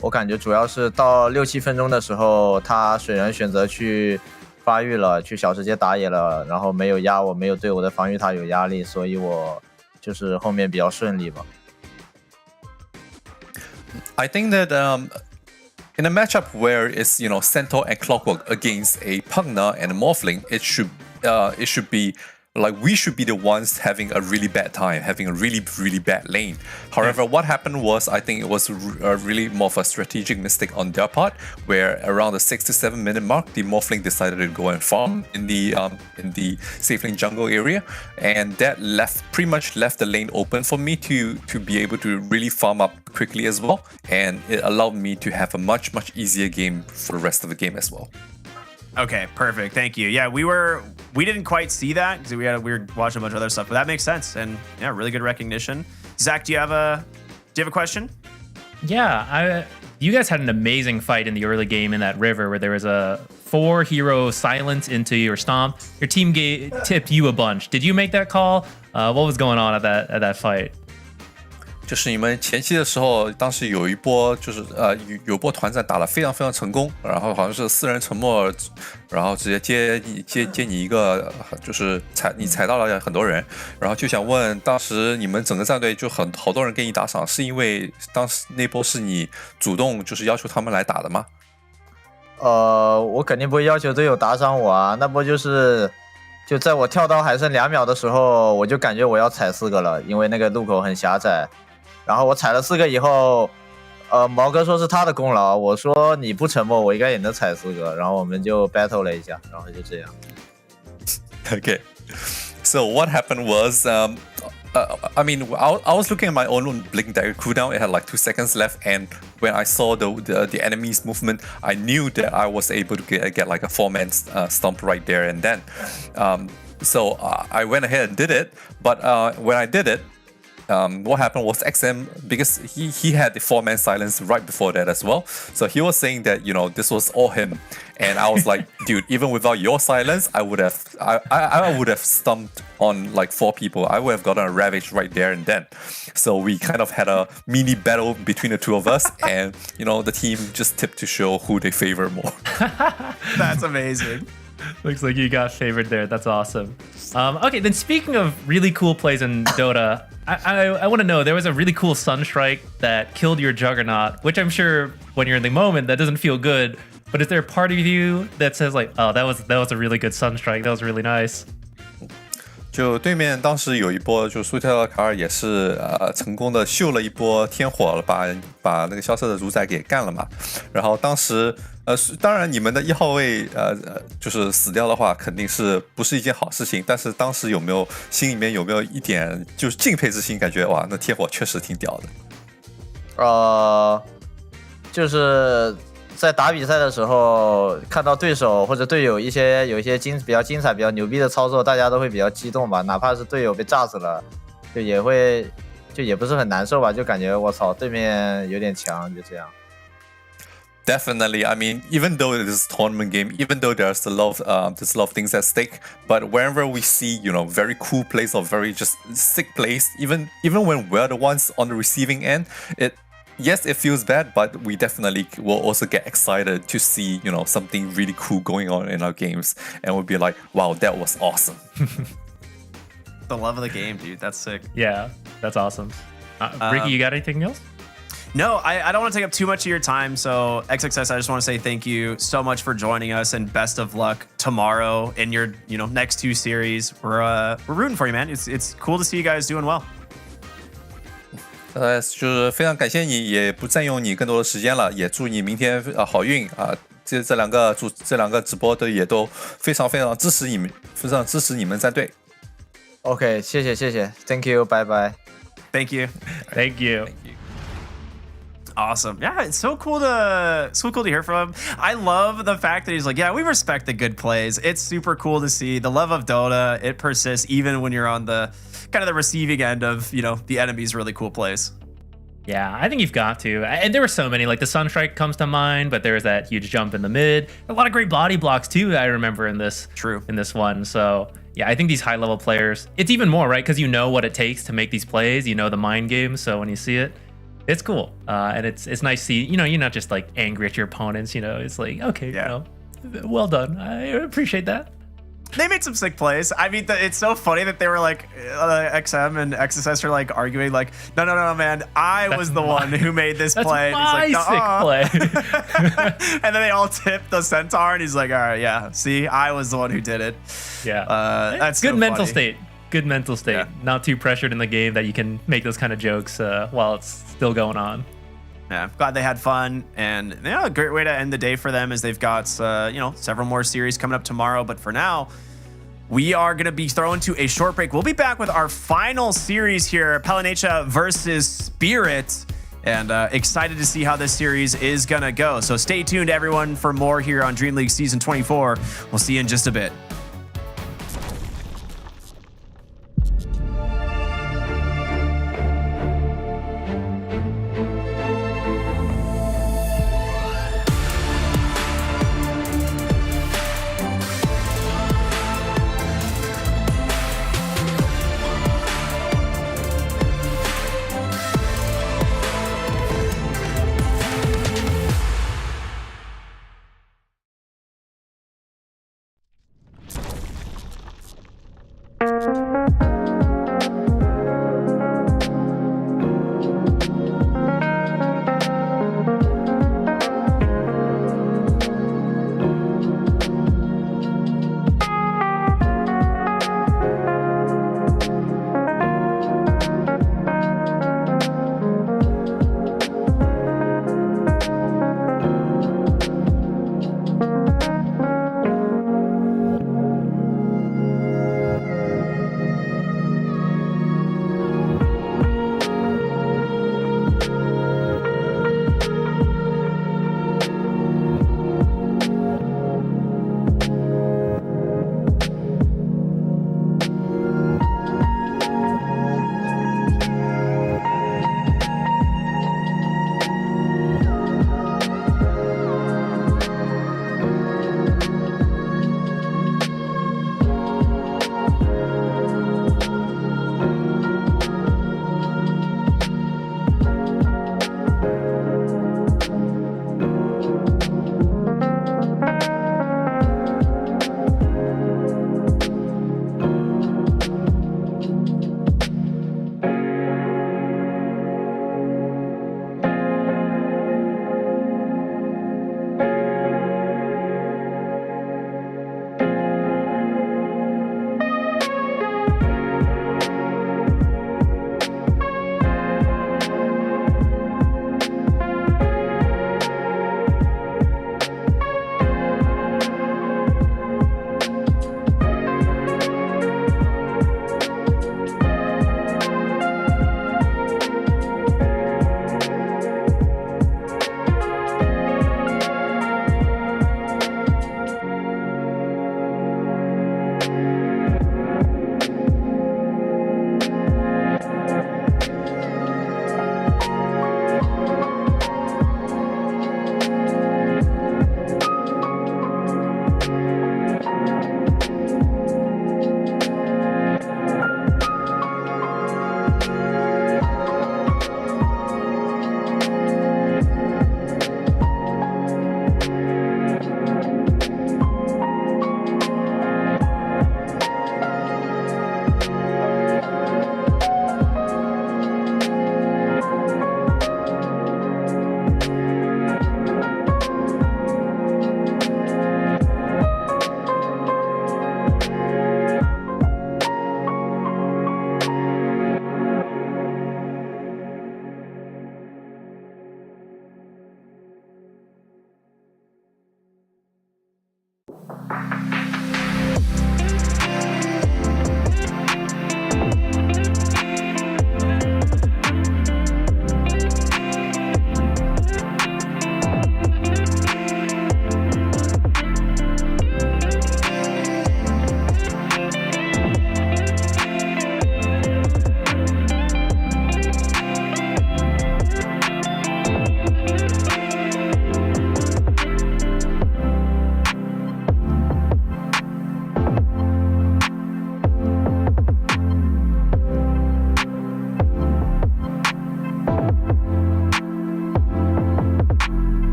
我感觉主要是到6-7分钟的时候，他水人选择去发育了，去小世界打野了，然后没有压我，没有对我的防御塔有压力，所以我就是后面比较顺利吧。I think that in a matchup where it's Centaur and Clockwork against a Pugna and a Morphling, it should be like we should be the ones having a really bad time, having a really, really bad lane. However, what happened was I think it was really more of a strategic mistake on their part, where around the 6 to 7 minute mark, the Morphling decided to go and farm in the safe lane jungle area, and that pretty much left the lane open for me to be able to really farm up quickly as well, and it allowed me to have a much easier game for the rest of the game as well. Okay, perfect. Thank you. Yeah, we didn't quite see that because we were watching a bunch of other stuff, but that makes sense. And yeah, really good recognition. Zach, do you have a question? Yeah, you guys had an amazing fight in the early game in that river where there was a 4-hero silence into your stomp. Your team tipped you a bunch. Did you make that call? What was going on at that fight? 就是你们前期的时候，当时有一波就是有波团战打得非常非常成功，然后好像是4人沉默，然后直接接你一个，就是踩到了很多人，然后就想问，当时你们整个战队就好多人给你打赏，是因为当时那波是你主动就是要求他们来打的吗？我肯定不会要求队友打赏我啊，那波就在我跳刀还剩2秒的时候，我就感觉我要踩4个了，因为那个路口很狭窄。然后我踩了4个以后，毛哥说是他的功劳，我说你不沉默，我应该也能踩4个，然后我们就 battle 了一下，然后就这样。Okay, so what happened was, I mean, I was looking at my own Blink Dagger cooldown. It had like 2 seconds left, and when I saw the enemy's movement, I knew that I was able to get like a 4-man stomp right there and then. So I went ahead and did it, but when I did it, what happened was XM, because he had the 4-man silence right before that as well. So he was saying that, this was all him. And I was like, dude, even without your silence, I would have stumped on like 4 people. I would have gotten a Ravage right there and then. So we kind of had a mini battle between the two of us, and the team just tipped to show who they favor more. That's amazing. Looks like you got favored there. That's awesome. Okay, then speaking of really cool plays in Dota, I want to know, there was a really cool Sunstrike that killed your Juggernaut, which I'm sure when you're in the moment, that doesn't feel good. But is there a part of you that says like, oh, that was a really good Sunstrike. That was really nice. 就对面当时有一波，就苏特卡尔也是成功的秀了一波天火了，把那个萧瑟的主宰给干了嘛。然后当时当然你们的1号位就是死掉的话，肯定是不是一件好事情。但是当时心里面有没有一点就是敬佩之心，感觉哇，那天火确实挺屌的。就是在打比赛的时候，看到对手或者队友有一些比较精彩、比较牛逼的操作，大家都会比较激动吧。哪怕是队友被炸死了，也不是很难受吧，就感觉我操，对面有点强，就这样。Definitely. I mean, even though it is a tournament game, even though there's a lot of things at stake, but whenever we see, very cool plays or very just sick plays, even when we're the ones on the receiving end, yes, it feels bad, but we definitely will also get excited to see, something really cool going on in our games, and we'll be like, wow, that was awesome. The love of the game, dude. That's sick. Yeah, that's awesome. Ricky, you got anything else? No, I don't want to take up too much of your time. So XXS, I just want to say thank you so much for joining us and best of luck tomorrow in your next 2 series. We're rooting for you, man. It's cool to see you guys doing well. 就是非常感谢你，也不占用你更多的时间了，也祝你明天好运啊！这两个直播的也都非常支持你们，非常支持你们战队。OK， 谢谢 ，Thank you， 拜拜 ，Thank you，Thank you。 Awesome. Yeah, it's so cool to hear from him. I love the fact that he's like, yeah, we respect the good plays. It's super cool to see the love of Dota. It persists even when you're on the kind of the receiving end of, the enemy's really cool plays. Yeah, I think you've got to. And there were so many, like the Sunstrike comes to mind, but there's that huge jump in the mid. A lot of great body blocks too, I remember in this one. So yeah, I think these high level players, it's even more, right? Because you know what it takes to make these plays, the mind games. So when you see it, it's cool. And it's nice to see, you're not just like angry at your opponents, it's like, okay, well done. I appreciate that. They made some sick plays. I mean, it's so funny that they were like, XM and XSS are like arguing like, no, man, I was the one who made this play. That's my sick play. And then they all tip the Centaur and he's like, all right, yeah, see, I was the one who did it. Yeah. That's good so mental funny. state. Good mental state. Yeah. Not too pressured in the game that you can make those kind of jokes while it's still going on. Yeah, I'm glad they had fun, and a great way to end the day for them is they've got several more series coming up tomorrow. But for now, we are going to be thrown to a short break. We'll be back with our final series here, Palanecha versus Spirit, and excited to see how this series is going to go. So stay tuned, everyone, for more here on Dream League Season 24. We'll see you in just a bit.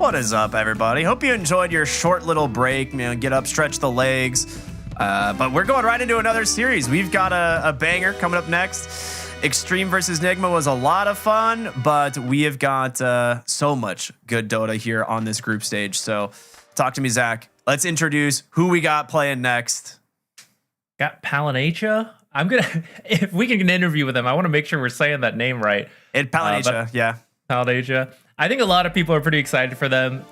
What is up, everybody? Hope you enjoyed your short little break. You know, get up, stretch the legs. But we're going right into another series. We've got a banger coming up next. Extreme versus Nigma was a lot of fun, but we have got so much good Dota here on this group stage. So talk to me, Zach. Let's introduce who we got playing next. Got Palinatia. I'm gonna, if we can get an interview with him, I want to make sure we're saying that name right. Palinatia, yeah. Palinatia. I think a lot of people are pretty excited for them.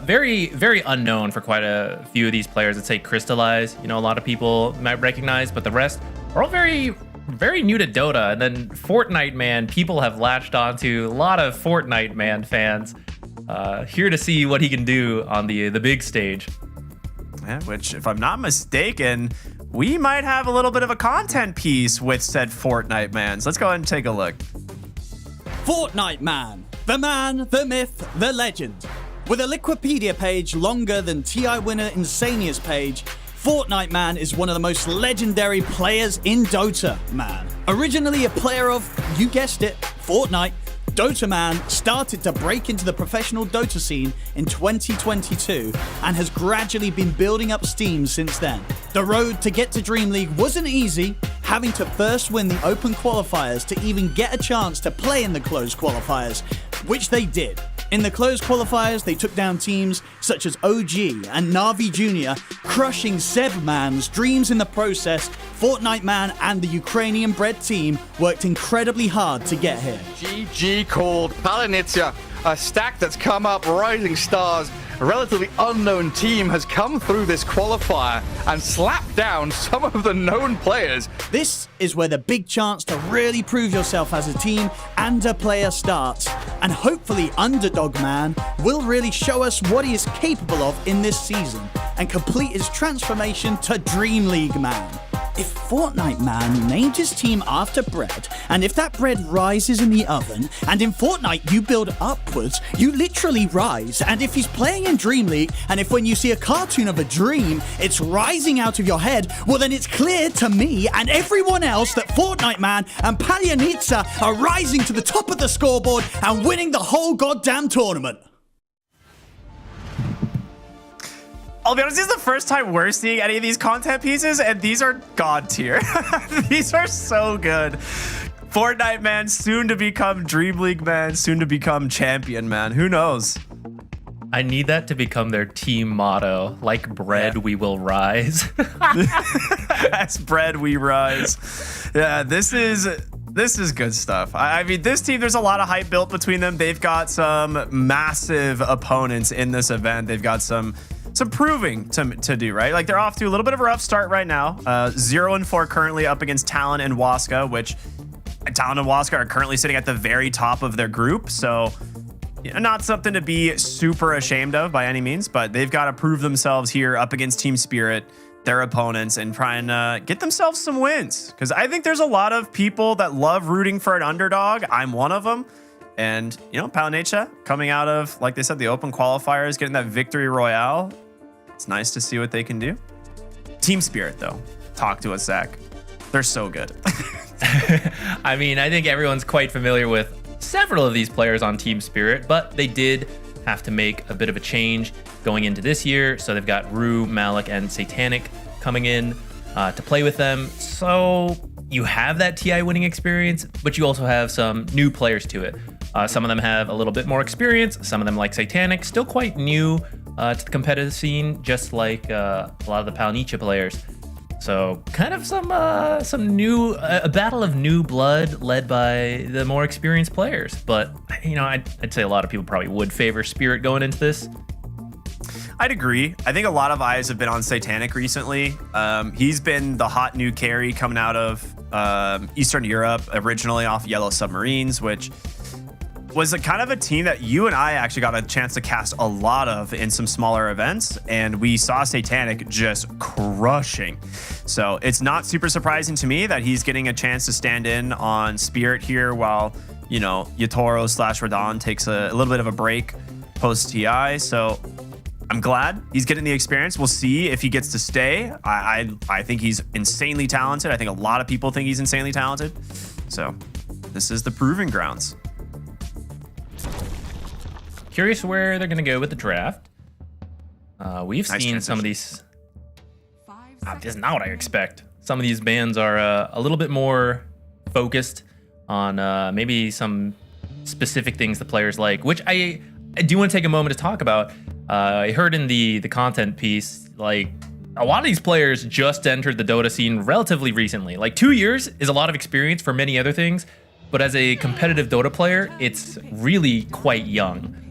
Very, very unknown for quite a few of these players. I'd say Crystallize, you know, a lot of people might recognize, but the rest are all very, very new to Dota. And then Fortnite Man, people have latched onto. A lot of Fortnite Man fans here to see what he can do on the big stage. Yeah, which, if I'm not mistaken, we might have a little bit of a content piece with said Fortnite Man. So let's go ahead and take a look. Fortnite Man. The man, the myth, the legend. With a Wikipedia page longer than TI winner Insania's page, Fortnite Man is one of the most legendary players in Dota, man. Originally a player of, you guessed it, Fortnite, Dota Man started to break into the professional Dota scene in 2022 and has gradually been building up steam since then. The road to get to Dream League wasn't easy, having to first win the open qualifiers to even get a chance to play in the closed qualifiers, which they did. In the closed qualifiers, they took down teams such as OG and Navi Jr., crushing Seb Man's dreams in the process. Fortnite Man and the Ukrainian-bred team worked incredibly hard to get here. GG called Palinatia, a stack that's come up rising stars. A relatively unknown team has come through this qualifier and slapped down some of the known players. This is where the big chance to really prove yourself as a team and a player starts. And hopefully Underdog Man will really show us what he is capable of in this season and complete his transformation to Dream League Man. If Fortnite Man named his team after bread, and if that bread rises in the oven, and in Fortnite you build upwards, you literally rise, and if he's playing in Dream League, and if when you see a cartoon of a dream, it's rising out of your head, well then it's clear to me and everyone else that Fortnite Man and Palinatia are rising to the top of the scoreboard and winning the whole goddamn tournament. I'll be honest, this is the first time we're seeing any of these content pieces, and these are god tier. These are so good. Fortnite Man, soon to become Dream League Man, soon to become Champion Man. Who knows? I need that to become their team motto. Like bread, we will rise. As bread, we rise. Yeah, this is good stuff. I mean, this team, there's a lot of hype built between them. They've got some massive opponents in this event. They've got some proving to do, right? Like, they're off to a little bit of a rough start right now. 0-4 currently up against Talon and Waska, which Talon and Waska are currently sitting at the very top of their group. So, you know, not something to be super ashamed of by any means, but they've got to prove themselves here up against Team Spirit, their opponents, and try and get themselves some wins. Because I think there's a lot of people that love rooting for an underdog. I'm one of them. And, you know, Palinatia coming out of, like they said, the open qualifiers, getting that victory royale. It's nice to see what they can do. Team Spirit, though. Talk to us, Zach. They're so good. I mean, I think everyone's quite familiar with several of these players on Team Spirit, but they did have to make a bit of a change going into this year. So they've got Rue, Malik, and Satanic coming in to play with them. So you have that TI winning experience, but you also have some new players to it. Some of them have a little bit more experience. Some of them, like Satanic, still quite new to the competitive scene, just like a lot of the Palinatia players. So kind of some new, a battle of new blood led by the more experienced players. But, you know, I'd say a lot of people probably would favor Spirit going into this. I'd agree. I think a lot of eyes have been on Satanic recently. He's been the hot new carry coming out of Eastern Europe, originally off Yellow Submarines, which was a kind of a team that you and I actually got a chance to cast a lot of in some smaller events, and we saw Satanic just crushing. So it's not super surprising to me that he's getting a chance to stand in on Spirit here while, you know, Yatoro / Radon takes a little bit of a break post TI. So I'm glad he's getting the experience. We'll see if he gets to stay. I think he's insanely talented. I think a lot of people think he's insanely talented. So this is the proving grounds. curious where they're going to go with the draft. We've Nice seen some of these. This is not what I expect. Some of these bans are a little bit more focused on maybe some specific things the players like, which I do want to take a moment to talk about. I heard in the content piece, like, a lot of these players just entered the Dota scene relatively recently. Like 2 years is a lot of experience for many other things, but as a competitive Dota player, it's really quite young.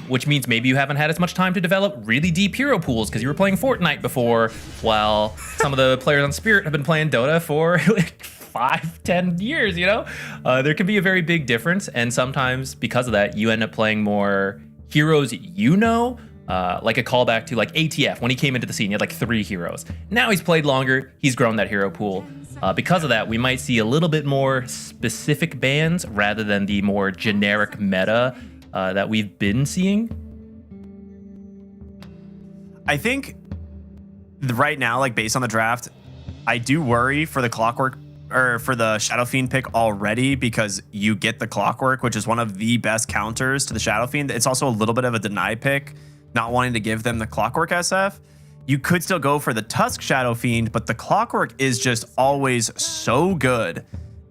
Which means maybe you haven't had as much time to develop really deep hero pools because you were playing Fortnite before, while some of the players on Spirit have been playing Dota for like 5-10 years, you know? There can be a very big difference, and sometimes because of that, you end up playing more heroes you know, like a callback to like ATF. When he came into the scene, he had like 3 heroes. Now he's played longer, he's grown that hero pool. Because of that, we might see a little bit more specific bans rather than the more generic meta that we've been seeing. I think right now, like based on the draft, I do worry for the Clockwork or for the Shadow Fiend pick already, because you get the Clockwork, which is one of the best counters to the Shadow Fiend. It's also a little bit of a deny pick, not wanting to give them the Clockwork SF. You could still go for the Tusk Shadow Fiend, but the Clockwork is just always so good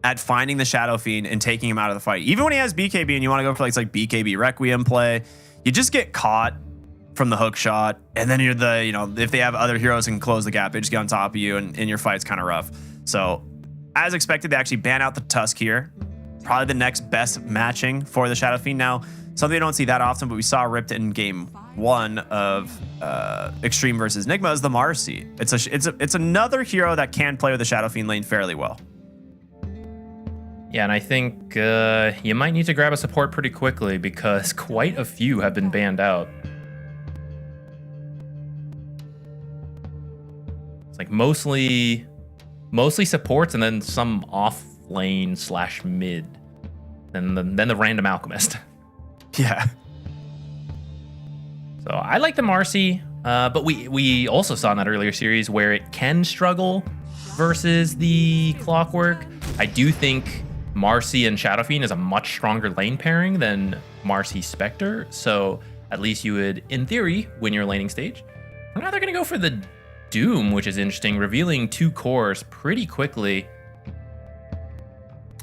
at finding the Shadow Fiend and taking him out of the fight. Even when he has BKB and you want to go for like BKB Requiem play, you just get caught from the hook shot, and then you're the, you know, if they have other heroes and can close the gap, they just get on top of you, and your fight's kind of rough. So as expected, they actually ban out the Tusk here. Probably the next best matching for the Shadow Fiend. Now, something we don't see that often, but we saw ripped in game 1 of Extreme versus Nigma is the Marcy. It's another hero that can play with the Shadow Fiend lane fairly well. Yeah, and I think you might need to grab a support pretty quickly because quite a few have been banned out. It's like mostly supports and then some off lane / mid, and then the random alchemist. Yeah. So I like the Marcy, but we also saw in that earlier series where it can struggle versus the Clockwork. I do think Marcy and Shadow Fiend is a much stronger lane pairing than Marcy Spectre, so at least you would, in theory, win your laning stage. Now they're going to go for the Doom, which is interesting, revealing 2 cores pretty quickly.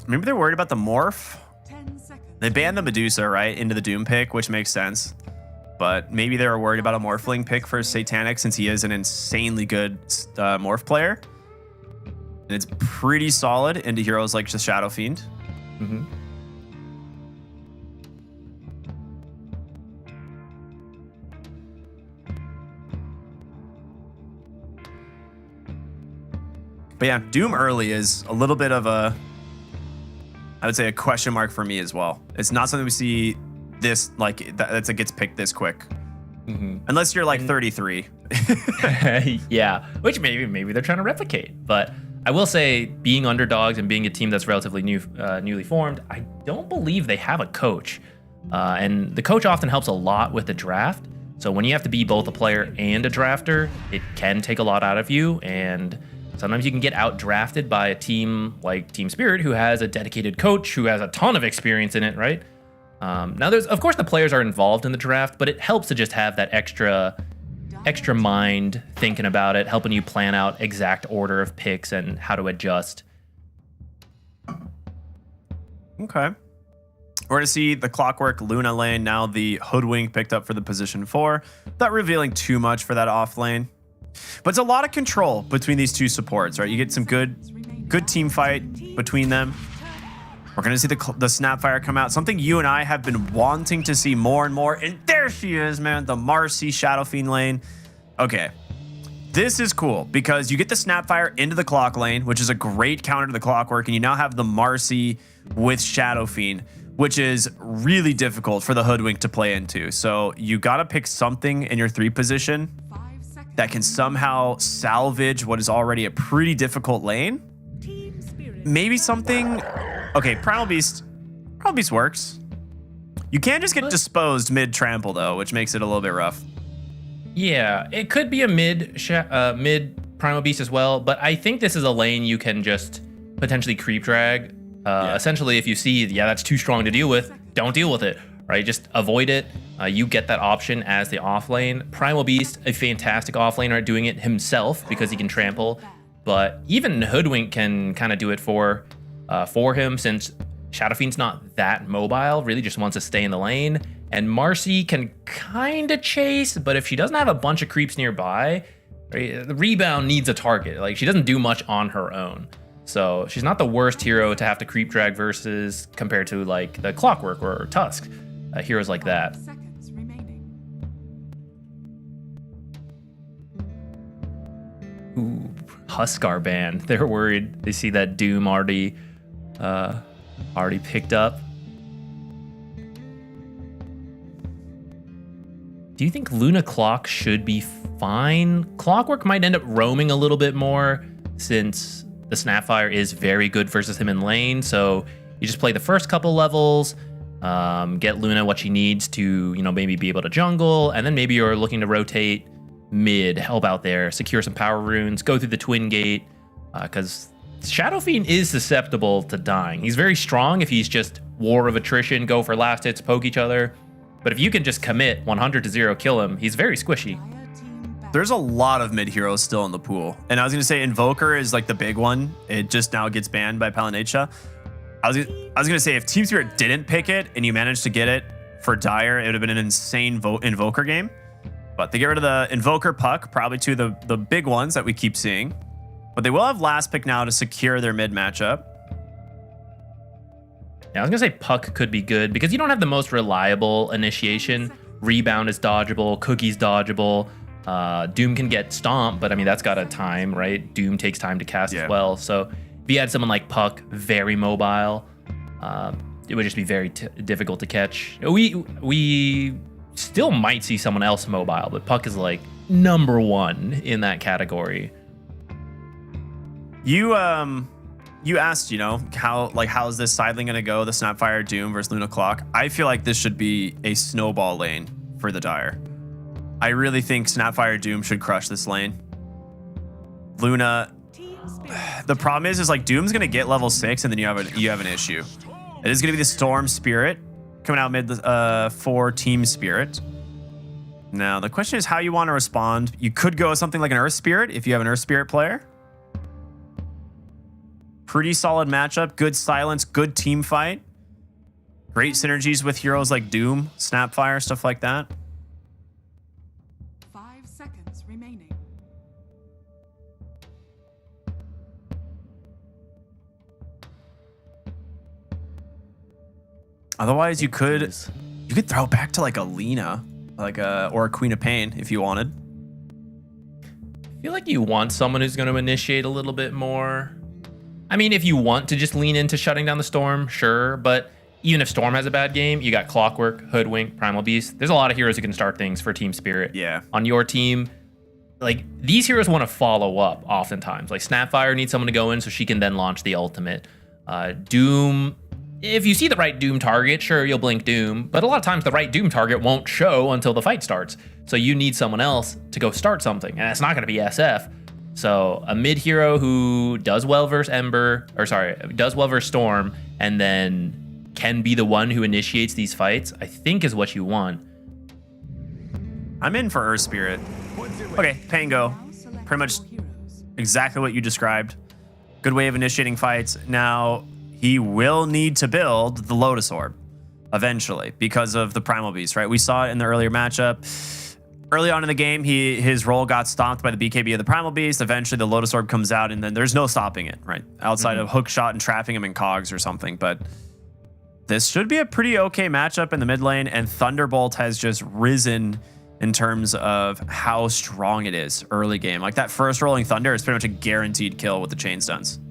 Maybe they're worried about the Morph. They banned the Medusa, right, into the Doom pick, which makes sense. But maybe they were worried about a Morphling pick for Satanic, since he is an insanely good Morph player. And it's pretty solid into heroes like the Shadow Fiend. Mm-hmm. But yeah, Doom early is a little bit of a, I would say, a question mark for me as well. It's not something we see this, like, that gets picked this quick. Mm-hmm. Unless you're like 33. Yeah, which maybe they're trying to replicate. But I will say, being underdogs and being a team that's relatively newly formed, I don't believe they have a coach. And the coach often helps a lot with the draft. So when you have to be both a player and a drafter, it can take a lot out of you. And sometimes you can get out-drafted by a team like Team Spirit, who has a dedicated coach who has a ton of experience in it, right? Now, of course, the players are involved in the draft, but it helps to just have that extra mind thinking about it, helping you plan out exact order of picks and how to adjust. Okay. We're going to see the Clockwork Luna lane, now the Hoodwink picked up for the position 4. Not revealing too much for that off lane. But it's a lot of control between these 2 supports, right? You get some good team fight between them. We're going to see the Snapfire come out. Something you and I have been wanting to see more and more. And there she is, man. The Marcy Shadow Fiend lane. Okay. This is cool because you get the Snapfire into the Clock lane, which is a great counter to the Clockwork. And you now have the Marcy with Shadow Fiend, which is really difficult for the Hoodwink to play into. So you got to pick something in your 3 position that can somehow salvage what is already a pretty difficult lane. Maybe something... Okay, Primal Beast works. You can't just get disposed mid-trample, though, which makes it a little bit rough. Yeah, it could be a mid Primal Beast as well, but I think this is a lane you can just potentially creep drag. Essentially, if you see, that's too strong to deal with, don't deal with it, right? Just avoid it. You get that option as the offlane. Primal Beast, a fantastic offlaner, doing it himself because he can trample. But even Hoodwink can kind of do it for him, since Shadow Fiend's not that mobile, really just wants to stay in the lane. And Marcy can kind of chase, but if she doesn't have a bunch of creeps nearby, right, the rebound needs a target. Like, she doesn't do much on her own. So she's not the worst hero to have to creep drag versus compared to like the Clockwork or Tusk, heroes like that. Ooh, Huskar ban. They're worried. They see that Doom already picked up. Do you think Luna Clock should be fine? Clockwork might end up roaming a little bit more since the Snapfire is very good versus him in lane. So you just play the first couple levels, get Luna what she needs to, maybe be able to jungle, and then maybe you're looking to rotate mid, help out there, secure some power runes, go through the Twin Gate, because Shadow Fiend is susceptible to dying. He's very strong if he's just war of attrition, go for last hits, poke each other. But if you can just commit 100-0, kill him, he's very squishy. There's a lot of mid heroes still in the pool. And I was going to say Invoker is like the big one. It just now gets banned by Palanetia. I was going to say if Team Spirit didn't pick it and you managed to get it for Dire, it would have been an insane Invoker game. But they get rid of the Invoker Puck, probably two of the big ones that we keep seeing. But they will have last pick now to secure their mid matchup. Yeah, I was going to say Puck could be good because you don't have the most reliable initiation. Rebound is dodgeable, Cookie's dodgeable. Doom can get Stomp, but I mean, that's got a time, right? Doom takes time to cast as well. So if you had someone like Puck, very mobile, it would just be very difficult to catch. We still might see someone else mobile, but Puck is like #1 in that category. You asked, how is this side lane going to go, the Snapfire Doom versus Luna Clock? I feel like this should be a snowball lane for the Dire. I really think Snapfire Doom should crush this lane. Luna, the problem is like Doom's going to get level 6 and then you have an issue. It is going to be the Storm Spirit coming out mid for Team Spirit. Now, the question is how you want to respond. You could go with something like an Earth Spirit if you have an Earth Spirit player. Pretty solid matchup, good silence, good team fight. Great synergies with heroes like Doom, Snapfire, stuff like that. 5 seconds remaining. Otherwise, you could throw it back to like a Lina, or a Queen of Pain if you wanted. I feel like you want someone who's going to initiate a little bit more. I mean, if you want to just lean into shutting down the Storm, sure. But even if Storm has a bad game, you got Clockwork, Hoodwink, Primal Beast. There's a lot of heroes who can start things for Team Spirit. Yeah. On your team, like, these heroes want to follow up oftentimes. Like, Snapfire needs someone to go in so she can then launch the ultimate. Doom, if you see the right Doom target, sure, you'll blink Doom. But a lot of times the right Doom target won't show until the fight starts. So you need someone else to go start something. And it's not going to be SF. So a mid hero who does well versus does well versus Storm, and then can be the one who initiates these fights, I think is what you want. I'm in for Earth Spirit. Okay, Pango. Pretty much exactly what you described. Good way of initiating fights. Now, he will need to build the Lotus Orb eventually because of the Primal Beast, right? We saw it in the earlier matchup. Early on in the game, his role got stomped by the BKB of the Primal Beast. Eventually, the Lotus Orb comes out, and then there's no stopping it, right? Outside of hook shot and trapping him in cogs or something. But this should be a pretty okay matchup in the mid lane, and Thunderbolt has just risen in terms of how strong it is early game. Like that first Rolling Thunder is pretty much a guaranteed kill with the chain stuns.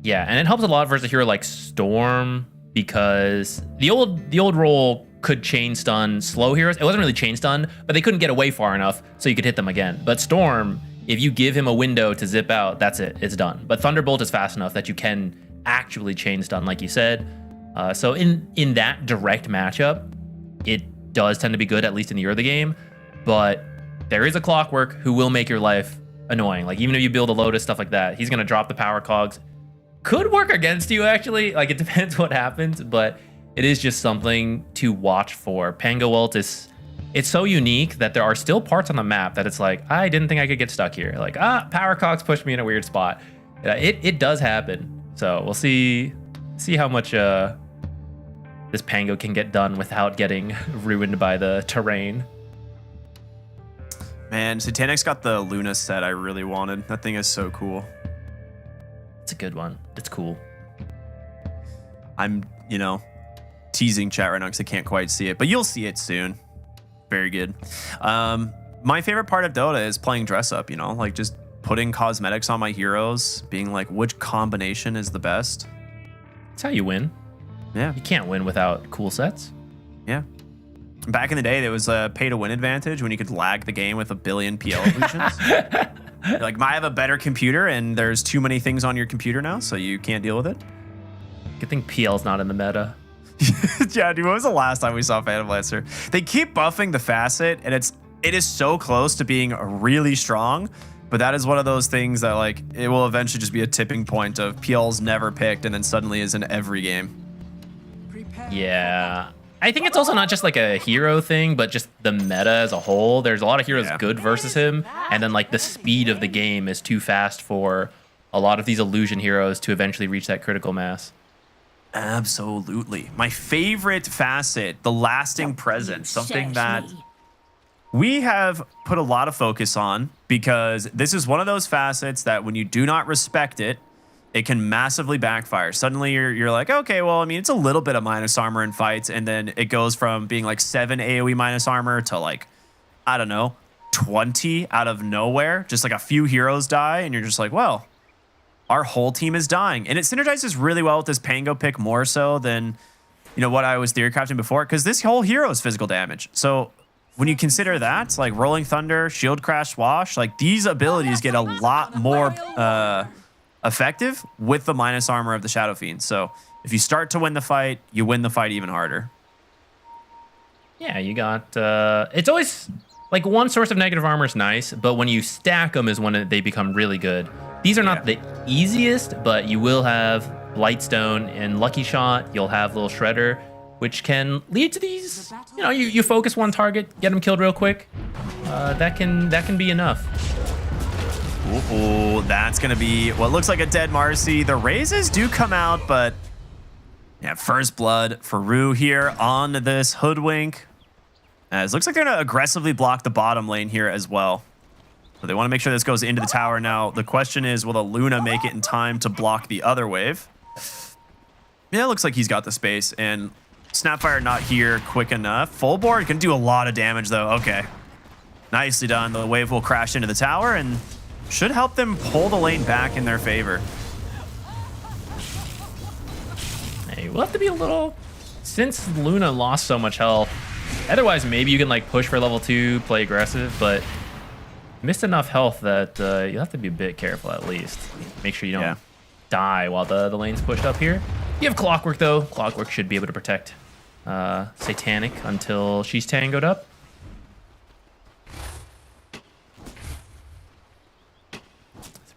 Yeah, and it helps a lot versus a hero like Storm because the old role could chain stun slow heroes. It wasn't really chain stun, but they couldn't get away far enough so you could hit them again. But Storm, if you give him a window to zip out, that's it. It's done. But Thunderbolt is fast enough that you can actually chain stun, like you said. So in that direct matchup, it does tend to be good, at least in the early game. But there is a Clockwork who will make your life annoying. Like even if you build a Lotus, stuff like that, he's going to drop the power cogs. Could work against you, actually. Like it depends what happens, but it is just something to watch for. Pango ult is, it's so unique that there are still parts on the map that it's like, I didn't think I could get stuck here. Like, power cogs pushed me in a weird spot. It does happen. So we'll see how much this Pango can get done without getting ruined by the terrain. Man, Satanic's got the Luna set I really wanted. That thing is so cool. It's a good one. It's cool. I'm, teasing chat right now because I can't quite see it, but you'll see it soon. Very good. My favorite part of Dota is playing dress up, like just putting cosmetics on my heroes, being like, which combination is the best? That's how you win. Yeah. You can't win without cool sets. Yeah. Back in the day, there was a pay-to-win advantage when you could lag the game with 1 billion PL illusions. You're like, I have a better computer, and there's too many things on your computer now, so you can't deal with it. Good thing PL's not in the meta. Yeah, dude, when was the last time we saw Phantom Lancer? They keep buffing the facet, and it is so close to being really strong, but that is one of those things that, like, it will eventually just be a tipping point of PL's never picked, and then suddenly is in every game. Yeah. I think it's also not just like a hero thing, but just the meta as a whole. There's a lot of heroes good versus him, and then like the speed of the game is too fast for a lot of these illusion heroes to eventually reach that critical mass. Absolutely. My favorite facet, the lasting presence, something that we have put a lot of focus on because this is one of those facets that when you do not respect it, it can massively backfire. Suddenly you're like, okay, well, I mean, it's a little bit of minus armor in fights, and then it goes from being like 7 AoE minus armor to like, I don't know, 20 out of nowhere. Just like a few heroes die, and you're just like, well, our whole team is dying. And it synergizes really well with this Pango pick more so than, what I was theory crafting before, because this whole hero is physical damage. So when you consider that, like Rolling Thunder, Shield Crash, Wash, like these abilities get a lot more effective with the minus armor of the Shadow Fiend. So if you start to win the fight, you win the fight even harder. Yeah, you got... it's always... Like, one source of negative armor is nice, but when you stack them is when they become really good. These are not the easiest, but you will have Blightstone and Lucky Shot. You'll have Little Shredder, which can lead to these... You focus one target, get them killed real quick. That can be enough. Ooh, that's going to be what looks like a dead Marcy. The raises do come out, but yeah, first blood for Rue here on this Hoodwink. As looks like they're going to aggressively block the bottom lane here as well. So they want to make sure this goes into the tower. Now, the question is, will the Luna make it in time to block the other wave? Yeah, it looks like he's got the space, and Snapfire not here quick enough. Full board can do a lot of damage, though. Okay. Nicely done. The wave will crash into the tower, and should help them pull the lane back in their favor. Hey, we'll have to be a little... Since Luna lost so much health, otherwise maybe you can like push for level 2, play aggressive, but missed enough health that you'll have to be a bit careful at least. Make sure you don't die while the lane's pushed up here. You have Clockwork though. Clockwork should be able to protect Satanic until she's tangoed up.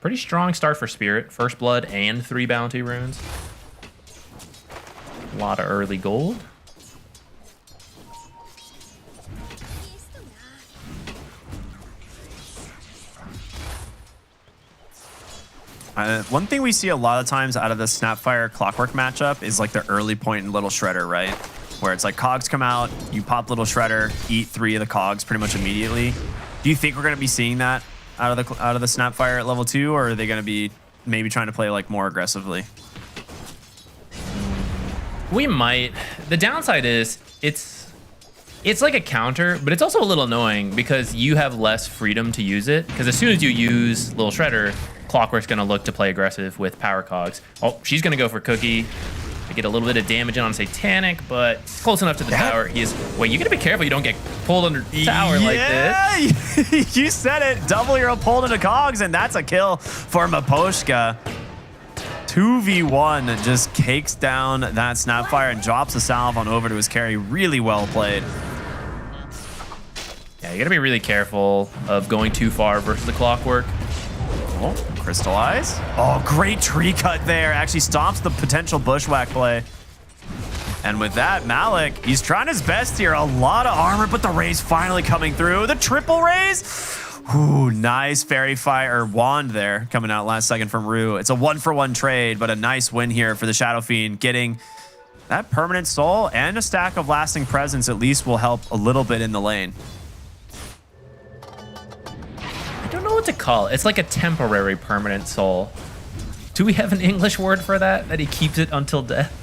Pretty strong start for Spirit. First blood and 3 bounty runes. A lot of early gold. One thing we see a lot of times out of the Snapfire Clockwork matchup is like the early point in Little Shredder, right? Where it's like cogs come out, you pop Little Shredder, eat 3 of the cogs pretty much immediately. Do you think we're going to be seeing that out of the Snapfire at level 2, or are they going to be maybe trying to play like more aggressively? We might. The downside is it's like a counter, but it's also a little annoying because you have less freedom to use it. Because as soon as you use Little Shredder, Clockwork's going to look to play aggressive with power cogs. Oh, she's going to go for Cookie. I get a little bit of damage in on Satanic, but close enough to the tower. He is. Wait, you got to be careful you don't get pulled under the tower like this. You said it. Double hero pulled into cogs, and that's a kill for Maposhka. 2v1 just cakes down that Snapfire and drops a salve on over to his carry. Really well played. Yeah, you got to be really careful of going too far versus the Clockwork. Oh, crystallize. Oh, great tree cut there. Actually stops the potential bushwhack play. And with that, Malik, he's trying his best here. A lot of armor, but the raise finally coming through. The triple raise. Ooh, nice fairy fire wand there coming out last second from Rue. It's a 1-for-1 trade, but a nice win here for the Shadow Fiend. Getting that permanent soul and a stack of lasting presence at least will help a little bit in the lane. I don't know what to call it. It's like a temporary permanent soul. Do we have an English word for that? That he keeps it until death?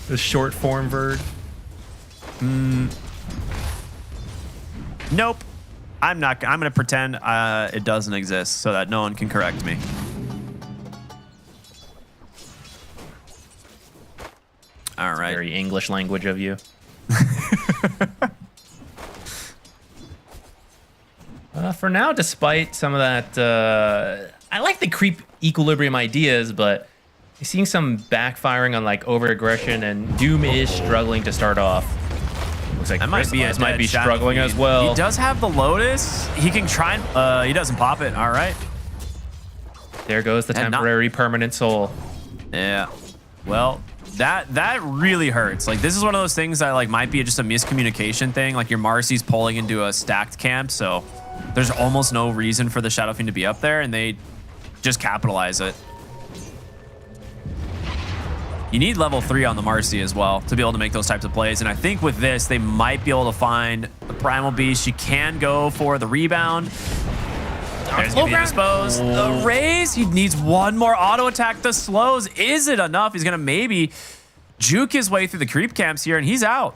The short form verb? Nope. I'm going to pretend it doesn't exist so that no one can correct me. All right. Very English language of you. For now, despite some of that, I like the creep equilibrium ideas, but you're seeing some backfiring on like over-aggression, and Doom is struggling to start off. Looks like that might be struggling as well. He does have the Lotus. He can try and... he doesn't pop it. All right. There goes the temporary permanent soul. Yeah. Well, that really hurts. Like, this is one of those things that like might be just a miscommunication thing. Like, your Marcy's pulling into a stacked camp, so there's almost no reason for the Shadow Fiend to be up there, and they just capitalize it. You need level 3 on the Marcy as well to be able to make those types of plays. And I think with this, they might be able to find the Primal Beast. She can go for the rebound. There's going to be exposed. The raise. He needs one more auto attack. The slows. Is it enough? He's going to maybe juke his way through the creep camps here, and he's out.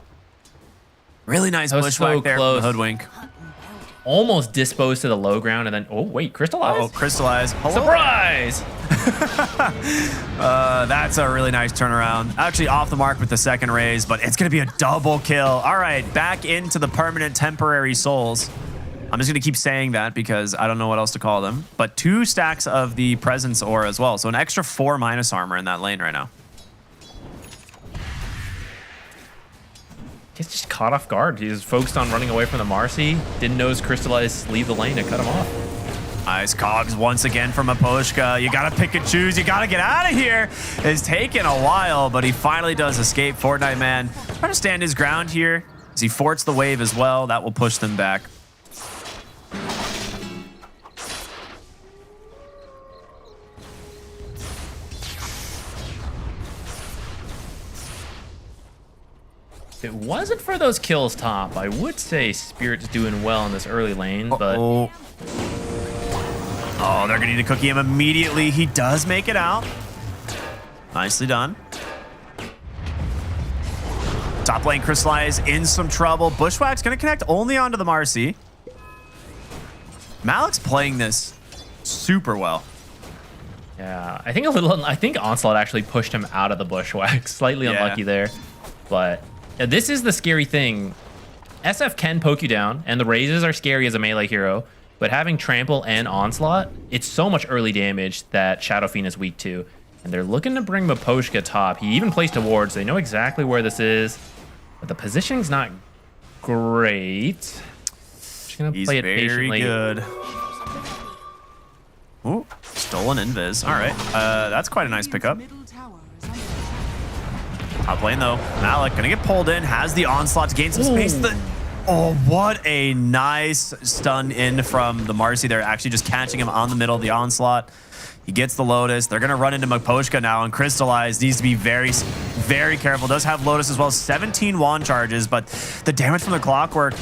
Really nice bushwhack there from the Hoodwink. Almost disposed to the low ground, and then, oh, wait, crystallize? Oh, crystallize. Hello. Surprise! That's a really nice turnaround. Actually off the mark with the second raise, but it's going to be a double kill. All right, back into the permanent temporary souls. I'm just going to keep saying that because I don't know what else to call them. But 2 stacks of the presence aura as well. So an extra 4 minus armor in that lane right now. He's just caught off guard. He was focused on running away from the Marcy. Didn't know his crystallize leave the lane to cut him off. Nice cogs once again from Aposhka. You got to pick and choose. You got to get out of here. It's taken a while, but he finally does escape. Fortnite Man trying to stand his ground here as he forts the wave as well. That will push them back. If it wasn't for those kills top, I would say Spirit's doing well in this early lane, but... Oh, they're going to need to cookie him immediately. He does make it out. Nicely done. Top lane Crystallize in some trouble. Bushwhack's going to connect only onto the Marcy. Malik's playing this super well. Yeah, I think Onslaught actually pushed him out of the Bushwhack. Slightly unlucky there, but... This is the scary thing. SF can poke you down, and the raises are scary as a melee hero, but having Trample and Onslaught, it's so much early damage that Shadow Fiend is weak to. And they're looking to bring Maposhka top. He even placed a ward, so they know exactly where this is. But the positioning's not great. Just gonna play it patiently. Good. Ooh, stolen invis. All right, that's quite a nice pickup. Top lane though, Malik gonna get pulled in, has the onslaught to gain some space. Oh, what a nice stun in from the Marcy there, actually just catching him on the middle of the onslaught. He gets the Lotus. They're gonna run into Maposhka now, and Crystallize needs to be very, very careful. Does have Lotus as well, 17 wand charges, but the damage from the Clockwork,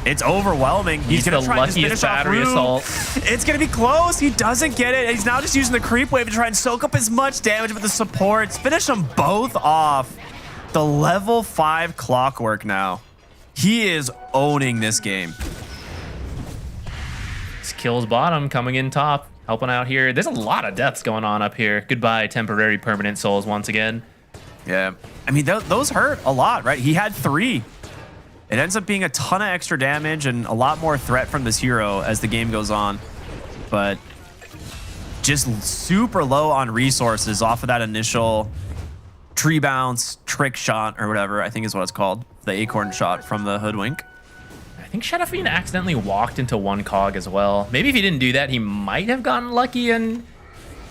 it's overwhelming. He's gonna the try luckiest to finish battery off assault. It's gonna be close. He doesn't get it. He's now just using the creep wave to try and soak up as much damage with the supports. Finish them both off. The level 5 Clockwork now. He is owning this game. Skills bottom coming in top, helping out here. There's a lot of deaths going on up here. Goodbye, temporary permanent souls once again. Yeah, I mean, those hurt a lot, right? He had 3. It ends up being a ton of extra damage and a lot more threat from this hero as the game goes on. But just super low on resources off of that initial tree bounce, trick shot, or whatever, I think is what it's called. The acorn shot from the Hoodwink. I think Shadow Fiend accidentally walked into one cog as well. Maybe if he didn't do that, he might have gotten lucky and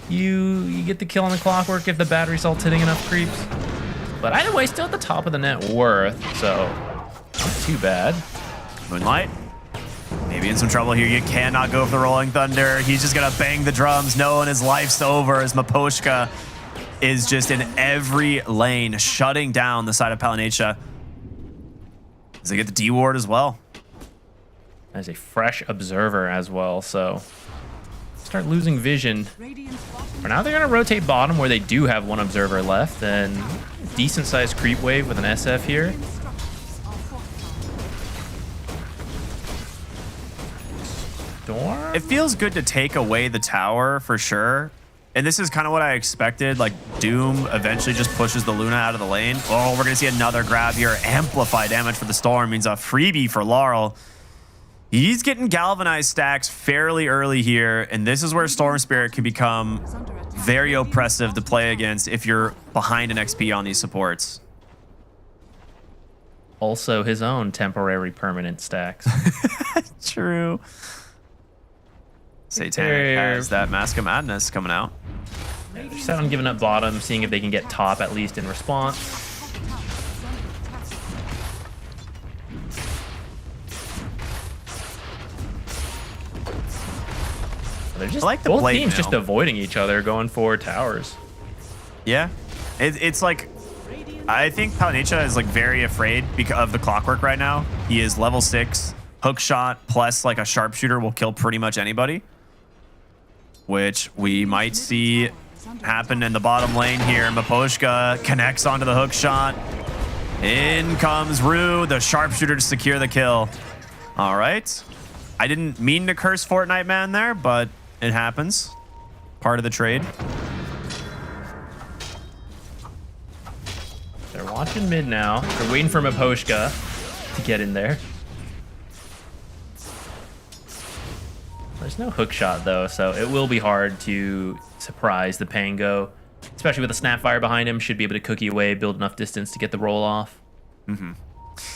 you get the kill on the Clockwork if the battery salt's hitting enough creeps. But either way, still at the top of the net worth, so not too bad. Moonlight, maybe in some trouble here. You cannot go for the Rolling Thunder. He's just gonna bang the drums, knowing his life's over as Maposhka is just in every lane, shutting down the side of Palanetia. As they get the D ward as well. As a fresh observer as well, so start losing vision. For now, they're going to rotate bottom where they do have one observer left, and decent sized creep wave with an SF here. Storm? It feels good to take away the tower for sure. And this is kind of what I expected. Like, Doom eventually just pushes the Luna out of the lane. Oh, we're going to see another grab here. Amplify damage for the Storm means a freebie for Laurel. He's getting galvanized stacks fairly early here, and this is where Storm Spirit can become very oppressive to play against if you're behind an XP on these supports. Also his own temporary permanent stacks. True. Satanic has that Mask of Madness coming out. They're set on giving up bottom, seeing if they can get top at least in response. They're just like the both blade teams mail. just avoiding each other, going for towers. Yeah, it's like, I think Palanetia is like very afraid because of the clockwork right now. He is level 6, hook shot plus like a sharpshooter will kill pretty much anybody, which we might see happen in the bottom lane here. Maposhka connects onto the hook shot. In comes Rue, the sharpshooter to secure the kill. All right. I didn't mean to curse Fortnite Man there, but it happens. Part of the trade. They're watching mid now. They're waiting for Maposhka to get in there. There's no hook shot though, so it will be hard to surprise the Pango, especially with a Snapfire behind him. Should be able to cookie away, build enough distance to get the roll off. Mm-hmm.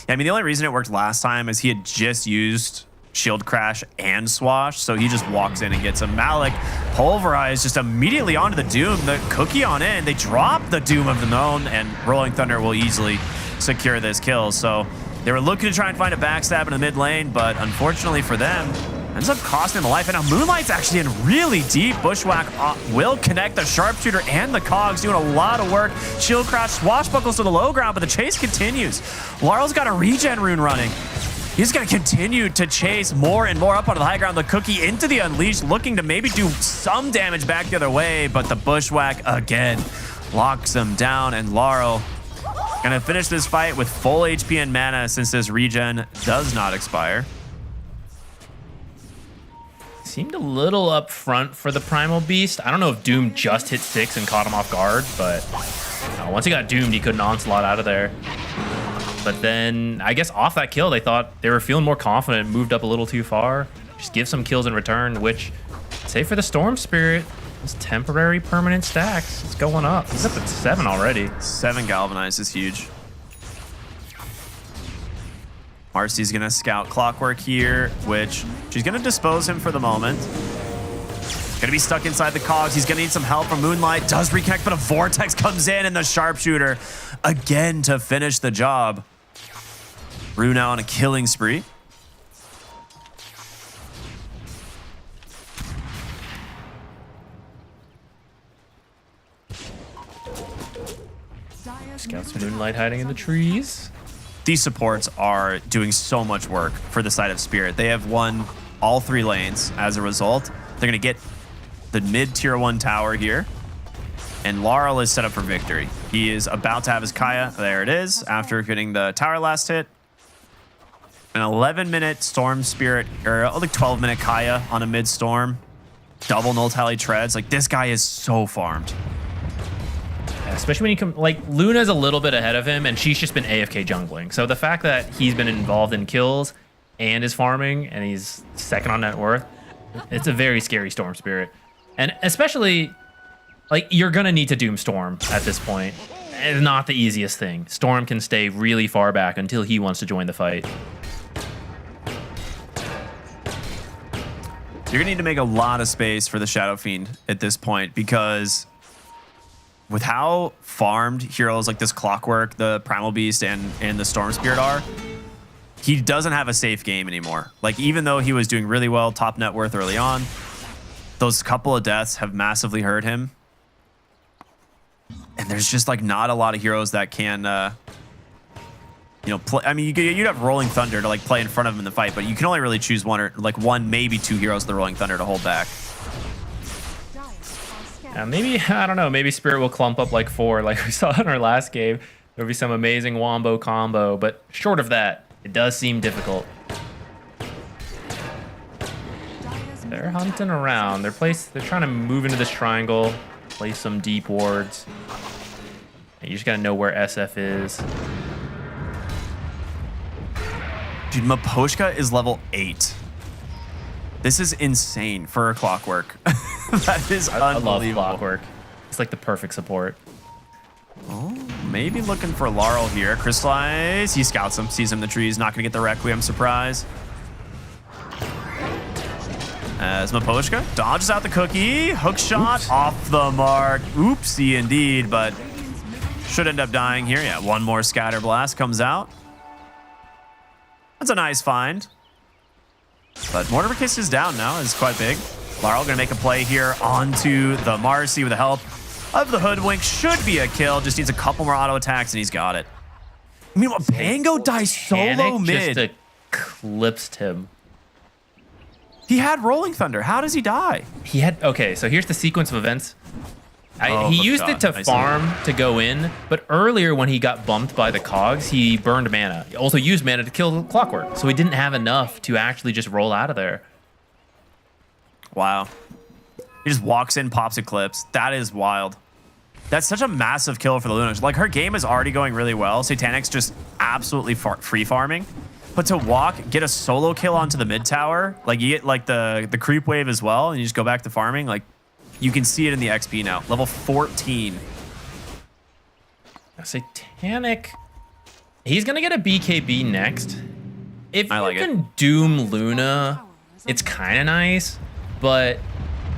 Yeah, I mean, the only reason it worked last time is he had just used Shield Crash and Swash, so he just walks in and gets him. Malik pulverized just immediately onto the Doom. The cookie on in. They drop the Doom of the Known, and Rolling Thunder will easily secure this kill. So they were looking to try and find a backstab in the mid lane, but unfortunately for them, ends up costing them a life. And now Moonlight's actually in really deep. Bushwhack will connect the Sharpshooter and the Cogs, doing a lot of work. Shield Crash swashbuckles to the low ground, but the chase continues. Laurel's got a regen rune running. He's going to continue to chase more and more up onto the high ground. The cookie into the Unleashed, looking to maybe do some damage back the other way, but the Bushwhack again locks him down, and Laurel going to finish this fight with full HP and mana since this regen does not expire. Seemed a little up front for the Primal Beast. I don't know if Doom just hit 6 and caught him off guard, but once he got doomed, he couldn't onslaught out of there. But then, I guess off that kill, they thought they were feeling more confident, moved up a little too far. Just give some kills in return, which, say for the Storm Spirit, is temporary permanent stacks. It's going up. He's up at 7 already. 7 galvanized is huge. Marcy's going to scout Clockwork here, which she's going to dispose him for the moment. Going to be stuck inside the Cogs. He's going to need some help from Moonlight. Does reconnect, but a Vortex comes in, and the Sharpshooter again to finish the job. Rue now on a killing spree. Scouts Moonlight hiding in the trees. These supports are doing so much work for the side of Spirit. They have won all 3 lanes as a result. They're going to get the mid tier 1 tower here. And Laurel is set up for victory. He is about to have his Kaya. There it is, after hitting the tower last hit. An 11-minute Storm Spirit, or like 12-minute Kaya on a mid-storm. Double null tally treads. Like, this guy is so farmed. Especially when you come, like, Luna's a little bit ahead of him, and she's just been AFK jungling. So the fact that he's been involved in kills and is farming, and he's second on net worth, it's a very scary Storm Spirit. And especially, like, you're gonna need to Doom Storm at this point. It's not the easiest thing. Storm can stay really far back until he wants to join the fight. You're gonna need to make a lot of space for the Shadow Fiend at this point, because with how farmed heroes like this Clockwork, the Primal Beast, and the Storm Spirit are, he doesn't have a safe game anymore. Like, even though he was doing really well, top net worth early on, those couple of deaths have massively hurt him. And there's just like not a lot of heroes that can, you know, play. I mean, you'd have Rolling Thunder to like play in front of him in the fight, but you can only really choose one or like one, maybe two heroes of the Rolling Thunder to hold back. Maybe, I don't know, maybe Spirit will clump up like 4 like we saw in our last game. There'll be some amazing wombo combo, but short of that, it does seem difficult. They're hunting around. They're trying to move into this triangle, place some deep wards. You just gotta know where SF is. Dude, Miposhka is level 8. This is insane for a Clockwork. That is unbelievable. I love Clockwork. It's like the perfect support. Oh, maybe looking for Laurel here. Crystallize. He scouts him, sees him in the trees. Not going to get the Requiem surprise. As Miposhka dodges out the cookie. Hook shot off the mark. Oopsie indeed, but should end up dying here. Yeah, one more Scatter Blast comes out. That's a nice find. But Mortimer Kiss is down now. It's quite big. Laurel going to make a play here onto the Marcy with the help of the Hoodwink. Should be a kill. Just needs a couple more auto attacks, and he's got it. Meanwhile, Pango dies solo mid. Just eclipsed him. He had Rolling Thunder. How does he die? He had... Okay, so here's the sequence of events. He used it to farm to go in, but earlier when he got bumped by the cogs, he burned mana. He also used mana to kill Clockwork, so he didn't have enough to actually just roll out of there. Wow. He just walks in, pops Eclipse. That is wild. That's such a massive kill for the Luna. Like, her game is already going really well. Satanic's just absolutely free farming. But to walk, get a solo kill onto the mid tower, like you get like the creep wave as well, and you just go back to farming, like you can see it in the XP now. Level 14. Satanic. He's going to get a BKB next. If you like can Doom Luna, it's kind of nice. But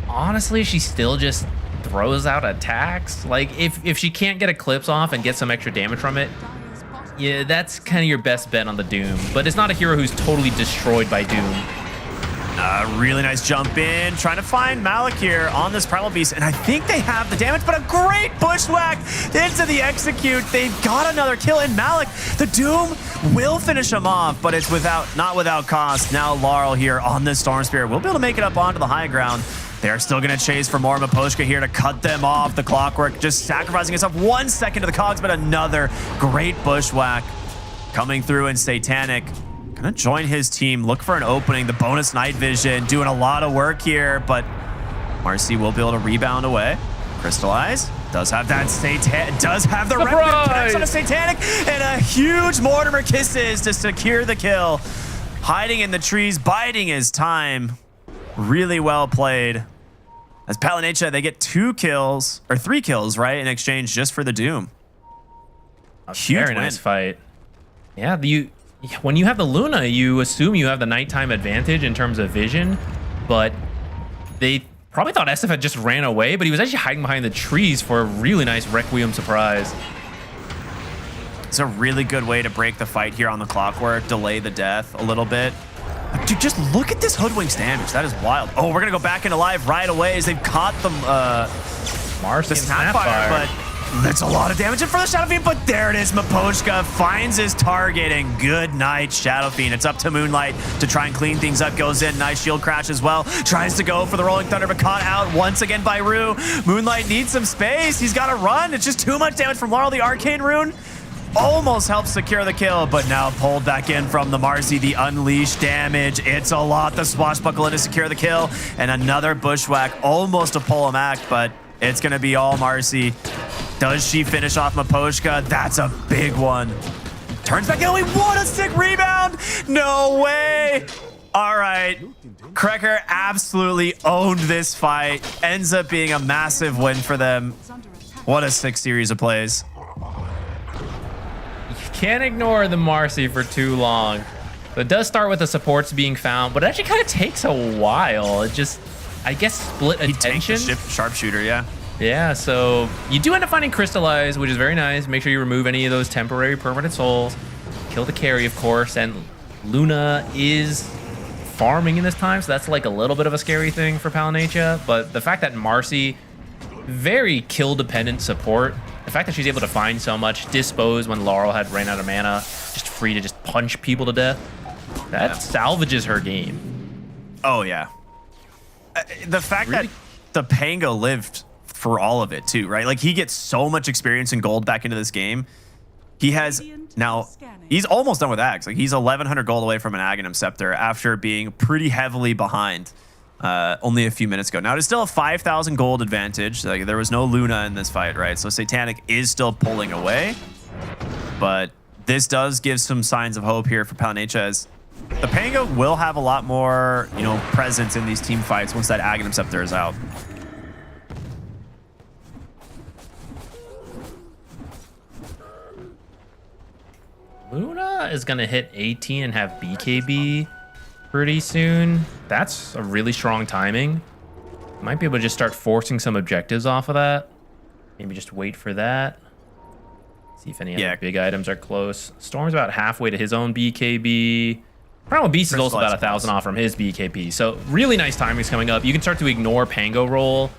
honestly, she still just throws out attacks. Like, if she can't get Eclipse off and get some extra damage from it, yeah, that's kind of your best bet on the Doom. But it's not a hero who's totally destroyed by Doom. Really nice jump in, trying to find Malik here on this Primal Beast, and I think they have the damage, but a great bushwhack into the execute. They've got another kill, and Malik, the Doom, will finish him off, but it's not without cost. Now Laurel here on this Storm Spirit will be able to make it up onto the high ground. They're still going to chase for more. Miposhka here to cut them off. The Clockwork just sacrificing himself 1 second to the cogs, but another great bushwhack coming through, and Satanic gonna join his team, look for an opening. The bonus night vision doing a lot of work here, but Marcy will be able to rebound away. Crystallize does have that does have the connection on a Satanic, and a huge Mortimer Kisses to secure the kill. Hiding in the trees, biding his time. Really well played. As Palinicha, they get 2 kills or 3 kills, right, in exchange just for the Doom. Very nice fight. Yeah, when you have the Luna, you assume you have the nighttime advantage in terms of vision, but they probably thought SF had just ran away, but he was actually hiding behind the trees for a really nice Requiem surprise. It's a really good way to break the fight here on the Clockwork, delay the death a little bit. Dude, just look at this Hoodwink's damage. That is wild. Oh, we're going to go back into live right away as they've caught the Snapfire, but that's a lot of damage in for the Shadow Fiend, but there it is. Miposhka finds his target, and good night, Shadow Fiend. It's up to Moonlight to try and clean things up. Goes in, nice shield crash as well. Tries to go for the Rolling Thunder, but caught out once again by Rue. Moonlight needs some space. He's got to run. It's just too much damage from Laurel. The Arcane Rune almost helps secure the kill, but now pulled back in from the Marcy. The unleashed damage. It's a lot. The swashbuckle in to secure the kill, and another bushwhack almost to pull him back, but it's going to be all Marcy. Does she finish off Miposhka? That's a big one. Turns back in. What a sick rebound. No way. All right. Krekker absolutely owned this fight. Ends up being a massive win for them. What a sick series of plays. You can't ignore the Marcy for too long. It does start with the supports being found, but it actually kind of takes a while. It just, I guess, split attention. He tanked the sharpshooter, yeah. Yeah, so you do end up finding Crystallize, which is very nice. Make sure you remove any of those temporary permanent souls. Kill the carry, of course, and Luna is farming in this time, so that's like a little bit of a scary thing for Palanetia. But the fact that Marcy, very kill-dependent support, the fact that she's able to find so much, dispose when Laurel had ran out of mana, just free to just punch people to death, that salvages her game. Oh, yeah. The fact that the Pango lived for all of it too, right? Like he gets so much experience and gold back into this game. He has now, he's almost done with Ags. Like he's 1100 gold away from an Aghanim Scepter after being pretty heavily behind only a few minutes ago. Now it is still a 5,000 gold advantage. Like there was no Luna in this fight, right? So Satanic is still pulling away, but this does give some signs of hope here for Palanetia as the Pango will have a lot more, you know, presence in these team fights once that Aghanim Scepter is out. Luna is going to hit 18 and have BKB pretty soon. That's a really strong timing. Might be able to just start forcing some objectives off of that. Maybe just wait for that. See if any other big items are close. Storm's about halfway to his own BKB. Primal Beast is also about 1,000 off from his BKB. So really nice timings coming up. You can start to ignore Pango roll,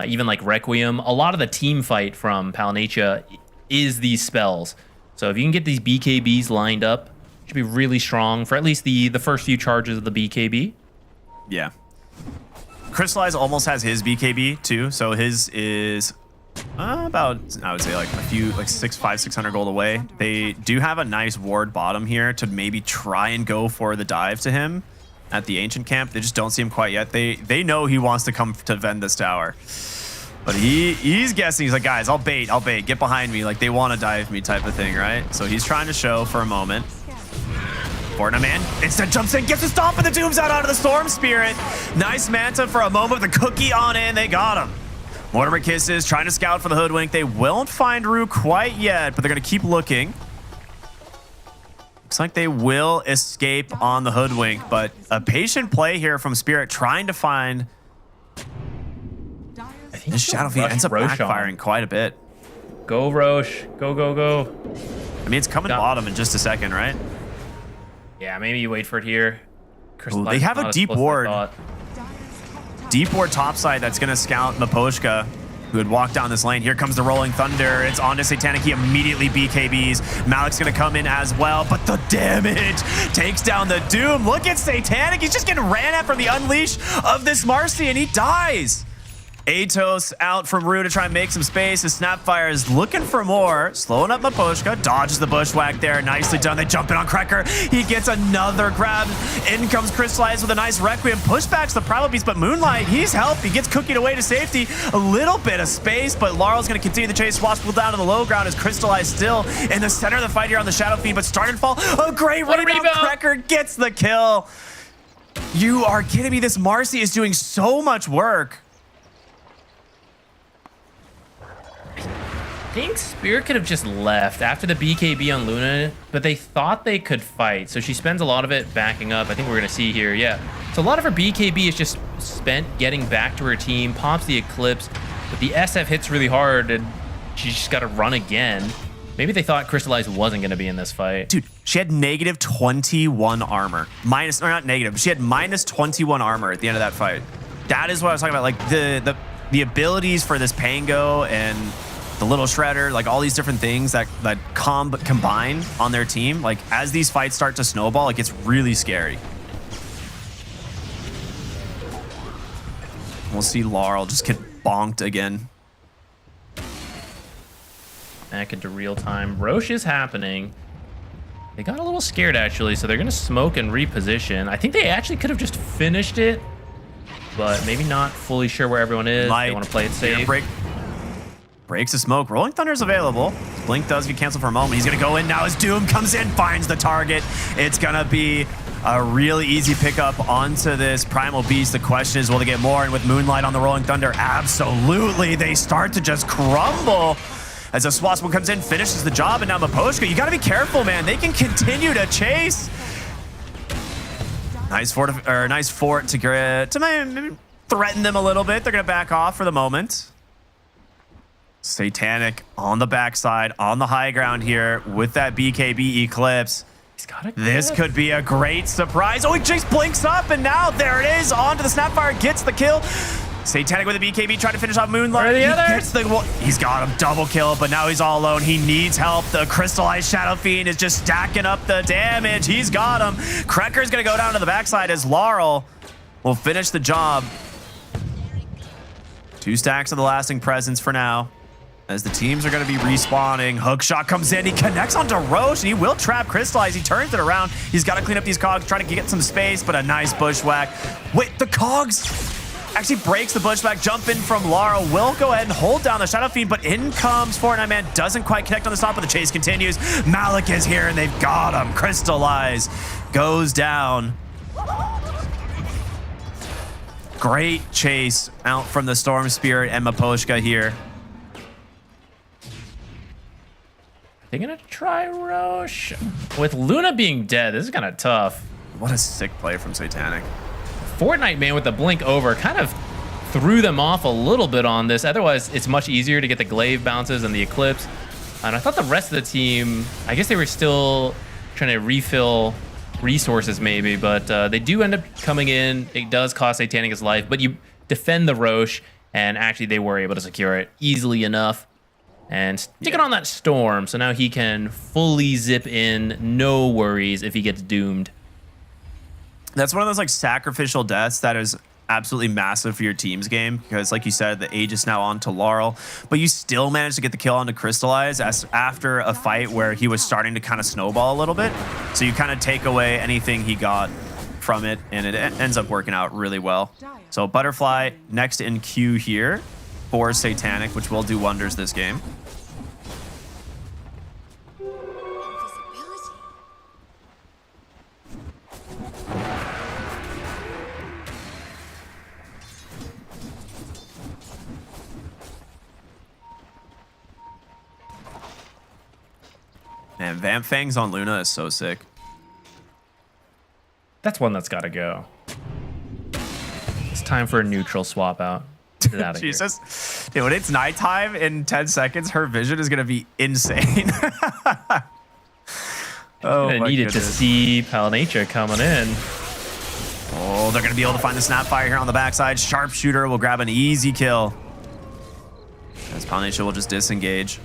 even like Requiem. A lot of the team fight from Palanetia is these spells. So if you can get these BKBs lined up, it should be really strong for at least the first few charges of the BKB. Yeah. Crystallize almost has his BKB too. So his is about, I would say like a few, like 600 gold away. They do have a nice ward bottom here to maybe try and go for the dive to him at the ancient camp. They just don't see him quite yet. They know he wants to come to vend this tower. But he's guessing. He's like, guys, I'll bait. Get behind me. Like, they want to dive me type of thing, right? So he's trying to show for a moment. Fortnite Man instead jumps in, gets a stomp, and the Doom's out onto the Storm Spirit. Nice Manta for a moment with the cookie on in. They got him. Mortimer Kisses trying to scout for the Hoodwink. They won't find Rue quite yet, but they're going to keep looking. Looks like they will escape on the Hoodwink, but a patient play here from Spirit trying to find... This Shadow Fiend ends up backfiring quite a bit. Go, Roche. Go, go, go. I mean, it's coming bottom in just a second, right? Yeah, maybe you wait for it here. Ooh, they have a deep ward. Deep ward topside that's going to scout Miposhka, who had walked down this lane. Here comes the Rolling Thunder. It's on to Satanic. He immediately BKBs. Malik's going to come in as well, but the damage takes down the Doom. Look at Satanic. He's just getting ran at from the unleash of this Marcy, and he dies. Atos out from Rue to try and make some space. His Snapfire is looking for more. Slowing up Miposhka. Dodges the bushwhack there. Nicely done. They jump in on Krekker. He gets another grab. In comes Crystallize with a nice Requiem. Pushbacks the Primal Beast, but Moonlight, he's helped. He gets cookied away to safety. A little bit of space, but Laurel's going to continue the chase. Wasp down to the low ground as Crystallize still in the center of the fight here on the Shadow Fiend, but starting to fall. A great rebound. Krekker gets the kill. You are kidding me. This Marcy is doing so much work. I think Spirit could have just left after the BKB on Luna, but they thought they could fight. So she spends a lot of it backing up. I think we're going to see here. Yeah. So a lot of her BKB is just spent getting back to her team, pops the Eclipse, but the SF hits really hard and she just got to run again. Maybe they thought Crystallize wasn't going to be in this fight. Dude, she had negative 21 armor. Minus, or not negative, but she had minus 21 armor at the end of that fight. That is what I was talking about. Like the abilities for this Pango and the Little Shredder, like all these different things that combine on their team. Like as these fights start to snowball, it gets really scary. We'll see Laurel just get bonked again. Back into real time. Roche is happening. They got a little scared actually, so they're gonna smoke and reposition. I think they actually could have just finished it, but maybe not fully sure where everyone is. They want to play it safe. Breaks the smoke. Rolling Thunder's available. Blink does get canceled for a moment. He's going to go in now as Doom comes in, finds the target. It's going to be a really easy pickup onto this Primal Beast. The question is, will they get more? And with Moonlight on the Rolling Thunder, absolutely. They start to just crumble. As a Swasp comes in, finishes the job, and now Miposhka, you got to be careful, man. They can continue to chase. Nice fort to maybe threaten them a little bit. They're going to back off for the moment. Satanic on the backside, on the high ground here with that BKB Eclipse. He's got it. This could be a great surprise. Oh, he just blinks up, and now there it is. Onto the Snapfire, gets the kill. Satanic with a BKB, trying to finish off Moonlight. Where are the others? He's got him, double kill, but now he's all alone. He needs help. The Crystallized Shadow Fiend is just stacking up the damage. He's got him. Krekker's going to go down to the backside as Laurel will finish the job. 2 stacks of the Lasting Presence for now. As the teams are going to be respawning. Hookshot comes in. He connects onto Roche, and he will trap Crystallize. He turns it around. He's got to clean up these cogs, try to get some space, but a nice bushwhack. Wait, the cogs actually breaks the bushwhack. Jump in from Laurel. Will go ahead and hold down the Shadow Fiend, but in comes Fortnite Man. Doesn't quite connect on the stop, but the chase continues. Malik is here, and they've got him. Crystallize goes down. Great chase out from the Storm Spirit and Maposhka here. They're gonna try Roche. With Luna being dead, this is kind of tough. What a sick play from Satanic. Fortnite Man with the blink over kind of threw them off a little bit on this. Otherwise, it's much easier to get the glaive bounces and the eclipse. And I thought the rest of the team, I guess they were still trying to refill resources maybe, but they do end up coming in. It does cost Satanic his life, but you defend the Roche, and actually they were able to secure it easily enough. And stick it on that Storm, so now he can fully zip in, no worries if he gets doomed. That's one of those like sacrificial deaths that is absolutely massive for your team's game, because like you said, the Aegis now on to Laurel, but you still managed to get the kill onto Crystallize after a fight where he was starting to kind of snowball a little bit. So you kind of take away anything he got from it, and it ends up working out really well. So Butterfly next in queue here for Satanic, which will do wonders this game. Man, Vamp Fangs on Luna is so sick. That's one that's got to go. It's time for a neutral swap out. Get out of here. Jesus. Dude, when it's nighttime in 10 seconds, her vision is going to be insane. Oh, I needed to see Palinature coming in. Oh, they're going to be able to find the Snapfire here on the backside. Sharpshooter will grab an easy kill. As Palinature will just disengage.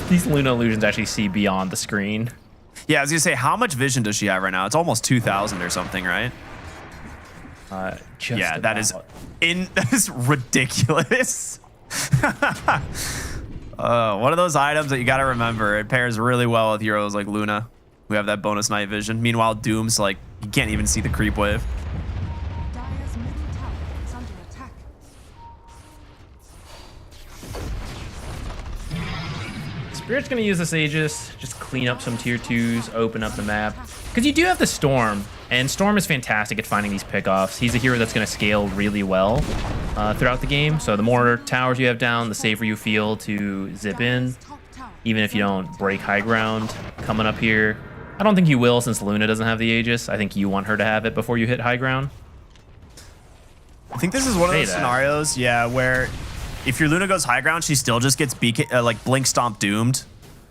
These Luna illusions actually see beyond the screen. Yeah, I was going to say, how much vision does she have right now? It's almost 2,000 or something, right? Just yeah, about. that is ridiculous. One of those items that you got to remember. It pairs really well with heroes like Luna, who have that bonus night vision. Meanwhile, Doom's like, you can't even see the creep wave. Dire's middle tower is under attack. Spirit's going to use this Aegis, just clean up some tier 2s, open up the map. Because you do have the Storm, and Storm is fantastic at finding these pickoffs. He's a hero that's going to scale really well throughout the game. So the more towers you have down, the safer you feel to zip in, even if you don't break high ground coming up here. I don't think you will, since Luna doesn't have the Aegis. I think you want her to have it before you hit high ground. I think this is one of those scenarios, yeah, where if your Luna goes high ground, she still just gets like Blink Stomp doomed,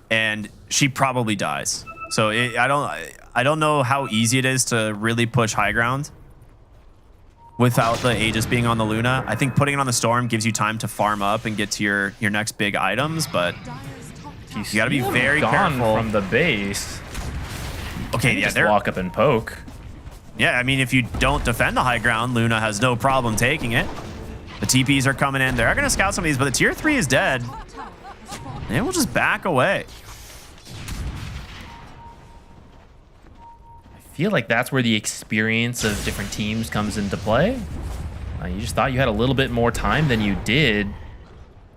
and she probably dies. So I don't know how easy it is to really push high ground without the Aegis being on the Luna. I think putting it on the Storm gives you time to farm up and get to your next big items, but you got to be very careful from the base. Okay, yeah, just walk up and poke. Yeah, I mean, if you don't defend the high ground, Luna has no problem taking it. The TPs are coming in. They're going to scout some of these, but the tier 3 is dead. They will just back away. I feel like that's where the experience of different teams comes into play. You just thought you had a little bit more time than you did,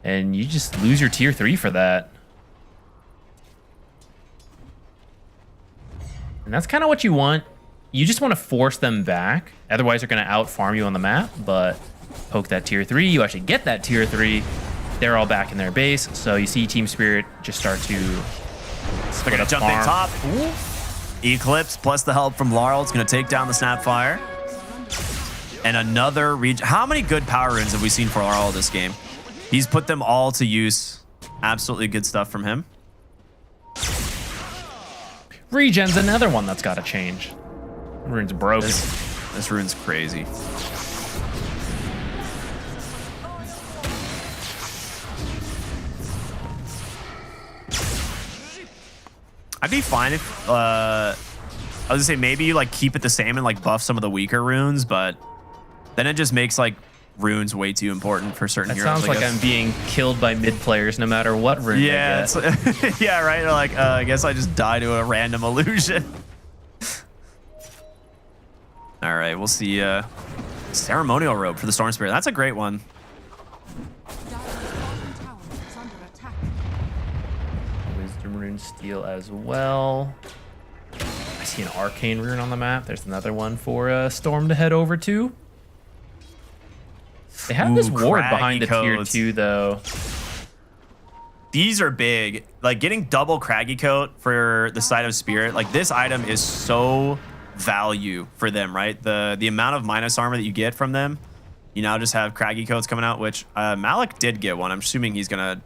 and you just lose your tier 3 for that. And that's kind of what you want. You just want to force them back. Otherwise, they're going to out-farm you on the map, but poke that tier 3. You actually get that tier 3. They're all back in their base, so you see Team Spirit just start to They're going to jump in top. Ooh. Eclipse plus the help from Laurel. It's going to take down the Snapfire. And another region. How many good power runes have we seen for Laurel this game? He's put them all to use. Absolutely good stuff from him. Regen's another one that's got to change. Rune's broken. This rune's crazy. I'd be fine if I was gonna say maybe you like keep it the same and like buff some of the weaker runes, but then it just makes like runes way too important for certain heroes. Sounds like I'm being killed by mid players no matter what rune yeah, they get. yeah, right. Like I guess I just die to a random illusion. All right, we'll see. Ceremonial robe for the Storm Spirit. That's a great one. Wisdom rune steal as well. I see an arcane rune on the map. There's another one for Storm to head over to. They have this ward behind the tier 2 though. These are big. Like getting double craggy coat for the side of Spirit. Like this item is so value for them, right? The amount of minus armor that you get from them. You now just have craggy coats coming out, which Malik did get one. I'm assuming he's gonna,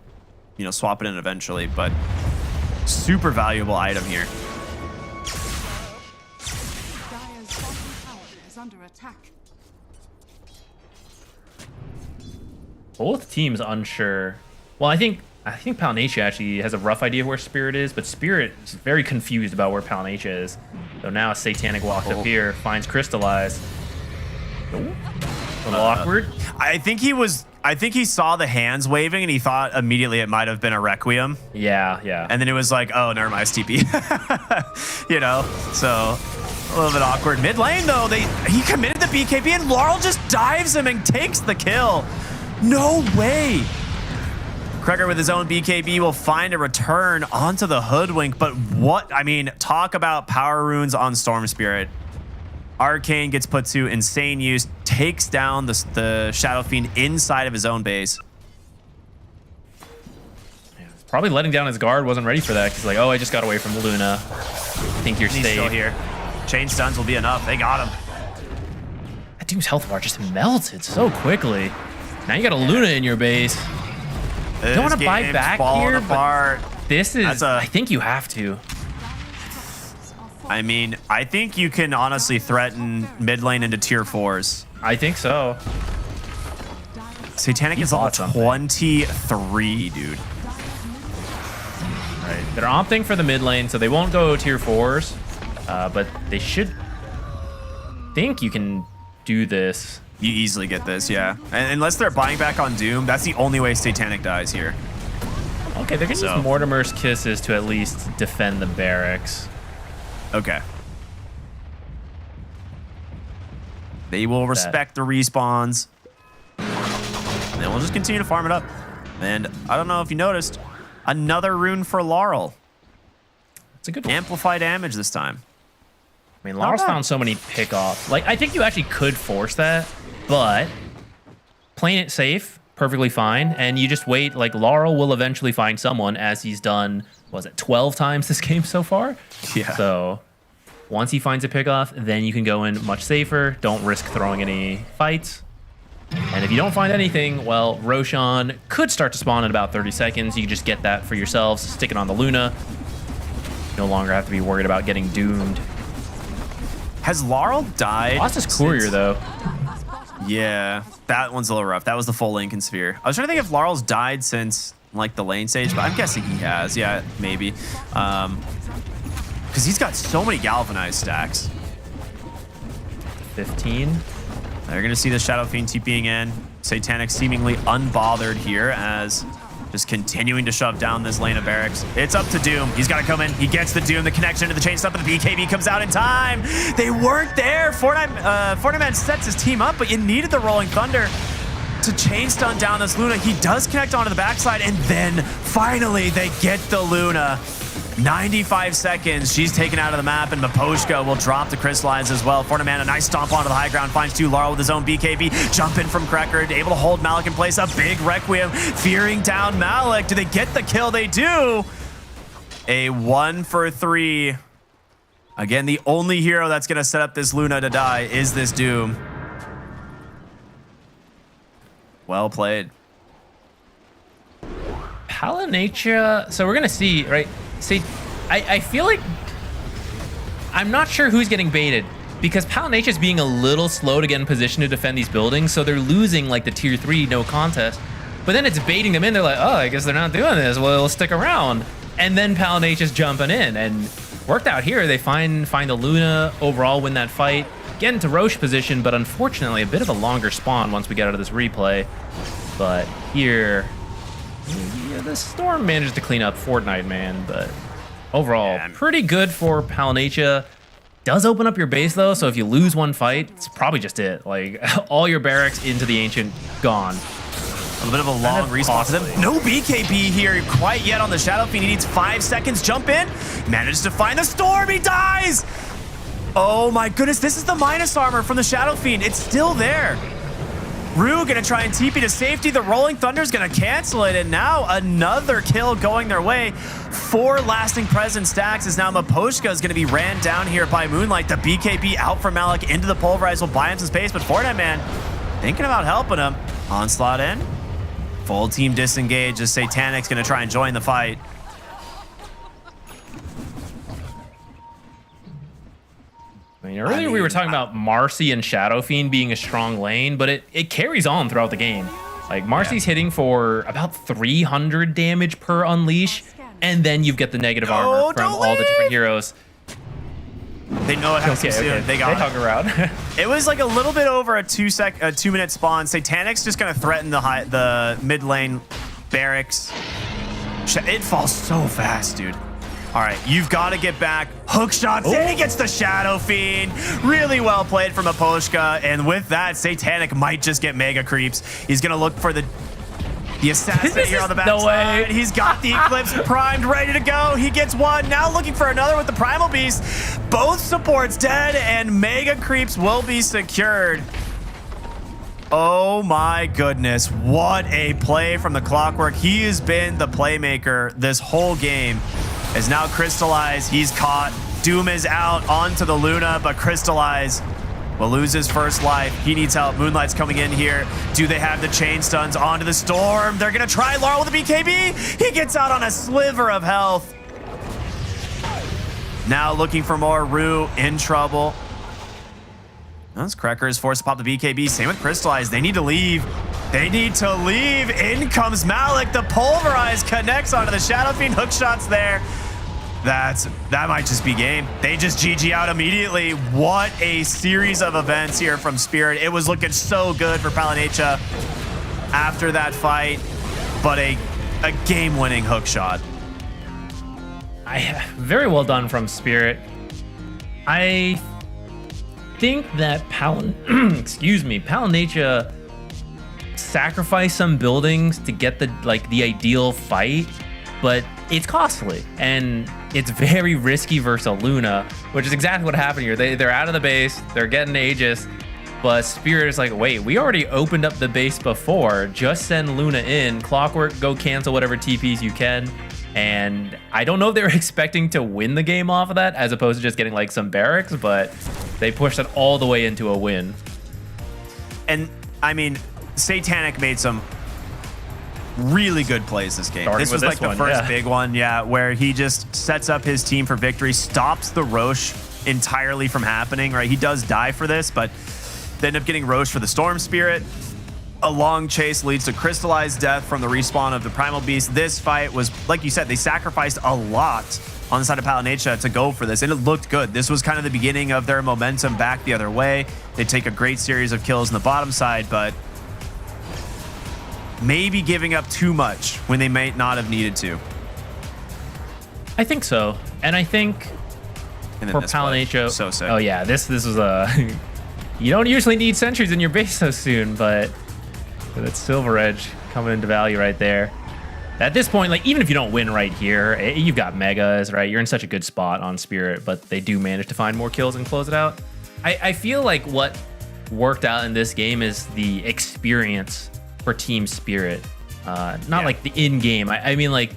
you know, swap it in eventually, but super valuable item here. Dire's bottom tower is under attack. Both teams unsure. Well, I think Palinatia actually has a rough idea of where Spirit is, but Spirit is very confused about where Palinatia is. So now Satanic walks up here, finds Crystallize. A little awkward. I think he saw the hands waving and he thought immediately it might have been a Requiem. Yeah, yeah. And then it was like, oh, never mind, it's TP. You know, so a little bit awkward. Mid lane though, he committed the BKB and Laurel just dives him and takes the kill. No way. Kreger with his own BKB will find a return onto the Hoodwink, but what? I mean, talk about power runes on Storm Spirit. Arcane gets put to insane use, takes down the Shadow Fiend inside of his own base. Probably letting down his guard, wasn't ready for that. He's like, oh, I just got away from Luna. I think you're He's safe. still here. Chain stuns will be enough. They got him. That Doom's health bar just melted so quickly. Now you got a Luna in your base. You don't want to buy back here, but this is, I think you have to. I mean, I think you can honestly threaten mid lane into tier 4s. I think so. Satanic is all 23, dude. Right. They're opting for the mid lane, so they won't go tier 4s, but they should think you can do this. You easily get this, yeah. And unless they're buying back on Doom, that's the only way Satanic dies here. Okay, they're going to use Mortimer's Kisses to at least defend the barracks. Okay. They will respect the respawns. And then we'll just continue to farm it up. And I don't know if you noticed, another rune for Laurel. It's a good one. Amplify damage this time. I mean, Laurel's found so many pick-offs. Like, I think you actually could force that, but playing it safe, perfectly fine. And you just wait. Like, Laurel will eventually find someone, as he's done, was it 12 times this game so far? Yeah. So once he finds a pick-off, then you can go in much safer. Don't risk throwing any fights. And if you don't find anything, well, Roshan could start to spawn in about 30 seconds. You can just get that for yourselves, stick it on the Luna. No longer have to be worried about getting doomed. Has Laurel died? Lost his courier, though. Yeah, that one's a little rough. That was the full Lincoln Sphere. I was trying to think if Laurel's died since, like, the lane stage, but I'm guessing he has. Yeah, maybe. Because he's got so many galvanized stacks. 15. They're going to see the Shadow Fiend TPing in. Satanic seemingly unbothered here as just continuing to shove down this lane of barracks. It's up to Doom. He's got to come in. He gets the Doom, the connection to the chain stun, but the BKB comes out in time. They weren't there. Fortnite sets his team up, but you needed the Rolling Thunder to chain stun down this Luna. He does connect onto the backside, and then finally they get the Luna. 95 seconds, she's taken out of the map, and Maposhka will drop the Crystallize as well. Fortnite, a nice stomp onto the high ground, finds 2. Laurel with his own BKB, jump in from Kreger, able to hold Malik in place. A big Requiem, fearing down Malik. Do they get the kill? They do. A 1 for 3. Again, the only hero that's going to set up this Luna to die is this Doom. Well played. Palinatia. So we're gonna see, right? See, I feel like I'm not sure who's getting baited because Palinatia is being a little slow to get in position to defend these buildings, so they're losing like the tier 3 no contest. But then it's baiting them in. They're like, oh, I guess they're not doing this. Well, they'll stick around. And then Palinatia's jumping in and worked out here. They find the Luna, overall win that fight, get into Roche position, but unfortunately a bit of a longer spawn once we get out of this replay. But here, yeah, the Storm managed to clean up Fortnite, man, but overall, pretty good for Palinatia. Does open up your base though, so if you lose one fight, it's probably just it. Like, all your barracks into the Ancient, gone. A little bit of a long respawn for them. No BKB here quite yet on the Shadow Fiend. He needs 5 seconds. Jump in. Manages to find the Storm. He dies. Oh my goodness. This is the minus armor from the Shadow Fiend. It's still there. Rue gonna try and TP to safety. The Rolling Thunder's gonna cancel it. And now another kill going their way. 4 lasting presence stacks as now Maposhka is gonna be ran down here by Moonlight. The BKB out from Malik into the Pulverize will buy him some space. But Fortnite Man thinking about helping him. Onslaught in. Full team disengaged as Satanic's gonna try and join the fight. I mean, earlier we were talking about Marcy and Shadow Fiend being a strong lane, but it carries on throughout the game. Like, Marcy's hitting for about 300 damage per unleash, and then you get the negative armor from all the different heroes. They know it happens soon. They got hung around. It was like a little bit over a 2-minute spawn. Satanic's just gonna threaten the mid lane barracks. It falls so fast, dude. All right, you've got to get back. Hook shots in. He gets the Shadow Fiend. Really well played from Aposhka. And with that, Satanic might just get mega creeps. He's going to look for the assassin here on the backside. No way. He's got the Eclipse primed, ready to go. He gets one. Now looking for another with the Primal Beast. Both supports dead, and mega creeps will be secured. Oh my goodness. What a play from the Clockwork. He has been the playmaker this whole game. Is now Crystallize. He's caught. Doom is out onto the Luna, but Crystallize will lose his first life. He needs help. Moonlight's coming in here. Do they have the chain stuns onto the Storm? They're going to try Laurel with the BKB. He gets out on a sliver of health. Now looking for more. Rue in trouble. That's Cracker is forced to pop the BKB. Same with Crystallize. They need to leave. They need to leave. In comes Malik. The Pulverize connects onto the Shadow Fiend. Hook shots there. That might just be game. They just GG out immediately. What a series of events here from Spirit. It was looking so good for Palinatia after that fight, but a game-winning hook shot. Very well done from Spirit. I think that Palinatia sacrificed some buildings to get the ideal fight, but it's costly and it's very risky versus a Luna, which is exactly what happened here. They're out of the base, they're getting Aegis, but Spirit is like, wait, we already opened up the base before, just send Luna in. Clockwork, go cancel whatever TPs you can. And I don't know if they were expecting to win the game off of that as opposed to just getting like some barracks, but they pushed it all the way into a win. And I mean, Satanic made some really good plays this game. This was like the first big one, where he just sets up his team for victory, stops the Roche entirely from happening, right? He does die for this, but they end up getting Roche for the Storm Spirit. A long chase leads to Crystallized death from the respawn of the Primal Beast. This fight was, like you said, they sacrificed a lot on the side of Palinatia to go for this, and it looked good. This was kind of the beginning of their momentum back the other way. They take a great series of kills on the bottom side, but maybe giving up too much when they might not have needed to. I think so. And I think for Palinatia, so sick. Oh yeah, this was a you don't usually need sentries in your base so soon, but that Silver Edge coming into value right there. At this point, like, even if you don't win right here, you've got megas, right? You're in such a good spot on Spirit, but they do manage to find more kills and close it out. I feel like what worked out in this game is the experience for Team Spirit, not like the in-game. I mean, like,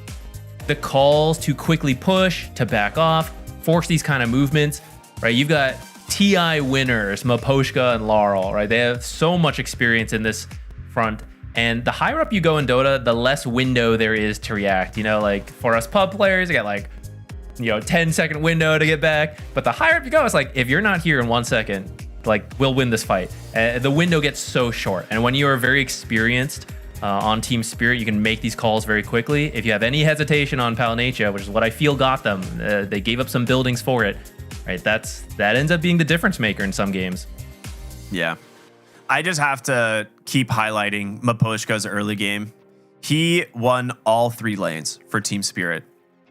the calls to quickly push, to back off, force these kind of movements, right? You've got TI winners, Maposhka and Laurel, right? They have so much experience in this front, And the higher up you go in Dota, the less window there is to react. You know, like for us pub players, you got like, 10-second window to get back. But the higher up you go, it's like, if you're not here in 1 second, like, we'll win this fight. The window gets so short. And when you are very experienced on Team Spirit, you can make these calls very quickly. If you have any hesitation on Palanetia, which is what I feel got them, they gave up some buildings for it, right? That ends up being the difference maker in some games. Yeah. I just have to keep highlighting Mapushka's early game. He won all 3 lanes for Team Spirit.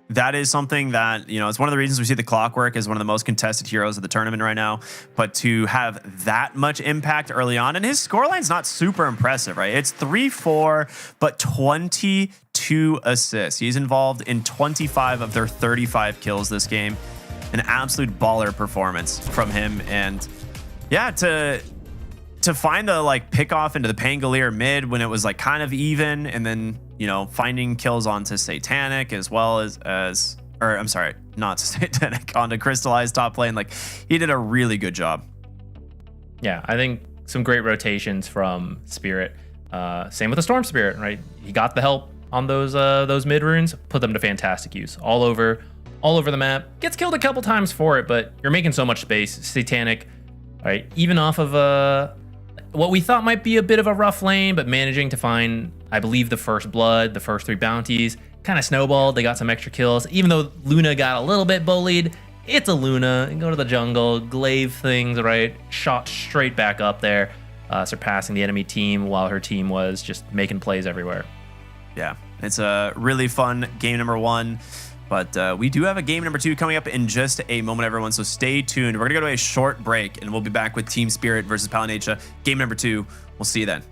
That is something that, it's one of the reasons we see the Clockwork as one of the most contested heroes of the tournament right now. But to have that much impact early on, and his scoreline's not super impressive, right? It's 3-4, but 22 assists. He's involved in 25 of their 35 kills this game. An absolute baller performance from him. And yeah, to find the pick off into the Pangolier mid when it was kind of even, and then finding kills onto Satanic as well as or I'm sorry, not Satanic, onto Crystallized top lane. He did a really good job. Yeah, I think some great rotations from Spirit. Same with the Storm Spirit, right? He got the help on those mid runes, put them to fantastic use all over the map. Gets killed a couple times for it, but you're making so much space. Satanic, right? Even off of what we thought might be a bit of a rough lane, but managing to find, I believe, the first blood, the first 3 bounties, kind of snowballed. They got some extra kills. Even though Luna got a little bit bullied, it's a Luna. Go to the jungle, glaive things, right? Shot straight back up there, surpassing the enemy team while her team was just making plays everywhere. Yeah, it's a really fun game number 1. But we do have a game number 2 coming up in just a moment, everyone. So stay tuned. We're going to go to a short break, and we'll be back with Team Spirit versus Palanetia. Game number 2. We'll see you then.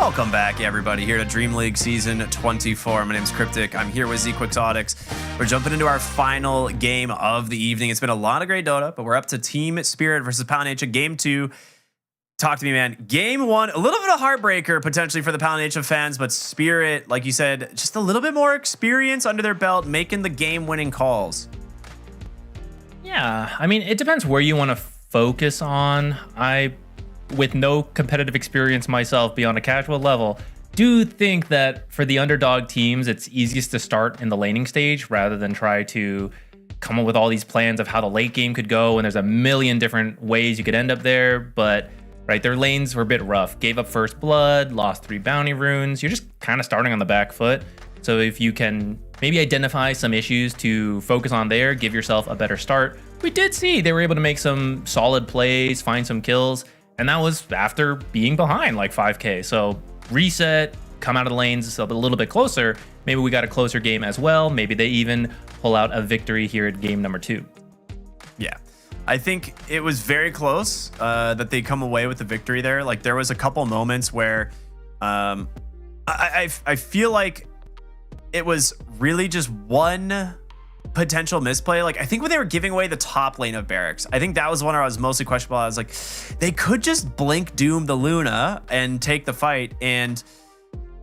Welcome back, everybody, here to Dream League Season 24. My name's Cryptic. I'm here with ZQuixotics. We're jumping into our final game of the evening. It's been a lot of great Dota, but we're up to Team Spirit versus Palanecha Game 2. Talk to me, man. Game 1, a little bit of heartbreaker potentially for the Palanecha fans, but Spirit, like you said, just a little bit more experience under their belt, making the game-winning calls. Yeah, I mean, it depends where you want to focus on. With no competitive experience myself beyond a casual level, do think that for the underdog teams, it's easiest to start in the laning stage rather than try to come up with all these plans of how the late game could go. And there's a million different ways you could end up there. But right, their lanes were a bit rough. Gave up first blood, lost 3 bounty runes. You're just kind of starting on the back foot. So if you can maybe identify some issues to focus on there, give yourself a better start. We did see they were able to make some solid plays, find some kills. And that was after being behind like 5K. So reset, come out of the lanes a little bit closer. Maybe we got a closer game as well. Maybe they even pull out a victory here at game number 2. Yeah, I think it was very close that they come away with the victory there. Like there was a couple moments where I feel like it was really just one potential misplay. Like I think when they were giving away the top lane of Barracks, I think that was one where I was mostly questionable. I was like, they could just blink doom the Luna and take the fight, and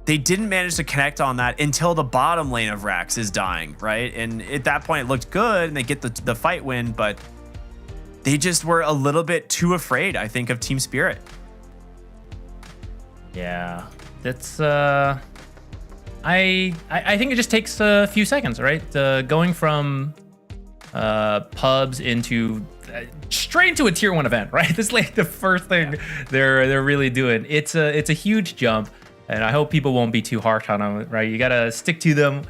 they didn't manage to connect on that until the bottom lane of Rax is dying, right? And at that point it looked good and they get the fight win, but they just were a little bit too afraid, I think, of Team Spirit. Yeah, that's I think it just takes a few seconds, right? Going from pubs into straight into a tier 1 event, right? This is like the first thing they're really doing. It's a huge jump, and I hope people won't be too harsh on them, right? You gotta stick to them.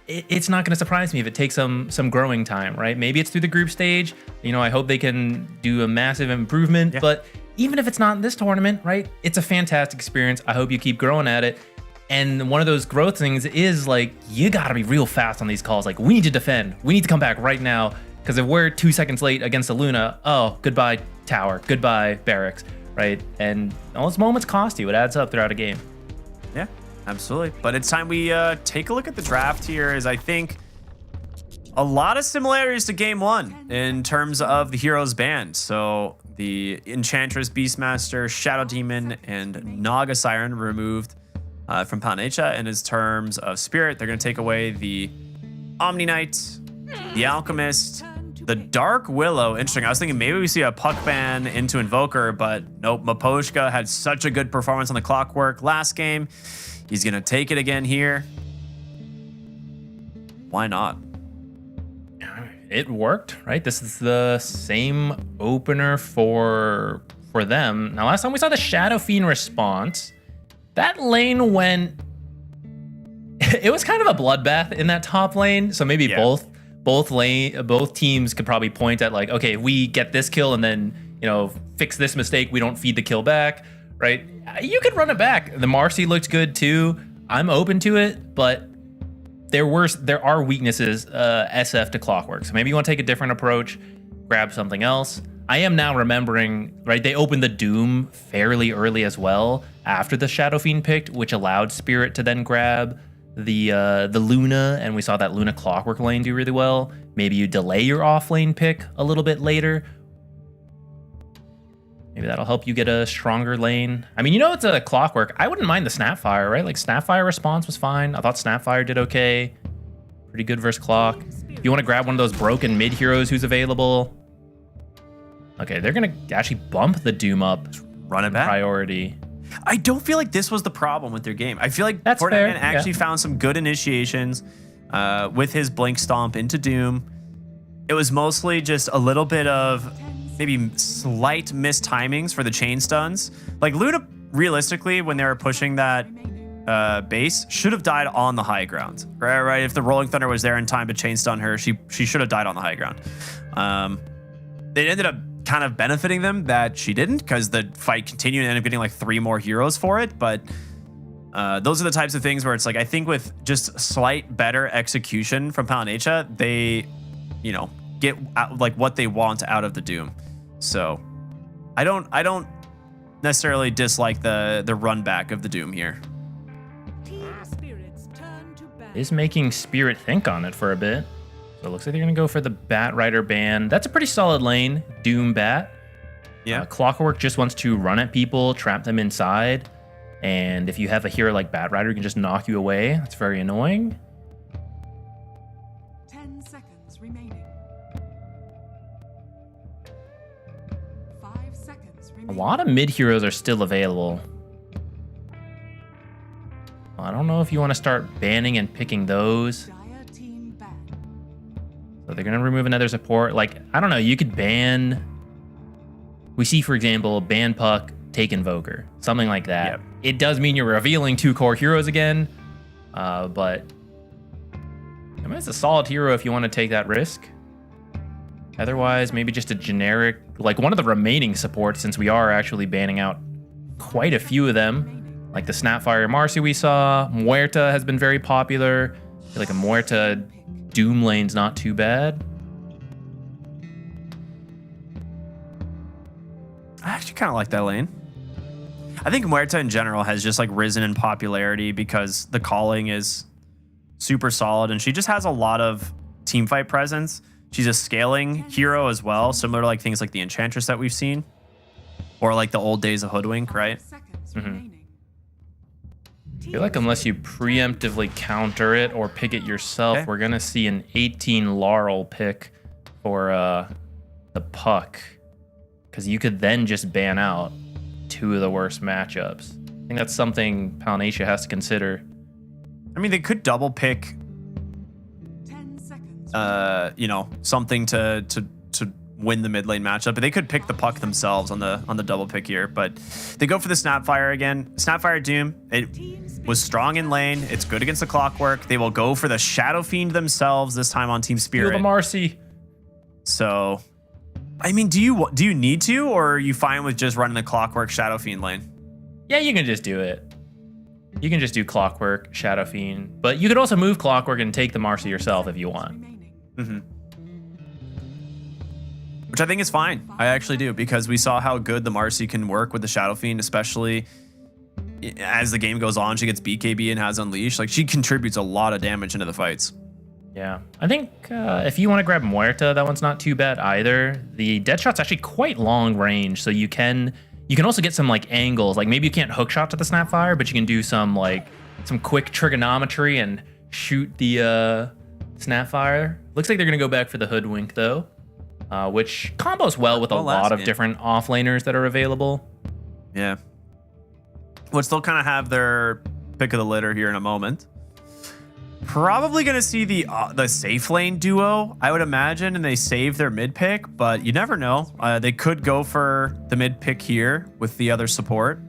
It's not gonna surprise me if it takes some growing time, right? Maybe it's through the group stage. You know, I hope they can do a massive improvement, but even if it's not in this tournament, right? It's a fantastic experience. I hope you keep growing at it. And one of those growth things is like, you gotta be real fast on these calls. Like, we need to defend. We need to come back right now. Because if we're 2 seconds late against the Luna, oh, goodbye tower, goodbye barracks, right? And those moments cost you. It adds up throughout a game. Yeah, absolutely. But it's time we take a look at the draft here, as I think a lot of similarities to game 1 in terms of the heroes banned. So the Enchantress, Beastmaster, Shadow Demon, and Naga Siren removed from Palanecha. And in terms of Spirit, they're going to take away the Omni Knight, the Alchemist, the Dark Willow. Interesting. I was thinking maybe we see a puck ban into Invoker, but nope. Maposhka had such a good performance on the Clockwork last game. He's going to take it again here. Why not? It worked, right? This is the same opener for them. Now, last time we saw the Shadow Fiend response, that lane went... It was kind of a bloodbath in that top lane. So maybe both teams could probably point at like, okay, if we get this kill and then, you know, fix this mistake, we don't feed the kill back, right? You could run it back. The Marcy looked good too. I'm open to it, but there are weaknesses SF to Clockwork. So maybe you want to take a different approach, grab something else. I am now remembering, right? They opened the Doom fairly early as well after the Shadow Fiend picked, which allowed Spirit to then grab the Luna, and we saw that Luna Clockwork lane do really well. Maybe you delay your off lane pick a little bit later. Maybe that'll help you get a stronger lane. I mean, you know, it's a Clockwork. I wouldn't mind the Snapfire, right? Like Snapfire response was fine. I thought Snapfire did okay. Pretty good versus Clock. If you want to grab one of those broken mid heroes who's available. Okay, they're gonna actually bump the Doom up. Run it back. Priority. I don't feel like this was the problem with their game. I feel like That's Fortnite fair, Man actually found some good initiations with his Blink Stomp into Doom. It was mostly just a little bit of maybe slight mistimings for the chain stuns. Like Luna, realistically, when they were pushing that base, should have died on the high ground. Right? If the Rolling Thunder was there in time to chain stun her, she should have died on the high ground. It ended up kind of benefiting them that she didn't, because the fight continued and ended up getting like 3 more heroes for it. But those are the types of things where it's like, I think with just slight better execution from Palanecha, they, you know, get like what they want out of the Doom. So I don't necessarily dislike the run back of the Doom here. Is making Spirit think on it for a bit. So it looks like they're going to go for the Bat Rider ban. That's a pretty solid lane, Doom Bat. Yeah. Clockwork just wants to run at people, trap them inside. And if you have a hero like Bat Rider, he can just knock you away. That's very annoying. 10 seconds remaining. 5 seconds A remaining. lot of mid heroes are still available. I don't know if you want to start banning and picking those. Dire team ban. So they're going to remove another support. Like, I don't know, you could ban... We see, for example, ban Puck, take Invoker. Something like that. Yep. It does mean you're revealing 2 core heroes again. But... I mean, it's a solid hero if you want to take that risk. Otherwise, maybe just a generic... Like, one of the remaining supports, since we are actually banning out quite a few of them. Like the Snapfire Marcy we saw. Muerta has been very popular. I feel like a Muerta Doom lane's not too bad. I actually kind of like that lane. I think Muerta in general has just like risen in popularity because the calling is super solid and she just has a lot of teamfight presence. She's a scaling hero as well, similar to like things like the Enchantress that we've seen. Or like the old days of Hoodwink, right? Mm-hmm. I feel like unless you preemptively counter it or pick it yourself, we're going to see an 18 Laurel pick for the Puck. Because you could then just ban out 2 of the worst matchups. I think that's something Palnatia has to consider. I mean, they could double pick, you know, something to win the mid lane matchup, but they could pick the Puck themselves on the double pick here. But they go for the Snapfire again. Snapfire Doom, it was strong in lane. It's good against the Clockwork. They will go for the Shadow Fiend themselves this time on Team Spirit. Feel the Marcy. So, I mean, do you need to, or are you fine with just running the Clockwork Shadow Fiend lane? Yeah, you can just do it. You can just do Clockwork, Shadow Fiend. But you could also move Clockwork and take the Marcy yourself if you want. Mm-hmm. Which I think is fine. I actually do, because we saw how good the Marcy can work with the Shadow Fiend, especially as the game goes on. She gets BKB and has Unleash. Like, she contributes a lot of damage into the fights. Yeah, I think if you want to grab Muerta, that one's not too bad either. The Deadshot's actually quite long range, so you can also get some like angles. Like maybe you can't hookshot to the Snapfire, but you can do some quick trigonometry and shoot the Snapfire. Looks like they're gonna go back for the Hoodwink though, which combos well with a lot of different offlaners that are available. Yeah, we'll still kind of have their pick of the litter here in a moment. Probably going to see the safe lane duo, I would imagine, and they save their mid pick, but you never know. They could go for the mid pick here with the other support.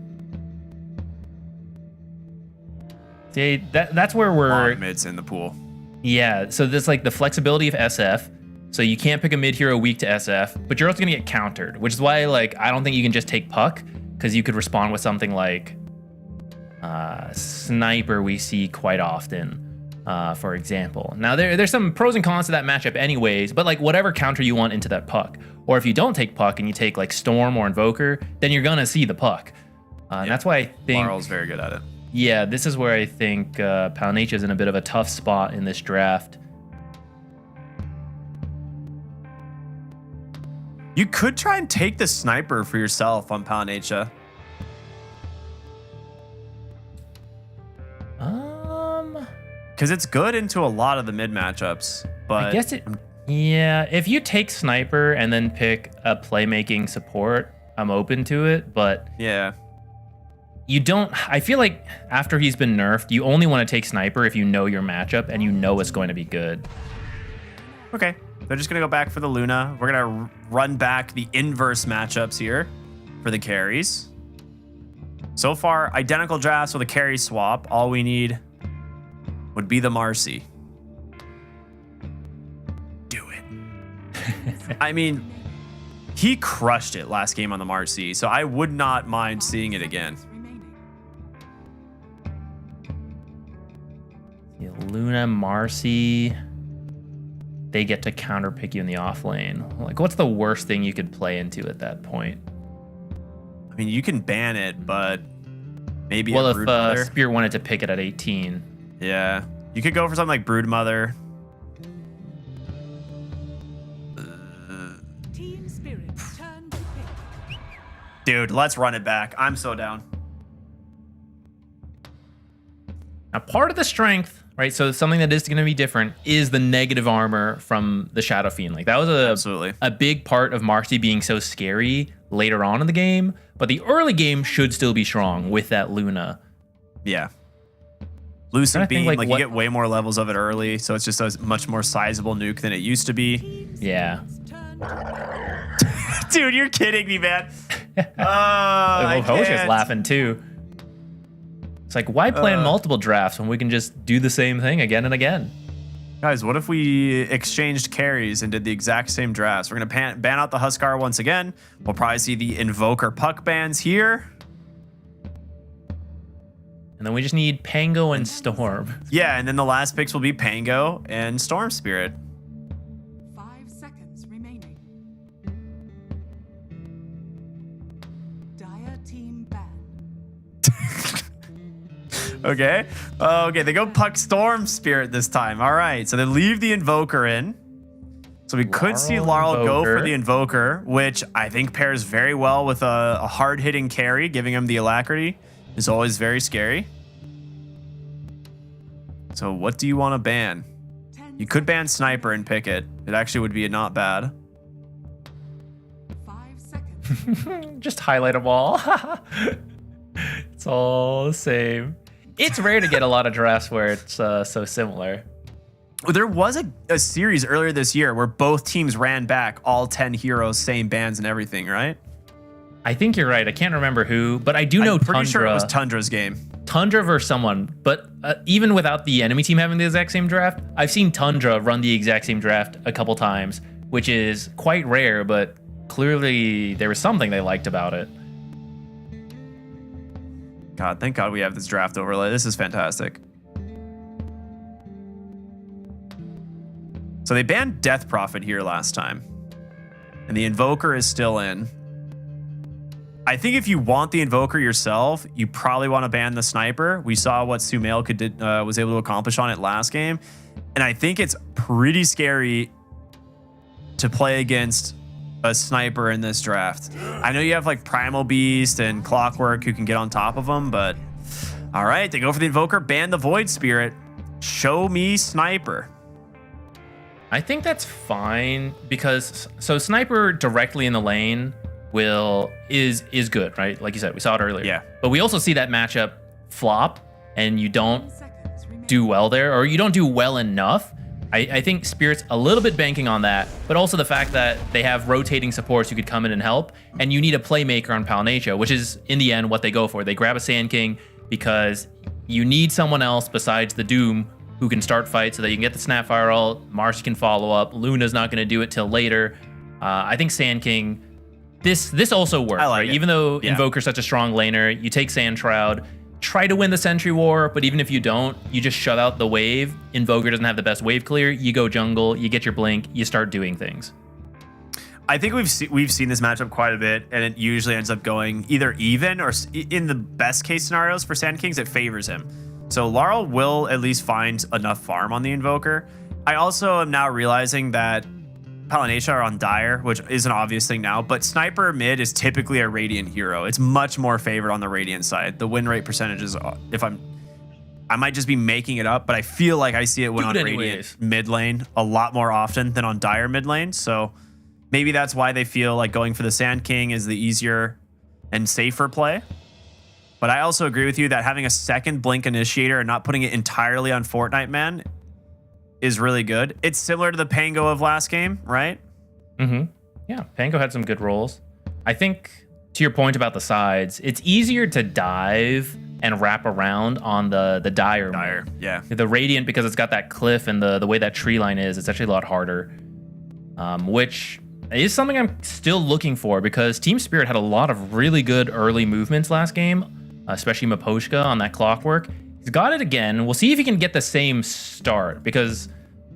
See, that's where we're... A lot of mids in the pool. Yeah, so there's like the flexibility of SF. So you can't pick a mid hero weak to SF, but you're also going to get countered, which is why like I don't think you can just take Puck, because you could respond with something like Sniper we see quite often. For example. Now there's some pros and cons to that matchup anyways, but like whatever counter you want into that Puck, or if you don't take Puck and you take like Storm or Invoker, then you're gonna see the Puck. And that's why I think Laurel's very good at it. Yeah, this is where I think Palnatia's in a bit of a tough spot in this draft. You could try and take the Sniper for yourself on Palnatia. Because it's good into a lot of the mid matchups, but I guess yeah, if you take Sniper and then pick a playmaking support, I'm open to it, but yeah, you don't. I feel like after he's been nerfed, you only want to take Sniper if you know your matchup and you know it's going to be good. Okay, they're just gonna go back for the Luna. We're gonna run back the inverse matchups here for the carries. So far, identical drafts with a carry swap. All we need would be the Marcy. Do it. I mean, he crushed it last game on the Marcy, so I would not mind seeing it again. Yeah, Luna, Marcy, they get to counter pick you in the off lane. Like, what's the worst thing you could play into at that point? I mean, you can ban it, but maybe Well, a if Broodmother. Spear wanted to pick it at 18. Yeah. You could go for something like Broodmother. Team Spirit, turn to pick. Dude, let's run it back. I'm so down. Now, part of the strength, right? So something that is going to be different is the negative armor from the Shadow Fiend. Like that was a big part of Marcy being so scary later on in the game. But the early game should still be strong with that Luna. Yeah. Lucid Beam, think, like you get way more levels of it early, so it's just a much more sizable nuke than it used to be. Yeah. Dude, you're kidding me, man. I Hoshi's can't. laughing too. It's like, why plan multiple drafts when we can just do the same thing again and again? Guys, what if we exchanged carries and did the exact same drafts? We're going to ban out the Huskar once again. We'll probably see the Invoker Puck bans here. And then we just need Pango and Storm. Yeah, and then the last picks will be Pango and Storm Spirit. 5 seconds remaining. Dire team ban. Okay. Okay, they go Puck Storm Spirit this time. All right, so they leave the Invoker in. So we could see Laurel go for the Invoker, which I think pairs very well with a hard-hitting carry, giving him the alacrity. Is always very scary. So what do you want to ban? You could ban Sniper and pick it. It actually would be not bad. 5 seconds. Just highlight them all. It's all the same. It's rare to get a lot of drafts where it's so similar. There was a series earlier this year where both teams ran back all 10 heroes, same bans and everything, right? I think you're right. I can't remember who, but I do know I'm pretty Tundra. sure it was Tundra's game. Tundra versus someone, but even without the enemy team having the exact same draft, I've seen Tundra run the exact same draft a couple times, which is quite rare, but clearly there was something they liked about it. God, thank God we have this draft overlay. This is fantastic. So they banned Death Prophet here last time. And the Invoker is still in. I think if you want the Invoker yourself, you probably want to ban the Sniper. We saw what Sumail was able to accomplish on it last game. And I think it's pretty scary to play against a Sniper in this draft. I know you have like Primal Beast and Clockwork who can get on top of them, but all right, they go for the Invoker, ban the Void Spirit. Show me Sniper. I think that's fine because so Sniper directly in the lane is good, right? Like you said, we saw it earlier. Yeah. But we also see that matchup flop and you don't do well there, or you don't do well enough. I think Spirit's a little bit banking on that, but also the fact that they have rotating supports who could come in and help, and you need a playmaker on Palnatia, which is in the end what they go for. They grab a Sand King because you need someone else besides the Doom who can start fights so that you can get the Snapfire ult, Marcy can follow up, Luna's not going to do it till later. I think Sand King, this also works, right? Even though Invoker's such a strong laner, you take Sand Shroud, try to win the Sentry War, but even if you don't, you just shut out the wave. Invoker doesn't have the best wave clear. You go jungle, you get your blink, you start doing things. I think we've seen this matchup quite a bit, and it usually ends up going either even or in the best case scenarios for Sand Kings, it favors him. So Laurel will at least find enough farm on the Invoker. I also am now realizing that Palinatia are on Dire, which is an obvious thing now, but Sniper mid is typically a Radiant hero. It's much more favored on the Radiant side. The win rate percentages, I might just be making it up, but I feel like I see it win on Radiant mid lane a lot more often than on Dire mid lane. So maybe that's why they feel like going for the Sand King is the easier and safer play. But I also agree with you that having a second Blink Initiator and not putting it entirely on Fortnite Man is really good. It's similar to the Pango of last game, right? Mm-hmm. Yeah, Pango had some good rolls. I think, to your point about the sides, it's easier to dive and wrap around on the Dire. Yeah. The Radiant, because it's got that cliff and the way that tree line is, it's actually a lot harder. Which is something I'm still looking for, because Team Spirit had a lot of really good early movements last game, especially Miposhka on that Clockwork. He's got it again. We'll see if he can get the same start, because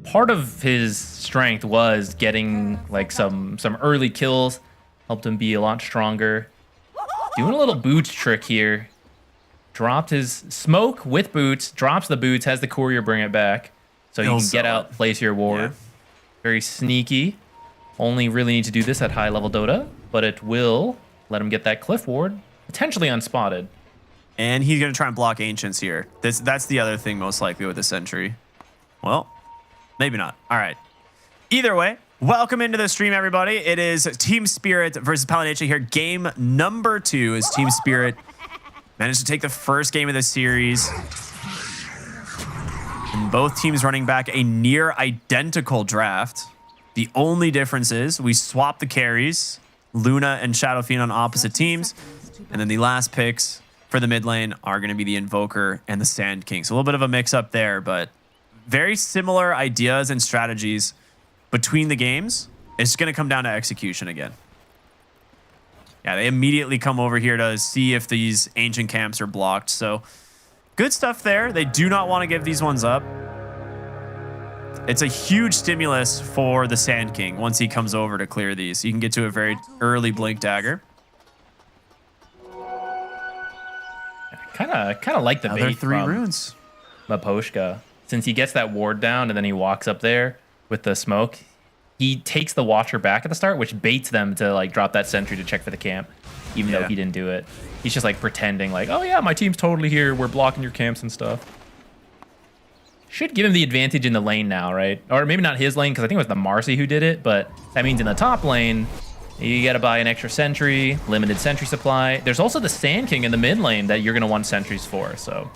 part of his strength was getting like some early kills, helped him be a lot stronger. Doing a little boots trick here. Dropped his smoke with boots, drops the boots, has the courier bring it back. So you can get out, place your ward. Very sneaky. Only really need to do this at high level Dota, but it will let him get that cliff ward, potentially unspotted. And he's going to try and block Ancients here. That's the other thing most likely with the Sentry. Well, maybe not. All right. Either way, welcome into the stream, everybody. It is Team Spirit versus Palanetia here. Game number 2 is Team Spirit managed to take the first game of the series. And both teams running back a near identical draft. The only difference is we swapped the carries, Luna and Shadow Fiend on opposite teams. And then the last picks for the mid lane are going to be the Invoker and the Sand King. So a little bit of a mix up there, but very similar ideas and strategies between the games. It's going to come down to execution again. Yeah, they immediately come over here to see if these ancient camps are blocked. So good stuff there. They do not want to give these ones up. It's a huge stimulus for the Sand King once he comes over to clear these. You can get to a very early Blink Dagger. Kind of like the Another bait 3 from runes. Maposhka. Since he gets that ward down and then he walks up there with the smoke, he takes the Watcher back at the start, which baits them to like drop that sentry to check for the camp, even though he didn't do it. He's just like pretending like, oh yeah, my team's totally here. We're blocking your camps and stuff. Should give him the advantage in the lane now, right? Or maybe not his lane, because I think it was the Marcy who did it, but that means in the top lane, you got to buy an extra sentry, limited sentry supply. There's also the Sand King in the mid lane that you're going to want sentries for, so.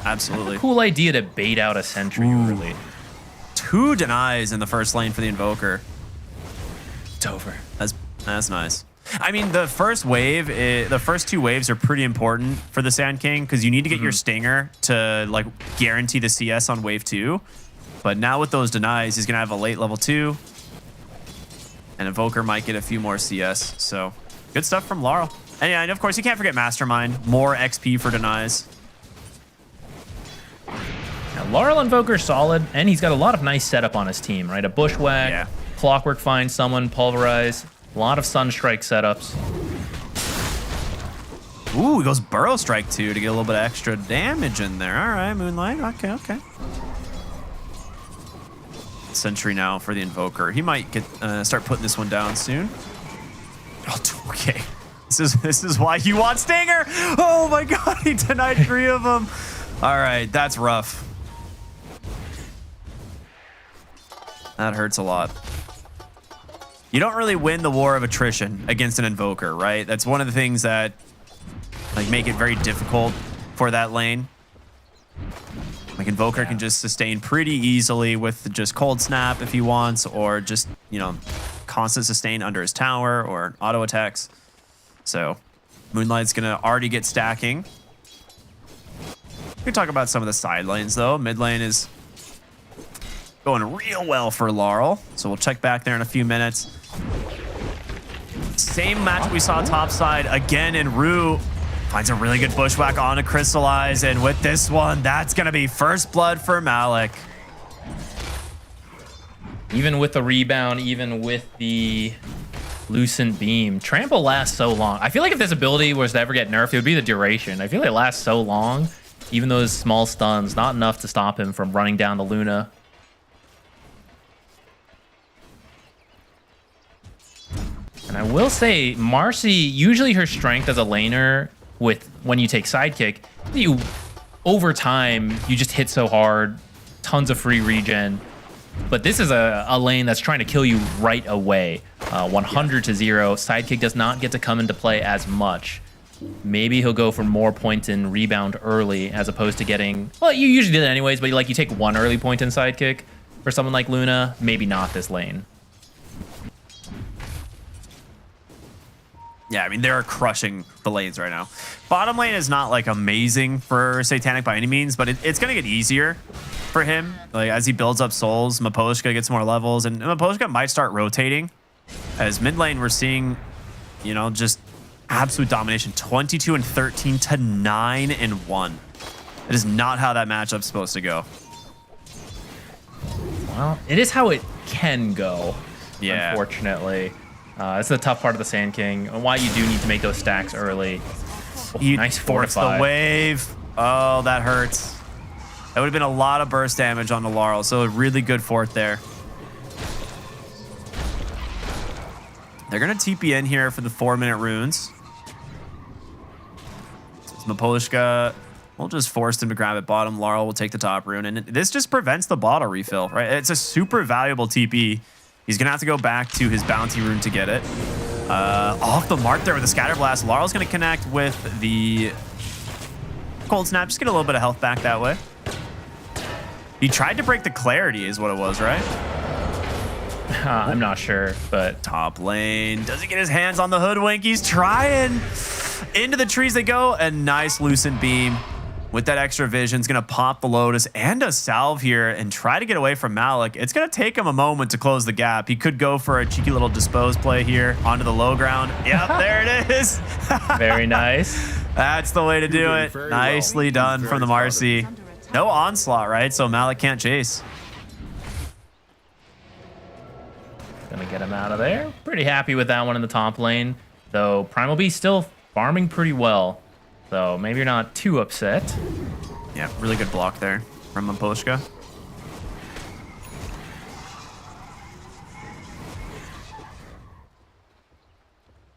Absolutely. Cool idea to bait out a sentry early. 2 denies in the first lane for the Invoker. It's over. That's nice. I mean, the first wave, the first 2 waves are pretty important for the Sand King because you need to get your Stinger to like guarantee the CS on wave 2. But now with those denies, he's gonna have a late level 2, and Invoker might get a few more CS. So good stuff from Laurel. And yeah, and of course you can't forget Mastermind. More XP for denies. Now, Laurel Invoker solid, and he's got a lot of nice setup on his team, right? A Bushwhack, Clockwork Find Someone, Pulverize, a lot of Sunstrike setups. Ooh, he goes Burrow Strike too to get a little bit of extra damage in there. All right, Moonlight. Okay. Sentry now for the Invoker. He might get start putting this one down soon. Oh, okay. This is why you want Stinger. Oh my God, he denied 3 of them. All right, that's rough. That hurts a lot. You don't really win the war of attrition against an Invoker, right? That's one of the things that like make it very difficult for that lane. Like Invoker can just sustain pretty easily with just Cold Snap if he wants, or just, you know, constant sustain under his tower or auto attacks. So Moonlight's gonna already get stacking. We can talk about some of the side lanes though. Mid lane is going real well for Laurel, so we'll check back there in a few minutes. Same match we saw top side again, in Rue finds a really good Bushwhack on a Crystallize, and with this one, that's gonna be first blood for Malik. Even with the rebound, even with the Lucent Beam, Trample lasts so long. I feel like if this ability was to ever get nerfed, it would be the duration. I feel like it lasts so long, even those small stuns, not enough to stop him from running down the Luna. And I will say, Marcy, usually her strength as a laner with when you take sidekick, you over time, you just hit so hard, tons of free regen. But this is a lane that's trying to kill you right away. 100 to 0. Sidekick does not get to come into play as much. Maybe he'll go for more points in rebound early as opposed to getting... Well, you usually do that anyways, but you take 1 early point in sidekick for someone like Luna. Maybe not this lane. Yeah, I mean, they're crushing the lanes right now. Bottom lane is not like amazing for Satanic by any means, but it's going to get easier for him. Like as he builds up souls, Maposhka gets more levels, and Maposhka might start rotating. As mid lane, we're seeing, you know, just absolute domination. 22 and 13 to 9 and 1. That is not how that matchup's supposed to go. Well, it is how it can go, yeah. Unfortunately. It's the tough part of the Sand King, and why you do need to make those stacks early. Oh, nice force the wave. Oh, that hurts. That would have been a lot of burst damage on the Laurel, so a really good fort there. They're going to TP in here for the 4-minute runes. Mapolishka will just force him to grab it bottom. Laurel will take the top rune, and this just prevents the bottle refill, right? It's a super valuable TP. He's going to have to go back to his bounty rune to get it. Off the mark there with the scatter blast. Laurel's going to connect with the cold snap. Just get a little bit of health back that way. He tried to break the clarity is what it was, right? I'm not sure, but top lane. Does he get his hands on the hoodwink? He's trying. Into the trees they go. A nice Lucent Beam. With that extra vision, it's going to pop the Lotus and a Salve here and try to get away from Malik. It's going to take him a moment to close the gap. He could go for a cheeky little dispose play here onto the low ground. Yep, there it is. Very nice. That's the way to do it. Nicely done from the Marcy. No onslaught, right? So Malik can't chase. Gonna get him out of there. Pretty happy with that one in the top lane. Though Primal Beast still farming pretty well. So maybe you're not too upset. Yeah, really good block there from Mapolishka.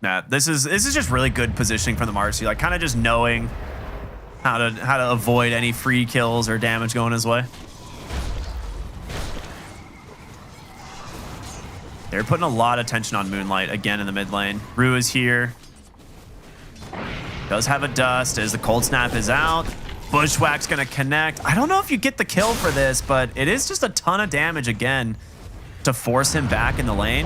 Nah, this is just really good positioning from the Marcy. Like kind of just knowing how to avoid any free kills or damage going his way. They're putting a lot of tension on Moonlight again in the mid lane. Rue is here. Does have a dust as the cold snap is out. Bushwhack's gonna connect. I don't know if you get the kill for this, but it is just a ton of damage again to force him back in the lane.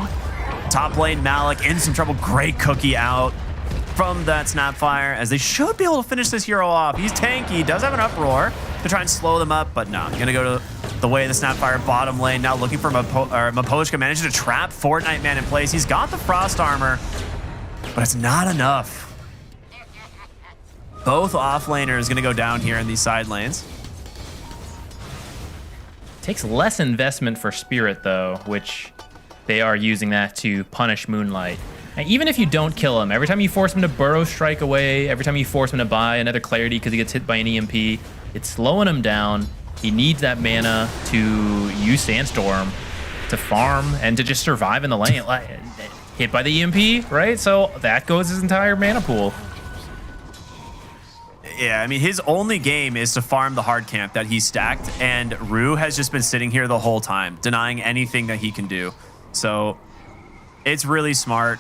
Top lane, Malik in some trouble. Great cookie out from that Snapfire as they should be able to finish this hero off. He's tanky, does have an uproar to try and slow them up, but no, gonna go to the way of the Snapfire bottom lane. Now looking for Mapolishka, managing to trap Fortnite Man in place. He's got the frost armor, but it's not enough. Both offlaners going to go down here in these side lanes. Takes less investment for Spirit, though, which they are using that to punish Moonlight. And even if you don't kill him, every time you force him to burrow strike away, every time you force him to buy another clarity because he gets hit by an EMP, it's slowing him down. He needs that mana to use Sandstorm to farm and to just survive in the lane. Hit by the EMP, right? So that goes his entire mana pool. Yeah, I mean, his only game is to farm the hard camp that he stacked, and Rue has just been sitting here the whole time, denying anything that he can do. So it's really smart.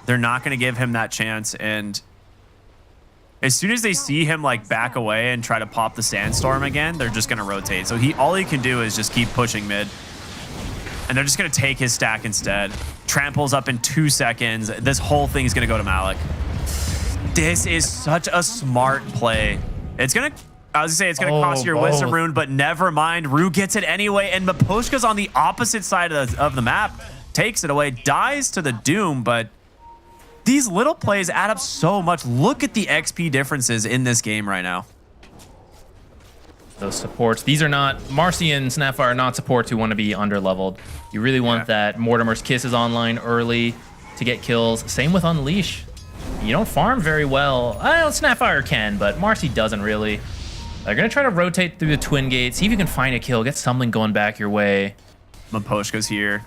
They're not going to give him that chance, and as soon as they see him like back away and try to pop the Sandstorm again, they're just going to rotate. So all he can do is just keep pushing mid, and they're just going to take his stack instead. Tramples up in 2 seconds. This whole thing is going to go to Malik. This is such a smart play. It's gonna, I was gonna say it's gonna cost your Wisdom Rune, but never mind. Rue gets it anyway, and Mapolishka's on the opposite side of the map. Takes it away, dies to the Doom, but these little plays add up so much. Look at the XP differences in this game right now. Those supports, these are not, Marcy and Snapfire are not supports who want to be under-leveled. You really want that Mortimer's Kisses online early to get kills. Same with Unleash. You don't farm very well. Snapfire can, but Marcy doesn't really. They're going to try to rotate through the Twin Gate, see if you can find a kill, get something going back your way. Mapolishka's here.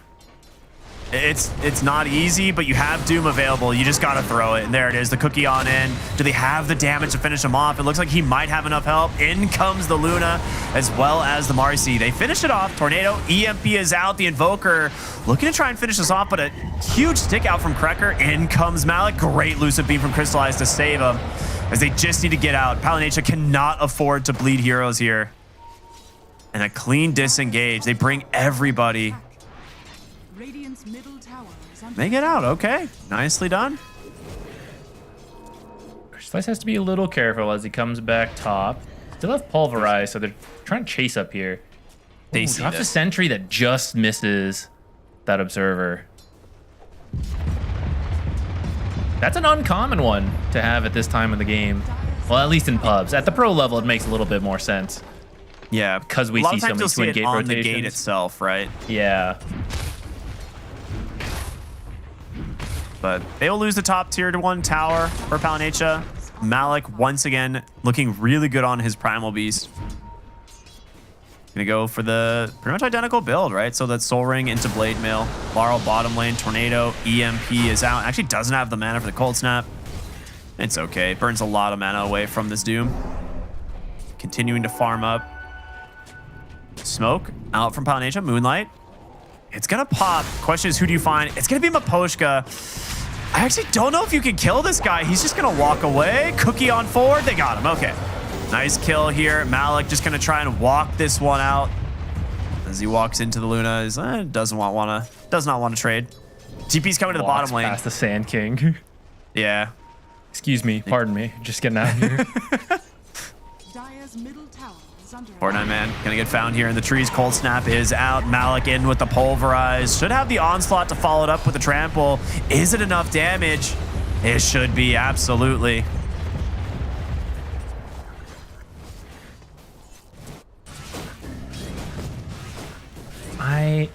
It's not easy, but you have Doom available. You just got to throw it. And there it is, the cookie on in. Do they have the damage to finish him off? It looks like he might have enough help. In comes the Luna, as well as the Marcy. They finish it off. Tornado, EMP is out. The Invoker looking to try and finish this off, but a huge stick out from Krekker. In comes Malik. Great Lucid Beam from Crystallize to save him, as they just need to get out. Palination cannot afford to bleed heroes here. And a clean disengage. They bring everybody. They get out, okay. Nicely done. Slice has to be a little careful as he comes back top. Still have Pulverize, so they're trying to chase up here. They see drops a sentry that just misses that Observer. That's an uncommon one to have at this time of the game. Well, at least in pubs. At the pro level, it makes a little bit more sense. Yeah, because we see so many Twin Gate rotations. The gate itself, right? Yeah. but they will lose the top tier to 1 tower for Palanecha. Malik once again looking really good on his Primal Beast. Gonna go for the pretty much identical build, right? So that's Soul Ring into Blade Mail. Laurel bottom lane, Tornado, EMP is out. Actually doesn't have the mana for the Cold Snap. It's okay. It burns a lot of mana away from this Doom. Continuing to farm up. Smoke out from Palanecha. Moonlight. It's gonna pop. Question is, who do you find? It's gonna be Miposhka. I actually don't know if you can kill this guy. He's just gonna walk away. Cookie on forward. They got him. Okay. Nice kill here. Malik just gonna try and walk this one out as he walks into the Luna. He's does not want to trade. TP's coming to the bottom lane. Past the Sand King. Yeah. Excuse me. Pardon me. Just getting out of here. Dire's middle tower is under Fortnite man gonna get found here in the trees. Cold Snap is out. Malik in with the Pulverize. Should have the Onslaught to follow it up with the Trample. Is it enough damage? It should be, absolutely.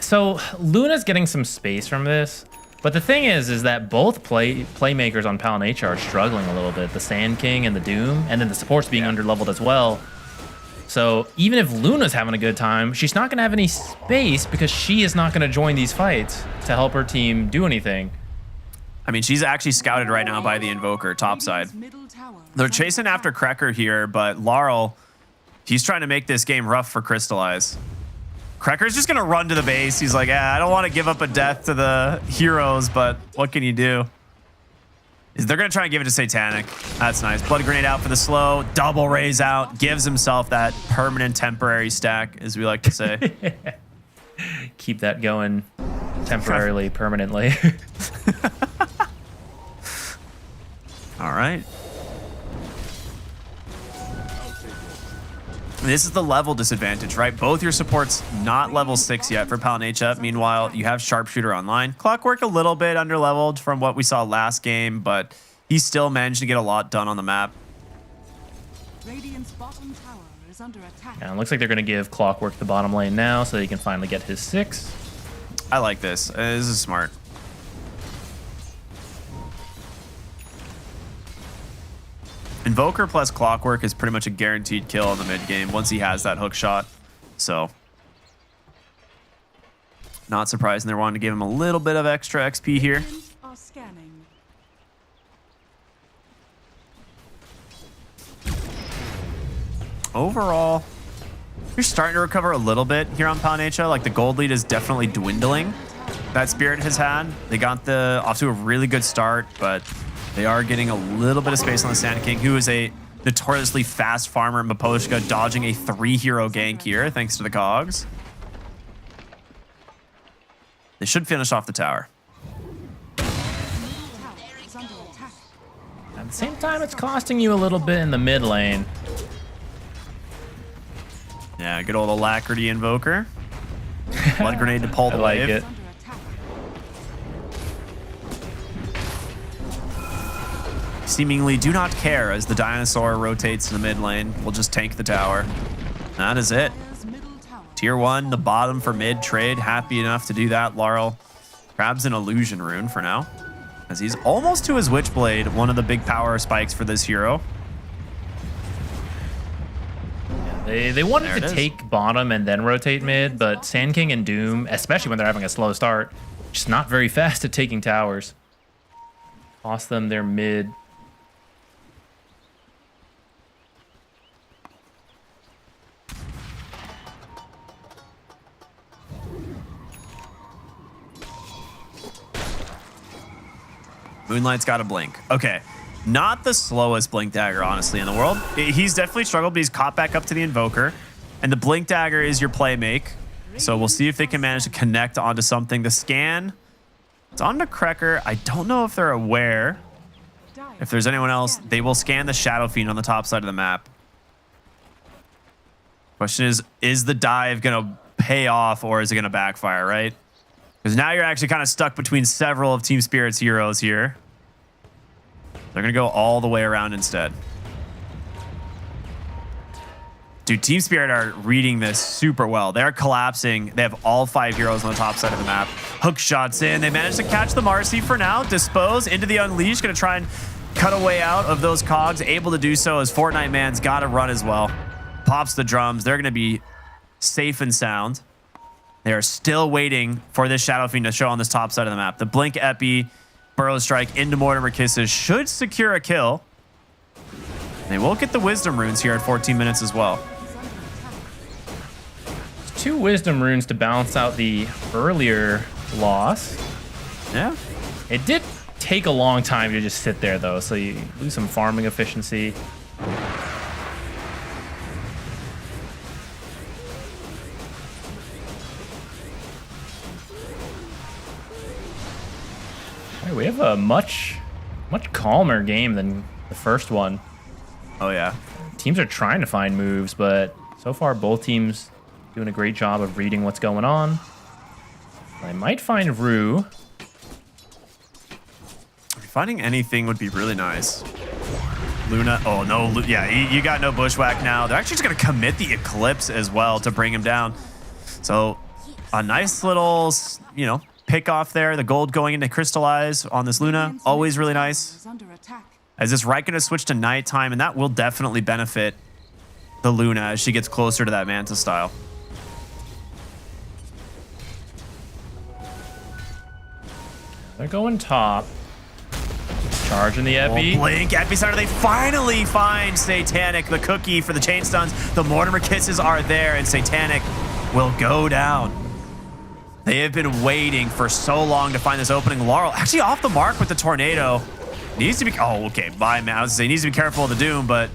So Luna's getting some space from this, but the thing is that both playmakers on Palanecha are struggling a little bit. The Sand King and the Doom, and then the supports being underleveled as well. So even if Luna's having a good time, she's not going to have any space because she is not going to join these fights to help her team do anything. I mean, she's actually scouted right now by the Invoker topside. They're chasing after Krekker here, but Laurel, he's trying to make this game rough for Crystallize. Krekker's just going to run to the base. He's like, I don't want to give up a death to the heroes, but what can you do? They're going to try and give it to Satanic. That's nice. Blood Grenade out for the slow. Double raise out. Gives himself that permanent temporary stack, as we like to say. Keep that going temporarily, permanently. All right. This is the level disadvantage, right? Both your supports not level 6 yet for Palanecha. Meanwhile, you have Sharpshooter online. Clockwork a little bit underleveled from what we saw last game, but he still managed to get a lot done on the map. Radiant's bottom tower is under attack. And it looks like they're going to give Clockwork the bottom lane now so he can finally get his 6. I like this. This is smart. Invoker plus Clockwork is pretty much a guaranteed kill in the mid game once he has that hook shot. So, not surprising they're wanting to give him a little bit of extra XP here. Are scanning. Overall, you're starting to recover a little bit here on Palanecha. Like the gold lead is definitely dwindling. That Spirit has had. They got off to a really good start, but they are getting a little bit of space on the Sand King, who is a notoriously fast farmer. Miposhka dodging a 3-hero gank here, thanks to the cogs. They should finish off the tower. At the same time, it's costing you a little bit in the mid lane. Yeah, good old Alacrity Invoker. Blood Grenade to pull the like wave. it. Seemingly do not care as the dinosaur rotates in the mid lane. We'll just tank the tower. That is it. Tier 1, the bottom for mid trade. Happy enough to do that. Laurel grabs an illusion rune for now, as he's almost to his Witchblade, one of the big power spikes for this hero. Yeah, they wanted to take bottom and then rotate mid, but Sand King and Doom, especially when they're having a slow start, just not very fast at taking towers. Cost them their mid. Moonlight's got a blink. Okay. Not the slowest blink dagger, honestly, in the world. He's definitely struggled, but he's caught back up to the Invoker. And the blink dagger is your play make. So we'll see if they can manage to connect onto something. The scan, it's onto Krekker. I don't know if they're aware. If there's anyone else, they will scan the Shadow Fiend on the top side of the map. Question is the dive going to pay off or is it going to backfire, right? Because now you're actually kind of stuck between several of Team Spirit's heroes here. They're going to go all the way around instead. Dude, Team Spirit are reading this super well. They're collapsing. They have all 5 heroes on the top side of the map. Hook shots in. They managed to catch the Marcy for now. Dispose into the Unleash. Going to try and cut a way out of those cogs. Able to do so as Fortnite Man's got to run as well. Pops the drums. They're going to be safe and sound. They are still waiting for this Shadow Fiend to show on this top side of the map. The Blink Epi, Burrow Strike into Mortimer Kisses should secure a kill. They will get the Wisdom Runes here at 14 minutes as well. 2 Wisdom Runes to balance out the earlier loss. Yeah. It did take a long time to just sit there, though, so you lose some farming efficiency. Right, we have a much calmer game than the first one. Oh, yeah. Teams are trying to find moves, but so far both teams doing a great job of reading what's going on. I might find Rue. Finding anything would be really nice. Luna. Oh, no. Yeah, you got no Bushwhack now. They're actually just going to commit the Eclipse as well to bring him down. So a nice little, you know, pick off there. The gold going into Crystallize on this Luna. Always really nice. As this right going to switch to nighttime, and that will definitely benefit the Luna as she gets closer to that Manta style. They're going top. Charging the Epi. Blink, Epicenter. They finally find Satanic, the cookie for the chain stuns. The Mortimer Kisses are there, and Satanic will go down. They have been waiting for so long to find this opening. Laurel actually off the mark with the tornado. Needs to be, oh, okay, bye, man. I was gonna say, needs to be careful of the Doom, but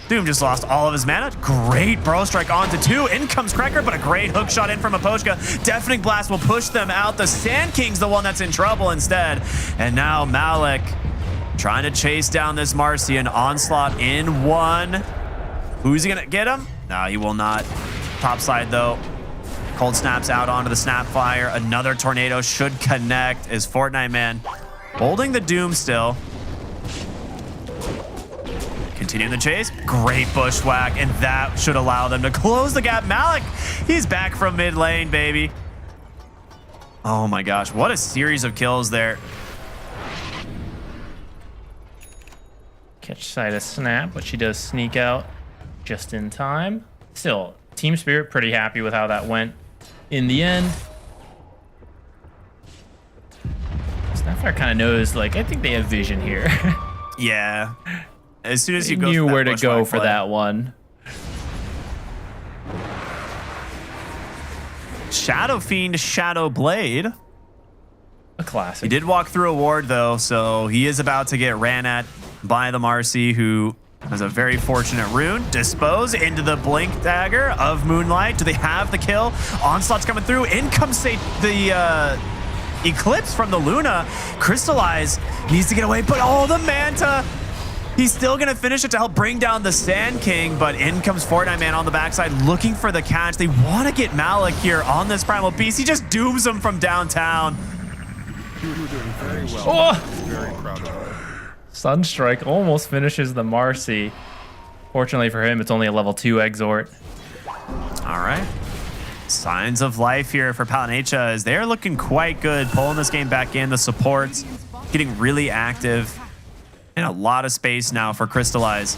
Doom just lost all of his mana. Great Burrow Strike onto 2. In comes Cracker, but a great hook shot in from Aposhka. Deafening Blast will push them out. The Sand King's the one that's in trouble instead. And now Malik trying to chase down this Marcy. An onslaught in 1. Who's he gonna get him? No, he will not. Top side though. Cold Snaps out onto the Snapfire. Another tornado should connect as Fortnite Man holding the Doom still. Continuing the chase. Great Bushwhack, and that should allow them to close the gap. Malik, he's back from mid lane, baby. Oh my gosh, what a series of kills there. Catch sight of Snap, but she does sneak out just in time. Still, Team Spirit pretty happy with how that went in the end. Snapfire kind of knows, like, I think they have vision here. Yeah. As soon as you knew where to go for that one. Shadow Fiend, Shadow Blade. A classic. He did walk through a ward though, so he is about to get ran at by the Marcy, who has a very fortunate rune. Dispose into the Blink Dagger of Moonlight. Do they have the kill? Onslaught's coming through. In comes the Eclipse from the Luna. Crystallize needs to get away, but oh, the Manta. He's still going to finish it to help bring down the Sand King, but in comes Fortnite Man on the backside looking for the catch. They want to get Malik here on this Primal Beast. He just dooms him from downtown. Sunstrike almost finishes the Marcy. Fortunately for him, it's only a level 2 Exort. All right. Signs of life here for Palanecha as they're looking quite good, pulling this game back in. The supports getting really active. And a lot of space now for Crystallize.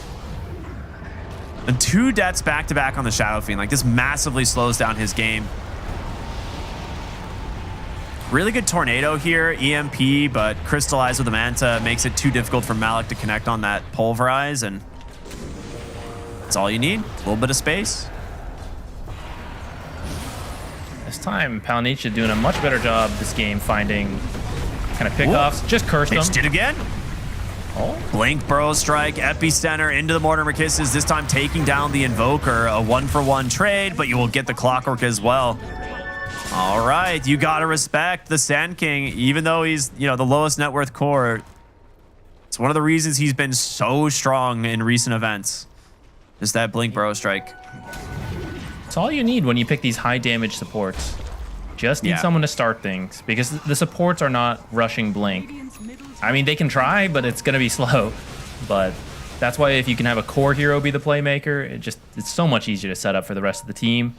And 2 deaths back-to-back on the Shadow Fiend. Like, this massively slows down his game. Really good tornado here, EMP, but Crystallize with the Manta makes it too difficult for Malik to connect on that Pulverize, and that's all you need. A little bit of space. This time, Palanecha doing a much better job this game finding kind of pickoffs. Just cursed them. Pitched it again. Oh. Blink, Burrow Strike, Epicenter into the Mortimer Kisses, this time taking down the Invoker. A 1-for-1 trade, but you will get the Clockwork as well. All right, you gotta respect the Sand King, even though he's, you know, the lowest net worth core. It's one of the reasons he's been so strong in recent events. Just that Blink, Burrow Strike. It's all you need when you pick these high damage supports. Just need someone to start things, because the supports are not rushing Blink. I mean, they can try, but it's going to be slow. But That's why if you can have a core hero be the playmaker, it's so much easier to set up for the rest of the team.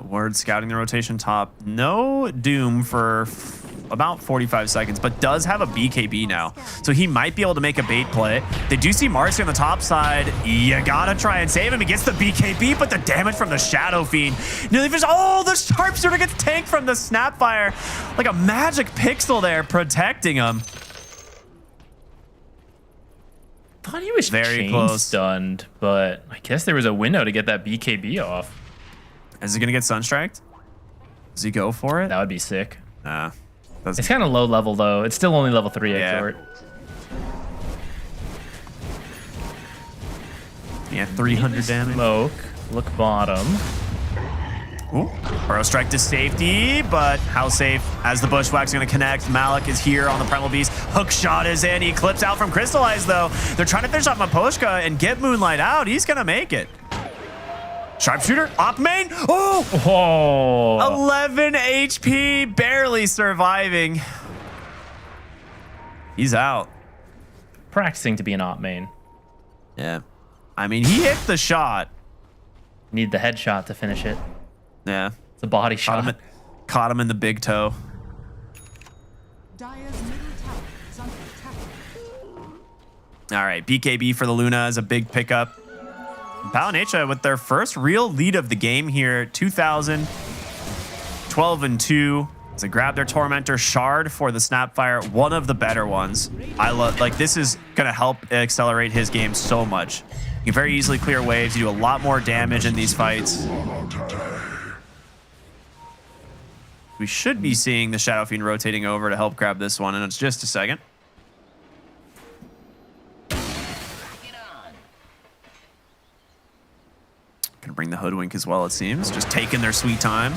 Ward scouting the rotation top. No Doom for about 45 seconds, but does have a BKB now. So he might be able to make a bait play. They do see Marcy on the top side. You gotta try and save him. He gets the BKB, but the damage from the Shadow Fiend. Nearly finished. Oh, the Sharpshooter gets tanked from the Snapfire. Like a magic pixel there protecting him. Thought he was very chain close. stunned, but I guess there was a window to get that BKB off. Is he gonna get Sunstriked? Does he go for it? That would be sick. It's kind of low level though. It's still only level 3 Yeah. exort. Yeah, 300 damage. Smoke. Look bottom. Ooh. Burrow strike to safety, but how safe as the Bushwhack's going to connect? Malik is here on the Primal Beast. Hook shot is in. He clips out from Crystallize, though. They're trying to finish off Maposhka and get Moonlight out. He's going to make it. Sharpshooter, op main. Oh! 11 HP, barely surviving. He's out. Practicing to be an op main. Yeah. I mean, he hit the shot. Need the headshot to finish it. Yeah. It's a body shot. Caught him in the big toe. Dire's middle tower is under attack. All right, BKB for the Luna is a big pickup. Palanecha with their first real lead of the game here, 2,000, 12-2. As they grab their Tormentor Shard for the Snapfire, one of the better ones. I love, like, this is gonna help accelerate his game so much. You can very easily clear waves. You do a lot more damage in these fights. We should be seeing the Shadow Fiend rotating over to help grab this one, and it's just a second. Gonna bring the Hoodwink as well, it seems. Just taking their sweet time.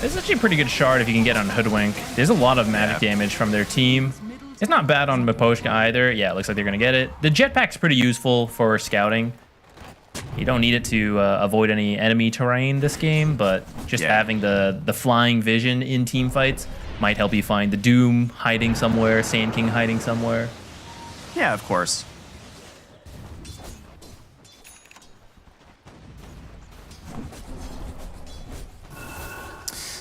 It's actually a pretty good shard if you can get on Hoodwink. There's a lot of magic damage from their team. It's not bad on Maposhka either. Yeah, it looks like they're going to get it. The jetpack's pretty useful for scouting. You don't need it to avoid any enemy terrain this game, but just having the flying vision in team fights might help you find the Doom hiding somewhere, Sand King hiding somewhere. Yeah, of course.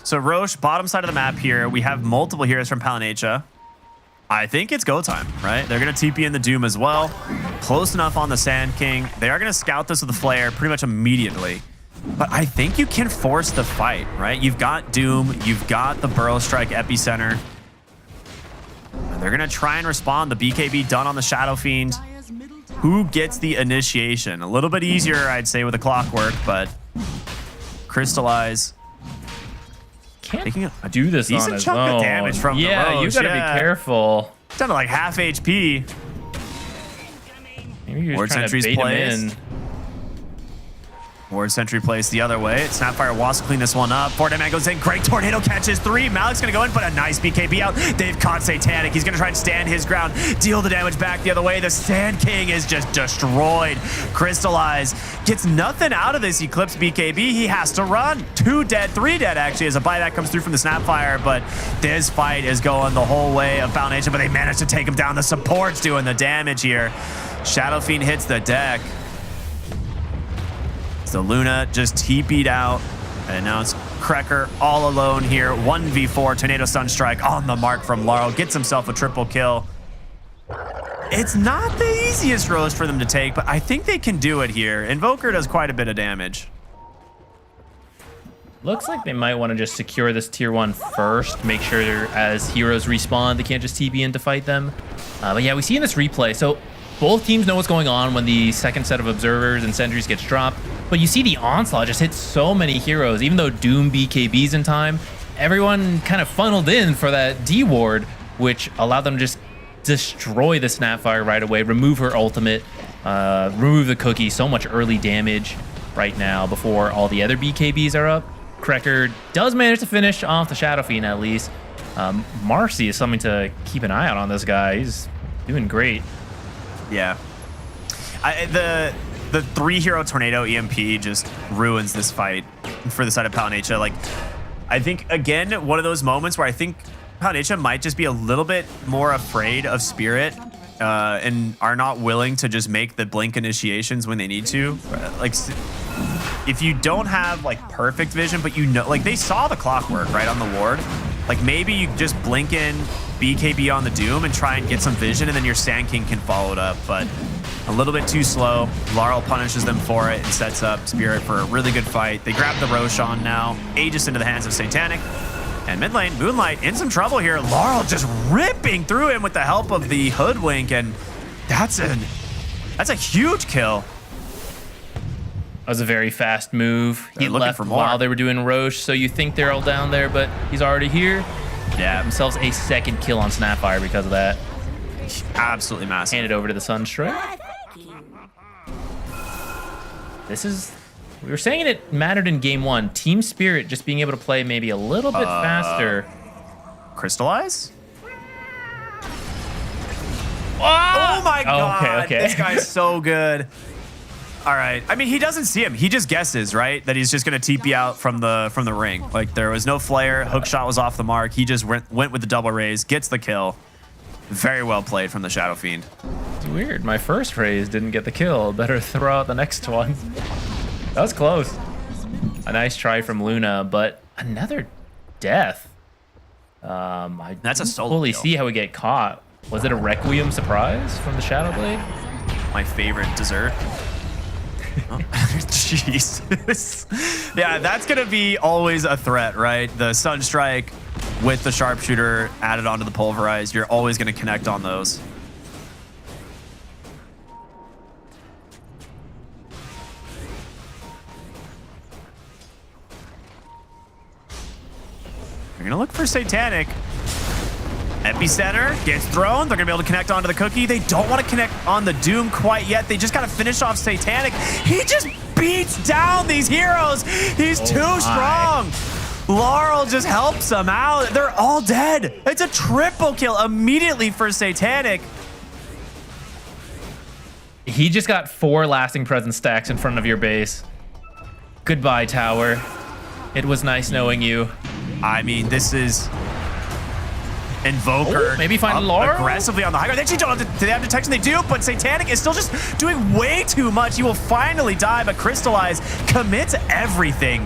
So Roche, bottom side of the map here. We have multiple heroes from Palanecha. I think it's go time, right? They're going to TP in the Doom as well. Close enough on the Sand King. They are going to scout this with the Flare pretty much immediately. But I think you can force the fight, right? You've got Doom. You've got the Burrow Strike Epicenter. And they're going to try and respond. The BKB done on the Shadow Fiend. Who gets the initiation? A little bit easier, I'd say, with a Clockwork, but Crystallize. Can't do this decent on his chunk own. of damage from the Yeah, you Roche, gotta be careful. It's down to like half HP. Maybe you're Ward trying Sentry's to bait him placed. in. Ward Sentry placed the other way. Snapfire wants to clean this one up. Fortnite Man goes in. Great tornado catches 3. Malik's going to go in, but a nice BKB out. They've caught Satanic. He's going to try and stand his ground. Deal the damage back the other way. The Sand King is just destroyed. Crystallize gets nothing out of this Eclipse BKB. He has to run. 2 dead, 3 dead actually as a buyback comes through from the Snapfire, but this fight is going the whole way of Foundation, but they managed to take him down. The support's doing the damage here. Shadow Fiend hits the deck. So Luna just TP'd out, and now it's Krekker all alone here. 1v4, Tornado Sunstrike on the mark from Laurel. Gets himself a triple kill. It's not the easiest Rose for them to take, but I think they can do it here. Invoker does quite a bit of damage. Looks like they might want to just secure this tier 1 first. Make sure as heroes respawn, they can't just TP in to fight them. But yeah, we see in this replay, so both teams know what's going on when the second set of observers and sentries gets dropped. But you see the Onslaught just hit so many heroes. Even though Doom BKBs in time, everyone kind of funneled in for that D ward, which allowed them to just destroy the Snapfire right away, remove her ultimate, remove the cookie. So much early damage right now before all the other BKBs are up. Krekker does manage to finish off the Shadow Fiend at least. Marcy is something to keep an eye out on this guy. He's doing great. Yeah. The 3-hero Tornado EMP just ruins this fight for the side of Palanecha. Like, I think, again, one of those moments where I think Palanecha might just be a little bit more afraid of Spirit and are not willing to just make the blink initiations when they need to. Like, if you don't have like perfect vision, but you know, like they saw the clockwork right on the ward, like maybe you just blink in BKB on the Doom and try and get some vision, and then your Sand King can follow it up. But a little bit too slow. Laurel punishes them for it and sets up Spirit for a really good fight. They grab the Roshan now. Aegis into the hands of Satanic. And mid lane, Moonlight in some trouble here. Laurel just ripping through him with the help of the Hoodwink, and that's a huge kill. That was a very fast move. He left while they were doing Roche, so you think they're all down there, but he's already here. Yeah. Themselves a second kill on Snapfire because of that. Absolutely massive. Hand it over to the Sunstrike. This is... We were saying it mattered in game 1. Team Spirit just being able to play maybe a little bit faster. Crystallize? Oh my god. Okay. This guy's so good. All right. I mean, he doesn't see him. He just guesses, right? That he's just going to TP out from the ring. Like, there was no flare. Hookshot was off the mark. He just went with the double raise, gets the kill. Very well played from the Shadow Fiend. It's weird. My first raise didn't get the kill. Better throw out the next one. That was close. A nice try from Luna, but another death. That's a solo fully kill. see how we get caught. Was it a Requiem surprise from the Shadow Blade? My favorite dessert. Jesus. Yeah, that's going to be always a threat, right? The Sunstrike with the Sharpshooter added onto the Pulverized. You're always going to connect on those. You're going to look for Satanic. Epicenter gets thrown. They're going to be able to connect onto the Cookie. They don't want to connect on the Doom quite yet. They just got to finish off Satanic. He just beats down these heroes. He's too strong. Laurel just helps them out. They're all dead. It's a triple kill immediately for Satanic. He just got 4 lasting presence stacks in front of your base. Goodbye, tower. It was nice knowing you. I mean, this is... Invoker. Maybe find Laurel? Aggressively on the high ground. They actually don't have, do they have detection? They do, but Satanic is still just doing way too much. He will finally die, but Crystallize commits everything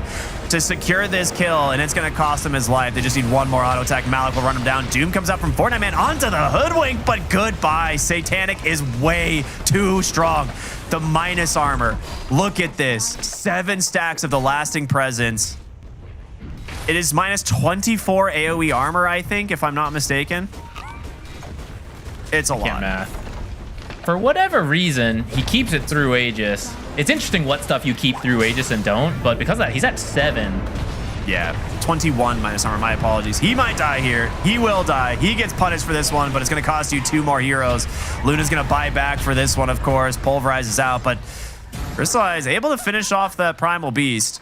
to secure this kill, and it's going to cost him his life. They just need one more auto attack. Malik will run him down. Doom comes up from Fortnite Man onto the Hoodwink, but goodbye. Satanic is way too strong. The minus armor. Look at this. 7 stacks of the lasting presence. It is minus 24 AoE armor, I think, if I'm not mistaken. It's a lot. Math. For whatever reason, he keeps it through Aegis. It's interesting what stuff you keep through Aegis and don't, but because of that, he's at 7. Yeah, 21 minus armor. My apologies. He might die here. He will die. He gets punished for this one, but it's going to cost you 2 more heroes. Luna's going to buy back for this one, of course. Pulverize is out, but Crystallize is able to finish off the Primal Beast.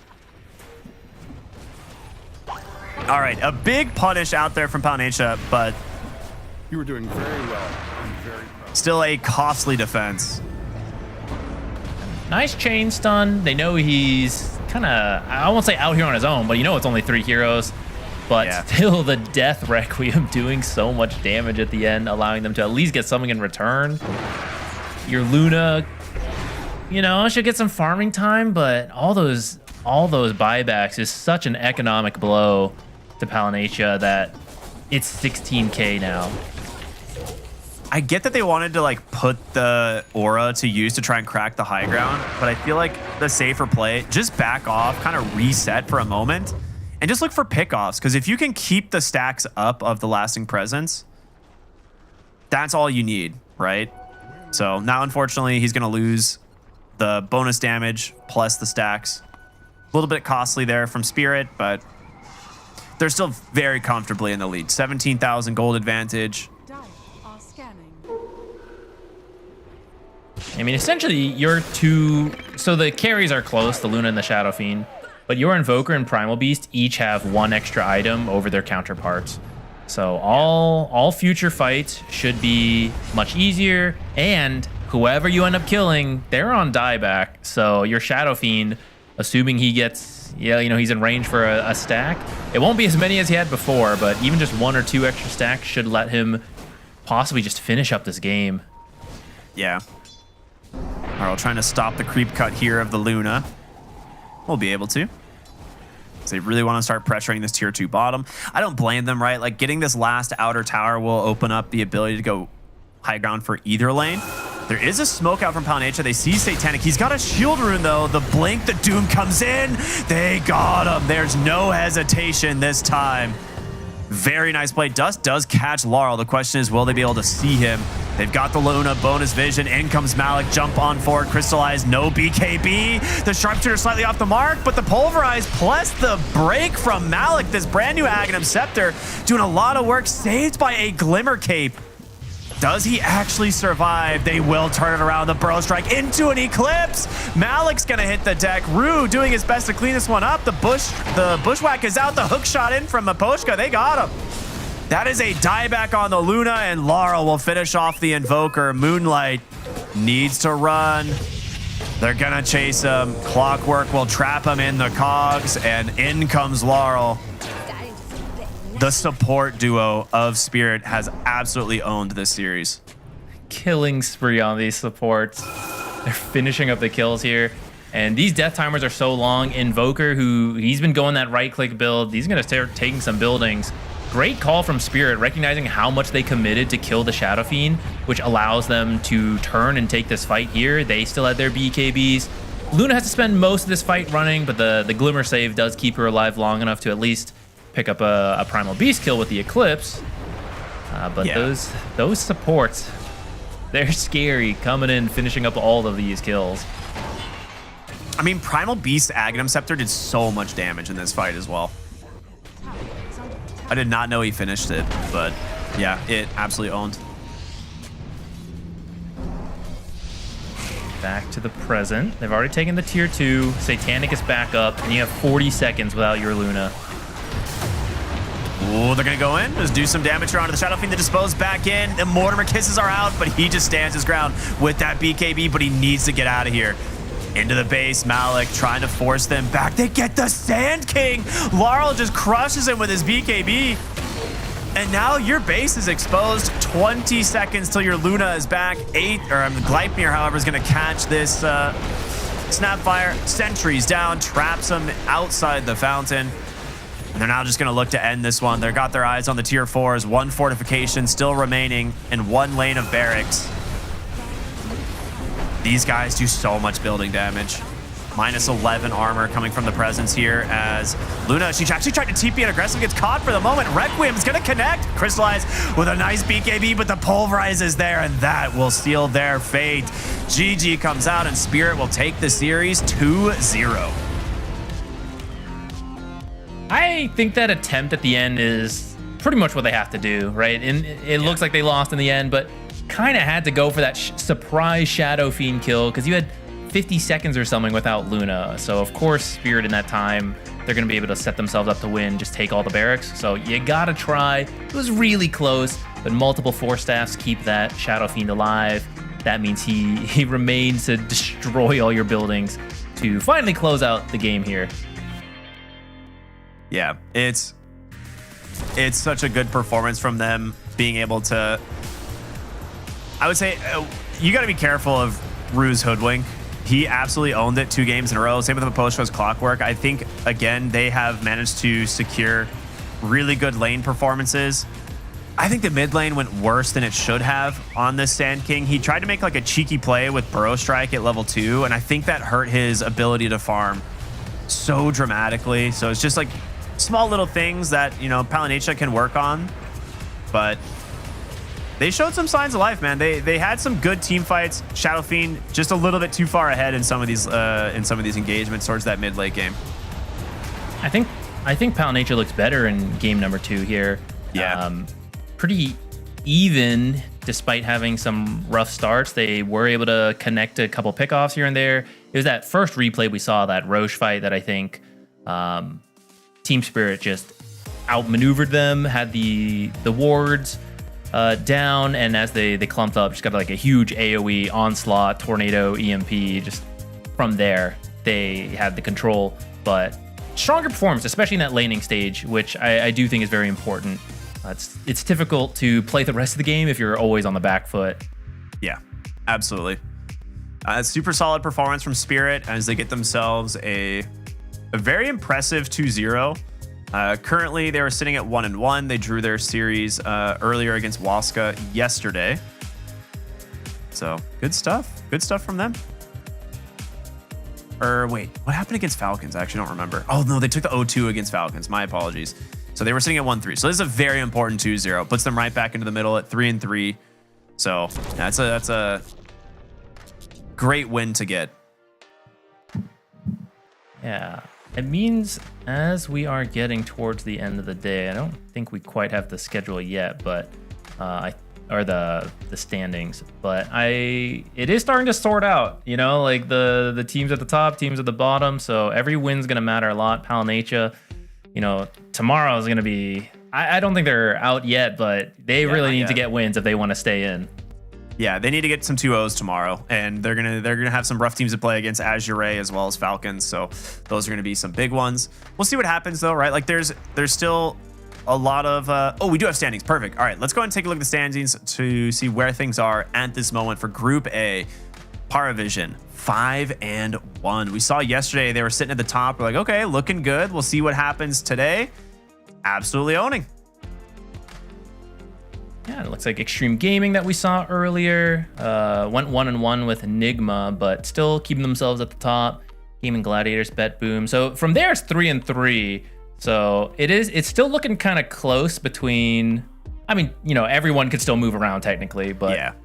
All right, a big punish out there from Palnatia, but you were doing very well. I'm very proud. Still a costly defense. Nice chain stun. They know he's kind of, I won't say out here on his own, but you know it's only 3 heroes. But still the Death Requiem doing so much damage at the end, allowing them to at least get something in return. Your Luna, you know, should get some farming time, but all those buybacks is such an economic blow to Palnatia that it's 16k now. I get that they wanted to like put the aura to use to try and crack the high ground, but I feel like the safer play, just back off, kind of reset for a moment, and just look for pickoffs. Because if you can keep the stacks up of the lasting presence, that's all you need, right? So now, unfortunately, he's going to lose the bonus damage plus the stacks. A little bit costly there from Spirit, but they're still very comfortably in the lead. 17,000 gold advantage. I mean, essentially, your 2... So the carries are close, the Luna and the Shadow Fiend, but your Invoker and Primal Beast each have 1 extra item over their counterparts. So all future fights should be much easier, and whoever you end up killing, they're on dieback. So your Shadow Fiend, assuming he gets, he's in range for a stack. It won't be as many as he had before, but even just 1 or 2 extra stacks should let him possibly just finish up this game. Yeah. Laurel trying to stop the creep cut here of the Luna. We'll be able to. So they really want to start pressuring this tier 2 bottom. I don't blame them, right? Like, getting this last outer tower will open up the ability to go high ground for either lane. There is a smoke out from Palanecha. They see Satanic. He's got a shield rune, though. The blink, the doom comes in. They got him. There's no hesitation this time. Very nice play. Dust does catch Laurel. The question is, will they be able to see him? They've got the Luna, bonus vision. In comes Malik, jump on forward, crystallize, no BKB. The sharpshooter slightly off the mark, but the pulverize plus the break from Malik, this brand new Aghanim Scepter, doing a lot of work, saved by a Glimmer Cape. Does he actually survive? They will turn it around. The Burrow Strike into an Eclipse. Malik's gonna hit the deck. Rue doing his best to clean this one up. The Bushwhack is out. The hook shot in from Maposhka. They got him. That is a dieback on the Luna, and Laurel will finish off the Invoker. Moonlight needs to run. They're gonna chase him. Clockwork will trap him in the cogs, and in comes Laurel. The support duo of Spirit has absolutely owned this series. Killing spree on these supports. They're finishing up the kills here. And these death timers are so long. Invoker, who he's been going that right-click build, he's going to start taking some buildings. Great call from Spirit, recognizing how much they committed to kill the Shadow Fiend, which allows them to turn and take this fight here. They still had their BKBs. Luna has to spend most of this fight running, but the Glimmer save does keep her alive long enough to at least pick up a Primal Beast kill with the Eclipse. But yeah, those supports, they're scary, coming in, finishing up all of these kills. I mean, Primal Beast Aghanim Scepter did so much damage in this fight as well. I did not know he finished it, but yeah, it absolutely owned. Back to the present. They've already taken the tier 2. Satanic is back up, and you have 40 seconds without your Luna. Oh, they're going to go in. Just do some damage around to the Shadow Fiend to dispose back in. The Mortimer Kisses are out, but he just stands his ground with that BKB, but he needs to get out of here. Into the base, Malik trying to force them back. They get the Sand King. Laurel just crushes him with his BKB. And now your base is exposed. 20 seconds till your Luna is back. Gleipnir, however, is going to catch this Snapfire. Sentries down, traps him outside the fountain. And they're now just going to look to end this one. They've got their eyes on the tier 4s. One fortification still remaining in one lane of barracks. These guys do so much building damage. Minus 11 armor coming from the presence here as Luna, she actually tried to TP and aggressive, gets caught for the moment. Requiem's going to connect. Crystallize with a nice BKB, but the Pulverize is there, and that will seal their fate. GG comes out, and Spirit will take the series 2-0. I think that attempt at the end is pretty much what they have to do, right? And it looks like they lost in the end, but kind of had to go for that surprise Shadow Fiend kill because you had 50 seconds or something without Luna. So, of course, Spirit in that time, they're going to be able to set themselves up to win, just take all the barracks. So you got to try. It was really close, but multiple Force Staffs keep that Shadow Fiend alive. That means he remains to destroy all your buildings to finally close out the game here. Yeah, it's such a good performance from them being able to... I would say you got to be careful of Rue's Hoodwink. He absolutely owned it 2 games in a row. Same with the Poshko's Clockwork. I think, again, they have managed to secure really good lane performances. I think the mid lane went worse than it should have on this Sand King. He tried to make like a cheeky play with Burrow Strike at level 2, and I think that hurt his ability to farm so dramatically. So it's just like small little things that, you know, Palanecha can work on, but they showed some signs of life, man. They had some good team fights. Shadow Fiend just a little bit too far ahead in some of these engagements towards that mid late game. I think Palanecha looks better in game number 2 here. Yeah, pretty even despite having some rough starts. They were able to connect a couple pickoffs here and there. It was that first replay we saw, that Roche fight, that I think Team Spirit just outmaneuvered them. Had the wards down, and as they clumped up, just got like a huge AoE onslaught, tornado, EMP. Just from there, they had the control, but stronger performance, especially in that laning stage, which I do think is very important. It's difficult to play the rest of the game if you're always on the back foot. Yeah, absolutely. Super solid performance from Spirit as they get themselves a very impressive 2-0. Currently, they were sitting at 1-1. They drew their series earlier against Waska yesterday. So good stuff. Good stuff from them. Or wait, what happened against Falcons? I actually don't remember. Oh no, they took the 0-2 against Falcons. My apologies. So they were sitting at 1-3. So this is a very important 2-0. Puts them right back into the middle at 3-3. So that's a great win to get. Yeah. It means as we are getting towards the end of the day, I don't think we quite have the schedule yet, but or the standings, but it is starting to sort out, you know, like the teams at the top, teams at the bottom. So every win's gonna matter a lot. Palanetia, you know, tomorrow is gonna be. I don't think they're out yet, but they really need to get wins if they want to stay in. Yeah, they need to get some 2-0s tomorrow, and they're gonna have some rough teams to play against Azure as well as Falcons. So those are gonna be some big ones. We'll see what happens though, right? Like there's still a lot of oh, we do have standings. Perfect. All right, let's go ahead and take a look at the standings to see where things are at this moment for Group A. Paravision 5-1. We saw yesterday they were sitting at the top. We're like, okay, looking good. We'll see what happens today. Absolutely owning. Yeah, it looks like Extreme Gaming that we saw earlier went 1-1 with Enigma, but still keeping themselves at the top. Gaming Gladiators, Bet Boom. So from there, it's 3-3. So it's still looking kind of close between. I mean, you know, everyone could still move around technically, but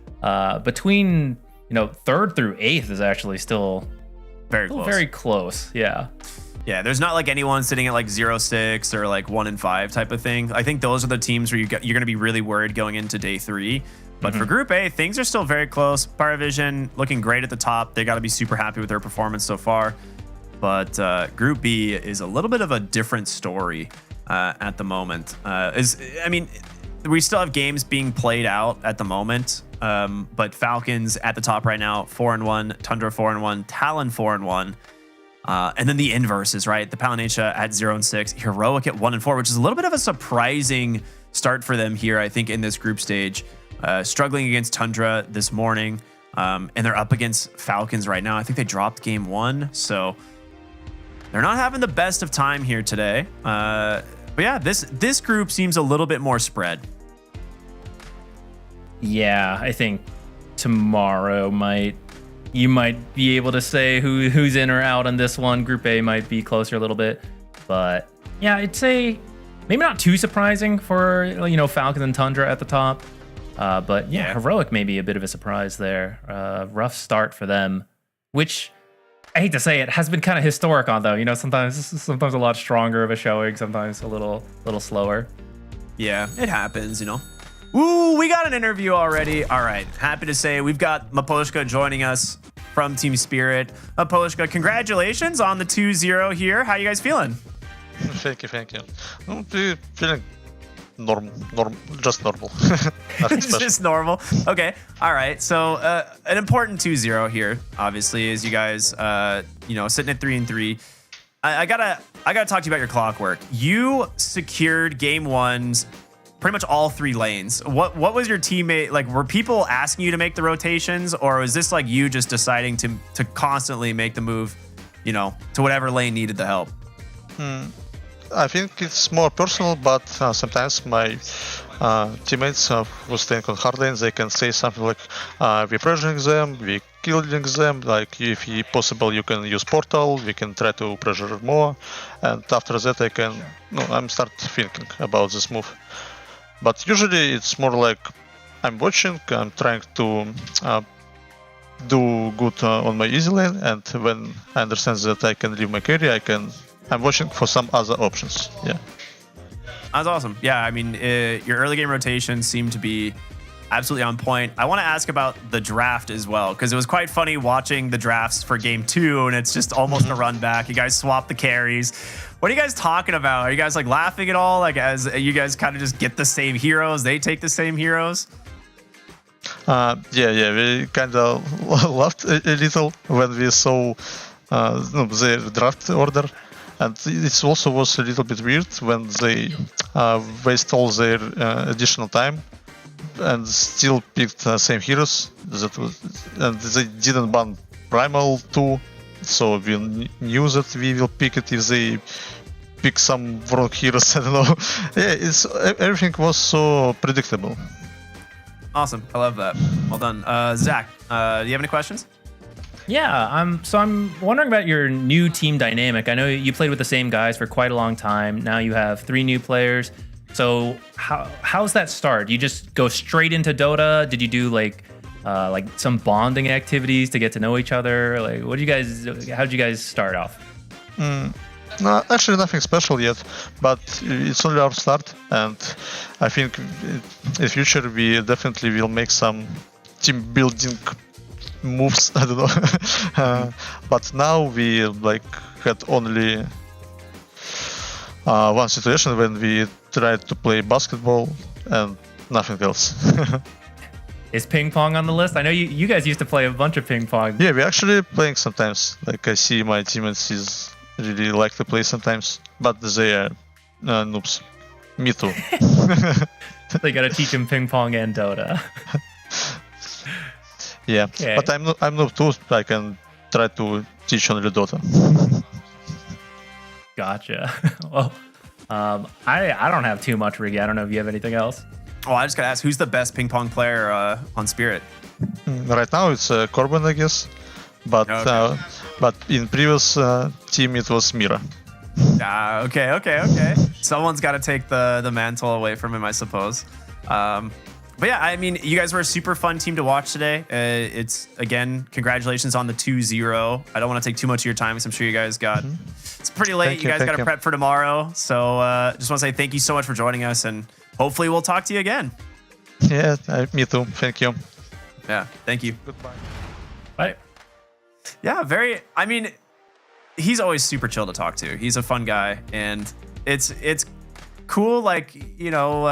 between third through eighth is actually still very close. Yeah. Yeah, there's not like anyone sitting at like 0-6 or like 1-5 type of thing. I think those are the teams where you're going to be really worried going into day 3. But for Group A, things are still very close. Paravision looking great at the top. They got to be super happy with their performance so far. But Group B is a little bit of a different story at the moment. We still have games being played out at the moment. But Falcons at the top right now, 4-1, Tundra 4-1, Talon 4-1. And then the inverses, right? The Palanetia at 0-6, Heroic at 1-4, which is a little bit of a surprising start for them here, I think, in this group stage. Struggling against Tundra this morning, and they're up against Falcons right now. I think they dropped game 1, so they're not having the best of time here today. But yeah, this group seems a little bit more spread. Yeah, I think tomorrow you might be able to say who's in or out on this one. Group A might be closer a little bit, but yeah, I'd say maybe not too surprising for Falcons and Tundra at the top. But yeah, Heroic may be a bit of a surprise there. Rough start for them, which I hate to say it has been kind of historic on though. Sometimes a lot stronger of a showing, sometimes a little slower. Yeah, it happens, Ooh, we got an interview already. All right, happy to say we've got Maposhka joining us from Team Spirit. Maposhka, congratulations on the 2-0 here. How you guys feeling? Thank you. I'm feeling normal, just normal. Just normal. Okay, all right. So an important 2-0 here, obviously, is you guys, sitting at 3-3. I gotta talk to you about your clockwork. You secured game 1's pretty much all 3 lanes. What was your teammate like? Were people asking you to make the rotations, or was this like you just deciding to constantly make the move, to whatever lane needed the help? I think it's more personal, but sometimes my teammates who staying on hard lanes, they can say something like, we're pressuring them, we're killing them, like if possible you can use portal, we can try to pressure more, and after that I'm start thinking about this move. But usually it's more like I'm watching, I'm trying to do good on my easy lane, and when I understand that I can leave my carry, I'm watching for some other options. Yeah. That's awesome. Yeah, I mean, your early game rotations seem to be absolutely on point. I want to ask about the draft as well, because it was quite funny watching the drafts for game 2, and it's just almost a run back. You guys swap the carries. What are you guys talking about? Are you guys like laughing at all? Like as you guys kind of just get the same heroes, they take the same heroes? Yeah, we kind of laughed a little when we saw the draft order. And it also was a little bit weird when they waste all their additional time and still picked the same heroes. and they didn't ban Primal 2, so we knew that we will pick it if they pick some wrong heroes. I don't know. Yeah, everything was so predictable. Awesome. I love that. Well done. Zach, do you have any questions? Yeah, so I'm wondering about your new team dynamic. I know you played with the same guys for quite a long time. Now you have 3 new players. So how's that start? You just go straight into Dota? Did you do like some bonding activities to get to know each other? Like, how'd you guys start off? No, actually nothing special yet, but it's only our start, and I think in the future we definitely will make some team building moves. I don't know. But now we had only one situation when we tried to play basketball and nothing else. Is ping pong on the list? I know you guys used to play a bunch of ping pong. Yeah, we're actually playing sometimes. Like I see my teammates really like to play sometimes, but they are noobs. Me too. They gotta teach them ping pong and Dota. Yeah, okay. But I'm noob too. I can try to teach only Dota. Gotcha. Well, I don't have too much, Riggy. I don't know if you have anything else. Oh, I just gotta ask, who's the best ping pong player on Spirit? Right now it's Corbin, I guess, but in previous team it was Mira. Okay. Someone's got to take the mantle away from him, I suppose. But yeah, I mean, you guys were a super fun team to watch today. It's, again, congratulations on the 2-0. I don't want to take too much of your time because I'm sure you guys got... It's pretty late. You guys got to prep for tomorrow. So just want to say thank you so much for joining us, and hopefully we'll talk to you again. Yeah, me too. Thank you. Yeah, thank you. Goodbye. Bye. Yeah, I mean, he's always super chill to talk to. He's a fun guy, and it's cool, like, you know,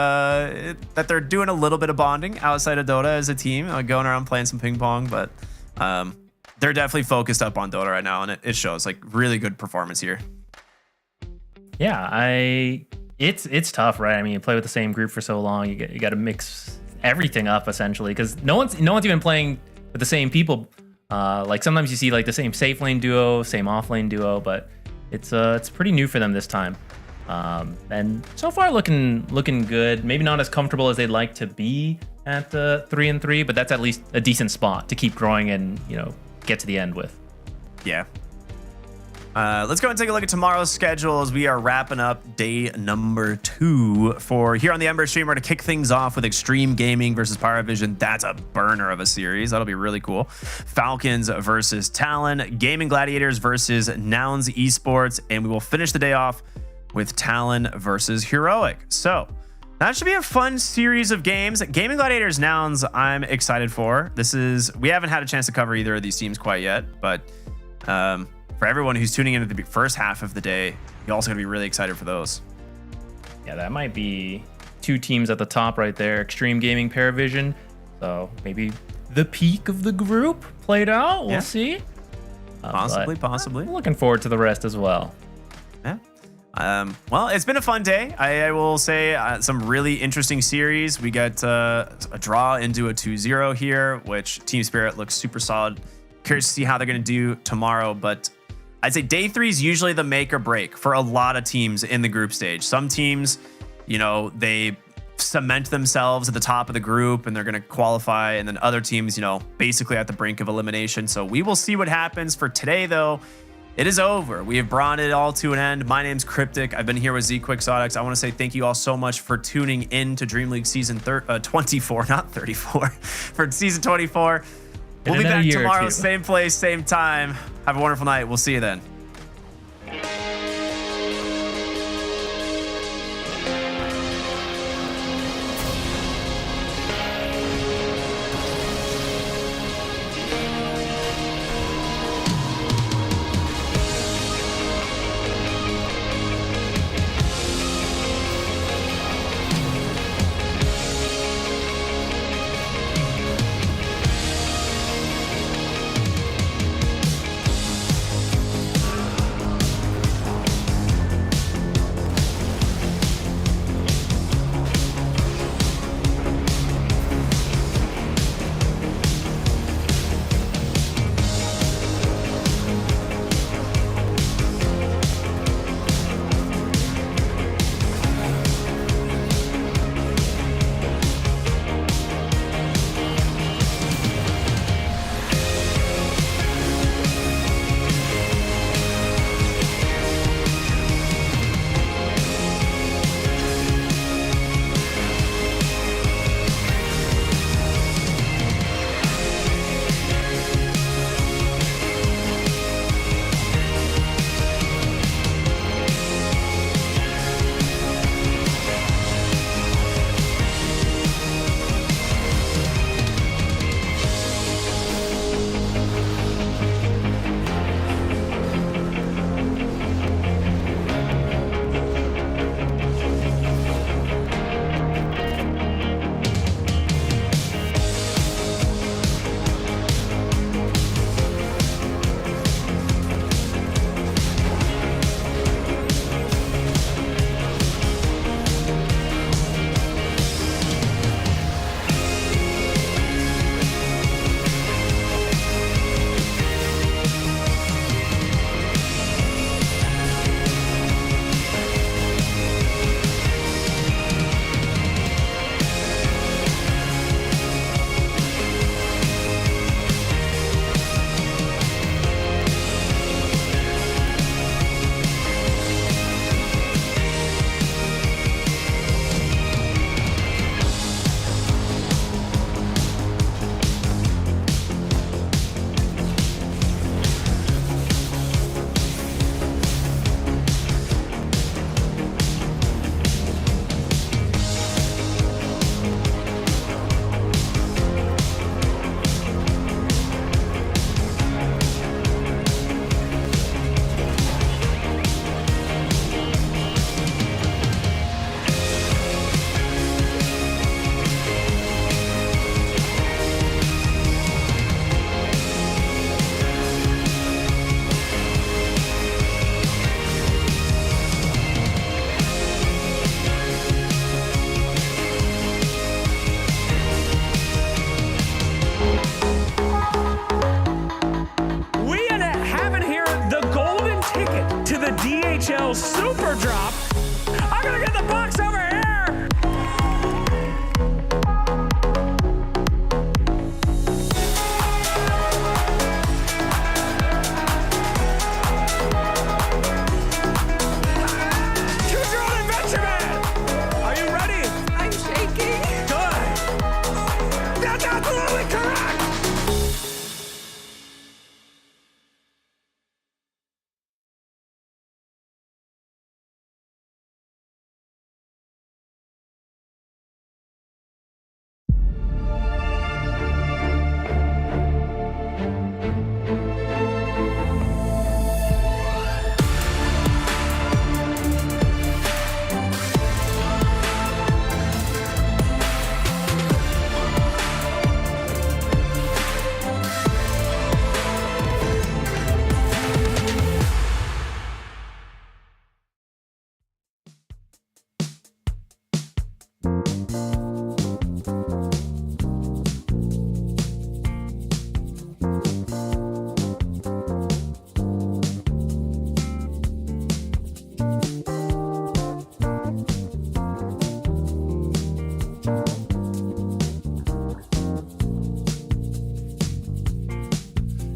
that they're doing a little bit of bonding outside of Dota as a team, going around playing some ping pong, but they're definitely focused up on Dota right now, and it shows. Like, really good performance here. Yeah, it's tough, right? I mean, you play with the same group for so long, you got to mix everything up essentially, because no one's even playing with the same people. Like sometimes you see like the same safe lane duo, same off lane duo, but it's pretty new for them this time. And so far looking good. Maybe not as comfortable as they'd like to be at 3-3, but that's at least a decent spot to keep growing and, you know, get to the end with. Yeah. Let's go and take a look at tomorrow's schedule as we are wrapping up day number 2 for here on the Ember stream. We're going to kick things off with Extreme Gaming versus Pyrovision. That's a burner of a series. That'll be really cool. Falcons versus Talon. Gaming Gladiators versus Nouns Esports. And we will finish the day off with Talon versus Heroic. So that should be a fun series of games. Gaming Gladiators Nouns, I'm excited for. We haven't had a chance to cover either of these teams quite yet, but for everyone who's tuning into the first half of the day, you're also going to be really excited for those. Yeah, that might be 2 teams at the top right there. Extreme Gaming, Paravision. So maybe the peak of the group played out. We'll see. Possibly. I'm looking forward to the rest as well. Yeah. Well, it's been a fun day. I will say some really interesting series. We got a draw into a 2-0 here, which Team Spirit looks super solid. Curious to see how they're going to do tomorrow, but I'd say day 3 is usually the make or break for a lot of teams in the group stage. Some teams, you know, they cement themselves at the top of the group and they're going to qualify, and then other teams, you know, basically at the brink of elimination. So we will see what happens. For today, though, it is over. We have brought it all to an end. My name's Cryptic. I've been here with Z Quixotics. I want to say thank you all so much for tuning in to Dream League season 24, not 34, for season 24. We'll be back tomorrow, same place, same time. Have a wonderful night. We'll see you then. DHL Super Drop. I'm gonna get the box over here. Two-drone Adventure Man. Are you ready? I'm shaking. Good. That's absolutely correct.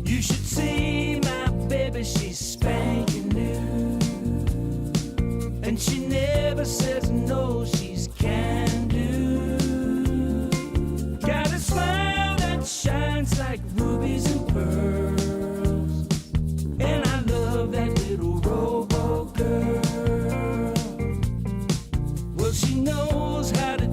You should see my baby, she's spanking new. And she never says no, she's can do. Got a smile that shines like rubies and pearls. And I love that little robo girl. Well, she knows how to